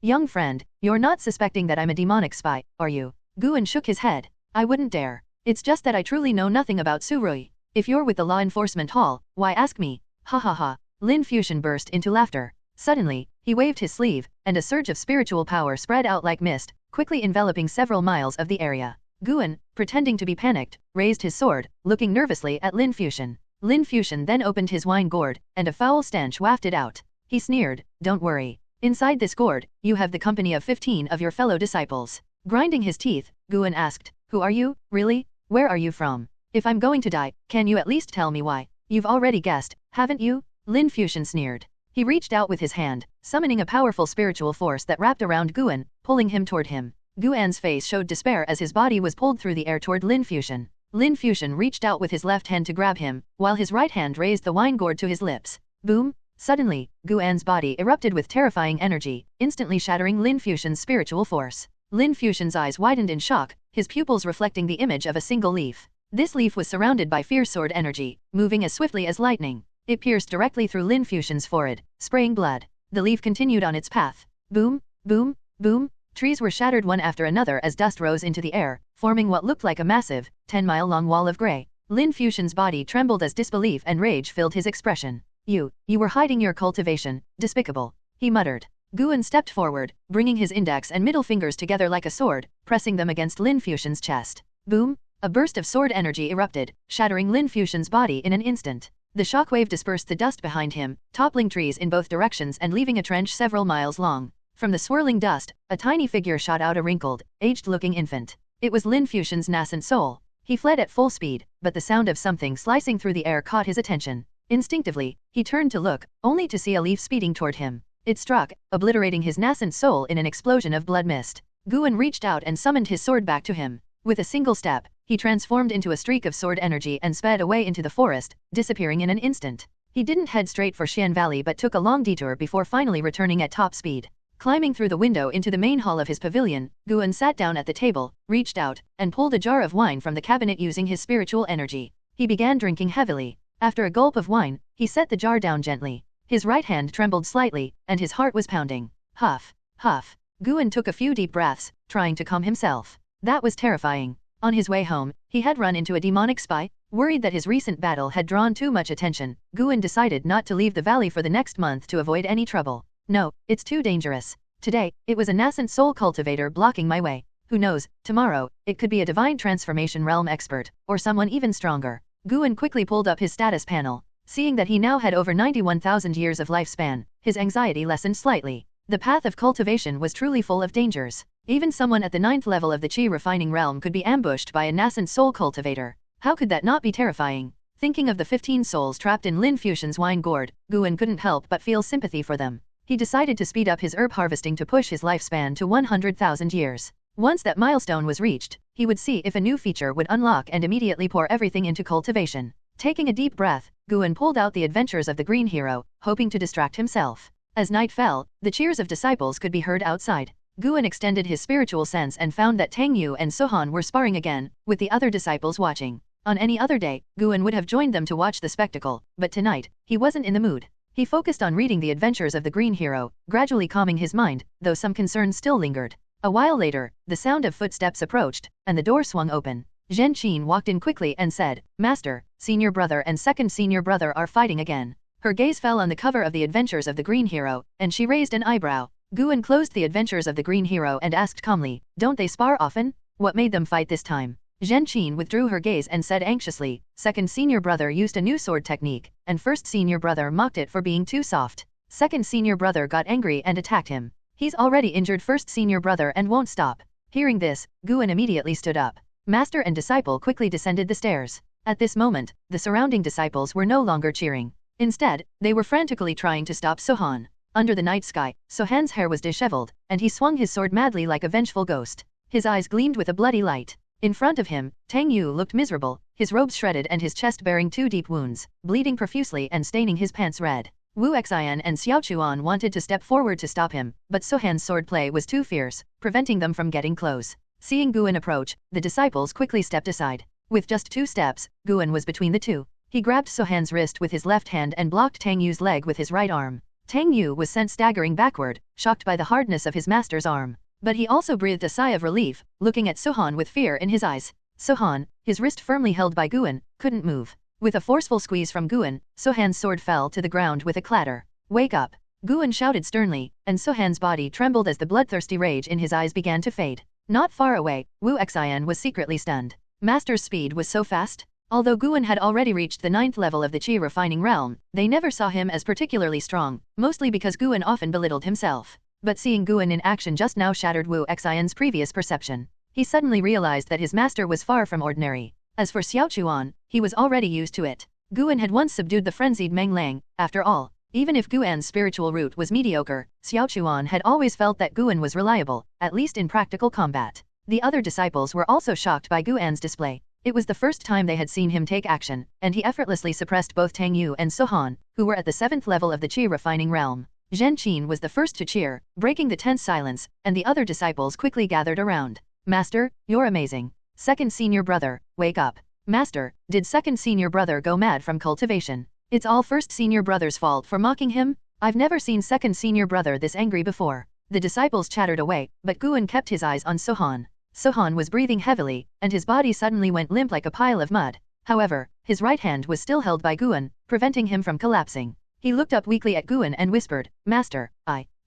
Young friend, you're not suspecting that I'm a demonic spy, are you? Guan shook his head. I wouldn't dare. It's just that I truly know nothing about Su Rui. If you're with the law enforcement hall, why ask me? Ha ha ha. Lin Fusion burst into laughter. Suddenly, he waved his sleeve, and a surge of spiritual power spread out like mist, quickly enveloping several miles of the area. Guan, pretending to be panicked, raised his sword, looking nervously at Lin Fusion. Lin Fusion then opened his wine gourd, and a foul stench wafted out. He sneered, don't worry. Inside this gourd, you have the company of 15 of your fellow disciples. Grinding his teeth, Guan asked, who are you, really? Where are you from? If I'm going to die, can you at least tell me why? You've already guessed, haven't you? Lin Fusion sneered. He reached out with his hand, summoning a powerful spiritual force that wrapped around Guan, pulling him toward him. Guan's face showed despair as his body was pulled through the air toward Lin Fusion. Lin Fusion reached out with his left hand to grab him, while his right hand raised the wine gourd to his lips. Boom! Suddenly, Guan's body erupted with terrifying energy, instantly shattering Lin Fusion's spiritual force. Lin Fusion's eyes widened in shock, his pupils reflecting the image of a single leaf. This leaf was surrounded by fierce sword energy, moving as swiftly as lightning. It pierced directly through Lin Fusion's forehead, spraying blood. The leaf continued on its path. Boom, boom, boom. Trees were shattered one after another as dust rose into the air, forming what looked like a massive, 10-mile-long wall of grey. Lin Fusion's body trembled as disbelief and rage filled his expression. You were hiding your cultivation, despicable, he muttered. Guan stepped forward, bringing his index and middle fingers together like a sword, pressing them against Lin Fusion's chest. Boom! A burst of sword energy erupted, shattering Lin Fusion's body in an instant. The shockwave dispersed the dust behind him, toppling trees in both directions and leaving a trench several miles long. From the swirling dust, a tiny figure shot out, a wrinkled, aged-looking infant. It was Lin Fusion's nascent soul. He fled at full speed, but the sound of something slicing through the air caught his attention. Instinctively, he turned to look, only to see a leaf speeding toward him. It struck, obliterating his nascent soul in an explosion of blood mist. Guan reached out and summoned his sword back to him. With a single step, he transformed into a streak of sword energy and sped away into the forest, disappearing in an instant. He didn't head straight for Xian Valley but took a long detour before finally returning at top speed. Climbing through the window into the main hall of his pavilion, Guan sat down at the table, reached out, and pulled a jar of wine from the cabinet using his spiritual energy. He began drinking heavily. After a gulp of wine, he set the jar down gently. His right hand trembled slightly, and his heart was pounding. Huff, huff. Guan took a few deep breaths, trying to calm himself. That was terrifying. On his way home, he had run into a demonic spy. Worried that his recent battle had drawn too much attention, Guan decided not to leave the valley for the next month to avoid any trouble. No, it's too dangerous. Today, it was a nascent soul cultivator blocking my way. Who knows, tomorrow, it could be a divine transformation realm expert, or someone even stronger. Guan quickly pulled up his status panel. Seeing that he now had over 91,000 years of lifespan, his anxiety lessened slightly. The path of cultivation was truly full of dangers. Even someone at the 9th level of the Qi refining realm could be ambushed by a nascent soul cultivator. How could that not be terrifying? Thinking of the 15 souls trapped in Lin Fusion's wine gourd, Guan couldn't help but feel sympathy for them. He decided to speed up his herb harvesting to push his lifespan to 100,000 years. Once that milestone was reached, he would see if a new feature would unlock and immediately pour everything into cultivation. Taking a deep breath, Guan pulled out the adventures of the Green Hero, hoping to distract himself. As night fell, the cheers of disciples could be heard outside. Guan extended his spiritual sense and found that Tang Yu and Sohan were sparring again, with the other disciples watching. On any other day, Guan would have joined them to watch the spectacle, but tonight, he wasn't in the mood. He focused on reading the adventures of the Green Hero, gradually calming his mind, though some concerns still lingered. A while later, the sound of footsteps approached, and the door swung open. Zhen Qin walked in quickly and said, "Master, senior brother and second senior brother are fighting again." Her gaze fell on the cover of the Adventures of the Green Hero, and she raised an eyebrow. Guan closed the Adventures of the Green Hero and asked calmly, "Don't they spar often? What made them fight this time?" Zhen Qin withdrew her gaze and said anxiously, "Second senior brother used a new sword technique, and first senior brother mocked it for being too soft. Second senior brother got angry and attacked him. He's already injured first senior brother and won't stop." Hearing this, Guan immediately stood up. Master and disciple quickly descended the stairs. At this moment, the surrounding disciples were no longer cheering. Instead, they were frantically trying to stop Sohan. Under the night sky, Sohan's hair was disheveled, and he swung his sword madly like a vengeful ghost. His eyes gleamed with a bloody light. In front of him, Tang Yu looked miserable, his robes shredded and his chest bearing 2 deep wounds, bleeding profusely and staining his pants red. Wu Xian and Xiao Chuan wanted to step forward to stop him, but Sohan's swordplay was too fierce, preventing them from getting close. Seeing Guan approach, the disciples quickly stepped aside. With just 2 steps, Guan was between the two. He grabbed Sohan's wrist with his left hand and blocked Tang Yu's leg with his right arm. Tang Yu was sent staggering backward, shocked by the hardness of his master's arm. But he also breathed a sigh of relief, looking at Sohan with fear in his eyes. Sohan, his wrist firmly held by Guan, couldn't move. With a forceful squeeze from Guan, Sohan's sword fell to the ground with a clatter. "Wake up!" Guan shouted sternly, and Sohan's body trembled as the bloodthirsty rage in his eyes began to fade. Not far away, Wu Xian was secretly stunned. Master's speed was so fast. Although Guan had already reached the 9th level of the Qi refining realm, they never saw him as particularly strong, mostly because Guan often belittled himself. But seeing Guan in action just now shattered Wu Xian's previous perception. He suddenly realized that his master was far from ordinary. As for Xiao Chuan, he was already used to it. Guan had once subdued the frenzied Meng Lang. After all, even if Guan's spiritual root was mediocre, Xiao Chuan had always felt that Guan was reliable, at least in practical combat. The other disciples were also shocked by Guan's display. It was the first time they had seen him take action, and he effortlessly suppressed both Tang Yu and Sohan, who were at the 7th level of the Qi refining realm. Zhen Qin was the first to cheer, breaking the tense silence, and the other disciples quickly gathered around. "Master, you're amazing. Second senior brother, wake up." Master, did second senior brother go mad from cultivation? It's all first senior brother's fault for mocking him? I've never seen second senior brother this angry before. The disciples chattered away, but Guan kept his eyes on Sohan. Sohan was breathing heavily, and his body suddenly went limp like a pile of mud. However, his right hand was still held by Guan, preventing him from collapsing. He looked up weakly at Guan and whispered, Master,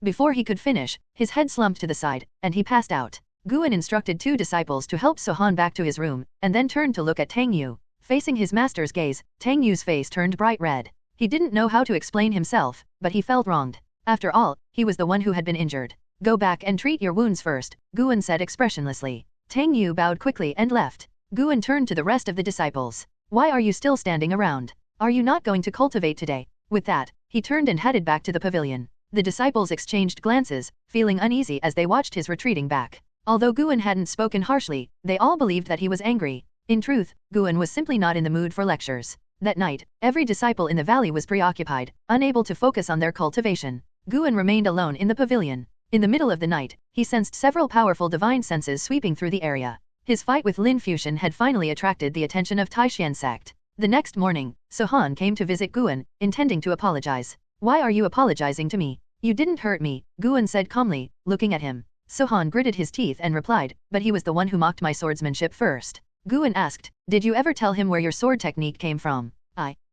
Before he could finish, his head slumped to the side, and he passed out. Guan instructed two disciples to help Sohan back to his room, and then turned to look at Tang Yu. Facing his master's gaze, Tang Yu's face turned bright red. He didn't know how to explain himself, but he felt wronged. After all, he was the one who had been injured. Go back and treat your wounds first, Guan said expressionlessly. Tang Yu bowed quickly and left. Guan turned to the rest of the disciples. Why are you still standing around? Are you not going to cultivate today? With that, he turned and headed back to the pavilion. The disciples exchanged glances, feeling uneasy as they watched his retreating back. Although Guan hadn't spoken harshly, they all believed that he was angry. In truth, Guan was simply not in the mood for lectures. That night, every disciple in the valley was preoccupied, unable to focus on their cultivation. Guan remained alone in the pavilion. In the middle of the night, he sensed several powerful divine senses sweeping through the area. His fight with Lin Fuxian had finally attracted the attention of Taixuan Sect. The next morning, Sohan came to visit Guan, intending to apologize. Why are you apologizing to me? You didn't hurt me, Guan said calmly, looking at him. Sohan gritted his teeth and replied, but he was the one who mocked my swordsmanship first. Guan asked, did you ever tell him where your sword technique came from?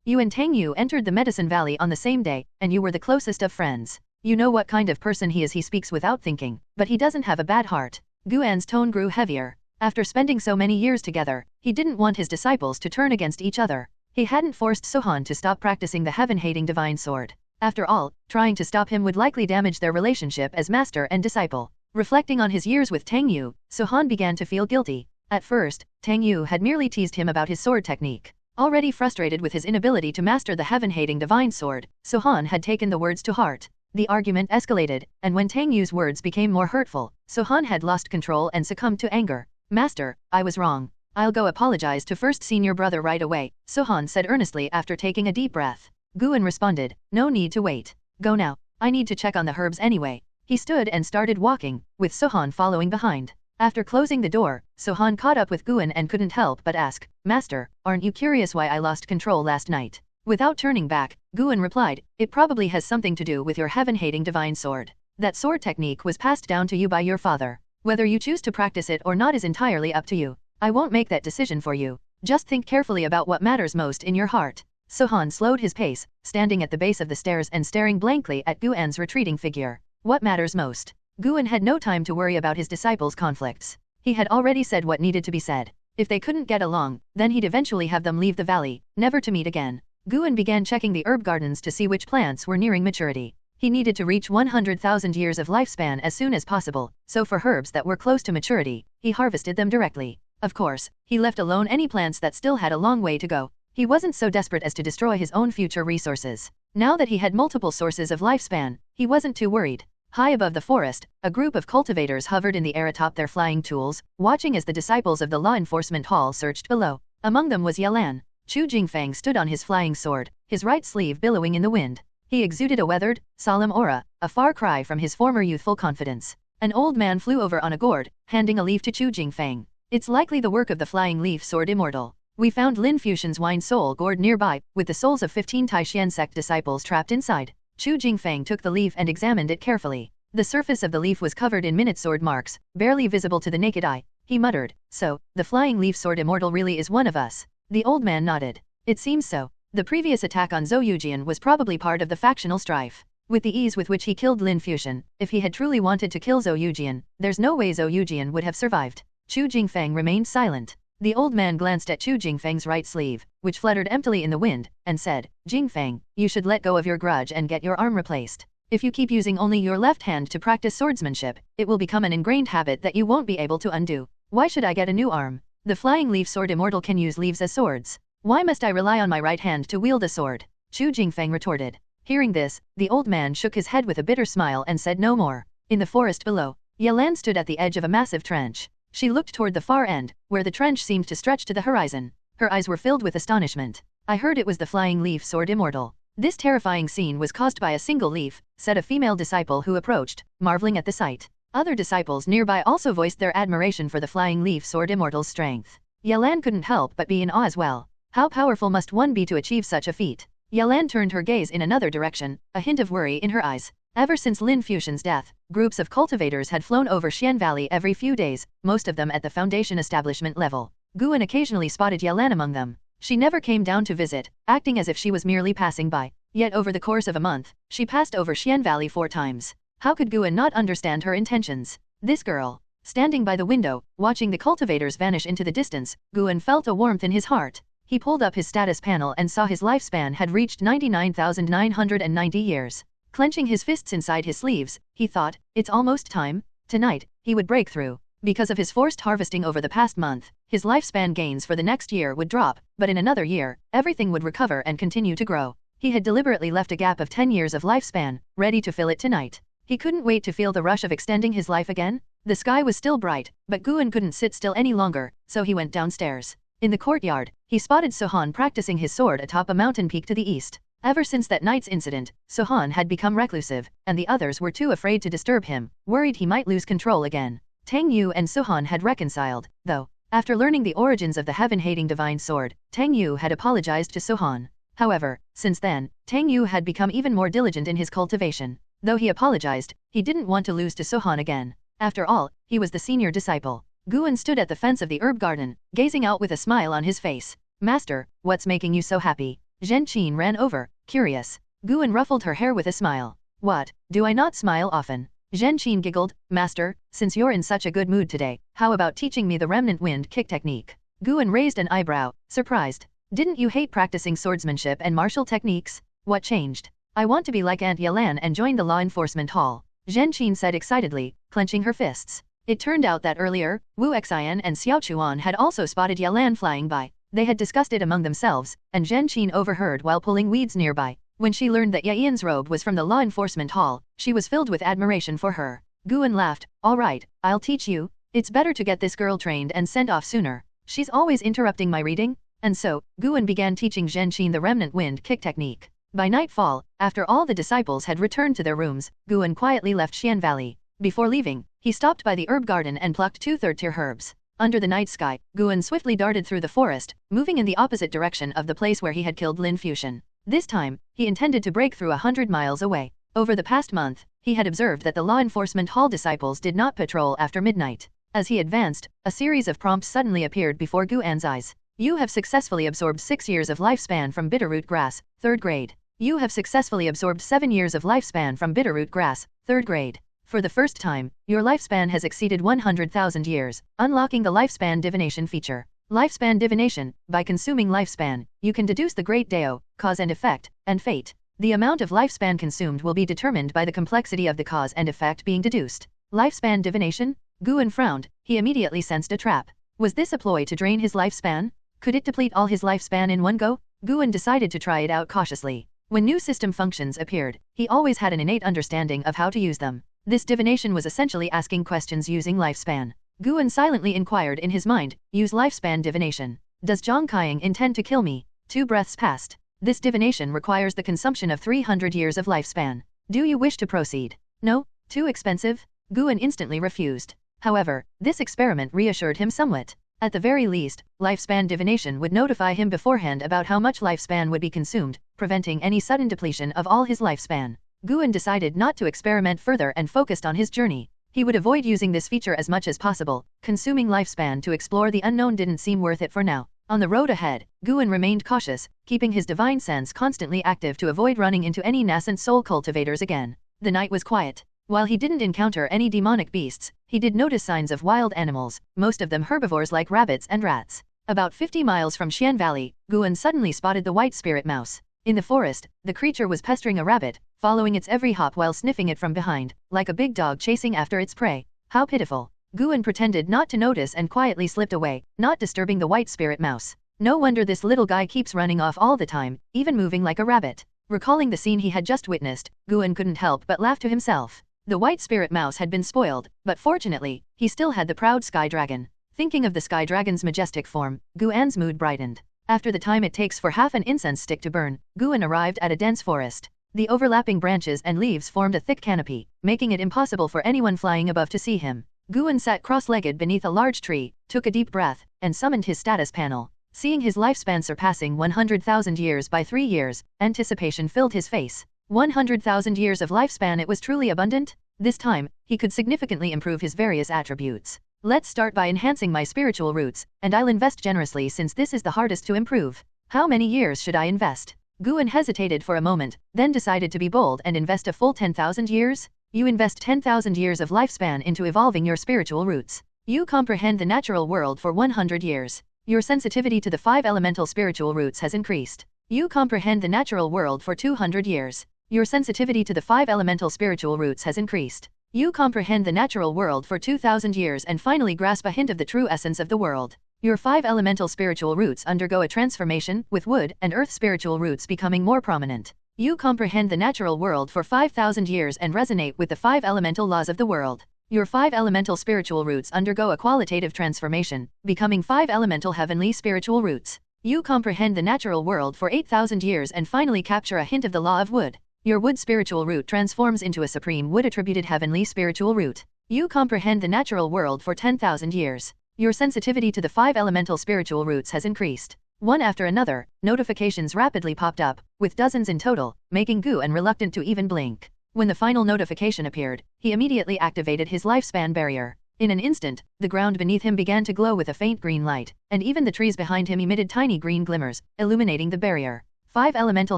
You and Tang Yu entered the Medicine Valley on the same day, and you were the closest of friends. You know what kind of person he is. He speaks without thinking, but he doesn't have a bad heart. Guan's tone grew heavier. After spending so many years together, he didn't want his disciples to turn against each other. He hadn't forced Sohan to stop practicing the heaven-hating divine sword. After all, trying to stop him would likely damage their relationship as master and disciple. Reflecting on his years with Tang Yu, Sohan began to feel guilty. At first, Tang Yu had merely teased him about his sword technique. Already frustrated with his inability to master the heaven-hating divine sword, Sohan had taken the words to heart. The argument escalated, and when Tang Yu's words became more hurtful, Sohan had lost control and succumbed to anger. Master, I was wrong. I'll go apologize to first senior brother right away, Sohan said earnestly after taking a deep breath. Guan responded, no need to wait. Go now, I need to check on the herbs anyway. He stood and started walking, with Sohan following behind. After closing the door, Sohan caught up with Guan and couldn't help but ask, Master, aren't you curious why I lost control last night? Without turning back, Guan replied, it probably has something to do with your heaven-hating divine sword. That sword technique was passed down to you by your father. Whether you choose to practice it or not is entirely up to you. I won't make that decision for you. Just think carefully about what matters most in your heart. Sohan slowed his pace, standing at the base of the stairs and staring blankly at Guan's retreating figure. What matters most? Guan had no time to worry about his disciples' conflicts. He had already said what needed to be said. If they couldn't get along, then he'd eventually have them leave the valley, never to meet again. Guan began checking the herb gardens to see which plants were nearing maturity. He needed to reach 100,000 years of lifespan as soon as possible, so for herbs that were close to maturity, he harvested them directly. Of course, he left alone any plants that still had a long way to go. He wasn't so desperate as to destroy his own future resources. Now that he had multiple sources of lifespan, he wasn't too worried. High above the forest, a group of cultivators hovered in the air atop their flying tools, watching as the disciples of the law enforcement hall searched below. Among them was Yalan. Chu Jingfang stood on his flying sword, his right sleeve billowing in the wind. He exuded a weathered, solemn aura, a far cry from his former youthful confidence. An old man flew over on a gourd, handing a leaf to Chu Jingfang. It's likely the work of the flying leaf sword immortal. We found Lin Fuxian's wine soul gourd nearby, with the souls of 15 Taixuan Sect disciples trapped inside. Chu Jingfang took the leaf and examined it carefully. The surface of the leaf was covered in minute sword marks, barely visible to the naked eye. He muttered, so, the flying leaf sword immortal really is one of us. The old man nodded. It seems so. The previous attack on Zhou Yujian was probably part of the factional strife. With the ease with which he killed Lin Fuxian, if he had truly wanted to kill Zhou Yujian, there's no way Zhou Yujian would have survived. Chu Jingfang remained silent. The old man glanced at Chu Jingfang's right sleeve, which fluttered emptily in the wind, and said, Jingfang, you should let go of your grudge and get your arm replaced. If you keep using only your left hand to practice swordsmanship, it will become an ingrained habit that you won't be able to undo. Why should I get a new arm? The flying leaf sword immortal can use leaves as swords. Why must I rely on my right hand to wield a sword? Chu Jingfang retorted. Hearing this, the old man shook his head with a bitter smile and said no more. In the forest below, Yalan stood at the edge of a massive trench. She looked toward the far end, where the trench seemed to stretch to the horizon. Her eyes were filled with astonishment. I heard it was the flying leaf sword immortal. This terrifying scene was caused by a single leaf, said a female disciple who approached, marveling at the sight. Other disciples nearby also voiced their admiration for the flying leaf sword immortal's strength. Yalan couldn't help but be in awe as well. How powerful must one be to achieve such a feat? Yalan turned her gaze in another direction, a hint of worry in her eyes. Ever since Lin Fusion's death, groups of cultivators had flown over Xian Valley every few days, most of them at the Foundation establishment level. Guan occasionally spotted Yalan among them. She never came down to visit, acting as if she was merely passing by. Yet over the course of a month, she passed over Xian Valley 4 times. How could Guan not understand her intentions? This girl. Standing by the window, watching the cultivators vanish into the distance, Guan felt a warmth in his heart. He pulled up his status panel and saw his lifespan had reached 99,990 years. Clenching his fists inside his sleeves, he thought, it's almost time. Tonight, he would break through. Because of his forced harvesting over the past month, his lifespan gains for the next year would drop, but in another year, everything would recover and continue to grow. He had deliberately left a gap of 10 years of lifespan, ready to fill it tonight. He couldn't wait to feel the rush of extending his life again. The sky was still bright, but Guan couldn't sit still any longer, so he went downstairs. In the courtyard, he spotted Sohan practicing his sword atop a mountain peak to the east. Ever since that night's incident, Sohan had become reclusive, and the others were too afraid to disturb him, worried he might lose control again. Tang Yu and Sohan had reconciled, though. After learning the origins of the heaven-hating divine sword, Tang Yu had apologized to Sohan. However, since then, Tang Yu had become even more diligent in his cultivation. Though he apologized, he didn't want to lose to Sohan again. After all, he was the senior disciple. Guan stood at the fence of the herb garden, gazing out with a smile on his face. Master, what's making you so happy? Zhen Qin ran over, curious. Guan ruffled her hair with a smile. What, do I not smile often? Zhen Qin giggled. Master, since you're in such a good mood today, how about teaching me the remnant wind kick technique? Guan raised an eyebrow, surprised. Didn't you hate practicing swordsmanship and martial techniques? What changed? I want to be like Aunt Yalan and join the law enforcement hall. Zhen Qin said excitedly, clenching her fists. It turned out that earlier, Wu Xian and Xiao Chuan had also spotted Yalan flying by. They had discussed it among themselves, and Zhen Qin overheard while pulling weeds nearby. When she learned that Yayan's robe was from the law enforcement hall, she was filled with admiration for her. Guan laughed. All right, I'll teach you. It's better to get this girl trained and sent off sooner. She's always interrupting my reading. And so, Guan began teaching Zhen Qin the remnant wind kick technique. By nightfall, after all the disciples had returned to their rooms, Guan quietly left Xian Valley. Before leaving, he stopped by the herb garden and plucked 2 third-tier herbs. Under the night sky, Guan swiftly darted through the forest, moving in the opposite direction of the place where he had killed Lin Fusion. This time, he intended to break through 100 miles away. Over the past month, he had observed that the law enforcement hall disciples did not patrol after midnight. As he advanced, a series of prompts suddenly appeared before Guan's eyes. You have successfully absorbed 6 years of lifespan from bitterroot grass, 3rd grade. You have successfully absorbed 7 years of lifespan from bitterroot grass, 3rd grade. For the first time, your lifespan has exceeded 100,000 years, unlocking the lifespan divination feature. Lifespan divination, by consuming lifespan, you can deduce the great Dao, cause and effect, and fate. The amount of lifespan consumed will be determined by the complexity of the cause and effect being deduced. Lifespan divination? Guan frowned, he immediately sensed a trap. Was this a ploy to drain his lifespan? Could it deplete all his lifespan in one go? Guan decided to try it out cautiously. When new system functions appeared, he always had an innate understanding of how to use them. This divination was essentially asking questions using lifespan. Guan silently inquired in his mind, use lifespan divination. Does Zhang Kaiying intend to kill me? 2 breaths passed. This divination requires the consumption of 300 years of lifespan. Do you wish to proceed? No? Too expensive? Guan instantly refused. However, this experiment reassured him somewhat. At the very least, lifespan divination would notify him beforehand about how much lifespan would be consumed, preventing any sudden depletion of all his lifespan. Guan decided not to experiment further and focused on his journey. He would avoid using this feature as much as possible. Consuming lifespan to explore the unknown didn't seem worth it for now. On the road ahead, Guan remained cautious, keeping his divine sense constantly active to avoid running into any nascent soul cultivators again. The night was quiet. While he didn't encounter any demonic beasts, he did notice signs of wild animals, most of them herbivores like rabbits and rats. About 50 miles from Xian Valley, Guan suddenly spotted the white spirit mouse. In the forest, the creature was pestering a rabbit, following its every hop while sniffing it from behind, like a big dog chasing after its prey. How pitiful. Guan pretended not to notice and quietly slipped away, not disturbing the white spirit mouse. No wonder this little guy keeps running off all the time, even moving like a rabbit. Recalling the scene he had just witnessed, Guan couldn't help but laugh to himself. The white spirit mouse had been spoiled, but fortunately, he still had the proud sky dragon. Thinking of the sky dragon's majestic form, Guan's mood brightened. After the time it takes for half an incense stick to burn, Guan arrived at a dense forest. The overlapping branches and leaves formed a thick canopy, making it impossible for anyone flying above to see him. Guan sat cross-legged beneath a large tree, took a deep breath, and summoned his status panel. Seeing his lifespan surpassing 100,000 years by 3 years, anticipation filled his face. 100,000 years of lifespan, it was truly abundant? This time, he could significantly improve his various attributes. Let's start by enhancing my spiritual roots, and I'll invest generously since this is the hardest to improve. How many years should I invest? Guan hesitated for a moment, then decided to be bold and invest a full 10,000 years? You invest 10,000 years of lifespan into evolving your spiritual roots. You comprehend the natural world for 100 years. Your sensitivity to the 5 elemental spiritual roots has increased. You comprehend the natural world for 200 years. Your sensitivity to the 5 elemental spiritual roots has increased. You comprehend the natural world for 2,000 years and finally grasp a hint of the true essence of the world. Your 5 elemental spiritual roots undergo a transformation, with wood and earth spiritual roots becoming more prominent. You comprehend the natural world for 5,000 years and resonate with the 5 elemental laws of the world. Your 5 elemental spiritual roots undergo a qualitative transformation, becoming 5 elemental heavenly spiritual roots. You comprehend the natural world for 8,000 years and finally capture a hint of the law of wood. Your wood spiritual root transforms into a supreme wood-attributed heavenly spiritual root. You comprehend the natural world for 10,000 years. Your sensitivity to the 5 elemental spiritual roots has increased. One after another, notifications rapidly popped up, with dozens in total, making Guan reluctant to even blink. When the final notification appeared, he immediately activated his lifespan barrier. In an instant, the ground beneath him began to glow with a faint green light, and even the trees behind him emitted tiny green glimmers, illuminating the barrier. 5 elemental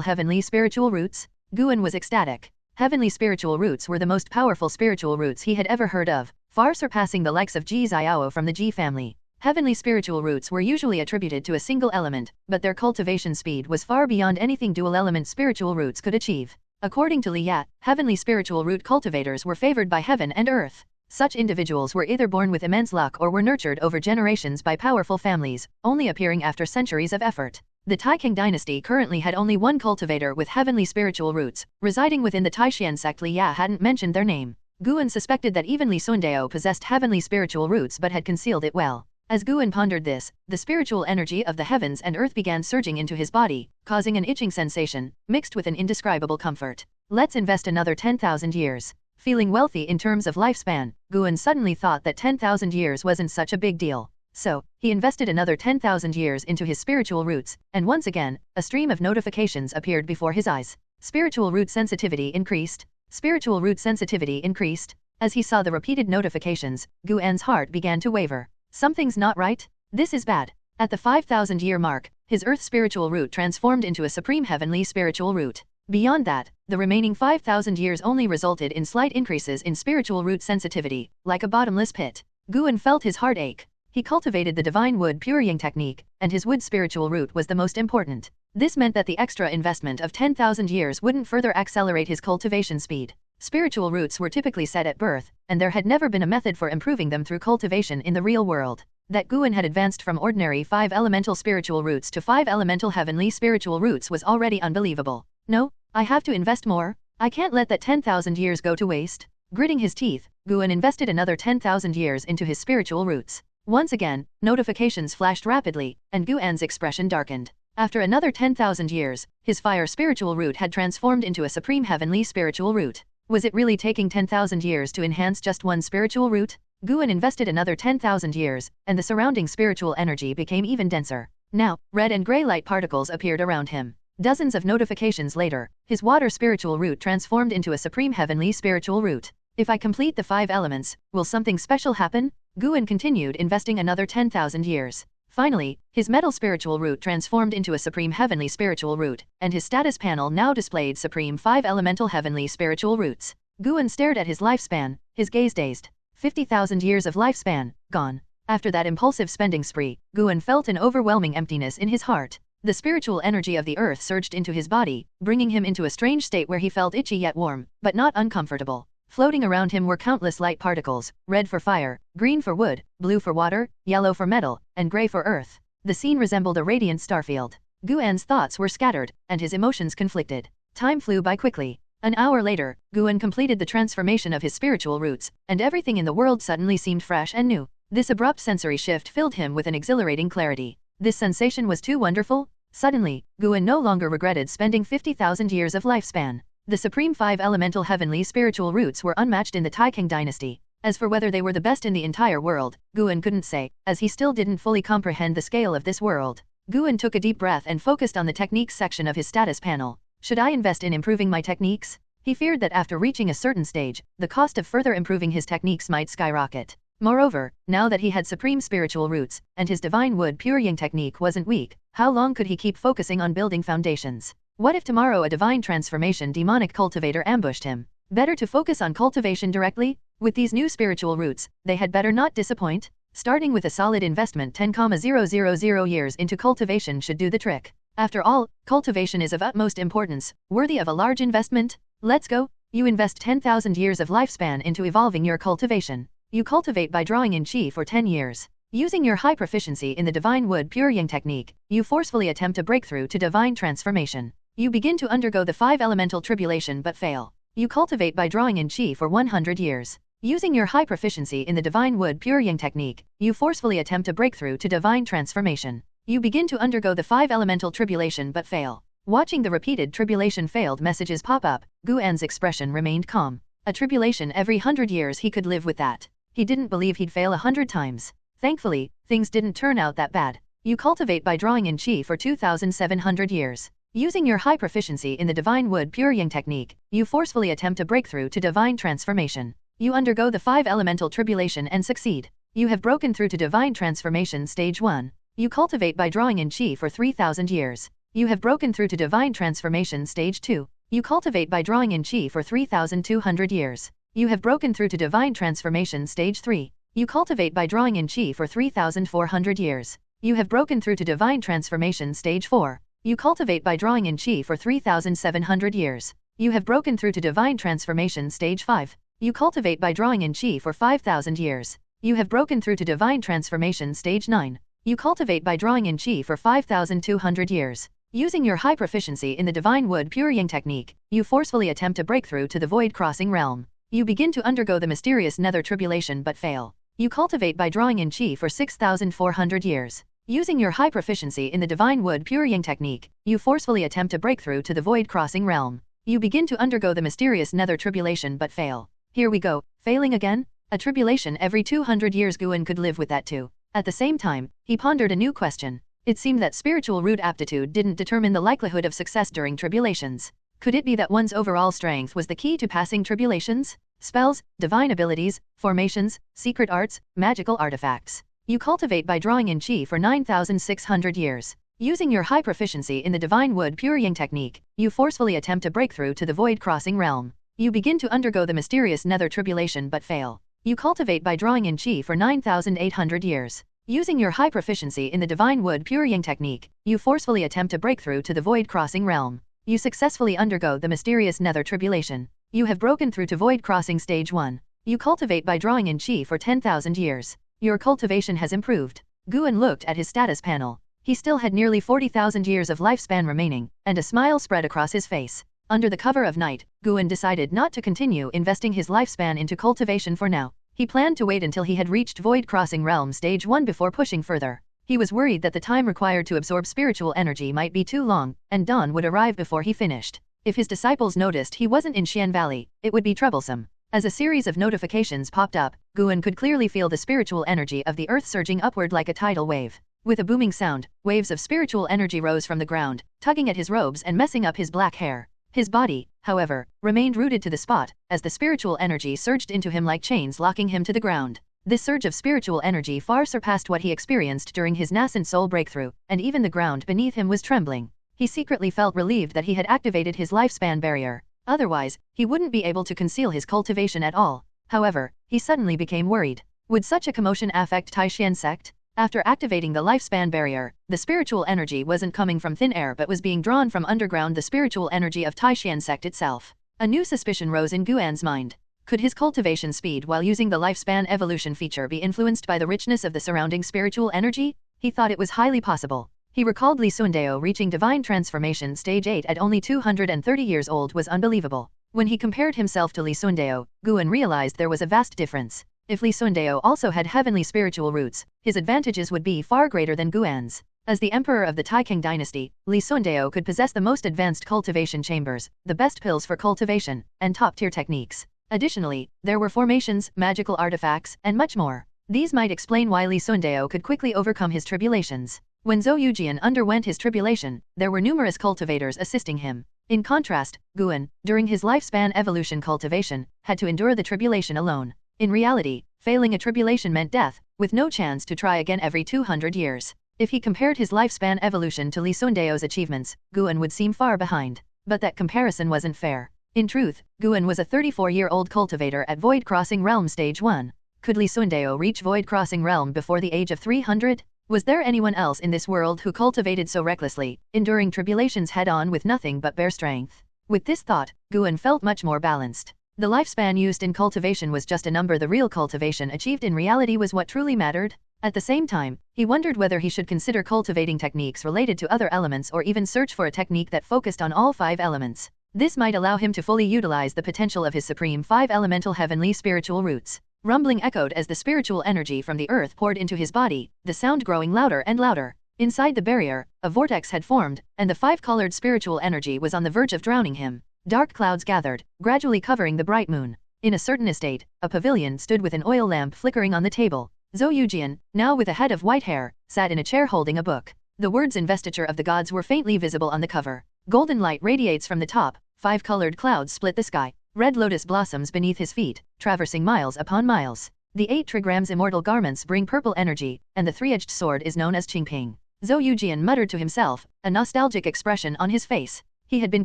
heavenly spiritual roots? Guan was ecstatic. Heavenly spiritual roots were the most powerful spiritual roots he had ever heard of, far surpassing the likes of Ji Xiao from the Ji family. Heavenly spiritual roots were usually attributed to a single element, but their cultivation speed was far beyond anything dual-element spiritual roots could achieve. According to Liya, heavenly spiritual root cultivators were favored by heaven and earth. Such individuals were either born with immense luck or were nurtured over generations by powerful families, only appearing after centuries of effort. The Taixuan dynasty currently had only one cultivator with heavenly spiritual roots, residing within the Taixuan Sect. Liya hadn't mentioned their name. Guan suspected that even Li Sundao possessed heavenly spiritual roots but had concealed it well. As Guan pondered this, the spiritual energy of the heavens and earth began surging into his body, causing an itching sensation, mixed with an indescribable comfort. Let's invest another 10,000 years. Feeling wealthy in terms of lifespan, Guan suddenly thought that 10,000 years wasn't such a big deal. So, he invested another 10,000 years into his spiritual roots, and once again, a stream of notifications appeared before his eyes. Spiritual root sensitivity increased. Spiritual root sensitivity increased. As he saw the repeated notifications, Guan's heart began to waver. Something's not right? This is bad. At the 5,000-year mark, his earth spiritual root transformed into a supreme heavenly spiritual root. Beyond that, the remaining 5,000 years only resulted in slight increases in spiritual root sensitivity, like a bottomless pit. Guan felt his heart ache. He cultivated the divine wood purying technique, and his wood spiritual root was the most important. This meant that the extra investment of 10,000 years wouldn't further accelerate his cultivation speed. Spiritual roots were typically set at birth, and there had never been a method for improving them through cultivation in the real world. That Guan had advanced from ordinary 5 elemental spiritual roots to 5 elemental heavenly spiritual roots was already unbelievable. No, I have to invest more. I can't let that 10,000 years go to waste. Gritting his teeth, Guan invested another 10,000 years into his spiritual roots. Once again, notifications flashed rapidly, and Guan's expression darkened. After another 10,000 years, his fire spiritual root had transformed into a supreme heavenly spiritual root. Was it really taking 10,000 years to enhance just one spiritual root? Guan invested another 10,000 years, and the surrounding spiritual energy became even denser. Now, red and gray light particles appeared around him. Dozens of notifications later, his water spiritual root transformed into a supreme heavenly spiritual root. If I complete the 5 elements, will something special happen? Guan continued investing another 10,000 years. Finally, his metal spiritual root transformed into a supreme heavenly spiritual root, and his status panel now displayed supreme 5 elemental heavenly spiritual roots. Guan stared at his lifespan, his gaze dazed. 50,000 years of lifespan, gone. After that impulsive spending spree, Guan felt an overwhelming emptiness in his heart. The spiritual energy of the earth surged into his body, bringing him into a strange state where he felt itchy yet warm, but not uncomfortable. Floating around him were countless light particles, red for fire, green for wood, blue for water, yellow for metal, and gray for earth. The scene resembled a radiant starfield. Guan's thoughts were scattered, and his emotions conflicted. Time flew by quickly. An hour later, Guan completed the transformation of his spiritual roots, and everything in the world suddenly seemed fresh and new. This abrupt sensory shift filled him with an exhilarating clarity. This sensation was too wonderful. Suddenly, Guan no longer regretted spending 50,000 years of lifespan. The supreme 5 elemental heavenly spiritual roots were unmatched in the Taixuan dynasty. As for whether they were the best in the entire world, Guan couldn't say, as he still didn't fully comprehend the scale of this world. Guan took a deep breath and focused on the techniques section of his status panel. Should I invest in improving my techniques? He feared that after reaching a certain stage, the cost of further improving his techniques might skyrocket. Moreover, now that he had supreme spiritual roots, and his divine wood pure yang technique wasn't weak, how long could he keep focusing on building foundations? What if tomorrow a divine transformation demonic cultivator ambushed him? Better to focus on cultivation directly? With these new spiritual roots, they had better not disappoint. Starting with a solid investment 10,000 years into cultivation should do the trick. After all, cultivation is of utmost importance, worthy of a large investment. Let's go. You invest 10,000 years of lifespan into evolving your cultivation. You cultivate by drawing in qi for 10 years. Using your high proficiency in the divine wood pure yang technique, you forcefully attempt a breakthrough to divine transformation. You begin to undergo the 5 elemental tribulation but fail. You cultivate by drawing in qi for 100 years. Using your high proficiency in the divine wood pure yang technique, you forcefully attempt a breakthrough to divine transformation. You begin to undergo the 5 elemental tribulation but fail. Watching the repeated tribulation failed messages pop up, Guan's expression remained calm. A tribulation every 100 years, he could live with that. He didn't believe he'd fail 100 times. Thankfully, things didn't turn out that bad. You cultivate by drawing in qi for 2,700 years. Using your high proficiency in the divine wood pure yang technique, you forcefully attempt a breakthrough to divine transformation. You undergo the 5 elemental tribulation and succeed. You have broken through to divine transformation stage 1. You cultivate by drawing in qi for 3,000 years. You have broken through to divine transformation stage 2. You cultivate by drawing in qi for 3,200 years. You have broken through to divine transformation stage 3. You cultivate by drawing in qi for 3,400 years. You have broken through to divine transformation stage 4. You cultivate by drawing in qi for 3,700 years. You have broken through to divine transformation stage 5. You cultivate by drawing in qi for 5,000 years. You have broken through to divine transformation stage 9. You cultivate by drawing in qi for 5,200 years. Using your high proficiency in the divine wood pure yang technique, you forcefully attempt a breakthrough to the void crossing realm. You begin to undergo the mysterious nether tribulation but fail. You cultivate by drawing in qi for 6,400 years. Using your high proficiency in the divine wood pure yang technique, you forcefully attempt a breakthrough to the void crossing realm. You begin to undergo the mysterious nether tribulation but fail. Here we go, failing again? A tribulation every 200 years. Guan could live with that too. At the same time, he pondered a new question. It seemed that spiritual root aptitude didn't determine the likelihood of success during tribulations. Could it be that one's overall strength was the key to passing tribulations? Spells, divine abilities, formations, secret arts, magical artifacts. You cultivate by drawing in qi for 9,600 years. Using your high proficiency in the divine wood pure yang technique, you forcefully attempt a breakthrough to the void crossing realm. You begin to undergo the mysterious nether tribulation but fail. You cultivate by drawing in qi for 9,800 years. Using your high proficiency in the divine wood pure yang technique, you forcefully attempt a breakthrough to the void crossing realm. You successfully undergo the mysterious nether tribulation. You have broken through to void crossing stage 1. You cultivate by drawing in qi for 10,000 years. Your cultivation has improved. Guan looked at his status panel. He still had nearly 40,000 years of lifespan remaining, and a smile spread across his face. Under the cover of night, Guan decided not to continue investing his lifespan into cultivation for now. He planned to wait until he had reached void crossing realm stage 1 before pushing further. He was worried that the time required to absorb spiritual energy might be too long, and dawn would arrive before he finished. If his disciples noticed he wasn't in Xian Valley, it would be troublesome. As a series of notifications popped up, Guan could clearly feel the spiritual energy of the earth surging upward like a tidal wave. With a booming sound, waves of spiritual energy rose from the ground, tugging at his robes and messing up his black hair. His body, however, remained rooted to the spot, as the spiritual energy surged into him like chains locking him to the ground. This surge of spiritual energy far surpassed what he experienced during his nascent soul breakthrough, and even the ground beneath him was trembling. He secretly felt relieved that he had activated his lifespan barrier. Otherwise, he wouldn't be able to conceal his cultivation at all. However, he suddenly became worried. Would such a commotion affect Taixuan Sect? After activating the lifespan barrier, the spiritual energy wasn't coming from thin air but was being drawn from underground, the spiritual energy of Taixuan Sect itself. A new suspicion rose in Guan's mind. Could his cultivation speed while using the lifespan evolution feature be influenced by the richness of the surrounding spiritual energy? He thought it was highly possible. He recalled Liya reaching divine transformation stage 8 at only 230 years old was unbelievable. When he compared himself to Liya, Guan realized there was a vast difference. If Liya also had heavenly spiritual roots, his advantages would be far greater than Guan's. As the emperor of the Taixuan dynasty, Liya could possess the most advanced cultivation chambers, the best pills for cultivation, and top-tier techniques. Additionally, there were formations, magical artifacts, and much more. These might explain why Li Sundao could quickly overcome his tribulations. When Zhou Yujian underwent his tribulation, there were numerous cultivators assisting him. In contrast, Guan, during his lifespan evolution cultivation, had to endure the tribulation alone. In reality, failing a tribulation meant death, with no chance to try again every 200 years. If he compared his lifespan evolution to Li Sundao's achievements, Guan would seem far behind. But that comparison wasn't fair. In truth, Guan was a 34-year-old cultivator at Void Crossing Realm Stage 1. Could Li Sundao reach Void Crossing Realm before the age of 300? Was there anyone else in this world who cultivated so recklessly, enduring tribulations head-on with nothing but bare strength? With this thought, Guan felt much more balanced. The lifespan used in cultivation was just a number. The real cultivation achieved in reality was what truly mattered. At the same time, he wondered whether he should consider cultivating techniques related to other elements or even search for a technique that focused on all 5 elements. This might allow him to fully utilize the potential of his supreme 5 elemental heavenly spiritual roots. Rumbling echoed as the spiritual energy from the earth poured into his body, the sound growing louder and louder. Inside the barrier, a vortex had formed, and the 5-colored spiritual energy was on the verge of drowning him. Dark clouds gathered, gradually covering the bright moon. In a certain estate, a pavilion stood with an oil lamp flickering on the table. Zhou Yujian, now with a head of white hair, sat in a chair holding a book. The words "Investiture of the Gods" were faintly visible on the cover. Golden light radiates from the top, 5-colored clouds split the sky. Red lotus blossoms beneath his feet, traversing miles upon miles. The 8 trigrams immortal garments bring purple energy, and the 3-edged sword is known as Qingping. Zhou Yujian muttered to himself, a nostalgic expression on his face. He had been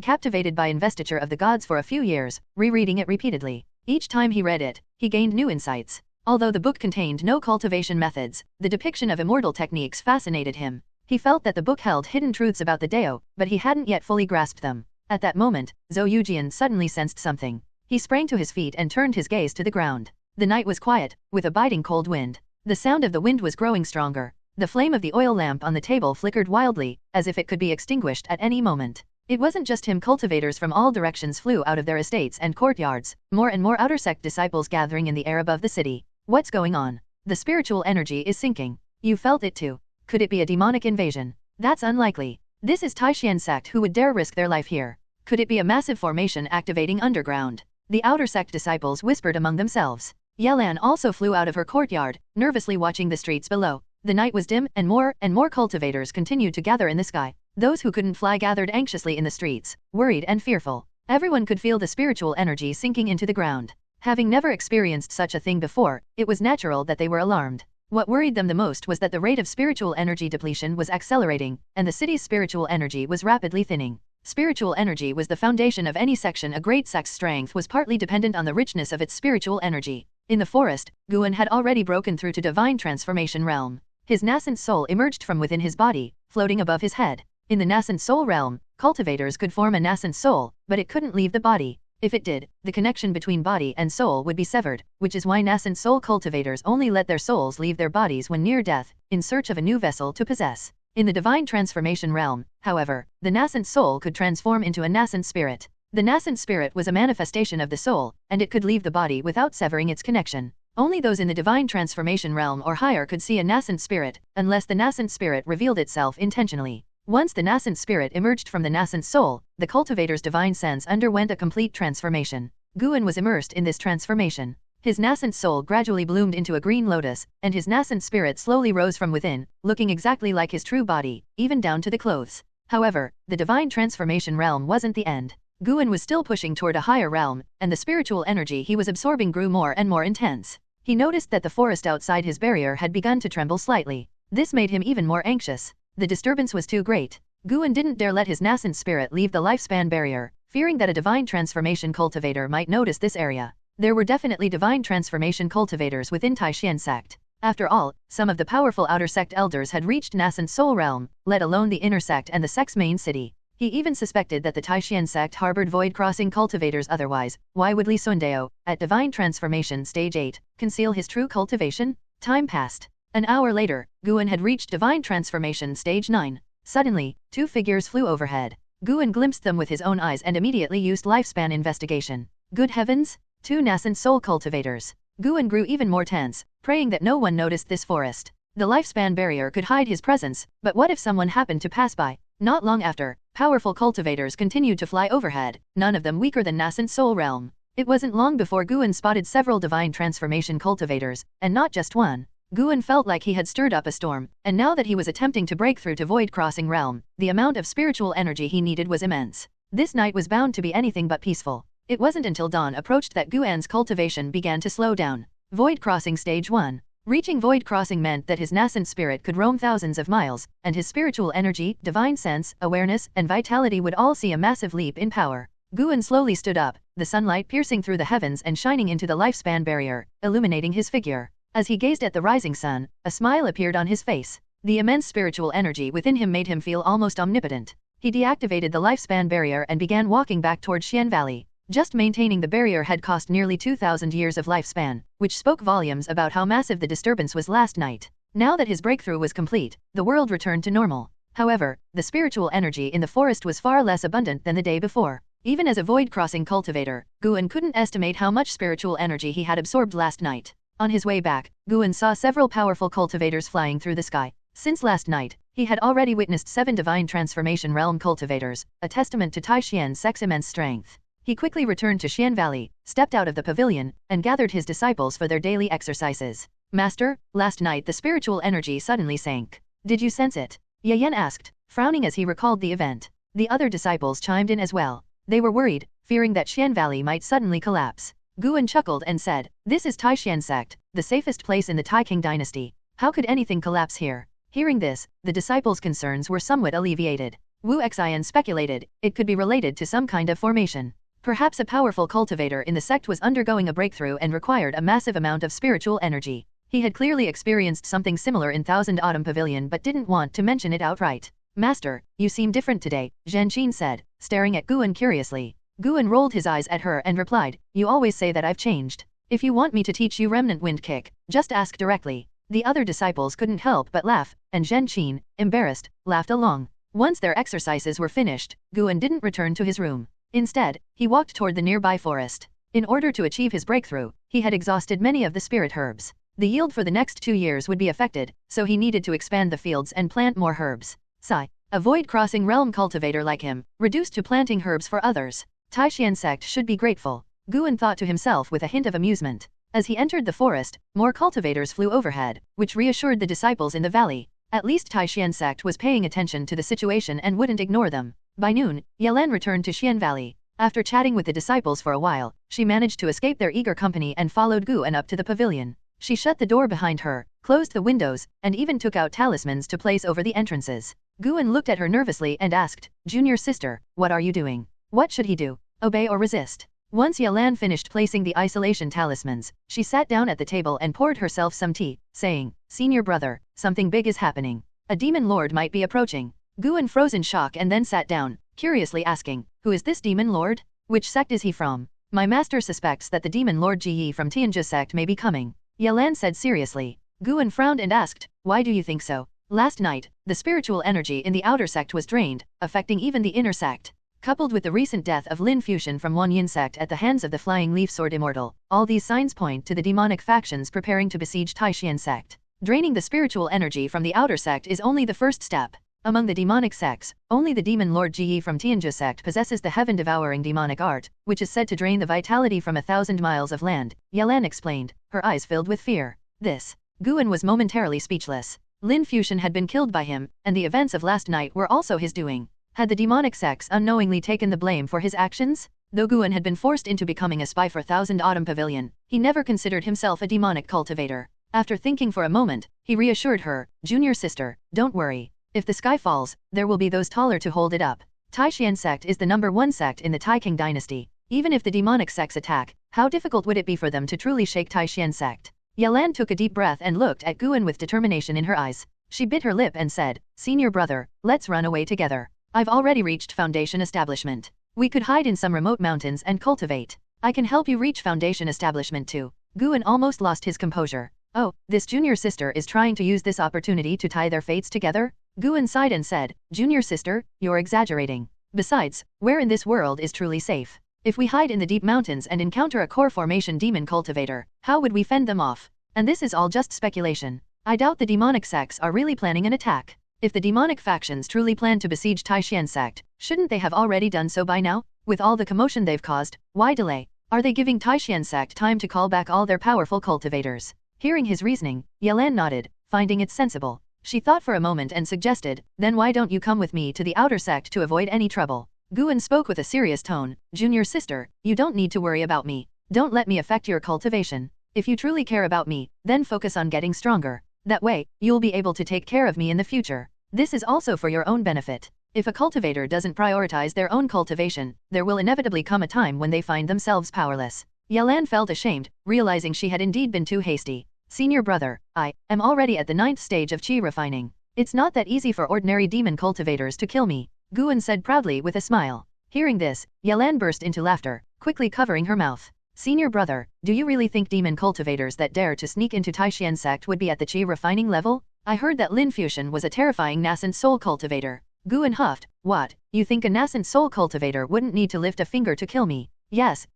captivated by Investiture of the Gods for a few years, rereading it repeatedly. Each time he read it, he gained new insights. Although the book contained no cultivation methods, the depiction of immortal techniques fascinated him. He felt that the book held hidden truths about the Dao, but he hadn't yet fully grasped them. At that moment, Zhou Yujian suddenly sensed something. He sprang to his feet and turned his gaze to the ground. The night was quiet, with a biting cold wind. The sound of the wind was growing stronger. The flame of the oil lamp on the table flickered wildly, as if it could be extinguished at any moment. It wasn't just him. Cultivators from all directions flew out of their estates and courtyards, more and more outer sect disciples gathering in the air above the city. What's going on? The spiritual energy is sinking. You felt it too. Could it be a demonic invasion? That's unlikely. This is Taixuan Sect. Who would dare risk their life here? Could it be a massive formation activating underground? The outer sect disciples whispered among themselves. Yelan also flew out of her courtyard, nervously watching the streets below. The night was dim, and more cultivators continued to gather in the sky. Those who couldn't fly gathered anxiously in the streets, worried and fearful. Everyone could feel the spiritual energy sinking into the ground. Having never experienced such a thing before, it was natural that they were alarmed. What worried them the most was that the rate of spiritual energy depletion was accelerating, and the city's spiritual energy was rapidly thinning. Spiritual energy was the foundation of any section. A great sect's strength was partly dependent on the richness of its spiritual energy. In the forest, Guan had already broken through to divine transformation realm. His nascent soul emerged from within his body, floating above his head. In the nascent soul realm, cultivators could form a nascent soul, but it couldn't leave the body. If it did, the connection between body and soul would be severed, which is why nascent soul cultivators only let their souls leave their bodies when near death, in search of a new vessel to possess. In the divine transformation realm, however, the nascent soul could transform into a nascent spirit. The nascent spirit was a manifestation of the soul, and it could leave the body without severing its connection. Only those in the divine transformation realm or higher could see a nascent spirit, unless the nascent spirit revealed itself intentionally. Once the nascent spirit emerged from the nascent soul, the cultivator's divine sense underwent a complete transformation. Guan was immersed in this transformation. His nascent soul gradually bloomed into a green lotus, and his nascent spirit slowly rose from within, looking exactly like his true body, even down to the clothes. However, the divine transformation realm wasn't the end. Guan was still pushing toward a higher realm, and the spiritual energy he was absorbing grew more and more intense. He noticed that the forest outside his barrier had begun to tremble slightly. This made him even more anxious. The disturbance was too great. Guan didn't dare let his nascent spirit leave the lifespan barrier, fearing that a divine transformation cultivator might notice this area. There were definitely divine transformation cultivators within Taixuan Sect. After all, some of the powerful outer sect elders had reached nascent soul realm, let alone the inner sect and the sect's main city. He even suspected that the Taixuan Sect harbored void-crossing cultivators. Otherwise, why would Li Sundao, at divine transformation stage 8, conceal his true cultivation? Time passed. An hour later, Guan had reached divine transformation stage 9. Suddenly, 2 figures flew overhead. Guan glimpsed them with his own eyes and immediately used lifespan investigation. Good heavens! 2 nascent soul cultivators. Guan grew even more tense, praying that no one noticed this forest. The lifespan barrier could hide his presence, but what if someone happened to pass by? Not long after, powerful cultivators continued to fly overhead, none of them weaker than nascent soul realm. It wasn't long before Guan spotted several divine transformation cultivators, and not just one. Guan felt like he had stirred up a storm, and now that he was attempting to break through to void-crossing realm, the amount of spiritual energy he needed was immense. This night was bound to be anything but peaceful. It wasn't until dawn approached that Guan's cultivation began to slow down. Void crossing stage 1. Reaching void crossing meant that his nassent spirit could roam thousands of miles, and his spiritual energy, divine sense, awareness, and vitality would all see a massive leap in power. Guan slowly stood up, the sunlight piercing through the heavens and shining into the lifespan barrier, illuminating his figure. As he gazed at the rising sun, a smile appeared on his face. The immense spiritual energy within him made him feel almost omnipotent. He deactivated the lifespan barrier and began walking back toward Xian Valley. Just maintaining the barrier had cost nearly 2,000 years of lifespan, which spoke volumes about how massive the disturbance was last night. Now that his breakthrough was complete, the world returned to normal. However, the spiritual energy in the forest was far less abundant than the day before. Even as a void-crossing cultivator, Guan couldn't estimate how much spiritual energy he had absorbed last night. On his way back, Guan saw several powerful cultivators flying through the sky. Since last night, he had already witnessed 7 divine transformation realm cultivators, a testament to Taixuan Sect's immense strength. He quickly returned to Xian Valley, stepped out of the pavilion, and gathered his disciples for their daily exercises. Master, last night the spiritual energy suddenly sank. Did you sense it? Yan asked, frowning as he recalled the event. The other disciples chimed in as well. They were worried, fearing that Xian Valley might suddenly collapse. Guan chuckled and said, "This is Taixuan Sect, the safest place in the Taixing dynasty. How could anything collapse here?" Hearing this, the disciples' concerns were somewhat alleviated. Wu Xian speculated, it could be related to some kind of formation. Perhaps a powerful cultivator in the sect was undergoing a breakthrough and required a massive amount of spiritual energy. He had clearly experienced something similar in Thousand Autumn Pavilion but didn't want to mention it outright. "Master, you seem different today," Zhenqin said, staring at Guan curiously. Guan rolled his eyes at her and replied, "You always say that I've changed. If you want me to teach you remnant wind kick, just ask directly." The other disciples couldn't help but laugh, and Zhenqin, embarrassed, laughed along. Once their exercises were finished, Guan didn't return to his room. Instead, he walked toward the nearby forest. In order to achieve his breakthrough, he had exhausted many of the spirit herbs. The yield for the next 2 years would be affected, so he needed to expand the fields and plant more herbs. Sigh. A void-crossing realm cultivator like him, reduced to planting herbs for others. Taixuan Sect should be grateful. Guan thought to himself with a hint of amusement. As he entered the forest, more cultivators flew overhead, which reassured the disciples in the valley. At least Taixuan Sect was paying attention to the situation and wouldn't ignore them. By noon, Yelan returned to Xian Valley. After chatting with the disciples for a while, she managed to escape their eager company and followed Guan up to the pavilion. She shut the door behind her, closed the windows, and even took out talismans to place over the entrances. Guan looked at her nervously and asked, "Junior sister, what are you doing?" What should he do? Obey or resist? Once Yelan finished placing the isolation talismans, she sat down at the table and poured herself some tea, saying, "Senior brother, something big is happening. A demon lord might be approaching." Guan froze in shock and then sat down, curiously asking, "Who is this demon lord? Which sect is he from? My master suspects that the demon lord Ji from Tianjia sect may be coming." Yelan said seriously. Guan frowned and asked, "Why do you think so?" Last night, the spiritual energy in the outer sect was drained, affecting even the inner sect. Coupled with the recent death of Lin Fuxian from Wanyin sect at the hands of the Flying Leaf Sword Immortal, all these signs point to the demonic factions preparing to besiege Taixuan Sect. Draining the spiritual energy from the outer sect is only the first step. Among the demonic sects, only the demon lord Ji from Tianjia sect possesses the heaven-devouring demonic art, which is said to drain the vitality from 1,000 miles of land, Yelan explained, her eyes filled with fear. Guan was momentarily speechless. Lin Fuxian had been killed by him, and the events of last night were also his doing. Had the demonic sects unknowingly taken the blame for his actions? Though Guan had been forced into becoming a spy for Thousand Autumn Pavilion, he never considered himself a demonic cultivator. After thinking for a moment, he reassured her, "Junior sister, don't worry. If the sky falls, there will be those taller to hold it up. Taixuan Sect is the #1 sect in the Taixing dynasty. Even if the demonic sects attack, how difficult would it be for them to truly shake Taixuan Sect?" Yelan took a deep breath and looked at Guan with determination in her eyes. She bit her lip and said, "Senior brother, let's run away together. I've already reached Foundation Establishment. We could hide in some remote mountains and cultivate. I can help you reach Foundation Establishment too." Guan almost lost his composure. Oh, this junior sister is trying to use this opportunity to tie their fates together? Guan sighed and said, "Junior sister, you're exaggerating. Besides, where in this world is truly safe? If we hide in the deep mountains and encounter a core formation demon cultivator, how would we fend them off? And this is all just speculation. I doubt the demonic sects are really planning an attack. If the demonic factions truly plan to besiege Taixuan Sect, shouldn't they have already done so by now? With all the commotion they've caused, why delay? Are they giving Taixuan Sect time to call back all their powerful cultivators? Hearing his reasoning, Yelan nodded, finding it sensible. She thought for a moment and suggested, then why don't you come with me to the outer sect to avoid any trouble? Guan spoke with a serious tone, junior sister, you don't need to worry about me. Don't let me affect your cultivation. If you truly care about me, then focus on getting stronger. That way, you'll be able to take care of me in the future. This is also for your own benefit. If a cultivator doesn't prioritize their own cultivation, there will inevitably come a time when they find themselves powerless. Yelan felt ashamed, realizing she had indeed been too hasty. Senior brother, I am already at the 9th stage of qi refining. It's not that easy for ordinary demon cultivators to kill me, Guan said proudly with a smile. Hearing this, Yelan burst into laughter, quickly covering her mouth. Senior brother, do you really think demon cultivators that dare to sneak into Taixuan Sect would be at the qi refining level? I heard that Lin Fuxian was a terrifying nassent soul cultivator. Guan huffed, what, you think a nassent soul cultivator wouldn't need to lift a finger to kill me? Yes,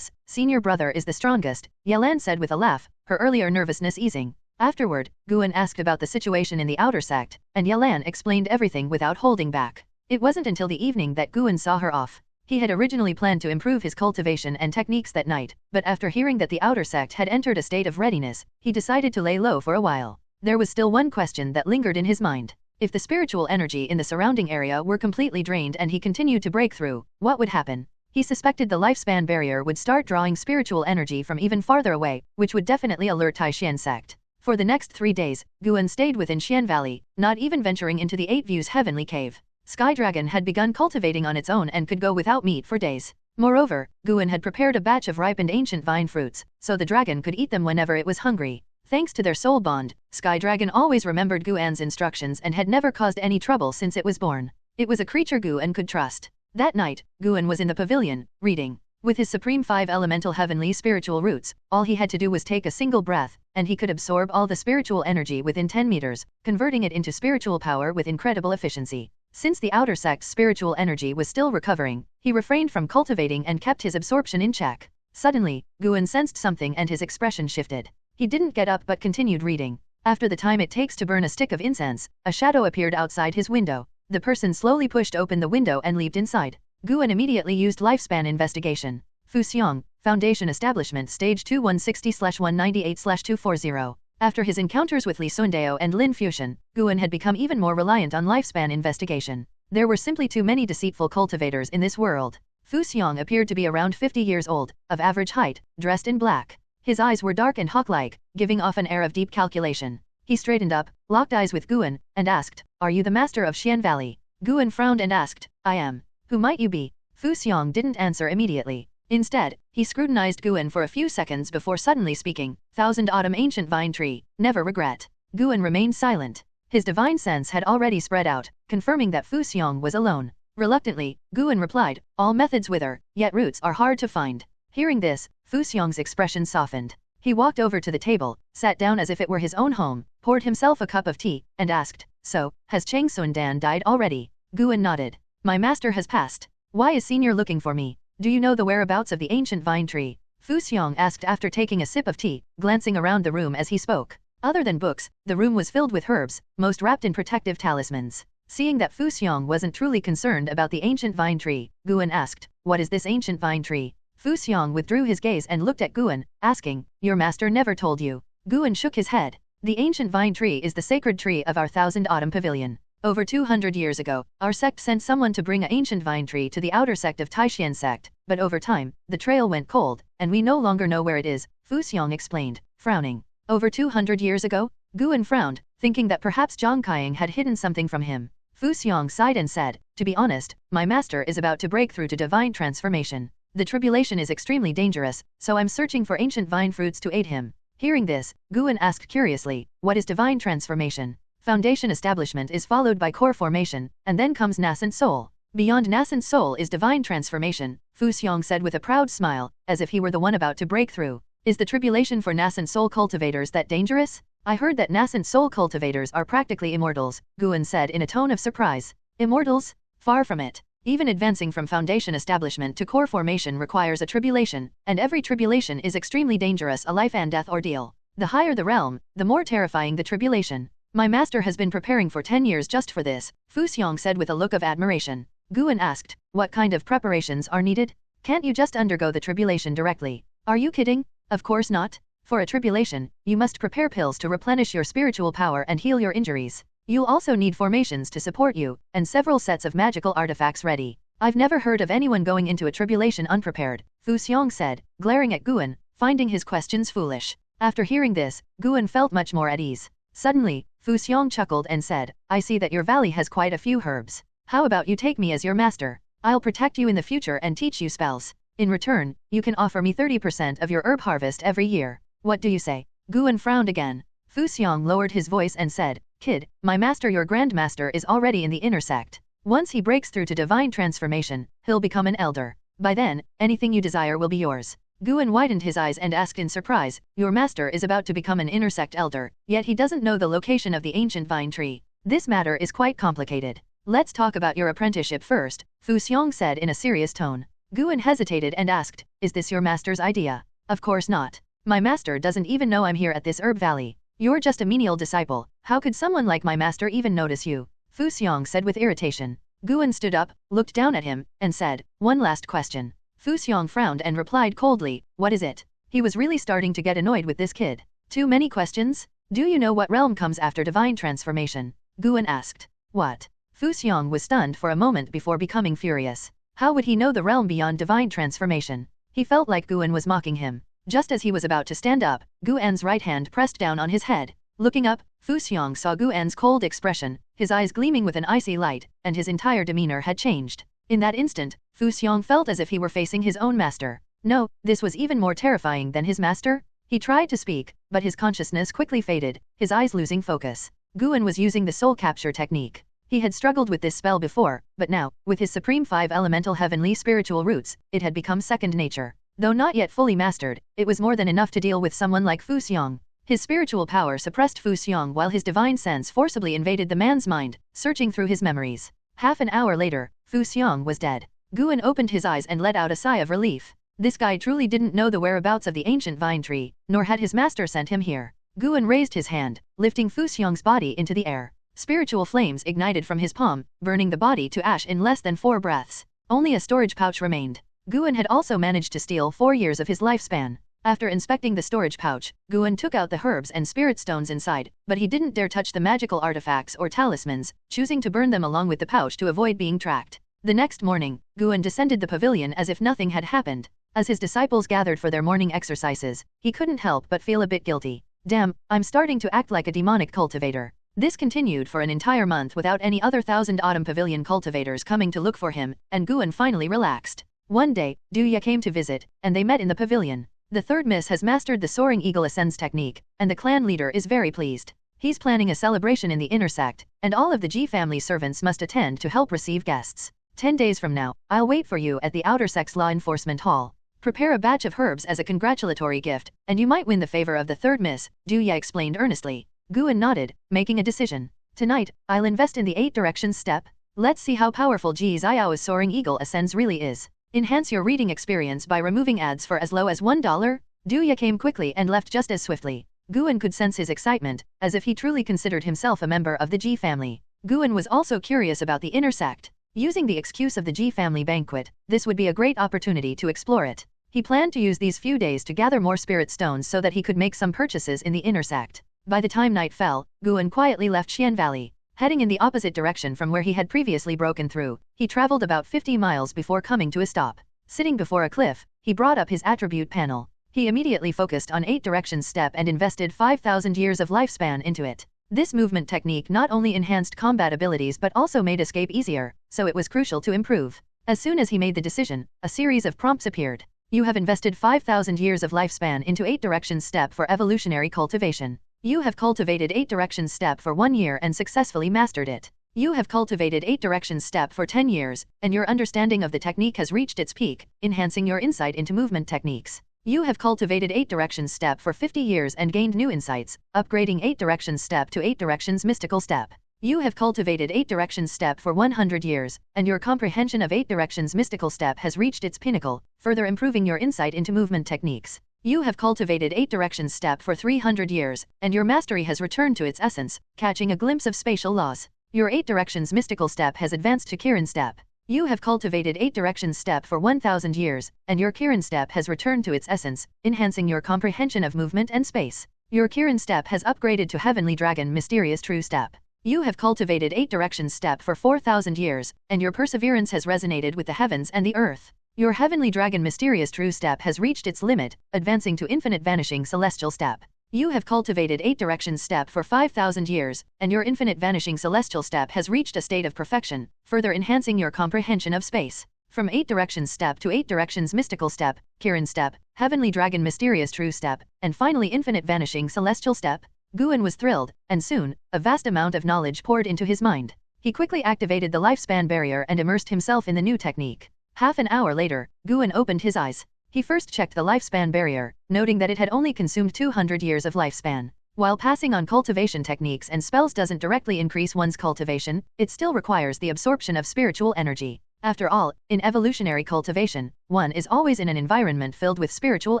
senior brother is the strongest, Yelan said with a laugh, her earlier nervousness easing. Afterward, Guan asked about the situation in the outer sect, and Yelan explained everything without holding back. It wasn't until the evening that Guan saw her off. He had originally planned to improve his cultivation and techniques that night, but after hearing that the outer sect had entered a state of readiness, he decided to lay low for a while. There was still one question that lingered in his mind. If the spiritual energy in the surrounding area were completely drained and he continued to break through, what would happen? He suspected the lifespan barrier would start drawing spiritual energy from even farther away, which would definitely alert Taixuan Sect. For the next 3 days, Guan stayed within Xian Valley, not even venturing into the 8 Views Heavenly Cave. Sky Dragon had begun cultivating on its own and could go without meat for days. Moreover, Guan had prepared a batch of ripened ancient vine fruits, so the dragon could eat them whenever it was hungry. Thanks to their soul bond, Sky Dragon always remembered Guan's instructions and had never caused any trouble since it was born. It was a creature Guan could trust. That night, Guan was in the pavilion, reading. With his supreme 5 elemental heavenly spiritual roots, all he had to do was take a single breath, and he could absorb all the spiritual energy within 10 meters, converting it into spiritual power with incredible efficiency. Since the outer sect's spiritual energy was still recovering, he refrained from cultivating and kept his absorption in check. Suddenly, Guan sensed something and his expression shifted. He didn't get up but continued reading. After the time it takes to burn a stick of incense, a shadow appeared outside his window. The person slowly pushed open the window and leaped inside. Guan immediately used lifespan investigation. Fuxiang, Foundation Establishment Stage 2160/198/240. After his encounters with Li Sundao and Lin Fuxian, Guan had become even more reliant on lifespan investigation. There were simply too many deceitful cultivators in this world. Fuxiang appeared to be around 50 years old, of average height, dressed in black. His eyes were dark and hawk-like, giving off an air of deep calculation. He straightened up, locked eyes with Guan, and asked, "Are you the master of Xian Valley?" Guan frowned and asked, "I am. Who might you be?" Fuxiang didn't answer immediately. Instead, he scrutinized Guan for a few seconds before suddenly speaking, "Thousand Autumn Ancient Vine Tree, never regret." Guan remained silent. His divine sense had already spread out, confirming that Fuxiang was alone. Reluctantly, Guan replied, "All methods wither, yet roots are hard to find." Hearing this, Fuxiang's expression softened. He walked over to the table, sat down as if it were his own home, poured himself a cup of tea, and asked, "So, has Cheng Sundan died already?" Guan nodded. "My master has passed. Why is Senior looking for me? Do you know the whereabouts of the ancient vine tree?" Fuxiang asked after taking a sip of tea, glancing around the room as he spoke. Other than books, the room was filled with herbs, most wrapped in protective talismans. Seeing that Fuxiang wasn't truly concerned about the ancient vine tree, Guan asked, "What is this ancient vine tree?" Fuxiang withdrew his gaze and looked at Guan, asking, "Your master never told you?" Guan shook his head. "The ancient vine tree is the sacred tree of our Thousand Autumn Pavilion. Over 200 years ago, our sect sent someone to bring an ancient vine tree to the outer sect of Taixuan Sect, but over time, the trail went cold, and we no longer know where it is," Fuxiang explained, frowning. "Over 200 years ago?" Guan frowned, thinking that perhaps Zhang Qiang had hidden something from him. Fuxiang sighed and said, "To be honest, my master is about to break through to divine transformation. The tribulation is extremely dangerous, so I'm searching for ancient vine fruits to aid him." Hearing this, Guan asked curiously, "What is divine transformation?" Foundation establishment is followed by core formation, and then comes nassent soul. Beyond nassent soul is divine transformation, Fuxiang said with a proud smile, as if he were the one about to break through. "Is the tribulation for nassent soul cultivators that dangerous?" "I heard that nassent soul cultivators are practically immortals," Guan said in a tone of surprise. "Immortals? Far from it. Even advancing from foundation establishment to core formation requires a tribulation, and every tribulation is extremely dangerous, a life and death ordeal. The higher the realm, the more terrifying the tribulation. My master has been preparing for 10 years just for this," Fuxiang said with a look of admiration. Guan asked, "What kind of preparations are needed?" Can't you just undergo the tribulation directly? Are you kidding? Of course not. For a tribulation, you must prepare pills to replenish your spiritual power and heal your injuries. You'll also need formations to support you, and several sets of magical artifacts ready. I've never heard of anyone going into a tribulation unprepared, Fu Xiong said, glaring at Guan, finding his questions foolish. After hearing this, Guan felt much more at ease. Suddenly, Fu Xiong chuckled and said, I see that your valley has quite a few herbs. How about you take me as your master? I'll protect you in the future and teach you spells. In return, you can offer me 30% of your herb harvest every year. What do you say? Guan frowned again. Fu Xiong lowered his voice and said, Kid, my master, your grandmaster, is already in the inner sect. Once he breaks through to divine transformation, he'll become an elder. By then, anything you desire will be yours. Guan widened his eyes and asked in surprise, Your master is about to become an inner sect elder, yet he doesn't know the location of the ancient vine tree. This matter is quite complicated. Let's talk about your apprenticeship first, Fu Xiong said in a serious tone. Guan hesitated and asked, Is this your master's idea? Of course not. My master doesn't even know I'm here at this herb valley. You're just a menial disciple. How could someone like my master even notice you? Fu Xiong said with irritation. Guan stood up, looked down at him, and said, One last question. Fu Xiong frowned and replied coldly, What is it? He was really starting to get annoyed with this kid. Too many questions? Do you know what realm comes after divine transformation? Guan asked. What? Fu Xiong was stunned for a moment before becoming furious. How would he know the realm beyond divine transformation? He felt like Guan was mocking him. Just as he was about to stand up, Guan's right hand pressed down on his head. Looking up, Fu Xiong saw Guan's cold expression, his eyes gleaming with an icy light, and his entire demeanor had changed. In that instant, Fu Xiong felt as if he were facing his own master. No, this was even more terrifying than his master. He tried to speak, but his consciousness quickly faded, his eyes losing focus. Guan was using the soul capture technique. He had struggled with this spell before, but now, with his supreme 5 elemental heavenly spiritual roots, it had become second nature. Though not yet fully mastered, it was more than enough to deal with someone like Fu Xiong. His spiritual power suppressed Fu Xiong while his divine sense forcibly invaded the man's mind, searching through his memories. Half an hour later, Fu Xiong was dead. Guan opened his eyes and let out a sigh of relief. This guy truly didn't know the whereabouts of the ancient vine tree, nor had his master sent him here. Guan raised his hand, lifting Fu Xiong's body into the air. Spiritual flames ignited from his palm, burning the body to ash in less than 4 breaths. Only a storage pouch remained. Guan had also managed to steal 4 years of his lifespan. After inspecting the storage pouch, Guan took out the herbs and spirit stones inside, but he didn't dare touch the magical artifacts or talismans, choosing to burn them along with the pouch to avoid being tracked. The next morning, Guan descended the pavilion as if nothing had happened. As his disciples gathered for their morning exercises, he couldn't help but feel a bit guilty. Damn, I'm starting to act like a demonic cultivator. This continued for an entire month without any other 1,000 autumn pavilion cultivators coming to look for him, and Guan finally relaxed. One day, Liya came to visit, and they met in the pavilion. The third miss has mastered the soaring eagle ascends technique, and the clan leader is very pleased. He's planning a celebration in the inner sect, and all of the Ji family servants must attend to help receive guests. 10 days from now, I'll wait for you at the outer sect's law enforcement hall. Prepare a batch of herbs as a congratulatory gift, and you might win the favor of the third miss, Liya explained earnestly. Guan nodded, making a decision. Tonight, I'll invest in the 8 directions step. Let's see how powerful Ji Xiao's soaring eagle ascends really is. Enhance your reading experience by removing ads for as low as $1. Liya came quickly and left just as swiftly. Guan could sense his excitement, as if he truly considered himself a member of the Ji family. Guan was also curious about the inner sect. Using the excuse of the Ji family banquet, this would be a great opportunity to explore it. He planned to use these few days to gather more spirit stones so that he could make some purchases in the inner sect. By the time night fell, Guan quietly left Xian Valley. Heading in the opposite direction from where he had previously broken through, he traveled about 50 miles before coming to a stop. Sitting before a cliff, he brought up his attribute panel. He immediately focused on 8 directions step and invested 5,000 years of lifespan into it. This movement technique not only enhanced combat abilities but also made escape easier, so it was crucial to improve. As soon as he made the decision, a series of prompts appeared. You have invested 5,000 years of lifespan into 8 directions step for evolutionary cultivation. You have cultivated 8 directions step for 1 year and successfully mastered it. You have cultivated 8 directions step for 10 years, and your understanding of the technique has reached its peak, enhancing your insight into movement techniques. You have cultivated 8 directions step for 50 years and gained new insights, upgrading 8 directions step to 8 directions mystical step. You have cultivated 8 directions step for 100 years, and your comprehension of 8 directions mystical step has reached its pinnacle, further improving your insight into movement techniques. You have cultivated 8 directions step for 300 years, and your mastery has returned to its essence, catching a glimpse of spatial laws. Your 8 directions mystical step has advanced to Kirin step. You have cultivated 8 directions step for 1000 years, and your Kiran step has returned to its essence, enhancing your comprehension of movement and space. Your Kiran step has upgraded to Heavenly Dragon Mysterious True Step. You have cultivated 8 directions step for 4000 years, and your perseverance has resonated with the heavens and the earth. Your Heavenly Dragon Mysterious True Step has reached its limit, advancing to Infinite Vanishing Celestial Step. You have cultivated 8 directions step for 5000 years, and your Infinite Vanishing Celestial Step has reached a state of perfection, further enhancing your comprehension of space. From 8 directions step to 8 directions mystical step, Kiran step, Heavenly Dragon Mysterious True Step, and finally Infinite Vanishing Celestial Step, Guan was thrilled, and soon, a vast amount of knowledge poured into his mind. He quickly activated the lifespan barrier and immersed himself in the new technique. Half an hour later, Guan opened his eyes. He first checked the lifespan barrier, noting that it had only consumed 200 years of lifespan. While passing on cultivation techniques and spells doesn't directly increase one's cultivation, it still requires the absorption of spiritual energy. After all, in evolutionary cultivation, one is always in an environment filled with spiritual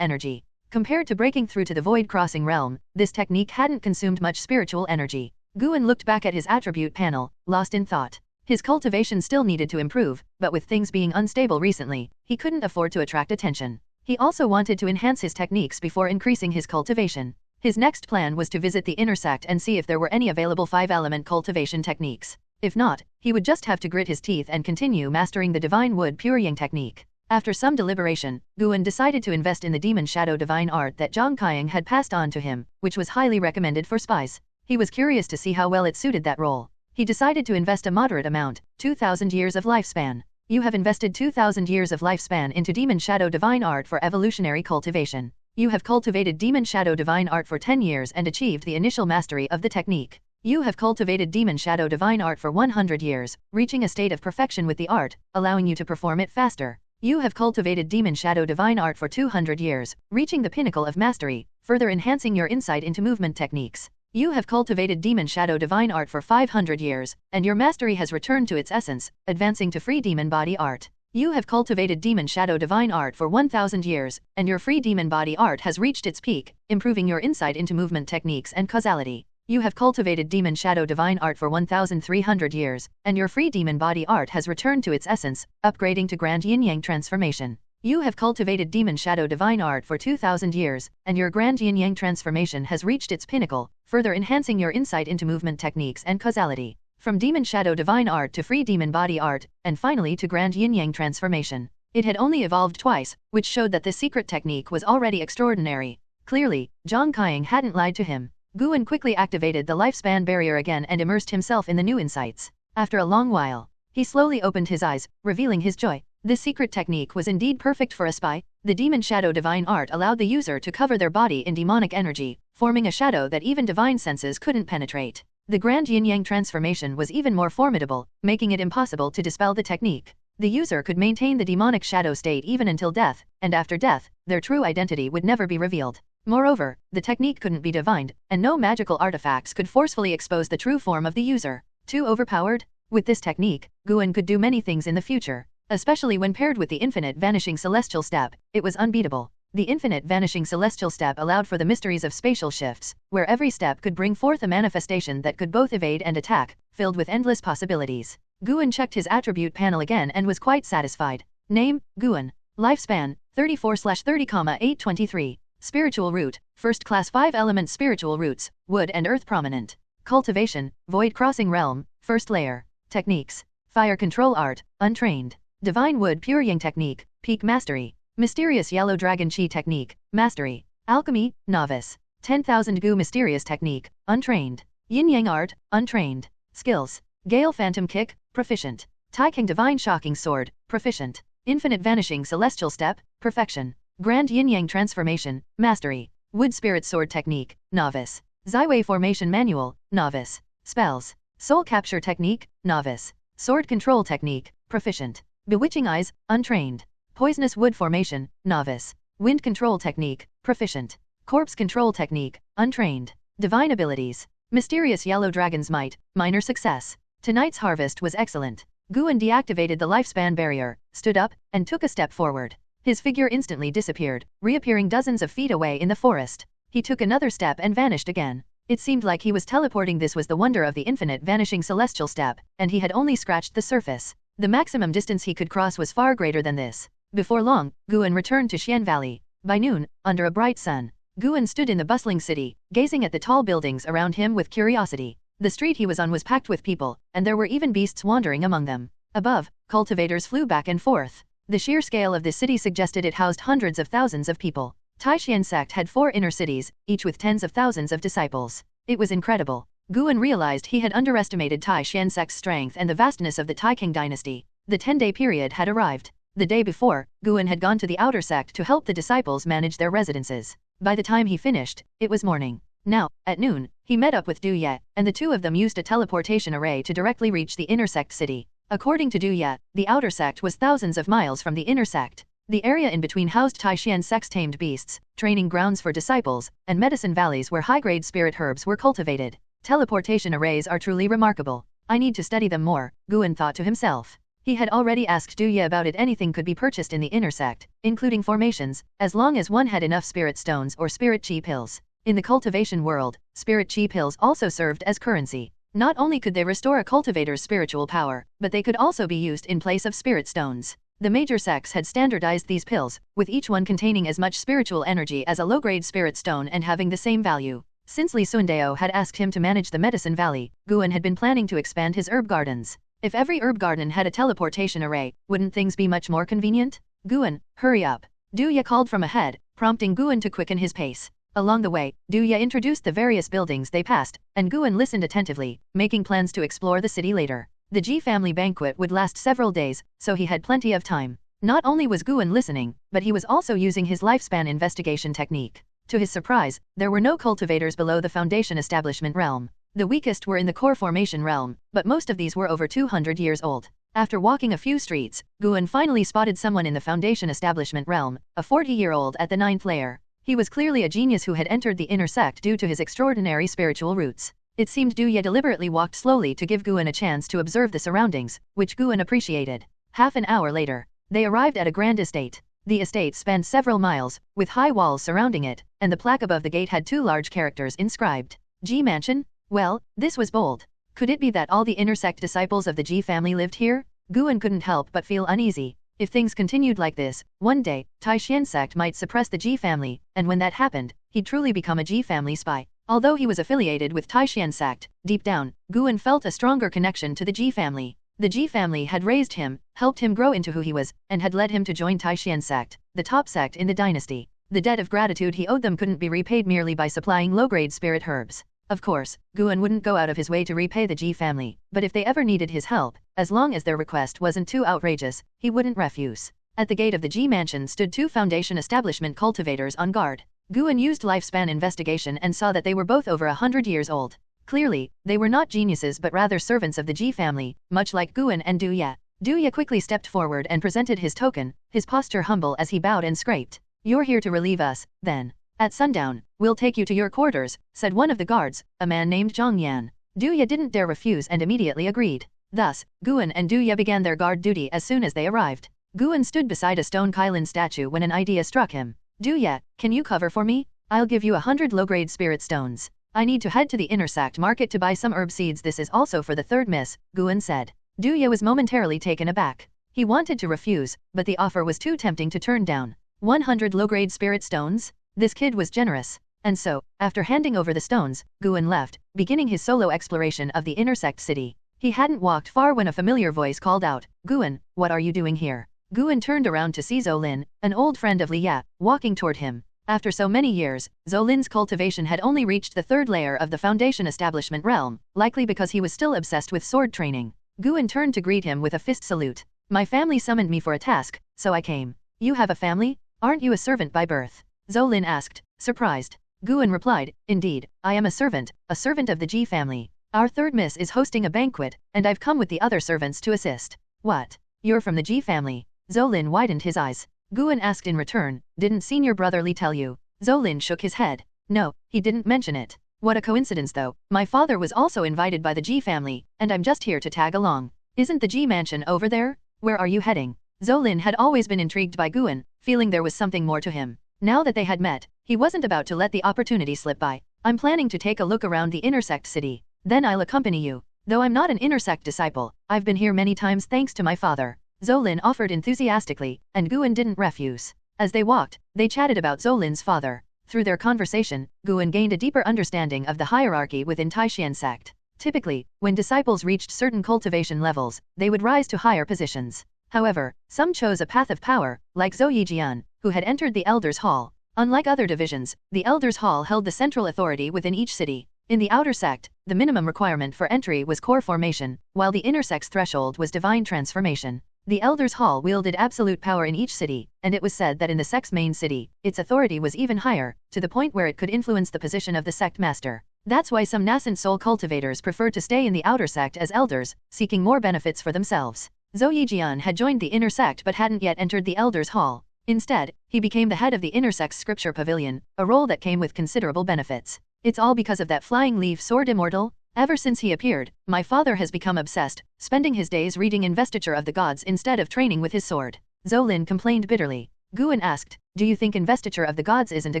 energy. Compared to breaking through to the void-crossing realm, this technique hadn't consumed much spiritual energy. Guan looked back at his attribute panel, lost in thought. His cultivation still needed to improve, but with things being unstable recently, he couldn't afford to attract attention. He also wanted to enhance his techniques before increasing his cultivation. His next plan was to visit the inner sect and see if there were any available 5-element cultivation techniques. If not, he would just have to grit his teeth and continue mastering the divine wood purying technique. After some deliberation, Guan decided to invest in the demon shadow divine art that Zhang Qiang had passed on to him, which was highly recommended for spies. He was curious to see how well it suited that role. He decided to invest a moderate amount, 2000 years of lifespan. You have invested 2000 years of lifespan into demon shadow divine art for evolutionary cultivation. You have cultivated demon shadow divine art for 10 years and achieved the initial mastery of the technique. You have cultivated demon shadow divine art for 100 years, reaching a state of perfection with the art, allowing you to perform it faster. You have cultivated demon shadow divine art for 200 years, reaching the pinnacle of mastery, further enhancing your insight into movement techniques. You have cultivated demon shadow divine art for 500 years, and your mastery has returned to its essence, advancing to free demon body art. You have cultivated demon shadow divine art for 1000 years, and your free demon body art has reached its peak, improving your insight into movement techniques and causality. You have cultivated demon shadow divine art for 1300 years, and your free demon body art has returned to its essence, upgrading to grand yin-yang transformation. You have cultivated demon shadow divine art for 2000 years, and your grand yin-yang transformation has reached its pinnacle, further enhancing your insight into movement techniques and causality. From demon shadow divine art to free demon body art, and finally to grand yin-yang transformation. It had only evolved twice, which showed that the secret technique was already extraordinary. Clearly, Zhang Qiang hadn't lied to him. Guan quickly activated the lifespan barrier again and immersed himself in the new insights. After a long while, he slowly opened his eyes, revealing his joy. This secret technique was indeed perfect for a spy. The demon shadow divine art allowed the user to cover their body in demonic energy, forming a shadow that even divine senses couldn't penetrate. The grand yin-yang transformation was even more formidable, making it impossible to dispel the technique. The user could maintain the demonic shadow state even until death, and after death, their true identity would never be revealed. Moreover, the technique couldn't be divined, and no magical artifacts could forcefully expose the true form of the user. Too overpowered? With this technique, Guan could do many things in the future. Especially when paired with the Infinite Vanishing Celestial Step, it was unbeatable. The Infinite Vanishing Celestial Step allowed for the mysteries of spatial shifts, where every step could bring forth a manifestation that could both evade and attack, filled with endless possibilities. Guan checked his attribute panel again and was quite satisfied. Name, Guan. Lifespan, 34/30,823. Spiritual root, first class 5-element spiritual roots, wood and earth prominent. Cultivation, void crossing realm, first layer. Techniques, fire control art, untrained. Divine wood purying technique, peak mastery. Mysterious yellow dragon chi technique, mastery. Alchemy, novice. 10,000 gu mysterious technique, untrained. Yin-yang art, untrained. Skills, Gale phantom kick, proficient. Taixuan divine shocking sword, proficient. Infinite vanishing celestial step, perfection. Grand yin-yang transformation, mastery. Wood spirit sword technique, novice. Zaiwei formation manual, novice. Spells, soul capture technique, novice. Sword control technique, proficient. Bewitching eyes, untrained. Poisonous wood formation, novice. Wind control technique, proficient. Corpse control technique, untrained. Divine abilities. Mysterious yellow dragon's might, minor success. Tonight's harvest was excellent. Guan deactivated the lifespan barrier, stood up, and took a step forward. His figure instantly disappeared, reappearing dozens of feet away in the forest. He took another step and vanished again. It seemed like he was teleporting. This was the wonder of the infinite vanishing celestial step, and he had only scratched the surface. The maximum distance he could cross was far greater than this. Before long, Guan returned to Xian Valley. By noon, under a bright sun, Guan stood in the bustling city, gazing at the tall buildings around him with curiosity. The street he was on was packed with people, and there were even beasts wandering among them. Above, cultivators flew back and forth. The sheer scale of this city suggested it housed hundreds of thousands of people. Taixuan Sect had 4 inner cities, each with tens of thousands of disciples. It was incredible. Guan realized he had underestimated Taixuan Sect's strength and the vastness of the Taiking dynasty. The 10-day period had arrived. The day before, Guan had gone to the outer sect to help the disciples manage their residences. By the time he finished, it was morning. Now, at noon, he met up with Liya, and the two of them used a teleportation array to directly reach the inner sect city. According to Liya, the outer sect was thousands of miles from the inner sect. The area in between housed Taixuan Sect's tamed beasts, training grounds for disciples, and medicine valleys where high-grade spirit herbs were cultivated. Teleportation arrays are truly remarkable. I need to study them more, Guan thought to himself. He had already asked Liya about it. Anything could be purchased in the inner sect, including formations, as long as one had enough spirit stones or spirit chi pills. In the cultivation world, spirit chi pills also served as currency. Not only could they restore a cultivator's spiritual power, but they could also be used in place of spirit stones. The major sects had standardized these pills, with each one containing as much spiritual energy as a low-grade spirit stone and having the same value. Since Li Sundao had asked him to manage the medicine valley, Guan had been planning to expand his herb gardens. If every herb garden had a teleportation array, wouldn't things be much more convenient? Guan, hurry up. Liya called from ahead, prompting Guan to quicken his pace. Along the way, Liya introduced the various buildings they passed, and Guan listened attentively, making plans to explore the city later. The Ji family banquet would last several days, so he had plenty of time. Not only was Guan listening, but he was also using his lifespan investigation technique. To his surprise, there were no cultivators below the foundation establishment realm. The weakest were in the core formation realm, but most of these were over 200 years old. After walking a few streets, Guan finally spotted someone in the foundation establishment realm, a 40-year-old at the 9th layer. He was clearly a genius who had entered the inner sect due to his extraordinary spiritual roots. It seemed Liya deliberately walked slowly to give Guan a chance to observe the surroundings, which Guan appreciated. Half an hour later, they arrived at a grand estate. The estate spanned several miles, with high walls surrounding it, and the plaque above the gate had 2 large characters inscribed. Ji Mansion? Well, this was bold. Could it be that all the inner sect disciples of the Ji family lived here? Guan couldn't help but feel uneasy. If things continued like this, one day, Taixuan Sect might suppress the Ji family, and when that happened, he'd truly become a Ji family spy. Although he was affiliated with Taixuan Sect, deep down, Guan felt a stronger connection to the Ji family. The Ji family had raised him, helped him grow into who he was, and had led him to join Taixuan Sect, the top sect in the dynasty. The debt of gratitude he owed them couldn't be repaid merely by supplying low-grade spirit herbs. Of course, Guan wouldn't go out of his way to repay the Ji family, but if they ever needed his help, as long as their request wasn't too outrageous, he wouldn't refuse. At the gate of the Ji mansion stood 2 foundation establishment cultivators on guard. Guan used lifespan investigation and saw that they were both over 100 years old. Clearly, they were not geniuses but rather servants of the Ji family, much like Guan and Liya. Liya quickly stepped forward and presented his token, his posture humble as he bowed and scraped. "You're here to relieve us, then. At sundown, we'll take you to your quarters," said one of the guards, a man named Zhang Yan. Liya didn't dare refuse and immediately agreed. Thus, Guan and Liya began their guard duty as soon as they arrived. Guan stood beside a stone Kylin statue when an idea struck him. "Liya, can you cover for me? I'll give you 100 low-grade spirit stones. I need to head to the inner sect market to buy some herb seeds. This is also for the 3rd miss," Guan said. Liya was momentarily taken aback. He wanted to refuse, but the offer was too tempting to turn down. 100 low-grade spirit stones? This kid was generous. And so, after handing over the stones, Guan left, beginning his solo exploration of the inner sect city. He hadn't walked far when a familiar voice called out, "Guan, what are you doing here?" Guan turned around to see Zolin, an old friend of Liya, walking toward him. After so many years, Zolin's cultivation had only reached the 3rd layer of the foundation establishment realm, likely because he was still obsessed with sword training. Guan turned to greet him with a fist salute. "My family summoned me for a task, so I came." "You have a family? Aren't you a servant by birth?" Zolin asked, surprised. Guan replied, "Indeed, I am a servant of the Ji family. Our 3rd miss is hosting a banquet, and I've come with the other servants to assist." "What? You're from the Ji family?" Zolin widened his eyes. Guan asked in return, "Didn't senior brother Li tell you?" Zolin shook his head. "No, he didn't mention it. What a coincidence though, my father was also invited by the Ji family, and I'm just here to tag along." "Isn't the Ji mansion over there? Where are you heading?" Zolin had always been intrigued by Guan, feeling there was something more to him. Now that they had met, he wasn't about to let the opportunity slip by. "I'm planning to take a look around the inner sect city. Then I'll accompany you." Though I'm not an inner sect disciple, I've been here many times thanks to my father, Zolin offered enthusiastically, and Guan didn't refuse. As they walked, they chatted about Zolin's father. Through their conversation, Guan gained a deeper understanding of the hierarchy within Taixuan Sect. Typically, when disciples reached certain cultivation levels, they would rise to higher positions. However, some chose a path of power, like Zhou Yijian, who had entered the Elders' Hall. Unlike other divisions, the Elders' Hall held the central authority within each city. In the outer sect, the minimum requirement for entry was core formation, while the inner sect's threshold was divine transformation. The Elders' Hall wielded absolute power in each city, and it was said that in the sect's main city, its authority was even higher, to the point where it could influence the position of the sect master. That's why some nascent soul cultivators preferred to stay in the outer sect as elders, seeking more benefits for themselves. Zhou Yijian had joined the inner sect but hadn't yet entered the Elders' Hall. Instead, he became the head of the inner sect's scripture pavilion, a role that came with considerable benefits. It's all because of that flying leaf sword immortal? Ever since he appeared, my father has become obsessed, spending his days reading Investiture of the Gods instead of training with his sword. Zolin complained bitterly. Guan asked, do you think Investiture of the Gods isn't a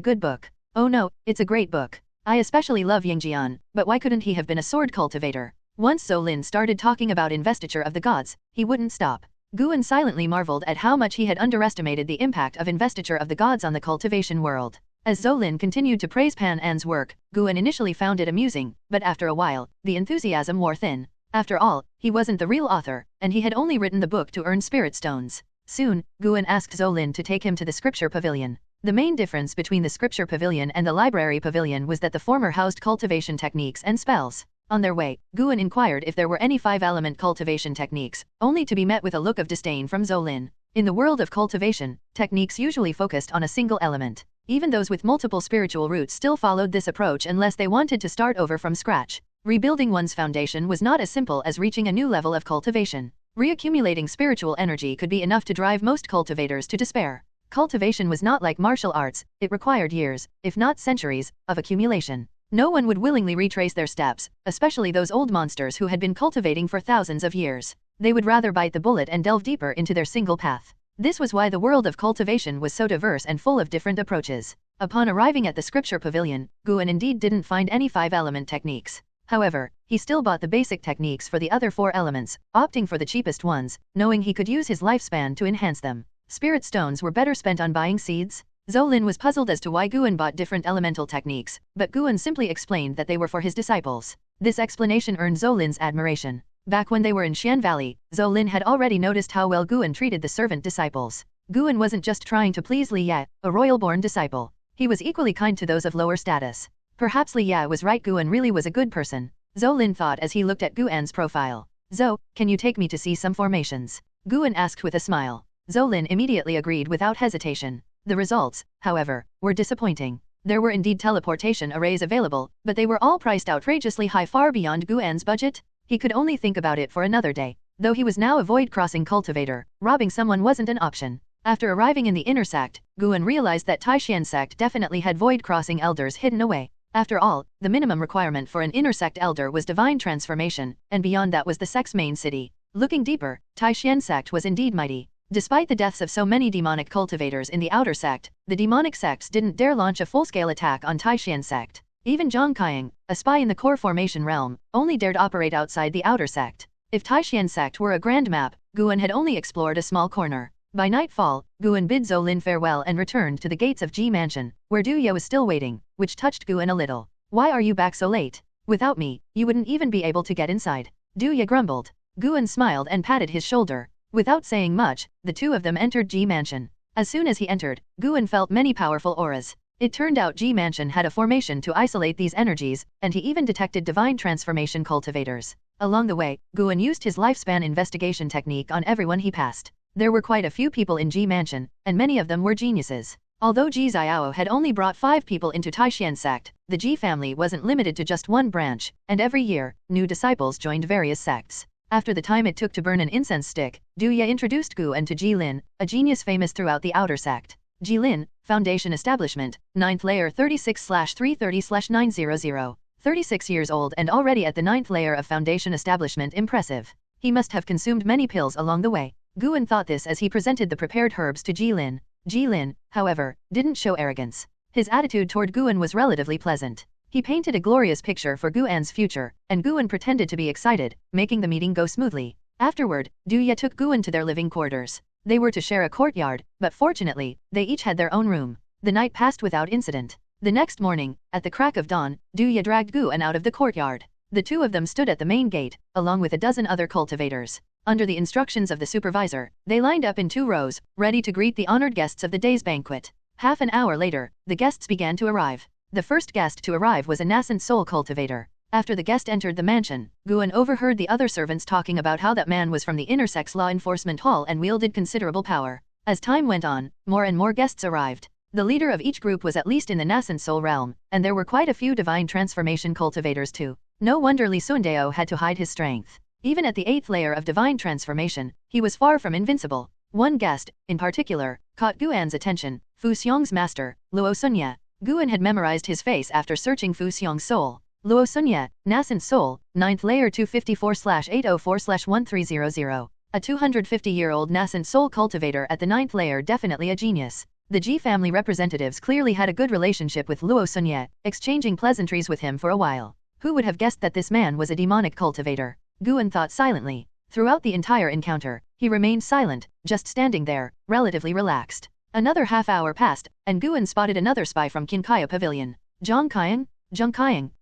good book? Oh no, it's a great book. I especially love Yingjian, but why couldn't he have been a sword cultivator? Once Zolin started talking about Investiture of the Gods, he wouldn't stop. Guan silently marveled at how much he had underestimated the impact of Investiture of the Gods on the cultivation world. As Zolin continued to praise Pan An's work, Guan initially found it amusing, but after a while, the enthusiasm wore thin. After all, he wasn't the real author, and he had only written the book to earn spirit stones. Soon, Guan asked Zolin to take him to the scripture pavilion. The main difference between the scripture pavilion and the library pavilion was that the former housed cultivation techniques and spells. On their way, Guan inquired if there were any 5-element cultivation techniques, only to be met with a look of disdain from Zolin. In the world of cultivation, techniques usually focused on a single element. Even those with multiple spiritual roots still followed this approach unless they wanted to start over from scratch. Rebuilding one's foundation was not as simple as reaching a new level of cultivation. Reaccumulating spiritual energy could be enough to drive most cultivators to despair. Cultivation was not like martial arts, it required years, if not centuries, of accumulation. No one would willingly retrace their steps, especially those old monsters who had been cultivating for thousands of years. They would rather bite the bullet and delve deeper into their single path. This was why the world of cultivation was so diverse and full of different approaches. Upon arriving at the scripture pavilion, Guan indeed didn't find any 5-element techniques. However, he still bought the basic techniques for the other 4 elements, opting for the cheapest ones, knowing he could use his lifespan to enhance them. Spirit stones were better spent on buying seeds? Zolin was puzzled as to why Guan bought different elemental techniques, but Guan simply explained that they were for his disciples. This explanation earned Zolin's admiration. Back when they were in Xian Valley, Zolin had already noticed how well Guan treated the servant disciples. Guan wasn't just trying to please Liya, a royal-born disciple. He was equally kind to those of lower status. Perhaps Liya was right, Guan really was a good person. Zolin thought as he looked at Guan's profile. Zhou, can you take me to see some formations? Guan asked with a smile. Zolin immediately agreed without hesitation. The results, however, were disappointing. There were indeed teleportation arrays available, but they were all priced outrageously high, far beyond Guan's budget. He could only think about it for another day. Though he was now a void-crossing cultivator, robbing someone wasn't an option. After arriving in the inner sect, Guan realized that Taixuan Sect definitely had void-crossing elders hidden away. After all, the minimum requirement for an inner sect elder was divine transformation, and beyond that was the sect's main city. Looking deeper, Taixuan Sect was indeed mighty. Despite the deaths of so many demonic cultivators in the outer sect, the demonic sects didn't dare launch a full-scale attack on Taixuan Sect. Even Zhang Qiang, a spy in the core formation realm, only dared operate outside the outer sect. If Taixuan Sect were a grand map, Guan had only explored a small corner. By nightfall, Guan bid Zolin farewell and returned to the gates of Ji Mansion, where Duya was still waiting, which touched Guan a little. Why are you back so late? Without me, you wouldn't even be able to get inside. Duya grumbled. Guan smiled and patted his shoulder. Without saying much, the two of them entered Ji Mansion. As soon as he entered, Guan felt many powerful auras. It turned out Ji Mansion had a formation to isolate these energies, and he even detected divine transformation cultivators. Along the way, Guan used his lifespan investigation technique on everyone he passed. There were quite a few people in Ji Mansion, and many of them were geniuses. Although Ji Xiao had only brought 5 people into Taixuan Sect, the Ji family wasn't limited to just one branch, and every year, new disciples joined various sects. After the time it took to burn an incense stick, Duya introduced Guan to Ji Lin, a genius famous throughout the outer sect. Ji Lin, Foundation Establishment, 9th layer 36/330/900. 36 years old and already at the 9th layer of Foundation Establishment, impressive. He must have consumed many pills along the way. Guan thought this as he presented the prepared herbs to Ji Lin. Ji Lin, however, didn't show arrogance. His attitude toward Guan was relatively pleasant. He painted a glorious picture for Guan's future, and Guan pretended to be excited, making the meeting go smoothly. Afterward, Liya took Guan to their living quarters. They were to share a courtyard, but fortunately, they each had their own room. The night passed without incident. The next morning, at the crack of dawn, Liya dragged Guan out of the courtyard. The two of them stood at the main gate, along with a dozen other cultivators. Under the instructions of the supervisor, they lined up in 2 rows, ready to greet the honored guests of the day's banquet. Half an hour later, the guests began to arrive. The first guest to arrive was a nassent soul cultivator. After the guest entered the mansion, Guan overheard the other servants talking about how that man was from the inner sect's law enforcement hall and wielded considerable power. As time went on, more and more guests arrived. The leader of each group was at least in the nassent soul realm, and there were quite a few divine transformation cultivators too. No wonder Li Sundao had to hide his strength. Even at the 8th layer of divine transformation, he was far from invincible. One guest, in particular, caught Guan's attention, Fu Xiong's master, Luo Sunya. Guan had memorized his face after searching Fu Xiong's soul. Luo Sunya, nassent soul, 9th layer 254/804/1300. A 250-year-old nassent soul cultivator at the 9th layer, definitely a genius. The Ji family representatives clearly had a good relationship with Luo Sunya, exchanging pleasantries with him for a while. Who would have guessed that this man was a demonic cultivator? Guan thought silently. Throughout the entire encounter, he remained silent, just standing there, relatively relaxed. Another half hour passed, and Guan spotted another spy from Qinkaya Pavilion. Zhang Qiang,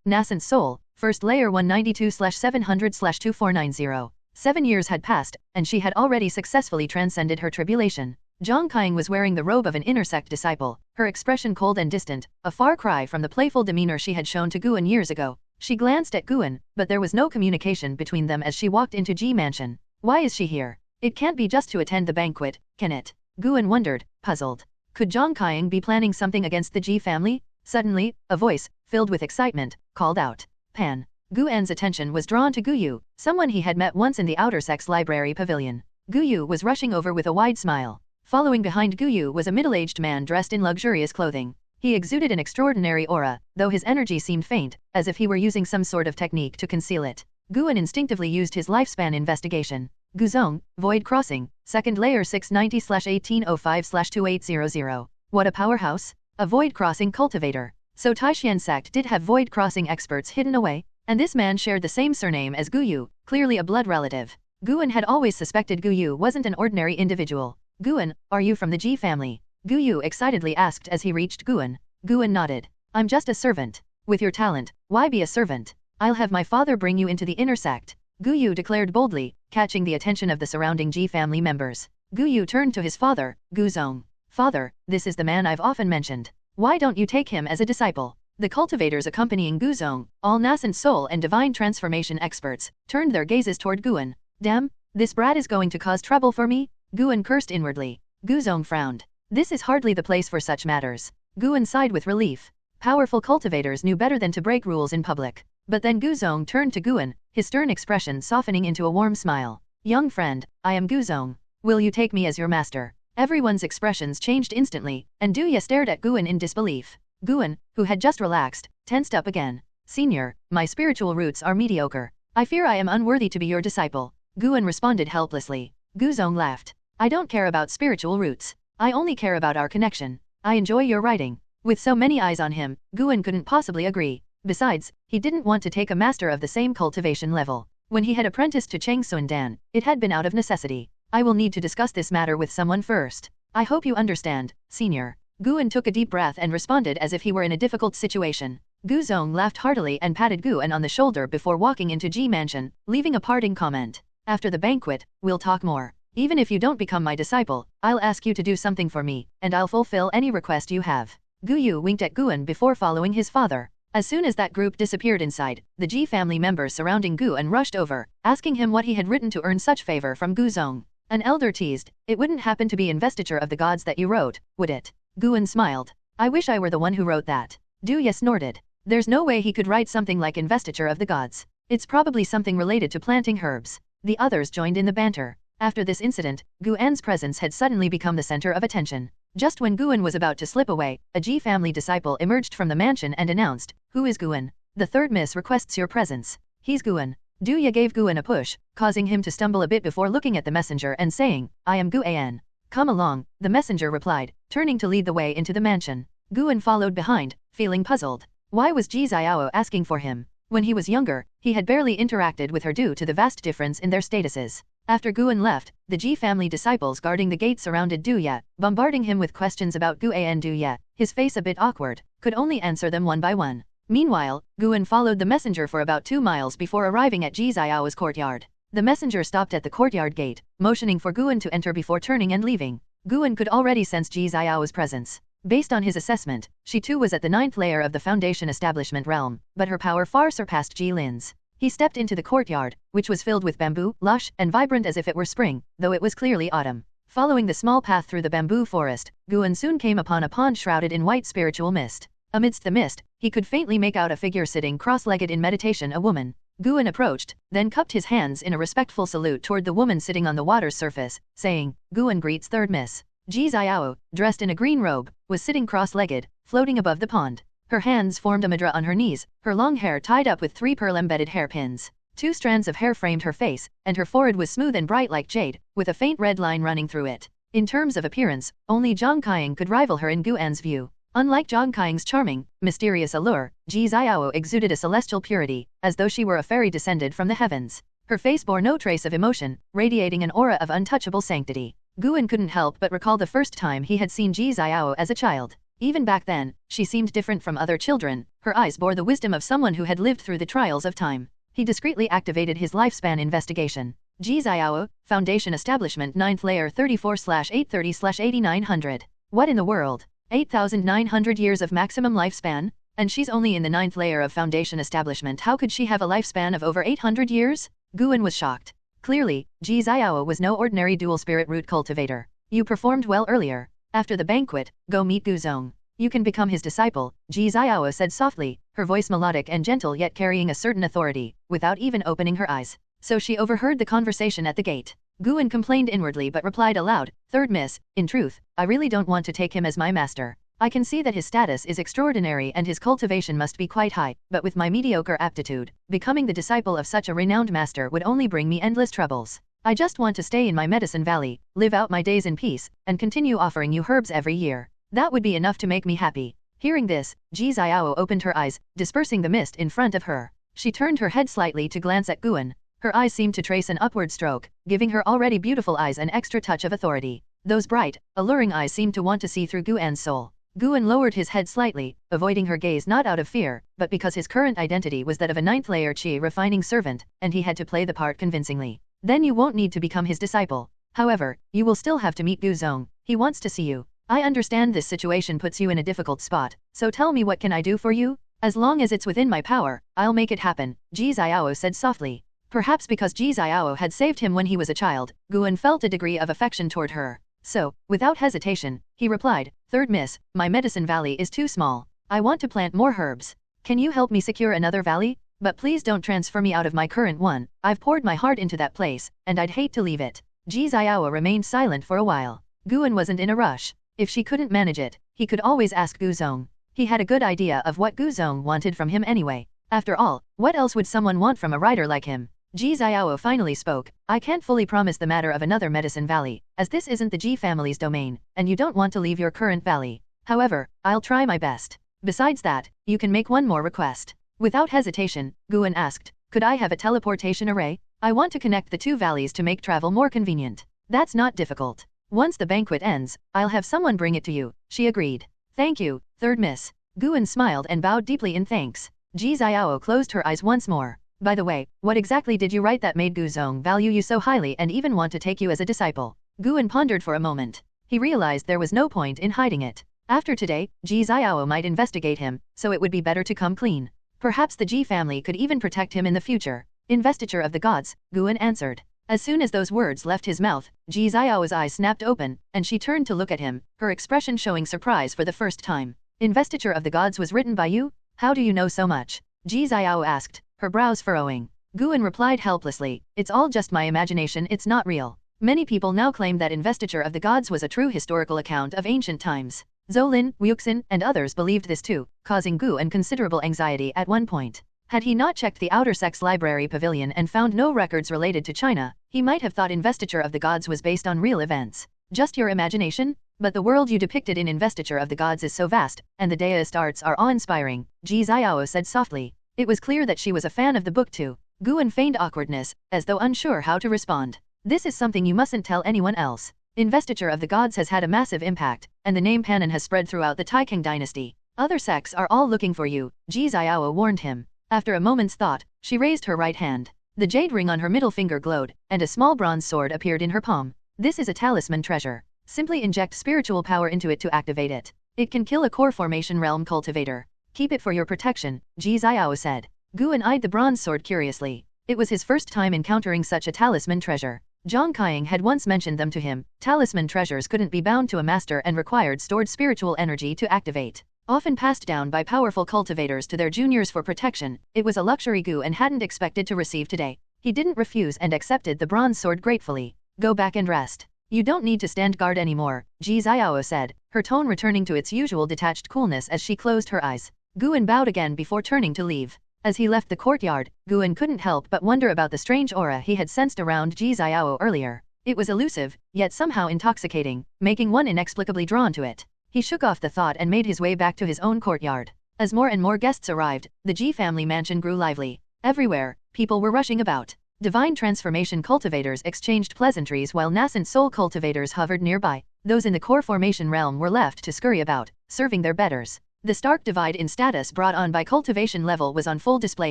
nassent soul, 1st layer 192/700/2490. 7 years had passed, and she had already successfully transcended her tribulation. Zhang Qiang was wearing the robe of an inner sect disciple, her expression cold and distant, a far cry from the playful demeanor she had shown to Guan years ago. She glanced at Guan, but there was no communication between them as she walked into Ji Mansion. Why is she here? It can't be just to attend the banquet, can it? Guan wondered, puzzled. Could Zhang Qiang be planning something against the Ji family? Suddenly, a voice, filled with excitement, called out. Pan. Guan's attention was drawn to Guyu, someone he had met once in the Outer Sect's library pavilion. Guyu was rushing over with a wide smile. Following behind Guyu was a middle-aged man dressed in luxurious clothing. He exuded an extraordinary aura, though his energy seemed faint, as if he were using some sort of technique to conceal it. Guan instinctively used his lifespan investigation. Guzong, Void Crossing, 2nd layer 690/1805/2800. What a powerhouse! A Void Crossing cultivator. So Taixuan Sect did have Void Crossing experts hidden away? And this man shared the same surname as Guyu, clearly a blood relative. Guan had always suspected Guyu wasn't an ordinary individual. Guan, are you from the Ji family? Guyu excitedly asked as he reached Guan. Guan nodded. I'm just a servant. With your talent, why be a servant? I'll have my father bring you into the inner sect. Guyu declared boldly, catching the attention of the surrounding Ji family members. Guyu turned to his father, Guzong. Father, this is the man I've often mentioned. Why don't you take him as a disciple? The cultivators accompanying Guzong, all nassent soul and divine transformation experts, turned their gazes toward Guan. Damn, this brat is going to cause trouble for me? Guan cursed inwardly. Guzong frowned. This is hardly the place for such matters. Guan sighed with relief. Powerful cultivators knew better than to break rules in public. But then Guzong turned to Guan, his stern expression softening into a warm smile. Young friend, I am Guzong. Will you take me as your master? Everyone's expressions changed instantly, and Liya stared at Guan in disbelief. Guan, who had just relaxed, tensed up again. Senior, my spiritual roots are mediocre. I fear I am unworthy to be your disciple. Guan responded helplessly. Guzong laughed. I don't care about spiritual roots. I only care about our connection. I enjoy your writing. With so many eyes on him, Guan couldn't possibly agree. Besides, he didn't want to take a master of the same cultivation level. When he had apprenticed to Cheng Sundan, it had been out of necessity. I will need to discuss this matter with someone first. I hope you understand, senior. Guan took a deep breath and responded as if he were in a difficult situation. Guzong laughed heartily and patted Guan on the shoulder before walking into Ji Mansion, leaving a parting comment. After the banquet, we'll talk more. Even if you don't become my disciple, I'll ask you to do something for me, and I'll fulfill any request you have. Guyu winked at Guan before following his father. As soon as that group disappeared inside, the Ji family members surrounding Guan rushed over, asking him what he had written to earn such favor from Guzong. An elder teased, it wouldn't happen to be investiture of the gods that you wrote, would it? Guan smiled. I wish I were the one who wrote that. Liya snorted. There's no way he could write something like investiture of the gods. It's probably something related to planting herbs. The others joined in the banter. After this incident, Guan's presence had suddenly become the center of attention. Just when Guan was about to slip away, a Ji family disciple emerged from the mansion and announced, Who is Guan? The third miss requests your presence. He's Guan. Liya gave Guan a push, causing him to stumble a bit before looking at the messenger and saying, I am Guan. Come along, the messenger replied, turning to lead the way into the mansion. Guan followed behind, feeling puzzled. Why was Ji Xiao asking for him? When he was younger, he had barely interacted with her due to the vast difference in their statuses. After Guan left, the Ji family disciples guarding the gate surrounded Du Ye, bombarding him with questions about Gu and Du Ye, his face a bit awkward, could only answer them one by one. Meanwhile, Guan followed the messenger for about 2 miles before arriving at Ji Xiao's courtyard. The messenger stopped at the courtyard gate, motioning for Guan to enter before turning and leaving. Guan could already sense Ji Xiao's presence. Based on his assessment, she too was at the 9th layer of the Foundation establishment realm, but her power far surpassed Ji Lin's. He stepped into the courtyard, which was filled with bamboo, lush and vibrant as if it were spring, though it was clearly autumn. Following the small path through the bamboo forest, Guan soon came upon a pond shrouded in white spiritual mist. Amidst the mist, he could faintly make out a figure sitting cross-legged in meditation, a woman. Guan approached, then cupped his hands in a respectful salute toward the woman sitting on the water's surface, saying, "Guan greets third miss." Ji Xiao, dressed in a green robe, was sitting cross-legged, floating above the pond. Her hands formed a mudra on her knees, her long hair tied up with 3 pearl-embedded hairpins. 2 strands of hair framed her face, and her forehead was smooth and bright like jade, with a faint red line running through it. In terms of appearance, only Zhang Qiang could rival her in Guan's view. Unlike Zhang Qiang's charming, mysterious allure, Ji Xiao exuded a celestial purity, as though she were a fairy descended from the heavens. Her face bore no trace of emotion, radiating an aura of untouchable sanctity. Guan couldn't help but recall the first time he had seen Ji Xiao as a child. Even back then, she seemed different from other children, her eyes bore the wisdom of someone who had lived through the trials of time. He discreetly activated his lifespan investigation. Ji Xiao, Foundation Establishment 9th Layer 34/830/8900. What in the world? 8,900 years of maximum lifespan? And she's only in the 9th layer of Foundation Establishment. How could she have a lifespan of over 800 years? Guan was shocked. Clearly, Ji Xiao was no ordinary dual spirit root cultivator. You performed well earlier. After the banquet, go meet Gu Zong. You can become his disciple, Ji Xiao said softly, her voice melodic and gentle yet carrying a certain authority, without even opening her eyes. So she overheard the conversation at the gate. Guan complained inwardly but replied aloud, "Third miss, in truth, I really don't want to take him as my master. I can see that his status is extraordinary and his cultivation must be quite high, but with my mediocre aptitude, becoming the disciple of such a renowned master would only bring me endless troubles. I just want to stay in my medicine valley, live out my days in peace, and continue offering you herbs every year. That would be enough to make me happy." Hearing this, Ji Xiao opened her eyes, dispersing the mist in front of her. She turned her head slightly to glance at Guan. Her eyes seemed to trace an upward stroke, giving her already beautiful eyes an extra touch of authority. Those bright, alluring eyes seemed to want to see through Guan's soul. Guan lowered his head slightly, avoiding her gaze not out of fear, but because his current identity was that of a 9th layer qi refining servant, and he had to play the part convincingly. Then you won't need to become his disciple. However, you will still have to meet Gu Zong. He wants to see you. I understand this situation puts you in a difficult spot, so tell me, what can I do for you? As long as it's within my power, I'll make it happen, Ji Xiao said softly. Perhaps because Ji Xiao had saved him when he was a child, Guan felt a degree of affection toward her. So, without hesitation, he replied, "Third miss, my medicine valley is too small. I want to plant more herbs. Can you help me secure another valley? But please don't transfer me out of my current one. I've poured my heart into that place, and I'd hate to leave it." Ji Xiao remained silent for a while. Guan wasn't in a rush. If she couldn't manage it, he could always ask Gu Zong. He had a good idea of what Gu Zong wanted from him anyway. After all, what else would someone want from a writer like him? Ji Xiao finally spoke, "I can't fully promise the matter of another medicine valley, as this isn't the Ji family's domain, and you don't want to leave your current valley. However, I'll try my best. Besides that, you can make one more request." Without hesitation, Guan asked, "Could I have a teleportation array? I want to connect the 2 valleys to make travel more convenient." "That's not difficult. Once the banquet ends, I'll have someone bring it to you," she agreed. "Thank you, third miss." Guan smiled and bowed deeply in thanks. Ji Xiao closed her eyes once more. "By the way, what exactly did you write that made Gu Zong value you so highly and even want to take you as a disciple?" Guan pondered for a moment. He realized there was no point in hiding it. After today, Ji Xiao might investigate him, so it would be better to come clean. Perhaps the Ji family could even protect him in the future. "Investiture of the gods," Guan answered. As soon as those words left his mouth, Ji Xiao's eyes snapped open, and she turned to look at him, her expression showing surprise for the first time. "Investiture of the gods was written by you? How do you know so much?" Ji Xiao asked, her brows furrowing. Guan replied helplessly, "It's all just my imagination, it's not real." Many people now claim that Investiture of the Gods was a true historical account of ancient times. Zolin, Wuxin, and others believed this too, causing Guan considerable anxiety at one point. Had he not checked the Outer Sect's library pavilion and found no records related to China, he might have thought Investiture of the Gods was based on real events. "Just your imagination?" But the world you depicted in Investiture of the Gods is so vast, and the Daoist arts are awe-inspiring, Ji Xiao said softly. It was clear that she was a fan of the book too. Guan feigned awkwardness, as though unsure how to respond. This is something you mustn't tell anyone else. Investiture of the Gods has had a massive impact, and the name Panin has spread throughout the Taixuan dynasty. Other sects are all looking for you, Ji Xiao warned him. After a moment's thought, she raised her right hand. The jade ring on her middle finger glowed, and a small bronze sword appeared in her palm. This is a talisman treasure. Simply inject spiritual power into it to activate it. It can kill a core formation realm cultivator. Keep it for your protection, Ji Xiao said. Guan eyed the bronze sword curiously. It was his first time encountering such a talisman treasure. Zhang Qiang had once mentioned them to him. Talisman treasures couldn't be bound to a master and required stored spiritual energy to activate. Often passed down by powerful cultivators to their juniors for protection, it was a luxury Guan hadn't expected to receive today. He didn't refuse and accepted the bronze sword gratefully. Go back and rest. You don't need to stand guard anymore, Ji Xiao said, her tone returning to its usual detached coolness as she closed her eyes. Guan bowed again before turning to leave. As he left the courtyard, Guan couldn't help but wonder about the strange aura he had sensed around Ji Xiao earlier. It was elusive, yet somehow intoxicating, making one inexplicably drawn to it. He shook off the thought and made his way back to his own courtyard. As more and more guests arrived, the Ji family mansion grew lively. Everywhere, people were rushing about. Divine transformation cultivators exchanged pleasantries while nassent soul cultivators hovered nearby. Those in the core formation realm were left to scurry about, serving their betters. The stark divide in status brought on by cultivation level was on full display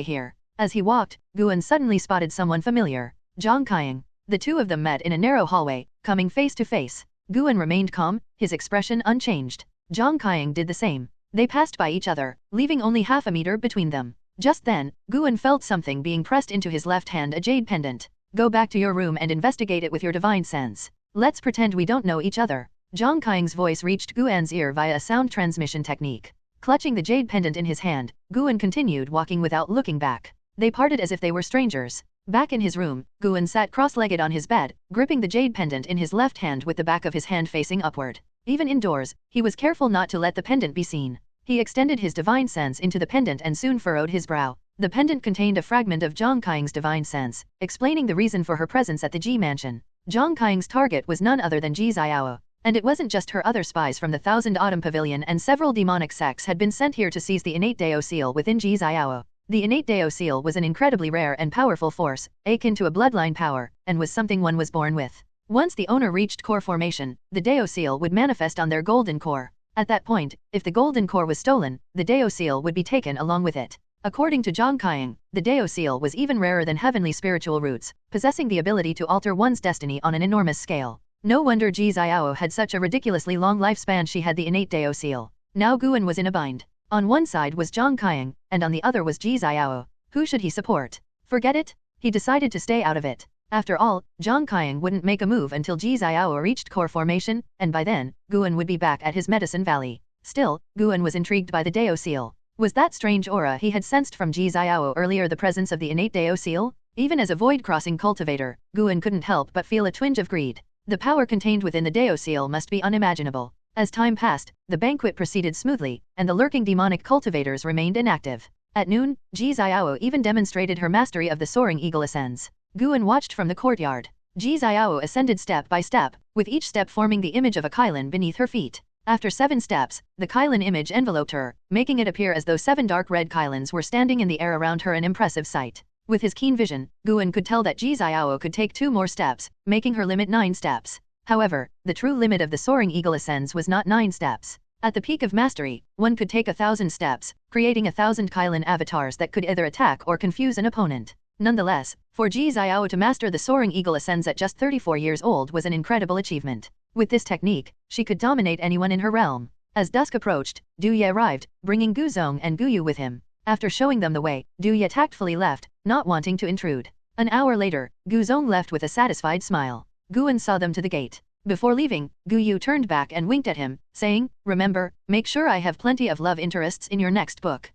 here. As he walked, Guan suddenly spotted someone familiar. Zhang Qiang. The two of them met in a narrow hallway, coming face to face. Guan remained calm, his expression unchanged. Zhang Qiang did the same. They passed by each other, leaving only half a meter between them. Just then, Guan felt something being pressed into his left hand, a jade pendant. Go back to your room and investigate it with your divine sense. Let's pretend we don't know each other. Zhang Qiang's voice reached Guan's ear via a sound transmission technique. Clutching the jade pendant in his hand, Guan continued walking without looking back. They parted as if they were strangers. Back in his room, Guan sat cross-legged on his bed, gripping the jade pendant in his left hand with the back of his hand facing upward. Even indoors, he was careful not to let the pendant be seen. He extended his divine sense into the pendant and soon furrowed his brow. The pendant contained a fragment of Zhang Qiang's divine sense, explaining the reason for her presence at the Ji mansion. Zhang Qiang's target was none other than Ji Xiao. And it wasn't just her. Other spies from the Thousand Autumn Pavilion and several demonic sects had been sent here to seize the innate Dao seal within Ji Xiao. The innate Dao seal was an incredibly rare and powerful force, akin to a bloodline power, and was something one was born with. Once the owner reached core formation, the Dao seal would manifest on their golden core. At that point, if the golden core was stolen, the Dao seal would be taken along with it. According to Zhang Qiang, the Dao seal was even rarer than heavenly spiritual roots, possessing the ability to alter one's destiny on an enormous scale. No wonder Ji Xiao had such a ridiculously long lifespan. She had the innate Dao seal. Now Guan was in a bind. On one side was Zhang Qiang, and on the other was Ji Xiao. Who should he support? Forget it? He decided to stay out of it. After all, Zhang Qiang wouldn't make a move until Ji Xiao reached core formation, and by then, Guan would be back at his medicine valley. Still, Guan was intrigued by the Dao seal. Was that strange aura he had sensed from Ji Xiao earlier the presence of the innate Dao seal? Even as a void-crossing cultivator, Guan couldn't help but feel a twinge of greed. The power contained within the Dao seal must be unimaginable. As time passed, the banquet proceeded smoothly, and the lurking demonic cultivators remained inactive. At noon, Ji Xiao even demonstrated her mastery of the soaring eagle ascends. Guan watched from the courtyard. Ji Xiao ascended step by step, with each step forming the image of a Kylin beneath her feet. After 7 steps, the Kylin image enveloped her, making it appear as though 7 dark red Kylins were standing in the air around her, an impressive sight. With his keen vision, Guan could tell that Ji Xiao could take 2 more steps, making her limit 9 steps. However, the true limit of the soaring eagle ascends was not 9 steps. At the peak of mastery, one could take 1,000 steps, creating 1,000 Kylin avatars that could either attack or confuse an opponent. Nonetheless, for Ji Xiao to master the soaring eagle ascends at just 34 years old was an incredible achievement. With this technique, she could dominate anyone in her realm. As dusk approached, Liya arrived, bringing Guzong and Guyu with him. After showing them the way, Liya tactfully left, not wanting to intrude. An hour later, Guzong left with a satisfied smile. Guan saw them to the gate. Before leaving, Guyu turned back and winked at him, saying, "Remember, make sure I have plenty of love interests in your next book."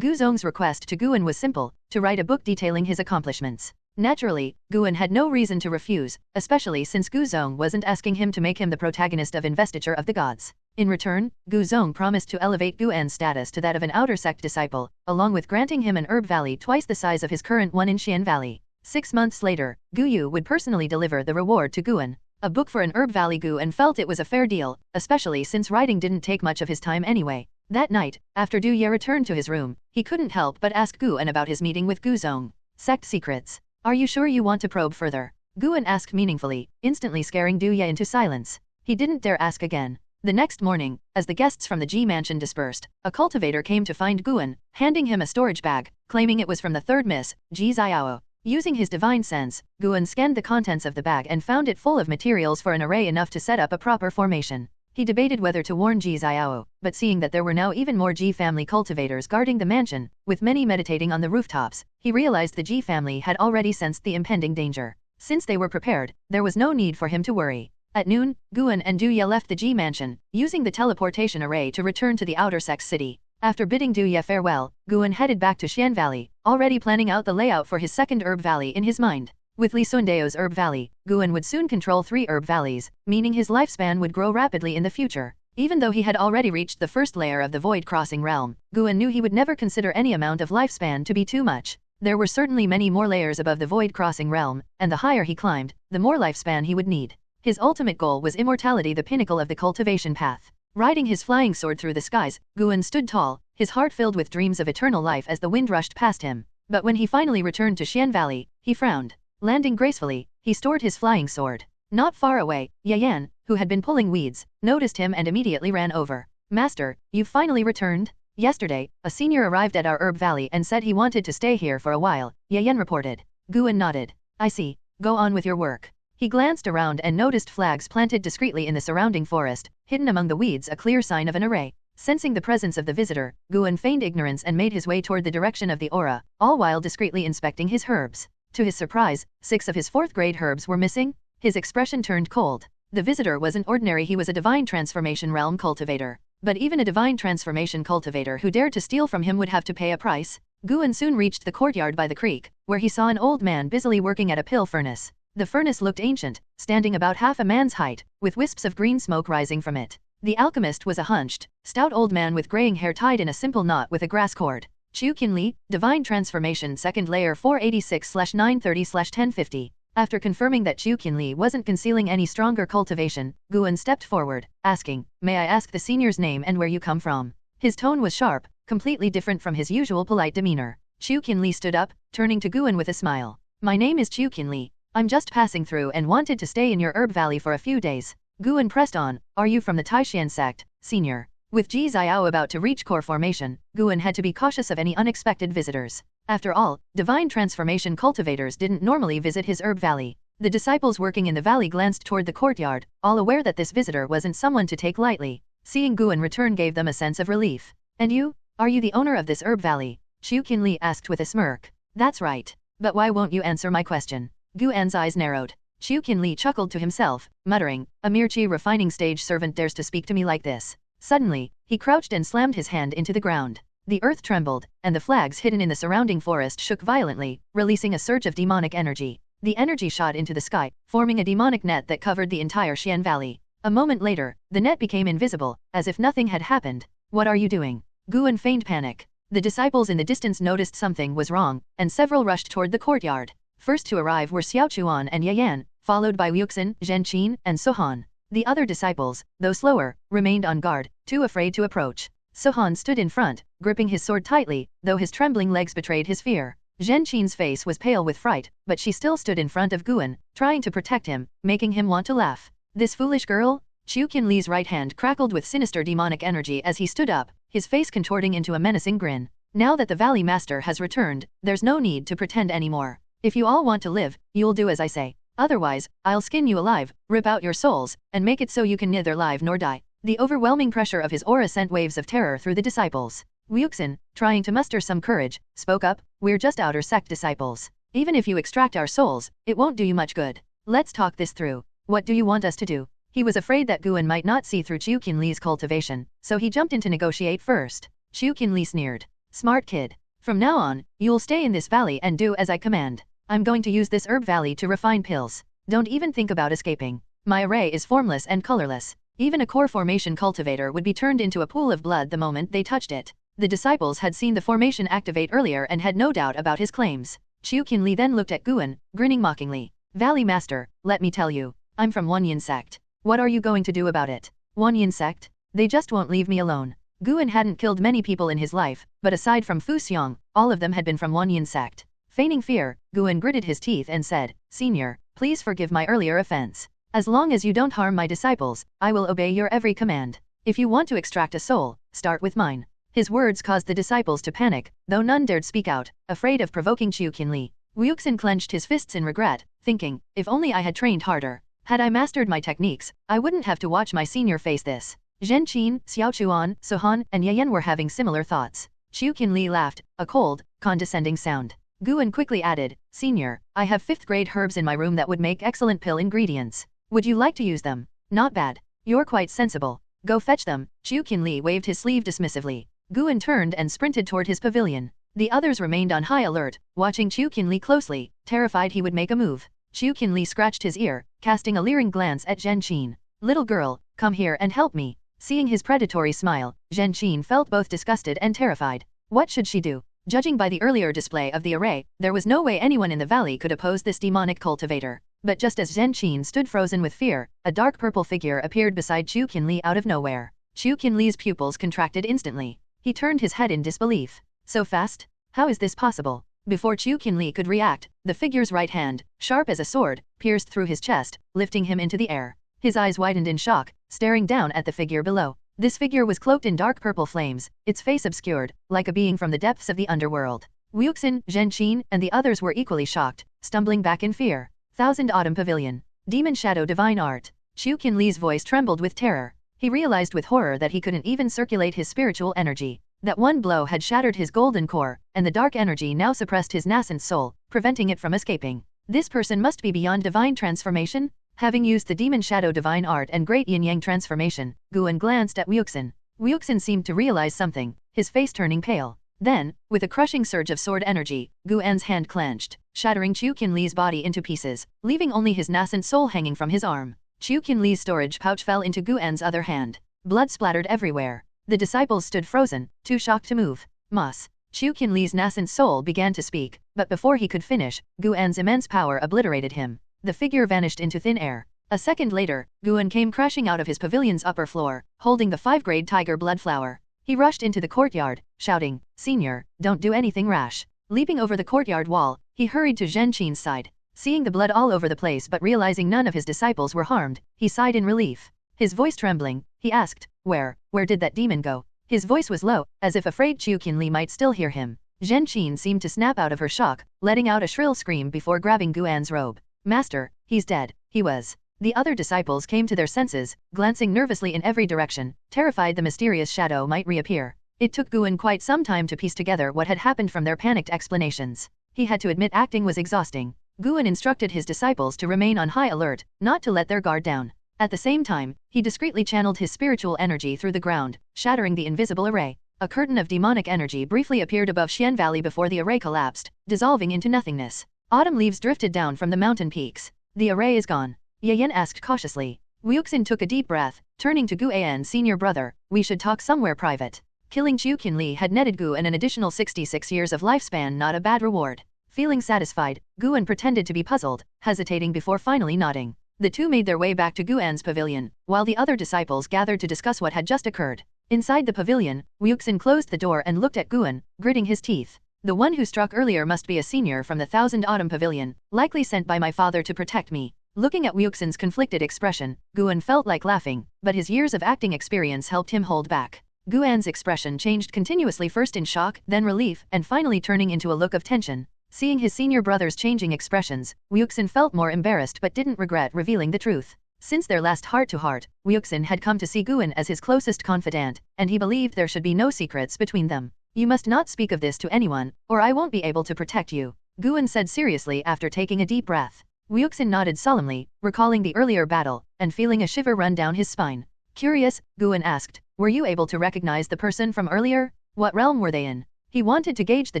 Guzong's request to Guan was simple, to write a book detailing his accomplishments. Naturally, Guan had no reason to refuse, especially since Guzong wasn't asking him to make him the protagonist of Investiture of the Gods. In return, Guzong promised to elevate Guan's status to that of an outer sect disciple, along with granting him an herb valley twice the size of his current one in Xian Valley. 6 months later, Guyu would personally deliver the reward to Guan. A book for an herb valley. Guan felt it was a fair deal, especially since writing didn't take much of his time anyway. That night, after Liya returned to his room, he couldn't help but ask Guan about his meeting with Guzong. Sect secrets. Are you sure you want to probe further? Guan asked meaningfully, instantly scaring Liya into silence. He didn't dare ask again. The next morning, as the guests from the Ji mansion dispersed, a cultivator came to find Guan, handing him a storage bag, claiming it was from the third Miss, Ji Xiao. Using his divine sense, Guan scanned the contents of the bag and found it full of materials for an array enough to set up a proper formation. He debated whether to warn Ji Xiao, but seeing that there were now even more Ji family cultivators guarding the mansion, with many meditating on the rooftops, he realized the Ji family had already sensed the impending danger. Since they were prepared, there was no need for him to worry. At noon, Guan and Liya left the Ji mansion, using the teleportation array to return to the outer Sect city. After bidding Liya farewell, Guan headed back to Xian Valley, already planning out the layout for his second herb valley in his mind. With Li Sundeo's herb valley, Guan would soon control 3 herb valleys, meaning his lifespan would grow rapidly in the future. Even though he had already reached the first layer of the void crossing realm, Guan knew he would never consider any amount of lifespan to be too much. There were certainly many more layers above the void crossing realm, and the higher he climbed, the more lifespan he would need. His ultimate goal was immortality, the pinnacle of the cultivation path. Riding his flying sword through the skies, Guan stood tall, his heart filled with dreams of eternal life as the wind rushed past him. But when he finally returned to Xian Valley, he frowned. Landing gracefully, he stored his flying sword. Not far away, Yan, who had been pulling weeds, noticed him and immediately ran over. Master, you've finally returned? Yesterday, a senior arrived at our herb valley and said he wanted to stay here for a while, Yan reported. Guan nodded. I see. Go on with your work. He glanced around and noticed flags planted discreetly in the surrounding forest, hidden among the weeds, a clear sign of an array. Sensing the presence of the visitor, Guan feigned ignorance and made his way toward the direction of the aura, all while discreetly inspecting his herbs. To his surprise, 6 of his 4th grade herbs were missing. His expression turned cold. The visitor wasn't ordinary, he was a divine transformation realm cultivator. But even a divine transformation cultivator who dared to steal from him would have to pay a price. Guan soon reached the courtyard by the creek, where he saw an old man busily working at a pill furnace. The furnace looked ancient, standing about half a man's height, with wisps of green smoke rising from it. The alchemist was a hunched, stout old man with graying hair tied in a simple knot with a grass cord. Chu Qinli, Divine Transformation 2nd Layer 486/930/1050. After confirming that Chu Qinli wasn't concealing any stronger cultivation, Guan stepped forward, asking, "May I ask the senior's name and where you come from?" His tone was sharp, completely different from his usual polite demeanor. Chu Qinli stood up, turning to Guan with a smile. "My name is Chu Qinli. I'm just passing through and wanted to stay in your herb valley for a few days." Guan pressed on, "Are you from the Taixuan Sect, senior?" With Ji Xiao about to reach core formation, Guan had to be cautious of any unexpected visitors. After all, divine transformation cultivators didn't normally visit his herb valley. The disciples working in the valley glanced toward the courtyard, all aware that this visitor wasn't someone to take lightly. Seeing Guan return gave them a sense of relief. "And you? Are you the owner of this herb valley?" Chu Qinli asked with a smirk. "That's right. But why won't you answer my question?" Guan's eyes narrowed. Chu Qinli chuckled to himself, muttering, "A mere chi refining stage servant dares to speak to me like this." Suddenly, he crouched and slammed his hand into the ground. The earth trembled, and the flags hidden in the surrounding forest shook violently, releasing a surge of demonic energy. The energy shot into the sky, forming a demonic net that covered the entire Xian Valley. A moment later, the net became invisible, as if nothing had happened. "What are you doing?" Guan feigned panic. The disciples in the distance noticed something was wrong, and several rushed toward the courtyard. First to arrive were Xiaochuan and Yan, followed by Wuxin, Zhenqin, and Sohan. The other disciples, though slower, remained on guard, too afraid to approach. Sohan stood in front, gripping his sword tightly, though his trembling legs betrayed his fear. Zhenqin's face was pale with fright, but she still stood in front of Guan, trying to protect him, making him want to laugh. "This foolish girl?" Chu Qinli's right hand crackled with sinister demonic energy as he stood up, his face contorting into a menacing grin. "Now that the Valley Master has returned, there's no need to pretend anymore. If you all want to live, you'll do as I say. Otherwise, I'll skin you alive, rip out your souls, and make it so you can neither live nor die." The overwhelming pressure of his aura sent waves of terror through the disciples. Wuxin, trying to muster some courage, spoke up, "We're just outer sect disciples. Even if you extract our souls, it won't do you much good. Let's talk this through. What do you want us to do?" He was afraid that Guan might not see through Chu Qinli's cultivation, so he jumped in to negotiate first. Chu Qinli sneered. "Smart kid. From now on, you'll stay in this valley and do as I command. I'm going to use this herb valley to refine pills. Don't even think about escaping. My array is formless and colorless. Even a core formation cultivator would be turned into a pool of blood the moment they touched it." The disciples had seen the formation activate earlier and had no doubt about his claims. Chu Qinli then looked at Guan, grinning mockingly. "Valley Master, let me tell you. I'm from Wanyan Sect. What are you going to do about it? Wanyan Sect? They just won't leave me alone. Guan hadn't killed many people in his life, but aside from Fu Xiong, all of them had been from Wanyan Sect. Feigning fear, Guan gritted his teeth and said, Senior, please forgive my earlier offense. As long as you don't harm my disciples, I will obey your every command. If you want to extract a soul, start with mine. His words caused the disciples to panic, though none dared speak out, afraid of provoking Chiu Qinli. Wuxin clenched his fists in regret, thinking, if only I had trained harder. Had I mastered my techniques, I wouldn't have to watch my senior face this. Zhen Qin, Xiao Chuan, Sohan, and Yayan were having similar thoughts. Chiu Qinli laughed, a cold, condescending sound. Guan quickly added, Senior, I have 5th grade herbs in my room that would make excellent pill ingredients. Would you like to use them? Not bad. You're quite sensible. Go fetch them. Chiu Qinli waved his sleeve dismissively. Guan turned and sprinted toward his pavilion. The others remained on high alert, watching Chiu Qinli closely, terrified he would make a move. Chiu Qinli scratched his ear, casting a leering glance at Zhen Qin. Little girl, come here and help me. Seeing his predatory smile, Zhen Qin felt both disgusted and terrified. What should she do? Judging by the earlier display of the array, there was no way anyone in the valley could oppose this demonic cultivator. But just as Zhen Qin stood frozen with fear, a dark purple figure appeared beside Chiu Qinli out of nowhere. Chiu Qinli's pupils contracted instantly. He turned his head in disbelief. So fast? How is this possible? Before Chiu Qinli could react, the figure's right hand, sharp as a sword, pierced through his chest, lifting him into the air. His eyes widened in shock, staring down at the figure below. This figure was cloaked in dark purple flames, its face obscured, like a being from the depths of the underworld. Wuxin, Zhen Qin, and the others were equally shocked, stumbling back in fear. Thousand Autumn Pavilion. Demon Shadow Divine Art. Chiu Qinli's voice trembled with terror. He realized with horror that he couldn't even circulate his spiritual energy. That one blow had shattered his golden core, and the dark energy now suppressed his nascent soul, preventing it from escaping. This person must be beyond divine transformation? Having used the Demon Shadow Divine Art and Great Yin-Yang Transformation, Guan glanced at Wuxin. Wuxin seemed to realize something, his face turning pale. Then, with a crushing surge of sword energy, Guan's hand clenched, shattering Chiu Qinli's body into pieces, leaving only his nascent soul hanging from his arm. Chiu Qinli's storage pouch fell into Guan's other hand. Blood splattered everywhere. The disciples stood frozen, too shocked to move. Mas. Chiu Qinli's nascent soul began to speak, but before he could finish, Guan's immense power obliterated him. The figure vanished into thin air. A second later, Guan came crashing out of his pavilion's upper floor, holding the 5-grade tiger blood flower. He rushed into the courtyard, shouting, Senior, don't do anything rash. Leaping over the courtyard wall, he hurried to Zhen Qin's side. Seeing the blood all over the place but realizing none of his disciples were harmed, he sighed in relief. His voice trembling, he asked, Where did that demon go? His voice was low, as if afraid Chiu Qinli might still hear him. Zhen Qin seemed to snap out of her shock, letting out a shrill scream before grabbing Guan's robe. Master, he's dead. He was. The other disciples came to their senses, glancing nervously in every direction, terrified the mysterious shadow might reappear. It took Guan quite some time to piece together what had happened from their panicked explanations. He had to admit acting was exhausting. Guan instructed his disciples to remain on high alert, not to let their guard down. At the same time, he discreetly channeled his spiritual energy through the ground, shattering the invisible array. A curtain of demonic energy briefly appeared above Xian Valley before the array collapsed, dissolving into nothingness. Autumn leaves drifted down from the mountain peaks. The array is gone. Yayan asked cautiously. Wuxin took a deep breath, turning to Guan's senior brother, we should talk somewhere private. Killing Chiu Qinli had netted Guan an additional 66 years of lifespan, not a bad reward. Feeling satisfied, Guan pretended to be puzzled, hesitating before finally nodding. The two made their way back to Guan's pavilion, while the other disciples gathered to discuss what had just occurred. Inside the pavilion, Wuxin closed the door and looked at Guan, gritting his teeth. The one who struck earlier must be a senior from the Thousand Autumn Pavilion, likely sent by my father to protect me. Looking at Wuxin's conflicted expression, Guan felt like laughing, but his years of acting experience helped him hold back. Guan's expression changed continuously, first in shock, then relief, and finally turning into a look of tension. Seeing his senior brother's changing expressions, Wuxin felt more embarrassed but didn't regret revealing the truth. Since their last heart-to-heart, Wuxin had come to see Guan as his closest confidant, and he believed there should be no secrets between them. You must not speak of this to anyone, or I won't be able to protect you, Guan said seriously after taking a deep breath. Wuxin nodded solemnly, recalling the earlier battle, and feeling a shiver run down his spine. Curious, Guan asked, were you able to recognize the person from earlier? What realm were they in? He wanted to gauge the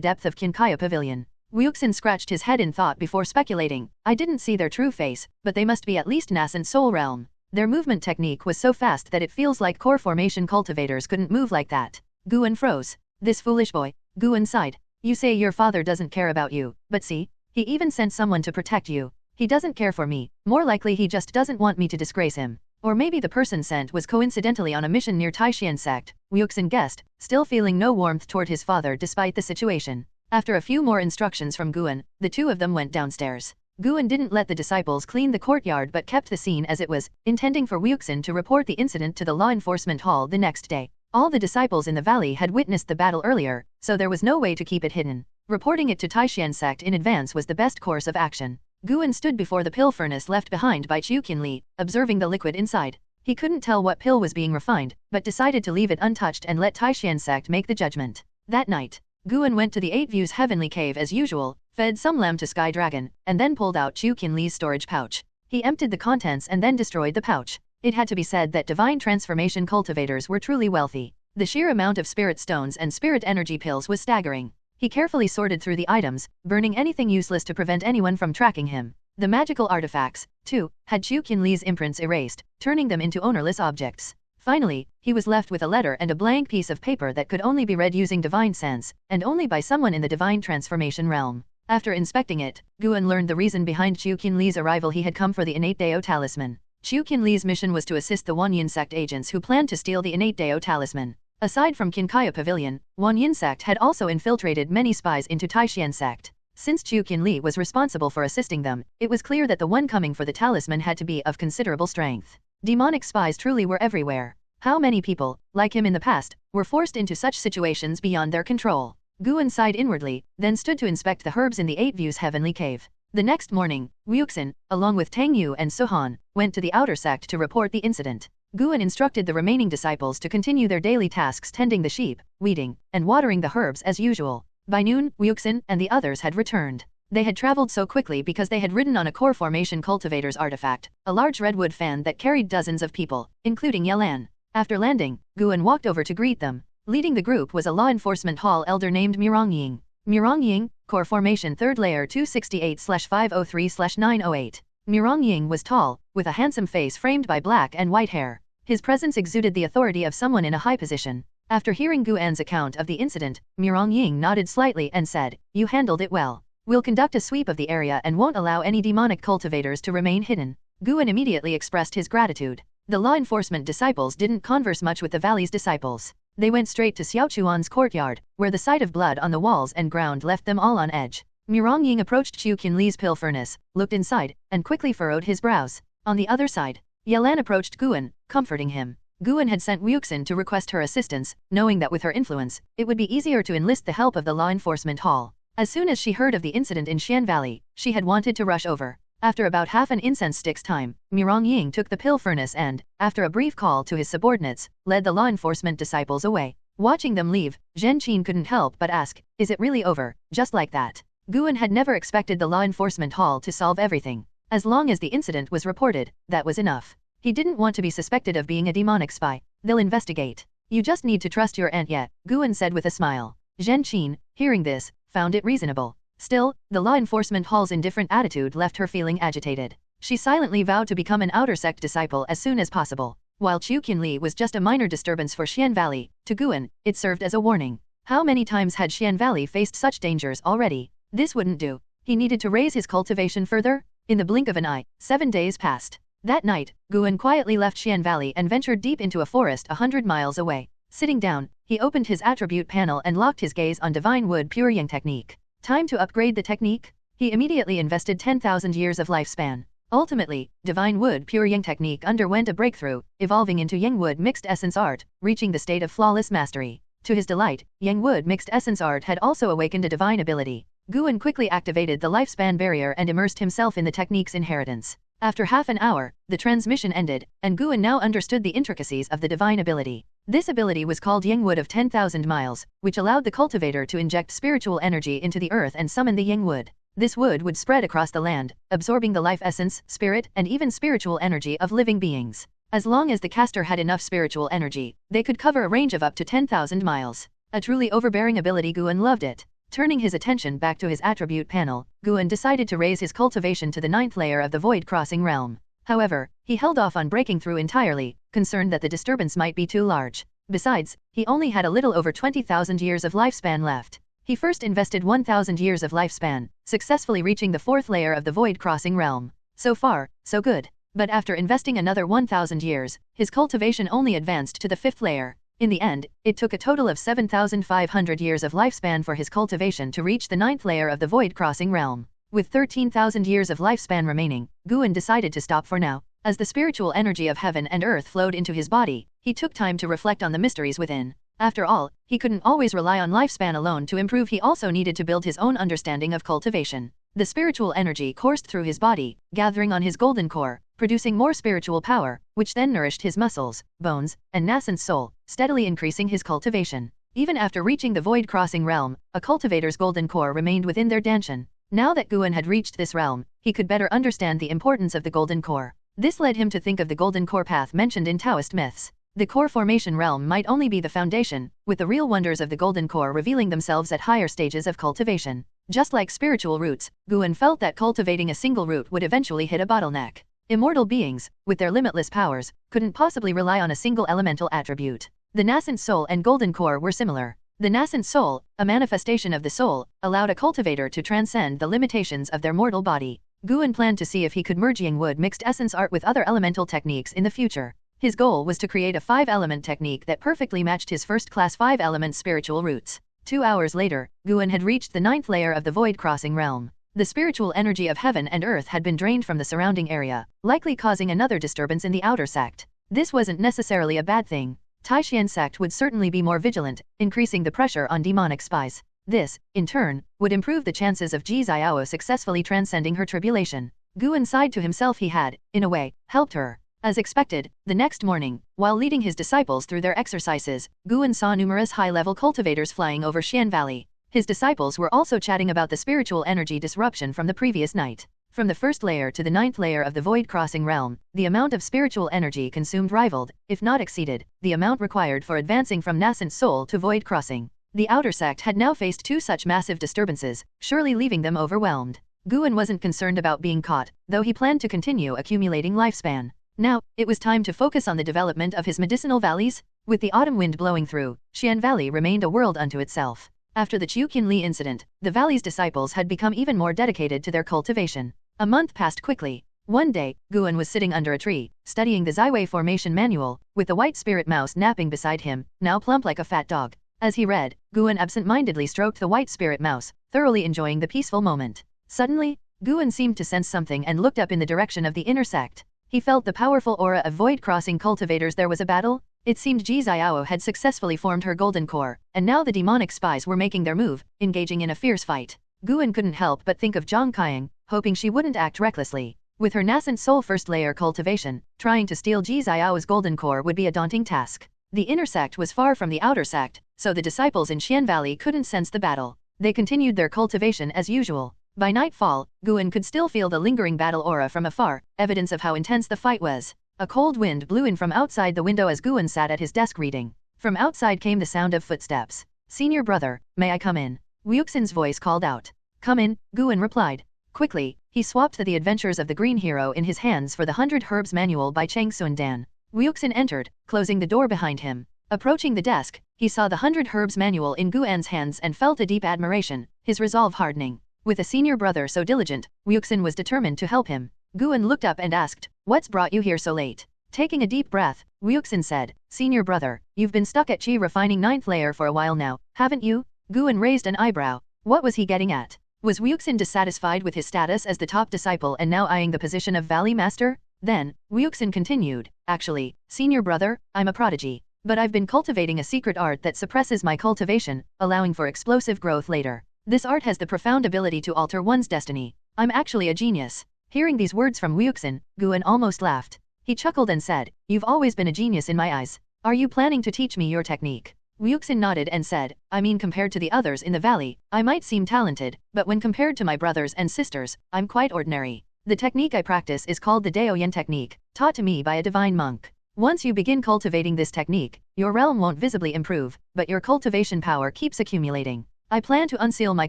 depth of Qinkaya Pavilion. Wuxin scratched his head in thought before speculating, I didn't see their true face, but they must be at least nassent soul realm. Their movement technique was so fast that it feels like core formation cultivators couldn't move like that. Guan froze. This foolish boy. Guan sighed. You say your father doesn't care about you, but see, he even sent someone to protect you. He doesn't care for me, more likely he just doesn't want me to disgrace him. Or maybe the person sent was coincidentally on a mission near Taixuan Sect, Wuxin guessed, still feeling no warmth toward his father despite the situation. After a few more instructions from Guan, the two of them went downstairs. Guan didn't let the disciples clean the courtyard but kept the scene as it was, intending for Wuxin to report the incident to the law enforcement hall the next day. All the disciples in the valley had witnessed the battle earlier, so there was no way to keep it hidden. Reporting it to Taixuan Sect in advance was the best course of action. Guan stood before the pill furnace left behind by Li, observing the liquid inside. He couldn't tell what pill was being refined, but decided to leave it untouched and let Taixuan Sect make the judgment. That night, Guan went to the 8 Views Heavenly Cave as usual, fed some lamb to Sky Dragon, and then pulled out Li's storage pouch. He emptied the contents and then destroyed the pouch. It had to be said that divine transformation cultivators were truly wealthy. The sheer amount of spirit stones and spirit energy pills was staggering. He carefully sorted through the items, burning anything useless to prevent anyone from tracking him. The magical artifacts, too, had Li's imprints erased, turning them into ownerless objects. Finally, he was left with a letter and a blank piece of paper that could only be read using divine sense, and only by someone in the divine transformation realm. After inspecting it, Guan learned the reason behind Li's arrival. He had come for the innate Dao talisman. Li's mission was to assist the Wanyin sect agents who planned to steal the innate Dao talisman. Aside from Qinkaya Pavilion, Wanyin sect had also infiltrated many spies into Taixuan Sect. Since Li was responsible for assisting them, it was clear that the one coming for the talisman had to be of considerable strength. Demonic spies truly were everywhere. How many people, like him in the past, were forced into such situations beyond their control? Guan sighed inwardly, then stood to inspect the herbs in the 8 Views Heavenly Cave. The next morning, Wuxin, along with Tang Yu and Suhan, went to the outer sect to report the incident. Guan instructed the remaining disciples to continue their daily tasks tending the sheep, weeding, and watering the herbs as usual. By noon, Wuxin and the others had returned. They had traveled so quickly because they had ridden on a core formation cultivator's artifact, a large redwood fan that carried dozens of people, including Yelan. After landing, Guan walked over to greet them. Leading the group was a law enforcement hall elder named Mirongying. Mirongying, core formation 3rd layer 268/503/908. Mirongying was tall, with a handsome face framed by black and white hair. His presence exuded the authority of someone in a high position. After hearing Guan's account of the incident, Mirongying nodded slightly and said, "You handled it well. We'll conduct a sweep of the area and won't allow any demonic cultivators to remain hidden." Guan immediately expressed his gratitude. The law enforcement disciples didn't converse much with the valley's disciples. They went straight to Xiaochuan's courtyard, where the sight of blood on the walls and ground left them all on edge. Mirongying approached Li's pill furnace, looked inside, and quickly furrowed his brows. On the other side, Yelan approached Guan, comforting him. Guan had sent Wuxin to request her assistance, knowing that with her influence, it would be easier to enlist the help of the law enforcement hall. As soon as she heard of the incident in Xian Valley, she had wanted to rush over. After about half an incense stick's time, Mirongying took the pill furnace and, after a brief call to his subordinates, led the law enforcement disciples away. Watching them leave, Zhen Qin couldn't help but ask, "Is it really over, just like that?" Guan had never expected the law enforcement hall to solve everything. As long as the incident was reported, that was enough. He didn't want to be suspected of being a demonic spy. "They'll investigate. You just need to trust your aunt yet," Guan said with a smile. Zhen Qin, hearing this, found it reasonable. Still, the law enforcement hall's indifferent attitude left her feeling agitated. She silently vowed to become an outer sect disciple as soon as possible. While Li was just a minor disturbance for Xian Valley, to Guan, it served as a warning. How many times had Xian Valley faced such dangers already? This wouldn't do. He needed to raise his cultivation further. In the blink of an eye, 7 days passed. That night, Guan quietly left Xian Valley and ventured deep into a forest 100 miles away. Sitting down, he opened his attribute panel and locked his gaze on Divine Wood Pure Yang technique. Time to upgrade the technique? He immediately invested 10,000 years of lifespan. Ultimately, Divine Wood Pure Yang technique underwent a breakthrough, evolving into Yang Wood Mixed Essence Art, reaching the state of flawless mastery. To his delight, Yang Wood Mixed Essence Art had also awakened a divine ability. Guan quickly activated the lifespan barrier and immersed himself in the technique's inheritance. After half an hour, the transmission ended, and Guan now understood the intricacies of the divine ability. This ability was called Yang Wood of 10,000 miles, which allowed the cultivator to inject spiritual energy into the earth and summon the Yang Wood. This wood would spread across the land, absorbing the life essence, spirit, and even spiritual energy of living beings. As long as the caster had enough spiritual energy, they could cover a range of up to 10,000 miles. A truly overbearing ability. Guan loved it. Turning his attention back to his attribute panel, Guan decided to raise his cultivation to the 9th layer of the Void Crossing realm. However, he held off on breaking through entirely, concerned that the disturbance might be too large. Besides, he only had a little over 20,000 years of lifespan left. He first invested 1,000 years of lifespan, successfully reaching the 4th layer of the void-crossing realm. So far, so good. But after investing another 1,000 years, his cultivation only advanced to the 5th layer. In the end, it took a total of 7,500 years of lifespan for his cultivation to reach the 9th layer of the void-crossing realm. With 13,000 years of lifespan remaining, Guan decided to stop for now. As the spiritual energy of heaven and earth flowed into his body, he took time to reflect on the mysteries within. After all, he couldn't always rely on lifespan alone to improve. He also needed to build his own understanding of cultivation. The spiritual energy coursed through his body, gathering on his golden core, producing more spiritual power, which then nourished his muscles, bones, and nascent soul, steadily increasing his cultivation. Even after reaching the void-crossing realm, a cultivator's golden core remained within their danshan. Now that Guan had reached this realm, he could better understand the importance of the golden core. This led him to think of the golden core path mentioned in Taoist myths. The core formation realm might only be the foundation, with the real wonders of the golden core revealing themselves at higher stages of cultivation. Just like spiritual roots, Guan felt that cultivating a single root would eventually hit a bottleneck. Immortal beings, with their limitless powers, couldn't possibly rely on a single elemental attribute. The nascent soul and golden core were similar. The nascent soul, a manifestation of the soul, allowed a cultivator to transcend the limitations of their mortal body. Guan planned to see if he could merge wood mixed essence art with other elemental techniques in the future. His goal was to create a 5-element technique that perfectly matched his first-class 5-element spiritual roots. 2 hours later, Guan had reached the 9th layer of the void-crossing realm. The spiritual energy of heaven and earth had been drained from the surrounding area, likely causing another disturbance in the outer sect. This wasn't necessarily a bad thing. Taixuan Sect would certainly be more vigilant, increasing the pressure on demonic spies. This, in turn, would improve the chances of Ji Xiao successfully transcending her tribulation. Guan sighed to himself. He had, in a way, helped her. As expected, the next morning, while leading his disciples through their exercises, Guan saw numerous high-level cultivators flying over Xian Valley. His disciples were also chatting about the spiritual energy disruption from the previous night. From the 1st layer to the 9th layer of the void-crossing realm, the amount of spiritual energy consumed rivaled, if not exceeded, the amount required for advancing from nascent soul to void-crossing. The outer sect had now faced 2 such massive disturbances, surely leaving them overwhelmed. Guan wasn't concerned about being caught, though he planned to continue accumulating lifespan. Now, it was time to focus on the development of his medicinal valleys. With the autumn wind blowing through, Xian Valley remained a world unto itself. After the Li incident, the valley's disciples had become even more dedicated to their cultivation. A month passed quickly. One day, Guan was sitting under a tree, studying the Ziwei formation manual, with the white spirit mouse napping beside him, now plump like a fat dog. As he read, Guan absent-mindedly stroked the white spirit mouse, thoroughly enjoying the peaceful moment. Suddenly, Guan seemed to sense something and looked up in the direction of the inner sect. He felt the powerful aura of void-crossing cultivators. There was a battle. It seemed Ji Xiao had successfully formed her golden core, and now the demonic spies were making their move, engaging in a fierce fight. Guan couldn't help but think of Zhang Qiang, hoping she wouldn't act recklessly. With her nascent soul 1st layer cultivation, trying to steal Ji Xiao's golden core would be a daunting task. The inner sect was far from the outer sect, so the disciples in Xian Valley couldn't sense the battle. They continued their cultivation as usual. By nightfall, Guan could still feel the lingering battle aura from afar, evidence of how intense the fight was. A cold wind blew in from outside the window as Guan sat at his desk reading. From outside came the sound of footsteps. "Senior brother, may I come in?" Wuxin's voice called out. "Come in," Guan replied. Quickly, he swapped the Adventures of the Green Hero in his hands for the 100 Herbs Manual by Cheng Sundan. Wuxin entered, closing the door behind him. Approaching the desk, he saw the 100 Herbs Manual in Guan's hands and felt a deep admiration, his resolve hardening. With a senior brother so diligent, Wuxin was determined to help him. Guan looked up and asked, "What's brought you here so late?" Taking a deep breath, Wuxin said, "Senior brother, you've been stuck at Qi refining 9th layer for a while now, haven't you?" Guan raised an eyebrow. What was he getting at? Was Wuxin dissatisfied with his status as the top disciple and now eyeing the position of Valley Master? Then, Wuxin continued, "Actually, senior brother, I'm a prodigy. But I've been cultivating a secret art that suppresses my cultivation, allowing for explosive growth later. This art has the profound ability to alter one's destiny. I'm actually a genius." Hearing these words from Wuxin, Guan almost laughed. He chuckled and said, "You've always been a genius in my eyes. Are you planning to teach me your technique?" Wuxin nodded and said, "I mean, compared to the others in the valley, I might seem talented, but when compared to my brothers and sisters, I'm quite ordinary. The technique I practice is called the Daoyan technique, taught to me by a divine monk. Once you begin cultivating this technique, your realm won't visibly improve, but your cultivation power keeps accumulating. I plan to unseal my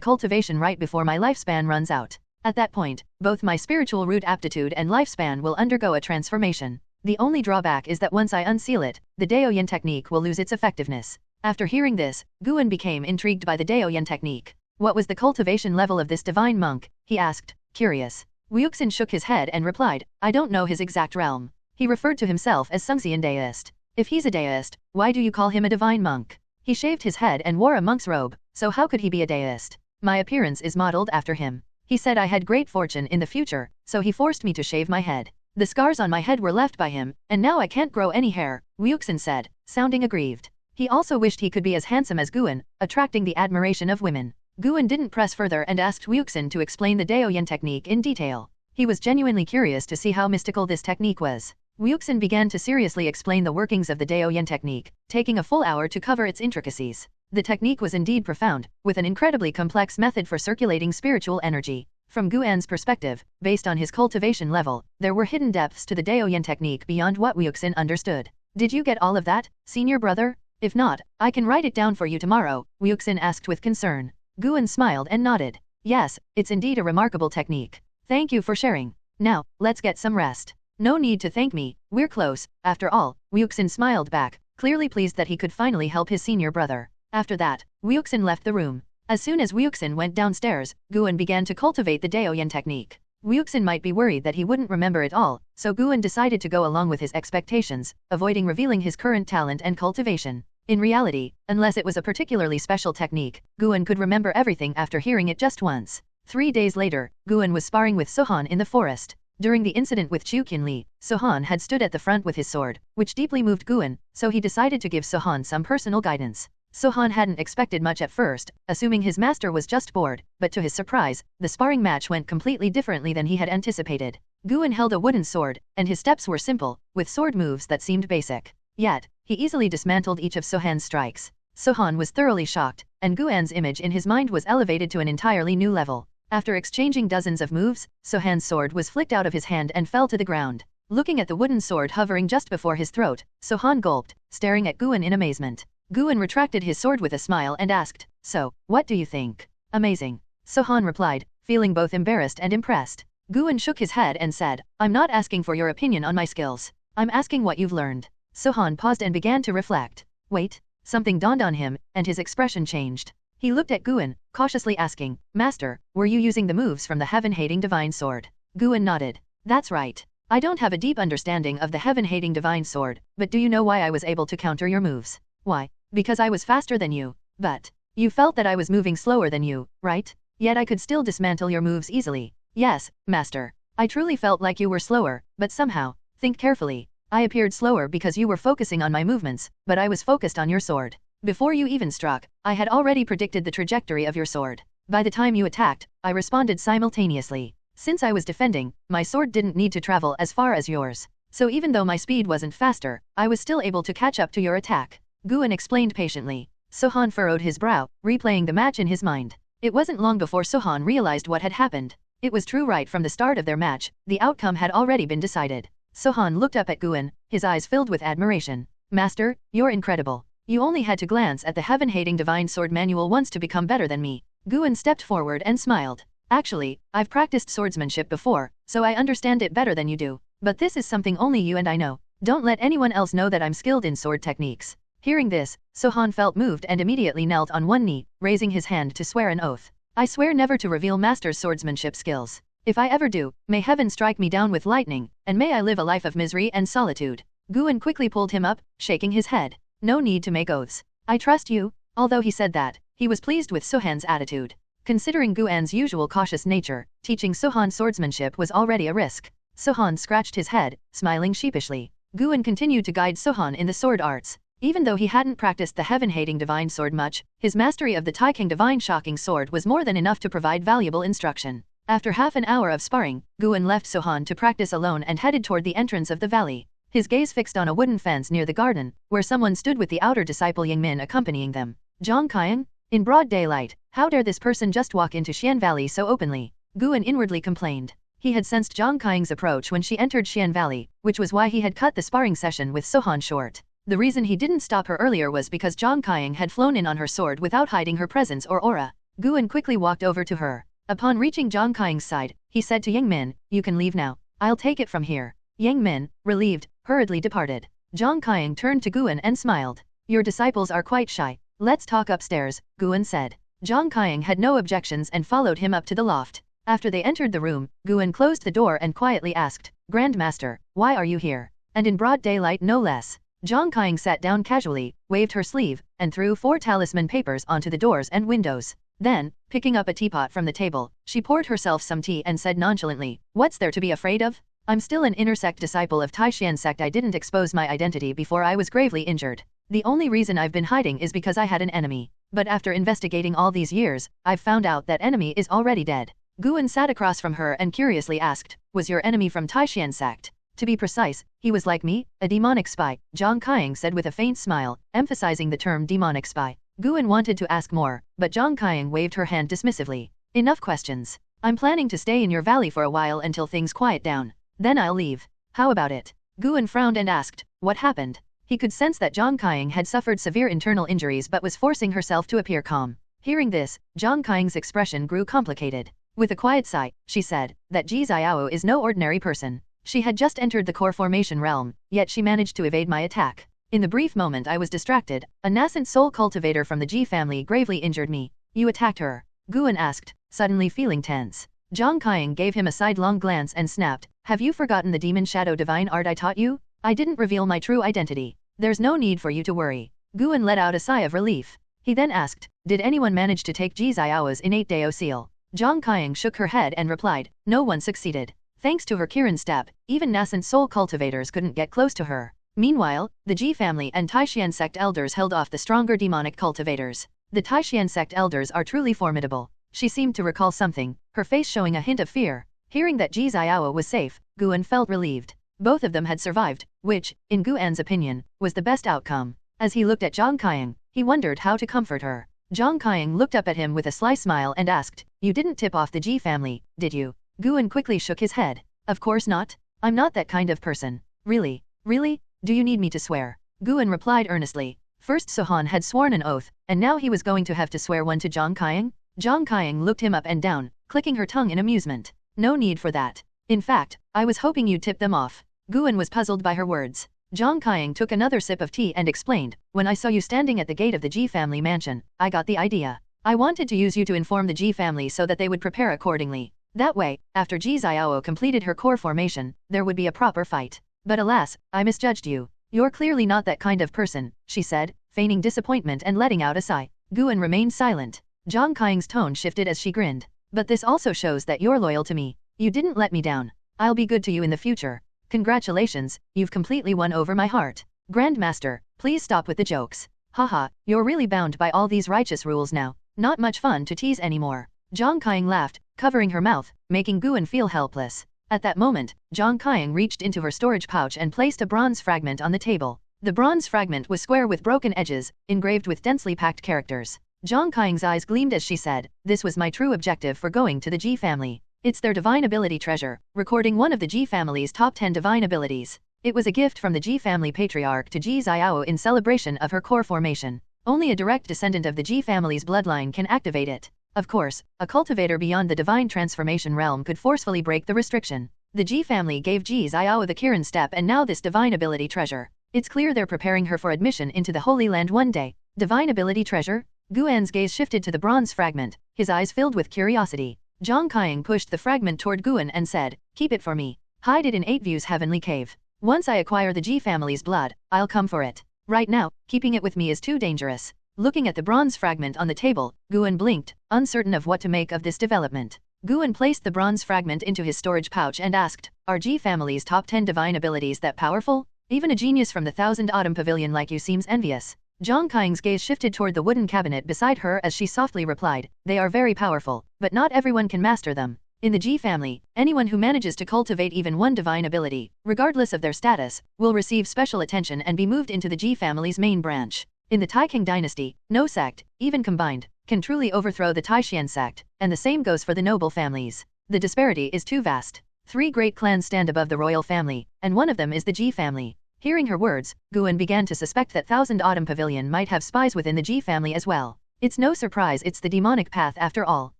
cultivation right before my lifespan runs out. At that point, both my spiritual root aptitude and lifespan will undergo a transformation. The only drawback is that once I unseal it, the Daoyan technique will lose its effectiveness. After hearing this, Guan became intrigued by the Daoyan technique. What was the cultivation level of this divine monk? He asked, curious. Wuxin shook his head and replied, I don't know his exact realm. He referred to himself as Sungxian Daoist. If he's a Daoist, why do you call him a divine monk? He shaved his head and wore a monk's robe, so how could he be a Daoist? My appearance is modeled after him. He said I had great fortune in the future, so he forced me to shave my head. The scars on my head were left by him, and now I can't grow any hair, Wuxin said, sounding aggrieved. He also wished he could be as handsome as Guan, attracting the admiration of women. Guan didn't press further and asked Wuxin to explain the Daoyan technique in detail. He was genuinely curious to see how mystical this technique was. Wuxin began to seriously explain the workings of the Daoyan technique, taking a full hour to cover its intricacies. The technique was indeed profound, with an incredibly complex method for circulating spiritual energy. From Guan's perspective, based on his cultivation level, there were hidden depths to the Daoyan technique beyond what Wuxin understood. Did you get all of that, senior brother? If not, I can write it down for you tomorrow, Wuxin asked with concern. Guan smiled and nodded. Yes, it's indeed a remarkable technique. Thank you for sharing. Now, let's get some rest. No need to thank me, we're close, after all, Wuxin smiled back, clearly pleased that he could finally help his senior brother. After that, Wuxin left the room. As soon as Wuxin went downstairs, Guan began to cultivate the Daoyan technique. Wuxin might be worried that he wouldn't remember it all, so Guan decided to go along with his expectations, avoiding revealing his current talent and cultivation. In reality, unless it was a particularly special technique, Guan could remember everything after hearing it just once. 3 days later, Guan was sparring with Sohan in the forest. During the incident with Chu Qinli, Sohan had stood at the front with his sword, which deeply moved Guan, so he decided to give Sohan some personal guidance. Sohan hadn't expected much at first, assuming his master was just bored, but to his surprise, the sparring match went completely differently than he had anticipated. Guan held a wooden sword, and his steps were simple, with sword moves that seemed basic. Yet, he easily dismantled each of Sohan's strikes. Sohan was thoroughly shocked, and Guan's image in his mind was elevated to an entirely new level. After exchanging dozens of moves, Sohan's sword was flicked out of his hand and fell to the ground. Looking at the wooden sword hovering just before his throat, Sohan gulped, staring at Guan in amazement. Guan retracted his sword with a smile and asked, So, what do you think? Amazing. Sohan replied, feeling both embarrassed and impressed. Guan shook his head and said, I'm not asking for your opinion on my skills. I'm asking what you've learned. Sohan paused and began to reflect. Wait. Something dawned on him, and his expression changed. He looked at Guan, cautiously asking, Master, were you using the moves from the heaven-hating divine sword? Guan nodded. That's right. I don't have a deep understanding of the heaven-hating divine sword, but do you know why I was able to counter your moves? Why? Because I was faster than you. But you felt that I was moving slower than you, right? Yet I could still dismantle your moves easily. Yes, Master. I truly felt like you were slower, but somehow, think carefully. I appeared slower because you were focusing on my movements, but I was focused on your sword. Before you even struck, I had already predicted the trajectory of your sword. By the time you attacked, I responded simultaneously. Since I was defending, my sword didn't need to travel as far as yours. So even though my speed wasn't faster, I was still able to catch up to your attack. Guan explained patiently. Sohan furrowed his brow, replaying the match in his mind. It wasn't long before Sohan realized what had happened. It was true right from the start of their match, the outcome had already been decided. Sohan looked up at Guan, his eyes filled with admiration. Master, you're incredible. You only had to glance at the heaven-hating divine sword manual once to become better than me. Guan stepped forward and smiled. Actually, I've practiced swordsmanship before, so I understand it better than you do. But this is something only you and I know. Don't let anyone else know that I'm skilled in sword techniques. Hearing this, Sohan felt moved and immediately knelt on one knee, raising his hand to swear an oath. I swear never to reveal Master's swordsmanship skills. If I ever do, may heaven strike me down with lightning, and may I live a life of misery and solitude. Guan quickly pulled him up, shaking his head. No need to make oaths. I trust you. Although he said that, he was pleased with Sohan's attitude. Considering Guan's usual cautious nature, teaching Sohan swordsmanship was already a risk. Sohan scratched his head, smiling sheepishly. Guan continued to guide Sohan in the sword arts. Even though he hadn't practiced the heaven-hating divine sword much, his mastery of the Taixuan divine shocking sword was more than enough to provide valuable instruction. After half an hour of sparring, Guan left Sohan to practice alone and headed toward the entrance of the valley. His gaze fixed on a wooden fence near the garden, where someone stood with the outer disciple Yingmin accompanying them. Zhang Qiang? In broad daylight, how dare this person just walk into Xian Valley so openly? Guan inwardly complained. He had sensed Zhang Qiang's approach when she entered Xian Valley, which was why he had cut the sparring session with Sohan short. The reason he didn't stop her earlier was because Zhang Qiang had flown in on her sword without hiding her presence or aura. Guan quickly walked over to her. Upon reaching Zhang Qiang's side, he said to Yingmin, You can leave now. I'll take it from here. Yingmin, relieved, hurriedly departed. Zhang Qiang turned to Guan and smiled. Your disciples are quite shy. Let's talk upstairs, Guan said. Zhang Qiang had no objections and followed him up to the loft. After they entered the room, Guan closed the door and quietly asked, Grandmaster, why are you here? And in broad daylight no less. Zhang Qiang sat down casually, waved her sleeve, and threw 4 talisman papers onto the doors and windows. Then, picking up a teapot from the table, she poured herself some tea and said nonchalantly, what's there to be afraid of? I'm still an inner sect disciple of Taixuan Sect. I didn't expose my identity before I was gravely injured. The only reason I've been hiding is because I had an enemy. But after investigating all these years, I've found out that enemy is already dead. Guan sat across from her and curiously asked, was your enemy from Taixuan Sect? To be precise, he was like me, a demonic spy, Zhang Qiang said with a faint smile, emphasizing the term demonic spy. Guan wanted to ask more, but Zhang Qiang waved her hand dismissively. Enough questions. I'm planning to stay in your valley for a while until things quiet down. Then I'll leave. How about it? Guan frowned and asked, what happened? He could sense that Zhang Qiang had suffered severe internal injuries but was forcing herself to appear calm. Hearing this, Zhang Qiang's expression grew complicated. With a quiet sigh, she said, that Ji Xiao is no ordinary person. She had just entered the core formation realm, yet she managed to evade my attack. In the brief moment I was distracted, a nassent soul cultivator from the Ji family gravely injured me. You attacked her? Guan asked, suddenly feeling tense. Zhang Qiang gave him a sidelong glance and snapped, have you forgotten the demon shadow divine art I taught you? I didn't reveal my true identity. There's no need for you to worry. Guan let out a sigh of relief. He then asked, did anyone manage to take Ji Xiao's innate Dao seal? Zhang Qiang shook her head and replied, no one succeeded. Thanks to her Kirin step, even nassent soul cultivators couldn't get close to her. Meanwhile, the Ji family and Taixuan Sect elders held off the stronger demonic cultivators. The Taixuan Sect elders are truly formidable. She seemed to recall something, her face showing a hint of fear. Hearing that Ji Xiao was safe, Guan felt relieved. Both of them had survived, which, in Guan's opinion, was the best outcome. As he looked at Zhang Qiang, he wondered how to comfort her. Zhang Qiang looked up at him with a sly smile and asked, you didn't tip off the Ji family, did you? Guan quickly shook his head. Of course not. I'm not that kind of person. Really? Really? Do you need me to swear? Guan replied earnestly. First Sohan had sworn an oath, and now he was going to have to swear one to Zhang Qiang? Zhang Qiang looked him up and down, clicking her tongue in amusement. No need for that. In fact, I was hoping you'd tip them off. Guan was puzzled by her words. Zhang Qiang took another sip of tea and explained, when I saw you standing at the gate of the Ji family mansion, I got the idea. I wanted to use you to inform the Ji family so that they would prepare accordingly. That way, after Ji Xiao completed her core formation, there would be a proper fight. But alas, I misjudged you. You're clearly not that kind of person, she said, feigning disappointment and letting out a sigh. Guan remained silent. Zhang Qiang's tone shifted as she grinned. But this also shows that you're loyal to me. You didn't let me down. I'll be good to you in the future. Congratulations, you've completely won over my heart. Grandmaster, please stop with the jokes. Haha, you're really bound by all these righteous rules now. Not much fun to tease anymore. Zhang Qiang laughed, covering her mouth, making Guan feel helpless. At that moment, Zhang Qiang reached into her storage pouch and placed a bronze fragment on the table. The bronze fragment was square with broken edges, engraved with densely packed characters. Zhang Qiang's eyes gleamed as she said, this was my true objective for going to the Ji family. It's their divine ability treasure, recording one of the Ji family's top 10 divine abilities. It was a gift from the Ji family patriarch to Ji Xiao in celebration of her core formation. Only a direct descendant of the Ji family's bloodline can activate it. Of course, a cultivator beyond the divine transformation realm could forcefully break the restriction. The Ji family gave Ji Xiao the Kirin step and now this divine ability treasure. It's clear they're preparing her for admission into the Holy Land one day. Divine ability treasure? Guan's gaze shifted to the bronze fragment, his eyes filled with curiosity. Zhang Qiang pushed the fragment toward Guan and said, keep it for me. Hide it in 8 Views Heavenly Cave. Once I acquire the Ji family's blood, I'll come for it. Right now, keeping it with me is too dangerous. Looking at the bronze fragment on the table, Guan blinked, uncertain of what to make of this development. Guan placed the bronze fragment into his storage pouch and asked, are Ji family's top 10 divine abilities that powerful? Even a genius from the Thousand Autumn Pavilion like you seems envious. Zhang Qiang's gaze shifted toward the wooden cabinet beside her as she softly replied, they are very powerful, but not everyone can master them. In the Ji family, anyone who manages to cultivate even one divine ability, regardless of their status, will receive special attention and be moved into the Ji family's main branch. In the Taixing dynasty, no sect, even combined, can truly overthrow the Taixuan Sect, and the same goes for the noble families. The disparity is too vast. 3 great clans stand above the royal family, and one of them is the Ji family. Hearing her words, Guan began to suspect that Thousand Autumn Pavilion might have spies within the Ji family as well. It's no surprise it's the demonic path after all.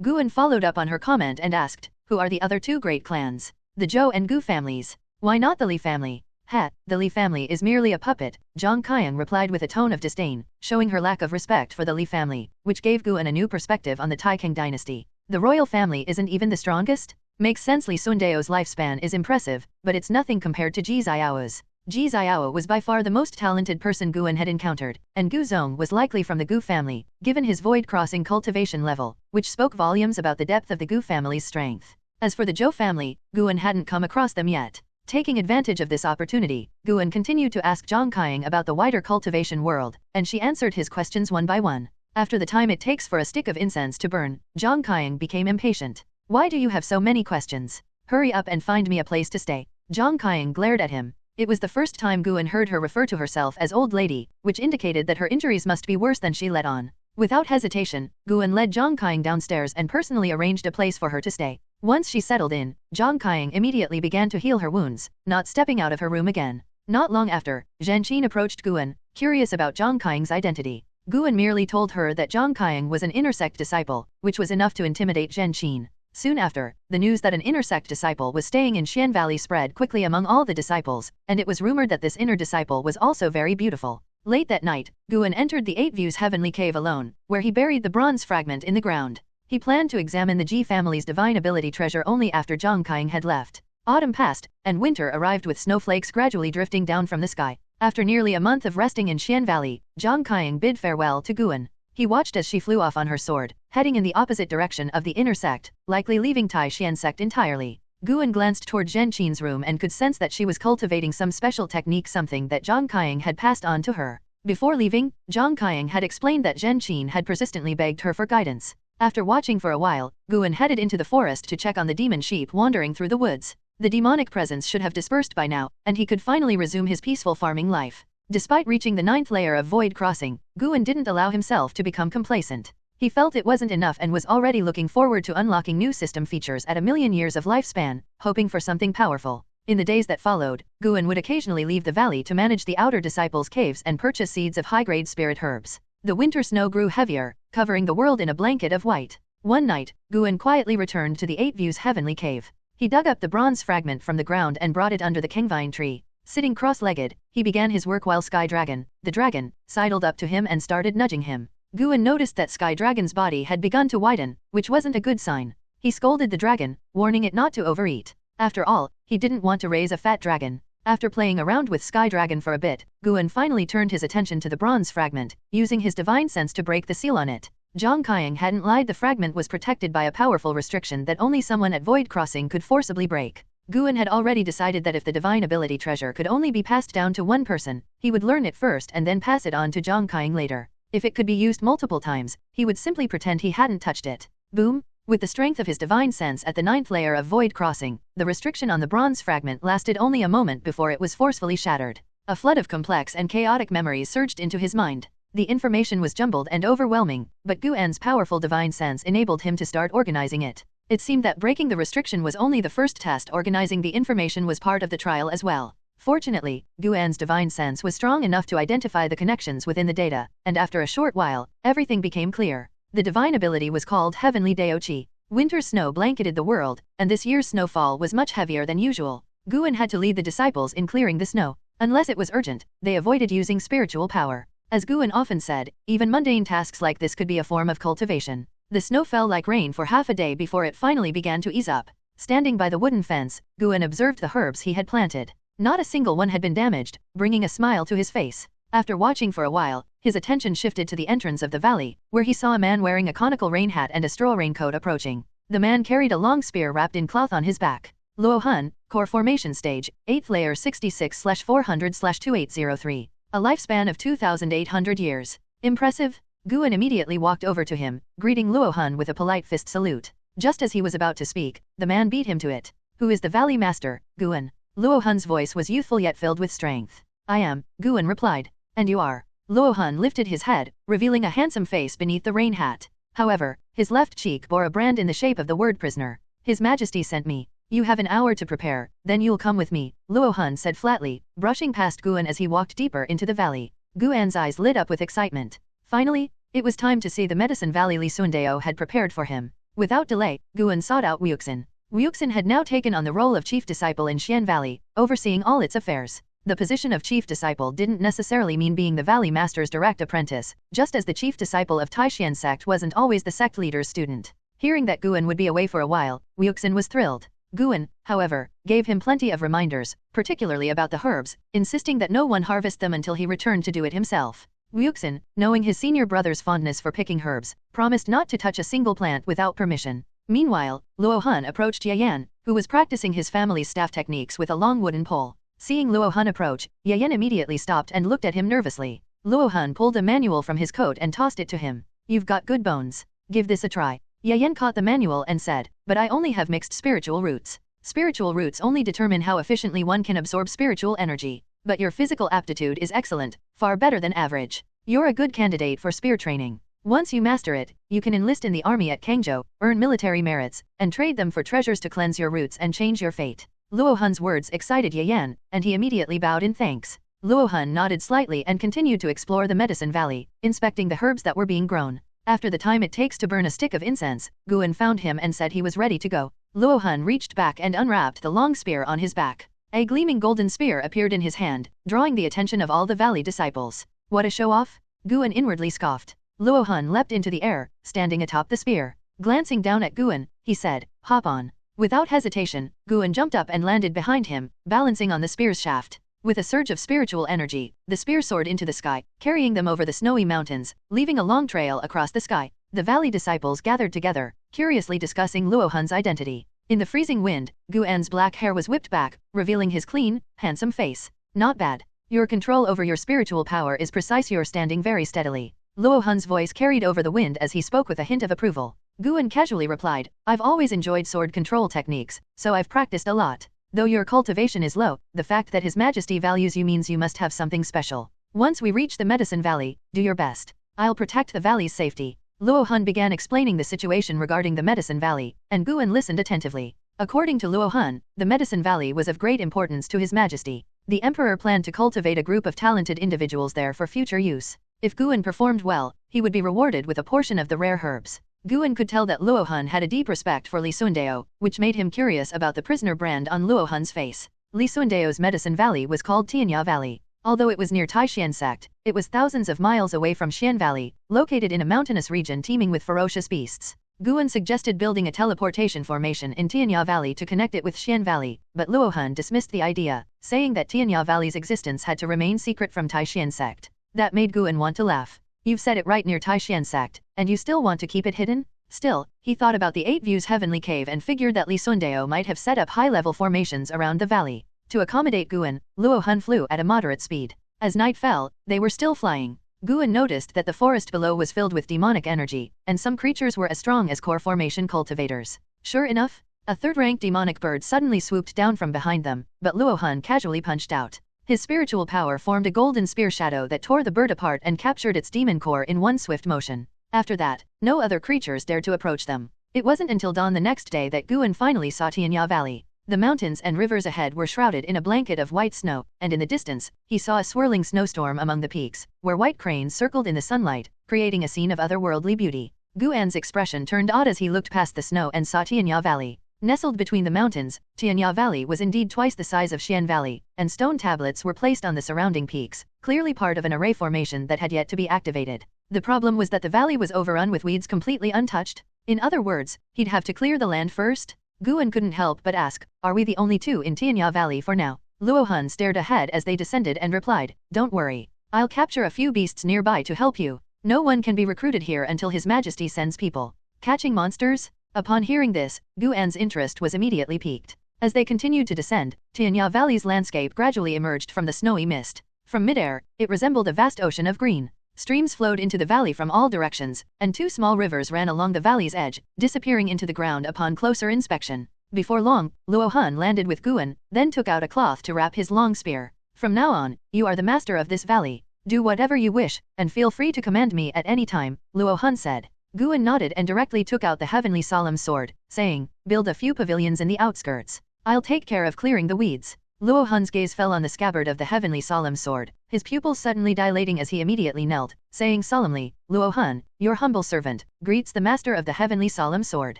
Guan followed up on her comment and asked, who are the other 2 great clans? The Zhou and Gu families. Why not the Li family? The Li family is merely a puppet, Zhang Qiang replied with a tone of disdain, showing her lack of respect for the Li family, which gave Guan a new perspective on the Taixuan dynasty. The royal family isn't even the strongest? Makes sense. Li Sundao's lifespan is impressive, but it's nothing compared to Ji Xiao's. Ji Xiao was by far the most talented person Guan had encountered, and Gu Zong was likely from the Gu family, given his void-crossing cultivation level, which spoke volumes about the depth of the Gu family's strength. As for the Zhou family, Guan hadn't come across them yet. Taking advantage of this opportunity, Guan continued to ask Zhang Qiang about the wider cultivation world, and she answered his questions one by one. After the time it takes for a stick of incense to burn, Zhang Qiang became impatient. Why do you have so many questions? Hurry up and find me a place to stay. Zhang Qiang glared at him. It was the first time Guan heard her refer to herself as old lady, which indicated that her injuries must be worse than she let on. Without hesitation, Guan led Zhang Qiang downstairs and personally arranged a place for her to stay. Once she settled in, Zhang Qiang immediately began to heal her wounds, not stepping out of her room again. Not long after, Zhanqin approached Guan, curious about Zhang Qiang's identity. Guan merely told her that Zhang Qiang was an inner sect disciple, which was enough to intimidate Zhanqin. Soon after, the news that an inner sect disciple was staying in Xian Valley spread quickly among all the disciples, and it was rumored that this inner disciple was also very beautiful. Late that night, Guan entered the Eight Views Heavenly Cave alone, where he buried the bronze fragment in the ground. He planned to examine the Ji family's divine ability treasure only after Zhang Qiang had left. Autumn passed, and winter arrived with snowflakes gradually drifting down from the sky. After nearly a month of resting in Xian Valley, Zhang Qiang bid farewell to Guan. He watched as she flew off on her sword, heading in the opposite direction of the inner sect, likely leaving Taixuan Sect entirely. Guan glanced toward Zhanqin's room and could sense that she was cultivating some special technique, something that Zhang Qiang had passed on to her. Before leaving, Zhang Qiang had explained that Zhanqin had persistently begged her for guidance. After watching for a while, Guan headed into the forest to check on the demon sheep wandering through the woods. The demonic presence should have dispersed by now, and he could finally resume his peaceful farming life. Despite reaching the 9th layer of void crossing, Guan didn't allow himself to become complacent. He felt it wasn't enough and was already looking forward to unlocking new system features at 1,000,000 years of lifespan, hoping for something powerful. In the days that followed, Guan would occasionally leave the valley to manage the outer disciples' caves and purchase seeds of high-grade spirit herbs. The winter snow grew heavier, covering the world in a blanket of white. One night, Guan quietly returned to the Eight Views Heavenly Cave. He dug up the bronze fragment from the ground and brought it under the kingvine tree. Sitting cross-legged, he began his work while Sky Dragon, the dragon, sidled up to him and started nudging him. Guan noticed that Sky Dragon's body had begun to widen, which wasn't a good sign. He scolded the dragon, warning it not to overeat. After all, he didn't want to raise a fat dragon. After playing around with Sky Dragon for a bit, Guan finally turned his attention to the bronze fragment, using his divine sense to break the seal on it. Zhang Qiang hadn't lied, the fragment was protected by a powerful restriction that only someone at Void Crossing could forcibly break. Guan had already decided that if the divine ability treasure could only be passed down to one person, he would learn it first and then pass it on to Zhang Qiang later. If it could be used multiple times, he would simply pretend he hadn't touched it. Boom! With the strength of his divine sense at the 9th layer of Void Crossing, the restriction on the bronze fragment lasted only a moment before it was forcefully shattered. A flood of complex and chaotic memories surged into his mind. The information was jumbled and overwhelming, but Guan's powerful divine sense enabled him to start organizing it. It seemed that breaking the restriction was only the first test. Organizing the information was part of the trial as well. Fortunately, Guan's divine sense was strong enough to identify the connections within the data, and after a short while, everything became clear. The divine ability was called Heavenly Daoqi. Winter snow blanketed the world, and this year's snowfall was much heavier than usual. Guan had to lead the disciples in clearing the snow. Unless it was urgent, they avoided using spiritual power. As Guan often said, even mundane tasks like this could be a form of cultivation. The snow fell like rain for half a day before it finally began to ease up. Standing by the wooden fence, Guan observed the herbs he had planted. Not a single one had been damaged, bringing a smile to his face. After watching for a while, his attention shifted to the entrance of the valley, where he saw a man wearing a conical rain hat and a straw raincoat approaching. The man carried a long spear wrapped in cloth on his back. Luo Hun, Core Formation Stage, 8th Layer 66/400/2803. A lifespan of 2,800 years. Impressive? Guan immediately walked over to him, greeting Luo Hun with a polite fist salute. Just as he was about to speak, the man beat him to it. Who is the Valley Master, Guan? Luo Hun's voice was youthful yet filled with strength. I am, Guan replied. And you are? Luo Hun lifted his head, revealing a handsome face beneath the rain hat. However, his left cheek bore a brand in the shape of the word prisoner. His Majesty sent me. You have an hour to prepare, then you'll come with me, Luo Hun said flatly, brushing past Guan as he walked deeper into the valley. Guan's eyes lit up with excitement. Finally, it was time to see the medicine valley Li Sundao had prepared for him. Without delay, Guan sought out Wuxin. Wuxin had now taken on the role of chief disciple in Xian Valley, overseeing all its affairs. The position of chief disciple didn't necessarily mean being the Valley Master's direct apprentice, just as the chief disciple of Taixuan Sect wasn't always the sect leader's student. Hearing that Guan would be away for a while, Wuxin was thrilled. Guan, however, gave him plenty of reminders, particularly about the herbs, insisting that no one harvest them until he returned to do it himself. Wuxin, knowing his senior brother's fondness for picking herbs, promised not to touch a single plant without permission. Meanwhile, Luo Hun approached Yayan, who was practicing his family's staff techniques with a long wooden pole. Seeing Luo Hun approach, Yayan immediately stopped and looked at him nervously. Luo Hun pulled a manual from his coat and tossed it to him. "You've got good bones. Give this a try." Yayan caught the manual and said, "But I only have mixed spiritual roots. Spiritual roots only determine how efficiently one can absorb spiritual energy. But your physical aptitude is excellent, far better than average. You're a good candidate for spear training. Once you master it, you can enlist in the army at Kangzhou, earn military merits, and trade them for treasures to cleanse your roots and change your fate." Luo Hun's words excited Yayan, and he immediately bowed in thanks. Luo Hun nodded slightly and continued to explore the medicine valley, inspecting the herbs that were being grown. After the time it takes to burn a stick of incense, Guan found him and said he was ready to go. Luo Hun reached back and unwrapped the long spear on his back. A gleaming golden spear appeared in his hand, drawing the attention of all the valley disciples. "What a show-off?" Guan inwardly scoffed. Luo Hun leapt into the air, standing atop the spear. Glancing down at Guan, he said, "Hop on." Without hesitation, Guan jumped up and landed behind him, balancing on the spear's shaft. With a surge of spiritual energy, the spear soared into the sky, carrying them over the snowy mountains, leaving a long trail across the sky. The valley disciples gathered together, curiously discussing Luo Hun's identity. In the freezing wind, Guan's black hair was whipped back, revealing his clean, handsome face. "Not bad. Your control over your spiritual power is precise. You're standing very steadily." Luo Hun's voice carried over the wind as he spoke with a hint of approval. Guan casually replied, "I've always enjoyed sword control techniques, so I've practiced a lot. Though your cultivation is low, the fact that His Majesty values you means you must have something special. Once we reach the Medicine Valley, do your best. I'll protect the valley's safety." Luo Hun began explaining the situation regarding the Medicine Valley, and Guan listened attentively. According to Luo Hun, the Medicine Valley was of great importance to His Majesty. The Emperor planned to cultivate a group of talented individuals there for future use. If Guan performed well, he would be rewarded with a portion of the rare herbs. Guan could tell that Luo Hun had a deep respect for Li Sundao, which made him curious about the prisoner brand on Luo Hun's face. Li Sundao's Medicine Valley was called Tanya Valley. Although it was near Taixuan Sect, it was thousands of miles away from Xian Valley, located in a mountainous region teeming with ferocious beasts. Guan suggested building a teleportation formation in Tanya Valley to connect it with Xian Valley, but Luo Hun dismissed the idea, saying that Tanya Valley's existence had to remain secret from Taixuan Sect. That made Guan want to laugh. "You've said it right, near Taixuan Sect, and you still want to keep it hidden?" Still, he thought about the 8 Views Heavenly Cave and figured that Li Sundao might have set up high-level formations around the valley. To accommodate Guan, Luo Hun flew at a moderate speed. As night fell, they were still flying. Guan noticed that the forest below was filled with demonic energy, and some creatures were as strong as core formation cultivators. Sure enough, a third-rank demonic bird suddenly swooped down from behind them, but Luo Hun casually punched out. His spiritual power formed a golden spear shadow that tore the bird apart and captured its demon core in one swift motion. After that, no other creatures dared to approach them. It wasn't until dawn the next day that Guan finally saw Tanya Valley. The mountains and rivers ahead were shrouded in a blanket of white snow, and in the distance, he saw a swirling snowstorm among the peaks, where white cranes circled in the sunlight, creating a scene of otherworldly beauty. Guan's expression turned odd as he looked past the snow and saw Tanya Valley. Nestled between the mountains, Tanya Valley was indeed twice the size of Xian Valley, and stone tablets were placed on the surrounding peaks, clearly part of an array formation that had yet to be activated. The problem was that the valley was overrun with weeds completely untouched. In other words, he'd have to clear the land first? Guan couldn't help but ask, "Are we the only 2 in Tanya Valley for now?" Luo Hun stared ahead as they descended and replied, "Don't worry. I'll capture a few beasts nearby to help you. No one can be recruited here until His Majesty sends people." Catching monsters? Upon hearing this, Guan's interest was immediately piqued. As they continued to descend, Tanya Valley's landscape gradually emerged from the snowy mist. From midair, it resembled a vast ocean of green. Streams flowed into the valley from all directions, and 2 small rivers ran along the valley's edge, disappearing into the ground upon closer inspection. Before long, Luo Hun landed with Guan, then took out a cloth to wrap his long spear. "From now on, you are the master of this valley. Do whatever you wish, and feel free to command me at any time," Luo Hun said. Guan nodded and directly took out the heavenly solemn sword, saying, "Build a few pavilions in the outskirts. I'll take care of clearing the weeds." Luo Hun's gaze fell on the scabbard of the heavenly solemn sword, his pupils suddenly dilating as he immediately knelt, saying solemnly, "Luo Hun, your humble servant, greets the master of the heavenly solemn sword."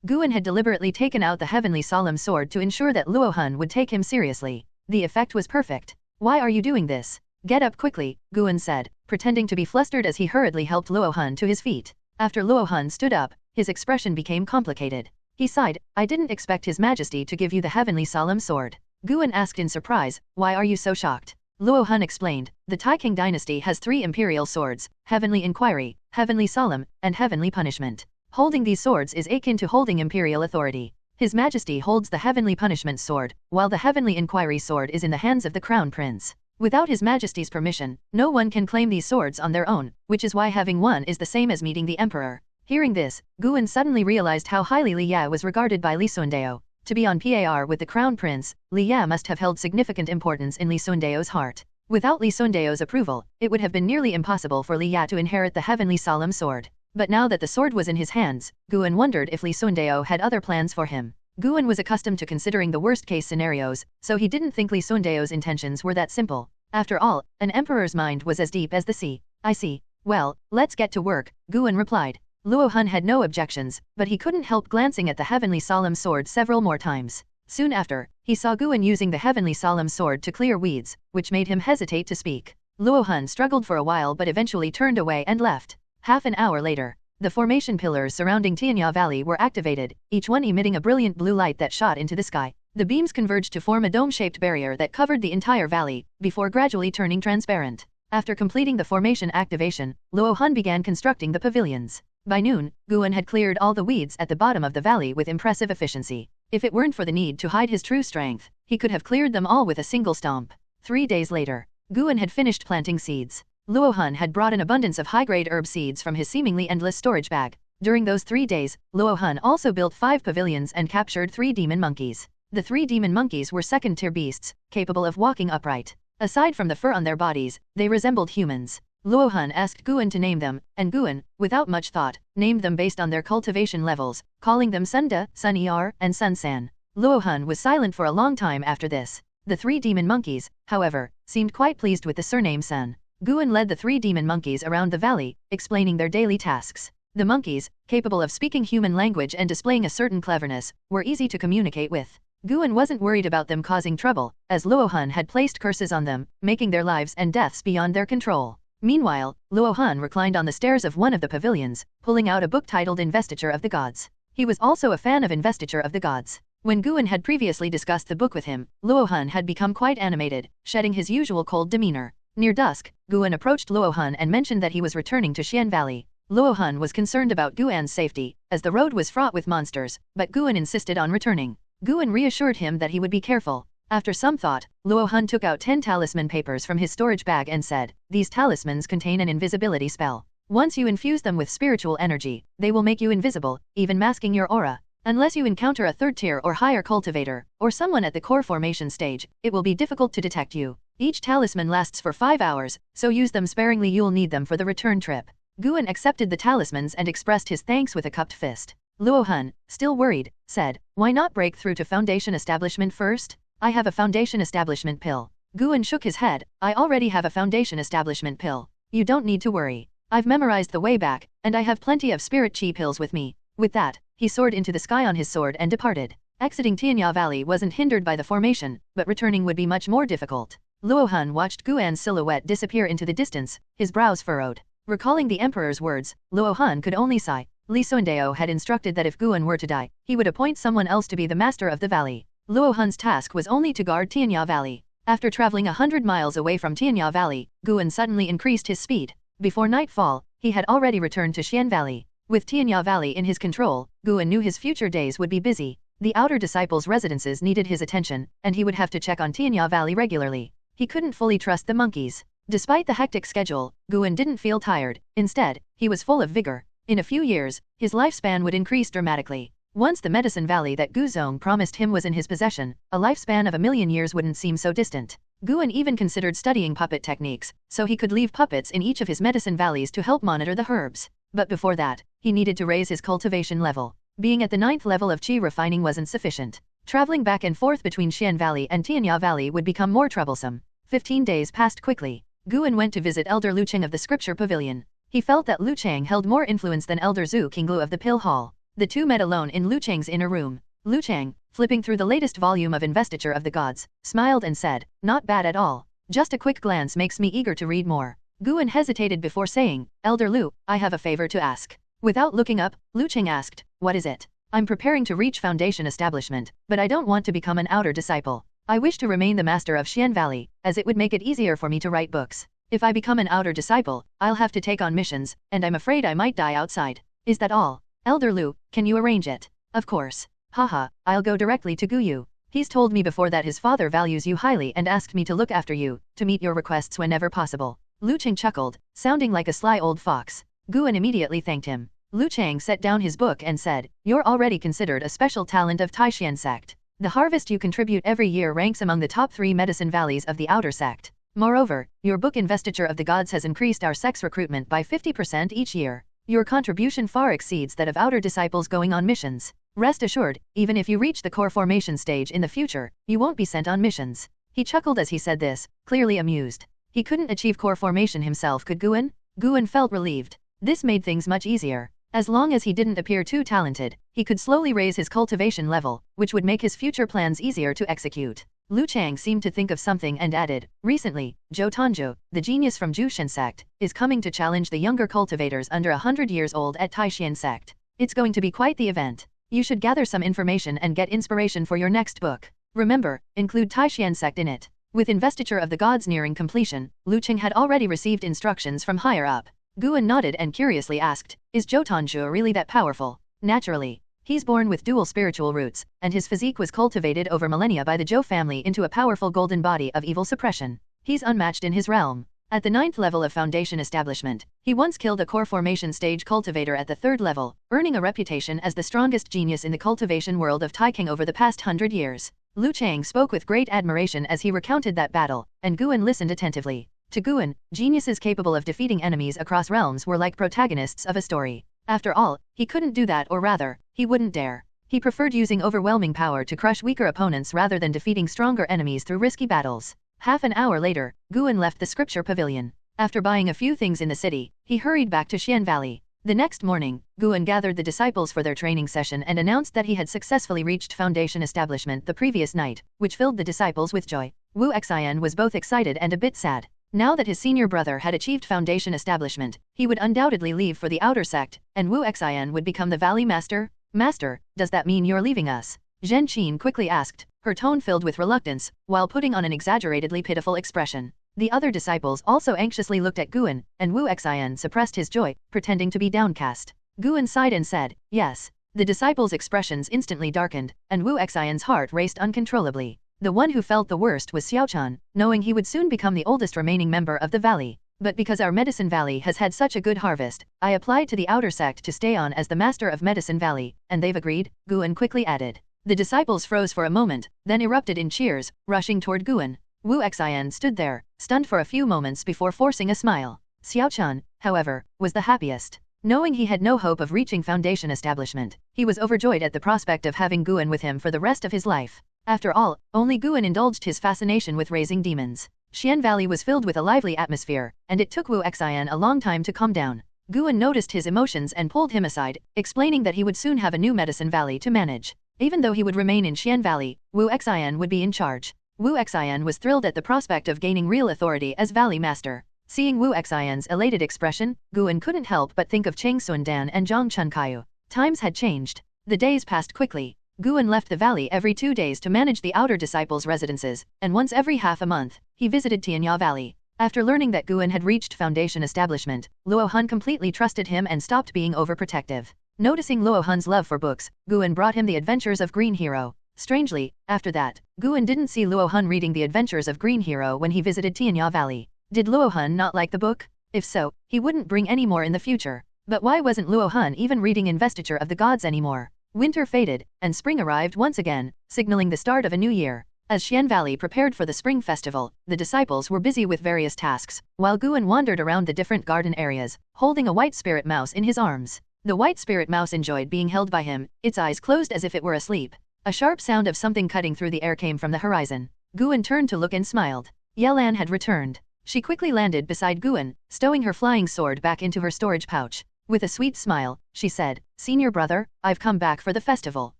Guan had deliberately taken out the heavenly solemn sword to ensure that Luo Hun would take him seriously. The effect was perfect. Why are you doing this? Get up quickly, Guan said, pretending to be flustered as he hurriedly helped Luo Hun to his feet. After Luo Hun stood up, his expression became complicated. He sighed, I didn't expect His Majesty to give you the heavenly solemn sword. Guan asked in surprise, why are you so shocked? Luo Hun explained, the Taixuan dynasty has 3 imperial swords, Heavenly Inquiry, Heavenly Solemn, and Heavenly Punishment. Holding these swords is akin to holding imperial authority. His Majesty holds the Heavenly Punishment sword, while the Heavenly Inquiry sword is in the hands of the Crown Prince. Without His Majesty's permission, no one can claim these swords on their own, which is why having one is the same as meeting the Emperor. Hearing this, Guan suddenly realized how highly Liya was regarded by Lisundeo. To be on par with the Crown Prince, Liya must have held significant importance in Lisundeo's heart. Without Lisundeo's approval, it would have been nearly impossible for Liya to inherit the Heavenly Solemn Sword. But now that the sword was in his hands, Guan wondered if Lisundeo had other plans for him. Guan was accustomed to considering the worst-case scenarios, so he didn't think Lisundeo's intentions were that simple. After all, an emperor's mind was as deep as the sea. I see. Well, let's get to work, Guan replied. Luo Hun had no objections, but he couldn't help glancing at the Heavenly Solemn Sword several more times. Soon after, he saw Guan using the Heavenly Solemn Sword to clear weeds, which made him hesitate to speak. Luo Hun struggled for a while but eventually turned away and left. Half an hour later, the formation pillars surrounding Tanya Valley were activated, each one emitting a brilliant blue light that shot into the sky. The beams converged to form a dome-shaped barrier that covered the entire valley, before gradually turning transparent. After completing the formation activation, Luo Hun began constructing the pavilions. By noon, Guan had cleared all the weeds at the bottom of the valley with impressive efficiency. If it weren't for the need to hide his true strength, he could have cleared them all with a single stomp. 3 days later, Guan had finished planting seeds. Luo Hun had brought an abundance of high-grade herb seeds from his seemingly endless storage bag. During those 3 days, Luo Hun also built 5 pavilions and captured 3 demon monkeys. The 3 demon monkeys were second-tier beasts, capable of walking upright. Aside from the fur on their bodies, they resembled humans. Luo Hun asked Guan to name them, and Guan, without much thought, named them based on their cultivation levels, calling them Sunda, Sun Er, and Sun San. Luo Hun was silent for a long time after this. The 3 demon monkeys, however, seemed quite pleased with the surname Sun. Guan led the 3 demon monkeys around the valley, explaining their daily tasks. The monkeys, capable of speaking human language and displaying a certain cleverness, were easy to communicate with. Guan wasn't worried about them causing trouble, as Luo Hun had placed curses on them, making their lives and deaths beyond their control. Meanwhile, Luo Hun reclined on the stairs of one of the pavilions, pulling out a book titled Investiture of the Gods. He was also a fan of Investiture of the Gods. When Guan had previously discussed the book with him, Luo Hun had become quite animated, shedding his usual cold demeanor. Near dusk, Guan approached Luo Hun and mentioned that he was returning to Xian Valley. Luo Hun was concerned about Guan's safety, as the road was fraught with monsters, but Guan insisted on returning. Guan reassured him that he would be careful. After some thought, Luo Hun took out 10 talisman papers from his storage bag and said, these talismans contain an invisibility spell. Once you infuse them with spiritual energy, they will make you invisible, even masking your aura. Unless you encounter a 3rd tier or higher cultivator, or someone at the core formation stage, it will be difficult to detect you. Each talisman lasts for 5 hours, so use them sparingly, you'll need them for the return trip. Guan accepted the talismans and expressed his thanks with a cupped fist. Luo Hun, still worried, said, why not break through to Foundation Establishment first? I have a Foundation Establishment pill. Guan shook his head, I already have a Foundation Establishment pill. You don't need to worry. I've memorized the way back, and I have plenty of spirit chi pills with me. With that, he soared into the sky on his sword and departed. Exiting Tanya Valley wasn't hindered by the formation, but returning would be much more difficult. Luo Hun watched Guan's silhouette disappear into the distance, his brows furrowed. Recalling the emperor's words, Luo Hun could only sigh. Lisundeo had instructed that if Guan were to die, he would appoint someone else to be the master of the valley. Luo Hun's task was only to guard Tanya Valley. After traveling 100 miles away from Tanya Valley, Guan suddenly increased his speed. Before nightfall, he had already returned to Xian Valley. With Tanya Valley in his control, Guan knew his future days would be busy. The outer disciples' residences needed his attention, and he would have to check on Tanya Valley regularly. He couldn't fully trust the monkeys. Despite the hectic schedule, Guan didn't feel tired. Instead, he was full of vigor. In a few years, his lifespan would increase dramatically. Once the medicine valley that Guzong promised him was in his possession, a lifespan of 1,000,000 years wouldn't seem so distant. Guan even considered studying puppet techniques, so he could leave puppets in each of his medicine valleys to help monitor the herbs. But before that, he needed to raise his cultivation level. Being at the 9th level of chi refining wasn't sufficient. Traveling back and forth between Xian Valley and Tanya Valley would become more troublesome. 15 days passed quickly. Guan went to visit Elder Lucheng of the Scripture Pavilion. He felt that Lucheng held more influence than Elder Zhu Qinglu of the Pill Hall. The two met alone in Lucheng's inner room. Lucheng, flipping through the latest volume of Investiture of the Gods, smiled and said, not bad at all. Just a quick glance makes me eager to read more. Guan hesitated before saying, Elder Lu, I have a favor to ask. Without looking up, Lu Cheng asked, what is it? I'm preparing to reach Foundation establishment, but I don't want to become an outer disciple. I wish to remain the master of Xian Valley, as it would make it easier for me to write books. If I become an outer disciple, I'll have to take on missions, and I'm afraid I might die outside. Is that all? Elder Lu, can you arrange it? Of course. Haha, I'll go directly to Gu Yu. He's told me before that his father values you highly and asked me to look after you, to meet your requests whenever possible. Lu Cheng chuckled, sounding like a sly old fox. Guan immediately thanked him. Lu Cheng set down his book and said, you're already considered a special talent of Taixuan Sect. The harvest you contribute every year ranks among the top 3 medicine valleys of the outer sect. Moreover, your book Investiture of the Gods has increased our sect's recruitment by 50% each year. Your contribution far exceeds that of outer disciples going on missions. Rest assured, even if you reach the core formation stage in the future, you won't be sent on missions. He chuckled as he said this, clearly amused. He couldn't achieve core formation himself, could Guan? Guan felt relieved. This made things much easier. As long as he didn't appear too talented, he could slowly raise his cultivation level, which would make his future plans easier to execute. Lu Cheng seemed to think of something and added, recently, Zhou Tanzhou, the genius from Taixuan Sect, is coming to challenge the younger cultivators under 100 years old at Taixuan Sect. It's going to be quite the event. You should gather some information and get inspiration for your next book. Remember, include Taixuan Sect in it. With Investiture of the Gods nearing completion, Lu Cheng had already received instructions from higher up. Guan nodded and curiously asked, is Zhou Tanzhou really that powerful? Naturally. He's born with dual spiritual roots, and his physique was cultivated over millennia by the Zhou family into a powerful golden body of evil suppression. He's unmatched in his realm. At the 9th level of Foundation establishment, he once killed a core formation stage cultivator at the 3rd level, earning a reputation as the strongest genius in the cultivation world of Taikang over the past 100 years. Lu Cheng spoke with great admiration as he recounted that battle, and Guan listened attentively. To Guan, geniuses capable of defeating enemies across realms were like protagonists of a story. After all, he couldn't do that, or rather, he wouldn't dare. He preferred using overwhelming power to crush weaker opponents rather than defeating stronger enemies through risky battles. Half an hour later, Guan left the scripture pavilion. After buying a few things in the city, he hurried back to Xian Valley. The next morning, Guan gathered the disciples for their training session and announced that he had successfully reached Foundation establishment the previous night, which filled the disciples with joy. Wu Xian was both excited and a bit sad. Now that his senior brother had achieved Foundation establishment, he would undoubtedly leave for the outer sect, and Wu Xian would become the Valley Master. Master, does that mean you're leaving us? Zhen Qin quickly asked, her tone filled with reluctance, while putting on an exaggeratedly pitiful expression. The other disciples also anxiously looked at Guan, and Wu Xian suppressed his joy, pretending to be downcast. Guan sighed and said, yes. The disciples' expressions instantly darkened, and Wu Xian's heart raced uncontrollably. The one who felt the worst was Xiaochan, knowing he would soon become the oldest remaining member of the valley. But because our Medicine Valley has had such a good harvest, I applied to the outer sect to stay on as the master of Medicine Valley, and they've agreed, Guan quickly added. The disciples froze for a moment, then erupted in cheers, rushing toward Guan. Wu Xian stood there, stunned for a few moments before forcing a smile. Xiaochan, however, was the happiest. Knowing he had no hope of reaching Foundation establishment, he was overjoyed at the prospect of having Guan with him for the rest of his life. After all, only Guan indulged his fascination with raising demons. Xian Valley was filled with a lively atmosphere, and it took Wu Xian a long time to calm down. Guan noticed his emotions and pulled him aside, explaining that he would soon have a new Medicine Valley to manage. Even though he would remain in Xian Valley, Wu Xian would be in charge. Wu Xian was thrilled at the prospect of gaining real authority as Valley Master. Seeing Wu Xian's elated expression, Guan couldn't help but think of Cheng Sun Dan and Zhang Chunkaiyu. Times had changed. The days passed quickly. Guan left the valley every 2 days to manage the outer disciples' residences, and once every half a month, he visited Tanya Valley. After learning that Guan had reached Foundation establishment, Luo Han completely trusted him and stopped being overprotective. Noticing Luo Han's love for books, Guan brought him the Adventures of Green Hero. Strangely, after that, Guan didn't see Luo Han reading the Adventures of Green Hero when he visited Tanya Valley. Did Luo Han not like the book? If so, he wouldn't bring any more in the future. But why wasn't Luo Han even reading Investiture of the Gods anymore? Winter faded, and spring arrived once again, signaling the start of a new year. As Xian Valley prepared for the spring festival, the disciples were busy with various tasks, while Guan wandered around the different garden areas, holding a white spirit mouse in his arms. The white spirit mouse enjoyed being held by him, its eyes closed as if it were asleep. A sharp sound of something cutting through the air came from the horizon. Guan turned to look and smiled. Yelan had returned. She quickly landed beside Guan, stowing her flying sword back into her storage pouch. With a sweet smile, she said, "Senior brother, I've come back for the festival.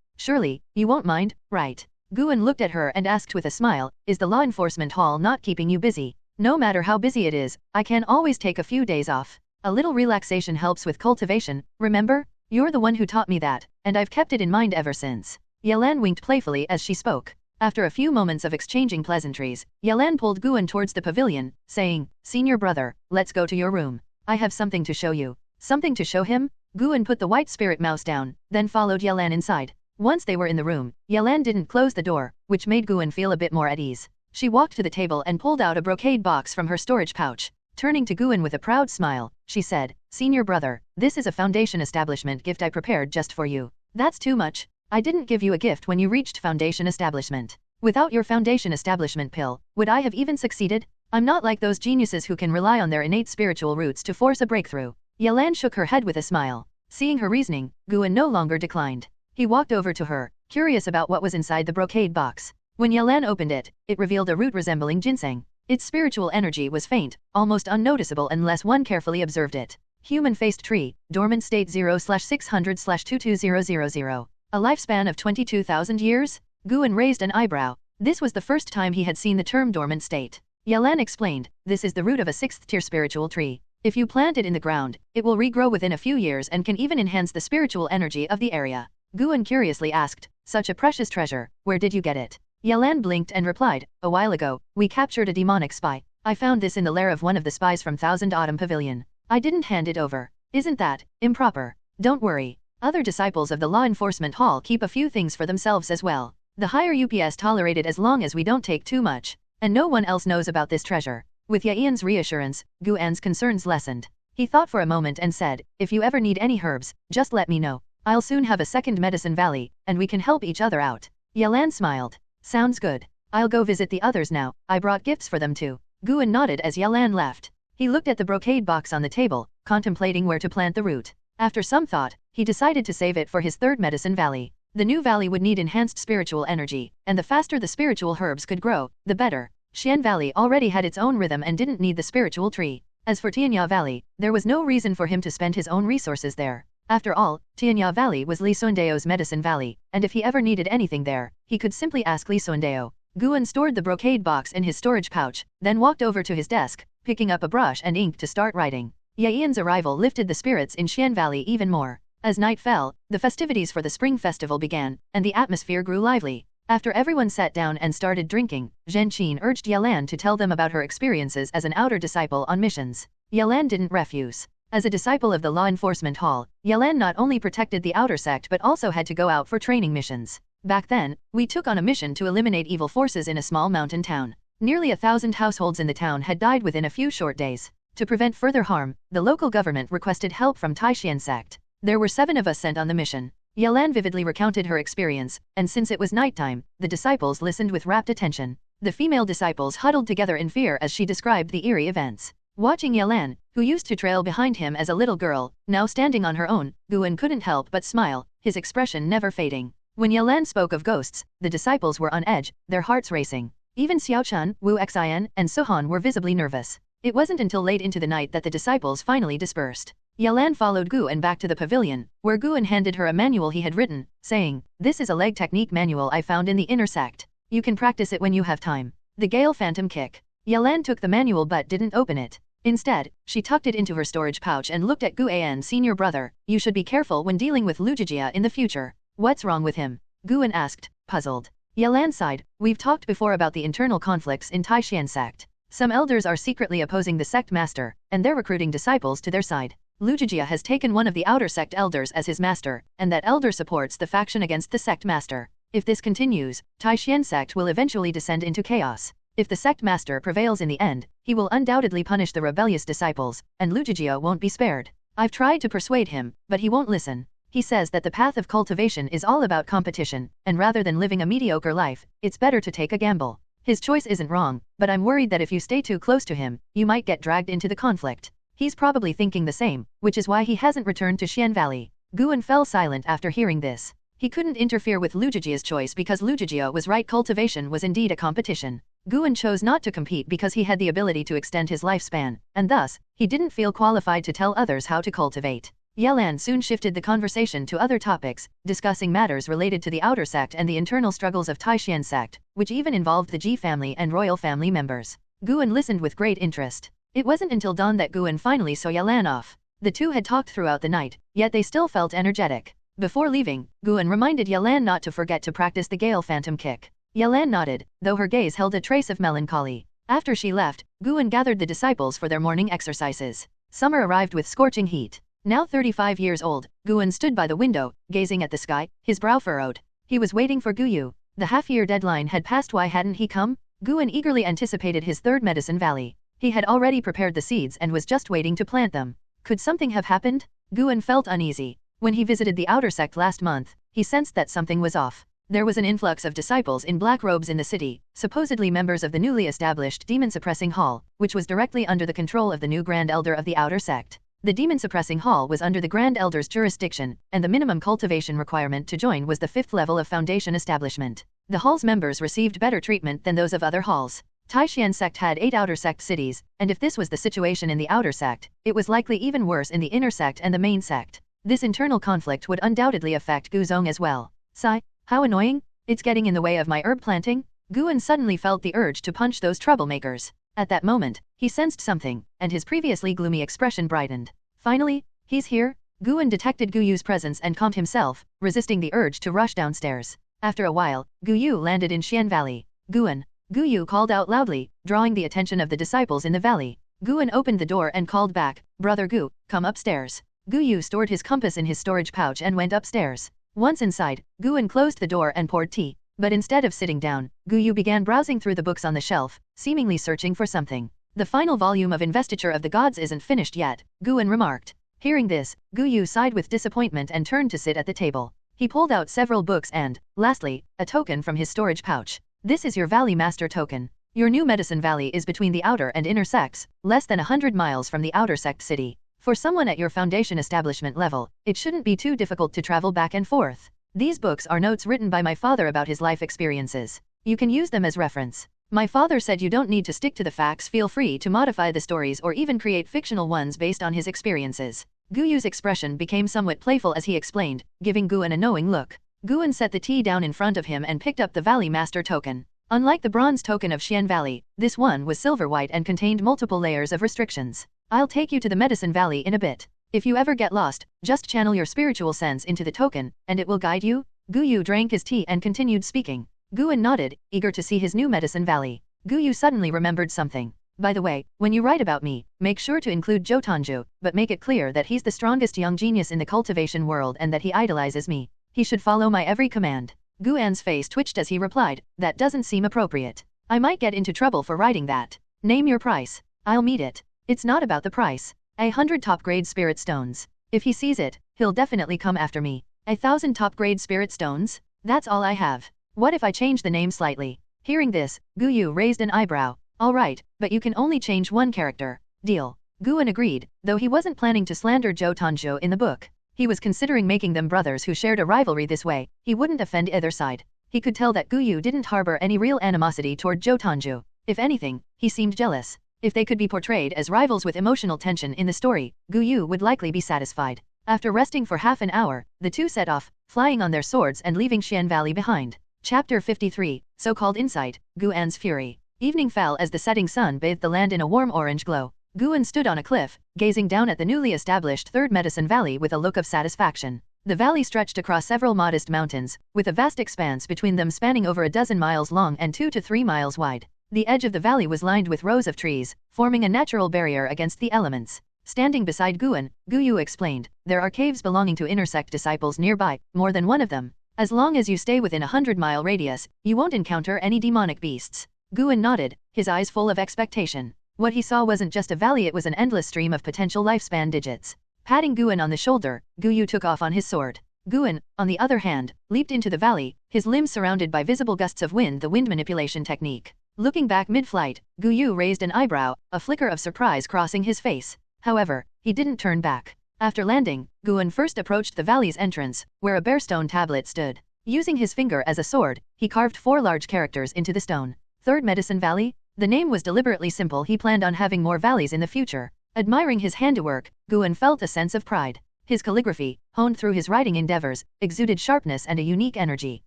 Surely, you won't mind, right?" Guan looked at her and asked with a smile, is the law enforcement hall not keeping you busy? No matter how busy it is, I can always take a few days off. A little relaxation helps with cultivation, remember? You're the one who taught me that, and I've kept it in mind ever since. Yelan winked playfully as she spoke. After a few moments of exchanging pleasantries, Yelan pulled Guan towards the pavilion, saying, Senior brother, let's go to your room. I have something to show you. Something to show him? Guan put the white spirit mouse down, then followed Yelan inside. Once they were in the room, Yelan didn't close the door, which made Guan feel a bit more at ease. She walked to the table and pulled out a brocade box from her storage pouch. Turning to Guan with a proud smile, she said, Senior brother, this is a foundation establishment gift I prepared just for you. That's too much. I didn't give you a gift when you reached foundation establishment. Without your foundation establishment pill, would I have even succeeded? I'm not like those geniuses who can rely on their innate spiritual roots to force a breakthrough. Yelan shook her head with a smile. Seeing her reasoning, Guan no longer declined. He walked over to her, curious about what was inside the brocade box. When Yelan opened it, it revealed a root resembling ginseng. Its spiritual energy was faint, almost unnoticeable unless one carefully observed it. Human-faced tree, dormant state 0/600/22000. A lifespan of 22,000 years? Guan raised an eyebrow. This was the first time he had seen the term dormant state. Yelan explained, this is the root of a 6th-tier spiritual tree. If you plant it in the ground, it will regrow within a few years and can even enhance the spiritual energy of the area. Guan curiously asked, such a precious treasure, where did you get it? Yelan blinked and replied, a while ago, we captured a demonic spy. I found this in the lair of one of the spies from Thousand Autumn Pavilion. I didn't hand it over. Isn't that improper? Don't worry. Other disciples of the law enforcement hall keep a few things for themselves as well. The higher UPS tolerate it as long as we don't take too much. And no one else knows about this treasure. With Yayan's reassurance, Guan's concerns lessened. He thought for a moment and said, if you ever need any herbs, just let me know. I'll soon have a second Medicine Valley, and we can help each other out. Yelan smiled. Sounds good. I'll go visit the others now, I brought gifts for them too. Guan nodded as Yelan left. He looked at the brocade box on the table, contemplating where to plant the root. After some thought, he decided to save it for his third Medicine Valley. The new valley would need enhanced spiritual energy, and the faster the spiritual herbs could grow, the better. Xian Valley already had its own rhythm and didn't need the spiritual tree. As for Tanya Valley, there was no reason for him to spend his own resources there. After all, Tanya Valley was Lisundeo's Medicine Valley, and if he ever needed anything there, he could simply ask Lisundeo. Guan stored the brocade box in his storage pouch, then walked over to his desk, picking up a brush and ink to start writing. Yayan's arrival lifted the spirits in Xian Valley even more. As night fell, the festivities for the spring festival began, and the atmosphere grew lively. After everyone sat down and started drinking, Zhen Qin urged Yelan to tell them about her experiences as an outer disciple on missions. Yelan didn't refuse. As a disciple of the law enforcement hall, Yelan not only protected the outer sect but also had to go out for training missions. Back then, we took on a mission to eliminate evil forces in a small mountain town. Nearly 1,000 households in the town had died within a few short days. To prevent further harm, the local government requested help from Taixuan Sect. There were 7 of us sent on the mission. Yelan vividly recounted her experience, and since it was nighttime, the disciples listened with rapt attention. The female disciples huddled together in fear as she described the eerie events. Watching Yelan, who used to trail behind him as a little girl, now standing on her own, Guan couldn't help but smile, his expression never fading. When Yelan spoke of ghosts, the disciples were on edge, their hearts racing. Even Xiaochun, Wu Xian, and Suhan were visibly nervous. It wasn't until late into the night that the disciples finally dispersed. Yelan followed Guan back to the pavilion, where Guan handed her a manual he had written, saying, "This is a leg technique manual I found in the inner sect. You can practice it when you have time." The Gale Phantom Kick. Yelan took the manual but didn't open it. Instead, she tucked it into her storage pouch and looked at Guan, senior brother. "You should be careful when dealing with Lujijia in the future." "What's wrong with him?" Guan asked, puzzled. Yelan sighed. "We've talked before about the internal conflicts in Taixuan Sect. Some elders are secretly opposing the sect master, and they're recruiting disciples to their side. Lujijia has taken one of the outer sect elders as his master, and that elder supports the faction against the sect master. If this continues, Taixuan Sect will eventually descend into chaos. If the sect master prevails in the end, he will undoubtedly punish the rebellious disciples, and Lujijia won't be spared. I've tried to persuade him, but he won't listen. He says that the path of cultivation is all about competition, and rather than living a mediocre life, it's better to take a gamble. His choice isn't wrong, but I'm worried that if you stay too close to him, you might get dragged into the conflict. He's probably thinking the same, which is why he hasn't returned to Xian Valley." Guan fell silent after hearing this. He couldn't interfere with Lujijia's choice because Lujijia was right. Cultivation was indeed a competition. Guan chose not to compete because he had the ability to extend his lifespan, and thus, he didn't feel qualified to tell others how to cultivate. Yelan soon shifted the conversation to other topics, discussing matters related to the outer sect and the internal struggles of Taixuan Sect, which even involved the Ji family and royal family members. Guan listened with great interest. It wasn't until dawn that Guan finally saw Yelan off. The two had talked throughout the night, yet they still felt energetic. Before leaving, Guan reminded Yelan not to forget to practice the Gale Phantom Kick. Yelan nodded, though her gaze held a trace of melancholy. After she left, Guan gathered the disciples for their morning exercises. Summer arrived with scorching heat. Now 35 years old, Guan stood by the window, gazing at the sky, his brow furrowed. He was waiting for Guyu. The half-year deadline had passed. Why hadn't he come? Guan eagerly anticipated his third medicine valley. He had already prepared the seeds and was just waiting to plant them. Could something have happened? Guan felt uneasy. When he visited the outer sect last month, he sensed that something was off. There was an influx of disciples in black robes in the city, supposedly members of the newly established demon-suppressing hall, which was directly under the control of the new Grand Elder of the outer sect. The demon-suppressing hall was under the Grand Elder's jurisdiction, and the minimum cultivation requirement to join was the 5th level of foundation establishment. The hall's members received better treatment than those of other halls. Taixuan Sect had 8 outer sect cities, and if this was the situation in the outer sect, it was likely even worse in the inner sect and the main sect. This internal conflict would undoubtedly affect Guzong as well. Sigh, how annoying, it's getting in the way of my herb planting. Guan suddenly felt the urge to punch those troublemakers. At that moment, he sensed something, and his previously gloomy expression brightened. Finally, he's here? Guan detected Guyu's presence and calmed himself, resisting the urge to rush downstairs. After a while, Guyu landed in Xian Valley. Guan, Guyu called out loudly, drawing the attention of the disciples in the valley. Guan opened the door and called back, Brother Gu, come upstairs. Guyu stored his compass in his storage pouch and went upstairs. Once inside, Guan closed the door and poured tea. But instead of sitting down, Guyu began browsing through the books on the shelf, seemingly searching for something. The final volume of Investiture of the Gods isn't finished yet, Guan remarked. Hearing this, Guyu sighed with disappointment and turned to sit at the table. He pulled out several books and, lastly, a token from his storage pouch. This is your Valley Master token. Your new Medicine Valley is between the outer and inner sects, less than 100 miles from the outer sect city. For someone at your foundation establishment level, it shouldn't be too difficult to travel back and forth. These books are notes written by my father about his life experiences. You can use them as reference. My father said you don't need to stick to the facts. Feel free to modify the stories or even create fictional ones based on his experiences. Guyu's expression became somewhat playful as he explained, giving Guan a knowing look. Guan set the tea down in front of him and picked up the Valley Master token. Unlike the bronze token of Xian Valley, this one was silver-white and contained multiple layers of restrictions. I'll take you to the Medicine Valley in a bit. If you ever get lost, just channel your spiritual sense into the token, and it will guide you. Guyu drank his tea and continued speaking. Guan nodded, eager to see his new Medicine Valley. Guyu suddenly remembered something. By the way, when you write about me, make sure to include Jotanju, but make it clear that he's the strongest young genius in the cultivation world and that he idolizes me. He should follow my every command. Guan's face twitched as he replied, that doesn't seem appropriate. I might get into trouble for writing that. Name your price. I'll meet it. It's not about the price. 100 top-grade spirit stones. If he sees it, he'll definitely come after me. 1,000 top-grade spirit stones? That's all I have. What if I change the name slightly? Hearing this, Guyu raised an eyebrow. Alright, but you can only change one character. Deal. Guan agreed, though he wasn't planning to slander Jotanju in the book. He was considering making them brothers who shared a rivalry. This way, he wouldn't offend either side. He could tell that Guyu didn't harbor any real animosity toward Jotanju. If anything, he seemed jealous. If they could be portrayed as rivals with emotional tension in the story, Guyu would likely be satisfied. After resting for half an hour, the two set off, flying on their swords and leaving Xian Valley behind. Chapter 53, So-Called Insight, Guan's Fury. Evening fell as the setting sun bathed the land in a warm orange glow. Guan stood on a cliff, gazing down at the newly established Third Medicine Valley with a look of satisfaction. The valley stretched across several modest mountains, with a vast expanse between them spanning over a dozen miles long and 2 to 3 miles wide. The edge of the valley was lined with rows of trees, forming a natural barrier against the elements. Standing beside Guan, Guyu explained, there are caves belonging to intersect disciples nearby, more than one of them. As long as you stay within a 100-mile radius, you won't encounter any demonic beasts. Guan nodded, his eyes full of expectation. What he saw wasn't just a valley, it was an endless stream of potential lifespan digits. Patting Guan on the shoulder, Guyu took off on his sword. Guan, on the other hand, leaped into the valley, his limbs surrounded by visible gusts of wind, the wind manipulation technique. Looking back mid-flight, Guyu raised an eyebrow, a flicker of surprise crossing his face. However, he didn't turn back. After landing, Guan first approached the valley's entrance, where a bare stone tablet stood. Using his finger as a sword, he carved 4 large characters into the stone. Third Medicine Valley? The name was deliberately simple. He planned on having more valleys in the future. Admiring his handiwork, Guan felt a sense of pride. His calligraphy, honed through his writing endeavors, exuded sharpness and a unique energy.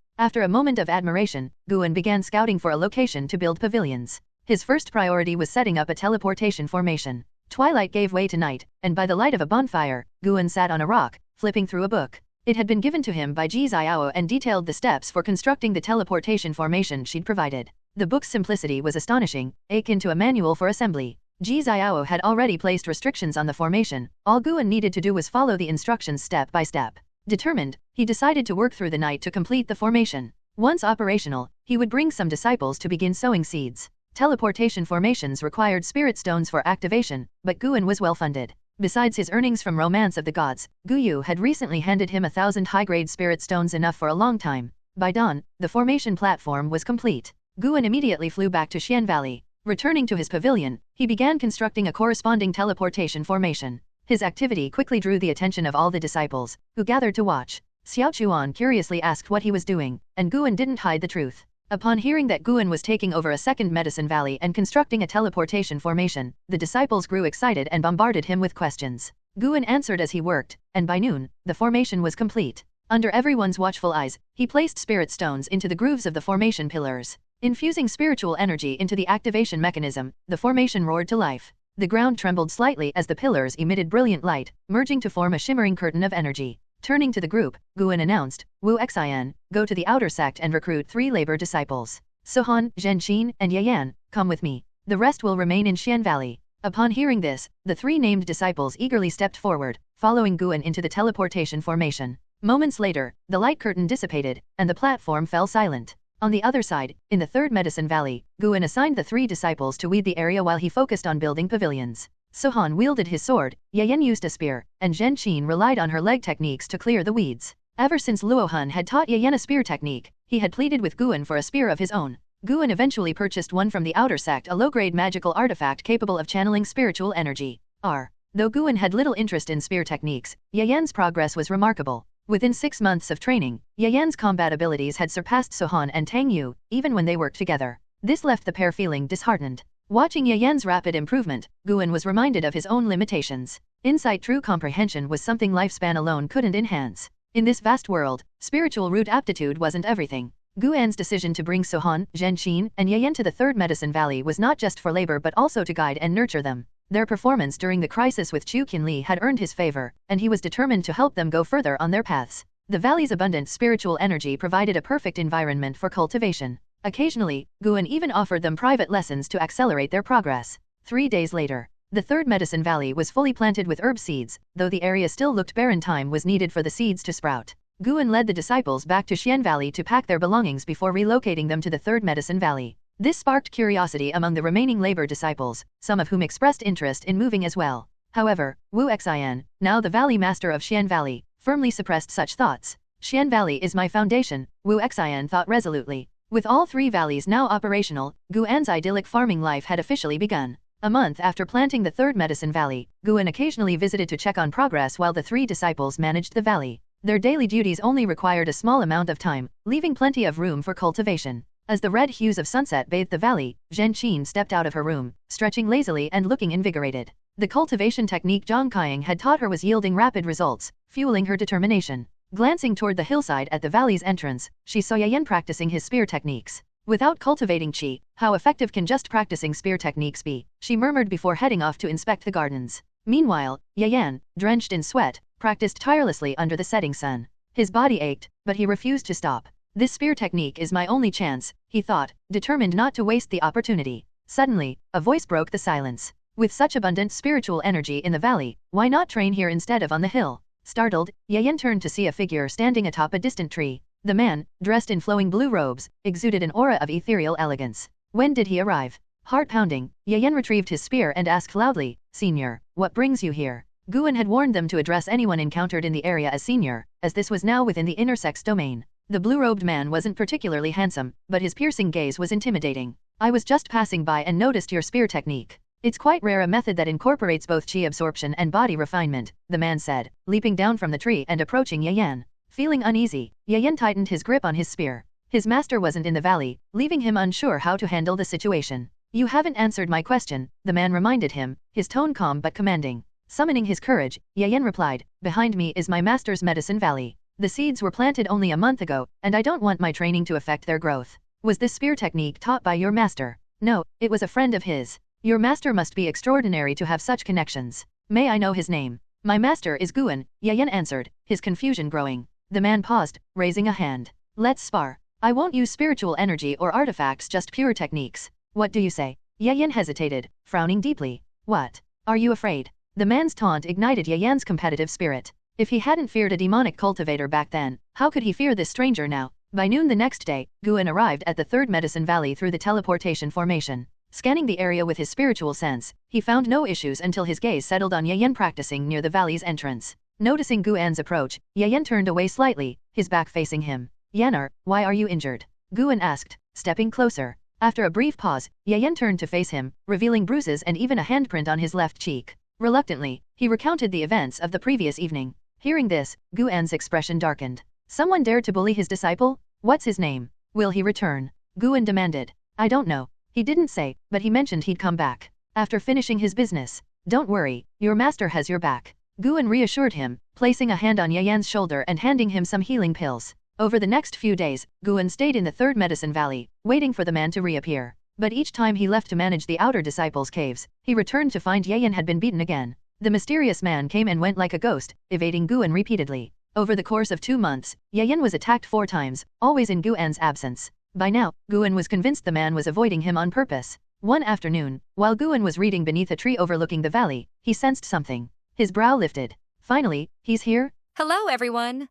After a moment of admiration, Guan began scouting for a location to build pavilions. His first priority was setting up a teleportation formation. Twilight gave way to night, and by the light of a bonfire, Guan sat on a rock, flipping through a book. It had been given to him by Ji Xiao and detailed the steps for constructing the teleportation formation she'd provided. The book's simplicity was astonishing, akin to a manual for assembly. Ji Xiao had already placed restrictions on the formation. All Guan needed to do was follow the instructions step by step. Determined, he decided to work through the night to complete the formation. Once operational, he would bring some disciples to begin sowing seeds. Teleportation formations required spirit stones for activation, but Guan was well funded. Besides his earnings from Romance of the Gods, Gu Yu had recently handed him 1,000 high-grade spirit stones, enough for a long time. By dawn, the formation platform was complete. Guan immediately flew back to Xian Valley. Returning to his pavilion, he began constructing a corresponding teleportation formation. His activity quickly drew the attention of all the disciples, who gathered to watch. Xiao Chuan curiously asked what he was doing, and Guan didn't hide the truth. Upon hearing that Guan was taking over a second Medicine Valley and constructing a teleportation formation, the disciples grew excited and bombarded him with questions. Guan answered as he worked, and by noon, the formation was complete. Under everyone's watchful eyes, he placed spirit stones into the grooves of the formation pillars. Infusing spiritual energy into the activation mechanism, the formation roared to life. The ground trembled slightly as the pillars emitted brilliant light, merging to form a shimmering curtain of energy. Turning to the group, Guan announced, Wu Xian, go to the outer sect and recruit 3 labor disciples. Sohan, Zhenqin, and Yayan, come with me. The rest will remain in Xian Valley. Upon hearing this, the 3 named disciples eagerly stepped forward, following Guan into the teleportation formation. Moments later, the light curtain dissipated, and the platform fell silent. On the other side, in the third Medicine Valley, Guan assigned the 3 disciples to weed the area while he focused on building pavilions. Sohan wielded his sword, Yayan used a spear, and Zhenqin relied on her leg techniques to clear the weeds. Ever since Luohan had taught Yayan a spear technique, he had pleaded with Guan for a spear of his own. Guan eventually purchased one from the outer sect, a low-grade magical artifact capable of channeling spiritual energy. Though Guan had little interest in spear techniques, Yayan's progress was remarkable. Within 6 months of training, Yayan's combat abilities had surpassed Sohan and Tang Yu, even when they worked together. This left the pair feeling disheartened. Watching Yayan's rapid improvement, Guan was reminded of his own limitations. Insight, true comprehension, was something lifespan alone couldn't enhance. In this vast world, spiritual root aptitude wasn't everything. Guan's decision to bring Sohan, Zhenqin, and Yayan to the third Medicine Valley was not just for labor but also to guide and nurture them. Their performance during the crisis with Chu Qinli had earned his favor, and he was determined to help them go further on their paths. The valley's abundant spiritual energy provided a perfect environment for cultivation. Occasionally, Guan even offered them private lessons to accelerate their progress. 3 days later, the third Medicine Valley was fully planted with herb seeds, though the area still looked barren. Time was needed for the seeds to sprout. Guan led the disciples back to Xian Valley to pack their belongings before relocating them to the third Medicine Valley. This sparked curiosity among the remaining labor disciples, some of whom expressed interest in moving as well. However, Wu Xian, now the valley master of Xian Valley, firmly suppressed such thoughts. Xian Valley is my foundation, Wu Xian thought resolutely. With all 3 valleys now operational, Guan's idyllic farming life had officially begun. A month after planting the third Medicine Valley, Guan occasionally visited to check on progress while the 3 disciples managed the valley. Their daily duties only required a small amount of time, leaving plenty of room for cultivation. As the red hues of sunset bathed the valley, Zhenqin stepped out of her room, stretching lazily and looking invigorated. The cultivation technique Zhang Kaiying had taught her was yielding rapid results, fueling her determination. Glancing toward the hillside at the valley's entrance, she saw Yayan practicing his spear techniques. Without cultivating qi, how effective can just practicing spear techniques be? She murmured before heading off to inspect the gardens. Meanwhile, Yayan, drenched in sweat, practiced tirelessly under the setting sun. His body ached, but he refused to stop. This spear technique is my only chance, he thought, determined not to waste the opportunity. Suddenly, a voice broke the silence. With such abundant spiritual energy in the valley, why not train here instead of on the hill? Startled, Yayan turned to see a figure standing atop a distant tree. The man, dressed in flowing blue robes, exuded an aura of ethereal elegance. When did he arrive? Heart pounding, Yayan retrieved his spear and asked loudly, Senior, what brings you here? Guan had warned them to address anyone encountered in the area as senior, as this was now within the inner sect's domain. The blue-robed man wasn't particularly handsome, but his piercing gaze was intimidating. I was just passing by and noticed your spear technique. It's quite rare, a method that incorporates both qi absorption and body refinement, the man said, leaping down from the tree and approaching Yayan. Feeling uneasy, Yayan tightened his grip on his spear. His master wasn't in the valley, leaving him unsure how to handle the situation. You haven't answered my question, the man reminded him, his tone calm but commanding. Summoning his courage, Yayan replied, "Behind me is my master's medicine valley. The seeds were planted only a month ago, and I don't want my training to affect their growth." "Was this spear technique taught by your master?" "No, it was a friend of his." "Your master must be extraordinary to have such connections. May I know his name?" "My master is Guan," Yayan answered, his confusion growing. The man paused, raising a hand. "Let's spar. I won't use spiritual energy or artifacts, just pure techniques. What do you say?" Yayan hesitated, frowning deeply. "What? Are you afraid?" The man's taunt ignited Yayan's competitive spirit. If he hadn't feared a demonic cultivator back then, how could he fear this stranger now? By noon the next day, Guan arrived at the third medicine valley through the teleportation formation. Scanning the area with his spiritual sense, he found no issues until his gaze settled on Yayan practicing near the valley's entrance. Noticing Guan's approach, Yayan turned away slightly, his back facing him. "Yanar, why are you injured?" Guan asked, stepping closer. After a brief pause, Yayan turned to face him, revealing bruises and even a handprint on his left cheek. Reluctantly, he recounted the events of the previous evening. Hearing this, Guan's expression darkened. "Someone dared to bully his disciple? What's his name? Will he return?" Guan demanded. "I don't know. He didn't say, but he mentioned he'd come back after finishing his business. Don't worry, your master has your back." Guan reassured him, placing a hand on Yayan's shoulder and handing him some healing pills. Over the next few days, Guan stayed in the third medicine valley, waiting for the man to reappear. But each time he left to manage the outer disciples' caves, he returned to find Yayan had been beaten again. The mysterious man came and went like a ghost, evading Guan repeatedly. Over the course of 2 months, Yayan was attacked 4 times, always in Guan's absence. By now, Guan was convinced the man was avoiding him on purpose. One afternoon, while Guan was reading beneath a tree overlooking the valley, he sensed something. His brow lifted. "Finally, he's here?" Hello, everyone!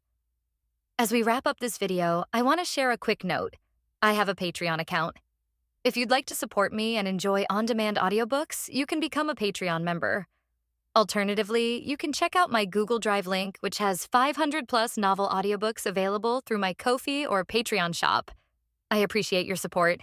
As we wrap up this video, I want to share a quick note. I have a Patreon account. If you'd like to support me and enjoy on-demand audiobooks, you can become a Patreon member. Alternatively, you can check out my Google Drive link, which has 500+ novel audiobooks available through my Ko-fi or Patreon shop. I appreciate your support.